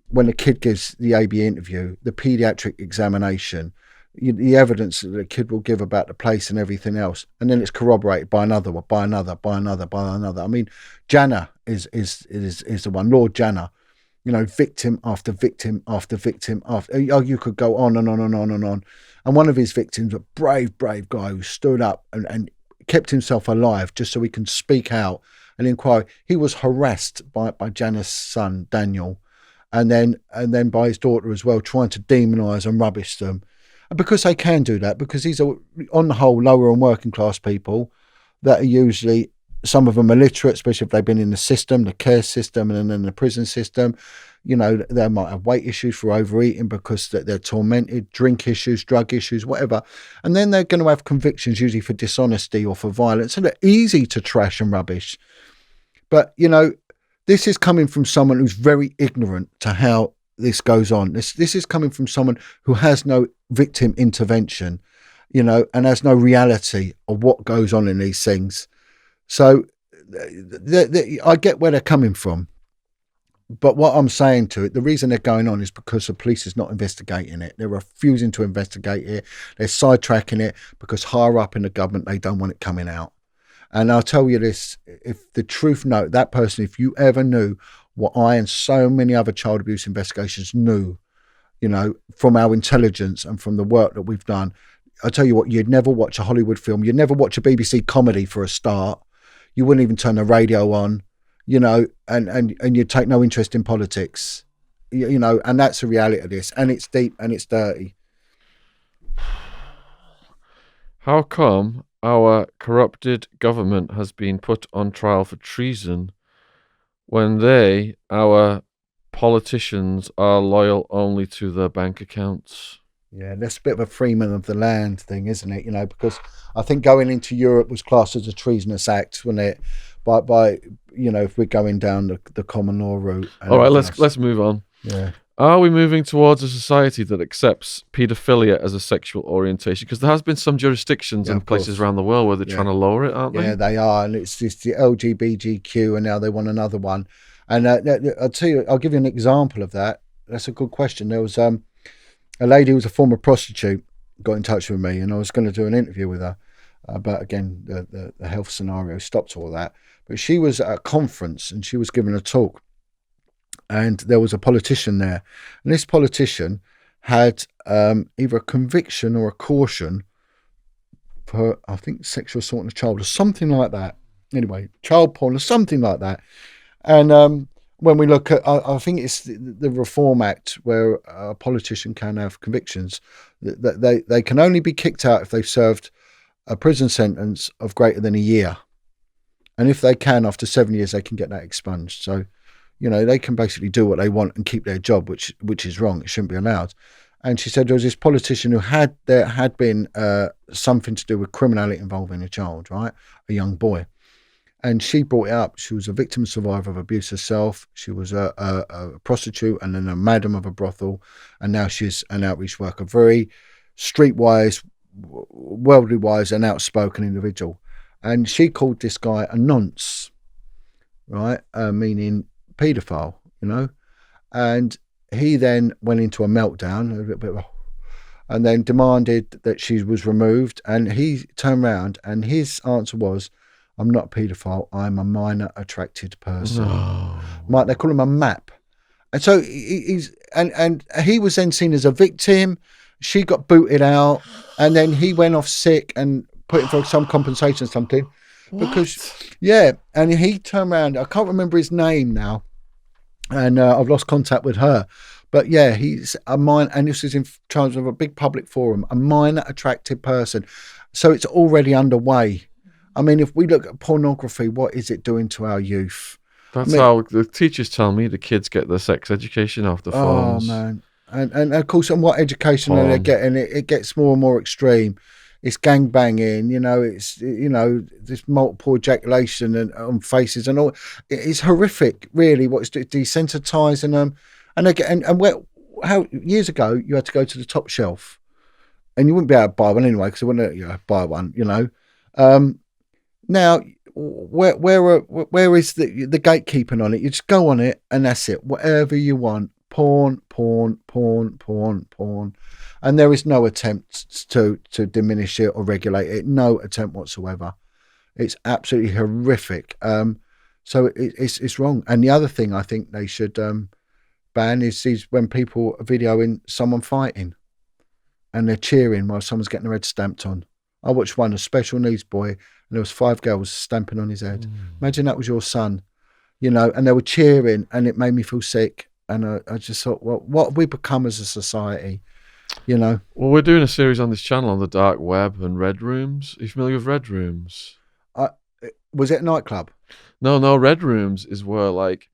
when the kid gives the AB interview, the paediatric examination, the evidence that the kid will give about the place and everything else, and then it's corroborated by another one, by another. I mean, Jana is the one, Lord Jana. You know, victim after victim after victim after. Oh, you could go on and on and on and on. And one of his victims, a brave guy who stood up and kept himself alive just so he can speak out and inquire. He was harassed by Jana's son Daniel, and then by his daughter as well, trying to demonise and rubbish them. And because they can do that, because these are, on the whole, lower and working class people that are usually, some of them are illiterate, especially if they've been in the system, the care system, and then the prison system. You know, they might have weight issues for overeating because they're tormented, drink issues, drug issues, whatever. And then they're going to have convictions, usually for dishonesty or for violence. And they're easy to trash and rubbish. But, you know, this is coming from someone who's very ignorant to how this goes on. This is coming from someone who has no victim intervention, you know, and has no reality of what goes on in these things. So I get where they're coming from. But what I'm saying to it, the reason they're going on is because the police is not investigating it. They're refusing to investigate it. They're sidetracking it because higher up in the government, they don't want it coming out. And I'll tell you this, if the truth note, that person, if you ever knew what I and so many other child abuse investigations knew, you know, from our intelligence and from the work that we've done, I'll tell you what, you'd never watch a Hollywood film. You'd never watch a BBC comedy for a start. You wouldn't even turn the radio on, you know, and you'd take no interest in politics, you know, and that's the reality of this. And it's deep and it's dirty. How come our corrupted government has been put on trial for treason when they, our politicians, are loyal only to their bank accounts? Yeah, that's a bit of a freeman of the land thing, isn't it? You know, because I think going into Europe was classed as a treasonous act, wasn't it? By you know, if we're going down the common law route. All right, let's move on. Yeah. Are we moving towards a society that accepts paedophilia as a sexual orientation? Because there has been some jurisdictions in places around the world where they're trying to lower it, aren't they? Yeah, they are, and it's just the LGBTQ, and now they want another one. And I'll tell you, I'll give you an example of that. That's a good question. There was a lady who was a former prostitute got in touch with me, and I was going to do an interview with her. But again, the health scenario stopped all that. But she was at a conference and she was giving a talk, and there was a politician there, and this politician had either a conviction or a caution for, I think, sexual assault on a child or something like that. Anyway, child porn or something like that. And when we look at, I think it's the Reform Act, where a politician can have convictions, that they can only be kicked out if they've served a prison sentence of greater than a year. And if they can, after 7 years, they can get that expunged. So, you know, they can basically do what they want and keep their job, which is wrong. It shouldn't be allowed. And she said there was this politician who had been something to do with criminality involving a child, right? A young boy. And she brought it up. She was a victim and survivor of abuse herself. She was a prostitute and then a madam of a brothel. And now she's an outreach worker, very streetwise, worldly wise, and outspoken individual. And she called this guy a nonce, right? Meaning paedophile, you know? And he then went into a meltdown, a little bit, and then demanded that she was removed. And he turned around and his answer was, I'm not a paedophile, I'm a minor attracted person. No. They call him a MAP. And so he was then seen as a victim. She got booted out, and then he went off sick and put in for some compensation or something. Because, yeah, and he turned around, I can't remember his name now, and I've lost contact with her. But yeah, he's a minor, and this is in terms of a big public forum, a minor attracted person. So it's already underway. I mean, if we look at pornography, what is it doing to our youth? That's how the teachers tell me the kids get their sex education off the phones. Oh, man. And of course, and what education are they getting? It gets more and more extreme. It's gangbanging, you know, it's, you know, this multiple ejaculation and on faces and all. It's horrific, really, what's desensitizing them. And again, how years ago, you had to go to the top shelf and you wouldn't be able to buy one anyway, because I wouldn't buy one, you know. Now, where is the gatekeeping on it? You just go on it and that's it. Whatever you want, porn, and there is no attempt to diminish it or regulate it. No attempt whatsoever. It's absolutely horrific. So it's wrong. And the other thing I think they should ban is when people are videoing someone fighting and they're cheering while someone's getting their head stamped on. I watched one, a special needs boy, and there was 5 girls stamping on his head. Imagine that was your son, you know, and they were cheering, and it made me feel sick. And I just thought, well, what have we become as a society, you know? Well, we're doing a series on this channel on the dark web and red rooms. Are you familiar with red rooms? Was it a nightclub? No. Red rooms is where, like,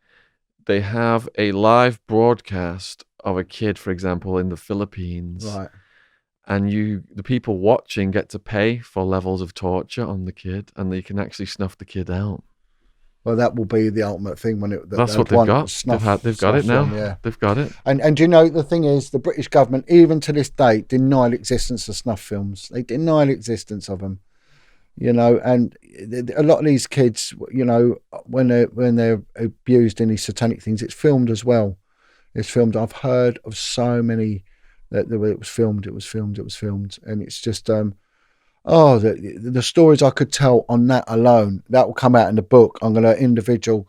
they have a live broadcast of a kid, for example, in the Philippines. Right. And the people watching get to pay for levels of torture on the kid, and they can actually snuff the kid out. Well, that will be the ultimate thing when it. That's what they've got. They've got it now. Yeah. They've got it. And you know, the thing is, the British government, even to this day, deny the existence of snuff films. They deny the existence of them. You know, and a lot of these kids, you know, when they're abused in these satanic things, it's filmed as well. It's filmed. I've heard of so many that it was filmed, and it's just the stories I could tell on that alone. That will come out in the book. I'm going to individual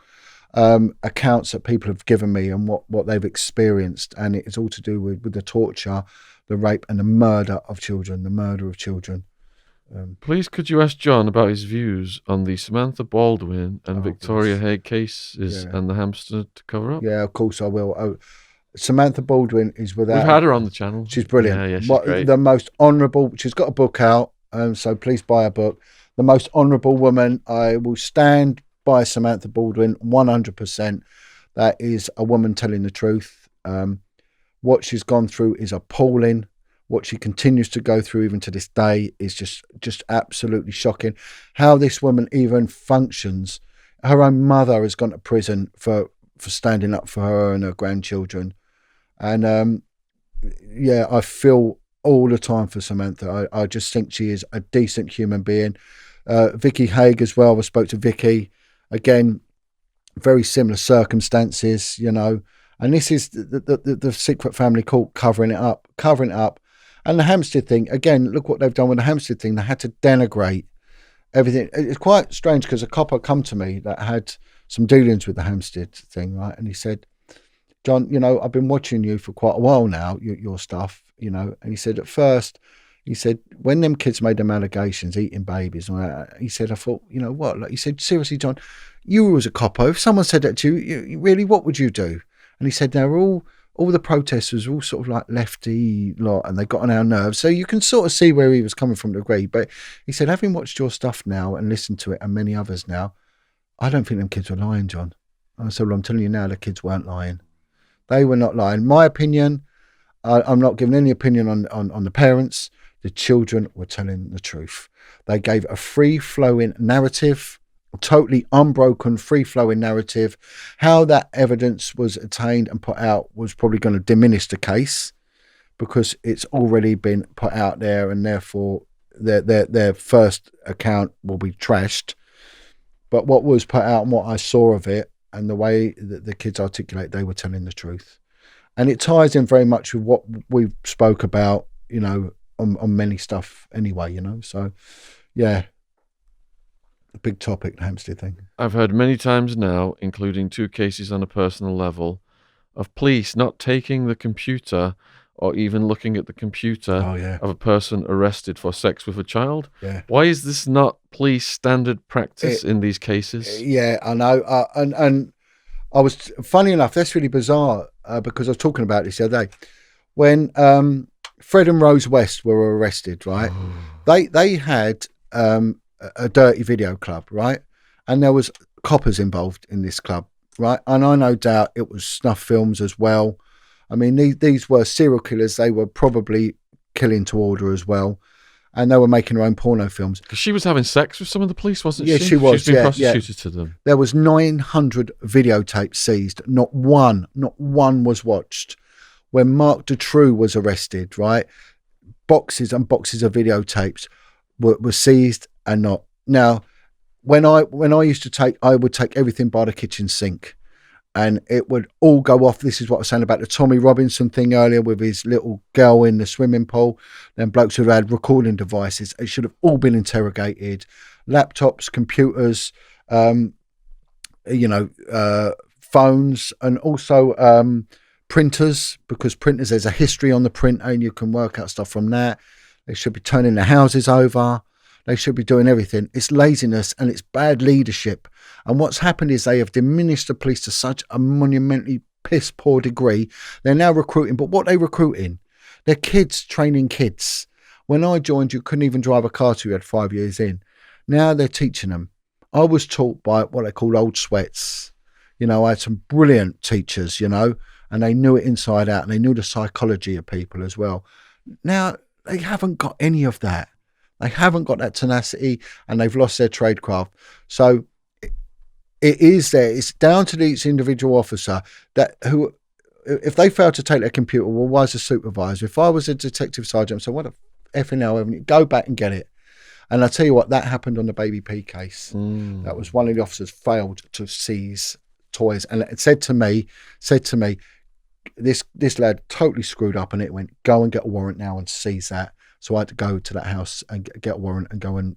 accounts that people have given me and what they've experienced, and it's all to do with the torture, the rape, and the murder of children. Please, could you ask John about his views on the Samantha Baldwin and Victoria Haig cases and the Hampstead cover up? Yeah, of course I will. Samantha Baldwin is without. We've had her on the channel. She's brilliant. Yeah, she's great. The most honourable. She's got a book out, so please buy a book. The most honourable woman. I will stand by Samantha Baldwin 100%. That is a woman telling the truth. What she's gone through is appalling. What she continues to go through even to this day is just absolutely shocking. How this woman even functions. Her own mother has gone to prison for standing up for her and her grandchildren. And I feel all the time for Samantha. I just think she is a decent human being. Vicky Haig as well. I spoke to Vicky. Again, very similar circumstances, you know. And this is the secret family court covering it up. And the Hampstead thing, again, look what they've done with the Hampstead thing. They had to denigrate everything. It's quite strange because a copper come to me that had some dealings with the Hampstead thing, right? And he said, John, you know, I've been watching you for quite a while now, your stuff, you know. And he said, at first, when them kids made them allegations, eating babies, and all that, he said, I thought, you know what? Like, he said, seriously, John, you was a copper. If someone said that to you, really, what would you do? And he said, they're all the protesters were all sort of like lefty lot, and they got on our nerves. So you can sort of see where he was coming from to agree. But he said, having watched your stuff now and listened to it and many others now, I don't think them kids were lying, John. And I said, well, I'm telling you now, the kids weren't lying. They were not lying. My opinion, I'm not giving any opinion on the parents. The children were telling the truth. They gave a free-flowing narrative, a totally unbroken, free-flowing narrative. How that evidence was attained and put out was probably going to diminish the case because it's already been put out there, and therefore their first account will be trashed. But what was put out and what I saw of it and the way that the kids articulate, they were telling the truth. And it ties in very much with what we spoke about, you know, on many stuff anyway, you know. So, yeah, a big topic, the Hampstead thing. I've heard many times now, including 2 cases on a personal level, of police not taking the computer or even looking at the computer of a person arrested for sex with a child. Yeah. Why is this not police standard practice in these cases? Yeah, I know. And I was, funny enough, that's really bizarre because I was talking about this the other day. When Fred and Rose West were arrested, right? They had a dirty video club, right? And there was coppers involved in this club, right? And I no doubt it was snuff films as well. I mean, these were serial killers. They were probably killing to order as well. And they were making their own porno films. Because she was having sex with some of the police, wasn't she? Yeah, she was. She's been prostituted to them. There was 900 videotapes seized. Not one was watched. When Mark Dutroux was arrested, right, boxes and boxes of videotapes were seized and not. Now, when I used to take, I would take everything by the kitchen sink. and it would all go off. This is what I was saying about the Tommy Robinson thing earlier with his little girl in the swimming pool. Then blokes who had recording devices. It should have all been interrogated. Laptops, computers, phones, and also printers, because printers, there's a history on the printer and you can work out stuff from that. They should be turning their houses over. They should be doing everything. It's laziness and it's bad leadership. And what's happened is they have diminished the police to such a monumentally piss poor degree. They're now recruiting, but what are they recruiting? They're kids training kids. When I joined, you couldn't even drive a car till you had 5 years in. Now they're teaching them. I was taught by what they call old sweats. I had some brilliant teachers, and they knew it inside out, and they knew the psychology of people as well. Now they haven't got any of that. They haven't got that tenacity, and they've lost their tradecraft. So it is there. It's down to each individual officer who, if they fail to take their computer, well, why is the supervisor? If I was a detective sergeant, so what the effing hell, haven't you? Go back and get it. And I tell you what, that happened on the Baby P case. That was one of the officers failed to seize toys, and it said to me, this lad totally screwed up, and it went, go and get a warrant now and seize that. So I had to go to that house and get a warrant and go and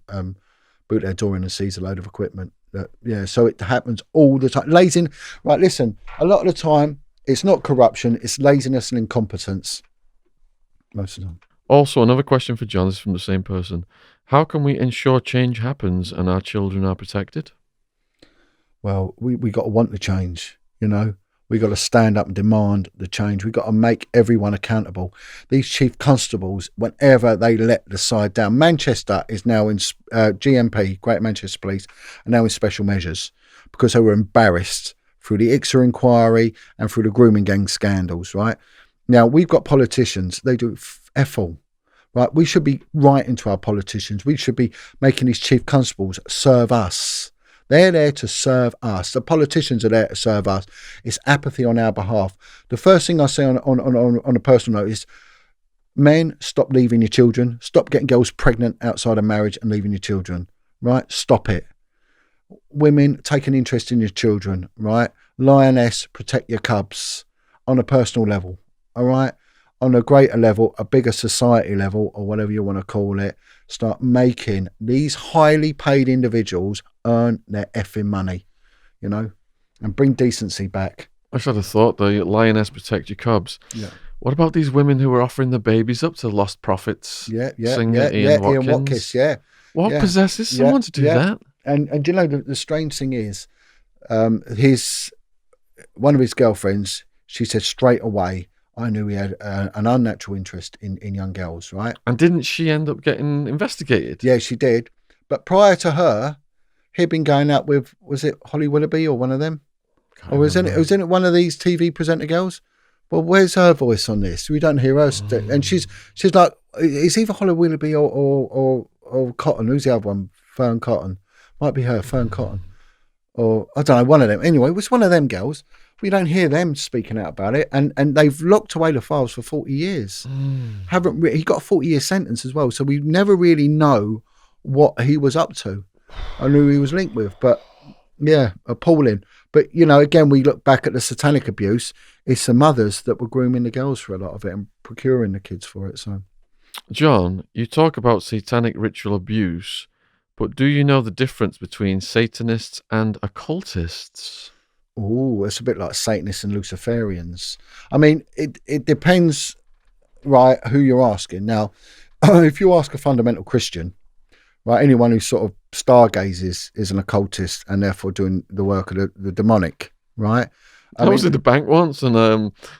boot their door in and seize a load of equipment. So it happens all the time. Right, listen, a lot of the time, it's not corruption, it's laziness and incompetence. Most of the time. Also, another question for John, this is from the same person. How can we ensure change happens and our children are protected? Well, we got to want the change, We got to stand up and demand the change. We got to make everyone accountable. These chief constables, whenever they let the side down, Manchester is now in GMP, Great Manchester Police, are now in special measures because they were embarrassed through the ICSA inquiry and through the grooming gang scandals, right? Now, we've got politicians, they do F all, right? We should be writing to our politicians. We should be making these chief constables serve us. They're there to serve us. The politicians are there to serve us. It's apathy on our behalf. The first thing I say on a personal note is, men, stop leaving your children. Stop getting girls pregnant outside of marriage and leaving your children, right? Stop it. Women, take an interest in your children, right? Lioness, protect your cubs on a personal level, all right? On a greater level, a bigger society level, or whatever you want to call it, start making these highly paid individuals earn their effing money, and bring decency back. I just had a thought though, lioness protect your cubs. Yeah. What about these women who are offering their babies up to lost prophets? Singer Ian Watkins. What possesses someone to do that? And the strange thing is, one of his girlfriends, she said straight away, I knew he had an unnatural interest in young girls, right? And didn't she end up getting investigated? Yeah, she did. But prior to her, he'd been going out with, was it Holly Willoughby or one of them? Or was it one of these TV presenter girls? Well, where's her voice on this? We don't hear her. And she's like, it's either Holly Willoughby or Cotton. Who's the other one? Fern Cotton. Might be her, Fern Cotton. Or, I don't know, one of them. Anyway, it was one of them girls. We don't hear them speaking out about it, and they've locked away the files for 40 years. He got a 40-year sentence as well, so we never really know what he was up to and who he was linked with. But yeah, appalling. But again, we look back at the satanic abuse. It's the mothers that were grooming the girls for a lot of it and procuring the kids for it. So, John, you talk about satanic ritual abuse, but do you know the difference between Satanists and occultists? Oh, it's a bit like Satanists and Luciferians. I mean, it depends, right, who you're asking. Now, if you ask a fundamental Christian, right, anyone who sort of stargazes is an occultist and therefore doing the work of the demonic, right? I was in the bank once, and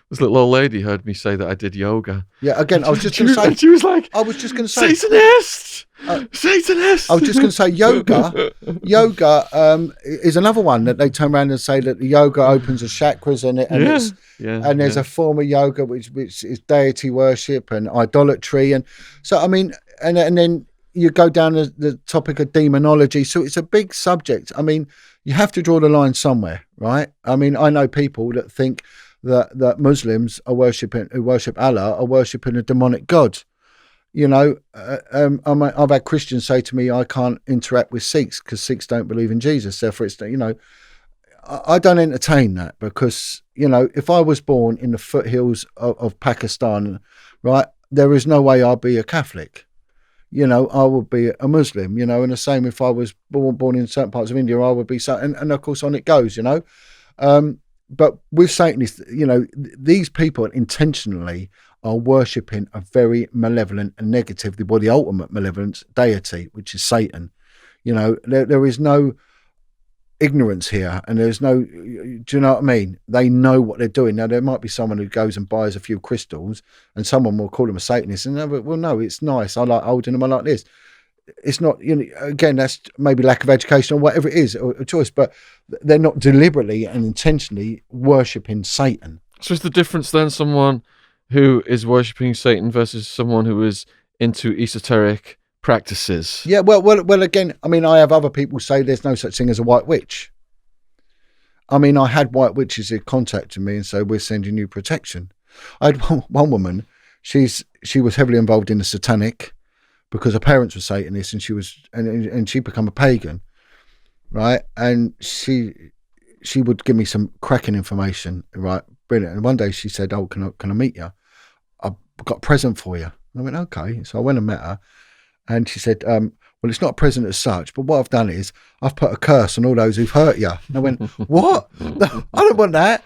this little old lady heard me say that I did yoga. Yeah, again, I was just going to say... She was like, I was just going to say... Satanist! Satanist! I was just going to say yoga is another one that they turn around and say that the yoga opens the chakras, and there's a form of yoga which is deity worship and idolatry. And so, I mean, and then you go down the topic of demonology. So it's a big subject. I mean, you have to draw the line somewhere, right? I mean, I know people that think that Muslims who worship Allah are worshipping a demonic god. I've had Christians say to me, I can't interact with Sikhs because Sikhs don't believe in Jesus. Therefore, it's, I don't entertain that because, you know, if I was born in the foothills of Pakistan, right, there is no way I'll be a Catholic. You know, I would be a Muslim, you know, and the same if I was born in certain parts of India, I would be so, and of course on it goes, you know. But with Satanists, you know, these people intentionally are worshipping a very malevolent and negative, well, the ultimate malevolence deity, which is Satan. You know, there is no ignorance here, and there's no, do you know what I mean? They know what they're doing. Now, there might be someone who goes and buys a few crystals, and someone will call them a Satanist, and well, no, it's nice. I like holding them. I like this. It's not, you know, again, that's maybe lack of education or whatever it is, or a choice, but they're not deliberately and intentionally worshipping Satan. So is the difference then someone who is worshipping Satan versus someone who is into esoteric practices? Yeah, well. Again, I mean, I have other people say there's no such thing as a white witch. I mean, I had white witches who contacted me and said, "We're sending you protection." I had one woman. She was heavily involved in the satanic because her parents were Satanists, and and she become a pagan, right? And she would give me some cracking information, right? Brilliant. And one day she said, "Oh, can I meet you? I've got a present for you." And I went, "Okay." So I went and met her. And she said, well, it's not a present as such, but what I've done is I've put a curse on all those who've hurt you. And I went, what? No, I don't want that.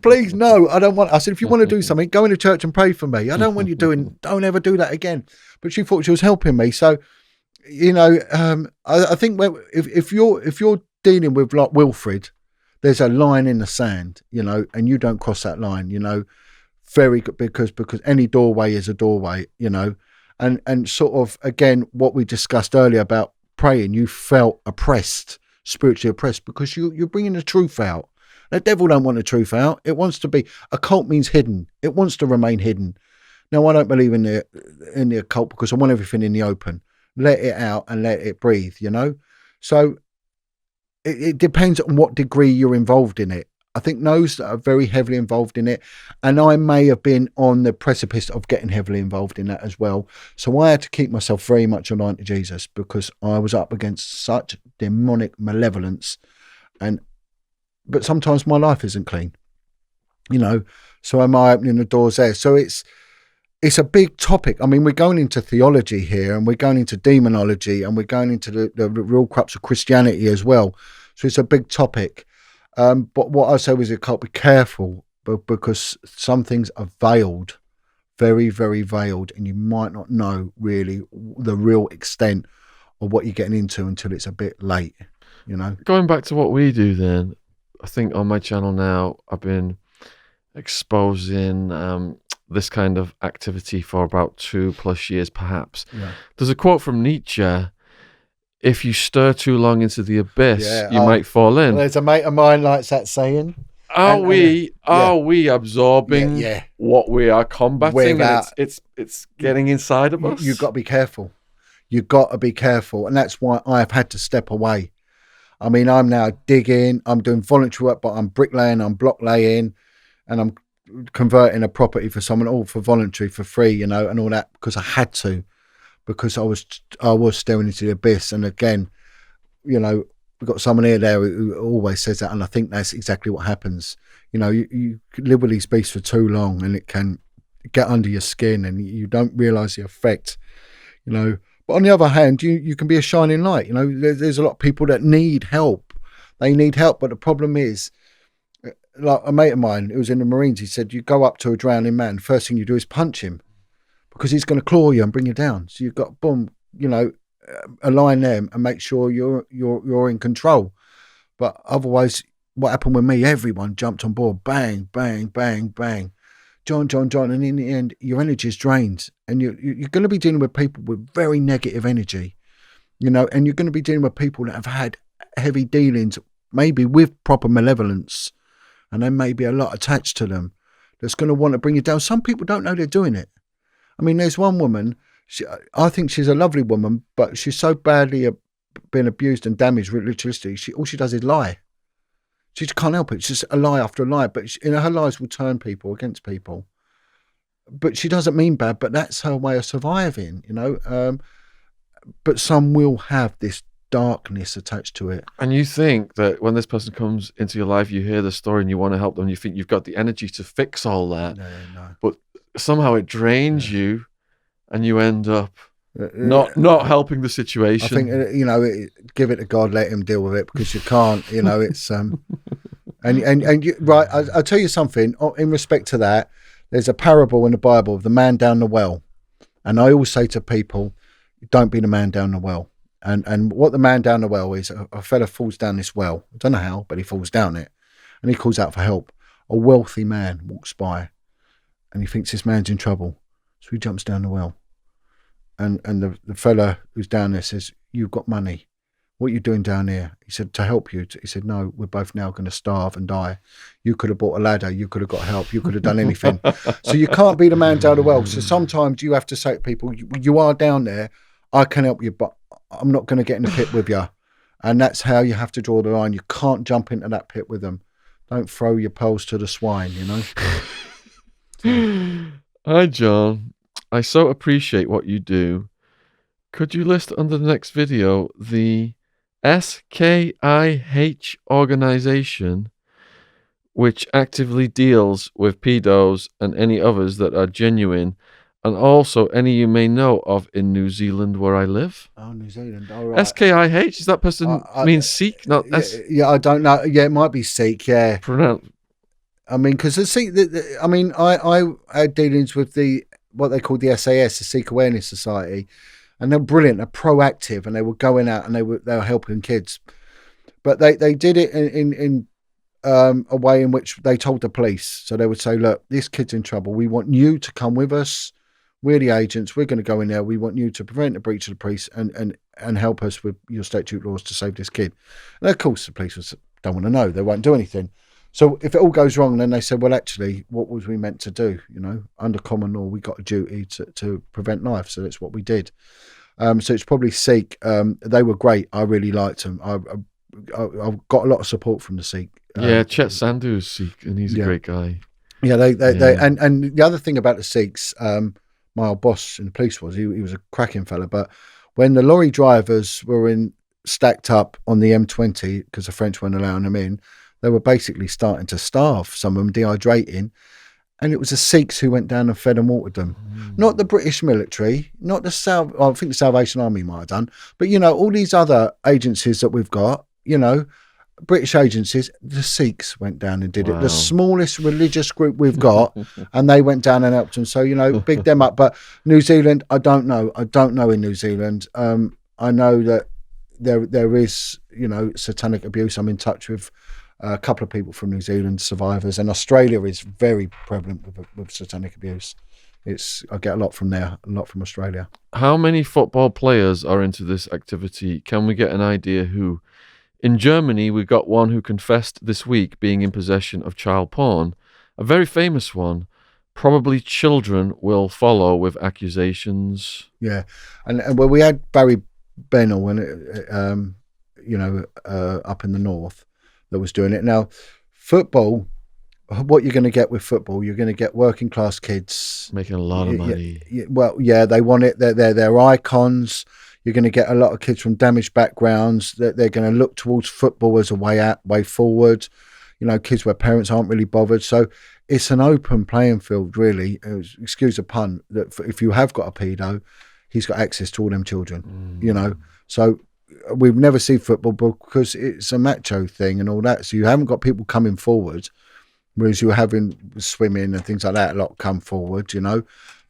Please, no, I don't want. I said, if you want to do something, go into church and pray for me. I don't want you don't ever do that again. But she thought she was helping me. So, you know, I think if you're dealing with like Wilfred, there's a line in the sand, you know, and you don't cross that line, you know, very good, because any doorway is a doorway, you know. And sort of, again, what we discussed earlier about praying, you felt oppressed, spiritually oppressed, because you're bringing the truth out. The devil don't want the truth out. It wants to be, occult means hidden. It wants to remain hidden. Now, I don't believe in the occult because I want everything in the open. Let it out and let it breathe, you know? So it depends on what degree you're involved in it. I think those that are very heavily involved in it, and I may have been on the precipice of getting heavily involved in that as well. So I had to keep myself very much aligned to Jesus because I was up against such demonic malevolence, but sometimes my life isn't clean, you know. So am I opening the doors there? So it's a big topic. I mean, we're going into theology here, and we're going into demonology, and we're going into the real crux of Christianity as well. So it's a big topic. But what I say is you can't be careful because some things are veiled, very, very veiled, and you might not know really the real extent of what you're getting into until it's a bit late, you know. Going back to what we do then, I think on my channel now, I've been exposing this kind of activity for about 2+ years, perhaps. Yeah. There's a quote from Nietzsche: if you stir too long into the abyss, you might fall in. There's a mate of mine likes that saying. Are we absorbing what we are combating? And it's getting inside of us. You've got to be careful. You've got to be careful. And that's why I've had to step away. I mean, I'm now digging, I'm doing voluntary work, but I'm bricklaying, I'm block laying, and I'm converting a property for someone, all for voluntary, for free, you know, and all that, because I had to. Because I was staring into the abyss. And again, you know, we've got someone here there who always says that, and I think that's exactly what happens. You know, you live with these beasts for too long, and it can get under your skin, and you don't realise the effect, you know. But on the other hand, you can be a shining light. You know, there's a lot of people that need help. They need help, but the problem is, like a mate of mine who was in the Marines, he said, you go up to a drowning man, first thing you do is punch him, because he's going to claw you and bring you down. So you've got, boom, you know, align them and make sure you're in control. But otherwise, what happened with me? Everyone jumped on board. Bang, bang, bang, bang. John. And in the end, your energy is drained. And you're going to be dealing with people with very negative energy, you know, and you're going to be dealing with people that have had heavy dealings, maybe with proper malevolence, and there may be a lot attached to them that's going to want to bring you down. Some people don't know they're doing it. I mean, there's one woman, I think she's a lovely woman, but she's so badly been abused and damaged ritualistically, all she does is lie. She just can't help it. It's just a lie after a lie. But her lies will turn people against people. But she doesn't mean bad, but that's her way of surviving, you know. But some will have this darkness attached to it. And you think that when this person comes into your life, you hear the story and you want to help them, you think you've got the energy to fix all that. No. But somehow it drains you and you end up not helping the situation. I think, give it to God, let him deal with it, because you can't, it's, and right, I'll tell you something, in respect to that, there's a parable in the Bible of the man down the well. And I always say to people, don't be the man down the well. And what the man down the well is, a fella falls down this well. I don't know how, but he falls down it. And he calls out for help. A wealthy man walks by and he thinks this man's in trouble. So he jumps down the well. And the fella who's down there says, you've got money. What are you doing down here? He said, to help you. He said, no, we're both now going to starve and die. You could have bought a ladder. You could have got help. You could have done anything. So you can't be the man down the well. So sometimes you have to say to people, you are down there. I can help you, but I'm not going to get in the pit with you. And that's how you have to draw the line. You can't jump into that pit with them. Don't throw your pearls to the swine, Hi, John. I so appreciate what you do. Could you list under the next video the SKIH organization which actively deals with pedos and any others that are genuine, and also any you may know of in New Zealand where I live? Oh, New Zealand. All right. SKIH, does that person mean Sikh? Not yeah, I don't know. Yeah, it might be Sikh, yeah. I mean, because the Sikh, I had dealings with what they called the SAS, the Sikh Awareness Society, and they're brilliant. They're proactive, and they were going out and they were helping kids. But they did it in a way in which they told the police. So they would say, look, this kid's in trouble. We want you to come with us. We're the agents. We're going to go in there. We want you to prevent the breach of the police and help us with your statute laws to save this kid. And of course, the police don't want to know. They won't do anything. So if it all goes wrong, then they said, well, actually, what was we meant to do? Under common law, we got a duty to prevent life. So that's what we did. So it's probably Sikh. They were great. I really liked them. I've got a lot of support from the Sikh. Chet Sandhu is Sikh, and he's a great guy. Yeah, they and the other thing about the Sikhs, my old boss in the police he was a cracking fella. But when the lorry drivers were stacked up on the M20 because the French weren't allowing them in, they were basically starting to starve, some of them dehydrating. And it was the Sikhs who went down and fed and watered them. Not the British military, not I think the Salvation Army might have done. But, all these other agencies that we've got, British agencies, the Sikhs went down and did it. The smallest religious group we've got, and they went down and helped them. So, big them up. But New Zealand, I don't know. I don't know in New Zealand. I know that there is, satanic abuse. I'm in touch with a couple of people from New Zealand, survivors, and Australia is very prevalent with satanic abuse. I get a lot from there, a lot from Australia. How many football players are into this activity? Can we get an idea who? In Germany, we got one who confessed this week being in possession of child porn, a very famous one. Probably children will follow with accusations. Yeah, and well, we had Barry Bennell up in the north that was doing it. Now, football, what you're going to get with football, you're going to get working class kids making a lot of money. They want it. They're icons. You're going to get a lot of kids from damaged backgrounds that they're going to look towards football as a way forward. Kids where parents aren't really bothered. So it's an open playing field, really. Excuse the pun. That if you have got a pedo, he's got access to all them children. So we've never seen football because it's a macho thing and all that. So you haven't got people coming forward, whereas you were having swimming and things like that. A lot come forward,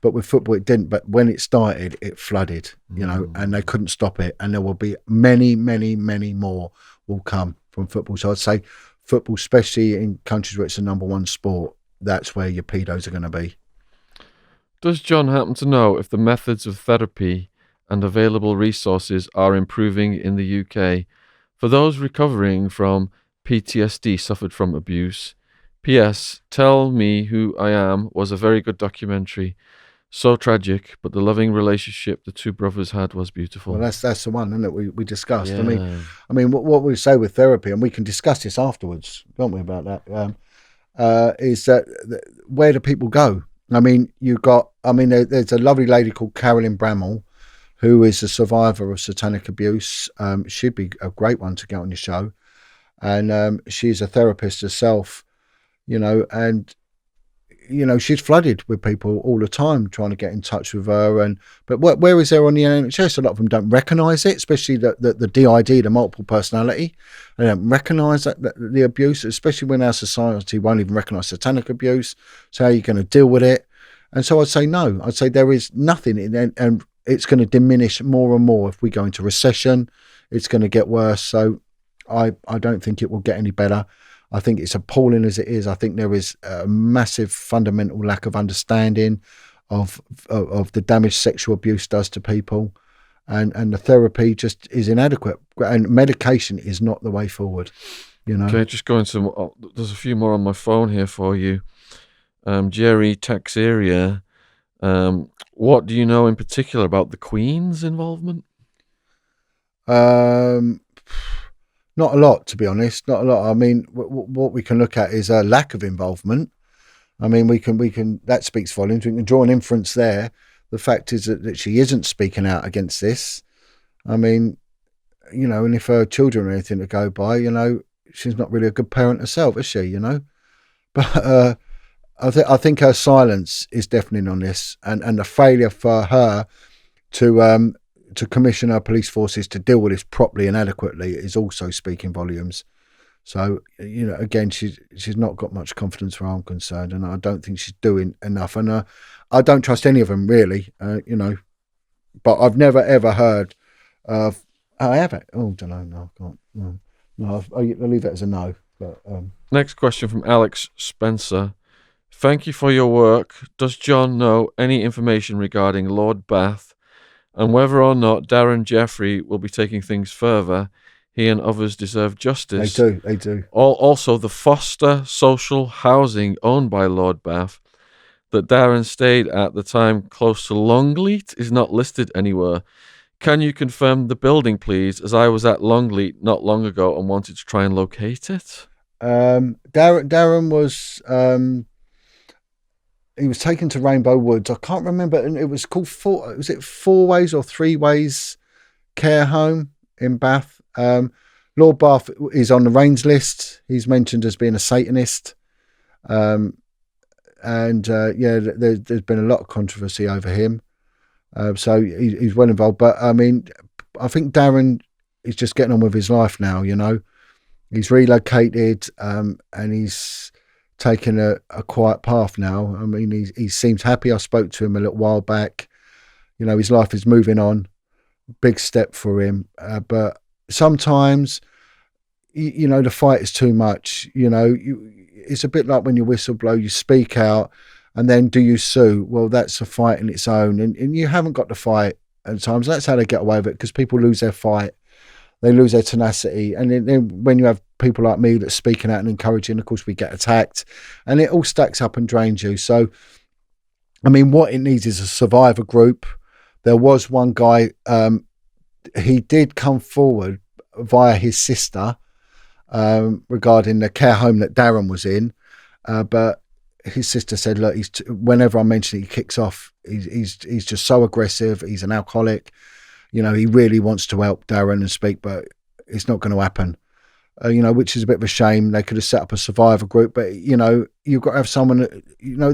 But with football, it didn't. But when it started, it flooded, and they couldn't stop it. And there will be many, many, many more will come from football. So I'd say football, especially in countries where it's the number one sport, that's where your pedos are going to be. Does John happen to know if the methods of therapy and available resources are improving in the UK for those recovering from PTSD suffered from abuse? P.S. Tell Me Who I Am was a very good documentary. So tragic, but the loving relationship the two brothers had was beautiful. Well, that's the one, isn't it? We discussed. Yeah. I mean, what we say with therapy, and we can discuss this afterwards, don't we? About that is that where do people go? I mean, there's a lovely lady called Carolyn Bramall, who is a survivor of satanic abuse. She'd be a great one to get on your show. And she's a therapist herself, and she's flooded with people all the time trying to get in touch with her. But where is there on the NHS? A lot of them don't recognise it, especially the DID, the multiple personality. They don't recognise that the abuse, especially when our society won't even recognise satanic abuse. So how are you going to deal with it? And so I'd say no. I'd say there is nothing in it, and it's going to diminish more and more if we go into recession. It's going to get worse. So I don't think it will get any better. I think it's appalling as it is. I think there is a massive fundamental lack of understanding of the damage sexual abuse does to people, and the therapy just is inadequate, and medication is not the way forward. Okay, just going to. There's a few more on my phone here for you. Jerry Taxeria, what do you know in particular about the Queen's involvement? Not a lot, to be honest. Not a lot. I mean, what we can look at is a lack of involvement. I mean, we can. That speaks volumes. We can draw an inference there. The fact is that she isn't speaking out against this. I mean, and if her children are anything to go by, she's not really a good parent herself, is she? But I think her silence is deafening on this, and the failure for her to commission our police forces to deal with this properly and adequately is also speaking volumes. So, again, she's not got much confidence where I'm concerned, and I don't think she's doing enough. And I don't trust any of them, really, but I've never, ever heard of... I have it. Oh, don't know. No, I can't. No, I'll leave it as a no. But Next question from Alex Spencer. Thank you for your work. Does John know any information regarding Lord Bath and whether or not Darren Jeffrey will be taking things further? He and others deserve justice. They do. Also, the foster social housing owned by Lord Bath that Darren stayed at the time close to Longleat is not listed anywhere. Can you confirm the building, please, as I was at Longleat not long ago and wanted to try and locate it? Darren was... he was taken to Rainbow Woods. I can't remember. And it was called Four Ways or Three Ways Care Home in Bath. Lord Bath is on the Rains list. He's mentioned as being a Satanist. There's been a lot of controversy over him. So he's well involved. But I mean, I think Darren is just getting on with his life now. He's relocated, and he's taken a quiet path now. I mean, he seems happy. I spoke to him a little while back. His life is moving on. Big step for him. But sometimes, the fight is too much. It's a bit like when you whistleblow, you speak out, and then do you sue? Well, that's a fight in its own. And you haven't got to fight at times. That's how they get away with it, because people lose their fight. They lose their tenacity. And then when you have people like me that's speaking out and encouraging, of course, we get attacked. And it all stacks up and drains you. So, I mean, what it needs is a survivor group. There was one guy, he did come forward via his sister regarding the care home that Darren was in. But his sister said, look, whenever I mention it, he kicks off. He's just so aggressive. He's an alcoholic. He really wants to help Darren and speak, but it's not going to happen. Which is a bit of a shame. They could have set up a survivor group, but you've got to have someone that,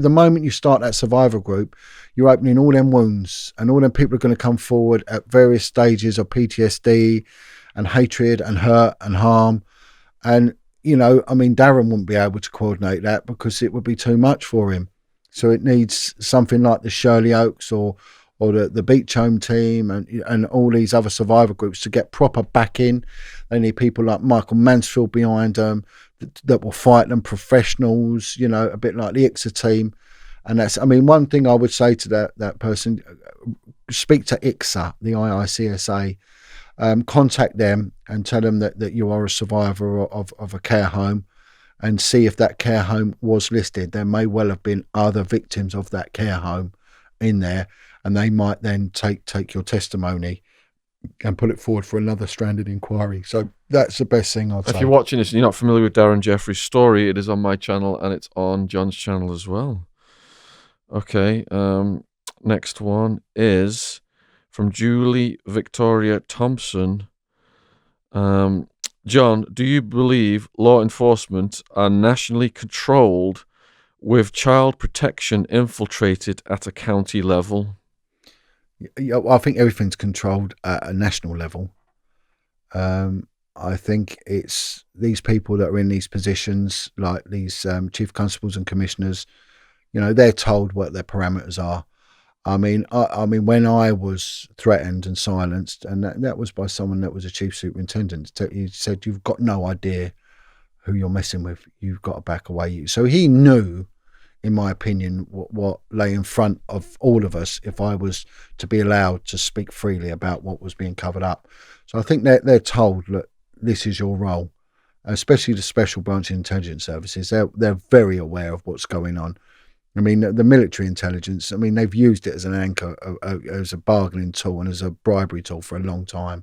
the moment you start that survivor group, you're opening all them wounds, and all them people are going to come forward at various stages of PTSD and hatred and hurt and harm. And, Darren wouldn't be able to coordinate that because it would be too much for him. So it needs something like the Shirley Oaks or the Beach Home team and all these other survivor groups to get proper backing. They need people like Michael Mansfield behind them that will fight them, professionals, a bit like the ICSA team. And that's, one thing I would say to that person, speak to ICSA, the IICSA, contact them and tell them that you are a survivor of a care home, and see if that care home was listed. There may well have been other victims of that care home in there, and they might then take your testimony and put it forward for another stranded inquiry. So that's the best thing I'd say. If you're watching this and you're not familiar with Darren Jeffrey's story, it is on my channel and it's on John's channel as well. Okay, next one is from Julie Victoria Thompson. John, do you believe law enforcement are nationally controlled with child protection infiltrated at a county level? Yeah, I think everything's controlled at a national level. I think it's these people that are in these positions, like these chief constables and commissioners, they're told what their parameters are. I mean, when I was threatened and silenced, and that was by someone that was a chief superintendent, he said, "You've got no idea who you're messing with. You've got to back away." So he knew, in my opinion, what lay in front of all of us if I was to be allowed to speak freely about what was being covered up. So I think they're told, look, this is your role, especially the Special Branch Intelligence Services. They're very aware of what's going on. I mean, the military intelligence, they've used it as an anchor, as a bargaining tool and as a bribery tool for a long time,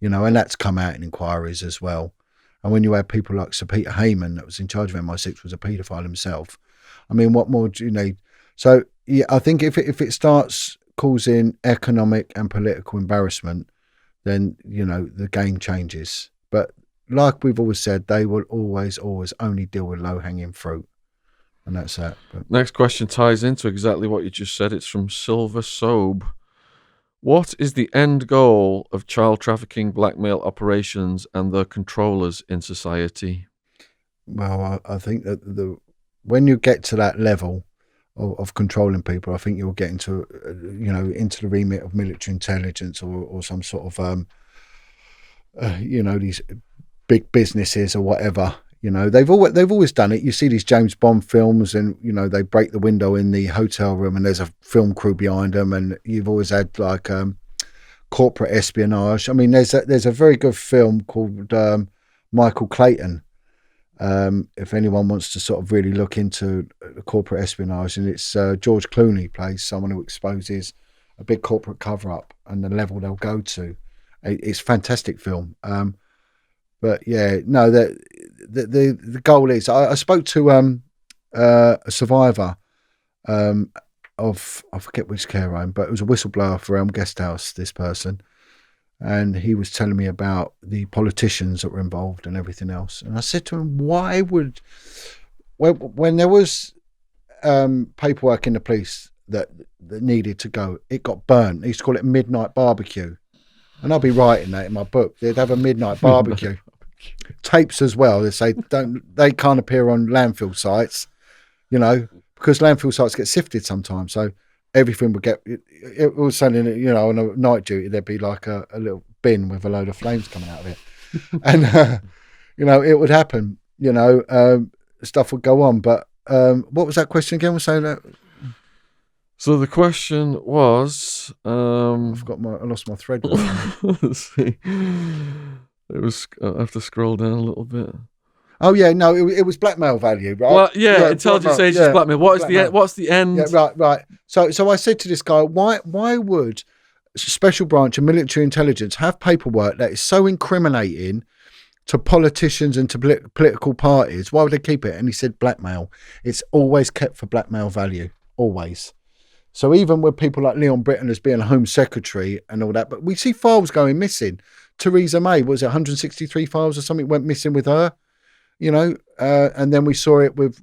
and that's come out in inquiries as well. And when you have people like Sir Peter Heyman, that was in charge of MI6, was a paedophile himself. What more do you need? So, yeah, I think if it starts causing economic and political embarrassment, then, the game changes. But like we've always said, they will always only deal with low-hanging fruit. And that's that. But next question ties into exactly what you just said. It's from Silver Sobe. What is the end goal of child trafficking blackmail operations and their controllers in society? Well, I think that when you get to that level of controlling people, I think you'll get into the remit of military intelligence or some sort of these big businesses or whatever. They've always done it. You see these James Bond films, and they break the window in the hotel room, and there's a film crew behind them, and you've always had like corporate espionage. There's a very good film called Michael Clayton. If anyone wants to sort of really look into corporate espionage, and it's George Clooney plays someone who exposes a big corporate cover-up and the level they'll go to. It's a fantastic film. But yeah, no, the goal is, I spoke to a survivor of, I forget which care home, but it was a whistleblower for Guest House, this person. And he was telling me about the politicians that were involved and everything else. And I said to him, why would, when there was paperwork in the police that needed to go, it got burnt. They used to call it midnight barbecue. And I'll be writing that in my book. They'd have a midnight barbecue. Tapes as well. They say they can't appear on landfill sites, because landfill sites get sifted sometimes. So everything would get, it was something, on a night duty, there'd be like a little bin with a load of flames coming out of it. And, it would happen, stuff would go on. But what was that question again? We're saying that. So the question was, I lost my thread. Let's see. It was, I have to scroll down a little bit. Oh yeah, no, it was blackmail value, right? Well, yeah, intelligence agents blackmail. What's the end? Yeah, right. So I said to this guy, why would special branch and military intelligence have paperwork that is so incriminating to politicians and to political parties? Why would they keep it? And he said, blackmail. It's always kept for blackmail value, always. So even with people like Leon Britton as being a Home Secretary and all that, but we see files going missing. Theresa May, was it 163 files or something went missing with her? And then we saw it with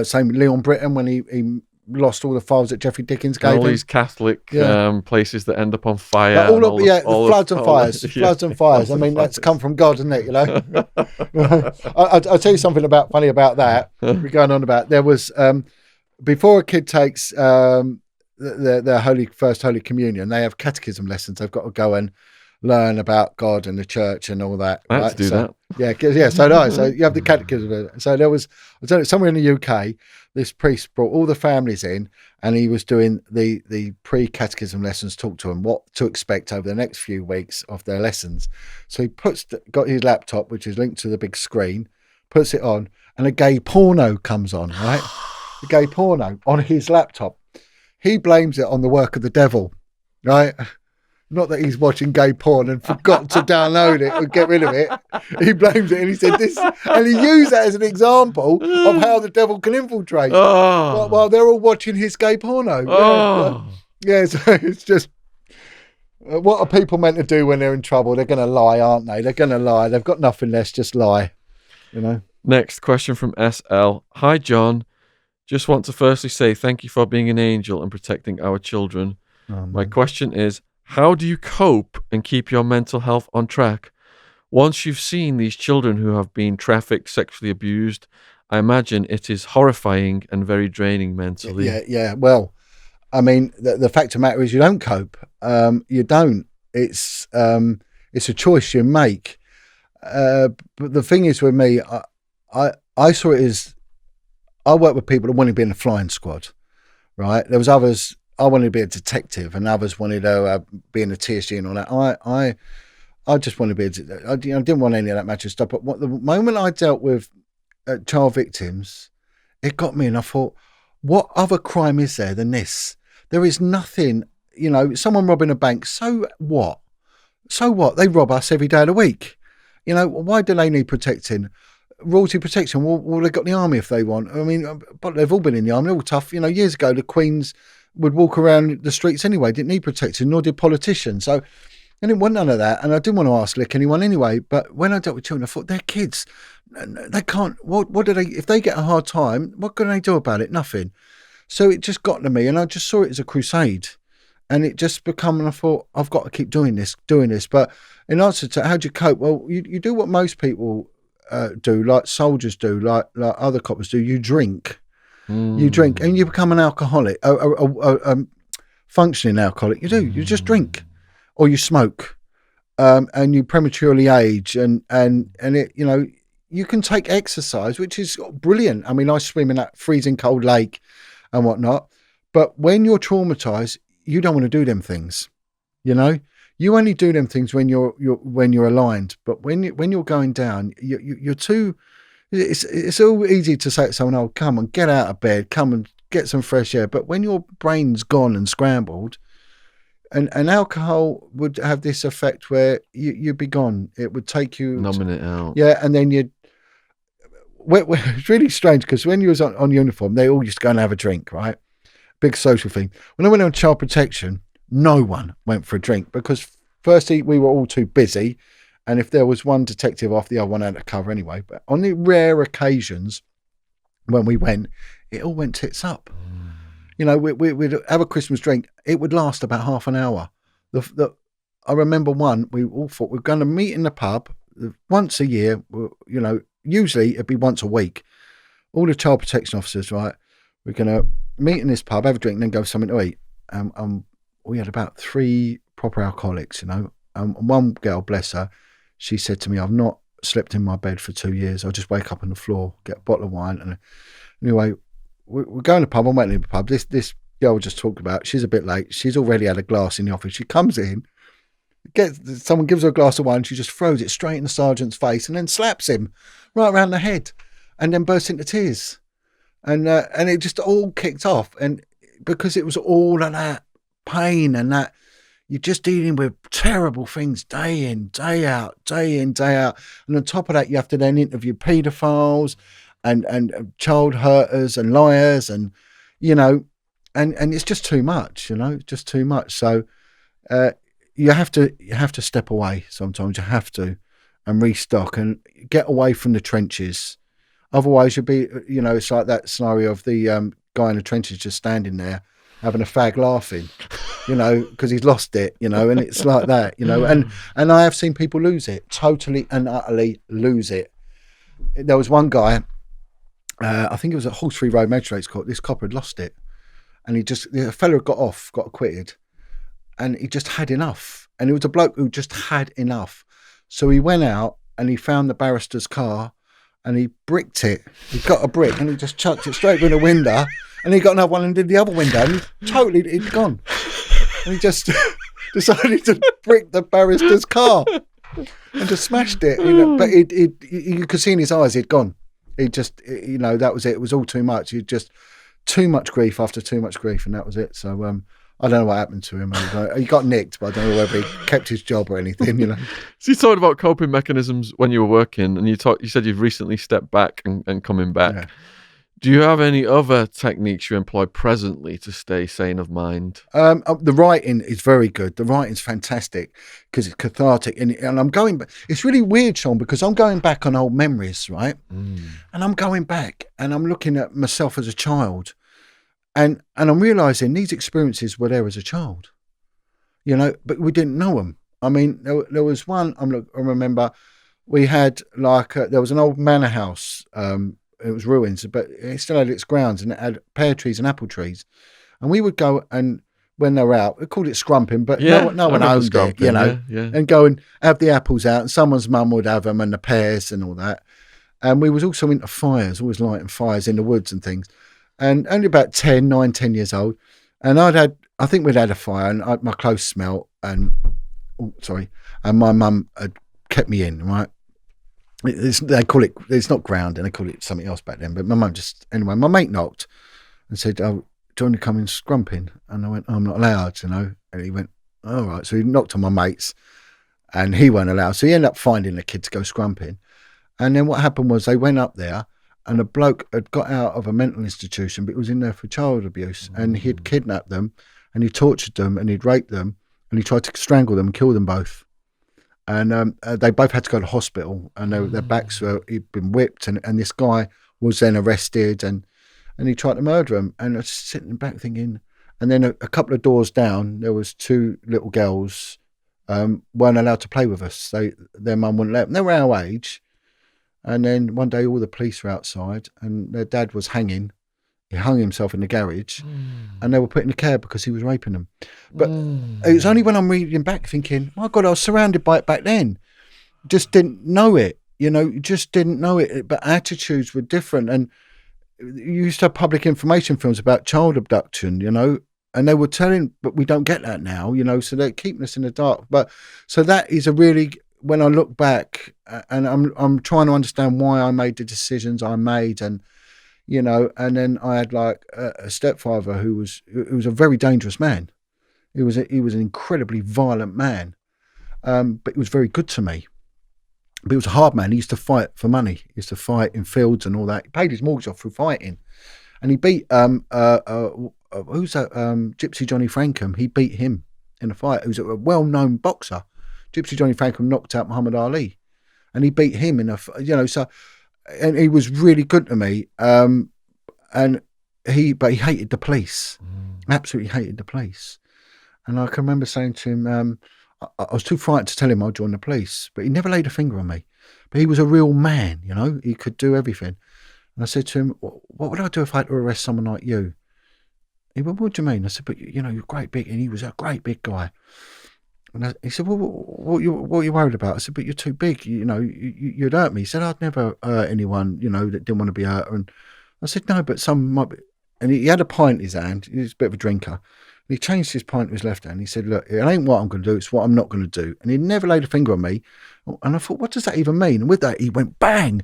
same Leon Britton when he lost all the files that Jeffrey Dickens gave him. All these Catholic places that end up on fire. The floods and fires. Floods and fires. That's come from God, isn't it? I'll tell you something funny about that. We're going on about, there was, before a kid takes their first Holy Communion, they have catechism lessons. They've got to go and learn about God and the church and all that. I had to do that. Yeah, so do I. So you have the catechism. So there was, I don't know, somewhere in the UK, this priest brought all the families in, and he was doing the pre-catechism lessons, talk to them what to expect over the next few weeks of their lessons. So he got his laptop, which is linked to the big screen, puts it on, and a gay porno comes on, right? The gay porno on his laptop. He blames it on the work of the devil, right? Not that he's watching gay porn and forgot to download it or get rid of it. He blames it, and he said this, and he used that as an example of how the devil can infiltrate while they're all watching his gay porno. Yeah, it's just what are people meant to do when they're in trouble? They're going to lie, aren't they? They're going to lie. They've got nothing less, just lie. You know. Next question from SL. Hi, John. Just want to firstly say thank you for being an angel and protecting our children. My question is, how do you cope and keep your mental health on track? Once you've seen these children who have been trafficked, sexually abused, I imagine it is horrifying and very draining mentally. Yeah. Well, I mean, the fact of the matter is you don't cope. You don't. It's a choice you make. But the thing is with me, I saw it as, I work with people that wanted to be in the flying squad, right? There was others, I wanted to be a detective, and others wanted to be in the TSG and all that. I just wanted to be, I didn't want any of that magic stuff. But the moment I dealt with child victims, it got me, and I thought, what other crime is there than this? There is nothing, someone robbing a bank, so what? So what? They rob us every day of the week. Why do they need protecting? Royalty protection, well, they've got the army if they want. I mean, but they've all been in the army, they're all tough. Years ago, the Queens would walk around the streets anyway, didn't need protection, nor did politicians. So I didn't want none of that, and I didn't want to ask lick anyone anyway. But when I dealt with children, I thought, they're kids. They can't, what do they, if they get a hard time, what can they do about it? Nothing. So it just got to me, and I just saw it as a crusade. And it just become, and I thought, I've got to keep doing this. But in answer to how do you cope? Well, you do what most people do, like soldiers do, like other coppers do. You drink. You drink, and you become an alcoholic, a functioning alcoholic. You do. You just drink, or you smoke, and you prematurely age, and it, you can take exercise, which is brilliant. I mean, I swim in that freezing cold lake and whatnot, but when you're traumatized, you don't want to do them things. You only do them things when you're aligned. But when you're going down, you're too. It's all easy to say to someone, "Oh, come on, get out of bed, come and get some fresh air." But when your brain's gone and scrambled, and alcohol would have this effect where you'd be gone. It would take you numbing it out. Yeah, and then you'd. It's really strange because when you was on uniform, they all used to go and have a drink, right? Big social thing. When I went on child protection, no one went for a drink because firstly, we were all too busy. And if there was one detective off, the other one had to cover anyway. But on the rare occasions when we went, it all went tits up. We'd have a Christmas drink. It would last about half an hour. I remember one, we all thought we were going to meet in the pub once a year. Usually it'd be once a week. All the child protection officers, right? We're going to meet in this pub, have a drink, and then go something to eat. We had about 3 proper alcoholics, one girl, bless her, she said to me, I've not slept in my bed for 2 years. I'll just wake up on the floor, get a bottle of wine. And anyway, we're going to the pub. I'm waiting in the pub. This girl we just talked about, she's a bit late. She's already had a glass in the office. She comes in, someone gives her a glass of wine. She just throws it straight in the sergeant's face and then slaps him right around the head and then bursts into tears. And it just all kicked off. And because it was all of that pain and that, you're just dealing with terrible things day in, day out. And on top of that, you have to then interview paedophiles and child hurters and liars and it's just too much, just too much. So you have to step away sometimes. You have to and restock and get away from the trenches. Otherwise, you'll be, it's like that scenario of the guy in the trenches just standing there having a fag laughing, because he's lost it, and it's like that, and I have seen people lose it, totally and utterly lose it. There was one guy, I think it was at Hawkesbury Road Magistrates Court, this copper had lost it, and a fella got acquitted, and he just had enough, and it was a bloke who just had enough. So he went out and he found the barrister's car and he bricked it. He got a brick and he just chucked it straight through the window. And he got another one and did the other window, and he'd gone. And he just decided to brick the barrister's car and just smashed it. But you could see in his eyes he'd gone. He just, that was it. It was all too much. He just too much grief after too much grief, and that was it. So I don't know what happened to him. He got nicked, but I don't know whether he kept his job or anything. So you talked about coping mechanisms when you were working, and you said you've recently stepped back and coming back. Yeah. Do you have any other techniques you employ presently to stay sane of mind? The writing is very good. The writing's fantastic because it's cathartic, and I'm going back. It's really weird, Sean, because I'm going back on old memories, right? And I'm going back and I'm looking at myself as a child, and I'm realizing these experiences were there as a child, but we didn't know them. I mean, there was one. I remember we had there was an old manor house. It was ruins, but it still had its grounds, and it had pear trees and apple trees. And we would go, and when they were out, we called it scrumping, but no one owned it, and go and have the apples out, and someone's mum would have them, and the pears and all that. And we was also into fires, always lighting fires in the woods and things. And only about 10 years old. And I think we'd had a fire, and my clothes smelt, and my mum had kept me in, right? They call it, it's not grounding, they call it something else back then. But my mum anyway, my mate knocked and said, "Oh, do you want to come in scrumping?" And I went, "I'm not allowed, And he went, "All right." So he knocked on my mates, and he weren't allowed. So he ended up finding the kid to go scrumping. And then what happened was they went up there, and a bloke had got out of a mental institution, but he was in there for child abuse, and he'd kidnapped them, and he tortured them, and he'd raped them, and he tried to strangle them and kill them both. And they both had to go to hospital, and their backs he'd been whipped, and this guy was then arrested, and he tried to murder him. And I was sitting back thinking, and then a couple of doors down, there was two little girls weren't allowed to play with us. Their mum wouldn't let them. They were our age. And then one day all the police were outside, and their dad was hanging. He hung himself in the garage, and they were put in the care because he was raping them. But it was only when I'm reading back thinking, my God, I was surrounded by it back then. Just didn't know it, just didn't know it. But attitudes were different. And you used to have public information films about child abduction, and they were telling, but we don't get that now, so they're keeping us in the dark. But so that is when I look back, and I'm trying to understand why I made the decisions I made, and and then I had a stepfather who was a very dangerous man. He was an incredibly violent man, but he was very good to me. But he was a hard man. He used to fight for money. He used to fight in fields and all that. He paid his mortgage off through fighting, and he beat who's that? Gypsy Johnny Frankham. He beat him in a fight. He was a well-known boxer. Gypsy Johnny Frankham knocked out Muhammad Ali, and he beat him in and he was really good to me. But he hated the police, absolutely hated the police. And I can remember saying to him, I was too frightened to tell him I'd join the police, but he never laid a finger on me. But he was a real man, he could do everything. And I said to him, "What would I do if I had to arrest someone like you?" He went, "What do you mean?" I said, "But you're great big," and he was a great big guy. And he said, "Well, what are you worried about?" I said, "But you're too big, you'd hurt me." He said, "I'd never hurt anyone, that didn't want to be hurt." And I said, "No, but some might be." And he had a pint in his hand. He was a bit of a drinker. And he changed his pint to his left hand. He said, "Look, it ain't what I'm going to do, it's what I'm not going to do." And he never laid a finger on me. And I thought, what does that even mean? And with that, he went bang.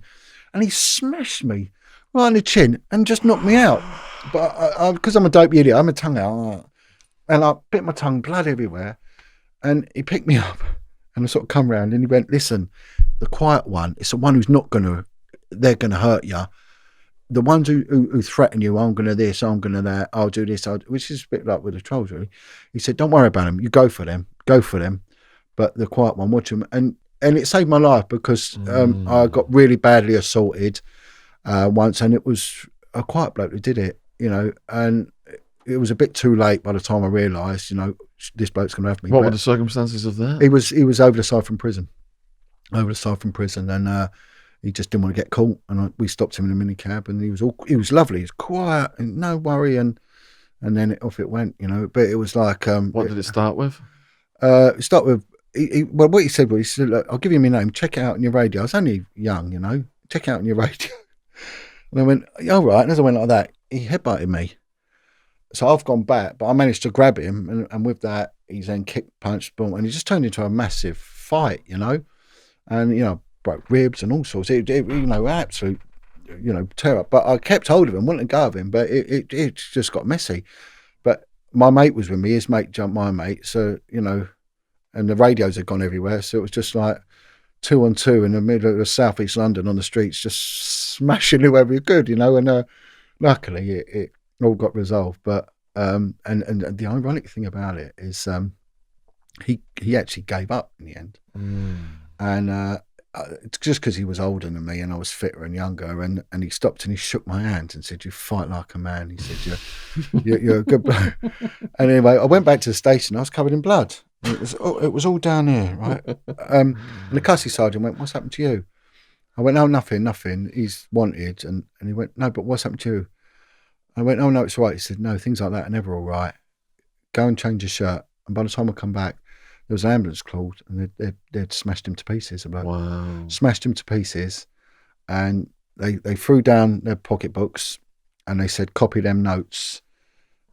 And he smashed me right on the chin and just knocked me out. But because I'm a dopey idiot, I'm a tongue out. And I bit my tongue, blood everywhere. And he picked me up, and I sort of come round, and he went, "Listen, the quiet one, it's the one who's they're going to hurt you. The ones who threaten you, I'm going to this, I'm going to that, I'll do this, which is a bit like with the trolls, really." He said, "Don't worry about them. You go for them. But the quiet one, watch them." And it saved my life because I got really badly assaulted once, and it was a quiet bloke who did it, and it was a bit too late by the time I realised, this bloke's going to have me. What were the circumstances of that? He was over the side from prison. And he just didn't want to get caught. And we stopped him in a minicab, and he was lovely. He was quiet and no worry. And then off it went, But it was like... what did it start with? Start with... what he said was, he said, "Look, I'll give you my name. Check it out on your radio." I was only young, Check it out on your radio. And I went, "All right." And as I went like that, he headbutted me. So I've gone back, but I managed to grab him, and with that, he's then kicked, punched, boom, and he just turned into a massive fight, and broke ribs and all sorts. Absolute, terror. But I kept hold of him, wouldn't let go of him, but it just got messy. But my mate was with me. His mate jumped my mate, so and the radios had gone everywhere, so it was just like 2 on 2 in the middle of South East London on the streets, just smashing whoever you could, and luckily it all got resolved. But and the ironic thing about it is he actually gave up in the end, and it's just because he was older than me and I was fitter and younger, and he stopped and he shook my hand and said, "You fight like a man." He said, "You're a good bloke." And anyway, I went back to the station. I was covered in blood. It was all down here, right? And the custody sergeant went, "What's happened to you?" I went, "Oh, nothing. He's wanted." And he went, "No, but what's happened to you?" I went, "Oh, no, it's all right." He said, "No, things like that are never all right. Go and change your shirt." And by the time I come back, there was an ambulance called, and they'd smashed him to pieces. Wow. Smashed him to pieces, and they threw down their pocketbooks, and they said, "Copy them notes."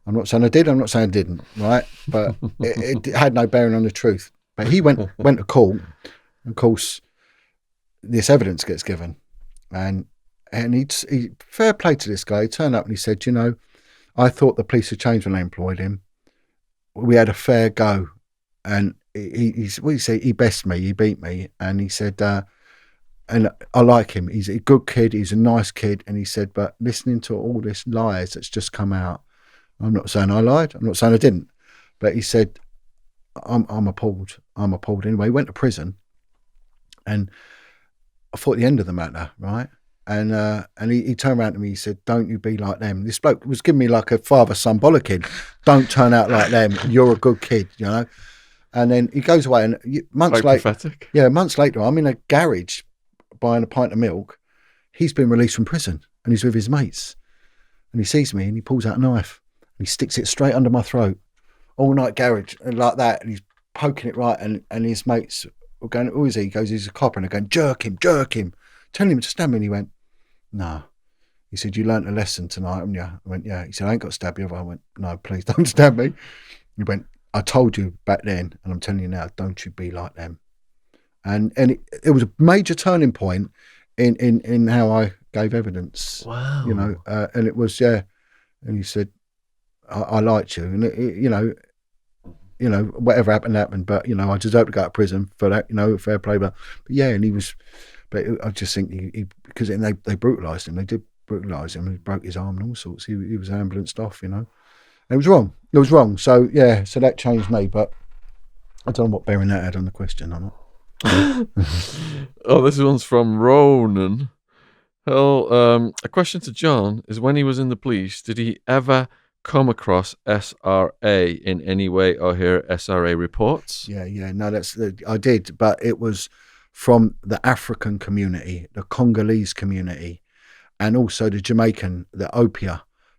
I'm not saying I did. I'm not saying I didn't. Right, but it had no bearing on the truth. But he went to court. Of course, this evidence gets given, and he fair play to this guy. He turned up and he said, "I thought the police had changed when they employed him. We had a fair go." And he said, he best me, he beat me. And he said, and I like him. He's a good kid. He's a nice kid. And he said, but listening to all this lies that's just come out, I'm not saying I lied. I'm not saying I didn't. But he said, I'm appalled. I'm appalled. Anyway, he went to prison. And I thought the end of the matter, right? And he turned around to me, he said, "Don't you be like them." This bloke was giving me like a father-son bollocking. Don't turn out like them. You're a good kid, And then he goes away, and months later, I'm in a garage buying a pint of milk. He's been released from prison, and he's with his mates. And he sees me, and he pulls out a knife, and he sticks it straight under my throat. All night garage, and like that, and he's poking it right, and his mates were going, "Who is he?" He goes, "He's a copper," and they're going, jerk him, telling him to stab me. And he went, "No." He said, "You learnt a lesson tonight, haven't you?" I went, "Yeah." He said, "I ain't got to stab you." I went, "No, please don't stab me." He went, "I told you back then, and I'm telling you now, don't you be like them." And it was a major turning point in how I gave evidence. Wow. And it was, yeah. And he said, I liked you. And, whatever happened. But, I deserved to go to prison for that, fair play. But yeah, and he was, but I just think because they brutalised him. They did brutalise him. He broke his arm and all sorts. He was ambulanced off, It was wrong. It was wrong. So, yeah, so that changed me. But I don't know what bearing that had on the question or not. Oh, this one's from Ronan. Well, a question to John is, when he was in the police, did he ever come across SRA in any way or hear SRA reports? Yeah. No, I did. But it was from the African community, the Congolese community, and also the Jamaican,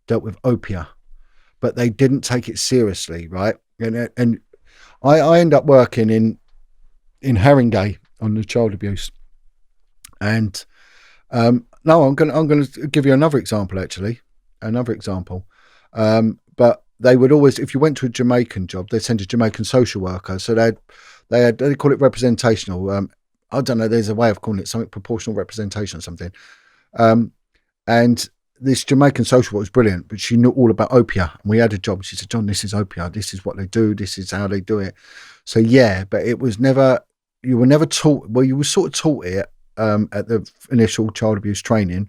dealt with opium. But they didn't take it seriously, right? And I end up working in Haringey on the child abuse, and no, I'm going to give you another example. But they would always, if you went to a Jamaican job, they'd send a Jamaican social worker. So they call it representational. I don't know. There's a way of calling it something, proportional representation or something. And this Jamaican social worker was brilliant, but she knew all about opium. And we had a job. She said, "John, this is opium. This is what they do. This is how they do it." So yeah, but it was never, you were never taught, well, you were sort of taught it at the initial child abuse training,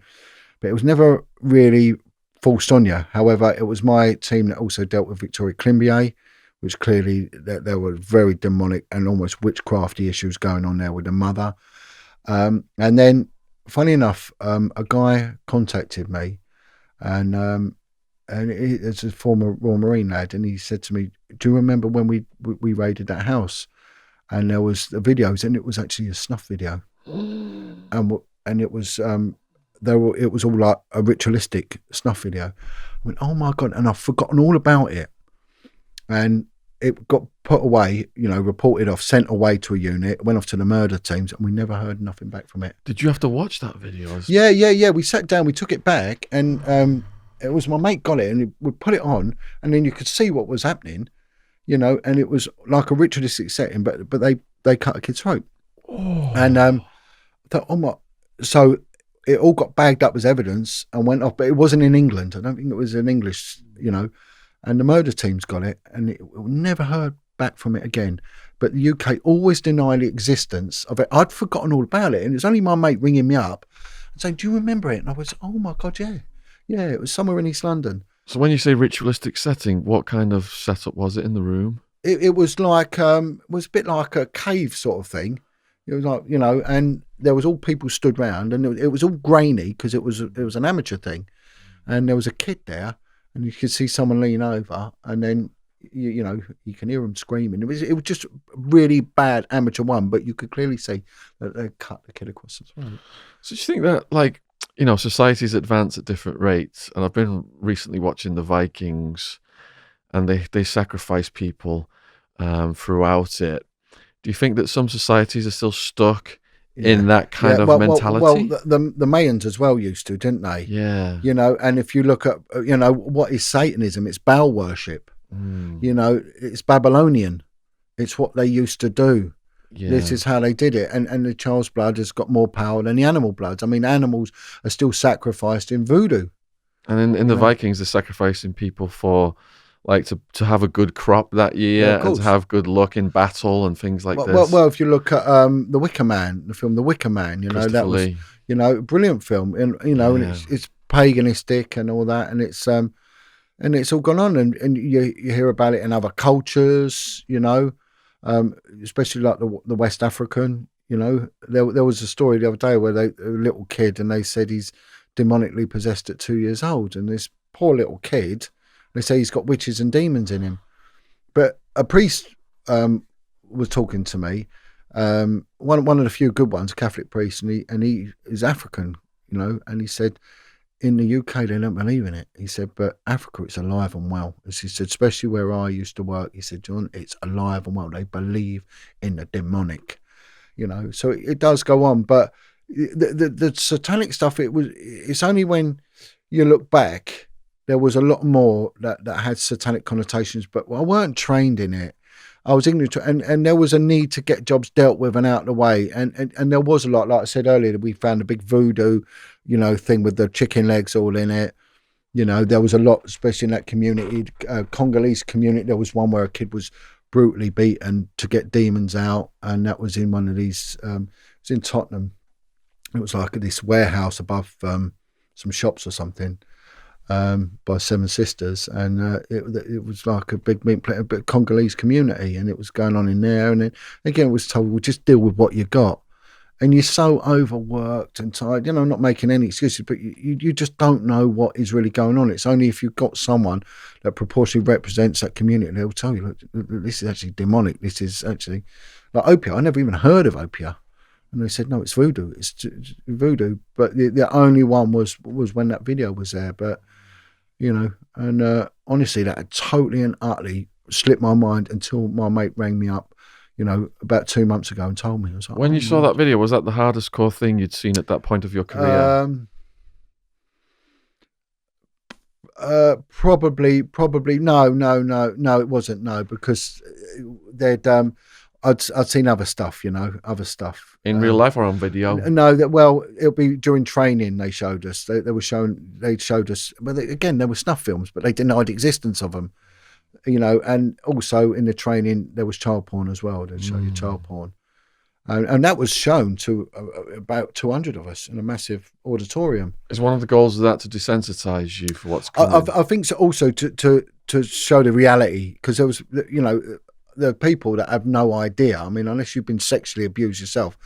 but it was never really forced on you. However, it was my team that also dealt with Victoria Climbier, which clearly there were very demonic and almost witchcrafty issues going on there with the mother. And then, funny enough, a guy contacted me, and it's a former Royal Marine lad, and he said to me, "Do you remember when we raided that house?" And there was the videos, and it was actually a snuff video, and it was it was all like a ritualistic snuff video. I went, "Oh my God," and I've forgotten all about it, and it got put away, reported off, sent away to a unit, went off to the murder teams, and we never heard nothing back from it. Did you have to watch that video? Yeah. We sat down, we took it back, and it was my mate got it, and we put it on, and then you could see what was happening, and it was like a ritualistic setting, but they cut a kid's throat. Oh. And I thought, oh my, so it all got bagged up as evidence and went off, but it wasn't in England. I don't think it was in English, and the murder teams got it, and it never heard back from it again. But the UK always denied the existence of it. I'd forgotten all about it, and it was only my mate ringing me up and saying, "Do you remember it?" And I was, "Oh my God, yeah." Yeah, it was somewhere in East London. So when you say ritualistic setting, what kind of setup was it in the room? It was like was a bit like a cave sort of thing. It was like, and there was all people stood round, and it was all grainy because it was an amateur thing, and there was a kid there, and you could see someone lean over, and then you can hear them screaming. It was just really bad amateur one, but you could clearly see that they cut the kid across the throat. So do you think that societies advance at different rates? And I've been recently watching the Vikings, and they sacrifice people throughout it. Do you think that some societies are still stuck in that kind of mentality? Well, the Mayans as well used to, didn't they? Yeah. And if you look at, what is Satanism? It's Baal worship. It's Babylonian. It's what they used to do. Yeah. This is how they did it. And the child's blood has got more power than the animal bloods. I mean, animals are still sacrificed in voodoo. And in the Vikings, they're sacrificing people for, like, to have a good crop that year and to have good luck in battle and things like this. Well, if you look at The Wicker Man, the film The Wicker Man, that was, a brilliant film. And, and it's paganistic and all that. And it's all gone on. And you hear about it in other cultures, especially like the West African, there was a story the other day where a little kid, and they said he's demonically possessed at 2 years old, and this poor little kid, they say he's got witches and demons in him. But a priest was talking to me, one of the few good ones, a Catholic priest, and he is African, and he said, in the UK, they don't believe in it. He said, but Africa, it's alive and well. As he said, especially where I used to work, he said, John, it's alive and well. They believe in the demonic, So it does go on. But the satanic stuff, it's only when you look back, there was a lot more that had satanic connotations, but I weren't trained in it. I was ignorant, and there was a need to get jobs dealt with and out of the way. And there was a lot, like I said earlier, that we found a big voodoo, thing with the chicken legs all in it. There was a lot, especially in that community, Congolese community. There was one where a kid was brutally beaten to get demons out, and that was in one of these. It was in Tottenham. It was like this warehouse above some shops or something. By Seven Sisters, and it was like a big Congolese community, and it was going on in there. And then again, it was told, well, just deal with what you got. And you're so overworked and tired, not making any excuses, but you just don't know what is really going on. It's only if you've got someone that proportionally represents that community, they'll tell you, look, this is actually demonic. This is actually like opium. I never even heard of opium. And they said, no, it's voodoo. It's voodoo. But the only one was when that video was there. But, and honestly, that had totally and utterly slipped my mind until my mate rang me up, about 2 months ago and told me. I was like, when you saw that video, was that the hardest core thing you'd seen at that point of your career? Probably no, it wasn't, no, because they'd I'd seen other stuff, other stuff in real life or on video. No, it'll be during training. They showed us. They showed us. Well, again, there were snuff films, but they denied the existence of them. And also in the training there was child porn as well. They'd show you child porn, and that was shown to about 200 of us in a massive auditorium. Is one of the goals of that to desensitize you for what's coming? I think so. Also to show the reality, because there was, there are people that have no idea. I mean, unless you've been sexually abused yourself,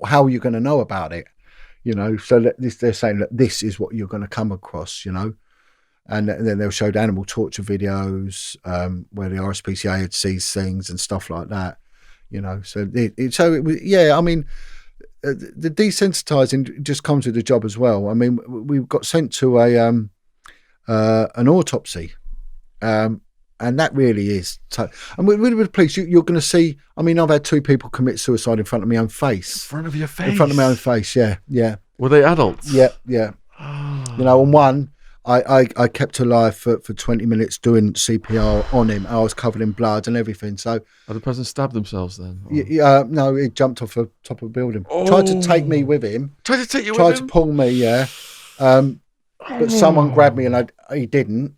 how are you going to know about it? So they're saying that this is what you're going to come across, and then they'll show animal torture videos where the RSPCA had seized things and stuff like that, So it was, I mean, the desensitizing just comes with the job as well. I mean, we got sent to an autopsy. And that really is. And with the police, you're going to see. I mean, I've had 2 people commit suicide in front of my own face. In front of your face? In front of my own face, yeah. Were they adults? Yeah. And one, I kept alive for 20 minutes doing CPR on him. I was covered in blood and everything. So, had the person stabbed themselves then? No, he jumped off the top of a building. Tried to take me with him. Tried to take you with him? Tried to pull me, yeah. But someone grabbed me and he didn't.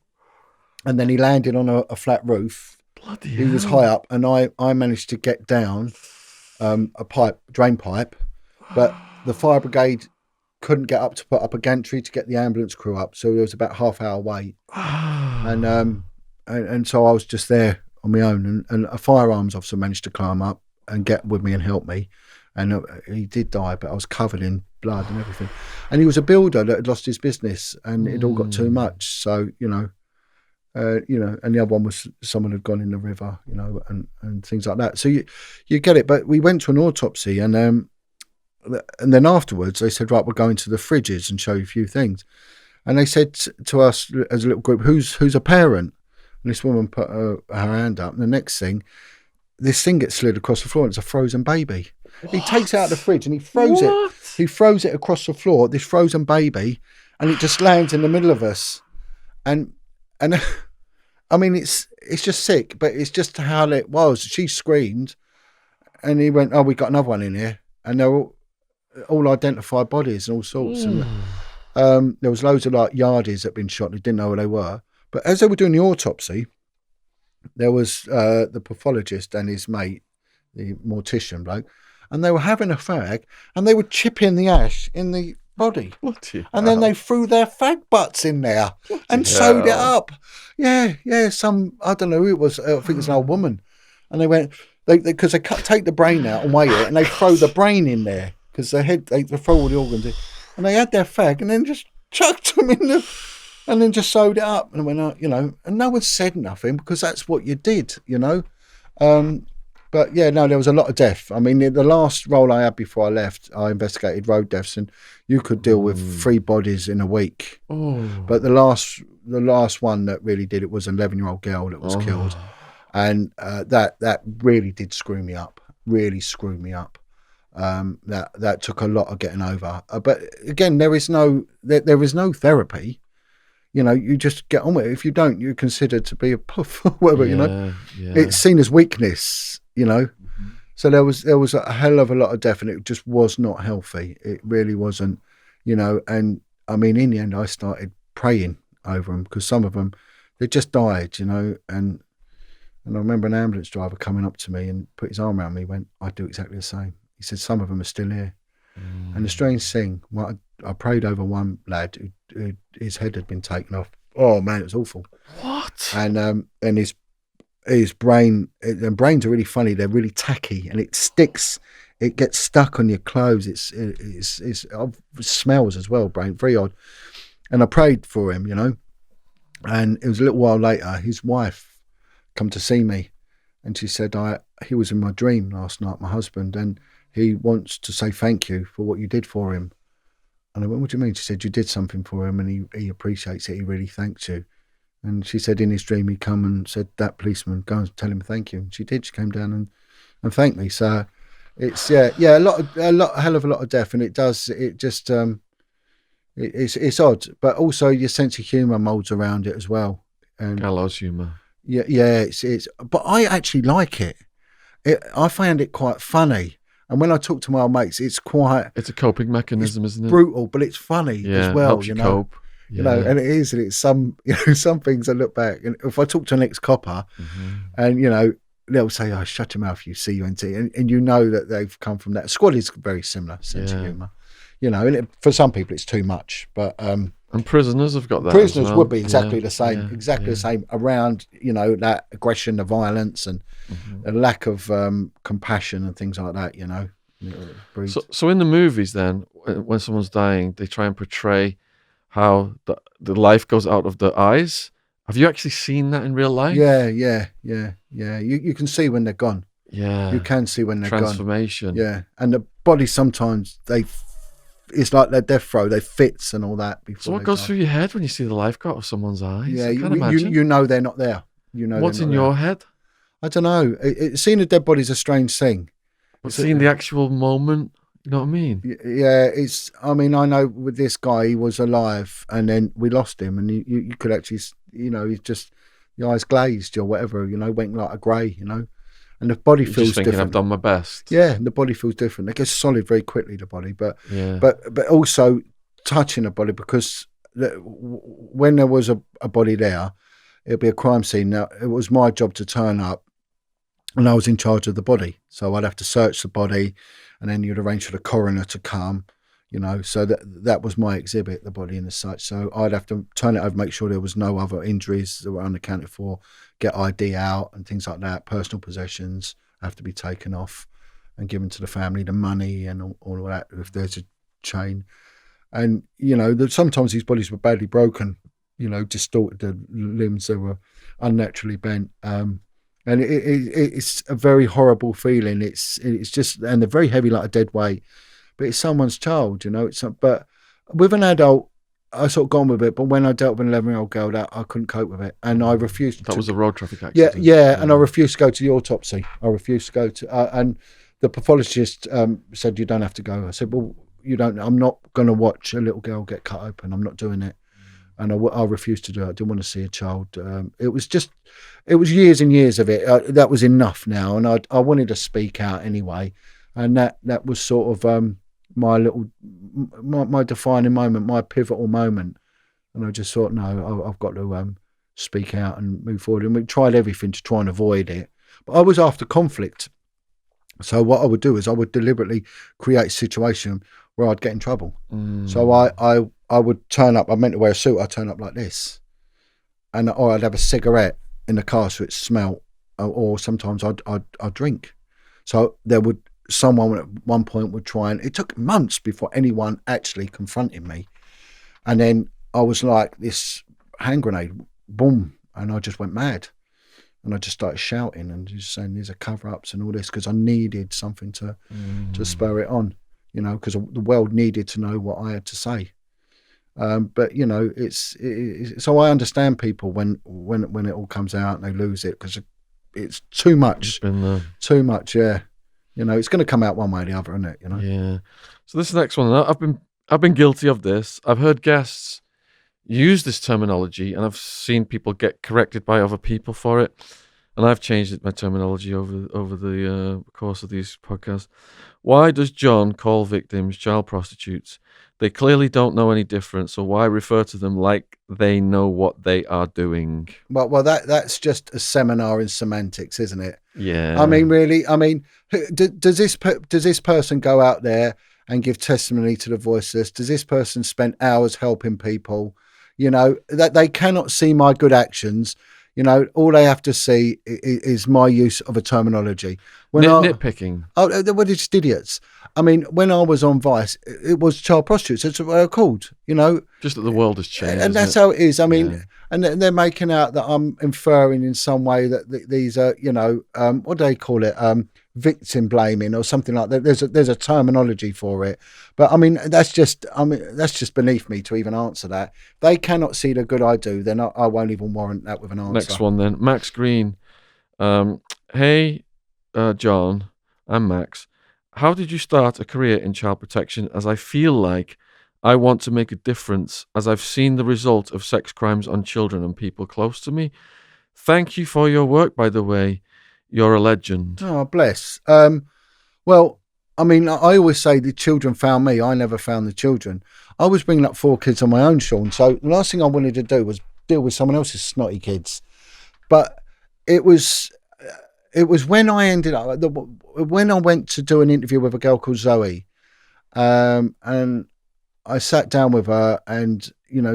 And then he landed on a flat roof. Bloody He was high up, and I managed to get down a drain pipe, but the fire brigade couldn't get up to put up a gantry to get the ambulance crew up, so there was about half-hour wait. And so I was just there on my own, and a firearms officer managed to climb up and get with me and help me, and he did die, but I was covered in blood and everything. And he was a builder that had lost his business, and it all got too much. So and the other one was someone had gone in the river, and things like that. So you get it. But we went to an autopsy, and then afterwards they said, right, we're going to the fridges and show you a few things. And they said to us as a little group, who's a parent? And this woman put her hand up, and the next thing, this thing gets slid across the floor, and it's a frozen baby. What? He takes it out of the fridge and he throws it. He throws it across the floor, this frozen baby, and it just lands in the middle of us. And I mean, it's just sick, but it's just how it was. She screamed, and he went, "Oh, we got another one in here," and they're all identified bodies and all sorts. And there was loads of like yardies that had been shot. They didn't know where they were. But as they were doing the autopsy, there was the pathologist and his mate, the mortician bloke, and they were having a fag, and they were chipping the ash in the body. And then they threw their fag butts in there and sewed it up. Yeah, some, I don't know who it was, I think it was an old woman. And they went, because they take the brain out and weigh it, and they throw the brain in there, because they throw all the organs in. And they had their fag, and then just chucked them in the... And then just sewed it up and went out, and no one said nothing because that's what you did, But yeah, no, there was a lot of death. I mean, the last role I had before I left, I investigated road deaths, and you could deal with 3 bodies in a week. But the last one that really did it was an 11-year-old girl that was killed, and that really did screw me up. Really screwed me up. That took a lot of getting over. But again, there is no therapy. You just get on with it. If you don't, you're considered to be a puff or whatever, Yeah. It's seen as weakness, So there was a hell of a lot of death, and it just was not healthy. It really wasn't, and I mean, in the end, I started praying over them, because some of them, they just died, and I remember an ambulance driver coming up to me and put his arm around me, went, "I'd do exactly the same." He said, "Some of them are still here." And the strange thing, I prayed over one lad who his head had been taken off. Oh man, it was awful. What? And his brain, and brains are really funny. They're really tacky, and it sticks. It gets stuck on your clothes. It smells as well. Brain, very odd. And I prayed for him, And it was a little while later, his wife come to see me, and she said, he was in my dream last night, my husband, and he wants to say thank you for what you did for him. And I went, "What do you mean?" She said, "You did something for him, and he appreciates it. He really thanks you." And she said in his dream he come and said, "That policeman, go and tell him thank you." And she did. She came down and thanked me. So it's a hell of a lot of death, and it's odd, but also your sense of humour moulds around it as well. And gallows humour. Yeah, it's. But I actually like it. I found it quite funny. And when I talk to my old mates, it's a coping mechanism, isn't it? Brutal, but it's funny as well. Helps you cope. And it is, and it's some things I look back, and if I talk to an ex-copper, and they'll say, "Oh, shut your mouth, you CUNT," and that they've come from that. Squad is very similar sense of humour, and for some people it's too much, but and prisoners have got that. Prisoners as well. would be exactly the same, the same around that aggression, the violence, and a lack of compassion and things like that. So in the movies, then, when someone's dying, they try and portray how the life goes out of the eyes. Have you actually seen that in real life? Yeah. You can see when they're gone. Yeah, you can see when they're transformation. Gone. Yeah, and the body sometimes it's like their death throw. They fits and all that. Before so what goes through your head when you see the life go out of someone's eyes? Yeah, I can't imagine. You know they're not there. What's in your head? I don't know. Seeing a dead body is a strange thing. But seeing the actual moment, you know what I mean? Yeah, I know with this guy, he was alive, and then we lost him, and you could actually, he's just, the eyes glazed or whatever, went like a grey, and the body feels just thinking, different. I've done my best. Yeah, and the body feels different. It gets solid very quickly, the body, but also touching a body, because when there was a body there, it'd be a crime scene. Now, it was my job to turn up, and I was in charge of the body, so I'd have to search the body, and then you'd arrange for the coroner to come, So that was my exhibit, the body and the such. So I'd have to turn it over, make sure there was no other injuries that were unaccounted for, get ID out and things like that. Personal possessions have to be taken off and given to the family, the money and all of that if there's a chain. And, sometimes these bodies were badly broken, distorted, the limbs, they were unnaturally bent. And it's a very horrible feeling. It's just, and they're very heavy like a dead weight. But it's someone's child, but with an adult, I sort of gone with it. But when I dealt with an 11-year-old girl, I couldn't cope with it. And I refused. That was a road traffic accident. Yeah. And I refused to go to the autopsy. I refused to go to, and the pathologist said, you don't have to go. I said, well, I'm not going to watch a little girl get cut open. I'm not doing it. And I refused to do it. I didn't want to see a child. It was years and years of it. That was enough now. And I wanted to speak out anyway. And that was sort of, my defining moment, my pivotal moment. And I just thought, no, I've got to speak out and move forward. And we tried everything to try and avoid it. But I was after conflict. So what I would do is I would deliberately create a situation where I'd get in trouble. So I would turn up, I meant to wear a suit, I'd turn up like this. Or I'd have a cigarette in the car so it smelt. Or sometimes I'd drink. So someone at one point would try, and it took months before anyone actually confronted me. And then I was like this hand grenade, boom, and I just went mad. And I just started shouting and just saying these are cover-ups and all this because I needed something to spur it on, because the world needed to know what I had to say. But it's so I understand people when it all comes out and they lose it because it's too much, too much, yeah. It's going to come out one way or the other, isn't it? Yeah. So this next one, I've been guilty of this. I've heard guests use this terminology, and I've seen people get corrected by other people for it. And I've changed my terminology over the course of these podcasts. Why does John call victims child prostitutes? They clearly don't know any difference, so why refer to them like they know what they are doing? Well, that's just a seminar in semantics, isn't it? Yeah. I mean, really. I mean, does this person go out there and give testimony to the voiceless? Does this person spend hours helping people? That they cannot see my good actions. All they have to see is my use of a terminology. Nitpicking. We're just idiots. I mean, when I was on Vice, it was child prostitutes. That's what they were called, Just that the world has changed. And that's how it is. I mean, and they're making out that I'm inferring in some way that these are, what do they call it? Victim blaming or something like that. There's a terminology for it. But I mean, that's just beneath me to even answer that. They cannot see the good I do, then I won't even warrant that with an answer. Next one then. Max Green. Hey, John, I'm Max. How did you start a career in child protection? As I feel like I want to make a difference, as I've seen the result of sex crimes on children and people close to me. Thank you for your work, by the way. You're a legend. Oh, bless. Well, I mean, I always say the children found me. I never found the children. I was bringing up 4 kids on my own, Sean. So the last thing I wanted to do was deal with someone else's snotty kids. But it was when I ended up, when I went to do an interview with a girl called Zoe, and I sat down with her, and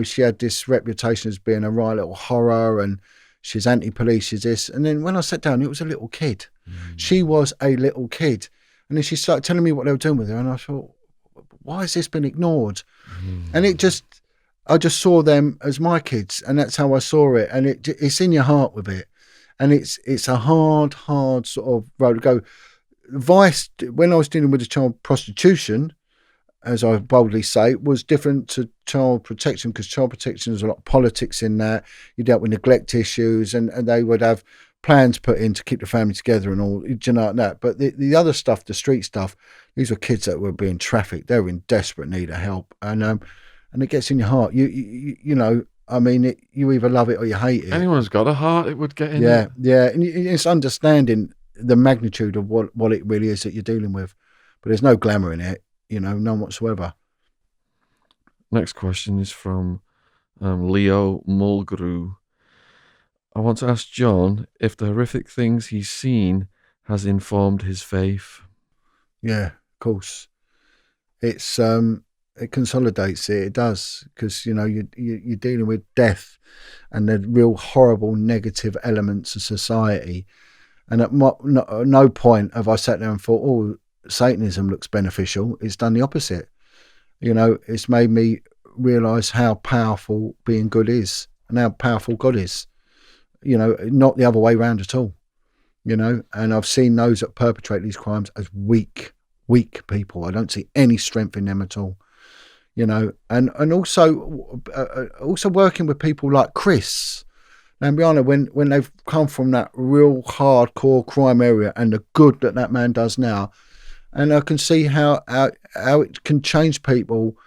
she had this reputation as being a right little horror, and she's anti-police, she's this. And then when I sat down, it was a little kid. She was a little kid, and then she started telling me what they were doing with her, and I thought, why has this been ignored? And I just saw them as my kids, and that's how I saw it. And it's in your heart with it. And it's a hard sort of road to go. Vice, when I was dealing with the child prostitution, as I boldly say, was different to child protection, because child protection has a lot of politics in that. You dealt with neglect issues, and they would have plans put in to keep the family together and all, like that. But the other stuff, the street stuff, these were kids that were being trafficked. They were in desperate need of help, and it gets in your heart. I mean, you either love it or you hate it. Anyone who's got a heart, it would get in. Yeah, and it's understanding the magnitude of what it really is that you're dealing with. But there's no glamour in it, none whatsoever. Next question is from Leo Mulgrew. I want to ask John if the horrific things he's seen has informed his faith. Yeah, of course. It's It consolidates it. It does, because you're dealing with death and the real horrible negative elements of society. And at no point have I sat there and thought, oh, Satanism looks beneficial. It's done the opposite. It's made me realise how powerful being good is and how powerful God is. Not the other way around at all. And I've seen those that perpetrate these crimes as weak people. I don't see any strength in them at all. And also working with people like Chris and Brianna, when they've come from that real hardcore crime area and the good that man does now, and I can see how it can change people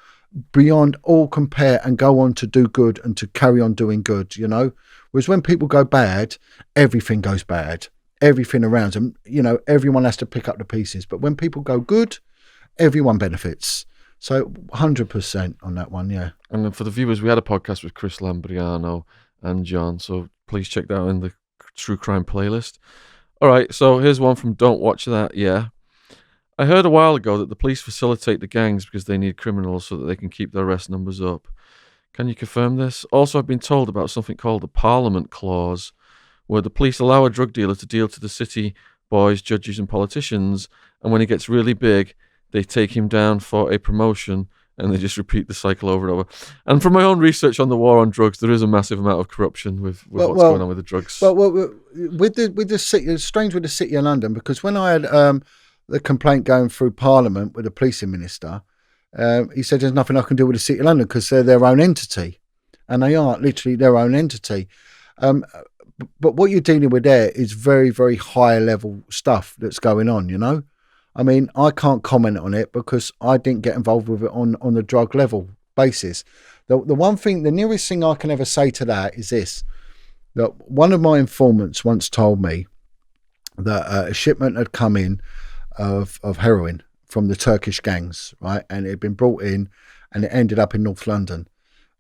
beyond all compare and go on to do good and to carry on doing good. Whereas when people go bad, everything goes bad. Everything around them, everyone has to pick up the pieces. But when people go good, everyone benefits. So 100% on that one, yeah. And then for the viewers, we had a podcast with Chris Lambriano and John, so please check that out in the True Crime playlist. All right, so here's one from Don't Watch That, yeah. I heard a while ago that the police facilitate the gangs because they need criminals so that they can keep their arrest numbers up. Can you confirm this? Also, I've been told about something called the Parliament Clause, where the police allow a drug dealer to deal to the city boys, judges and politicians, and when he gets really big, they take him down for a promotion, and they just repeat the cycle over and over. And from my own research on the war on drugs, there is a massive amount of corruption with what's going on with the drugs. Well, with the city, it's strange with the City of London, because when I had the complaint going through Parliament with the policing minister, he said there's nothing I can do with the City of London because they're their own entity, and they are literally their own entity. But what you're dealing with there is very, very high level stuff that's going on, I mean, I can't comment on it because I didn't get involved with it on the drug level basis. The one thing, the nearest thing I can ever say to that is this, that one of my informants once told me that a shipment had come in of heroin from the Turkish gangs, right? And it had been brought in and it ended up in North London.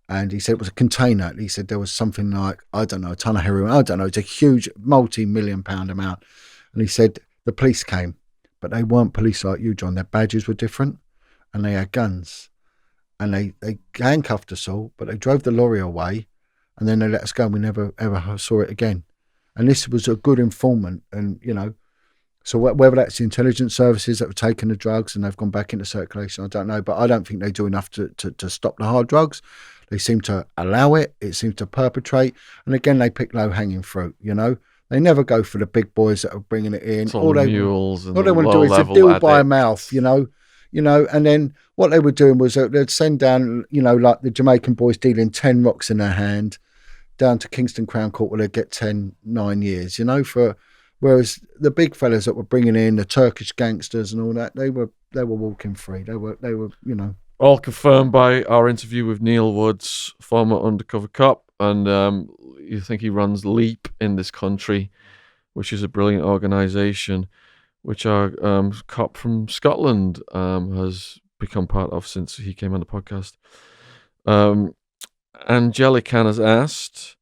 And he said it was a container. He said there was something like, I don't know, a ton of heroin. I don't know. It's a huge multi-million-pound amount. And he said the police came, but they weren't police like you, John. Their badges were different and they had guns. And they handcuffed us all, but they drove the lorry away and then they let us go and we never, ever saw it again. And this was a good informant. And, so whether that's the intelligence services that have taken the drugs and they've gone back into circulation, I don't know. But I don't think they do enough to stop the hard drugs. They seem to allow it. It seems to perpetrate. And again, they pick low-hanging fruit, They never go for the big boys that are bringing it in. All the mules and all they want to do is a deal by mouth, And then what they were doing was they'd send down, like the Jamaican boys dealing 10 rocks in their hand down to Kingston Crown Court where they'd get 9 years, whereas the big fellas that were bringing in the Turkish gangsters and all that, they were walking free. They were. All confirmed by our interview with Neil Woods, former undercover cop, and you think he runs LEAP in this country, which is a brilliant organisation, which our cop from Scotland has become part of since he came on the podcast. Angelican has asked,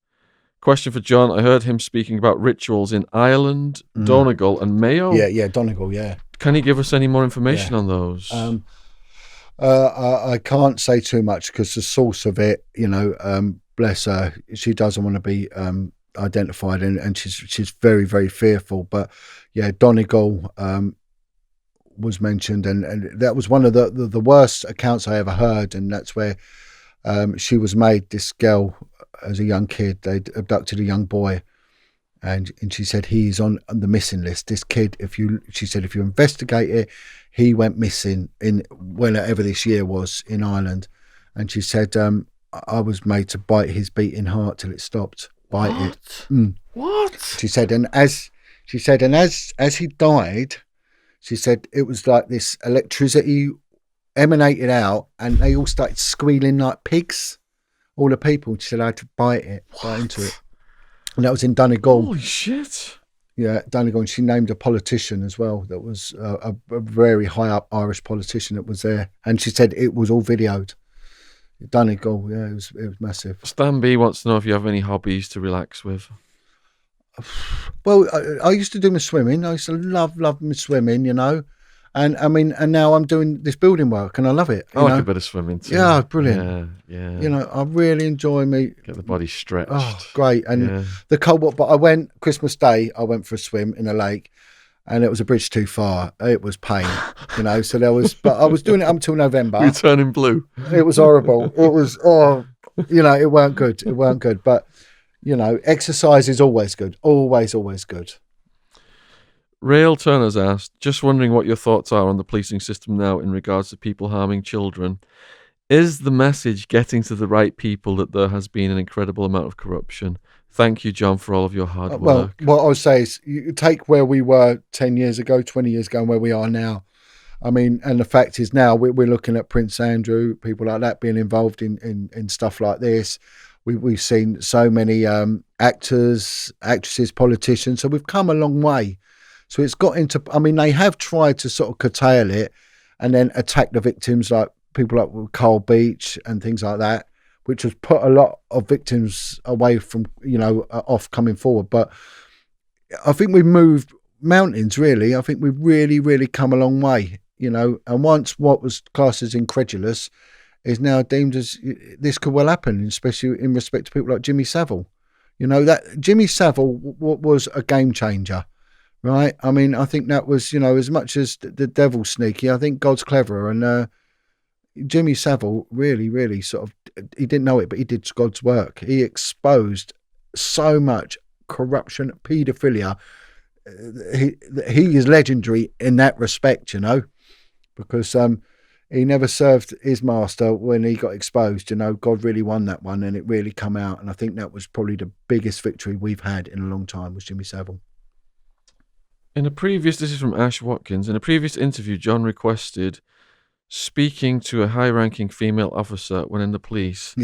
question for John. I heard him speaking about rituals in Ireland, Donegal and Mayo. Yeah, Donegal, yeah. Can he give us any more information on those? I can't say too much because the source of it, bless her, she doesn't want to be identified and she's very, very fearful. But yeah, Donegal was mentioned and that was one of the worst accounts I ever heard. And that's where she was made, this girl, as a young kid, they'd abducted a young boy. And she said he's on the missing list. This kid, she said if you investigate it, he went missing in whenever this year was in Ireland. And she said I was made to bite his beating heart till it stopped. Bite it. What? She said, and as he died, she said it was like this electricity emanated out, and they all started squealing like pigs. All the people. She said I had to bite into it. And that was in Donegal. Holy shit. Yeah, Donegal. And she named a politician as well. That was a very high up Irish politician that was there. And she said it was all videoed. Donegal, yeah, it was massive. Stan B wants to know if you have any hobbies to relax with. Well, I used to do my swimming. I used to love my swimming, And I mean, and now I'm doing this building work, and I love it. I like a bit of swimming too. Yeah, brilliant. Yeah. You know, I really enjoy Get the body stretched. Oh, great. And the cold water, but I went Christmas Day, I went for a swim in a lake, and it was a bridge too far. It was pain, you know, so there was, but I was doing it up until November. You're turning blue. It was horrible. It was, you know, it weren't good. It weren't good. But, you know, exercise is always good. Always good. Rail Turner's asked, just wondering what your thoughts are on the policing system now in regards to people harming children. Is the message getting to the right people that there has been an incredible amount of corruption? Thank you, John, for all of your hard work. Well, what I would say is you take where we were 10 years ago, 20 years ago, and where we are now. I mean, and the fact is now we're looking at Prince Andrew, people like that being involved in stuff like this. We've seen so many actors, actresses, politicians. So we've come a long way. So it's got into, I mean, they have tried to sort of curtail it and then attack the victims, like people like Carl Beach and things like that, which has put a lot of victims away from, you know, off coming forward. But I think we've moved mountains, really. I think we've really, really come a long way, you know. And once what was classed as incredulous is now deemed as this could well happen, especially in respect to people like Jimmy Savile. You know, that Jimmy Savile was a game changer. Right. I mean, I think that was, you know, as much as the devil's sneaky, I think God's cleverer. And Jimmy Savile really, really sort of, he didn't know it, but he did God's work. He exposed so much corruption, paedophilia. He is legendary in that respect, you know, because he never served his master when he got exposed. You know, God really won that one and it really come out. And I think that was probably the biggest victory we've had in a long time was Jimmy Savile. This is from Ash Watkins. In a previous interview, John requested speaking to a high-ranking female officer when in the police,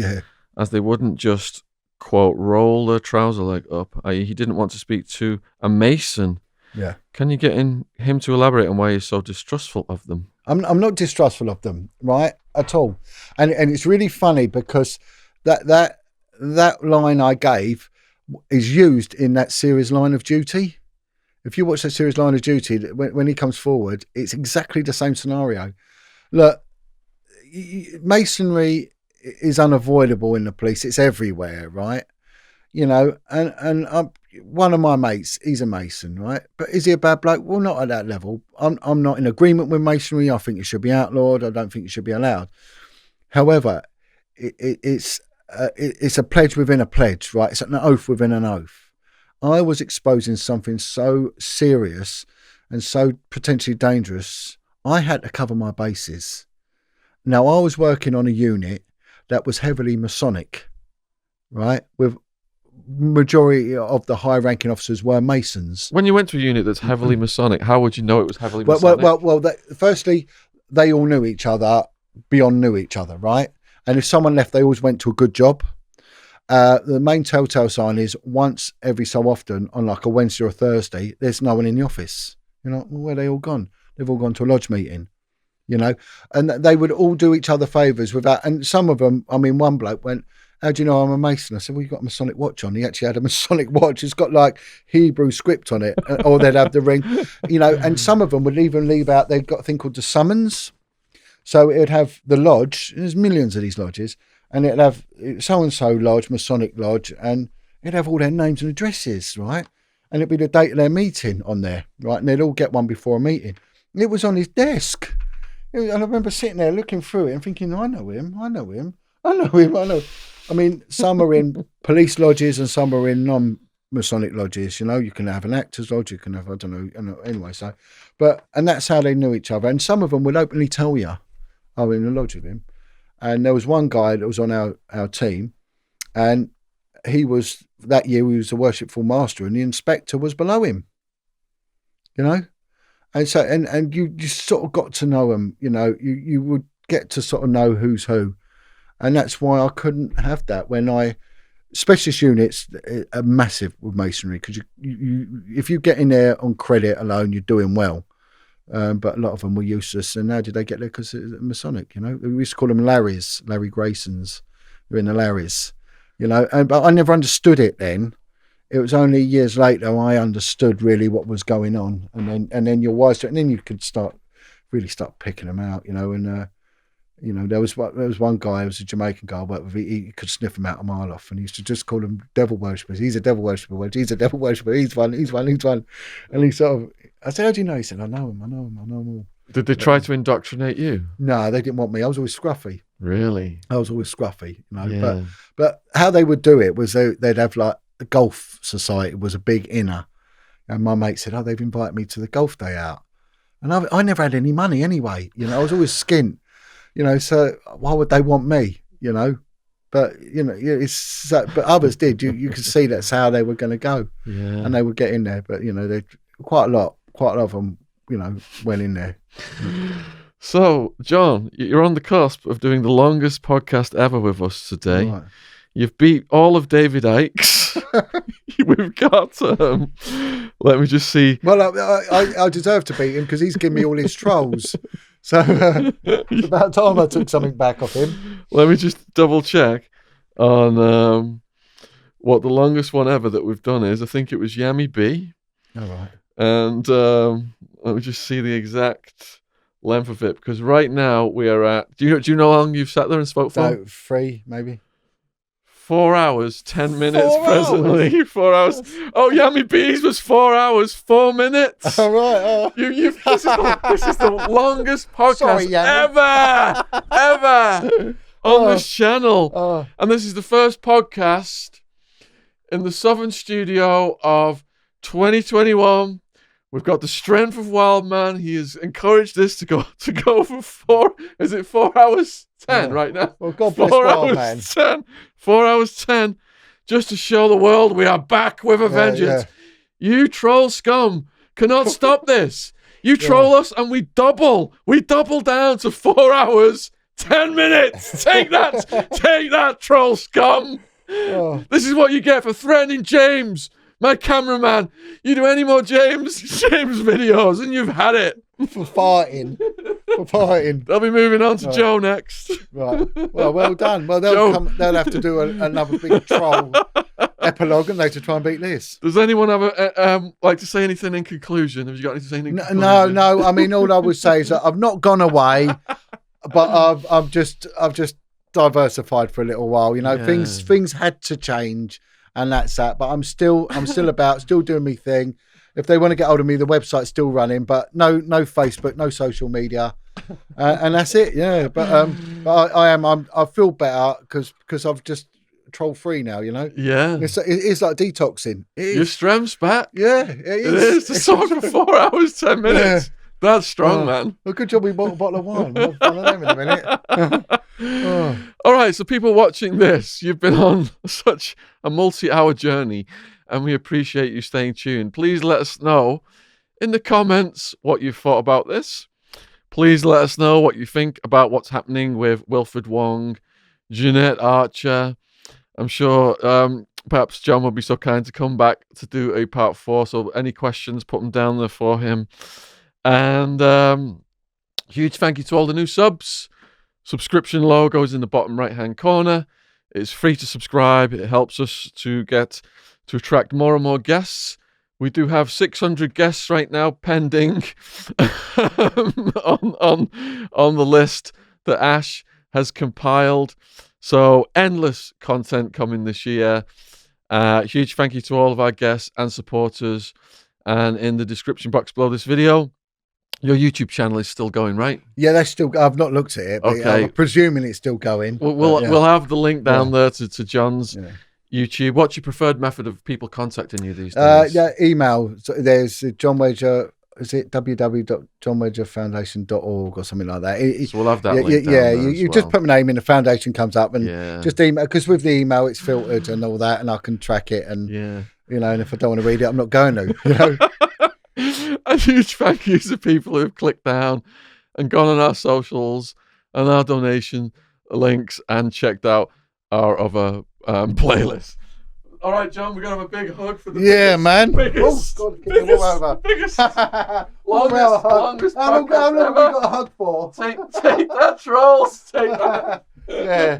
as they wouldn't just, quote, roll their trouser leg up, i.e. he didn't want to speak to a Mason. Yeah. Can you get him to elaborate on why he's so distrustful of them? I'm not distrustful of them, right, at all. And it's really funny because that line I gave is used in that series Line of Duty. If you watch that series Line of Duty, when he comes forward, it's exactly the same scenario. Look, masonry is unavoidable in the police. It's everywhere, right? You know, and one of my mates, he's a Mason, right? But is he a bad bloke? Well, not at that level. I'm not in agreement with masonry. I think it should be outlawed. I don't think it should be allowed. However, it's a pledge within a pledge, right? It's an oath within an oath. I was exposing something so serious and so potentially dangerous, I had to cover my bases. Now, I was working on a unit that was heavily Masonic, right? With majority of the high-ranking officers were Masons. When you went to a unit that's heavily Masonic, how would you know it was heavily Masonic? Well, firstly, they all knew each other, beyond knew each other, right? And if someone left, they always went to a good job. The main telltale sign is once every so often on like a Wednesday or Thursday, there's no one in the office. You know, well, where are they all gone? They've all gone to a lodge meeting, you know, and they would all do each other favours without, and some of them, I mean, one bloke went, how do you know I'm a Mason? I said, well, you've got a Masonic watch on. He actually had a Masonic watch. It's got like Hebrew script on it, or they'd have the ring, you know, and some of them would even leave out, they've got a thing called the summons. So it would have the lodge, there's millions of these lodges, and it'd have so-and-so lodge, Masonic lodge, and it'd have all their names and addresses, right? And it'd be the date of their meeting on there, right? And they'd all get one before a meeting. It was on his desk. And I remember sitting there looking through it and thinking, I know him. I mean, some are in police lodges and some are in non-Masonic lodges, you know. You can have an actor's lodge, you can have, I don't know, anyway, so. And that's how they knew each other. And some of them would openly tell you, I was in a lodge with him. And there was one guy that was on our team, and that year he was a worshipful master, and the inspector was below him, you know. And so, and you sort of got to know him, you know, you would get to sort of know who's who. And that's why I couldn't have that specialist units are massive with masonry, because you if you get in there on credit alone, you're doing well. But a lot of them were useless. And how did they get there? Because it's Masonic, you know. We used to call them Larrys, Larry Graysons. They're in the Larrys, you know. But I never understood it then. It was only years later I understood really what was going on. And then you're wise to it. And then you could start really start picking them out, and there was one guy, it was a Jamaican guy, but he could sniff them out a mile off, and he used to just call them devil worshippers. He's a devil worshipper, Wedge. He's a devil worshipper. He's one. And he sort of, I said, how do you know? He said, I know him all. Did they try to indoctrinate you? No, they didn't want me. I was always scruffy. Really? I was always scruffy, Yeah. But how they would do it was they'd have like the golf society was a big inner, and my mate said, they've invited me to the golf day out, and I never had any money anyway. I was always skint. So why would they want me? But but others did. You could see that's how they were going to go, and they would get in there. But they quite a lot of them, went in there. So, John, you're on the cusp of doing the longest podcast ever with us today. Right. You've beat all of David Icke's. We've got. Let me just see. Well, I deserve to beat him because he's given me all his trolls. So it's about time I took something back off him. Let me just double check on what the longest one ever that we've done is. I think it was Yami B. All right. And let me just see the exact length of it, because right now we are at. Do you know how long you've sat there and spoke for? No, 3 maybe. 4 hours, 10 minutes 4 presently. 4 hours. Oh, Yami B's was 4 hours, 4 minutes. All right. This is the longest podcast Sorry, ever on this channel. And this is the first podcast in the Southern studio of 2021. We've got the strength of Wild Man. He has encouraged this to go for 4. Is it 4 hours 10 right now? Well, God bless 4 Wild hours Man. 10. 4 hours 10, just to show the world we are back with a vengeance. You troll scum cannot stop this. You troll us, and we double down to 4 hours 10 minutes. Take that, troll scum. This is what you get for threatening James, my cameraman. You do any more James videos, and you've had it. For fighting. They'll be moving on to Joe next. Right. Well done. Well, they'll have to do another big troll epilogue, and they to try and beat this. Does anyone have like to say anything in conclusion? Have you got anything to say in conclusion? No. I mean, all I would say is that I've not gone away, but I've just diversified for a little while. Things had to change, and that's that. But I'm still doing my thing. If they want to get hold of me, the website's still running, but no Facebook, no social media, and that's it. Yeah, but I feel better because I've just troll free now. Yeah, it's like detoxing. Your strength's back. Yeah, it is. It's talk for 4 hours 10 minutes. Yeah. That's strong, man. Well, good job we bought a bottle of wine. We'll find them in a minute. All right, so people watching this, you've been on such a multi-hour journey, and we appreciate you staying tuned. Please let us know in the comments what you thought about this. Please let us know what you think about what's happening with Wilfred Wong, Jeanette Archer. I'm sure perhaps John will be so kind to come back to do a part 4. So any questions, put them down there for him. And huge thank you to all the new subs. Subscription logo is in the bottom right-hand corner. It's free to subscribe. It helps us to attract more and more guests. We do have 600 guests right now pending on the list that Ash has compiled. So endless content coming this year. Huge thank you to all of our guests and supporters. And in the description box below this video, your YouTube channel is still going, right? Yeah, that's still. I've not looked at it, but okay. I'm presuming it's still going. We'll have the link down there to John's YouTube. What's your preferred method of people contacting you these days? Email. So there's John Wedger. Is it www.johnwedgerfoundation.org or something like that? So we'll have that link down there you just put my name in, the foundation comes up, and just email, because with the email it's filtered and all that, and I can track it, and and if I don't want to read it, I'm not going to. A huge thank you to people who've clicked down and gone on our socials and our donation links and checked out our other playlists. All right, John, we're going to have a big hug for the biggest, man. Biggest, oh, God, get all over. Biggest, longest How long have we got a hug for? Take that, trolls. Take that. Yeah.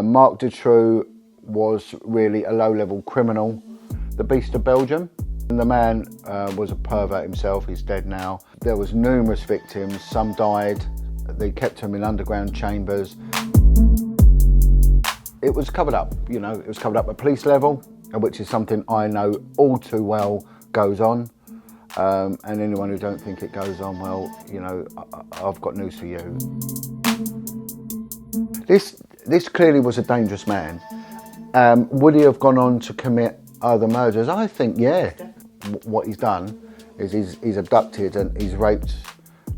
Mark Dutroux was really a low-level criminal. The Beast of Belgium. And the man was a pervert himself. He's dead now. There was numerous victims. Some died. They kept him in underground chambers. It was covered up, you know. It was covered up at police level, which is something I know all too well goes on. And anyone who don't think it goes on, well, you know, I've got news for you. This clearly was a dangerous man. Would he have gone on to commit other murders? I think, yeah. What he's done is he's abducted and he's raped,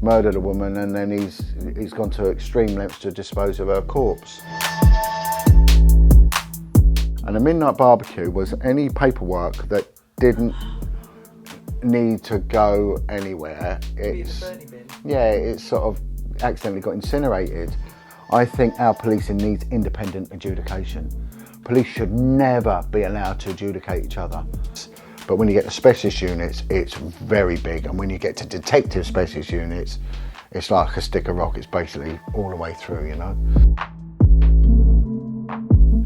murdered a woman, and then he's gone to extreme lengths to dispose of her corpse. And a midnight barbecue was any paperwork that didn't need to go anywhere. It's sort of accidentally got incinerated. I think our policing needs independent adjudication. Police should never be allowed to adjudicate each other. But when you get to specialist units, it's very big. And when you get to detective specialist units, it's like a stick of rock. It's basically all the way through, you know.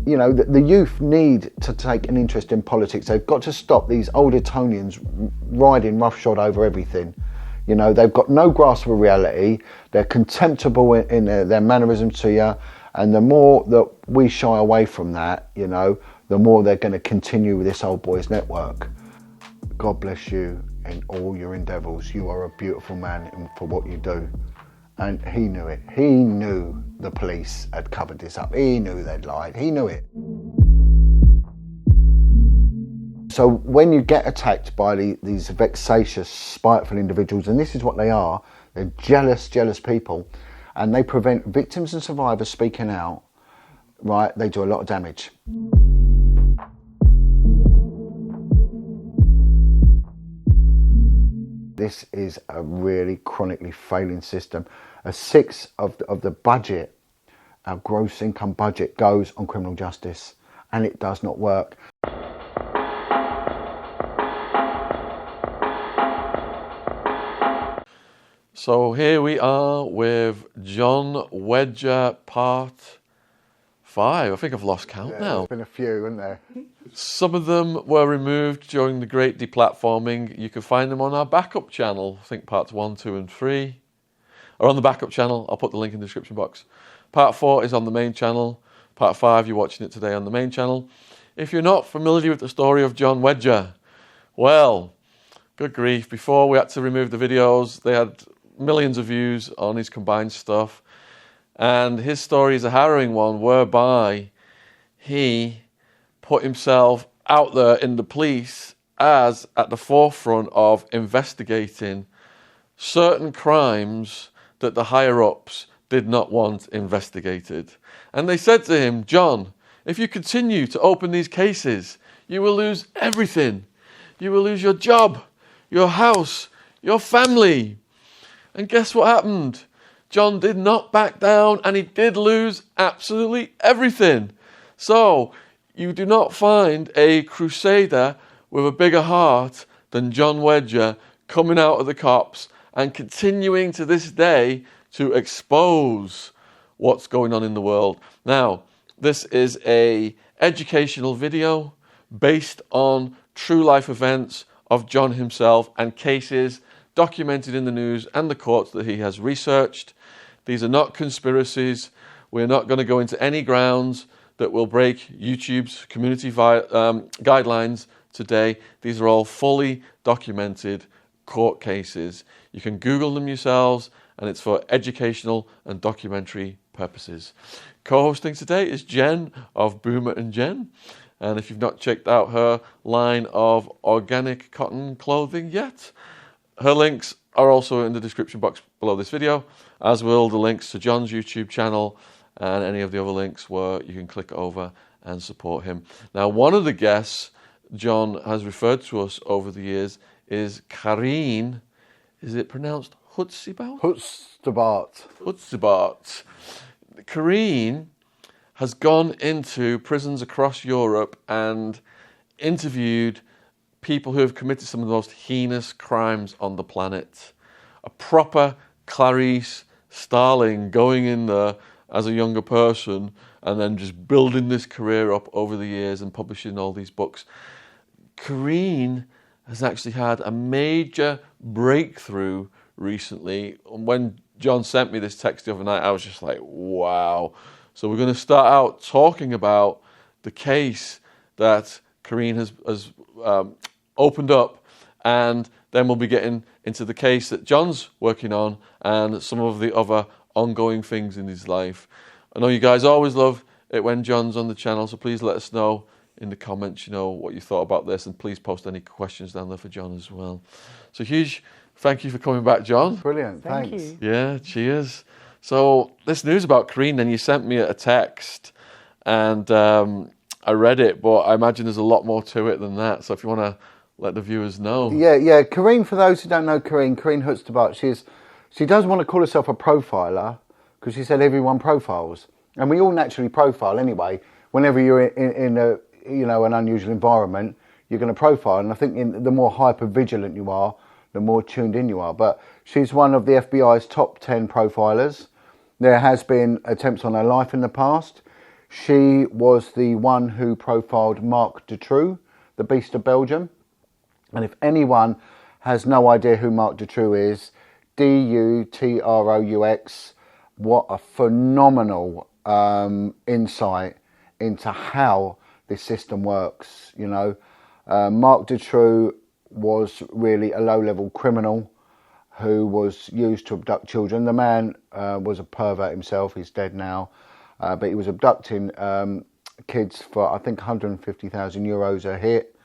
You know, the youth need to take an interest in politics. They've got to stop these old Etonians riding roughshod over everything. You know, they've got no grasp of reality. They're contemptible in their mannerisms to you. And the more that we shy away from that, you know, the more they're going to continue with this old boys network. God bless you in all your endeavours. You are a beautiful man for what you do. And he knew it. He knew the police had covered this up. He knew they'd lied. He knew it. So when you get attacked by these vexatious, spiteful individuals, and this is what they are, they're jealous people, and they prevent victims and survivors speaking out, right, they do a lot of damage. This is a really chronically failing system. A sixth of the budget, our gross income budget, goes on criminal justice, and it does not work. So here we are with John Wedger part 5. I think I've lost count now. There's been a few, hasn't there? Some of them were removed during the great deplatforming. You can find them on our backup channel. I think parts 1, 2 and 3 are on the backup channel. I'll put the link in the description box. Part 4 is on the main channel. Part 5, you're watching it today on the main channel. If you're not familiar with the story of John Wedger, well, good grief. Before we had to remove the videos, they had millions of views on his combined stuff. And his story is a harrowing one whereby he put himself out there in the police as at the forefront of investigating certain crimes that the higher-ups did not want investigated. And they said to him, John, if you continue to open these cases, you will lose everything. You will lose your job, your house, your family. And guess what happened? John did not back down, and he did lose absolutely everything. So you do not find a crusader with a bigger heart than John Wedger coming out of the cops and continuing to this day to expose what's going on in the world. Now, this is a educational video based on true life events of John himself and cases documented in the news and the courts that he has researched. These are not conspiracies. We're not going to go into any grounds that will break YouTube's community guidelines today. These are all fully documented court cases. You can Google them yourselves, and it's for educational and documentary purposes. Co-hosting today is Jen of Boomer and Jen. And if you've not checked out her line of organic cotton clothing yet, her links are also in the description box below this video, as will the links to John's YouTube channel and any of the other links where you can click over and support him. Now, one of the guests John has referred to us over the years is Karine. Is it pronounced Hutzibart? Hutzibart. Karine has gone into prisons across Europe and interviewed people who have committed some of the most heinous crimes on the planet. A proper Clarice Starling going in there as a younger person and then just building this career up over the years and publishing all these books. Kareen has actually had a major breakthrough recently. And when John sent me this text the other night, I was just like, wow. So we're going to start out talking about the case that Kareen has opened up, and then we'll be getting into the case that John's working on and some of the other ongoing things in his life. I know you guys always love it when John's on the channel, so please let us know in the comments, what you thought about this, and please post any questions down there for John as well. So huge thank you for coming back, John. Brilliant, Thank thanks. you. Yeah, cheers. So this news about Kareen, then you sent me a text, and I read it, but I imagine there's a lot more to it than that. So if you want to let the viewers know. Yeah. Kareen, for those who don't know Kareen Hutstabat, she does want to call herself a profiler, because she said everyone profiles. And we all naturally profile anyway. Whenever you're in a, an unusual environment, you're going to profile. And I think the more hyper vigilant you are, the more tuned in you are. But she's one of the FBI's top 10 profilers. There has been attempts on her life in the past. She was the one who profiled Marc Dutroux, the Beast of Belgium. And if anyone has no idea who Marc Dutroux is, Dutroux, what a phenomenal insight into how this system works. Marc Dutroux was really a low-level criminal who was used to abduct children. The man was a pervert himself. He's dead now, but he was abducting kids for, I think, 150,000 euros a hit,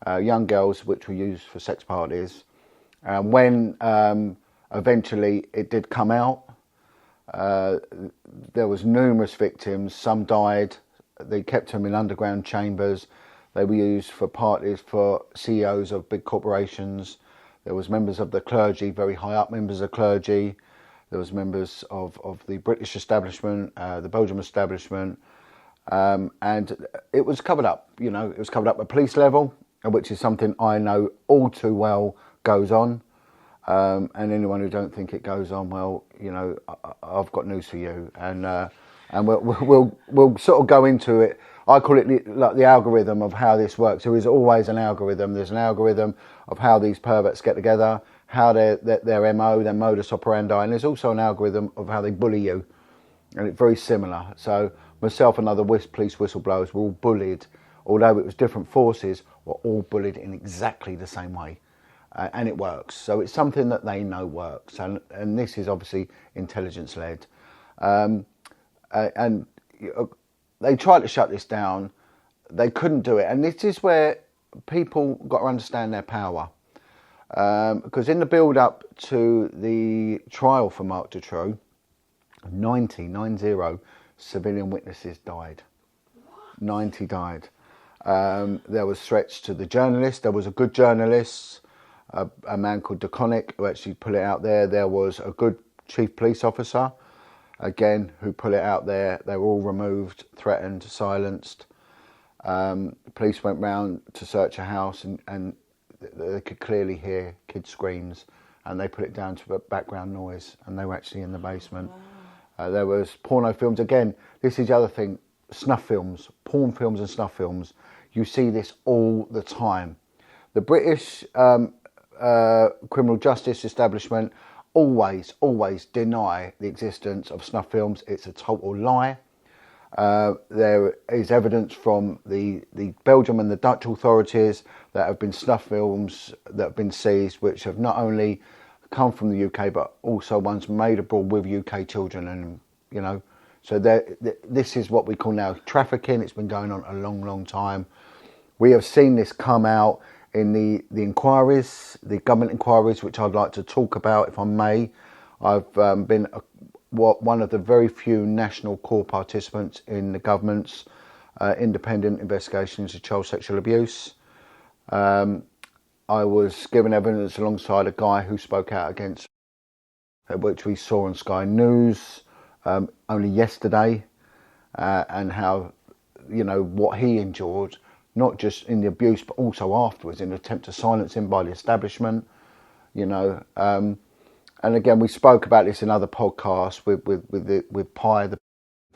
young girls, which were used for sex parties. When eventually it did come out, there was numerous victims. Some died. They kept them in underground chambers. They were used for parties for CEOs of big corporations. There was members of the clergy, very high up members of clergy. There was members of the British establishment, the Belgian establishment, and it was covered up. It was covered up at police level, which is something I know all too well goes on. And anyone who don't think it goes on, well, I've got news for you, and we'll sort of go into it. I call it like the algorithm of how this works. There is always an algorithm. There's an algorithm of how these perverts get together, how their MO, their modus operandi, and there's also an algorithm of how they bully you, and it's very similar. So myself and other police whistleblowers were all bullied, although it was different forces, were all bullied in exactly the same way. And it works. So it's something that they know works. And this is obviously intelligence-led. And they tried to shut this down. They couldn't do it. And this is where people got to understand their power. Because in the build-up to the trial for Marc Dutroux, 90 civilian witnesses died. 90 died. There was threats to the journalist. There was a good journalist, a man called DeConnick, who actually put it out there. There was a good chief police officer, again, who put it out there. They were all removed, threatened, silenced. Police went round to search a house, and they could clearly hear kids' screams, and they put it down to background noise, and they were actually in the basement. Wow. There was porno films. Again, this is the other thing, snuff films, porn films and snuff films. You see this all the time. The British criminal justice establishment always deny the existence of snuff films. It's a total lie. There is evidence from the Belgium and the Dutch authorities that have been snuff films that have been seized, which have not only come from the UK, but also ones made abroad with UK children. And, so this is what we call now trafficking. It's been going on a long time. We have seen this come out in the inquiries, the government inquiries, which I'd like to talk about, if I may. I've been one of the very few national core participants in the government's independent investigations of child sexual abuse. I was given evidence alongside a guy who spoke out against, which we saw on Sky News only yesterday, and how, what he endured, not just in the abuse, but also afterwards, in an attempt to silence him by the establishment, And again, we spoke about this in other podcasts with Pi, the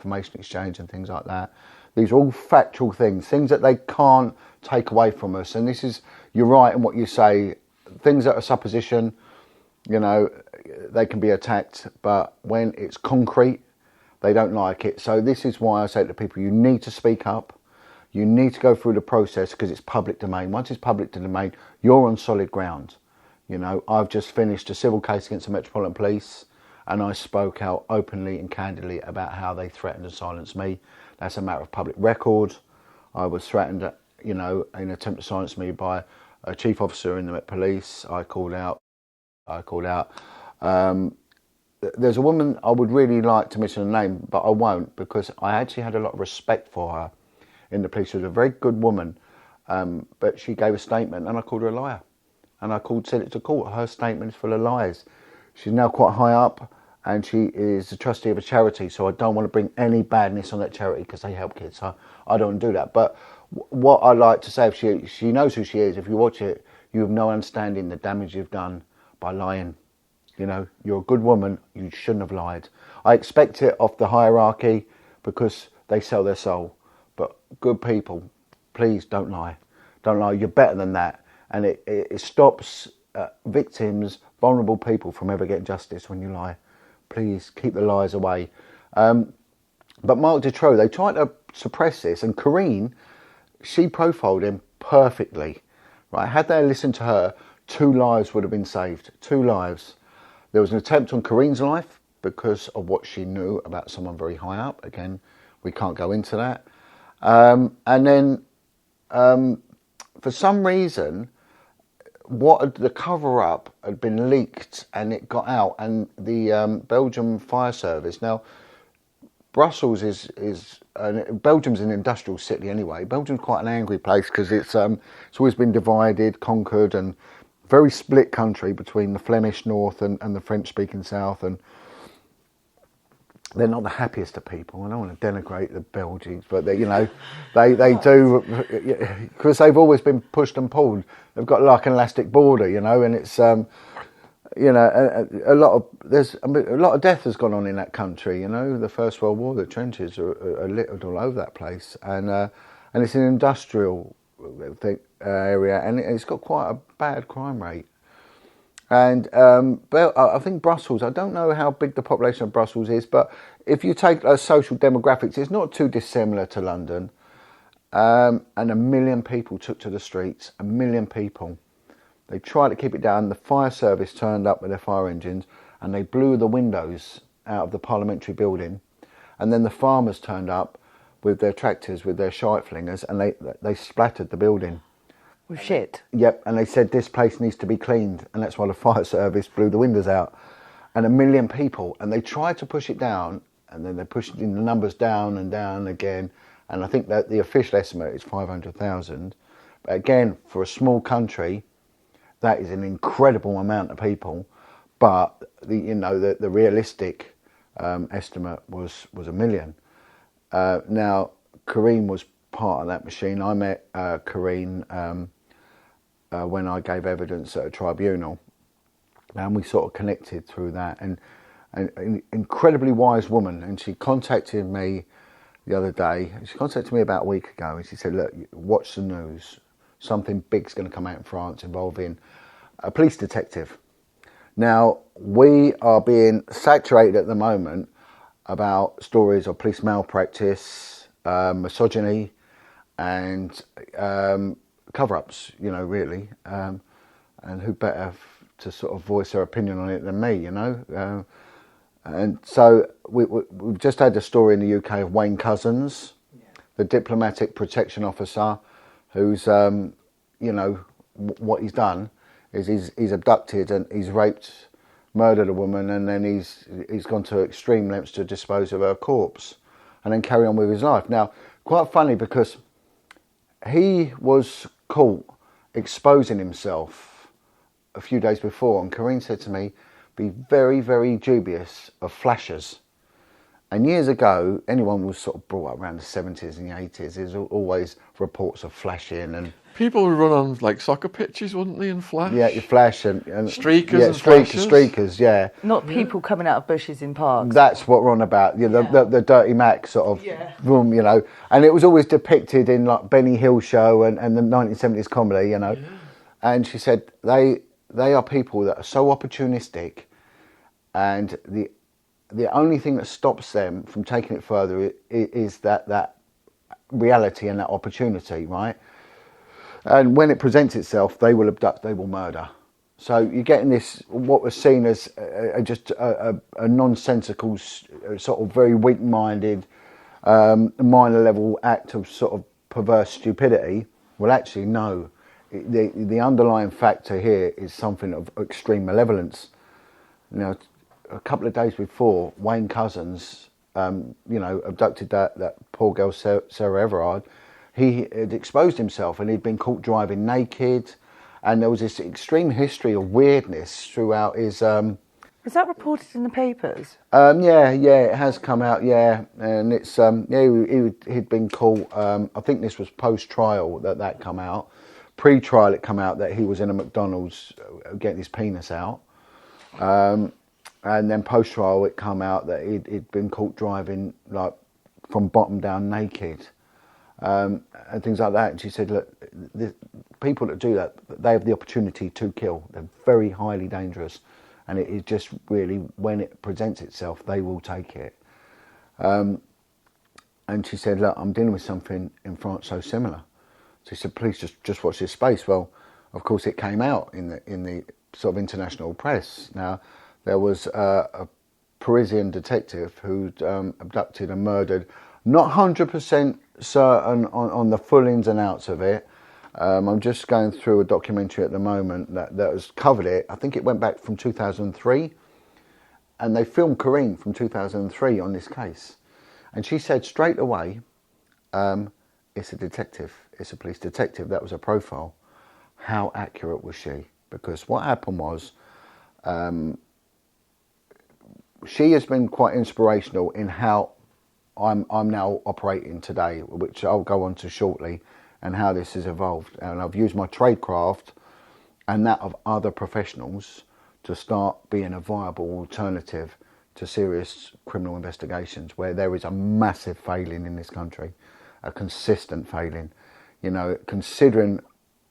information exchange and things like that. These are all factual things that they can't take away from us. And this is, you're right in what you say, things that are supposition, you know, they can be attacked, but when it's concrete, they don't like it. So this is why I say to people, you need to speak up. You need to go through the process because it's public domain. Once it's public domain, you're on solid ground. You know, I've just finished a civil case against the Metropolitan Police, and I spoke out openly and candidly about how they threatened and silenced me. That's a matter of public record. I was threatened, you know, in an attempt to silence me by a chief officer in the Met Police. I called out. There's a woman I would really like to mention her name, but I won't, because I actually had a lot of respect for her in the police. She was a very good woman, but she gave a statement and I called her a liar. And I said it to court. Her statement is full of lies. She's now quite high up and she is a trustee of a charity, so I don't want to bring any badness on that charity because they help kids. So I don't want to do that. But what I like to say, if she knows who she is, if you watch it, you have no understanding the damage you've done by lying. You know, you're a good woman, you shouldn't have lied. I expect it off the hierarchy because they sell their soul. But good people, please don't lie. Don't lie, you're better than that. And it stops victims, vulnerable people from ever getting justice when you lie. Please keep the lies away. But Mark Dutroux, they tried to suppress this, and Corrine, she profiled him perfectly. Right? Had they listened to her, 2 lives would have been saved. 2 lives. There was an attempt on Corrine's life because of what she knew about someone very high up. Again, we can't go into that. And then, for some reason, the cover-up had been leaked and it got out, and the Belgium fire service. Now, Brussels Belgium's an industrial city anyway. Belgium's quite an angry place because it's always been divided, conquered, and very split country between the Flemish north and the French-speaking south, and they're not the happiest of people. I don't want to denigrate the Belgians, but they do, because they've always been pushed and pulled. They've got like an elastic border, you know, and it's a lot of death has gone on in that country. You know, the First World War, the trenches are littered all over that place, and it's an industrial area, and it's got quite a bad crime rate. And I think Brussels, I don't know how big the population of Brussels is, but if you take social demographics, it's not too dissimilar to London. And 1 million people took to the streets, 1 million people. They tried to keep it down. The fire service turned up with their fire engines and they blew the windows out of the parliamentary building. And then the farmers turned up with their tractors, with their shite flingers, and they splattered the building. With shit? Yep, and they said this place needs to be cleaned, and that's why the fire service blew the windows out. And 1 million people, and they tried to push it down, and then they pushed the numbers down and down again, and I think that the official estimate is 500,000. But again, for a small country, that is an incredible amount of people, but the realistic estimate was 1 million. Now, Corrine was part of that machine. I met Corrine when I gave evidence at a tribunal, and we sort of connected through that. And an incredibly wise woman, and she contacted me the other day. She contacted me about a week ago, and she said, "Look, watch the news. Something big's going to come out in France involving a police detective." Now, we are being saturated at the moment about stories of police malpractice, misogyny, and cover-ups, really. And who better to sort of voice their opinion on it than me, And so we've just had a story in the UK of Wayne Couzens, the diplomatic protection officer, who's, what he's done is he's abducted and he's raped, murdered a woman, and then he's gone to extreme lengths to dispose of her corpse and then carry on with his life. Now, quite funny, because he was caught exposing himself a few days before, and Corrine said to me, be very, very dubious of flashers. And years ago, anyone was sort of brought up around the 70s and the 80s, there's always reports of flashing and People would run on like soccer pitches, wouldn't they, and flash? Yeah, you flash and streakers yeah, and flashes. streakers, yeah. Not people coming out of bushes in parks. That's what we're on about. Yeah, the Dirty Mac sort of room, you know. And it was always depicted in like Benny Hill show and the 1970s comedy, you know. Yeah. And she said they are people that are so opportunistic, and the only thing that stops them from taking it further is that reality and that opportunity, right? And when it presents itself, they will abduct, they will murder. So you're getting this, what was seen as just a nonsensical, sort of very weak-minded, minor level act of sort of perverse stupidity. Well, actually, no. The underlying factor here is something of extreme malevolence. Now, a couple of days before, Wayne Couzens, abducted that poor girl, Sarah Everard. He had exposed himself and he'd been caught driving naked, and there was this extreme history of weirdness throughout his... Was that reported in the papers? Yeah, it has come out, yeah. And it's, he'd been caught, I think this was post-trial that come out. Pre-trial it come out that he was in a McDonald's getting his penis out. And then post-trial it come out that he'd been caught driving like from bottom down naked. And things like that. And she said, look, the people that do that, they have the opportunity to kill. They're very highly dangerous. And it is just really, when it presents itself, they will take it. And she said, look, I'm dealing with something in France so similar. So she said, please just watch this space. Well, of course, it came out in the sort of international press. Now, there was a Parisian detective who'd abducted and murdered, not 100% certain on the full ins and outs of it. I'm just going through a documentary at the moment that has covered it. I think it went back from 2003, and they filmed Corinne from 2003 on this case. And she said straight away, it's a detective, it's a police detective, that was a profile. How accurate was she? Because what happened was, she has been quite inspirational in how I'm now operating today, which I'll go on to shortly, and how this has evolved. And I've used my tradecraft and that of other professionals to start being a viable alternative to serious criminal investigations where there is a massive failing in this country, a consistent failing. You know, considering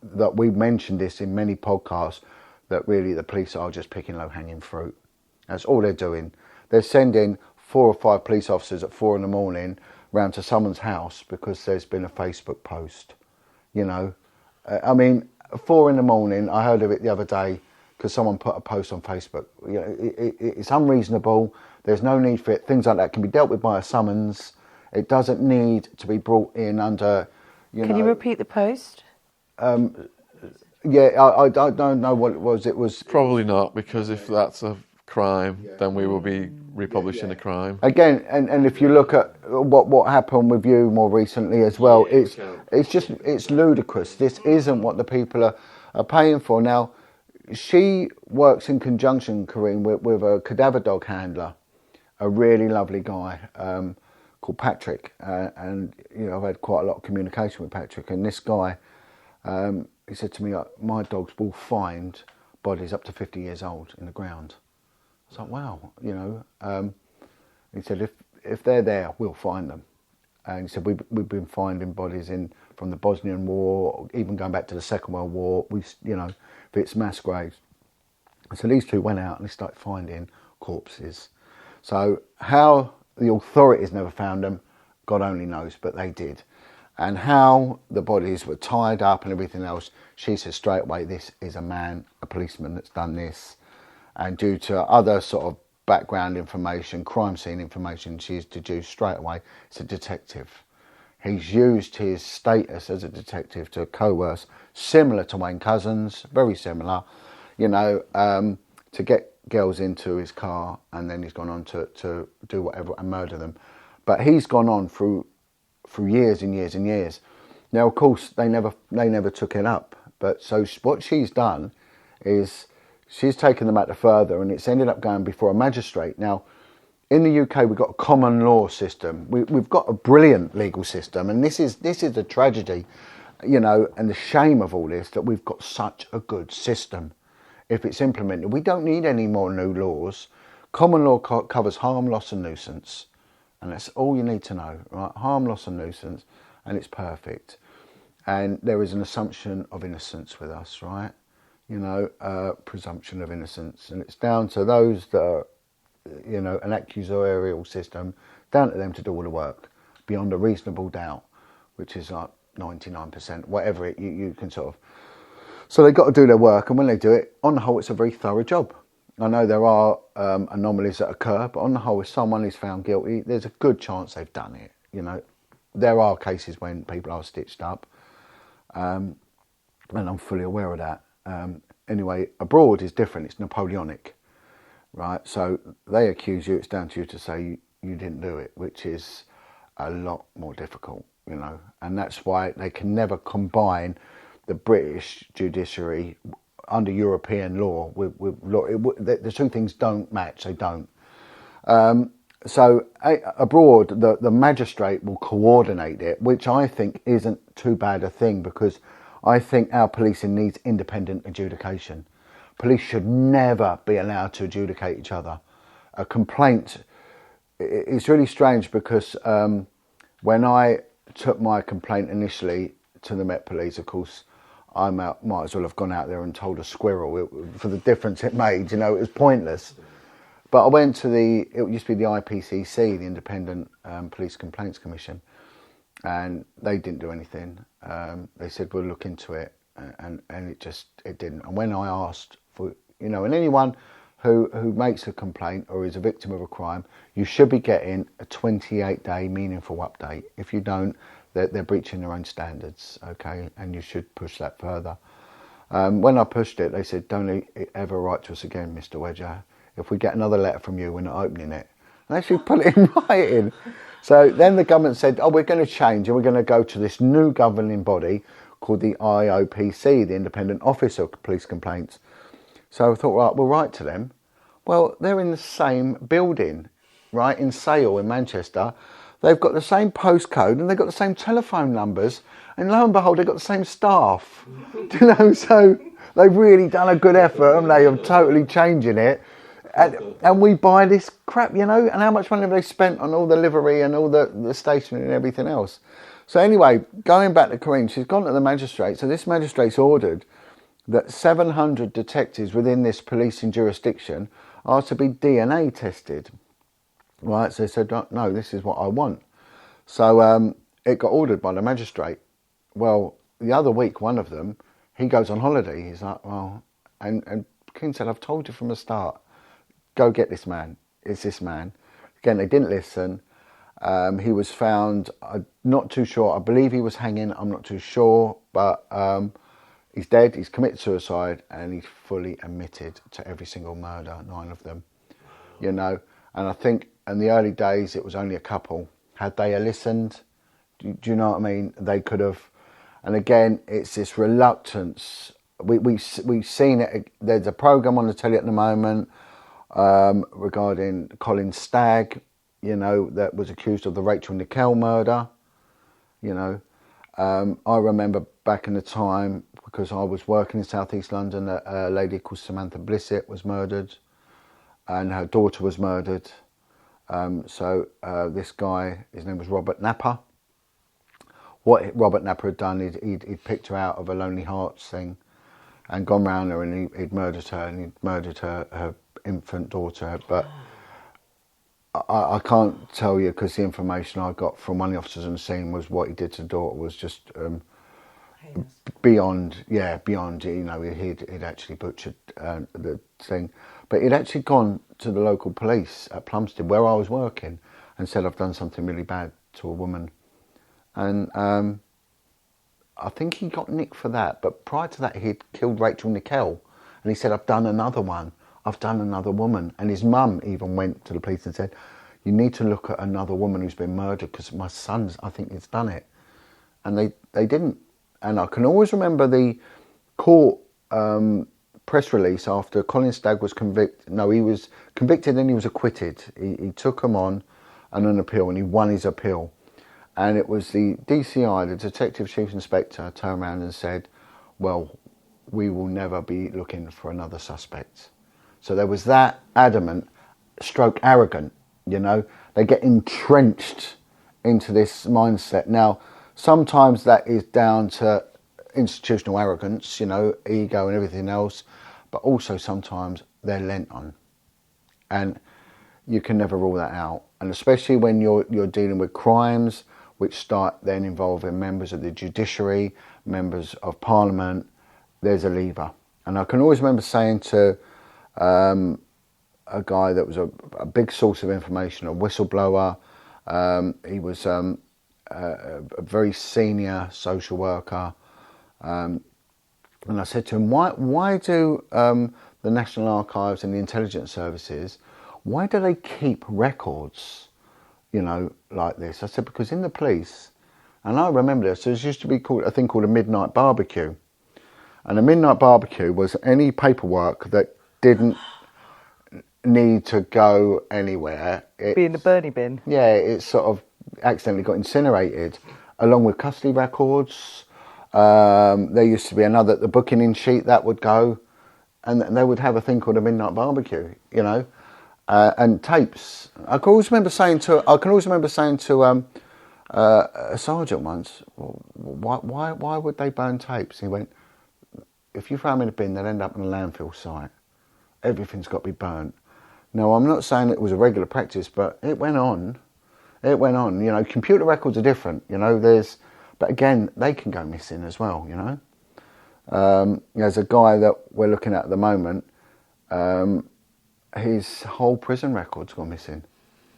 that we've mentioned this in many podcasts, that really the police are just picking low-hanging fruit. That's all they're doing. They're sending 4 or 5 police officers at 4 a.m. round to someone's house because there's been a Facebook post. You know, I mean, 4 a.m, I heard of it the other day because someone put a post on Facebook. You know, it's unreasonable. There's no need for it. Things like that can be dealt with by a summons. It doesn't need to be brought in under, Can you repeat the post? Yeah, I don't know what it was. It was probably not, because if that's a crime, then we will be republishing a crime again. And if you look at what happened with you more recently as well, it's ludicrous. This isn't what the people are paying for. Now, she works in conjunction, Corinne, with a cadaver dog handler, a really lovely guy called Patrick, and I've had quite a lot of communication with Patrick. And this guy, he said to me, my dogs will find bodies up to 50 years old in the ground. I was like, wow, he said, if they're there, we'll find them. And he said, we've been finding bodies from the Bosnian War, even going back to the Second World War. If it's mass graves. So these two went out and they started finding corpses. So how the authorities never found them, God only knows, but they did. And how the bodies were tied up and everything else, she said straight away, this is a man, a policeman that's done this. And due to other sort of background information, crime scene information, she's deduced straight away it's a detective. He's used his status as a detective to coerce, similar to Wayne Couzens, very similar, to get girls into his car, and then he's gone on to do whatever and murder them. But he's gone on through years and years and years. Now, of course, they never took it up. But so what she's done is she's taken the matter further, and it's ended up going before a magistrate. Now, in the UK, we've got a common law system. We've got a brilliant legal system, and this is a tragedy. you know, and the shame of all this, that we've got such a good system. If it's implemented, we don't need any more new laws. Common law covers harm, loss and nuisance. And that's all you need to know, right? Harm, loss and nuisance, and it's perfect. And there is an assumption of innocence with us, right? You know, presumption of innocence. And it's down to those that are, you know, an accusorial system, down to them to do all the work, beyond a reasonable doubt, which is like 99%, whatever you can sort of. So they've got to do their work, and when they do it, on the whole, it's a very thorough job. I know there are anomalies that occur, but on the whole, if someone is found guilty, there's a good chance they've done it. You know, there are cases when people are stitched up, and I'm fully aware of that. Anyway, abroad is different. It's Napoleonic, right? So they accuse you. It's down to you to say you didn't do it, which is a lot more difficult, you know. And that's why they can never combine the British judiciary under European law with law. The two things don't match. They don't. So abroad, the magistrate will coordinate it, which I think isn't too bad a thing, because I think our policing needs independent adjudication. Police should never be allowed to adjudicate each other. A complaint, it's really strange, because when I took my complaint initially to the Met Police, of course, I might as well have gone out there and told a squirrel for the difference it made. You know, it was pointless. But I went to it used to be the IPCC, the Independent Police Complaints Commission, and they didn't do anything. They said, we'll look into it, and it didn't. And when I asked for, you know, and anyone who makes a complaint or is a victim of a crime, you should be getting a 28-day meaningful update. If you don't, they're breaching their own standards, okay, and you should push that further. When I pushed it, they said, don't ever write to us again, Mr. Wedger. If we get another letter from you, we're not opening it. And actually put it in writing. So then the government said, oh, we're going to change, and we're going to go to this new governing body called the IOPC, the Independent Office of Police Complaints. So I thought, right, we'll write to them. Well, they're in the same building, right, in Sale in Manchester. They've got the same postcode and they've got the same telephone numbers, and lo and behold, they've got the same staff. You know, so they've really done a good effort, and they are totally changing it. And we buy this crap, you know, and how much money have they spent on all the livery and all the stationery and everything else? So anyway, going back to Corinne, she's gone to the magistrate. So this magistrate's ordered that 700 detectives within this policing jurisdiction are to be DNA tested. Right, so they said, no, this is what I want. So it got ordered by the magistrate. Well, the other week, one of them, he goes on holiday. He's like, well, and King said, I've told you from the start, go get this man. It's this man. Again, they didn't listen. He was found, not too sure, I believe he was hanging, I'm not too sure, but he's dead, he's committed suicide, and he's fully admitted to every single murder, 9 of them, you know. And I think in the early days, it was only a couple. Had they listened, do you know what I mean? They could have. And again, it's this reluctance. We've seen it. There's a programme on the telly at the moment regarding Colin Stagg, you know, that was accused of the Rachel Nickel murder, you know. I remember back in the time, because I was working in South East London, a lady called Samantha Blissett was murdered, and her daughter was murdered. So this guy, his name was Robert Napper. What Robert Napper had done, he'd picked her out of a Lonely Hearts thing and gone round her, and he'd murdered her, and he'd murdered her infant daughter. But I can't tell you, because the information I got from one of the officers on the scene was what he did to the daughter was just beyond, you know, he'd actually butchered the thing. But he'd actually gone to the local police at Plumstead, where I was working, and said, I've done something really bad to a woman. And I think he got nicked for that. But prior to that, he'd killed Rachel Nickel. And he said, I've done another one. I've done another woman. And his mum even went to the police and said, you need to look at another woman who's been murdered, because my son's, I think, has done it. And they didn't. And I can always remember the court press release after Colin Stagg was convicted. No, he was convicted and he was acquitted. He took him on an appeal, and he won his appeal. And it was the DCI, the Detective Chief Inspector, turned around and said, well, we will never be looking for another suspect. So there was that adamant, stroke arrogant, you know. They get entrenched into this mindset. Now, sometimes that is down to institutional arrogance, you know, ego and everything else, but also sometimes they're lent on. And you can never rule that out. And especially when you're dealing with crimes which start then involving members of the judiciary, members of parliament, there's a lever. And I can always remember saying to a guy that was a big source of information, a whistleblower, he was a very senior social worker, and I said to him, why do the National Archives and the intelligence services, why do they keep records, you know, like this? I said, because in the police, and I remember this, there used to be a thing called a midnight barbecue. And a midnight barbecue was any paperwork that didn't need to go anywhere. Be in the Bernie bin. Yeah, it sort of accidentally got incinerated, along with custody records. There used to be the booking in sheet that would go, and they would have a thing called a midnight barbecue, you know, and tapes. I can always remember saying to a sergeant once, well, why would they burn tapes? He went, if you throw them in a bin, they'll end up in a landfill site. Everything's got to be burnt. Now, I'm not saying it was a regular practice, but it went on. It went on. You know, computer records are different. You know, but again, they can go missing as well. You know, there's a guy that we're looking at the moment. His whole prison record's gone missing.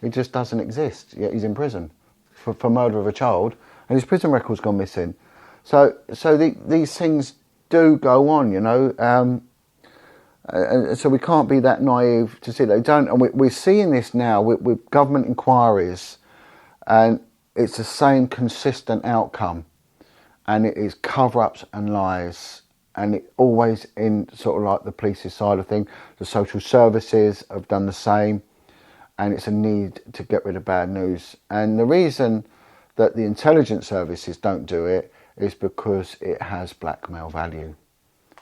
He just doesn't exist. Yet he's in prison for murder of a child, and his prison record's gone missing. So these things do go on. You know. And so we can't be that naive to see they don't. And we're seeing this now with government inquiries, and it's the same consistent outcome. And it is cover-ups and lies. And it always in sort of like the police's side of things. The social services have done the same. And it's a need to get rid of bad news. And the reason that the intelligence services don't do it is because it has blackmail value.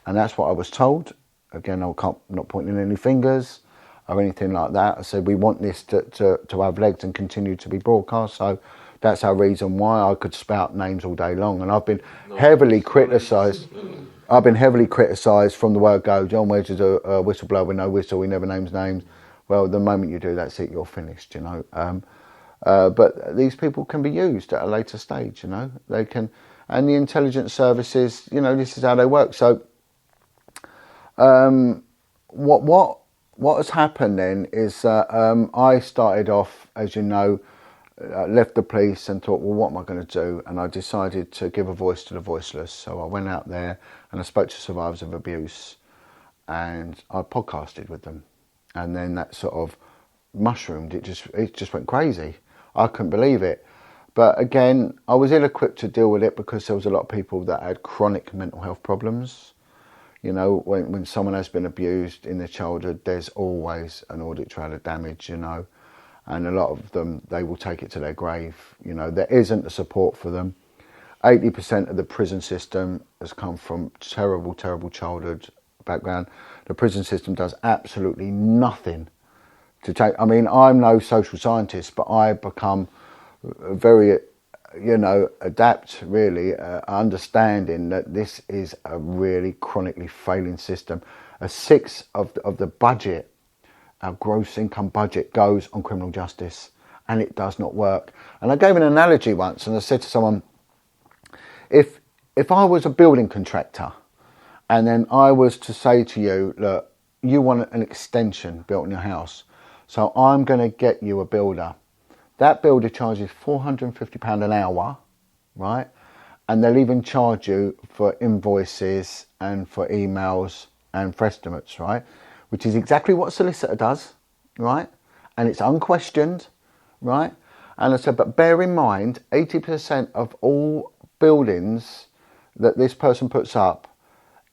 And that's what I was told. Again, I'm not pointing any fingers or anything like that. I said we want this to have legs and continue to be broadcast. So that's our reason why. I could spout names all day long, and I've been heavily criticised. I've been heavily criticised from the word go. John Wedger's a whistleblower with no whistle. He never names names. Well, the moment you do, that's it. You're finished. You know. But these people can be used at a later stage. You know, they can, and the intelligence services. You know, this is how they work. So. What has happened then is I started off, as you know, left the police and thought, well, what am I going to do? And I decided to give a voice to the voiceless. So I went out there and I spoke to survivors of abuse, and I podcasted with them, and then that sort of mushroomed. It just went crazy. I couldn't believe it. But again, I was ill-equipped to deal with it because there was a lot of people that had chronic mental health problems. You know, when someone has been abused in their childhood, there's always an audit trail of damage, you know, and a lot of them, they will take it to their grave. You know, there isn't the support for them. 80% of the prison system has come from terrible, terrible childhood background. The prison system does absolutely nothing to take. I mean, I'm no social scientist, but I become very, you know, adapt really, understanding that this is a really chronically failing system. A sixth of the budget, our gross income budget, goes on criminal justice, and it does not work. And I gave an analogy once, and I said to someone, if I was a building contractor, and then I was to say to you, look, you want an extension built in your house, so I'm going to get you a builder. That builder charges £450 an hour, right? And they'll even charge you for invoices and for emails and for estimates, right? Which is exactly what a solicitor does, right? And it's unquestioned, right? And I said, but bear in mind, 80% of all buildings that this person puts up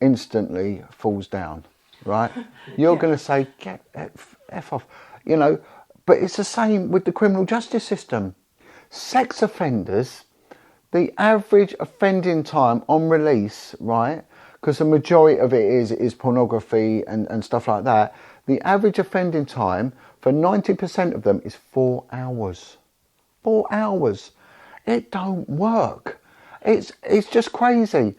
instantly falls down, right? You're going to say, get F off, you know. But it's the same with the criminal justice system. sex offenders, the average offending time on release, right? Because the majority of it is pornography and stuff like that. The average offending time for 90% of them is 4 hours. 4 hours. It don't work. It's just crazy.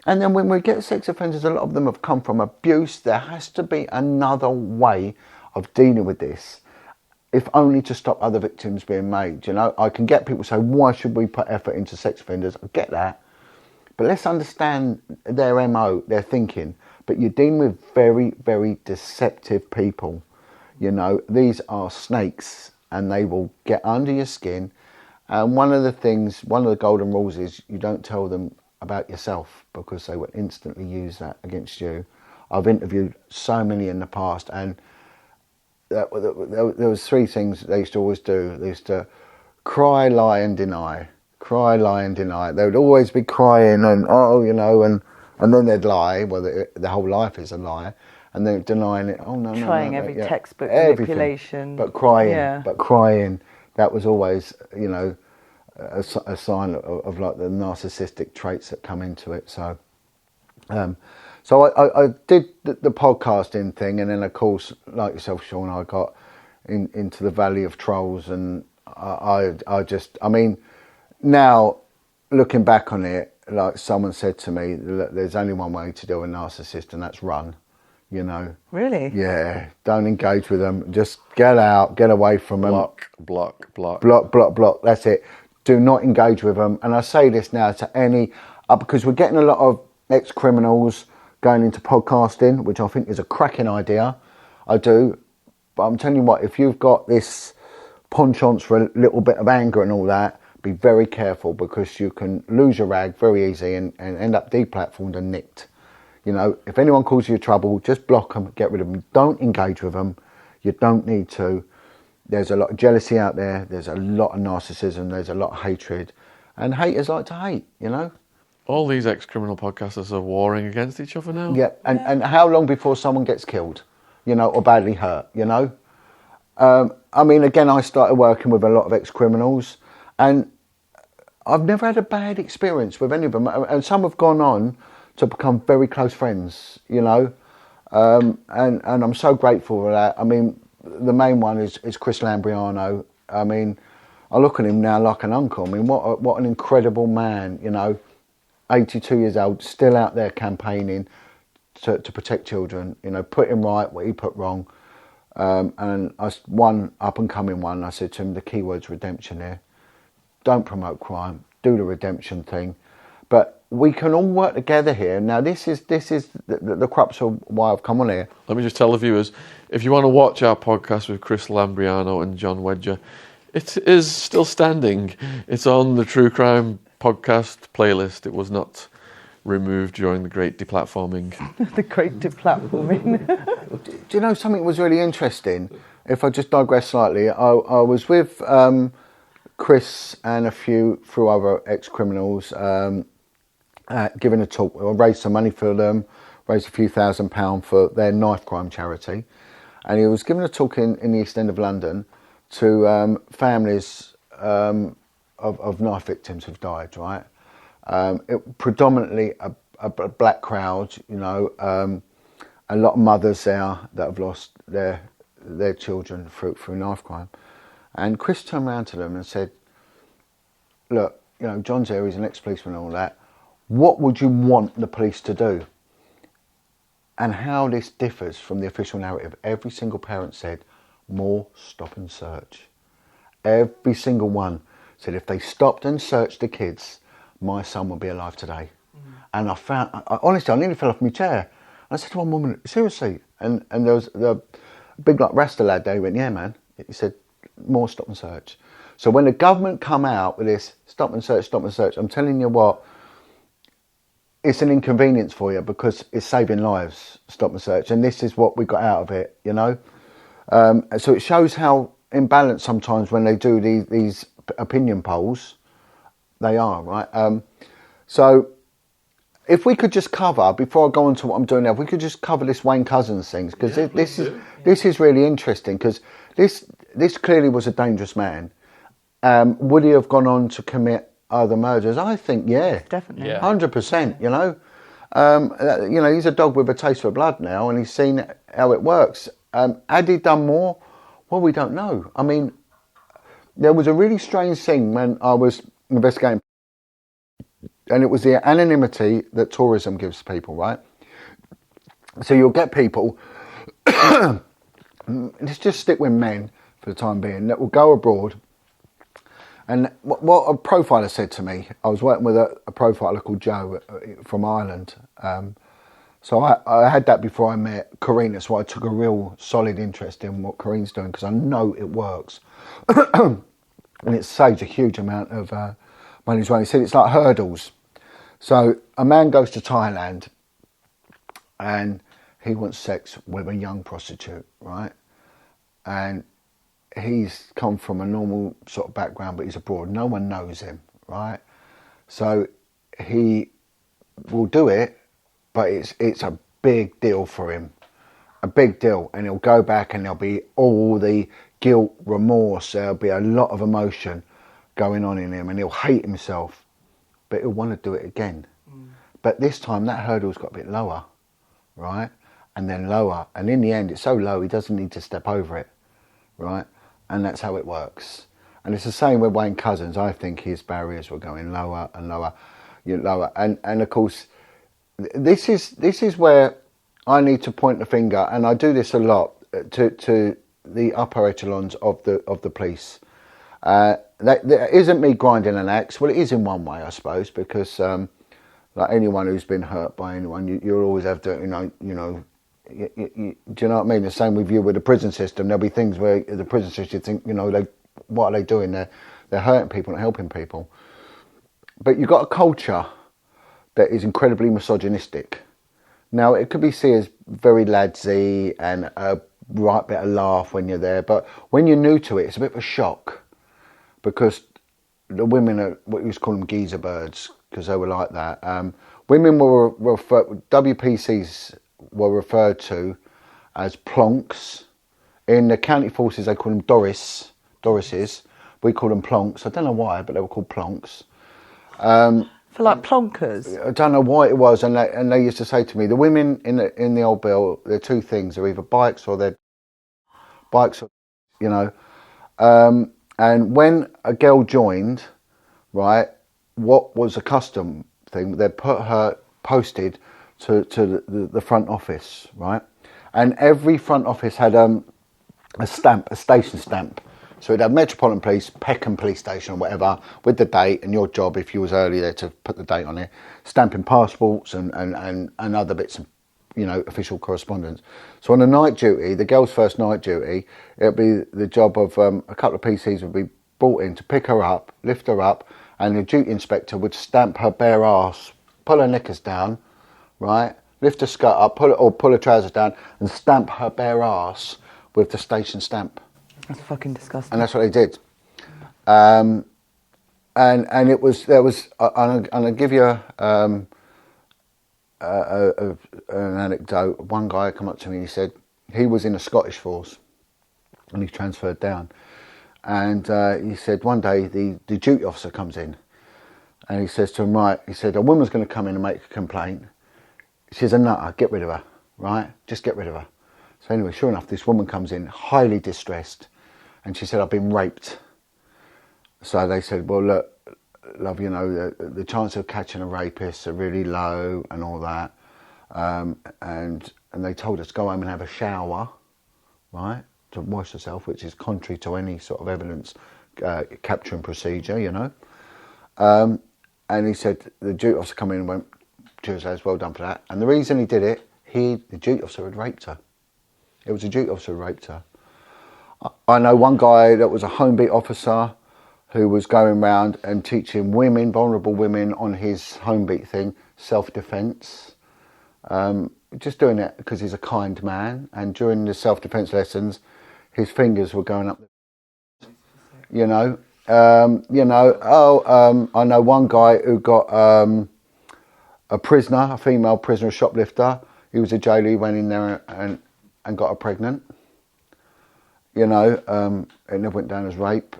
And then when we get sex offenders, a lot of them have come from abuse. There has to be another way of dealing with this, if only to stop other victims being made. You know, I can get people say, why should we put effort into sex offenders? I get that. But let's understand their MO, their thinking. But you're dealing with very, very deceptive people. You know, these are snakes and they will get under your skin. And one of the golden rules is you don't tell them about yourself, because they will instantly use that against you. I've interviewed so many in the past, and there was 3 things they used to always do. They used to cry, lie and deny. Cry, lie and deny. They would always be crying and, and then they'd lie. Well, the whole life is a lie. And then denying it. Oh, no, Trying no, every yeah. textbook Everything. manipulation. But crying. Yeah. But crying. That was always, a sign of like the narcissistic traits that come into it. So I did the podcasting thing, and then of course, like yourself, Sean, I got into the Valley of Trolls, and I mean, now looking back on it, like someone said to me, there's only one way to deal with a narcissist, and that's run. You know. Really? Yeah. Don't engage with them. Just get out, get away from them. Block. Block. That's it. Do not engage with them. And I say this now to any, because we're getting a lot of ex-criminals going into podcasting, which I think is a cracking idea. I do. But I'm telling you what, if you've got this penchant for a little bit of anger and all that, be very careful, because you can lose your rag very easy and end up deplatformed and nicked. You know, if anyone calls you trouble, just block them, get rid of them. Don't engage with them. You don't need to. There's a lot of jealousy out there. There's a lot of narcissism. There's a lot of hatred. And haters like to hate, you know. All these ex-criminal podcasters are warring against each other now. Yeah, and how long before someone gets killed, or badly hurt, I mean, again, I started working with a lot of ex-criminals, and I've never had a bad experience with any of them. And some have gone on to become very close friends, and I'm so grateful for that. I mean, the main one is Chris Lambriano. I mean, I look at him now like an uncle. I mean, what an incredible man, 82 years old, still out there campaigning to protect children, putting right what he put wrong. And one up and coming one, I said to him, the key word's redemption here. Don't promote crime, do the redemption thing. But we can all work together here. Now, this is the crux of why I've come on here. Let me just tell the viewers, if you want to watch our podcast with Chris Lambriano and John Wedger, it is still standing. It's on the True Crime podcast playlist. It was not removed during the great deplatforming. The great deplatforming. Do you know something was really interesting? If I just digress slightly, I was with Chris and a few other ex-criminals giving a talk. I raised some money for them, raised a few £1,000 for their knife crime charity. And he was giving a talk in the East End of London to families of knife victims who've died, right? Predominantly a black crowd, a lot of mothers there that have lost their children through knife crime. And Chris turned around to them and said, look, John's here, he's an ex-policeman and all that. What would you want the police to do? And how this differs from the official narrative. Every single parent said, more stop and search. Every single one said, if they stopped and searched the kids, my son would be alive today. And honestly, I nearly fell off my chair. And I said to one woman, seriously? And there was the big Rasta lad there, he went, yeah, man. He said, more stop and search. So when the government come out with this stop and search, I'm telling you what, it's an inconvenience for you, because it's saving lives, stop and search. And this is what we got out of it, So it shows how imbalanced sometimes when they do these opinion polls, they are, right? So if we could just cover, before I go on to what I'm doing now, if we could just cover this Wayne Couzens thing, because this is really interesting, because this clearly was a dangerous man. Would he have gone on to commit other murders? I think, yeah. Definitely. Yeah. 100%, you know. He's a dog with a taste for blood now, and he's seen how it works. Had he done more? Well, we don't know. I mean, there was a really strange thing when I was investigating, and it was the anonymity that tourism gives people, right? So you'll get people, let's just stick with men for the time being, that will go abroad. And what a profiler said to me, I was working with a profiler called Joe from Ireland. So I had that before I met Corrine. That's why I took a real solid interest in what Corrine's doing, because I know it works. And it saves a huge amount of money as well. He said it's like hurdles. So a man goes to Thailand and he wants sex with a young prostitute, right? And he's come from a normal sort of background, but he's abroad. No one knows him, right? So he will do it, but it's a big deal for him, a big deal. And he'll go back and there'll be all the guilt, remorse, there'll be a lot of emotion going on in him, and he'll hate himself, but he'll want to do it again. But this time that hurdle's got a bit lower, right? And then lower, and in the end it's so low he doesn't need to step over it, right? And that's how it works. And it's the same with Wayne Couzens. I think his barriers were going lower and lower, lower. And of course, this is where I need to point the finger, and I do this a lot to the upper echelons of the police. That isn't me grinding an axe. Well, it is in one way, I suppose, because like anyone who's been hurt by anyone, you'll always have to, do you know what I mean? The same with you with the prison system. There'll be things where the prison system, you think, what are they doing? They're hurting people, not helping people. But you've got a culture that is incredibly misogynistic. Now, it could be seen as very ladsy and a right bit of laugh when you're there, but when you're new to it, it's a bit of a shock, because the women are what you used to call them geezer birds, because they were like that. Women were WPCs were referred to as plonks. In the county forces, they call them Dorises. We call them plonks. I don't know why, but they were called plonks. For like plonkers? I don't know why it was, and they used to say to me, the women in the old bill, they're two things. They're either bikes or they're bikes, and when a girl joined, right, what was a custom thing, they'd put her posted to the front office, right? And every front office had a stamp, a station stamp. So it'd have Metropolitan Police, Peckham Police Station or whatever, with the date, and your job, if you was early there, to put the date on it, stamping passports and other bits of, official correspondence. So on a night duty, the girl's first night duty, it'd be the job of a couple of PCs would be brought in to pick her up, lift her up, and the duty inspector would stamp her bare ass, pull her knickers down, right, lift her skirt up, pull her trousers down, and stamp her bare ass with the station stamp. That's fucking disgusting. And that's what they did. And I'll give you an anecdote. One guy come up to me and he said he was in the Scottish force and he transferred down. And he said one day the duty officer comes in and he says to him, right, he said, a woman's going to come in and make a complaint. She's a nutter, get rid of her, right? Just get rid of her. So anyway, sure enough, this woman comes in highly distressed and she said, I've been raped. So they said, well, look, love, the chance of catching a rapist are really low and all that. And they told us, go home and have a shower, right, to wash yourself, which is contrary to any sort of evidence capturing procedure, And he said, the duty officer come in and went, says, well done for that. And the reason he did it, the duty officer had raped her. It was a duty officer who raped her. I know one guy that was a home beat officer who was going around and teaching women, vulnerable women, on his home beat thing, self-defence. Just doing it because he's a kind man. And during the self-defence lessons, his fingers were going up. I know one guy who got a prisoner, a female prisoner, a shoplifter. He was a jailer. He went in there and got her pregnant. you know, it never went down as rape.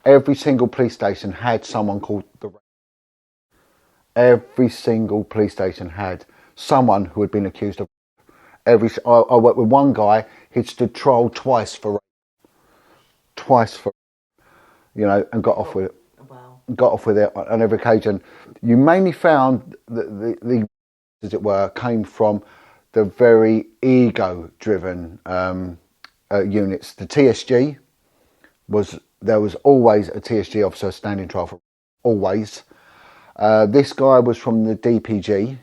Every single police station had someone called the rape. Every single police station had someone who had been accused of rape. I worked with one guy, he'd stood trial twice for rape. Twice for, you know, and got off with it. Wow. Got off with it on every occasion. You mainly found that the as it were, came from the very ego-driven units. The TSG there was always a TSG officer standing trial for, always. This guy was from the DPG.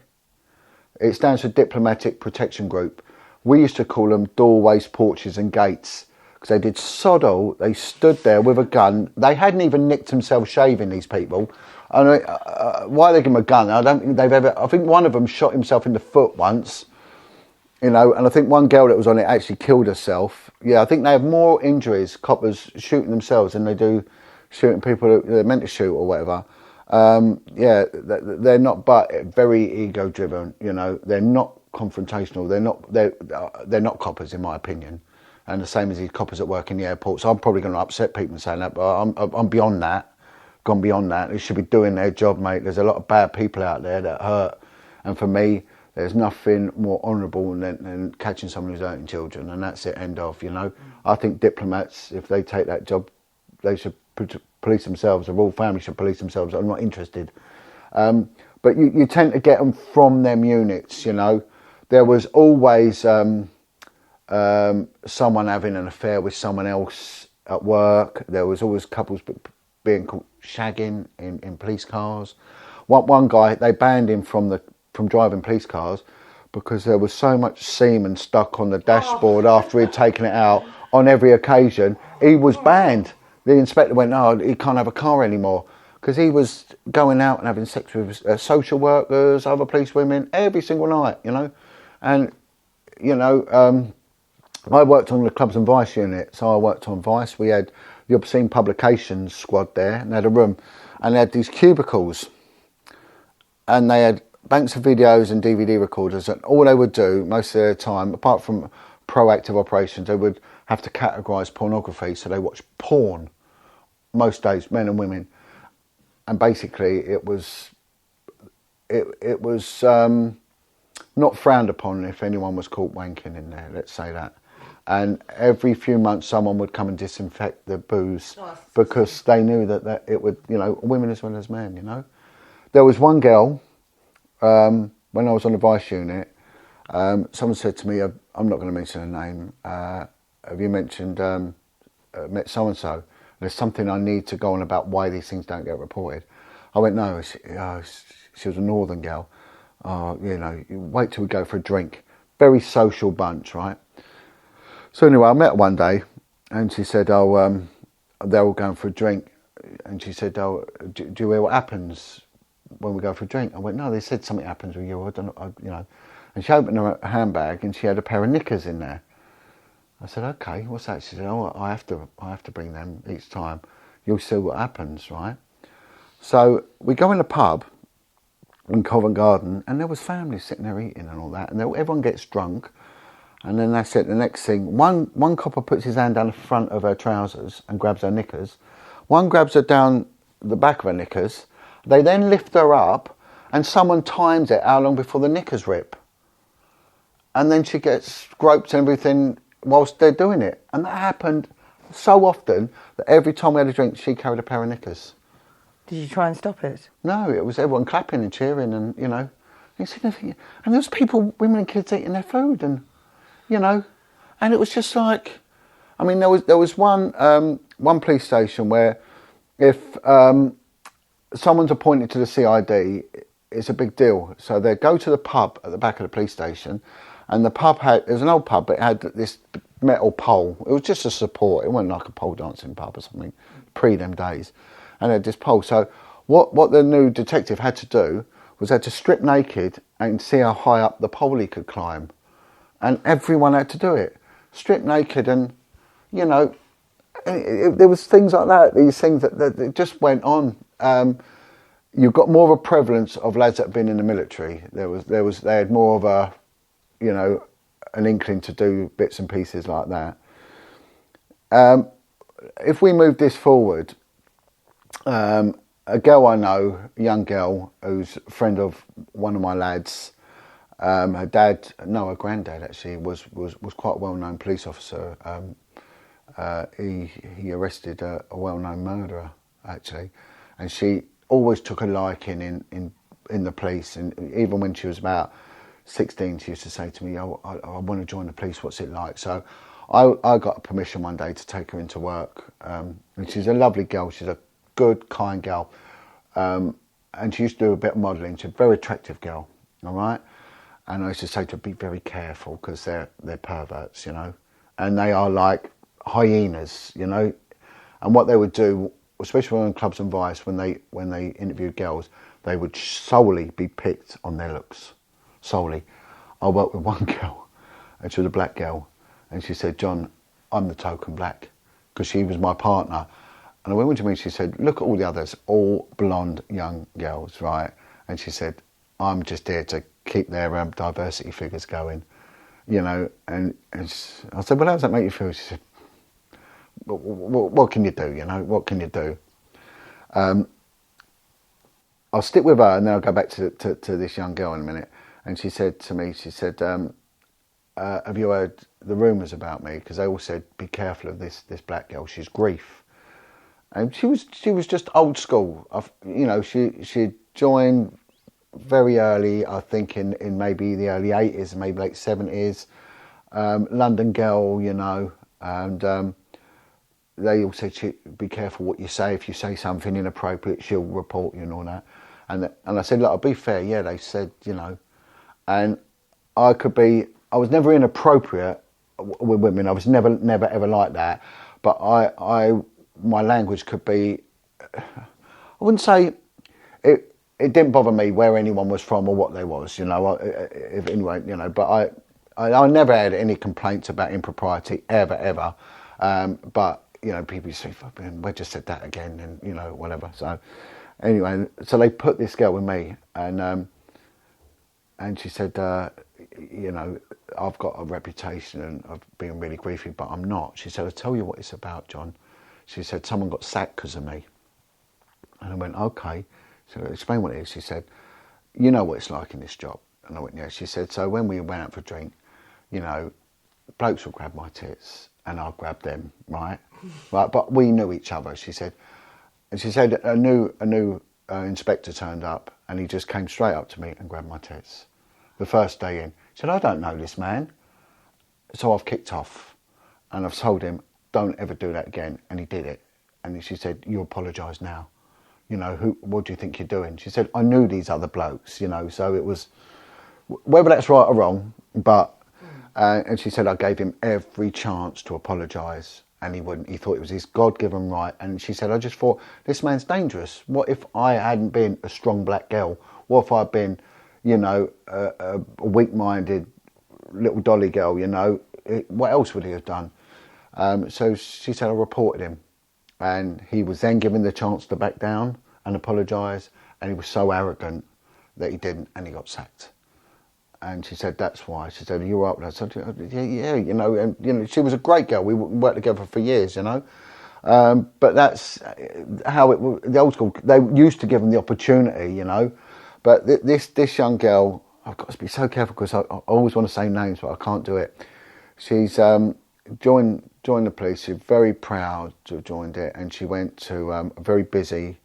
It stands for Diplomatic Protection Group. We used to call them doorways, porches and gates, because they did sod all. They stood there with a gun. They hadn't even nicked themselves shaving, these people. I mean, why they give them a gun? I don't think they've ever. I think one of them shot himself in the foot once, you know, and I think one girl that was on it actually killed herself. Yeah, I think they have more injuries, coppers shooting themselves, than they do shooting people that they're meant to shoot or whatever. Yeah, they're not, but very ego-driven. You know, they're not confrontational. They're not coppers, in my opinion. And the same as these coppers that work in the airport. So I'm probably going to upset people in saying that, but I'm beyond that. Gone beyond that. They should be doing their job, mate. There's a lot of bad people out there that hurt, and for me, there's nothing more honourable than catching someone who's hurting children, and that's it. End of. You know, I think diplomats, if they take that job, they should police themselves. The royal family should police themselves. I'm not interested. But you tend to get them from them units. You know, there was always someone having an affair with someone else at work. There was always couples being caught shagging in police cars. One guy, they banned him from driving police cars because there was so much semen stuck on the dashboard after he'd taken it out on every occasion. He was banned. The inspector went, "Oh, he can't have a car anymore," because he was going out and having sex with social workers, other police women, every single night, you know. And, you know, I worked on the Clubs and Vice unit, so I worked on Vice. We had the Obscene Publications squad there, and they had a room, and they had these cubicles, and they had banks of videos and DVD recorders, and all they would do most of their time, apart from proactive operations, they would have to categorise pornography, so they watched porn most days, men and women, and basically it was not frowned upon if anyone was caught wanking in there, let's say that. And every few months someone would come and disinfect the booze because they knew that it would, you know, women as well as men, you know. There was one girl, when I was on the Vice unit, someone said to me, I'm not going to mention her name, have you mentioned, met so-and-so? There's something I need to go on about why these things don't get reported. I went, no, she was a northern girl. You know, you wait till we go for a drink. Very social bunch, right? So anyway, I met her one day, and she said, they're all going for a drink. And she said, do you hear what happens when we go for a drink? I went, no, they said something happens with you. I don't know, you know. And she opened her handbag, and she had a pair of knickers in there. I said, okay, what's that? She said, oh, I have to bring them each time. You'll see what happens, right? So we go in the pub in Covent Garden, and there was families sitting there eating and all that, and everyone gets drunk. And then that's it. The next thing, one copper puts his hand down the front of her trousers and grabs her knickers. One grabs her down the back of her knickers. They then lift her up, and someone times it how long before the knickers rip. And then she gets groped and everything whilst they're doing it. And that happened so often that every time we had a drink, she carried a pair of knickers. Did you try and stop it? No, it was everyone clapping and cheering, and you know, and there was people, women and kids eating their food, and you know, and it was just like, I mean, there was one police station where if someone's appointed to the CID, it's a big deal. So they go to the pub at the back of the police station, and the pub it was an old pub, but it had this metal pole. It was just a support. It wasn't like a pole dancing pub or something, pre them days. And they had this pole. So what the new detective had to do was had to strip naked and see how high up the pole he could climb. And everyone had to do it. Strip naked, and, you know, there was things like that, these things that just went on. You've got more of a prevalence of lads that have been in the military. They had more of a, you know, an inkling to do bits and pieces like that. if we move this forward, a girl I know, a young girl who's a friend of one of my lads, her dad, no, her granddad actually was quite a well-known police officer. He arrested a well-known murderer actually, and she always took a liking in the police, and even when she was about 16, she used to say to me, "Oh, I want to join the police. What's it like?" So I got permission one day to take her into work, and she's a lovely girl. She's a good, kind girl, and she used to do a bit of modelling. She's a very attractive girl, all right. And I used to say to her, "Be very careful because they're perverts, you know, and they are like hyenas, you know." And what they would do, especially on Clubs and Vice, when they interviewed girls, they would solely be picked on their looks, solely. I worked with one girl, and she was a black girl, and she said, "John, I'm the token black," because she was my partner. And I went to me, she said, "Look at all the others, all blonde young girls, right?" And she said, "I'm just here to keep their diversity figures going, you know." And I said, "Well, how does that make you feel?" She said, what can you do, you know, what can you do? I'll stick with her and then I'll go back to this young girl in a minute. And she said to me, she said, "Have you heard the rumours about me?" Because they all said, "Be careful of this black girl, she's grief." And she was just old school. You know, she joined very early, I think in maybe the early 80s, maybe late 70s. London girl, you know, and they all said, "Be careful what you say. If you say something inappropriate, she'll report you," and all that. And I said, "Look, I'll be fair." Yeah, they said, you know, and I was never inappropriate with women. I was never ever like that. But my language could be, I wouldn't say it didn't bother me where anyone was from or what they was, you know. Anyway, you know, but I never had any complaints about impropriety ever. But you know, people say, "We just said that again," and you know, whatever. So anyway, so they put this girl with me, and she said, "You know, I've got a reputation of being really griefy, but I'm not." She said, "I'll tell you what it's about, John." She said, "Someone got sacked because of me." And I went, "Okay." So explain what it is. She said, "You know what it's like in this job." And I went, "Yeah." She said, "So when we went out for a drink, you know, blokes would grab my tits and I'd grab them, right? Right, but we knew each other." She said, and she said a new inspector turned up and he just came straight up to me and grabbed my tits. The first day in, she said, "I don't know this man." So I've kicked off and I've told him, "Don't ever do that again." And he did it. And she said, "You apologise now. You know, what do you think you're doing?" She said, "I knew these other blokes, you know," so it was, whether that's right or wrong, but, and she said, "I gave him every chance to apologise and he wouldn't. He thought it was his God-given right." And she said, "I just thought, this man's dangerous. What if I hadn't been a strong black girl? What if I'd been, you know, a weak-minded little dolly girl, you know? What else would he have done?" So she said, "I reported him." And he was then given the chance to back down and apologise, and he was so arrogant that he didn't, and he got sacked. And she said, "That's why." She said, "You were up there?" I said, yeah, you know, and you know, she was a great girl. We worked together for years, you know. But that's how the old school, they used to give them the opportunity, you know. But this young girl, I've got to be so careful because I always want to say names, but I can't do it. She's joined the police. She's very proud to have joined it, and she went to a very busy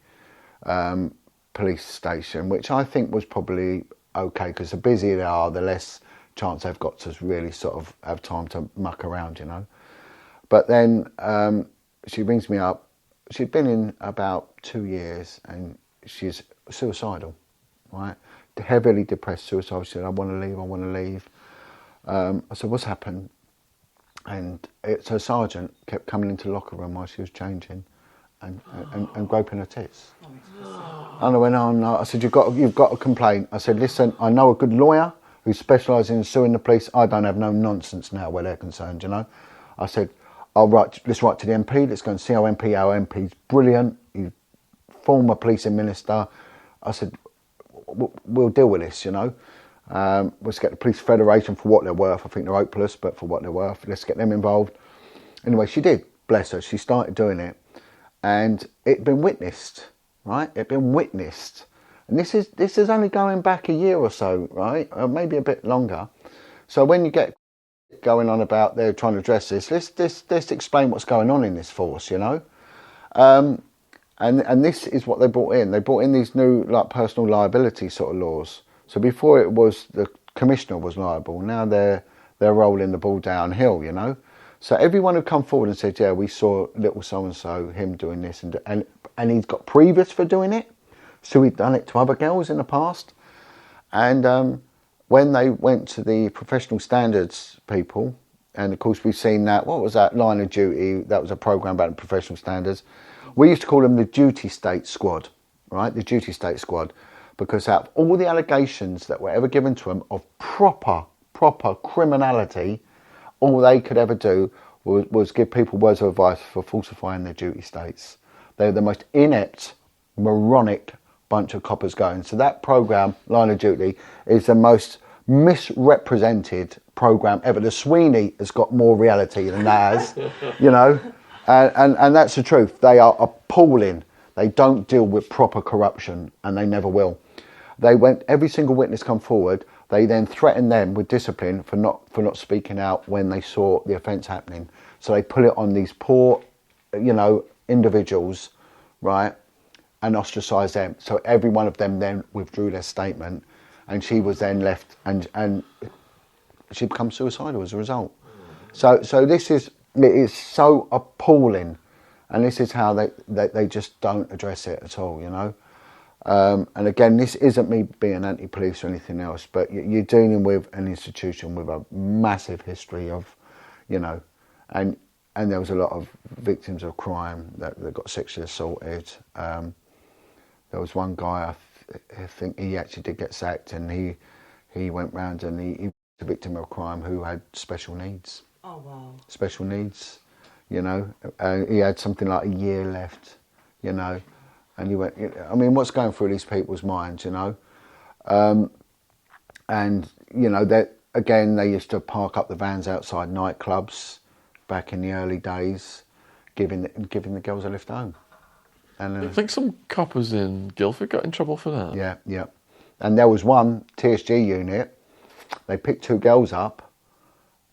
police station, which I think was probably okay, because the busier they are, the less chance they've got to really sort of have time to muck around, you know. But then she rings me up. She'd been in about 2 years, and she's suicidal, right? Heavily depressed, suicidal. She said, "I want to leave. I said, "What's happened?" And it's her sergeant kept coming into the locker room while she was changing and groping her tits. And I went, "Oh no." I said, you've got to complain." I said, "Listen, I know a good lawyer who specialises in suing the police. I don't have no nonsense now where they're concerned, you know." I said, let's write to the MP, let's go and see our MP. Our MP's brilliant, he's former policing minister." I said, we'll deal with this, you know. Let's get the Police Federation for what they're worth. I think they're hopeless, but for what they're worth, let's get them involved. Anyway, she did. bless her, she started doing it, and it'd been witnessed, right? It'd been witnessed, and this is only going back a year or so, right? Or maybe a bit longer. So when you get going on about they're trying to address this, let's explain what's going on in this force, you know. And this is what they brought in. They brought in these new like personal liability sort of laws. So before it was the commissioner was liable. Now they're rolling the ball downhill, you know. So everyone who come forward and said, yeah, we saw little so and so him doing this, and he's got previous for doing it. So he'd done it to other girls in the past. And when they went to the professional standards people, and of course we've seen that, what was that, Line of Duty, that was a program about the professional standards. We used to call them the duty state squad, right? The duty state squad, because out of all the allegations that were ever given to them of proper criminality, all they could ever do was give people words of advice for falsifying their duty states. They're the most inept, moronic bunch of coppers going. So that program, Line of Duty, is the most misrepresented program ever. The Sweeney has got more reality than Naz, you know, and that's the truth. They are appalling. They don't deal with proper corruption, and they never will. Every single witness come forward. They then threaten them with discipline for not speaking out when they saw the offence happening. So they put it on these poor, you know, individuals, right, and ostracise them. So every one of them then withdrew their statement, and she was then left, and she became suicidal as a result. So it is so appalling, and this is how they just don't address it at all, you know. And again, this isn't me being anti-police or anything else, but you're dealing with an institution with a massive history of, you know, and there was a lot of victims of crime that got sexually assaulted. There was one guy, I think he actually did get sacked, and he went round and he was a victim of crime who had special needs. Oh, wow. Special needs, you know. He had something like a year left, you know. And he went, I mean, what's going through these people's minds, you know? And, you know, they used to park up the vans outside nightclubs back in the early days, giving the girls a lift home. And I think some coppers in Guildford got in trouble for that. Yeah. And there was one TSG unit, they picked 2 girls up,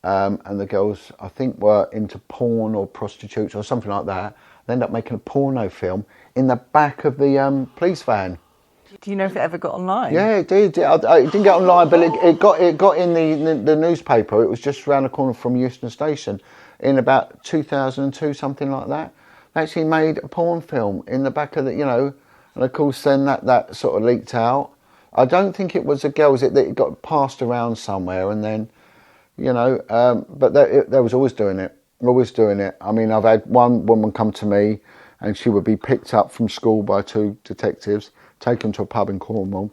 and the girls, I think, were into porn or prostitutes or something like that. They ended up making a porno film in the back of the police van. Do you know if it ever got online? Yeah, it did. It didn't get online, but it got in the newspaper. It was just around the corner from Euston Station in about 2002, something like that. They actually made a porn film in the back of the, you know, and of course then that sort of leaked out. I don't think it was the girls, it got passed around somewhere, and then, you know, but they was always doing it. I mean, I've had one woman come to me, and she would be picked up from school by 2 detectives, taken to a pub in Cornwall,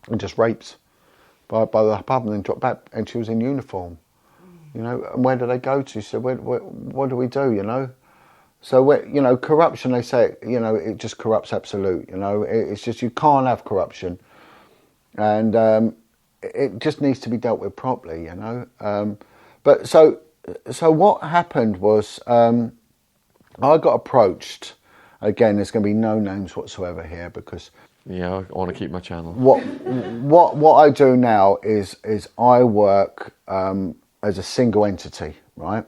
and just raped by the pub, and then dropped back, and she was in uniform, you know. And where do they go to? She said, what do we do, you know? So, you know, corruption, they say, you know, it just corrupts absolute, you know. It's just, you can't have corruption, and it just needs to be dealt with properly, you know. But so what happened was, I got approached. Again, there's going to be no names whatsoever here, because yeah, I want to keep my channel. What I do now is I work as a single entity, right?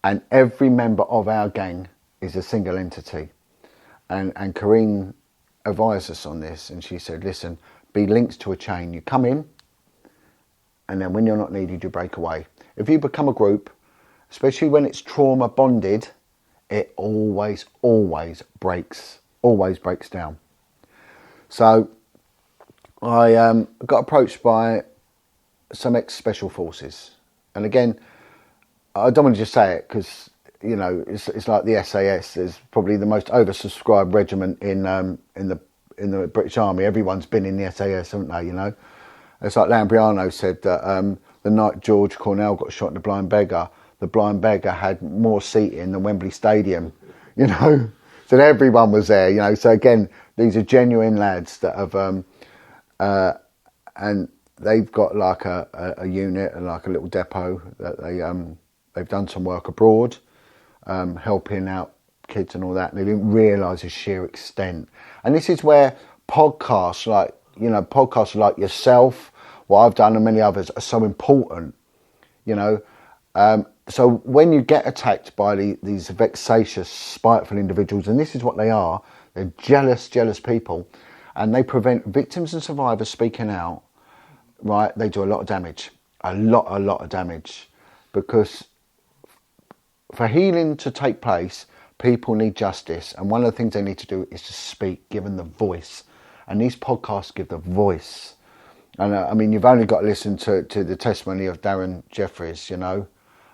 And every member of our gang is a single entity. And Corrine advised us on this, and she said, listen, be linked to a chain. You come in, and then when you're not needed, you break away. If you become a group, especially when it's trauma bonded, it always breaks down. So I got approached by some ex-special forces, and again, I don't want to just say it because, you know, it's like the SAS is probably the most oversubscribed regiment in the British Army. Everyone's been in the SAS, haven't they? You know, it's like Lambriano said that the night George Cornell got shot in the Blind Beggar, the Blind Beggar had more seating than Wembley Stadium, you know. So everyone was there, you know. So again, these are genuine lads that have, and they've got like a unit and like a little depot that they've done some work abroad. helping out kids and all that. And they didn't realise the sheer extent. And this is where podcasts like yourself, what I've done and many others, are so important, So when you get attacked by these vexatious, spiteful individuals, and this is what they are, they're jealous people, and they prevent victims and survivors speaking out, right? They do a lot of damage, a lot of damage, because for healing to take place, people need justice, and one of the things they need to do is to speak, give them the voice, and these podcasts give the voice. And I mean, you've only got to listen to the testimony of Darren Jeffries,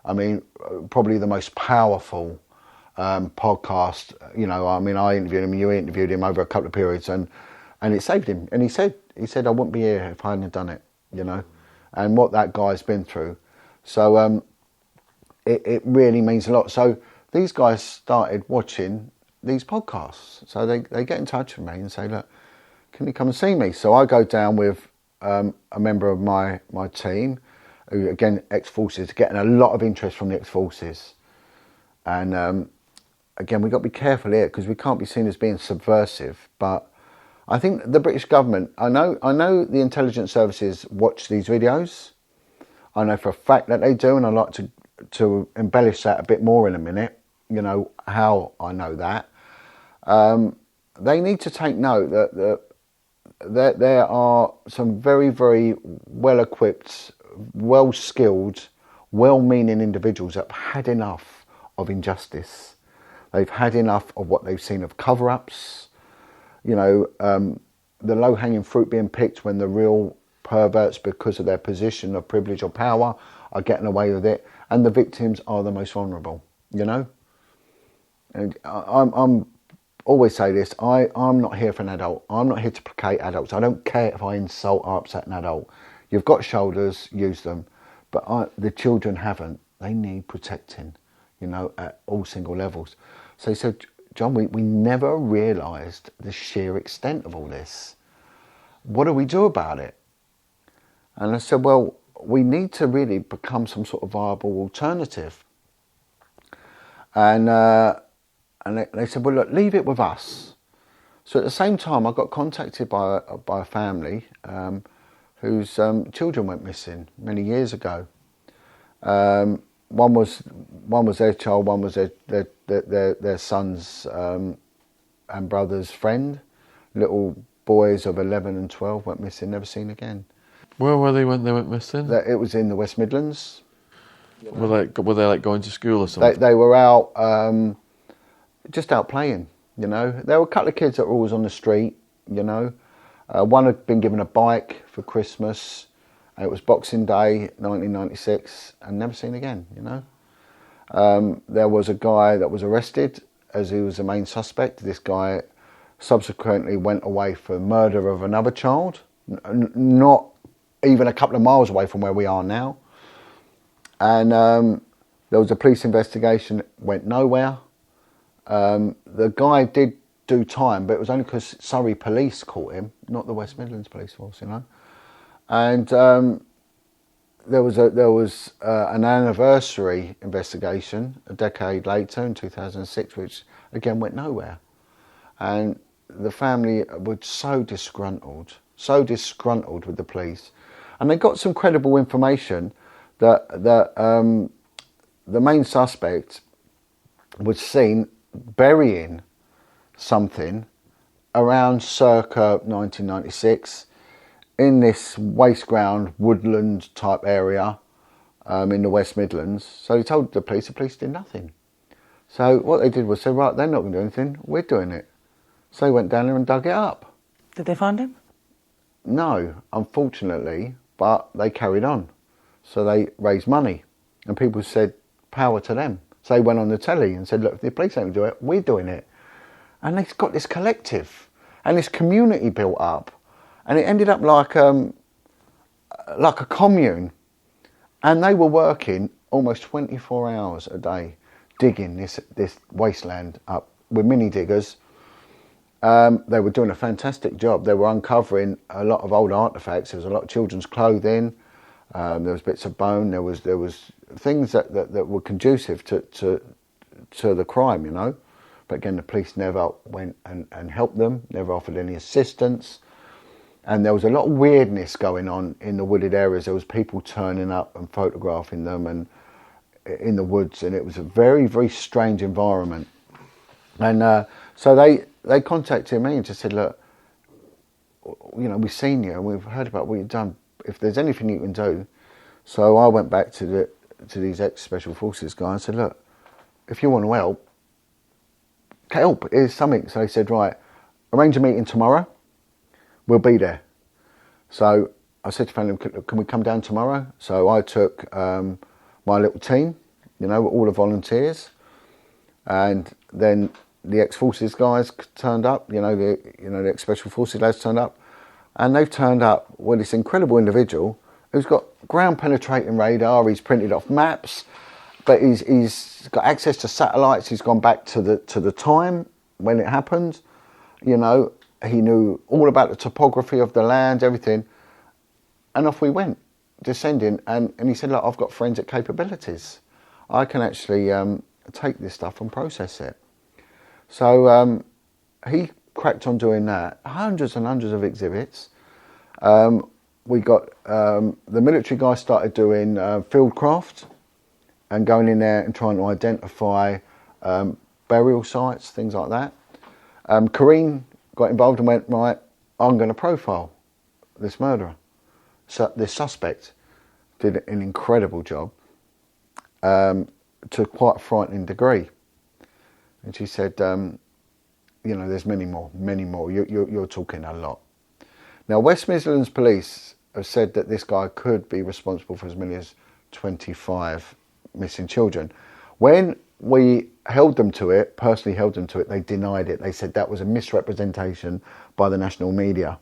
I mean, probably the most powerful podcast, I mean, I interviewed him, you interviewed him over a couple of periods, and it saved him. And he said I wouldn't be here if I hadn't done it, and what that guy's been through. So it really means a lot. So these guys started watching these podcasts. So they get in touch with me and say, look, can you come and see me? So I go down with a member of my team, who, again, ex-forces, getting a lot of interest from the ex-forces. And again, we've got to be careful here, because we can't be seen as being subversive. But I think the British government, I know the intelligence services watch these videos. I know for a fact that they do, and I'd like to embellish that a bit more in a minute, how I know that. They need to take note that there are some very, very well-equipped, well-skilled, well-meaning individuals that have had enough of injustice. They've had enough of what they've seen of cover-ups, the low-hanging fruit being picked when the real perverts, because of their position of privilege or power, are getting away with it, and the victims are the most vulnerable, And I'm always say this, I'm not here for an adult. I'm not here to placate adults. I don't care if I insult or upset an adult. You've got shoulders, use them. But the children haven't. They need protecting, at all single levels. So he said, John, we never realised the sheer extent of all this. What do we do about it? And I said, well, we need to really become some sort of viable alternative. And they said, well, look, leave it with us. So at the same time, I got contacted by a family whose children went missing many years ago. One was their child, one was their son's and brother's friend. Little boys of 11 and 12 went missing, never seen again. Where were they when they went missing? It was in the West Midlands. Were they like going to school or something? They were out, just out playing, There were a couple of kids that were always on the street, One had been given a bike for Christmas. It was Boxing Day, 1996, and never seen again, There was a guy that was arrested as he was the main suspect. This guy subsequently went away for murder of another child, not even a couple of miles away from where we are now. And there was a police investigation, went nowhere. The guy did do time, but it was only because Surrey police caught him, not the West Midlands Police Force, And there was an anniversary investigation a decade later in 2006, which again went nowhere. And the family were so disgruntled with the police, and they got some credible information that the main suspect was seen burying something around circa 1996 in this waste ground, woodland type area in the West Midlands. So he told the police did nothing. So what they did was say, right, they're not going to do anything, we're doing it. So they went down there and dug it up. Did they find him? No, unfortunately, but they carried on. So they raised money, and people said, power to them. So they went on the telly and said, look, if the police don't do it, we're doing it. And they've got this collective and this community built up, and it ended up like a commune. And they were working almost 24 hours a day, digging this wasteland up with mini diggers. They were doing a fantastic job. They were uncovering a lot of old artefacts. There was a lot of children's clothing. There was bits of bone. There was things that were conducive to to the crime, you know. But again, the police never went and helped them, never offered any assistance. And there was a lot of weirdness going on in the wooded areas. There was people turning up and photographing them and in the woods, and it was a very, very strange environment. And so they contacted me and just said, look, you know, we've seen you and we've heard about what you've done. If there's anything you can do. So I went back to these ex-Special Forces guys and said, look, if you want to help, here's something. So they said, right, arrange a meeting tomorrow. We'll be there. So I said to family, can we come down tomorrow? So I took my little team, you know, all the volunteers, and then the ex-forces guys turned up. You know, the ex-Special Forces lads turned up, and they've turned up with this incredible individual who's got ground-penetrating radar. He's printed off maps, but he's got access to satellites. He's gone back to the time when it happened. You know, he knew all about the topography of the land, everything. And off we went, descending. And he said, look, I've got forensic capabilities. I can actually take this stuff and process it. So he cracked on doing that. Hundreds and hundreds of exhibits. We got, the military guys started doing fieldcraft and going in there and trying to identify burial sites, things like that. Kareen got involved and went, right, I'm going to profile this murderer. So this suspect did an incredible job to quite a frightening degree. And she said, you know, there's many more. You're talking a lot. Now, West Midlands Police have said that this guy could be responsible for as many as 25 missing children. When we held them to it, personally held them to it, they denied it. They said that was a misrepresentation by the national media.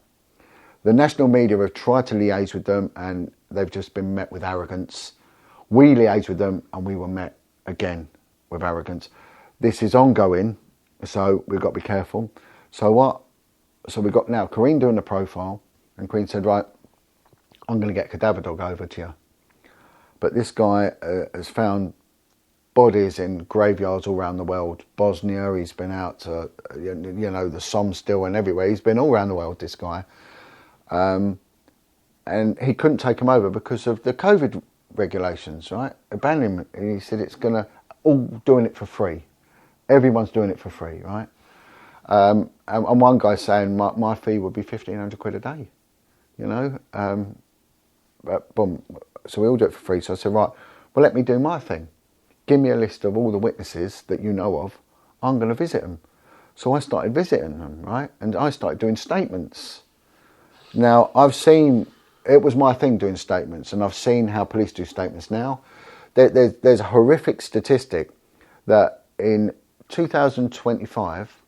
The national media have tried to liaise with them and they've just been met with arrogance. We liaised with them and we were met again with arrogance. This is ongoing, so we've got to be careful. So we've got now Kareen doing the profile, and Queen said, right, I'm going to get Cadaver Dog over to you. But this guy has found bodies in graveyards all around the world. Bosnia, he's been out to, you know, the Somme still and everywhere. He's been all around the world, this guy. And he couldn't take him over because of the COVID regulations, right? They banned him. He said it's going to, all doing it for free. Everyone's doing it for free, right? And one guy saying my fee would be 1,500 quid a day, you know? But boom, so we all do it for free. So I said, right, well, let me do my thing. Give me a list of all the witnesses that you know of. I'm going to visit them. So I started visiting them, right? And I started doing statements. Now, I've seen, it was my thing doing statements, and I've seen how police do statements now. There's a horrific statistic that in 2025,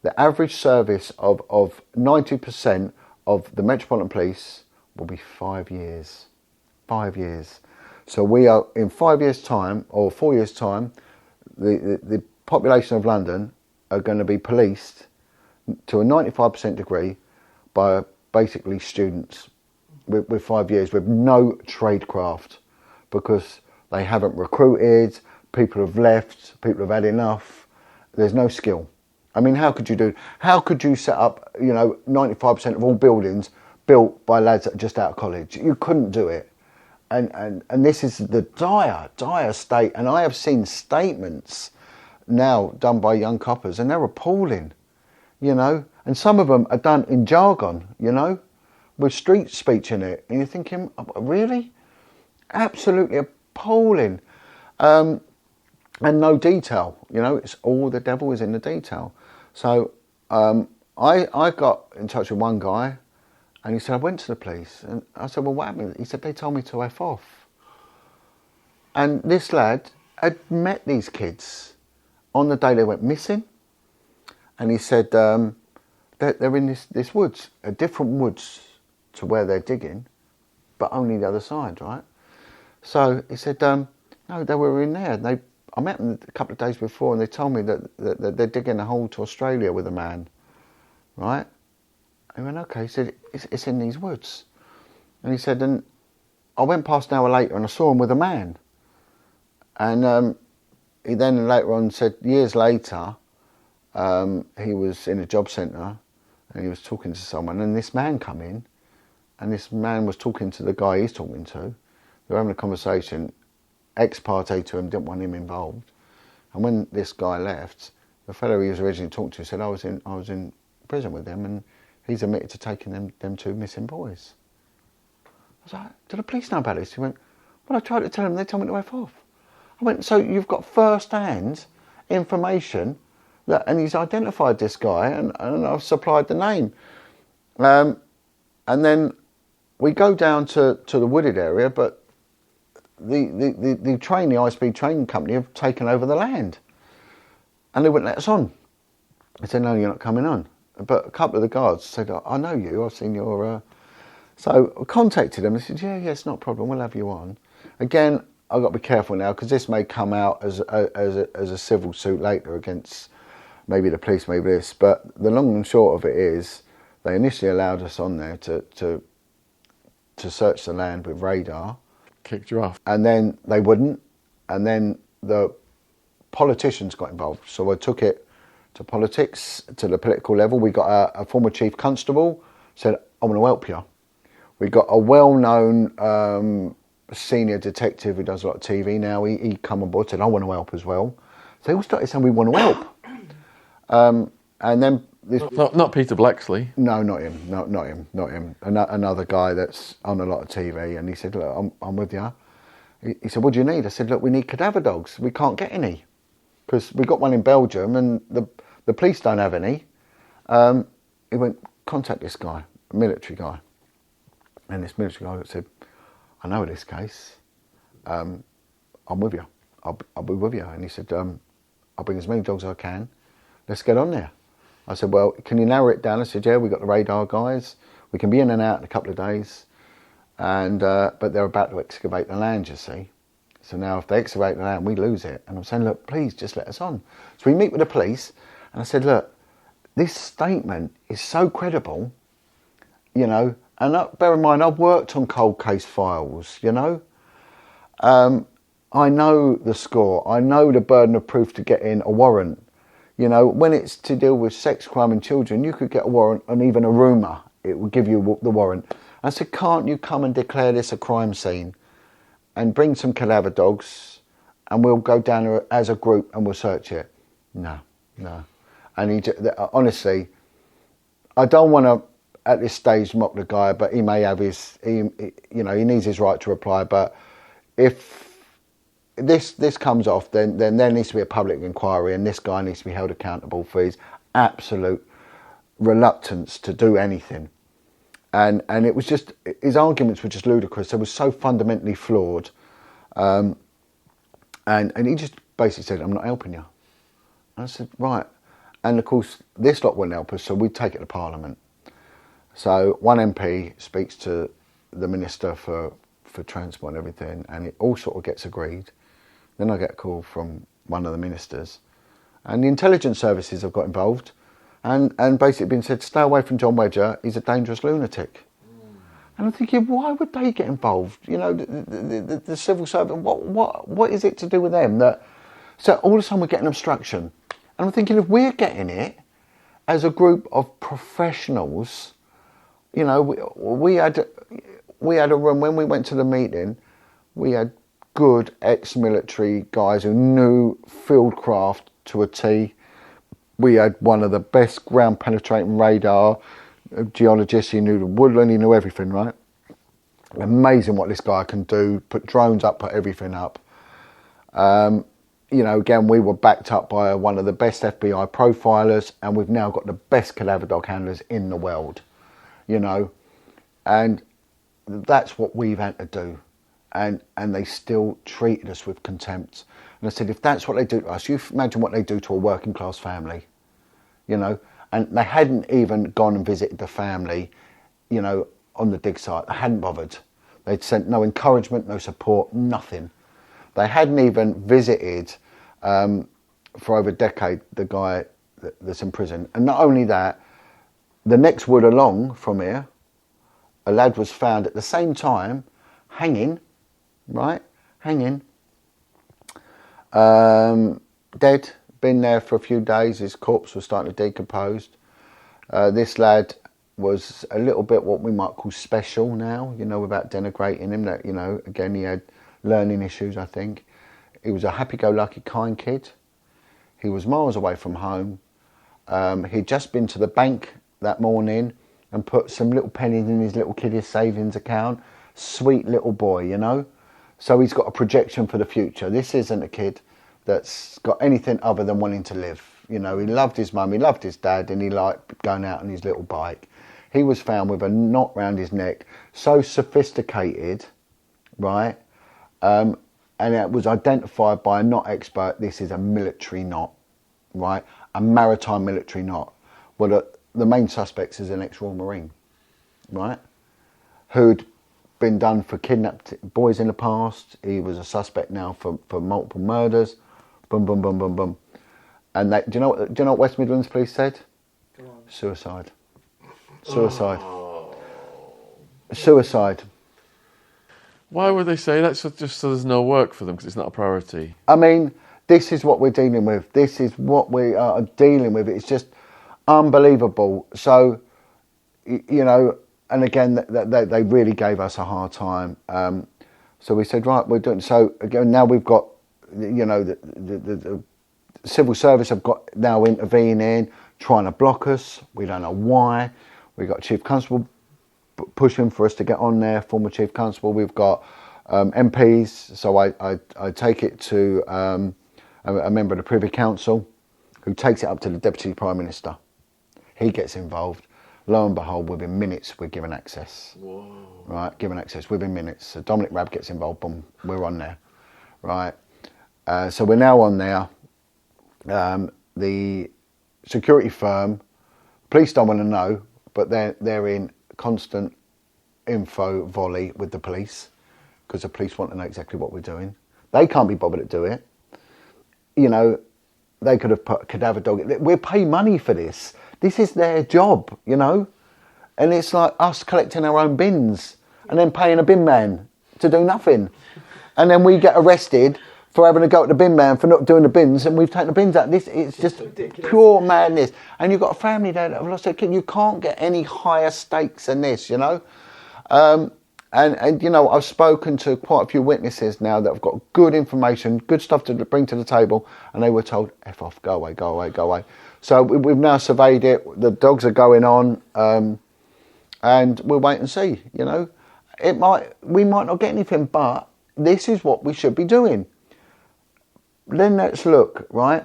the average service of 90% of the Metropolitan Police will be 5 years. 5 years. So we are, in 5 years' time, or 4 years' time, the population of London are going to be policed to a 95% degree by basically students with 5 years with no tradecraft, because they haven't recruited, people have left, people have had enough, there's no skill. I mean, how could you set up, you know, 95% of all buildings built by lads that are just out of college? You couldn't do it. And this is the dire state. And I have seen statements now done by young coppers, and they're appalling, you know. And some of them are done in jargon, you know, with street speech in it. And you're thinking, really? Absolutely appalling. And no detail, you know, it's all the devil is in the detail. So I got in touch with one guy, and he said, I went to the police. And I said, well, what happened? He said, they told me to F off. And this lad had met these kids on the day they went missing. And he said, they're in this woods, a different woods to where they're digging, but only the other side, right? So he said, no, they were in there. I met them a couple of days before, and they told me that they're digging a hole to Australia with a man, right? I went, okay. He said, it's in these woods. And he said, and I went past an hour later and I saw him with a man. And he then later on said, years later, he was in a job centre and he was talking to someone, and this man come in, and this man was talking to the guy he's talking to. They were having a conversation, ex parte to him, didn't want him involved. And when this guy left, the fellow he was originally talking to said, I was in prison with him, and he's admitted to taking them two missing boys. I was like, do the police know about this? He went, well, I tried to tell them, they told me to F off. I went, so you've got first-hand information, and he's identified this guy, and I've supplied the name. And then we go down to the wooded area, but the high-speed train company have taken over the land. And they wouldn't let us on. I said, no, you're not coming on. But a couple of the guards said, I know you, I've seen your... So I contacted them. They said, yeah, it's not a problem, we'll have you on. Again, I've got to be careful now, because this may come out as a civil suit later against maybe the police, maybe this. But the long and short of it is, they initially allowed us on there to search the land with radar. Kicked you off. And then they wouldn't. And then the politicians got involved. So I took it to politics, to the political level. We got a former chief constable, said, I want to help you. We got a well-known senior detective who does a lot of TV now. He come on board, said, I want to help as well. So they all started saying, we want to help. And then... Not Peter Blexley. No, not him. Not him. Another guy that's on a lot of TV. And he said, look, I'm with you. He said, what do you need? I said, look, we need cadaver dogs. We can't get any. Because we got one in Belgium and the police don't have any. He went, contact this guy, a military guy. And this military guy said, I know this case. I'm with you. I'll be with you. And he said, I'll bring as many dogs as I can. Let's get on there. I said, well, can you narrow it down? I said, yeah, we got the radar guys. We can be in and out in a couple of days. And but they're about to excavate the land, you see. So now if they excavate the land, we lose it. And I'm saying, look, please just let us on. So we meet with the police, and I said, look, this statement is so credible, you know, and bear in mind, I've worked on cold case files, you know. I know the score. I know the burden of proof to get in a warrant. You know, when it's to deal with sex crime and children, you could get a warrant on even a rumour. It would give you the warrant. I said, can't you come and declare this a crime scene and bring some cadaver dogs and we'll go down there as a group and we'll search it? No. And honestly, I don't want to at this stage mock the guy, but he may have he needs his right to reply. But if this comes off, then there needs to be a public inquiry, and this guy needs to be held accountable for his absolute reluctance to do anything. And it was just, his arguments were just ludicrous. They were so fundamentally flawed. And he just basically said, I'm not helping you. And I said, right. And of course, this lot wouldn't help us, so we'd take it to Parliament. So one MP speaks to the Minister for Transport and everything, and it all sort of gets agreed. Then I get a call from one of the ministers, and the intelligence services have got involved, and basically been said, stay away from John Wedger, he's a dangerous lunatic. And I'm thinking, why would they get involved? You know, the civil servant, what is it to do with them? So all of a sudden we're getting obstruction. And I'm thinking, if we're getting it as a group of professionals, you know, we had a room, when we went to the meeting, we had good ex-military guys who knew fieldcraft to a T. We had one of the best ground penetrating radar geologists. He knew the woodland, he knew everything, right? Amazing what this guy can do, put drones up, put everything up. You know, again, we were backed up by one of the best FBI profilers, and we've now got the best cadaver dog handlers in the world, you know, and that's what we've had to do. And they still treated us with contempt. And I said, if that's what they do to us, you imagine what they do to a working class family, you know. And they hadn't even gone and visited the family, you know, on the dig site. They hadn't bothered. They'd sent no encouragement, no support, nothing. They hadn't even visited for over a decade the guy that's in prison. And not only that, the next wood along from here, a lad was found at the same time hanging, right? Hanging Dead. Been there for a few days. His corpse was starting to decompose. This lad was a little bit what we might call special now, without denigrating him. That, again, he had learning issues, I think. He was a happy-go-lucky, kind kid. He was miles away from home. He'd just been to the bank that morning and put some little pennies in his little kiddie savings account. Sweet little boy, So he's got a projection for the future. This isn't a kid that's got anything other than wanting to live. He loved his mum, he loved his dad, and he liked going out on his little bike. He was found with a knot round his neck, so sophisticated, right? And it was identified by a knot expert. This is a military knot, right? A maritime military knot. Well, the main suspect is an ex-Royal Marine, right? Who'd been done for kidnapped boys in the past. He was a suspect now for multiple murders. Boom, boom, boom, boom, boom. And do you know what West Midlands Police said? Go on. Suicide. Suicide. Why would they say that? Just so there's no work for them because it's not a priority. I mean, this is what we're dealing with. This is what we are dealing with. It's just unbelievable. So, and again, they really gave us a hard time. So we said, right, we're doing. So again, now we've got, the civil service have got now intervening, trying to block us. We don't know why. We got Chief Constable pushing for us to get on there. Former Chief Constable. We've got MPs. So I take it to a member of the Privy Council, who takes it up to the Deputy Prime Minister. He gets involved. Lo and behold, within minutes, we're given access. Whoa. Right, given access within minutes. So Dominic Raab gets involved, boom, we're on there. Right, so we're now on there. The security firm, police don't want to know, but they're in constant info volley with the police, because the police want to know exactly what we're doing. They can't be bothered to do it. They could have put a cadaver dog. We're paying money for this. This is their job, and it's like us collecting our own bins and then paying a bin man to do nothing. And then we get arrested for having to go to the bin man for not doing the bins, and we've taken the bins out. It's just pure madness. And you've got a family there that have lost their kid. You can't get any higher stakes than this, And I've spoken to quite a few witnesses now that have got good information, good stuff to bring to the table, and they were told, F off, go away, go away, go away. So we've now surveyed it, the dogs are going on, and we'll wait and see, We might not get anything, but this is what we should be doing. Then let's look, right?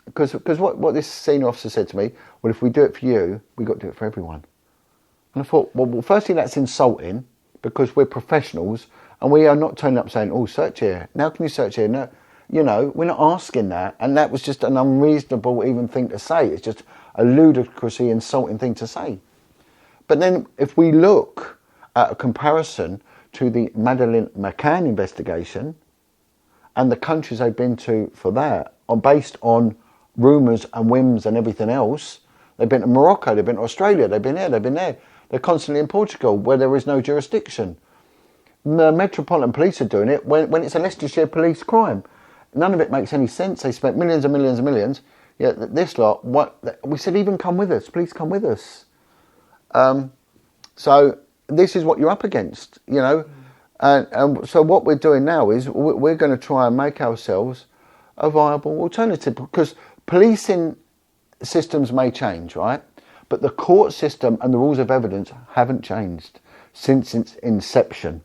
Because what this senior officer said to me, well, if we do it for you, we've got to do it for everyone. And I thought, well, firstly, that's insulting, because we're professionals and we are not turning up saying, oh, search here. Now can you search here? No, we're not asking that. And that was just an unreasonable even thing to say. It's just a ludicrously insulting thing to say. But then if we look at a comparison to the Madeleine McCann investigation and the countries they've been to for that are based on rumours and whims and everything else, they've been to Morocco, they've been to Australia, they've been there. They're constantly in Portugal, where there is no jurisdiction. The Metropolitan Police are doing it when it's a Leicestershire police crime. None of it makes any sense. They spent millions and millions and millions. Yeah, this lot, we said, even come with us. Please come with us. So this is what you're up against, And so what we're doing now is we're going to try and make ourselves a viable alternative, because policing systems may change, right? But the court system and the rules of evidence haven't changed since its inception,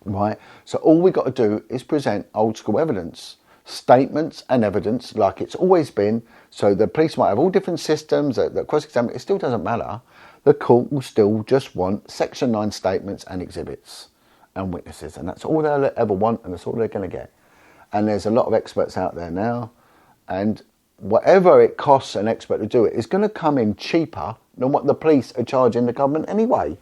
right? So all we've got to do is present old school evidence, statements and evidence like it's always been. So the police might have all different systems that cross-examine. It still doesn't matter. The court will still just want Section 9 statements and exhibits and witnesses. And that's all they'll ever want, and that's all they're going to get. And there's a lot of experts out there now. And whatever it costs an expert to do it is going to come in cheaper than what the police are charging the government anyway,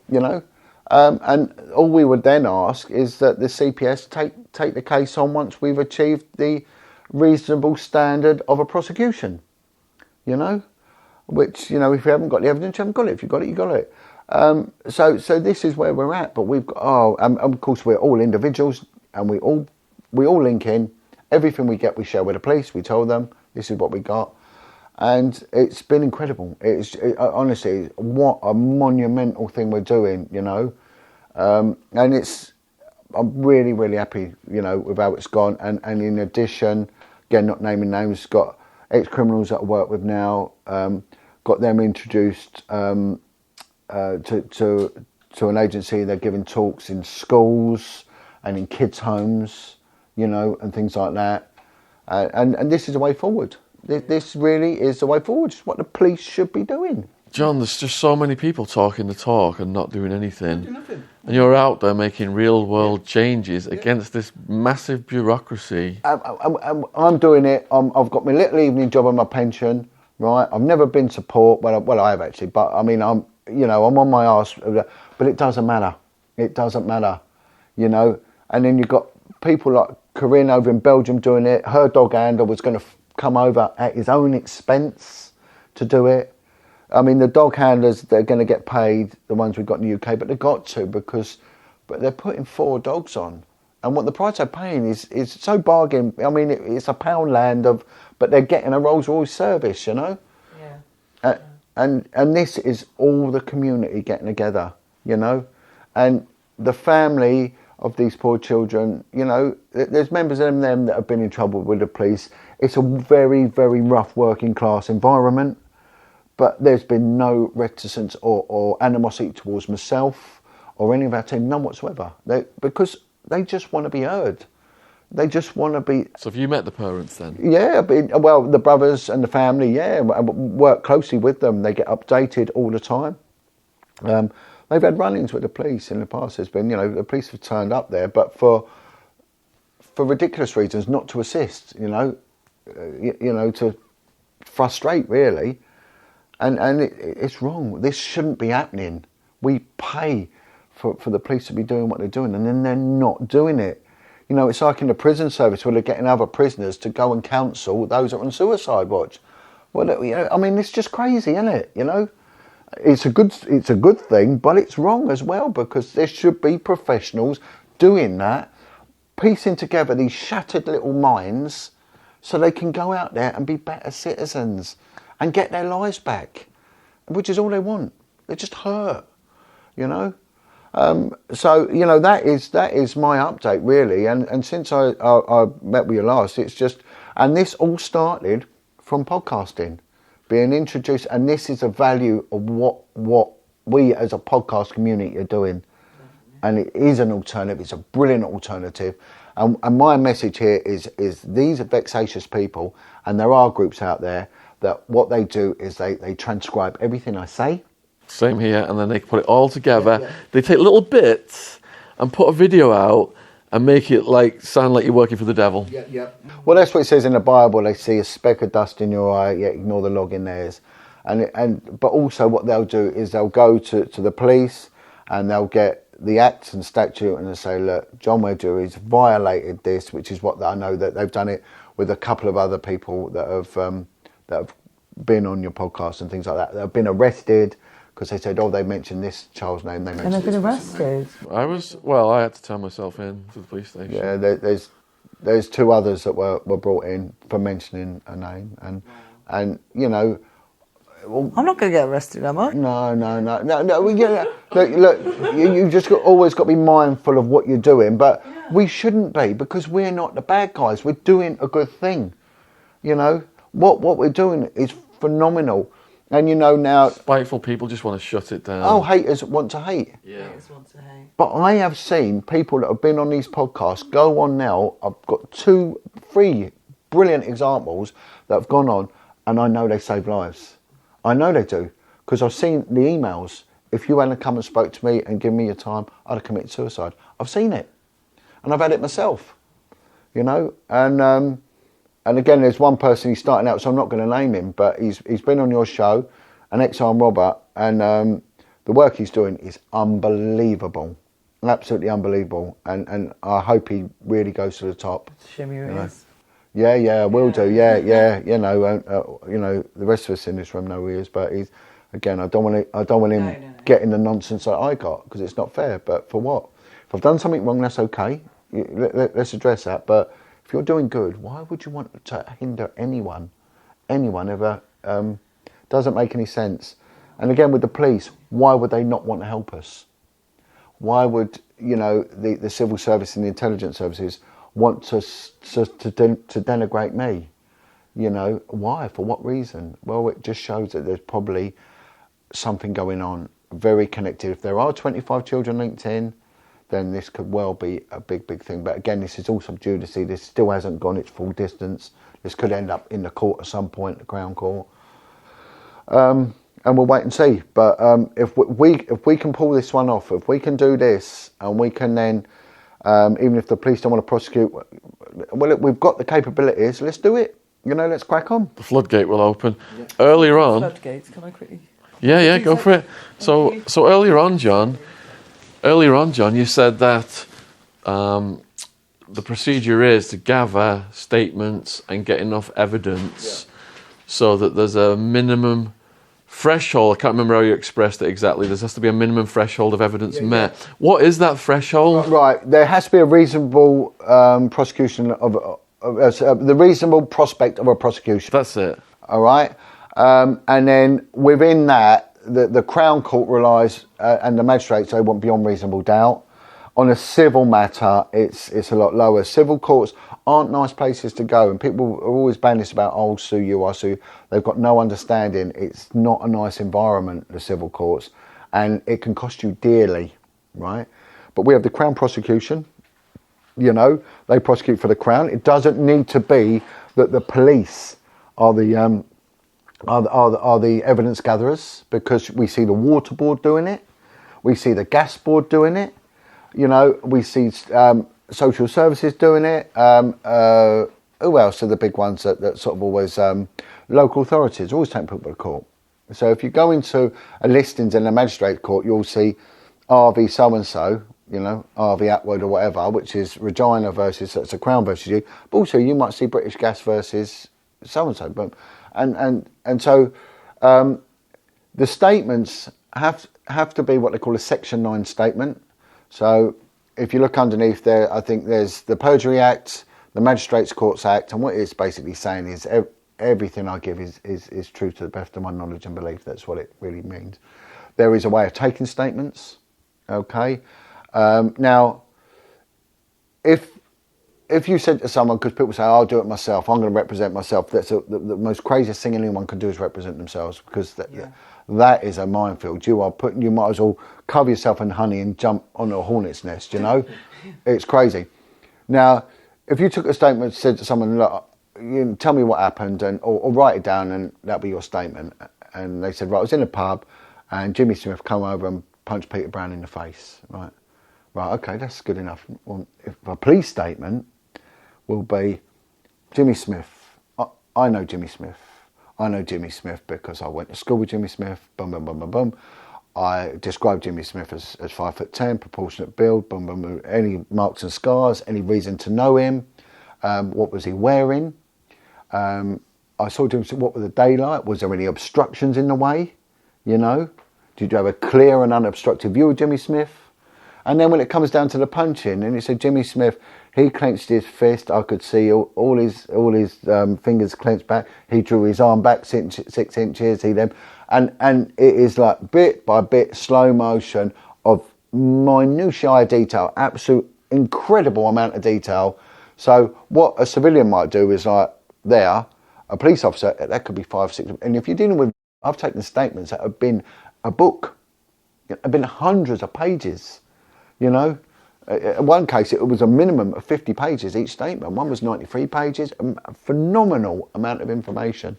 and all we would then ask is that the CPS take the case on once we've achieved the reasonable standard of a prosecution, which, if you haven't got the evidence, you haven't got it. If you've got it, you got it. So this is where we're at, but we've got, and of course we're all individuals, and we all link in, everything we get, we share with the police. We tell them this is what we got, and it's been incredible. Honestly, what a monumental thing we're doing, you know, and I'm really, really happy, you know, with how it's gone. And in addition, again, not naming names, got ex-criminals that I work with now, got them introduced to an agency. They're giving talks in schools and in kids' homes, you know, and things like that. And this is the way forward. This really is the way forward. It's what the police should be doing. John, there's just so many people talking the talk and not doing anything. And you're out there making real world changes against this massive bureaucracy. I'm doing it. I've got my little evening job on my pension, right? I've never been to port. Well, I have actually, but I mean, I'm on my arse. But it doesn't matter. It doesn't matter, you know. And then you've got people like Corinne over in Belgium doing it. Her dog handler was going to come over at his own expense to do it. I mean, the dog handlers, they're going to get paid, the ones we've got in the UK, but they've got to but they're putting 4 dogs on. And what the price they're paying is so bargain. I mean, it's a pound land but they're getting a Rolls Royce service, you know? Yeah. And this is all the community getting together, you know? And the family of these poor children, you know, there's members of them that have been in trouble with the police. It's a very, very rough working class environment. But there's been no reticence or animosity towards myself or any of our team, none whatsoever. Because they just want to be heard. They just want to be... So have you met the parents then? Yeah, well, the brothers and the family, yeah. I work closely with them. They get updated all the time. They've had run-ins with the police in the past. There's been, you know, the police have turned up there, but for ridiculous reasons, not to assist, you know, to frustrate, really. And it's wrong. This shouldn't be happening. We pay for the police to be doing what they're doing, and then they're not doing it. You know, it's like in the prison service where they're getting other prisoners to go and counsel those that are on suicide watch. Well, you know, I mean, it's just crazy, isn't it? You know, it's a good thing, but it's wrong as well, because there should be professionals doing that, piecing together these shattered little minds so they can go out there and be better citizens and get their lives back, which is all they want. They're just hurt, you know. So you know, that is my update really. And since I met with you last, it's just, and this all started from podcasting, being introduced, and this is a value of what we as a podcast community are doing, and it is an alternative. It's a brilliant alternative. And my message here is these are vexatious people, and there are groups out there that what they do is they transcribe everything I say. Same here, and then they put it all together. Yeah. They take little bits and put a video out and make it sound like you're working for the devil. Yeah. Well, that's what it says in the Bible. They see a speck of dust in your eye, yet ignore the log in theirs. But also what they'll do is they'll go to the police and they'll get the Acts and statute and they'll say, look, John Wedger has violated this, which is what I know that they've done it with a couple of other people that have been on your podcast and things like that. They've been arrested because they said, they mentioned this child's name. And they've been arrested? I had to turn myself in to the police station. Yeah, there's 2 others that were brought in for mentioning a name. And you know... Well, I'm not going to get arrested, am I? No. Look, you just always got to be mindful of what you're doing, but we shouldn't be, because we're not the bad guys. We're doing a good thing, you know. What we're doing is phenomenal. And you know now... Spiteful people just want to shut it down. Oh, haters want to hate. Yeah. Haters want to hate. But I have seen people that have been on these podcasts go on now. I've got 3 brilliant examples that have gone on, and I know they save lives. I know they do, because I've seen the emails. If you hadn't come and spoke to me and given me your time, I'd have committed suicide. I've seen it. And I've had it myself, you know. And again, there's one person, he's starting out, so I'm not going to name him, but he's been on your show, an ex-armed robber, and the work he's doing is unbelievable, absolutely unbelievable. And I hope he really goes to the top. Shimmy is. Yeah, will do. Yeah. You know, the rest of us in this room know who he is, but he's, again, I don't want him getting the nonsense that I got, because it's not fair. But for what? If I've done something wrong, that's okay. Let's address that. But if if you're doing good, why would you want to hinder anyone ever? Doesn't make any sense. And again, with the police, why would they not want to help us? Why would, the civil service and the intelligence services want to denigrate me? Why? For what reason? Well, it just shows that there's probably something going on, very connected. If there are 25 children linked in, then this could well be a big, big thing. But again, this is all sub judice. This still hasn't gone its full distance. This could end up in the court at some point, the Crown Court. And we'll wait and see. But if we can pull this one off, if we can do this, and we can then, even if the police don't want to prosecute, well, look, we've got the capabilities. Let's do it. Let's crack on. The floodgate will open. Yeah. Earlier on. Floodgates, can I quickly? Yeah, go for it. So earlier on, John, you said that the procedure is to gather statements and get enough evidence so that there's a minimum threshold. I can't remember how you expressed it exactly. There has to be a minimum threshold of evidence met. Yeah. What is that threshold? Right, there has to be a reasonable prosecution of the reasonable prospect of a prosecution. That's it. All right, and then within that, the Crown Court relies, and the magistrates, they want beyond reasonable doubt. On a civil matter, it's a lot lower. Civil courts aren't nice places to go, and people are always banning this about, I'll sue you, I'll sue you. They've got no understanding. It's not a nice environment, the civil courts, and it can cost you dearly, right? But we have the Crown prosecution. They prosecute for the Crown. It doesn't need to be that the police are the evidence gatherers, because we see the water board doing it, we see the gas board doing it, we see social services doing it. Who else are the big ones that sort of always local authorities always take people to court. So if you go into a listings in a magistrate court, you'll see RV so and so. RV Atwood or whatever, which is Regina versus, that's a Crown versus you. But also you might see British Gas versus so-and-so. But, and so the statements have to be what they call a Section 9 statement. So if you look underneath there, I think there's the Perjury Act, the Magistrates Courts Act, and what it's basically saying is everything I give is true to the best of my knowledge and belief. That's what it really means. There is a way of taking statements, okay? Now, if you said to someone, because people say, I'll do it myself, I'm going to represent myself, that's the most craziest thing anyone can do is represent themselves, because that is a minefield. You might as well cover yourself in honey and jump on a hornet's nest, It's crazy. Now, if you took a statement and said to someone, look, tell me what happened, or write it down, and that'll be your statement. And they said, right, I was in a pub, and Jimmy Smith come over and punched Peter Brown in the face, right? Right, okay, that's good enough. Well, if a police statement will be, Jimmy Smith, I know Jimmy Smith. I know Jimmy Smith because I went to school with Jimmy Smith, boom, boom, boom, boom, boom. I described Jimmy Smith as 5'10", proportionate build, boom, boom, boom. Any marks and scars, any reason to know him, what was he wearing? I saw Jimmy Smith, what was the daylight? Was there any obstructions in the way? Did you have a clear and unobstructed view of Jimmy Smith? And then when it comes down to the punching, and it said Jimmy Smith, he clenched his fist. I could see all his fingers clenched back. He drew his arm back 6 inches. And it is like bit by bit, slow motion of minutiae detail, absolute incredible amount of detail. So what a civilian might do is like a police officer, that could be 5, 6. And if you're dealing with, I've taken statements that have been a book, have been hundreds of pages. In one case, it was a minimum of 50 pages each statement. One was 93 pages, a phenomenal amount of information.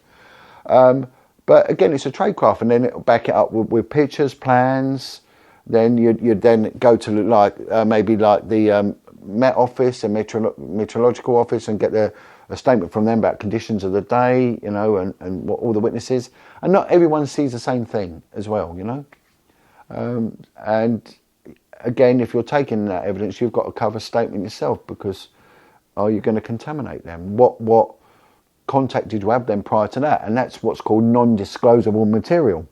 But again, it's a tradecraft, and then it'll back it up with pictures, plans. Then you'd then go to maybe the Met Office and Meteorological Office and get a statement from them about conditions of the day, and what all the witnesses. And not everyone sees the same thing as well, and again, if you're taking that evidence, you've got to cover a statement yourself, because are you going to contaminate them? What contact did you have them prior to that? And that's what's called non-disclosable material,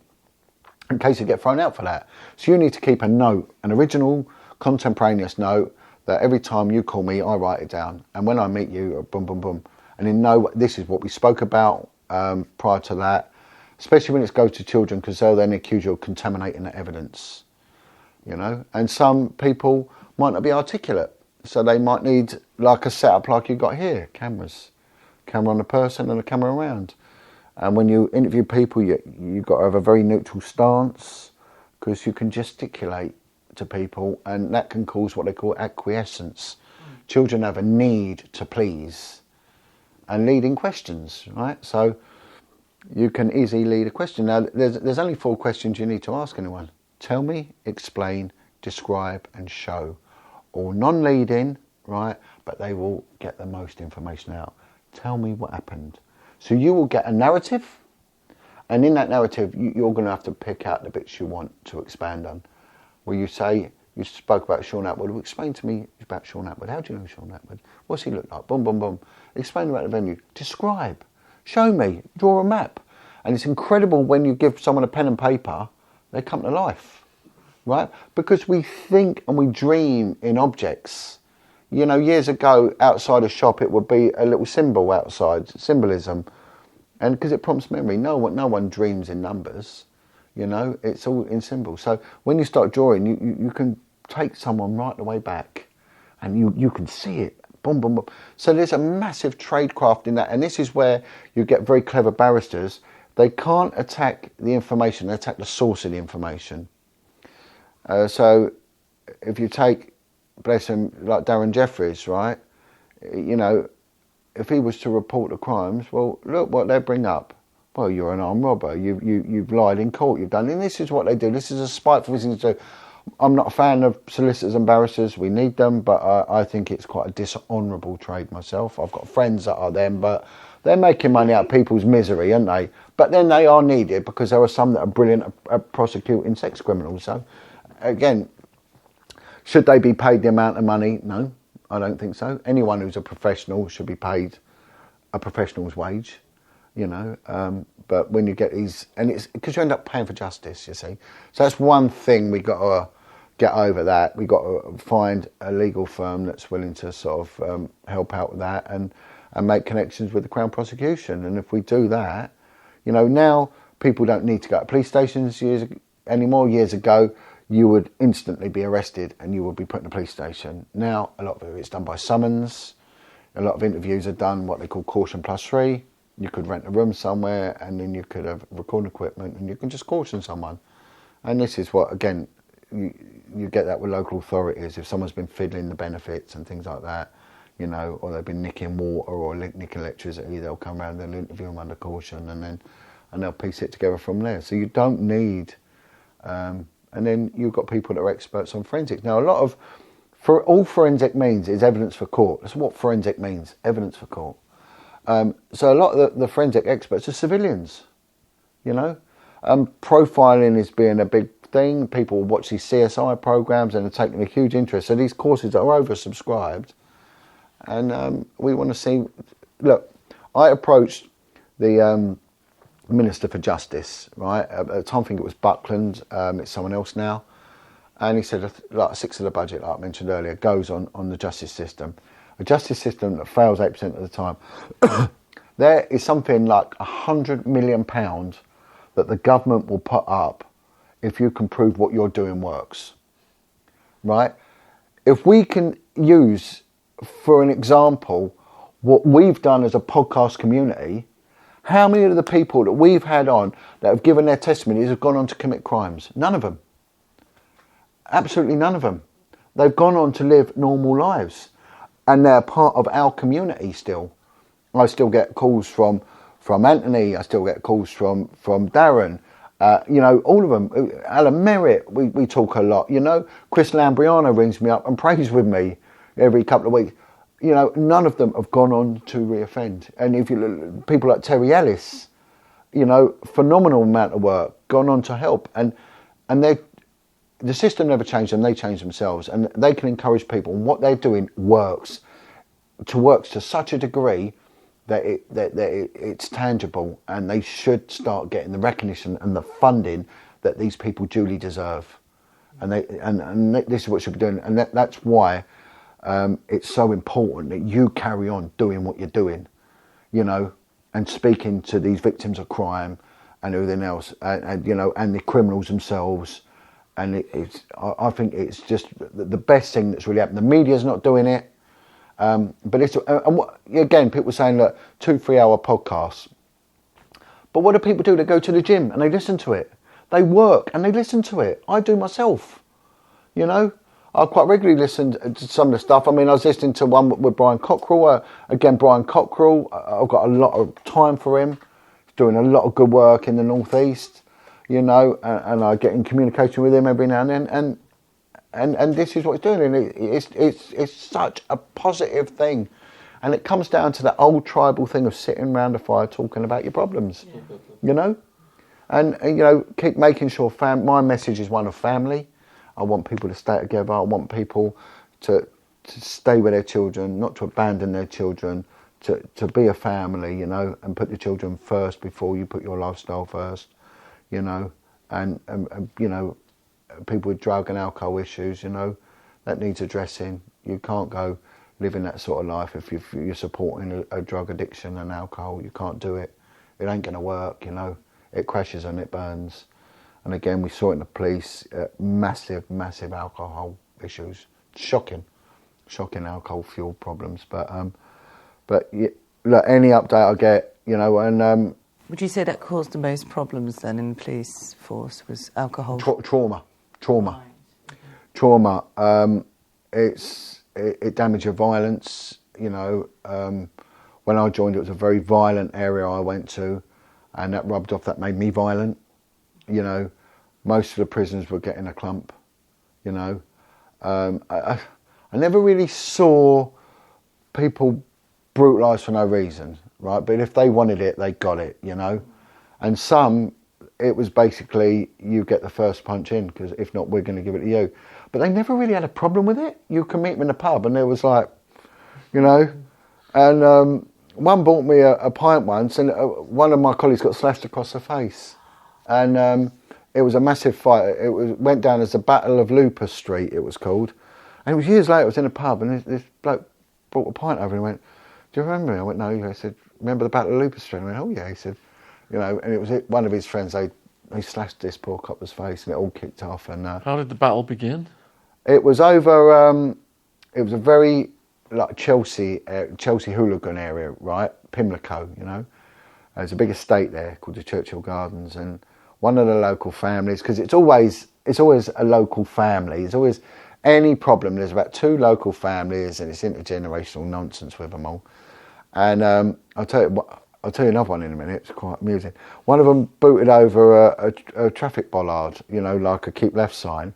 in case you get thrown out for that. So you need to keep a note, an original contemporaneous note that every time you call me, I write it down. And when I meet you, boom, boom, boom. And this is what we spoke about prior to that, especially when it goes to children, because they'll then accuse you of contaminating the evidence, you know. And some people might not be articulate, so they might need like a setup like you got here, camera on the person and a camera around. And when you interview people, you've got to have a very neutral stance, because you can gesticulate to people, and that can cause what they call acquiescence. Children have a need to please and leading questions, right? So you can easily lead a question. Now, there's only 4 questions you need to ask anyone. Tell me, explain, describe, and show. All non-leading, right? But they will get the most information out. Tell me what happened. So you will get a narrative, and in that narrative, you're going to have to pick out the bits you want to expand on. Where you say, you spoke about Sean Atwood. Well, explain to me about Sean Atwood. How do you know Sean Atwood? What's he look like? Boom, boom, boom. Explain about the venue. Describe. Show me. Draw a map. And it's incredible when you give someone a pen and paper, they come to life, right? Because we think and we dream in objects. You know, years ago, outside a shop, it would be a little symbol outside, symbolism. And because it prompts memory, no one dreams in numbers. You know, it's all in symbols. So when you start drawing, you can take someone right the way back, and you can see it. Boom, boom, boom. So there's a massive tradecraft in that. And this is where you get very clever barristers. They can't attack the information, they attack the source of the information. So if you take, bless him, like Darren Jeffries, right? You know, if he was to report the crimes, well, look what they bring up. Well, you're an armed robber. You've lied in court. You've done, and this is what they do. This is a spiteful thing to do. I'm not a fan of solicitors and barristers. We need them, but I think it's quite a dishonourable trade myself. I've got friends that are them, but they're making money out of people's misery, aren't they? But then they are needed, because there are some that are brilliant at prosecuting sex criminals. So, again, should they be paid the amount of money? No, I don't think so. Anyone who's a professional should be paid a professional's wage. You know, but when you get these, and it's because you end up paying for justice, you see. So that's one thing we got to get over. That we got to find a legal firm that's willing to sort of help out with that and make connections with the Crown prosecution. And if we do that, you know, now people don't need to go to police stations anymore. Years ago, you would instantly be arrested and you would be put in a police station. Now, a lot of it's done by summons. A lot of interviews are done what they call caution +3. You could rent a room somewhere, and then you could have recording equipment, and you can just caution someone. And this is what, again, you get that with local authorities. If someone's been fiddling the benefits and things like that, you know, or they've been nicking water or nicking electricity, they'll come around and interview them under caution, and they'll piece it together from there. So you don't need, and then you've got people that are experts on forensics. Now, all forensic means is evidence for court. That's what forensic means, evidence for court. So a lot of the forensic experts are civilians, you know. Profiling is being a big thing. People watch these CSI programs and are taking a huge interest. So these courses are oversubscribed, and we want to see. Look, I approached the Minister for Justice, right? At the time, I think it was Buckland. It's someone else now, and he said like 1/6 of the budget, like I mentioned earlier, goes on the justice system. A justice system that fails 8% of the time. There is something like £100 million that the government will put up if you can prove what you're doing works, right? If we can use, for an example, what we've done as a podcast community, how many of the people that we've had on that have given their testimonies have gone on to commit crimes? None of them. Absolutely none of them. They've gone on to live normal lives. And they're part of our community still. I still get calls from Anthony. I still get calls from Darren. You know, all of them. Alan Merritt, we talk a lot. You know, Chris Lambriano rings me up and prays with me every couple of weeks. You know, none of them have gone on to reoffend. And if you look, people like Terry Ellis, you know, phenomenal amount of work, gone on to help. And the system never changed them, they changed themselves, and they can encourage people, and what they're doing works to such a degree that it's tangible, and they should start getting the recognition and the funding that these people duly deserve. And this is what should be doing, and that's why it's so important that you carry on doing what you're doing, you know, and speaking to these victims of crime and everything else, and you know, and the criminals themselves. And I think it's just the best thing that's really happened. The media's not doing it, but it's again, people saying that 2-3 hour podcasts. But what do people do? They go to the gym and they listen to it. They work and they listen to it. I do myself, you know. I quite regularly listen to some of the stuff. I mean, I was listening to one with Brian Cockrell. Again, Brian Cockrell, I've got a lot of time for him. He's doing a lot of good work in the North East, you know, and I get in communication with him every now and then. And this is what he's doing. And it's such a positive thing. And it comes down to that old tribal thing of sitting around a fire talking about your problems, you know. And, you know, keep making sure my message is one of family. I want people to stay together. I want people to stay with their children, not to abandon their children, to be a family, you know, and put the children first before you put your lifestyle first, you know. And you know, people with drug and alcohol issues, you know, that needs addressing. You can't go living that sort of life if you're supporting a drug addiction and alcohol. You can't do it. It ain't going to work, you know. It crashes and it burns. And again, we saw it in the police, massive alcohol issues. Shocking alcohol fuel problems. But yeah, look, any update I get, you know, and... Would you say that caused the most problems then in the police force, was alcohol? Trauma. It damaged your violence, you know. When I joined, it was a very violent area I went to, and that rubbed off, that made me violent. You know, most of the prisoners were getting a clump, you know. I never really saw people brutalised for no reason, right? But if they wanted it, they got it, you know. And some, it was basically, you get the first punch in, because if not, we're going to give it to you. But they never really had a problem with it. You can meet them in the pub, and it was like, you know. And one bought me a pint once, and one of my colleagues got slashed across the face. And it was a massive fight. Went down as the Battle of Looper Street, it was called. And it was years later, I was in a pub, and this bloke brought a pint over and went, "Do you remember me?" I went, "No." He said, "Remember the Battle of Looper Street?" I went, "Oh yeah." He said, you know, and it was one of his friends, they slashed this poor copper's face, and it all kicked off. And how did the battle begin? It was over, it was a very, like, Chelsea hooligan area, right? Pimlico, you know. There's a big estate there called the Churchill Gardens, and one of the local families, because it's always a local family. It's always any problem. There's about 2 local families, and it's intergenerational nonsense with them all. And I'll tell you another one in a minute. It's quite amusing. One of them booted over a traffic bollard, you know, like a keep left sign,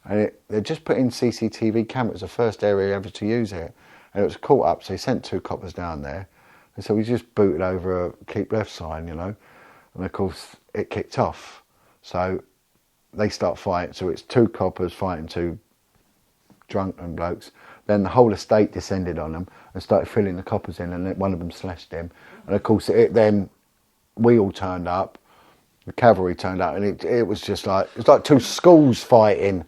and they just put in CCTV cameras. The first area ever to use it, and it was caught up. So he sent 2 coppers down there, and so we just booted over a keep left sign, you know, and of course it kicked off. So they start fighting. So it's 2 coppers fighting 2 drunken blokes. Then the whole estate descended on them and started filling the coppers in, and one of them slashed him. And of course, then we all turned up, the cavalry turned up, and it was just like, it was like 2 schools fighting,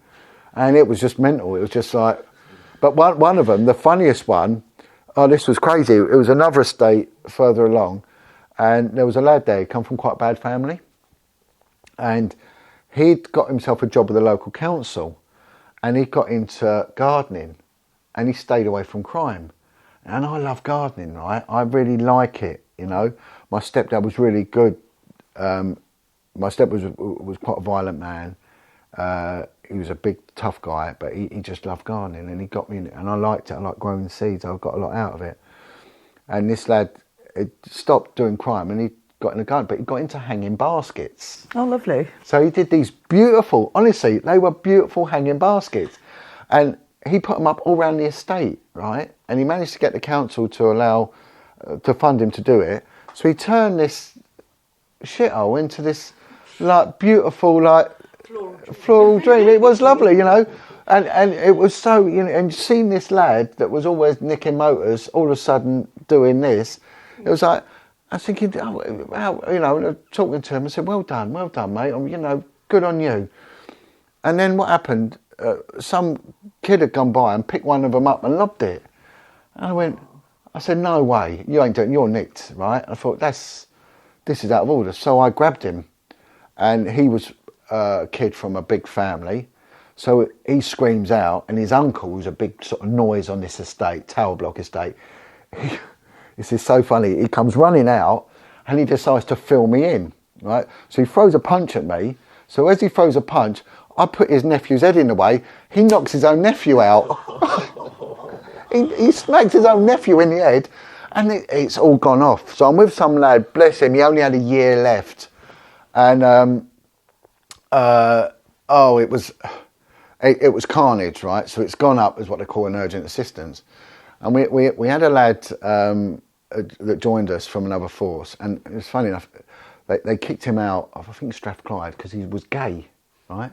and it was just mental. It was just like, but one of them, the funniest one, oh, this was crazy. It was another estate further along, and there was a lad there, he'd come from quite a bad family, and he'd got himself a job with the local council, and he got into gardening, and he stayed away from crime. And I love gardening, right? I really like it, you know. My stepdad was really good. My stepdad was quite a violent man. He was a big, tough guy, but he just loved gardening, and he got me in it. And I liked it. I liked growing seeds. I got a lot out of it. And this lad had stopped doing crime, and he got in the garden, but he got into hanging baskets. Oh, lovely. So he did these beautiful, honestly, they were beautiful hanging baskets. And he put them up all around the estate, right? And he managed to get the council to allow, to fund him to do it. So he turned this shithole into this, like, beautiful, like, floral dream. It was lovely, you know. And it was so, you know, and seeing this lad that was always nicking motors, all of a sudden doing this, it was like, I was thinking, oh, how, you know, talking to him, I said, well done, mate. You know, good on you. And then what happened, some kid had gone by and picked one of them up and lobbed it. And I said, no way, you ain't doing, you're nicked, right? I thought, this is out of order. So I grabbed him, and he was a kid from a big family. So he screams out, and his uncle, who's a big sort of noise on this estate, tower block estate, this is so funny, he comes running out, and he decides to fill me in, right? So he throws a punch at me. So as he throws a punch, I put his nephew's head in the way. He knocks his own nephew out. he smacks his own nephew in the head, and it's all gone off. So I'm with some lad, bless him, he only had a year left. And, it was carnage, right? So it's gone up as what they call an urgent assistance. And we had a lad that joined us from another force, and it was funny enough, they kicked him out of, I think, Strathclyde, because he was gay, right?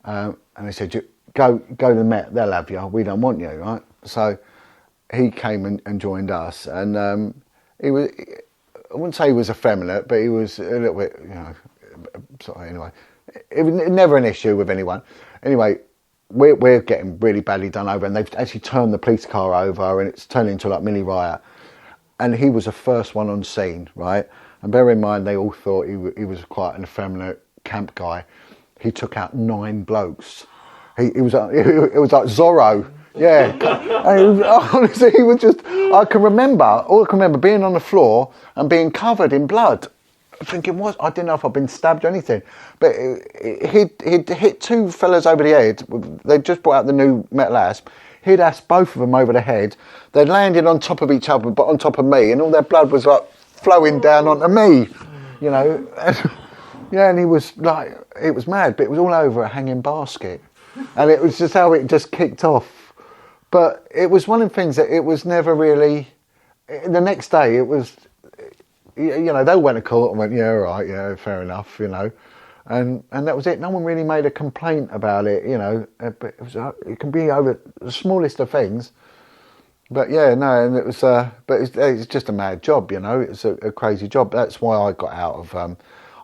And they said, go to the Met, they'll have you, we don't want you, right? So he came and joined us, and he was, I wouldn't say he was effeminate, but he was a little bit, sorry, anyway. It was never an issue with anyone. Anyway, we're getting really badly done over, and they've actually turned the police car over, and it's turned into like mini riot. And he was the first one on scene, right? And bear in mind, they all thought he was quite an effeminate camp guy. He took out 9 blokes. It was like Zorro, yeah. And honestly, he was just. All I can remember being on the floor and being covered in blood. Thinking, I didn't know if I'd been stabbed or anything, but he'd hit 2 fellas over the head. They'd just brought out the new metal asp. He'd asked both of them over the head. They'd landed on top of each other, but on top of me, and all their blood was like flowing down onto me, and he was like, it was mad, but it was all over a hanging basket, and it was just how it just kicked off. But it was one of the things that it was never really. The next day, it was. They all went to court and went, yeah, all right, yeah, fair enough, and that was it. No one really made a complaint about it, but it can be over the smallest of things. But yeah, no, and it was, but it's just a mad job, it's a crazy job. That's why I got out of,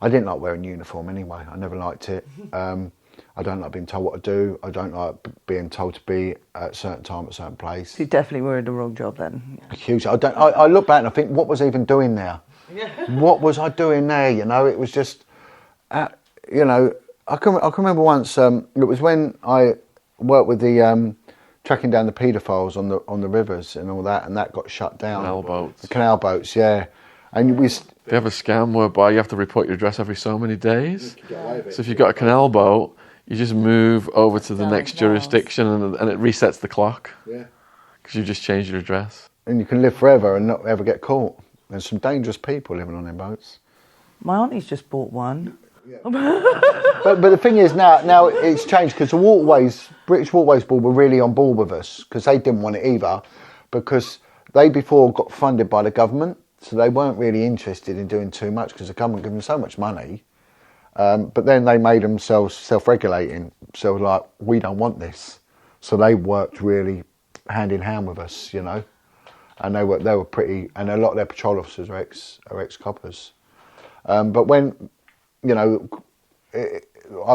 I didn't like wearing uniform anyway. I never liked it. I don't like being told what to do. I don't like being told to be at a certain time at a certain place. You definitely were in the wrong job then. Huge. I look back and I think, what was I even doing there? What was I doing there? It was just, I can remember once. It was when I worked with the tracking down the paedophiles on the rivers and all that, and that got shut down. Canal boats. The canal boats, yeah. And they have a scam whereby you have to report your address every so many days. So if you've got a canal boat, you just move over to the next jurisdiction, and it resets the clock. Yeah. Because you just changed your address. And you can live forever and not ever get caught. There's some dangerous people living on their boats. My auntie's just bought one. Yeah. but the thing is now it's changed, because the British Waterways Board were really on board with us, because they didn't want it either, because they before got funded by the government, so they weren't really interested in doing too much because the government gave them so much money. But then they made themselves self-regulating, so like, we don't want this. So they worked really hand in hand with us, and they were pretty, and a lot of their patrol officers are ex-coppers. But when, I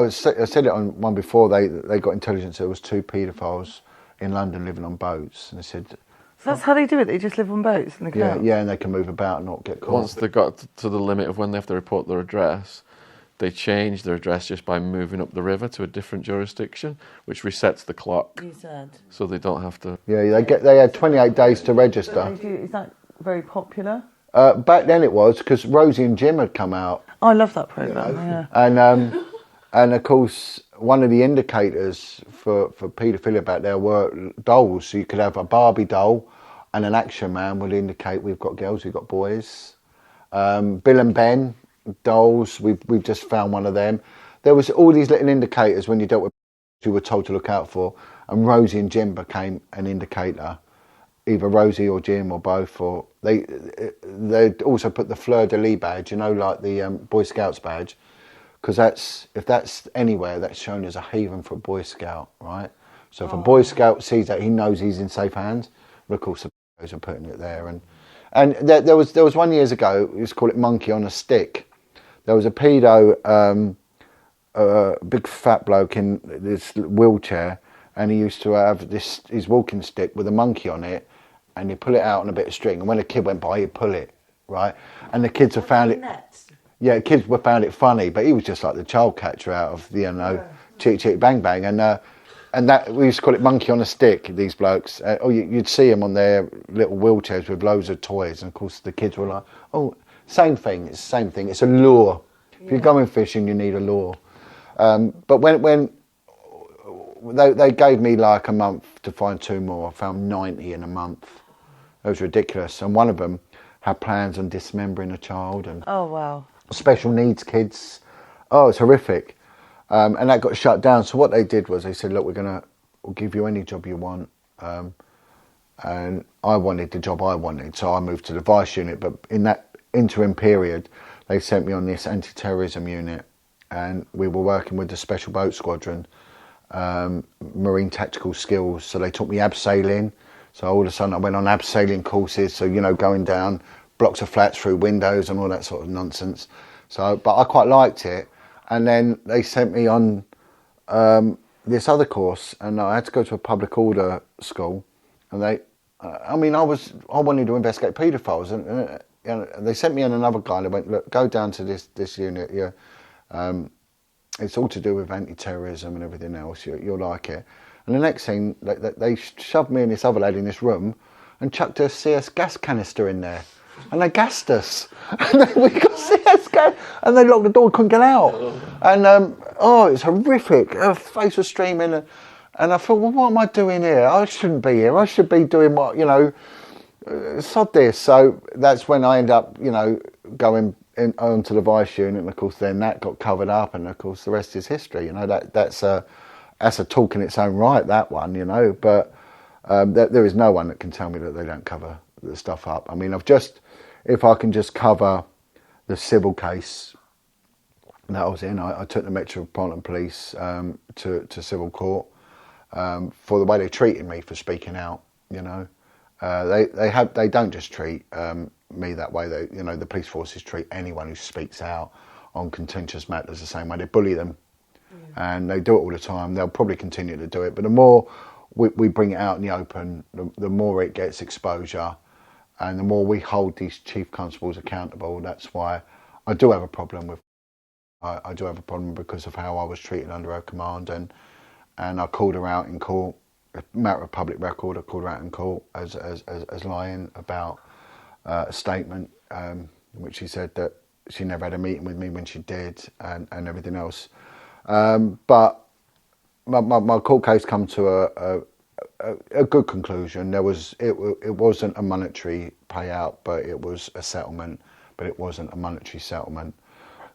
said it on one before, they got intelligence there was 2 paedophiles in London living on boats, and they said. So that's how they do it. They just live on boats and they can out. Yeah, and they can move about and not get caught. Once they got to the limit of when they have to report their address, they change their address just by moving up the river to a different jurisdiction, which resets the clock. You said. So they don't have to. Yeah, they had 28 days to register. Is that very popular? Back then it was, because Rosie and Jim had come out. Oh, I love that programme, yeah. And of course, one of the indicators for paedophilia back there were dolls. So you could have a Barbie doll, and an Action Man would indicate we've got girls, we've got boys. Bill and Ben dolls, we've just found one of them. There was all these little indicators when you dealt with you were told to look out for, and Rosie and Jim became an indicator. Either Rosie or Jim or both, or they also put the Fleur de Lis badge, like the Boy Scouts badge, because if that's anywhere, that's shown as a haven for a Boy Scout, right? So if a Boy Scout sees that, he knows he's in safe hands. But of course, the boys are putting it there, and there was one years ago. We used to call it Monkey on a Stick. There was a pedo a big fat bloke in this wheelchair, and he used to have his walking stick with a monkey on it, and he'd pull it out on a bit of string, and when a kid went by, he'd pull it, right? And the kids have found it. Yeah, kids found it funny, but he was just like the child catcher out of the, Cheek Cheek Bang Bang, and that we used to call it monkey on a stick. These blokes, you'd see them on their little wheelchairs with loads of toys, and of course the kids were like, "Oh, same thing. It's the same thing. It's a lure. If you're going fishing, you need a lure." But when they gave me like a month to find 2 more, I found 90 in a month. It was ridiculous, and one of them had plans on dismembering a child and special needs kids. Oh, it's horrific. And that got shut down. So what they did was they said, "Look, we'll give you any job you want." And I wanted the job I wanted, so I moved to the Vice unit. But in that interim period, they sent me on this anti-terrorism unit, and we were working with the Special Boat Squadron, Marine Tactical Skills. So they taught me abseiling. So all of a sudden I went on abseiling courses. So, going down blocks of flats through windows and all that sort of nonsense. So, but I quite liked it. And then they sent me on this other course, and I had to go to a public order school. And I wanted to investigate paedophiles, and they sent me on another guy. And they went, "Look, go down to this unit here. It's all to do with anti-terrorism and everything else. You'll like it." And the next thing, they shoved me and this other lady in this room, and chucked a CS gas canister in there. And they gassed us. And then we got CS gas, and they locked the door, couldn't get out. And it's horrific. Her face was streaming, and I thought, well, what am I doing here? I shouldn't be here. I should be doing what, sod this. So that's when I end up, going onto the Vice unit, and of course then that got covered up, and of course the rest is history. That's a talk in its own right, that one, But there is no one that can tell me that they don't cover the stuff up. I mean, if I can just cover the civil case that I was in, I took the Metropolitan Police to civil court for the way they treated me for speaking out. They don't just treat me that way. The police forces treat anyone who speaks out on contentious matters the same way. They bully them, and they do it all the time. They'll probably continue to do it, but the more we bring it out in the open, the more it gets exposure. And the more we hold these chief constables accountable. That's why I do have a problem with. I do have a problem because of how I was treated under her command, and I called her out in court. A matter of public record. I called her out in court as lying about a statement, in which she said that she never had a meeting with me when she did, and everything else. But my court case come to a good conclusion. It wasn't a monetary payout, but it was a settlement. But it wasn't a monetary settlement.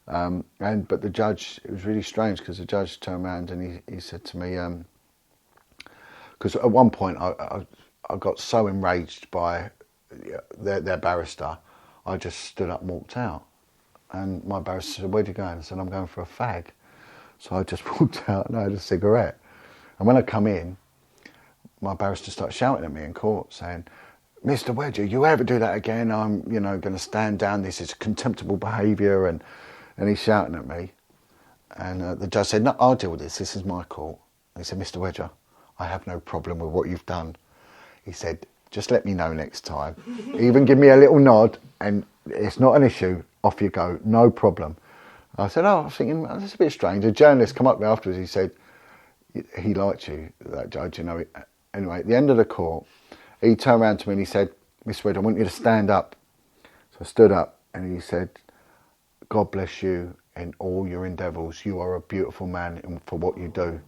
But the judge, it was really strange because the judge turned around and he said to me, because at one point I got so enraged by their barrister, I just stood up and walked out. And my barrister said, "Where'd you go?" And I said, "I'm going for a fag." So I just walked out and I had a cigarette. And when I come in, my barrister started shouting at me in court, saying, "Mr. Wedger, you ever do that again, I'm, going to stand down. This is contemptible behaviour." And he's shouting at me. And the judge said, "No, I'll deal with this. This is my court." And he said, "Mr. Wedger, I have no problem with what you've done." He said, "Just let me know next time. Even give me a little nod, and it's not an issue. Off you go. No problem." I said, I was thinking, that's a bit strange. A journalist come up to me afterwards. He said, he liked you, that judge, Anyway, at the end of the court, he turned around to me and he said, "Mr. Wedge, I want you to stand up." So I stood up and he said, "God bless you in all your endeavours. You are a beautiful man for what you do."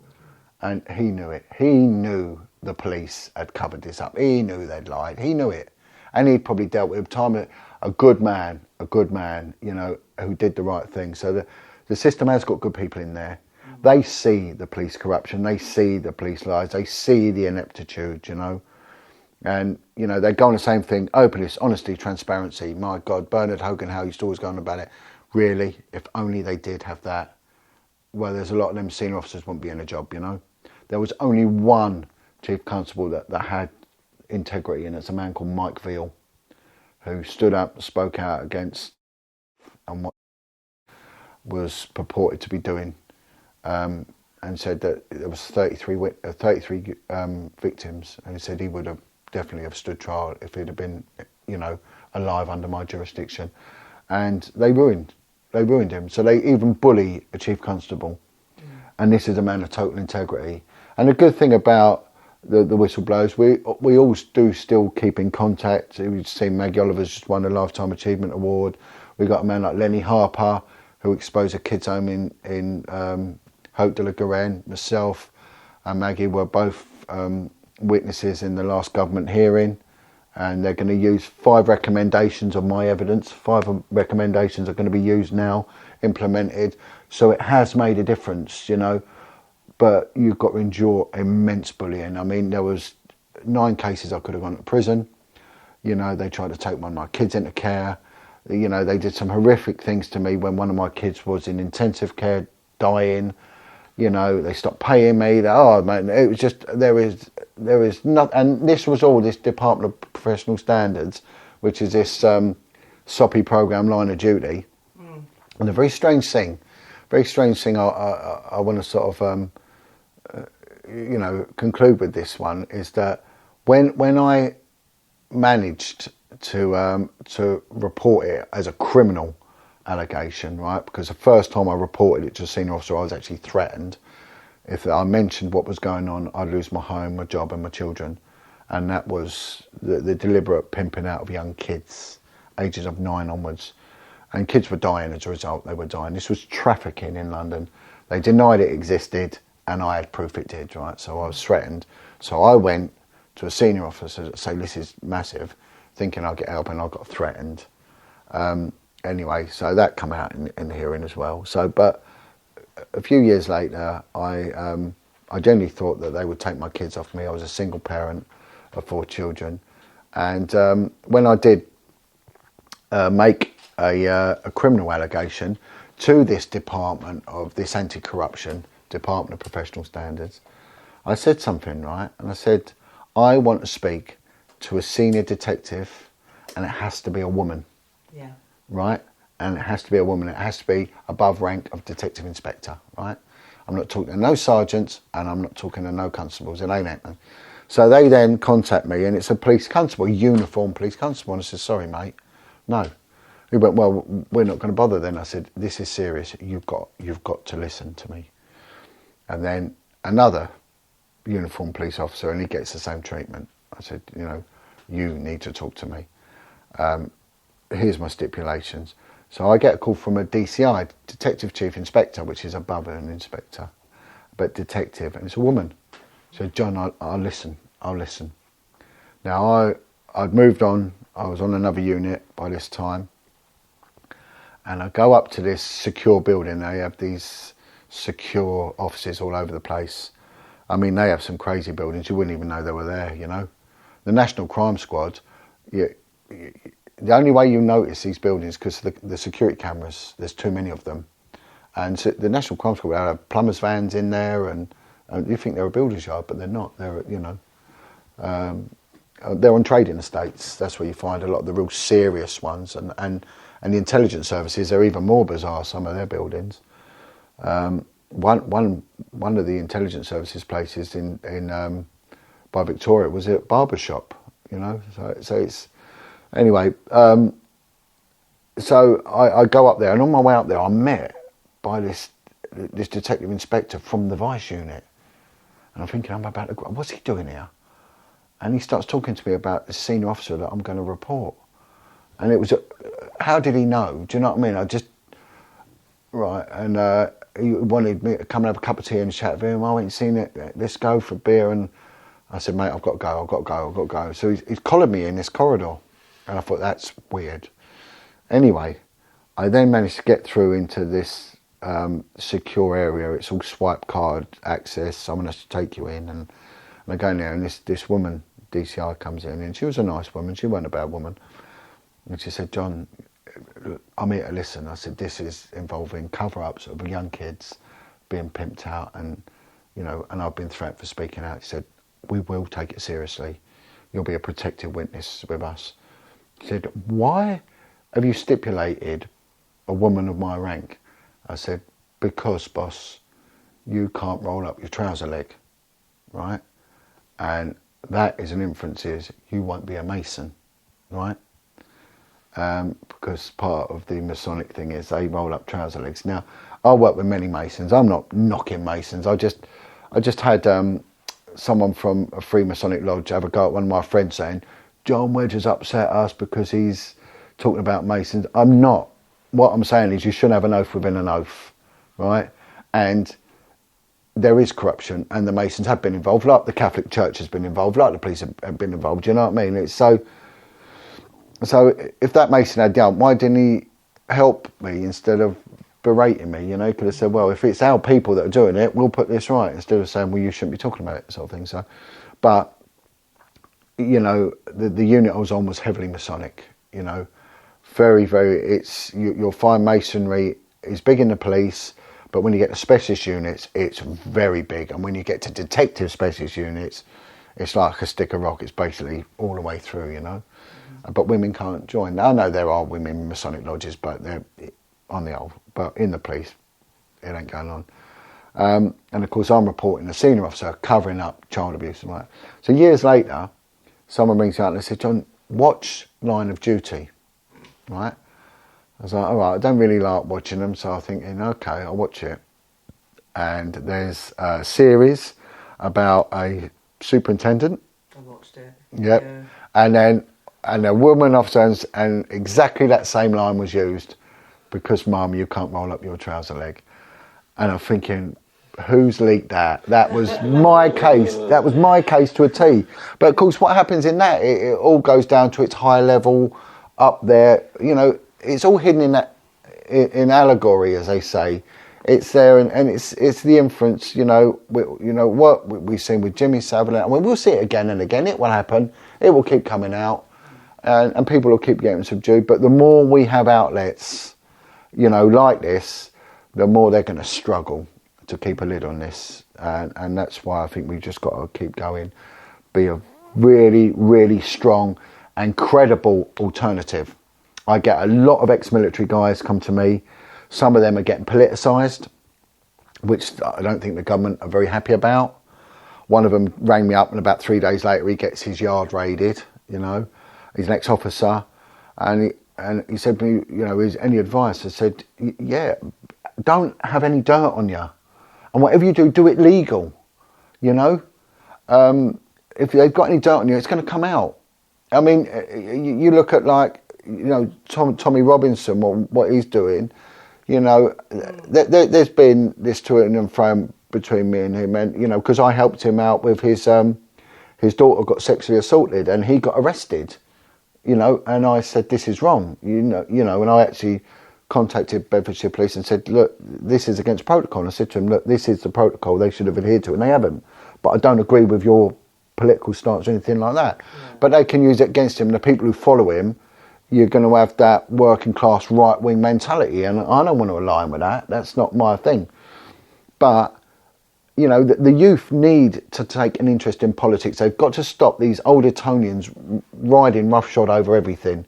And he knew it. He knew the police had covered this up. He knew they'd lied. He knew it. And he'd probably dealt with time. A good man, who did the right thing. So the system has got good people in there. They see the police corruption. They see the police lies. They see the ineptitude, And, they go on the same thing. Openness, honesty, transparency. My God, Bernard Hogan, how used to always go on about it. Really, if only they did have that. Well, there's a lot of them senior officers wouldn't be in a job, There was only one chief constable that had integrity, and it's a man called Mike Veal, who stood up, spoke out against and what was purported to be doing and said that there was 33 victims, and he said he would have definitely have stood trial if he'd have been, you know, alive under my jurisdiction. And they ruined him. So they even bully a chief constable, and this is a man of total integrity. And the good thing about the whistleblowers, we all do still keep in contact. We've seen Maggie Oliver's just won a Lifetime Achievement Award. We got a man like Lenny Harper, who exposed a kids' home in Haute de la Garenne. Myself and Maggie were both witnesses in the last government hearing, and they're going to use 5 recommendations of my evidence. 5 recommendations are going to be used now, implemented. So it has made a difference, you know, but you've got to endure immense bullying. I mean, there was 9 cases I could have gone to prison. You know, they tried to take one of my kids into care. You know, they did some horrific things to me when one of my kids was in intensive care, dying. You know, they stopped paying me. Oh man, it was just, there is not, and this was all this Department of Professional Standards, which is this soppy program, Line of Duty. And a very strange thing I want to sort of you know, conclude with this one is that when I managed to report it as a criminal allegation, right? Because the first time I reported it to a senior officer, I was actually threatened. If I mentioned what was going on, I'd lose my home, my job, and my children. And that was the deliberate pimping out of young kids, ages of 9 onwards. And kids were dying as a result. They were dying. This was trafficking in London. They denied it existed, and I had proof it did, right? So I was threatened. So I went to a senior officer to say, this is massive, thinking I'd get help, and I got threatened. Anyway, so that come out in the hearing as well. So, but a few years later, I generally thought that they would take my kids off me. I was a single parent of 4 children. And when I did make a criminal allegation to this department of this anti-corruption, Department of Professional Standards, I said something, right? And I said, I want to speak to a senior detective, and it has to be a woman. Yeah. Right? And it has to be a woman. It has to be above rank of detective inspector, right? I'm not talking to no sergeants, and I'm not talking to no constables. It ain't happening. So they then contact me, and it's a police constable, uniformed police constable. And I said, sorry, mate, no. He went, well, we're not going to bother then. I said, this is serious. You've got to listen to me. And then another uniformed police officer, and he gets the same treatment. I said, you know, you need to talk to me. Here's my stipulations. So I get a call from a DCI, Detective Chief Inspector, which is above an inspector, but detective, and it's a woman. So John, I'll listen. Now I'd moved on. I was on another unit by this time, and I go up to this secure building. They have these secure offices all over the place. I mean, they have some crazy buildings. You wouldn't even know they were there, you know. The National Crime Squad, the only way you notice these buildings because the security cameras, there's too many of them. And so the National Crime Squad have plumbers' vans in there, and you think they're a builder's yard, but they're not. They're, you know, they're on trading estates. That's where you find a lot of the real serious ones. And the intelligence services are even more bizarre, some of their buildings. One of the intelligence services places in by Victoria was a barber shop, you know. So it's anyway. So I go up there, and on my way up there, I'm met by this detective inspector from the Vice unit, and I'm thinking, I'm about to go, what's he doing here? And he starts talking to me about the senior officer that I'm going to report, and it was, how did he know? Do you know what I mean? I just right, and he wanted me to come and have a cup of tea and chat with him. I went and seen it. Let's go for a beer, and I said, mate, I've got to go. So he's collared me in this corridor, and I thought that's weird. Anyway, I then managed to get through into this secure area. It's all swipe card access. Someone has to take you in, and I go in there, and this woman, DCI, comes in, and she was a nice woman. She wasn't a bad woman. And she said, John, I'm here to listen. I said, this is involving cover-ups of young kids being pimped out, and you know, and I've been threatened for speaking out. She said, we will take it seriously. You'll be a protected witness with us. She said, why have you stipulated a woman of my rank? I said, because, boss, you can't roll up your trouser leg, right? And that is an inference is you won't be a Mason, right? Because part of the Masonic thing is they roll up trouser legs. Now, I work with many Masons. I'm not knocking Masons. I just had someone from a Freemasonic lodge have a go at one of my friends saying, John Wedger's upset us because he's talking about Masons. I'm not. What I'm saying is you should have an oath within an oath, right? And there is corruption, and the Masons have been involved, like the Catholic Church has been involved, like the police have been involved. You know what I mean? It's so if that Mason had done, why didn't he help me instead of berating me? You know, he could have said, well, if it's our people that are doing it, we'll put this right, instead of saying, well, you shouldn't be talking about it, sort of thing. So, but you know, the unit I was on was heavily Masonic. You know, very, very. You'll find Masonry is big in the police. But when you get to specialist units, it's very big. And when you get to detective specialist units, it's like a stick of rock. It's basically all the way through, you know. But women can't join. I know there are women in Masonic lodges, but they're on the old. But in the police, it ain't going on. And of course, I'm reporting a senior officer covering up child abuse. And right. So years later, someone rings me out and they said, John, watch Line of Duty, right? I was like, all right, I don't really like watching them, so I'm thinking, okay, I'll watch it. And there's a series about a superintendent. I watched it. Yep. Yeah. And a woman officer, and exactly that same line was used, because Mum, you can't roll up your trouser leg. And I'm thinking, who's leaked that? That was my case. That was my case to a T. But of course, what happens in that, it all goes down to its high level up there, you know. It's all hidden in allegory, as they say. It's there, and it's the inference. You know, what we've seen with Jimmy Savile, and we'll see it again and again. It will happen. It will keep coming out, and people will keep getting subdued. But the more we have outlets, you know, like this, the more they're going to struggle to keep a lid on this, and that's why I think we've just got to keep going, be a really, really strong and credible alternative. I get a lot of ex-military guys come to me. Some of them are getting politicised, which I don't think the government are very happy about. One of them rang me up, and about 3 days later he gets his yard raided, you know. He's an ex-officer, and he said to me, you know, is any advice? I said, yeah, don't have any dirt on you. And whatever you do, do it legal, you know. If they've got any dirt on you, it's going to come out. I mean, you look at, like, you know, Tommy Robinson, what he's doing, you know, there's been this to and fro between me and him, and, you know, because I helped him out with his daughter got sexually assaulted and he got arrested, you know, and I said, this is wrong, you know, and I actually contacted Bedfordshire Police and said, look, this is against protocol. And I said to him, look, this is the protocol, they should have adhered to it, and they haven't. But I don't agree with your political stance or anything like that. Yeah. But they can use it against him. The people who follow him, you're going to have that working class right wing mentality, and I don't want to align with that. That's not my thing. But, you know, the youth need to take an interest in politics. They've got to stop these old Etonians riding roughshod over everything.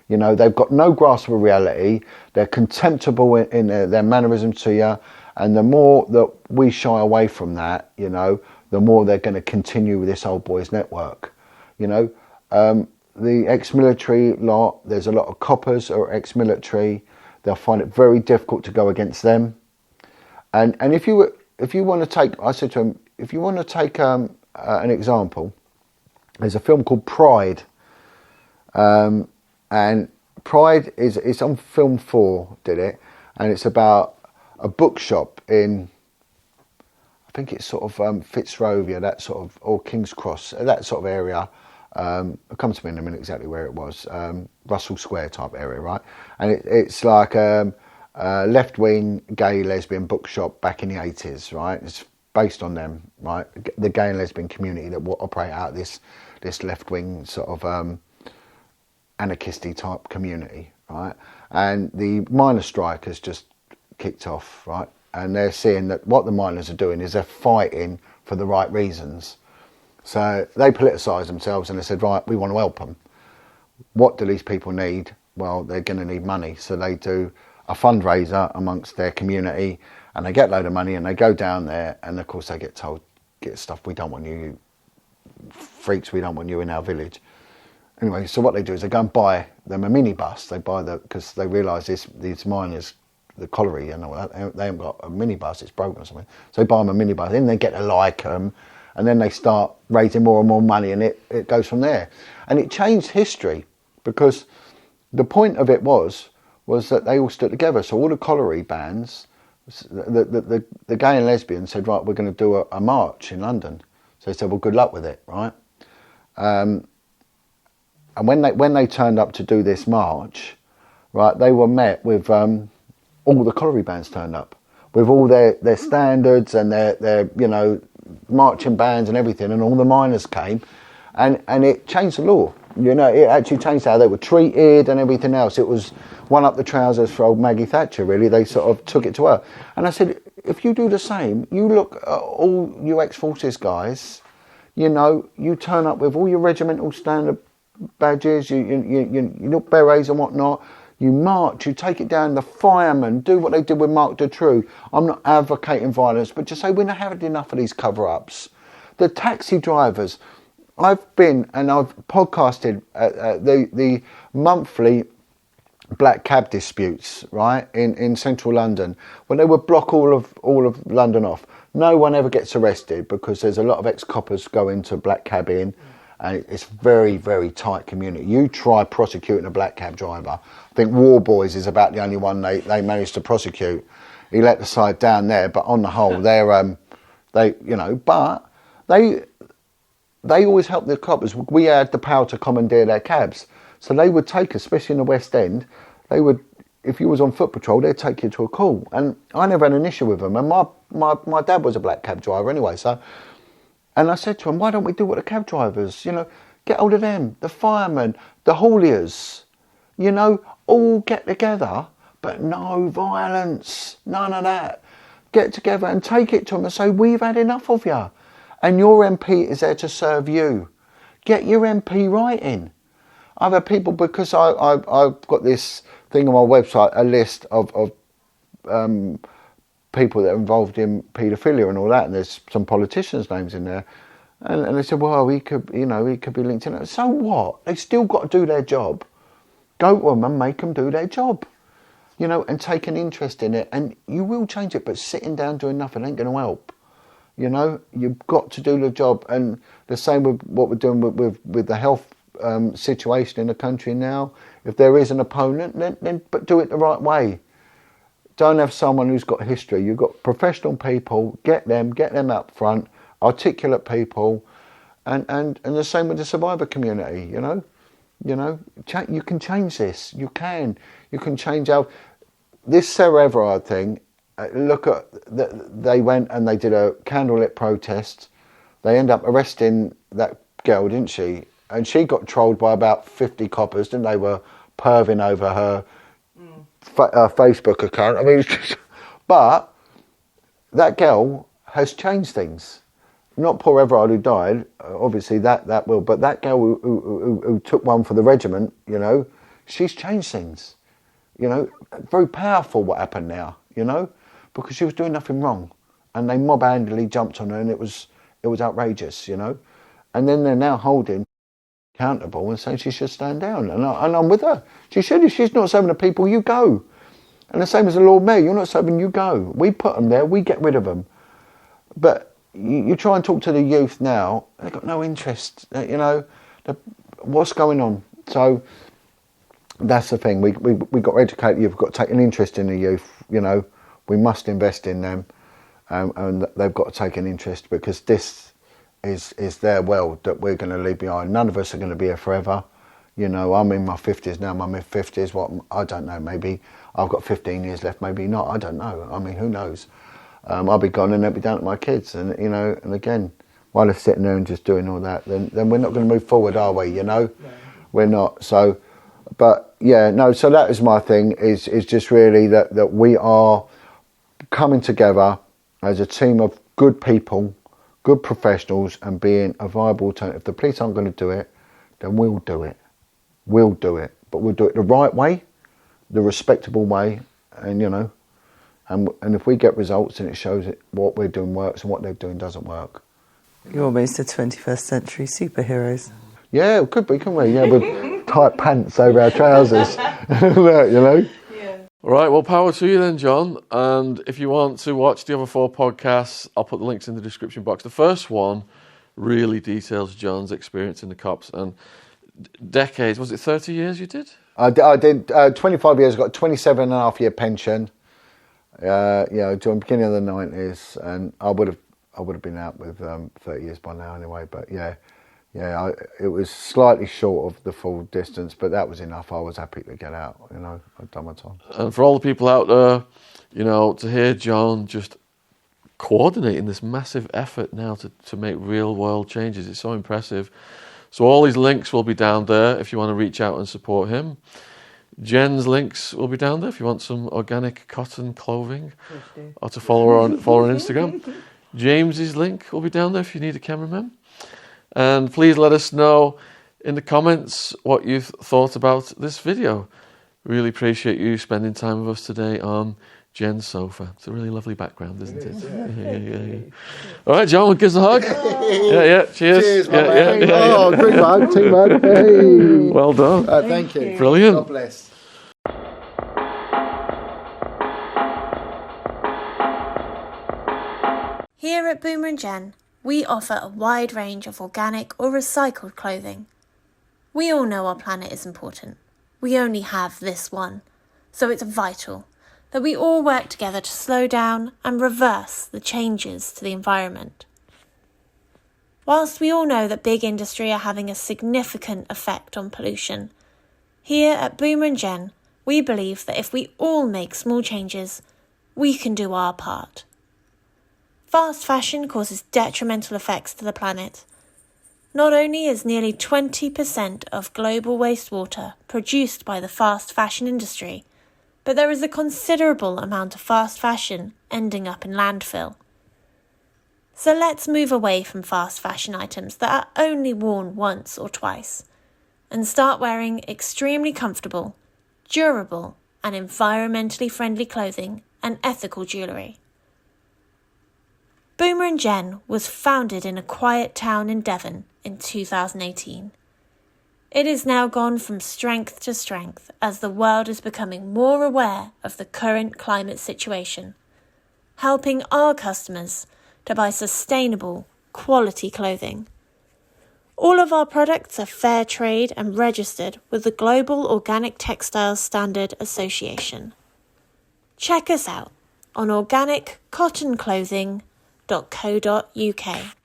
You know, they've got no grasp of reality. They're contemptible in their mannerisms to you. And the more that we shy away from that, you know, the more they're going to continue with this old boys network. You know, the ex-military lot, there's a lot of coppers or ex-military. They'll find it very difficult to go against them. And if you want to take, I said to him, if you want to take an example, there's a film called Pride. And Pride it's on Film 4, did it, and it's about a bookshop in, I think it's sort of Fitzrovia, that sort of, or King's Cross, that sort of area. It'll come to me in a minute exactly where it was, Russell Square type area, right? And it's like a left-wing gay lesbian bookshop back in the 80s, right? It's based on them, right? The gay and lesbian community that will operate out of this left-wing sort of anarchisty type community, right? And the miners' strike has just kicked off, right? And they're seeing that what the miners are doing is they're fighting for the right reasons. So they politicised themselves and they said, right, we want to help them. What do these people need? Well, they're going to need money. So they do a fundraiser amongst their community, And they get a load of money and they go down there, and of course they get told, get stuff, we don't want you freaks, we don't want you in our village. Anyway, so what they do is they go and buy them a minibus. They buy because they realise these miners, the colliery and all that, they haven't got a minibus, it's broken or something. So they buy them a minibus, then they get to like them, and then they start raising more and more money, and it goes from there. And it changed history, because the point of it was that they all stood together. So all the colliery bands, the gay and lesbians said, right, we're going to do a march in London. So they said, well, good luck with it, right? And when they turned up to do this march, right, they were met with all the colliery bands turned up with all their standards and their marching bands and everything, and all the miners came, and it changed the law. It actually changed how they were treated and everything else. It was one up the trousers for old Maggie Thatcher, really. They sort of took it to her. And I said, if you do the same, you look at all you ex-forces guys, you turn up with all your regimental standard badges, you look berets and whatnot, you march, you take it down, the firemen do what they did with Mark Dutroux. I'm not advocating violence, but just say we're not having enough of these cover-ups. The taxi drivers, I've been and I've podcasted the monthly black cab disputes, right, in central London, when they would block all of London off. No one ever gets arrested because there's a lot of ex-coppers go into black cabbing, and it's very, very tight community. You try prosecuting a black cab driver. I think War Boys is about the only one they managed to prosecute. He let the side down there, but on the whole, they always helped the coppers. We had the power to commandeer their cabs. So they would take, especially in the West End, if you was on foot patrol, they'd take you to a call. And I never had an issue with them. And my dad was a black cab driver anyway. And I said to him, why don't we do what the cab drivers, get hold of them, the firemen, the hauliers, all get together, but no violence, none of that. Get together and take it to them and say, we've had enough of you. And your MP is there to serve you. Get your MP right in. I've had people, because I've got this thing on my website, a list of people that are involved in paedophilia and all that, and there's some politicians' names in there. And they said, well, he could be linked in. So what? They still got to do their job. Go to them and make them do their job. And take an interest in it. And you will change it, but sitting down doing nothing ain't going to help. You've got to do the job. And the same with what we're doing with the health situation in the country now. If there is an opponent, then but do it the right way. Don't have someone who's got history. You've got professional people. Get them up front. Articulate people, and the same with the survivor community. You can change this. You can change this Sarah Everard thing. Look at they went and they did a candlelit protest. They end up arresting that girl, didn't she? And she got trolled by about 50 coppers, didn't they? Were perving over her Facebook account. I mean, but that girl has changed things. Not poor Everard who died, obviously that will, but that girl who took one for the regiment, she's changed things. Very powerful what happened now, because she was doing nothing wrong, and they mob-handedly jumped on her, and it was outrageous, and then they're now holding accountable and saying she should stand down, and I'm with her. She should. If she's not serving the people, you go. And the same as the Lord Mayor, you're not serving, you go. We put them there, we get rid of them. But you try and talk to the youth now, they've got no interest, what's going on. So that's the thing, we got to educate youth, we've got to take an interest in the youth, we must invest in them, and they've got to take an interest, because this is their world that we're going to leave behind. None of us are going to be here forever. I'm in my 50s now, my mid-50s, I don't know, maybe I've got 15 years left, maybe not, I don't know, I mean, who knows. I'll be gone and they'll be down to my kids, and and again, while they're sitting there and just doing all that, then we're not going to move forward, are we? We're not. So, but yeah, no. So that is my thing. Is just really that we are coming together as a team of good people, good professionals, and being a viable alternative. If the police aren't going to do it, then we'll do it. We'll do it, but we'll do it the right way, the respectable way, and and if we get results and it shows it, what we're doing works and what they're doing doesn't work. You're almost a 21st century superheroes. Yeah, it could be, couldn't we? Yeah, with tight pants over our trousers, you know. All right, well, power to you then, John. And if you want to watch the other 4 podcasts, I'll put the links in the description box. The first one really details John's experience in the cops and decades. Was it 30 years you did? I did 25 years, got a 27 and a half year pension, during the beginning of the 90s, and I would have been out with 30 years by now anyway, but it was slightly short of the full distance, but that was enough. I was happy to get out, I'd done my time. And for all the people out there, to hear John just coordinating this massive effort now to make real world changes, it's so impressive. So all his links will be down there if you want to reach out and support him. Jen's links will be down there if you want some organic cotton clothing or to follow her on Instagram. James's link will be down there if you need a cameraman. And please let us know in the comments what you've thought about this video. Really appreciate you spending time with us today on Jen's sofa. It's a really lovely background, isn't it? Yeah. All right, John, give us a hug. Yeah. Cheers. Cheers, mate. Oh, great hug, team hug. Hey. Well done. Thank you. Brilliant. God bless. Here at Boomer and Jen, we offer a wide range of organic or recycled clothing. We all know our planet is important. We only have this one, so it's vital that we all work together to slow down and reverse the changes to the environment. Whilst we all know that big industry are having a significant effect on pollution, here at Boomer and Jen, we believe that if we all make small changes, we can do our part. Fast fashion causes detrimental effects to the planet. Not only is nearly 20% of global wastewater produced by the fast fashion industry, but there is a considerable amount of fast fashion ending up in landfill. So let's move away from fast fashion items that are only worn once or twice and start wearing extremely comfortable, durable and environmentally friendly clothing and ethical jewellery. Boomer and Jen was founded in a quiet town in Devon in 2018. It has now gone from strength to strength as the world is becoming more aware of the current climate situation, helping our customers to buy sustainable, quality clothing. All of our products are fair trade and registered with the Global Organic Textiles Standard Association. Check us out on organiccottonclothing.co.uk.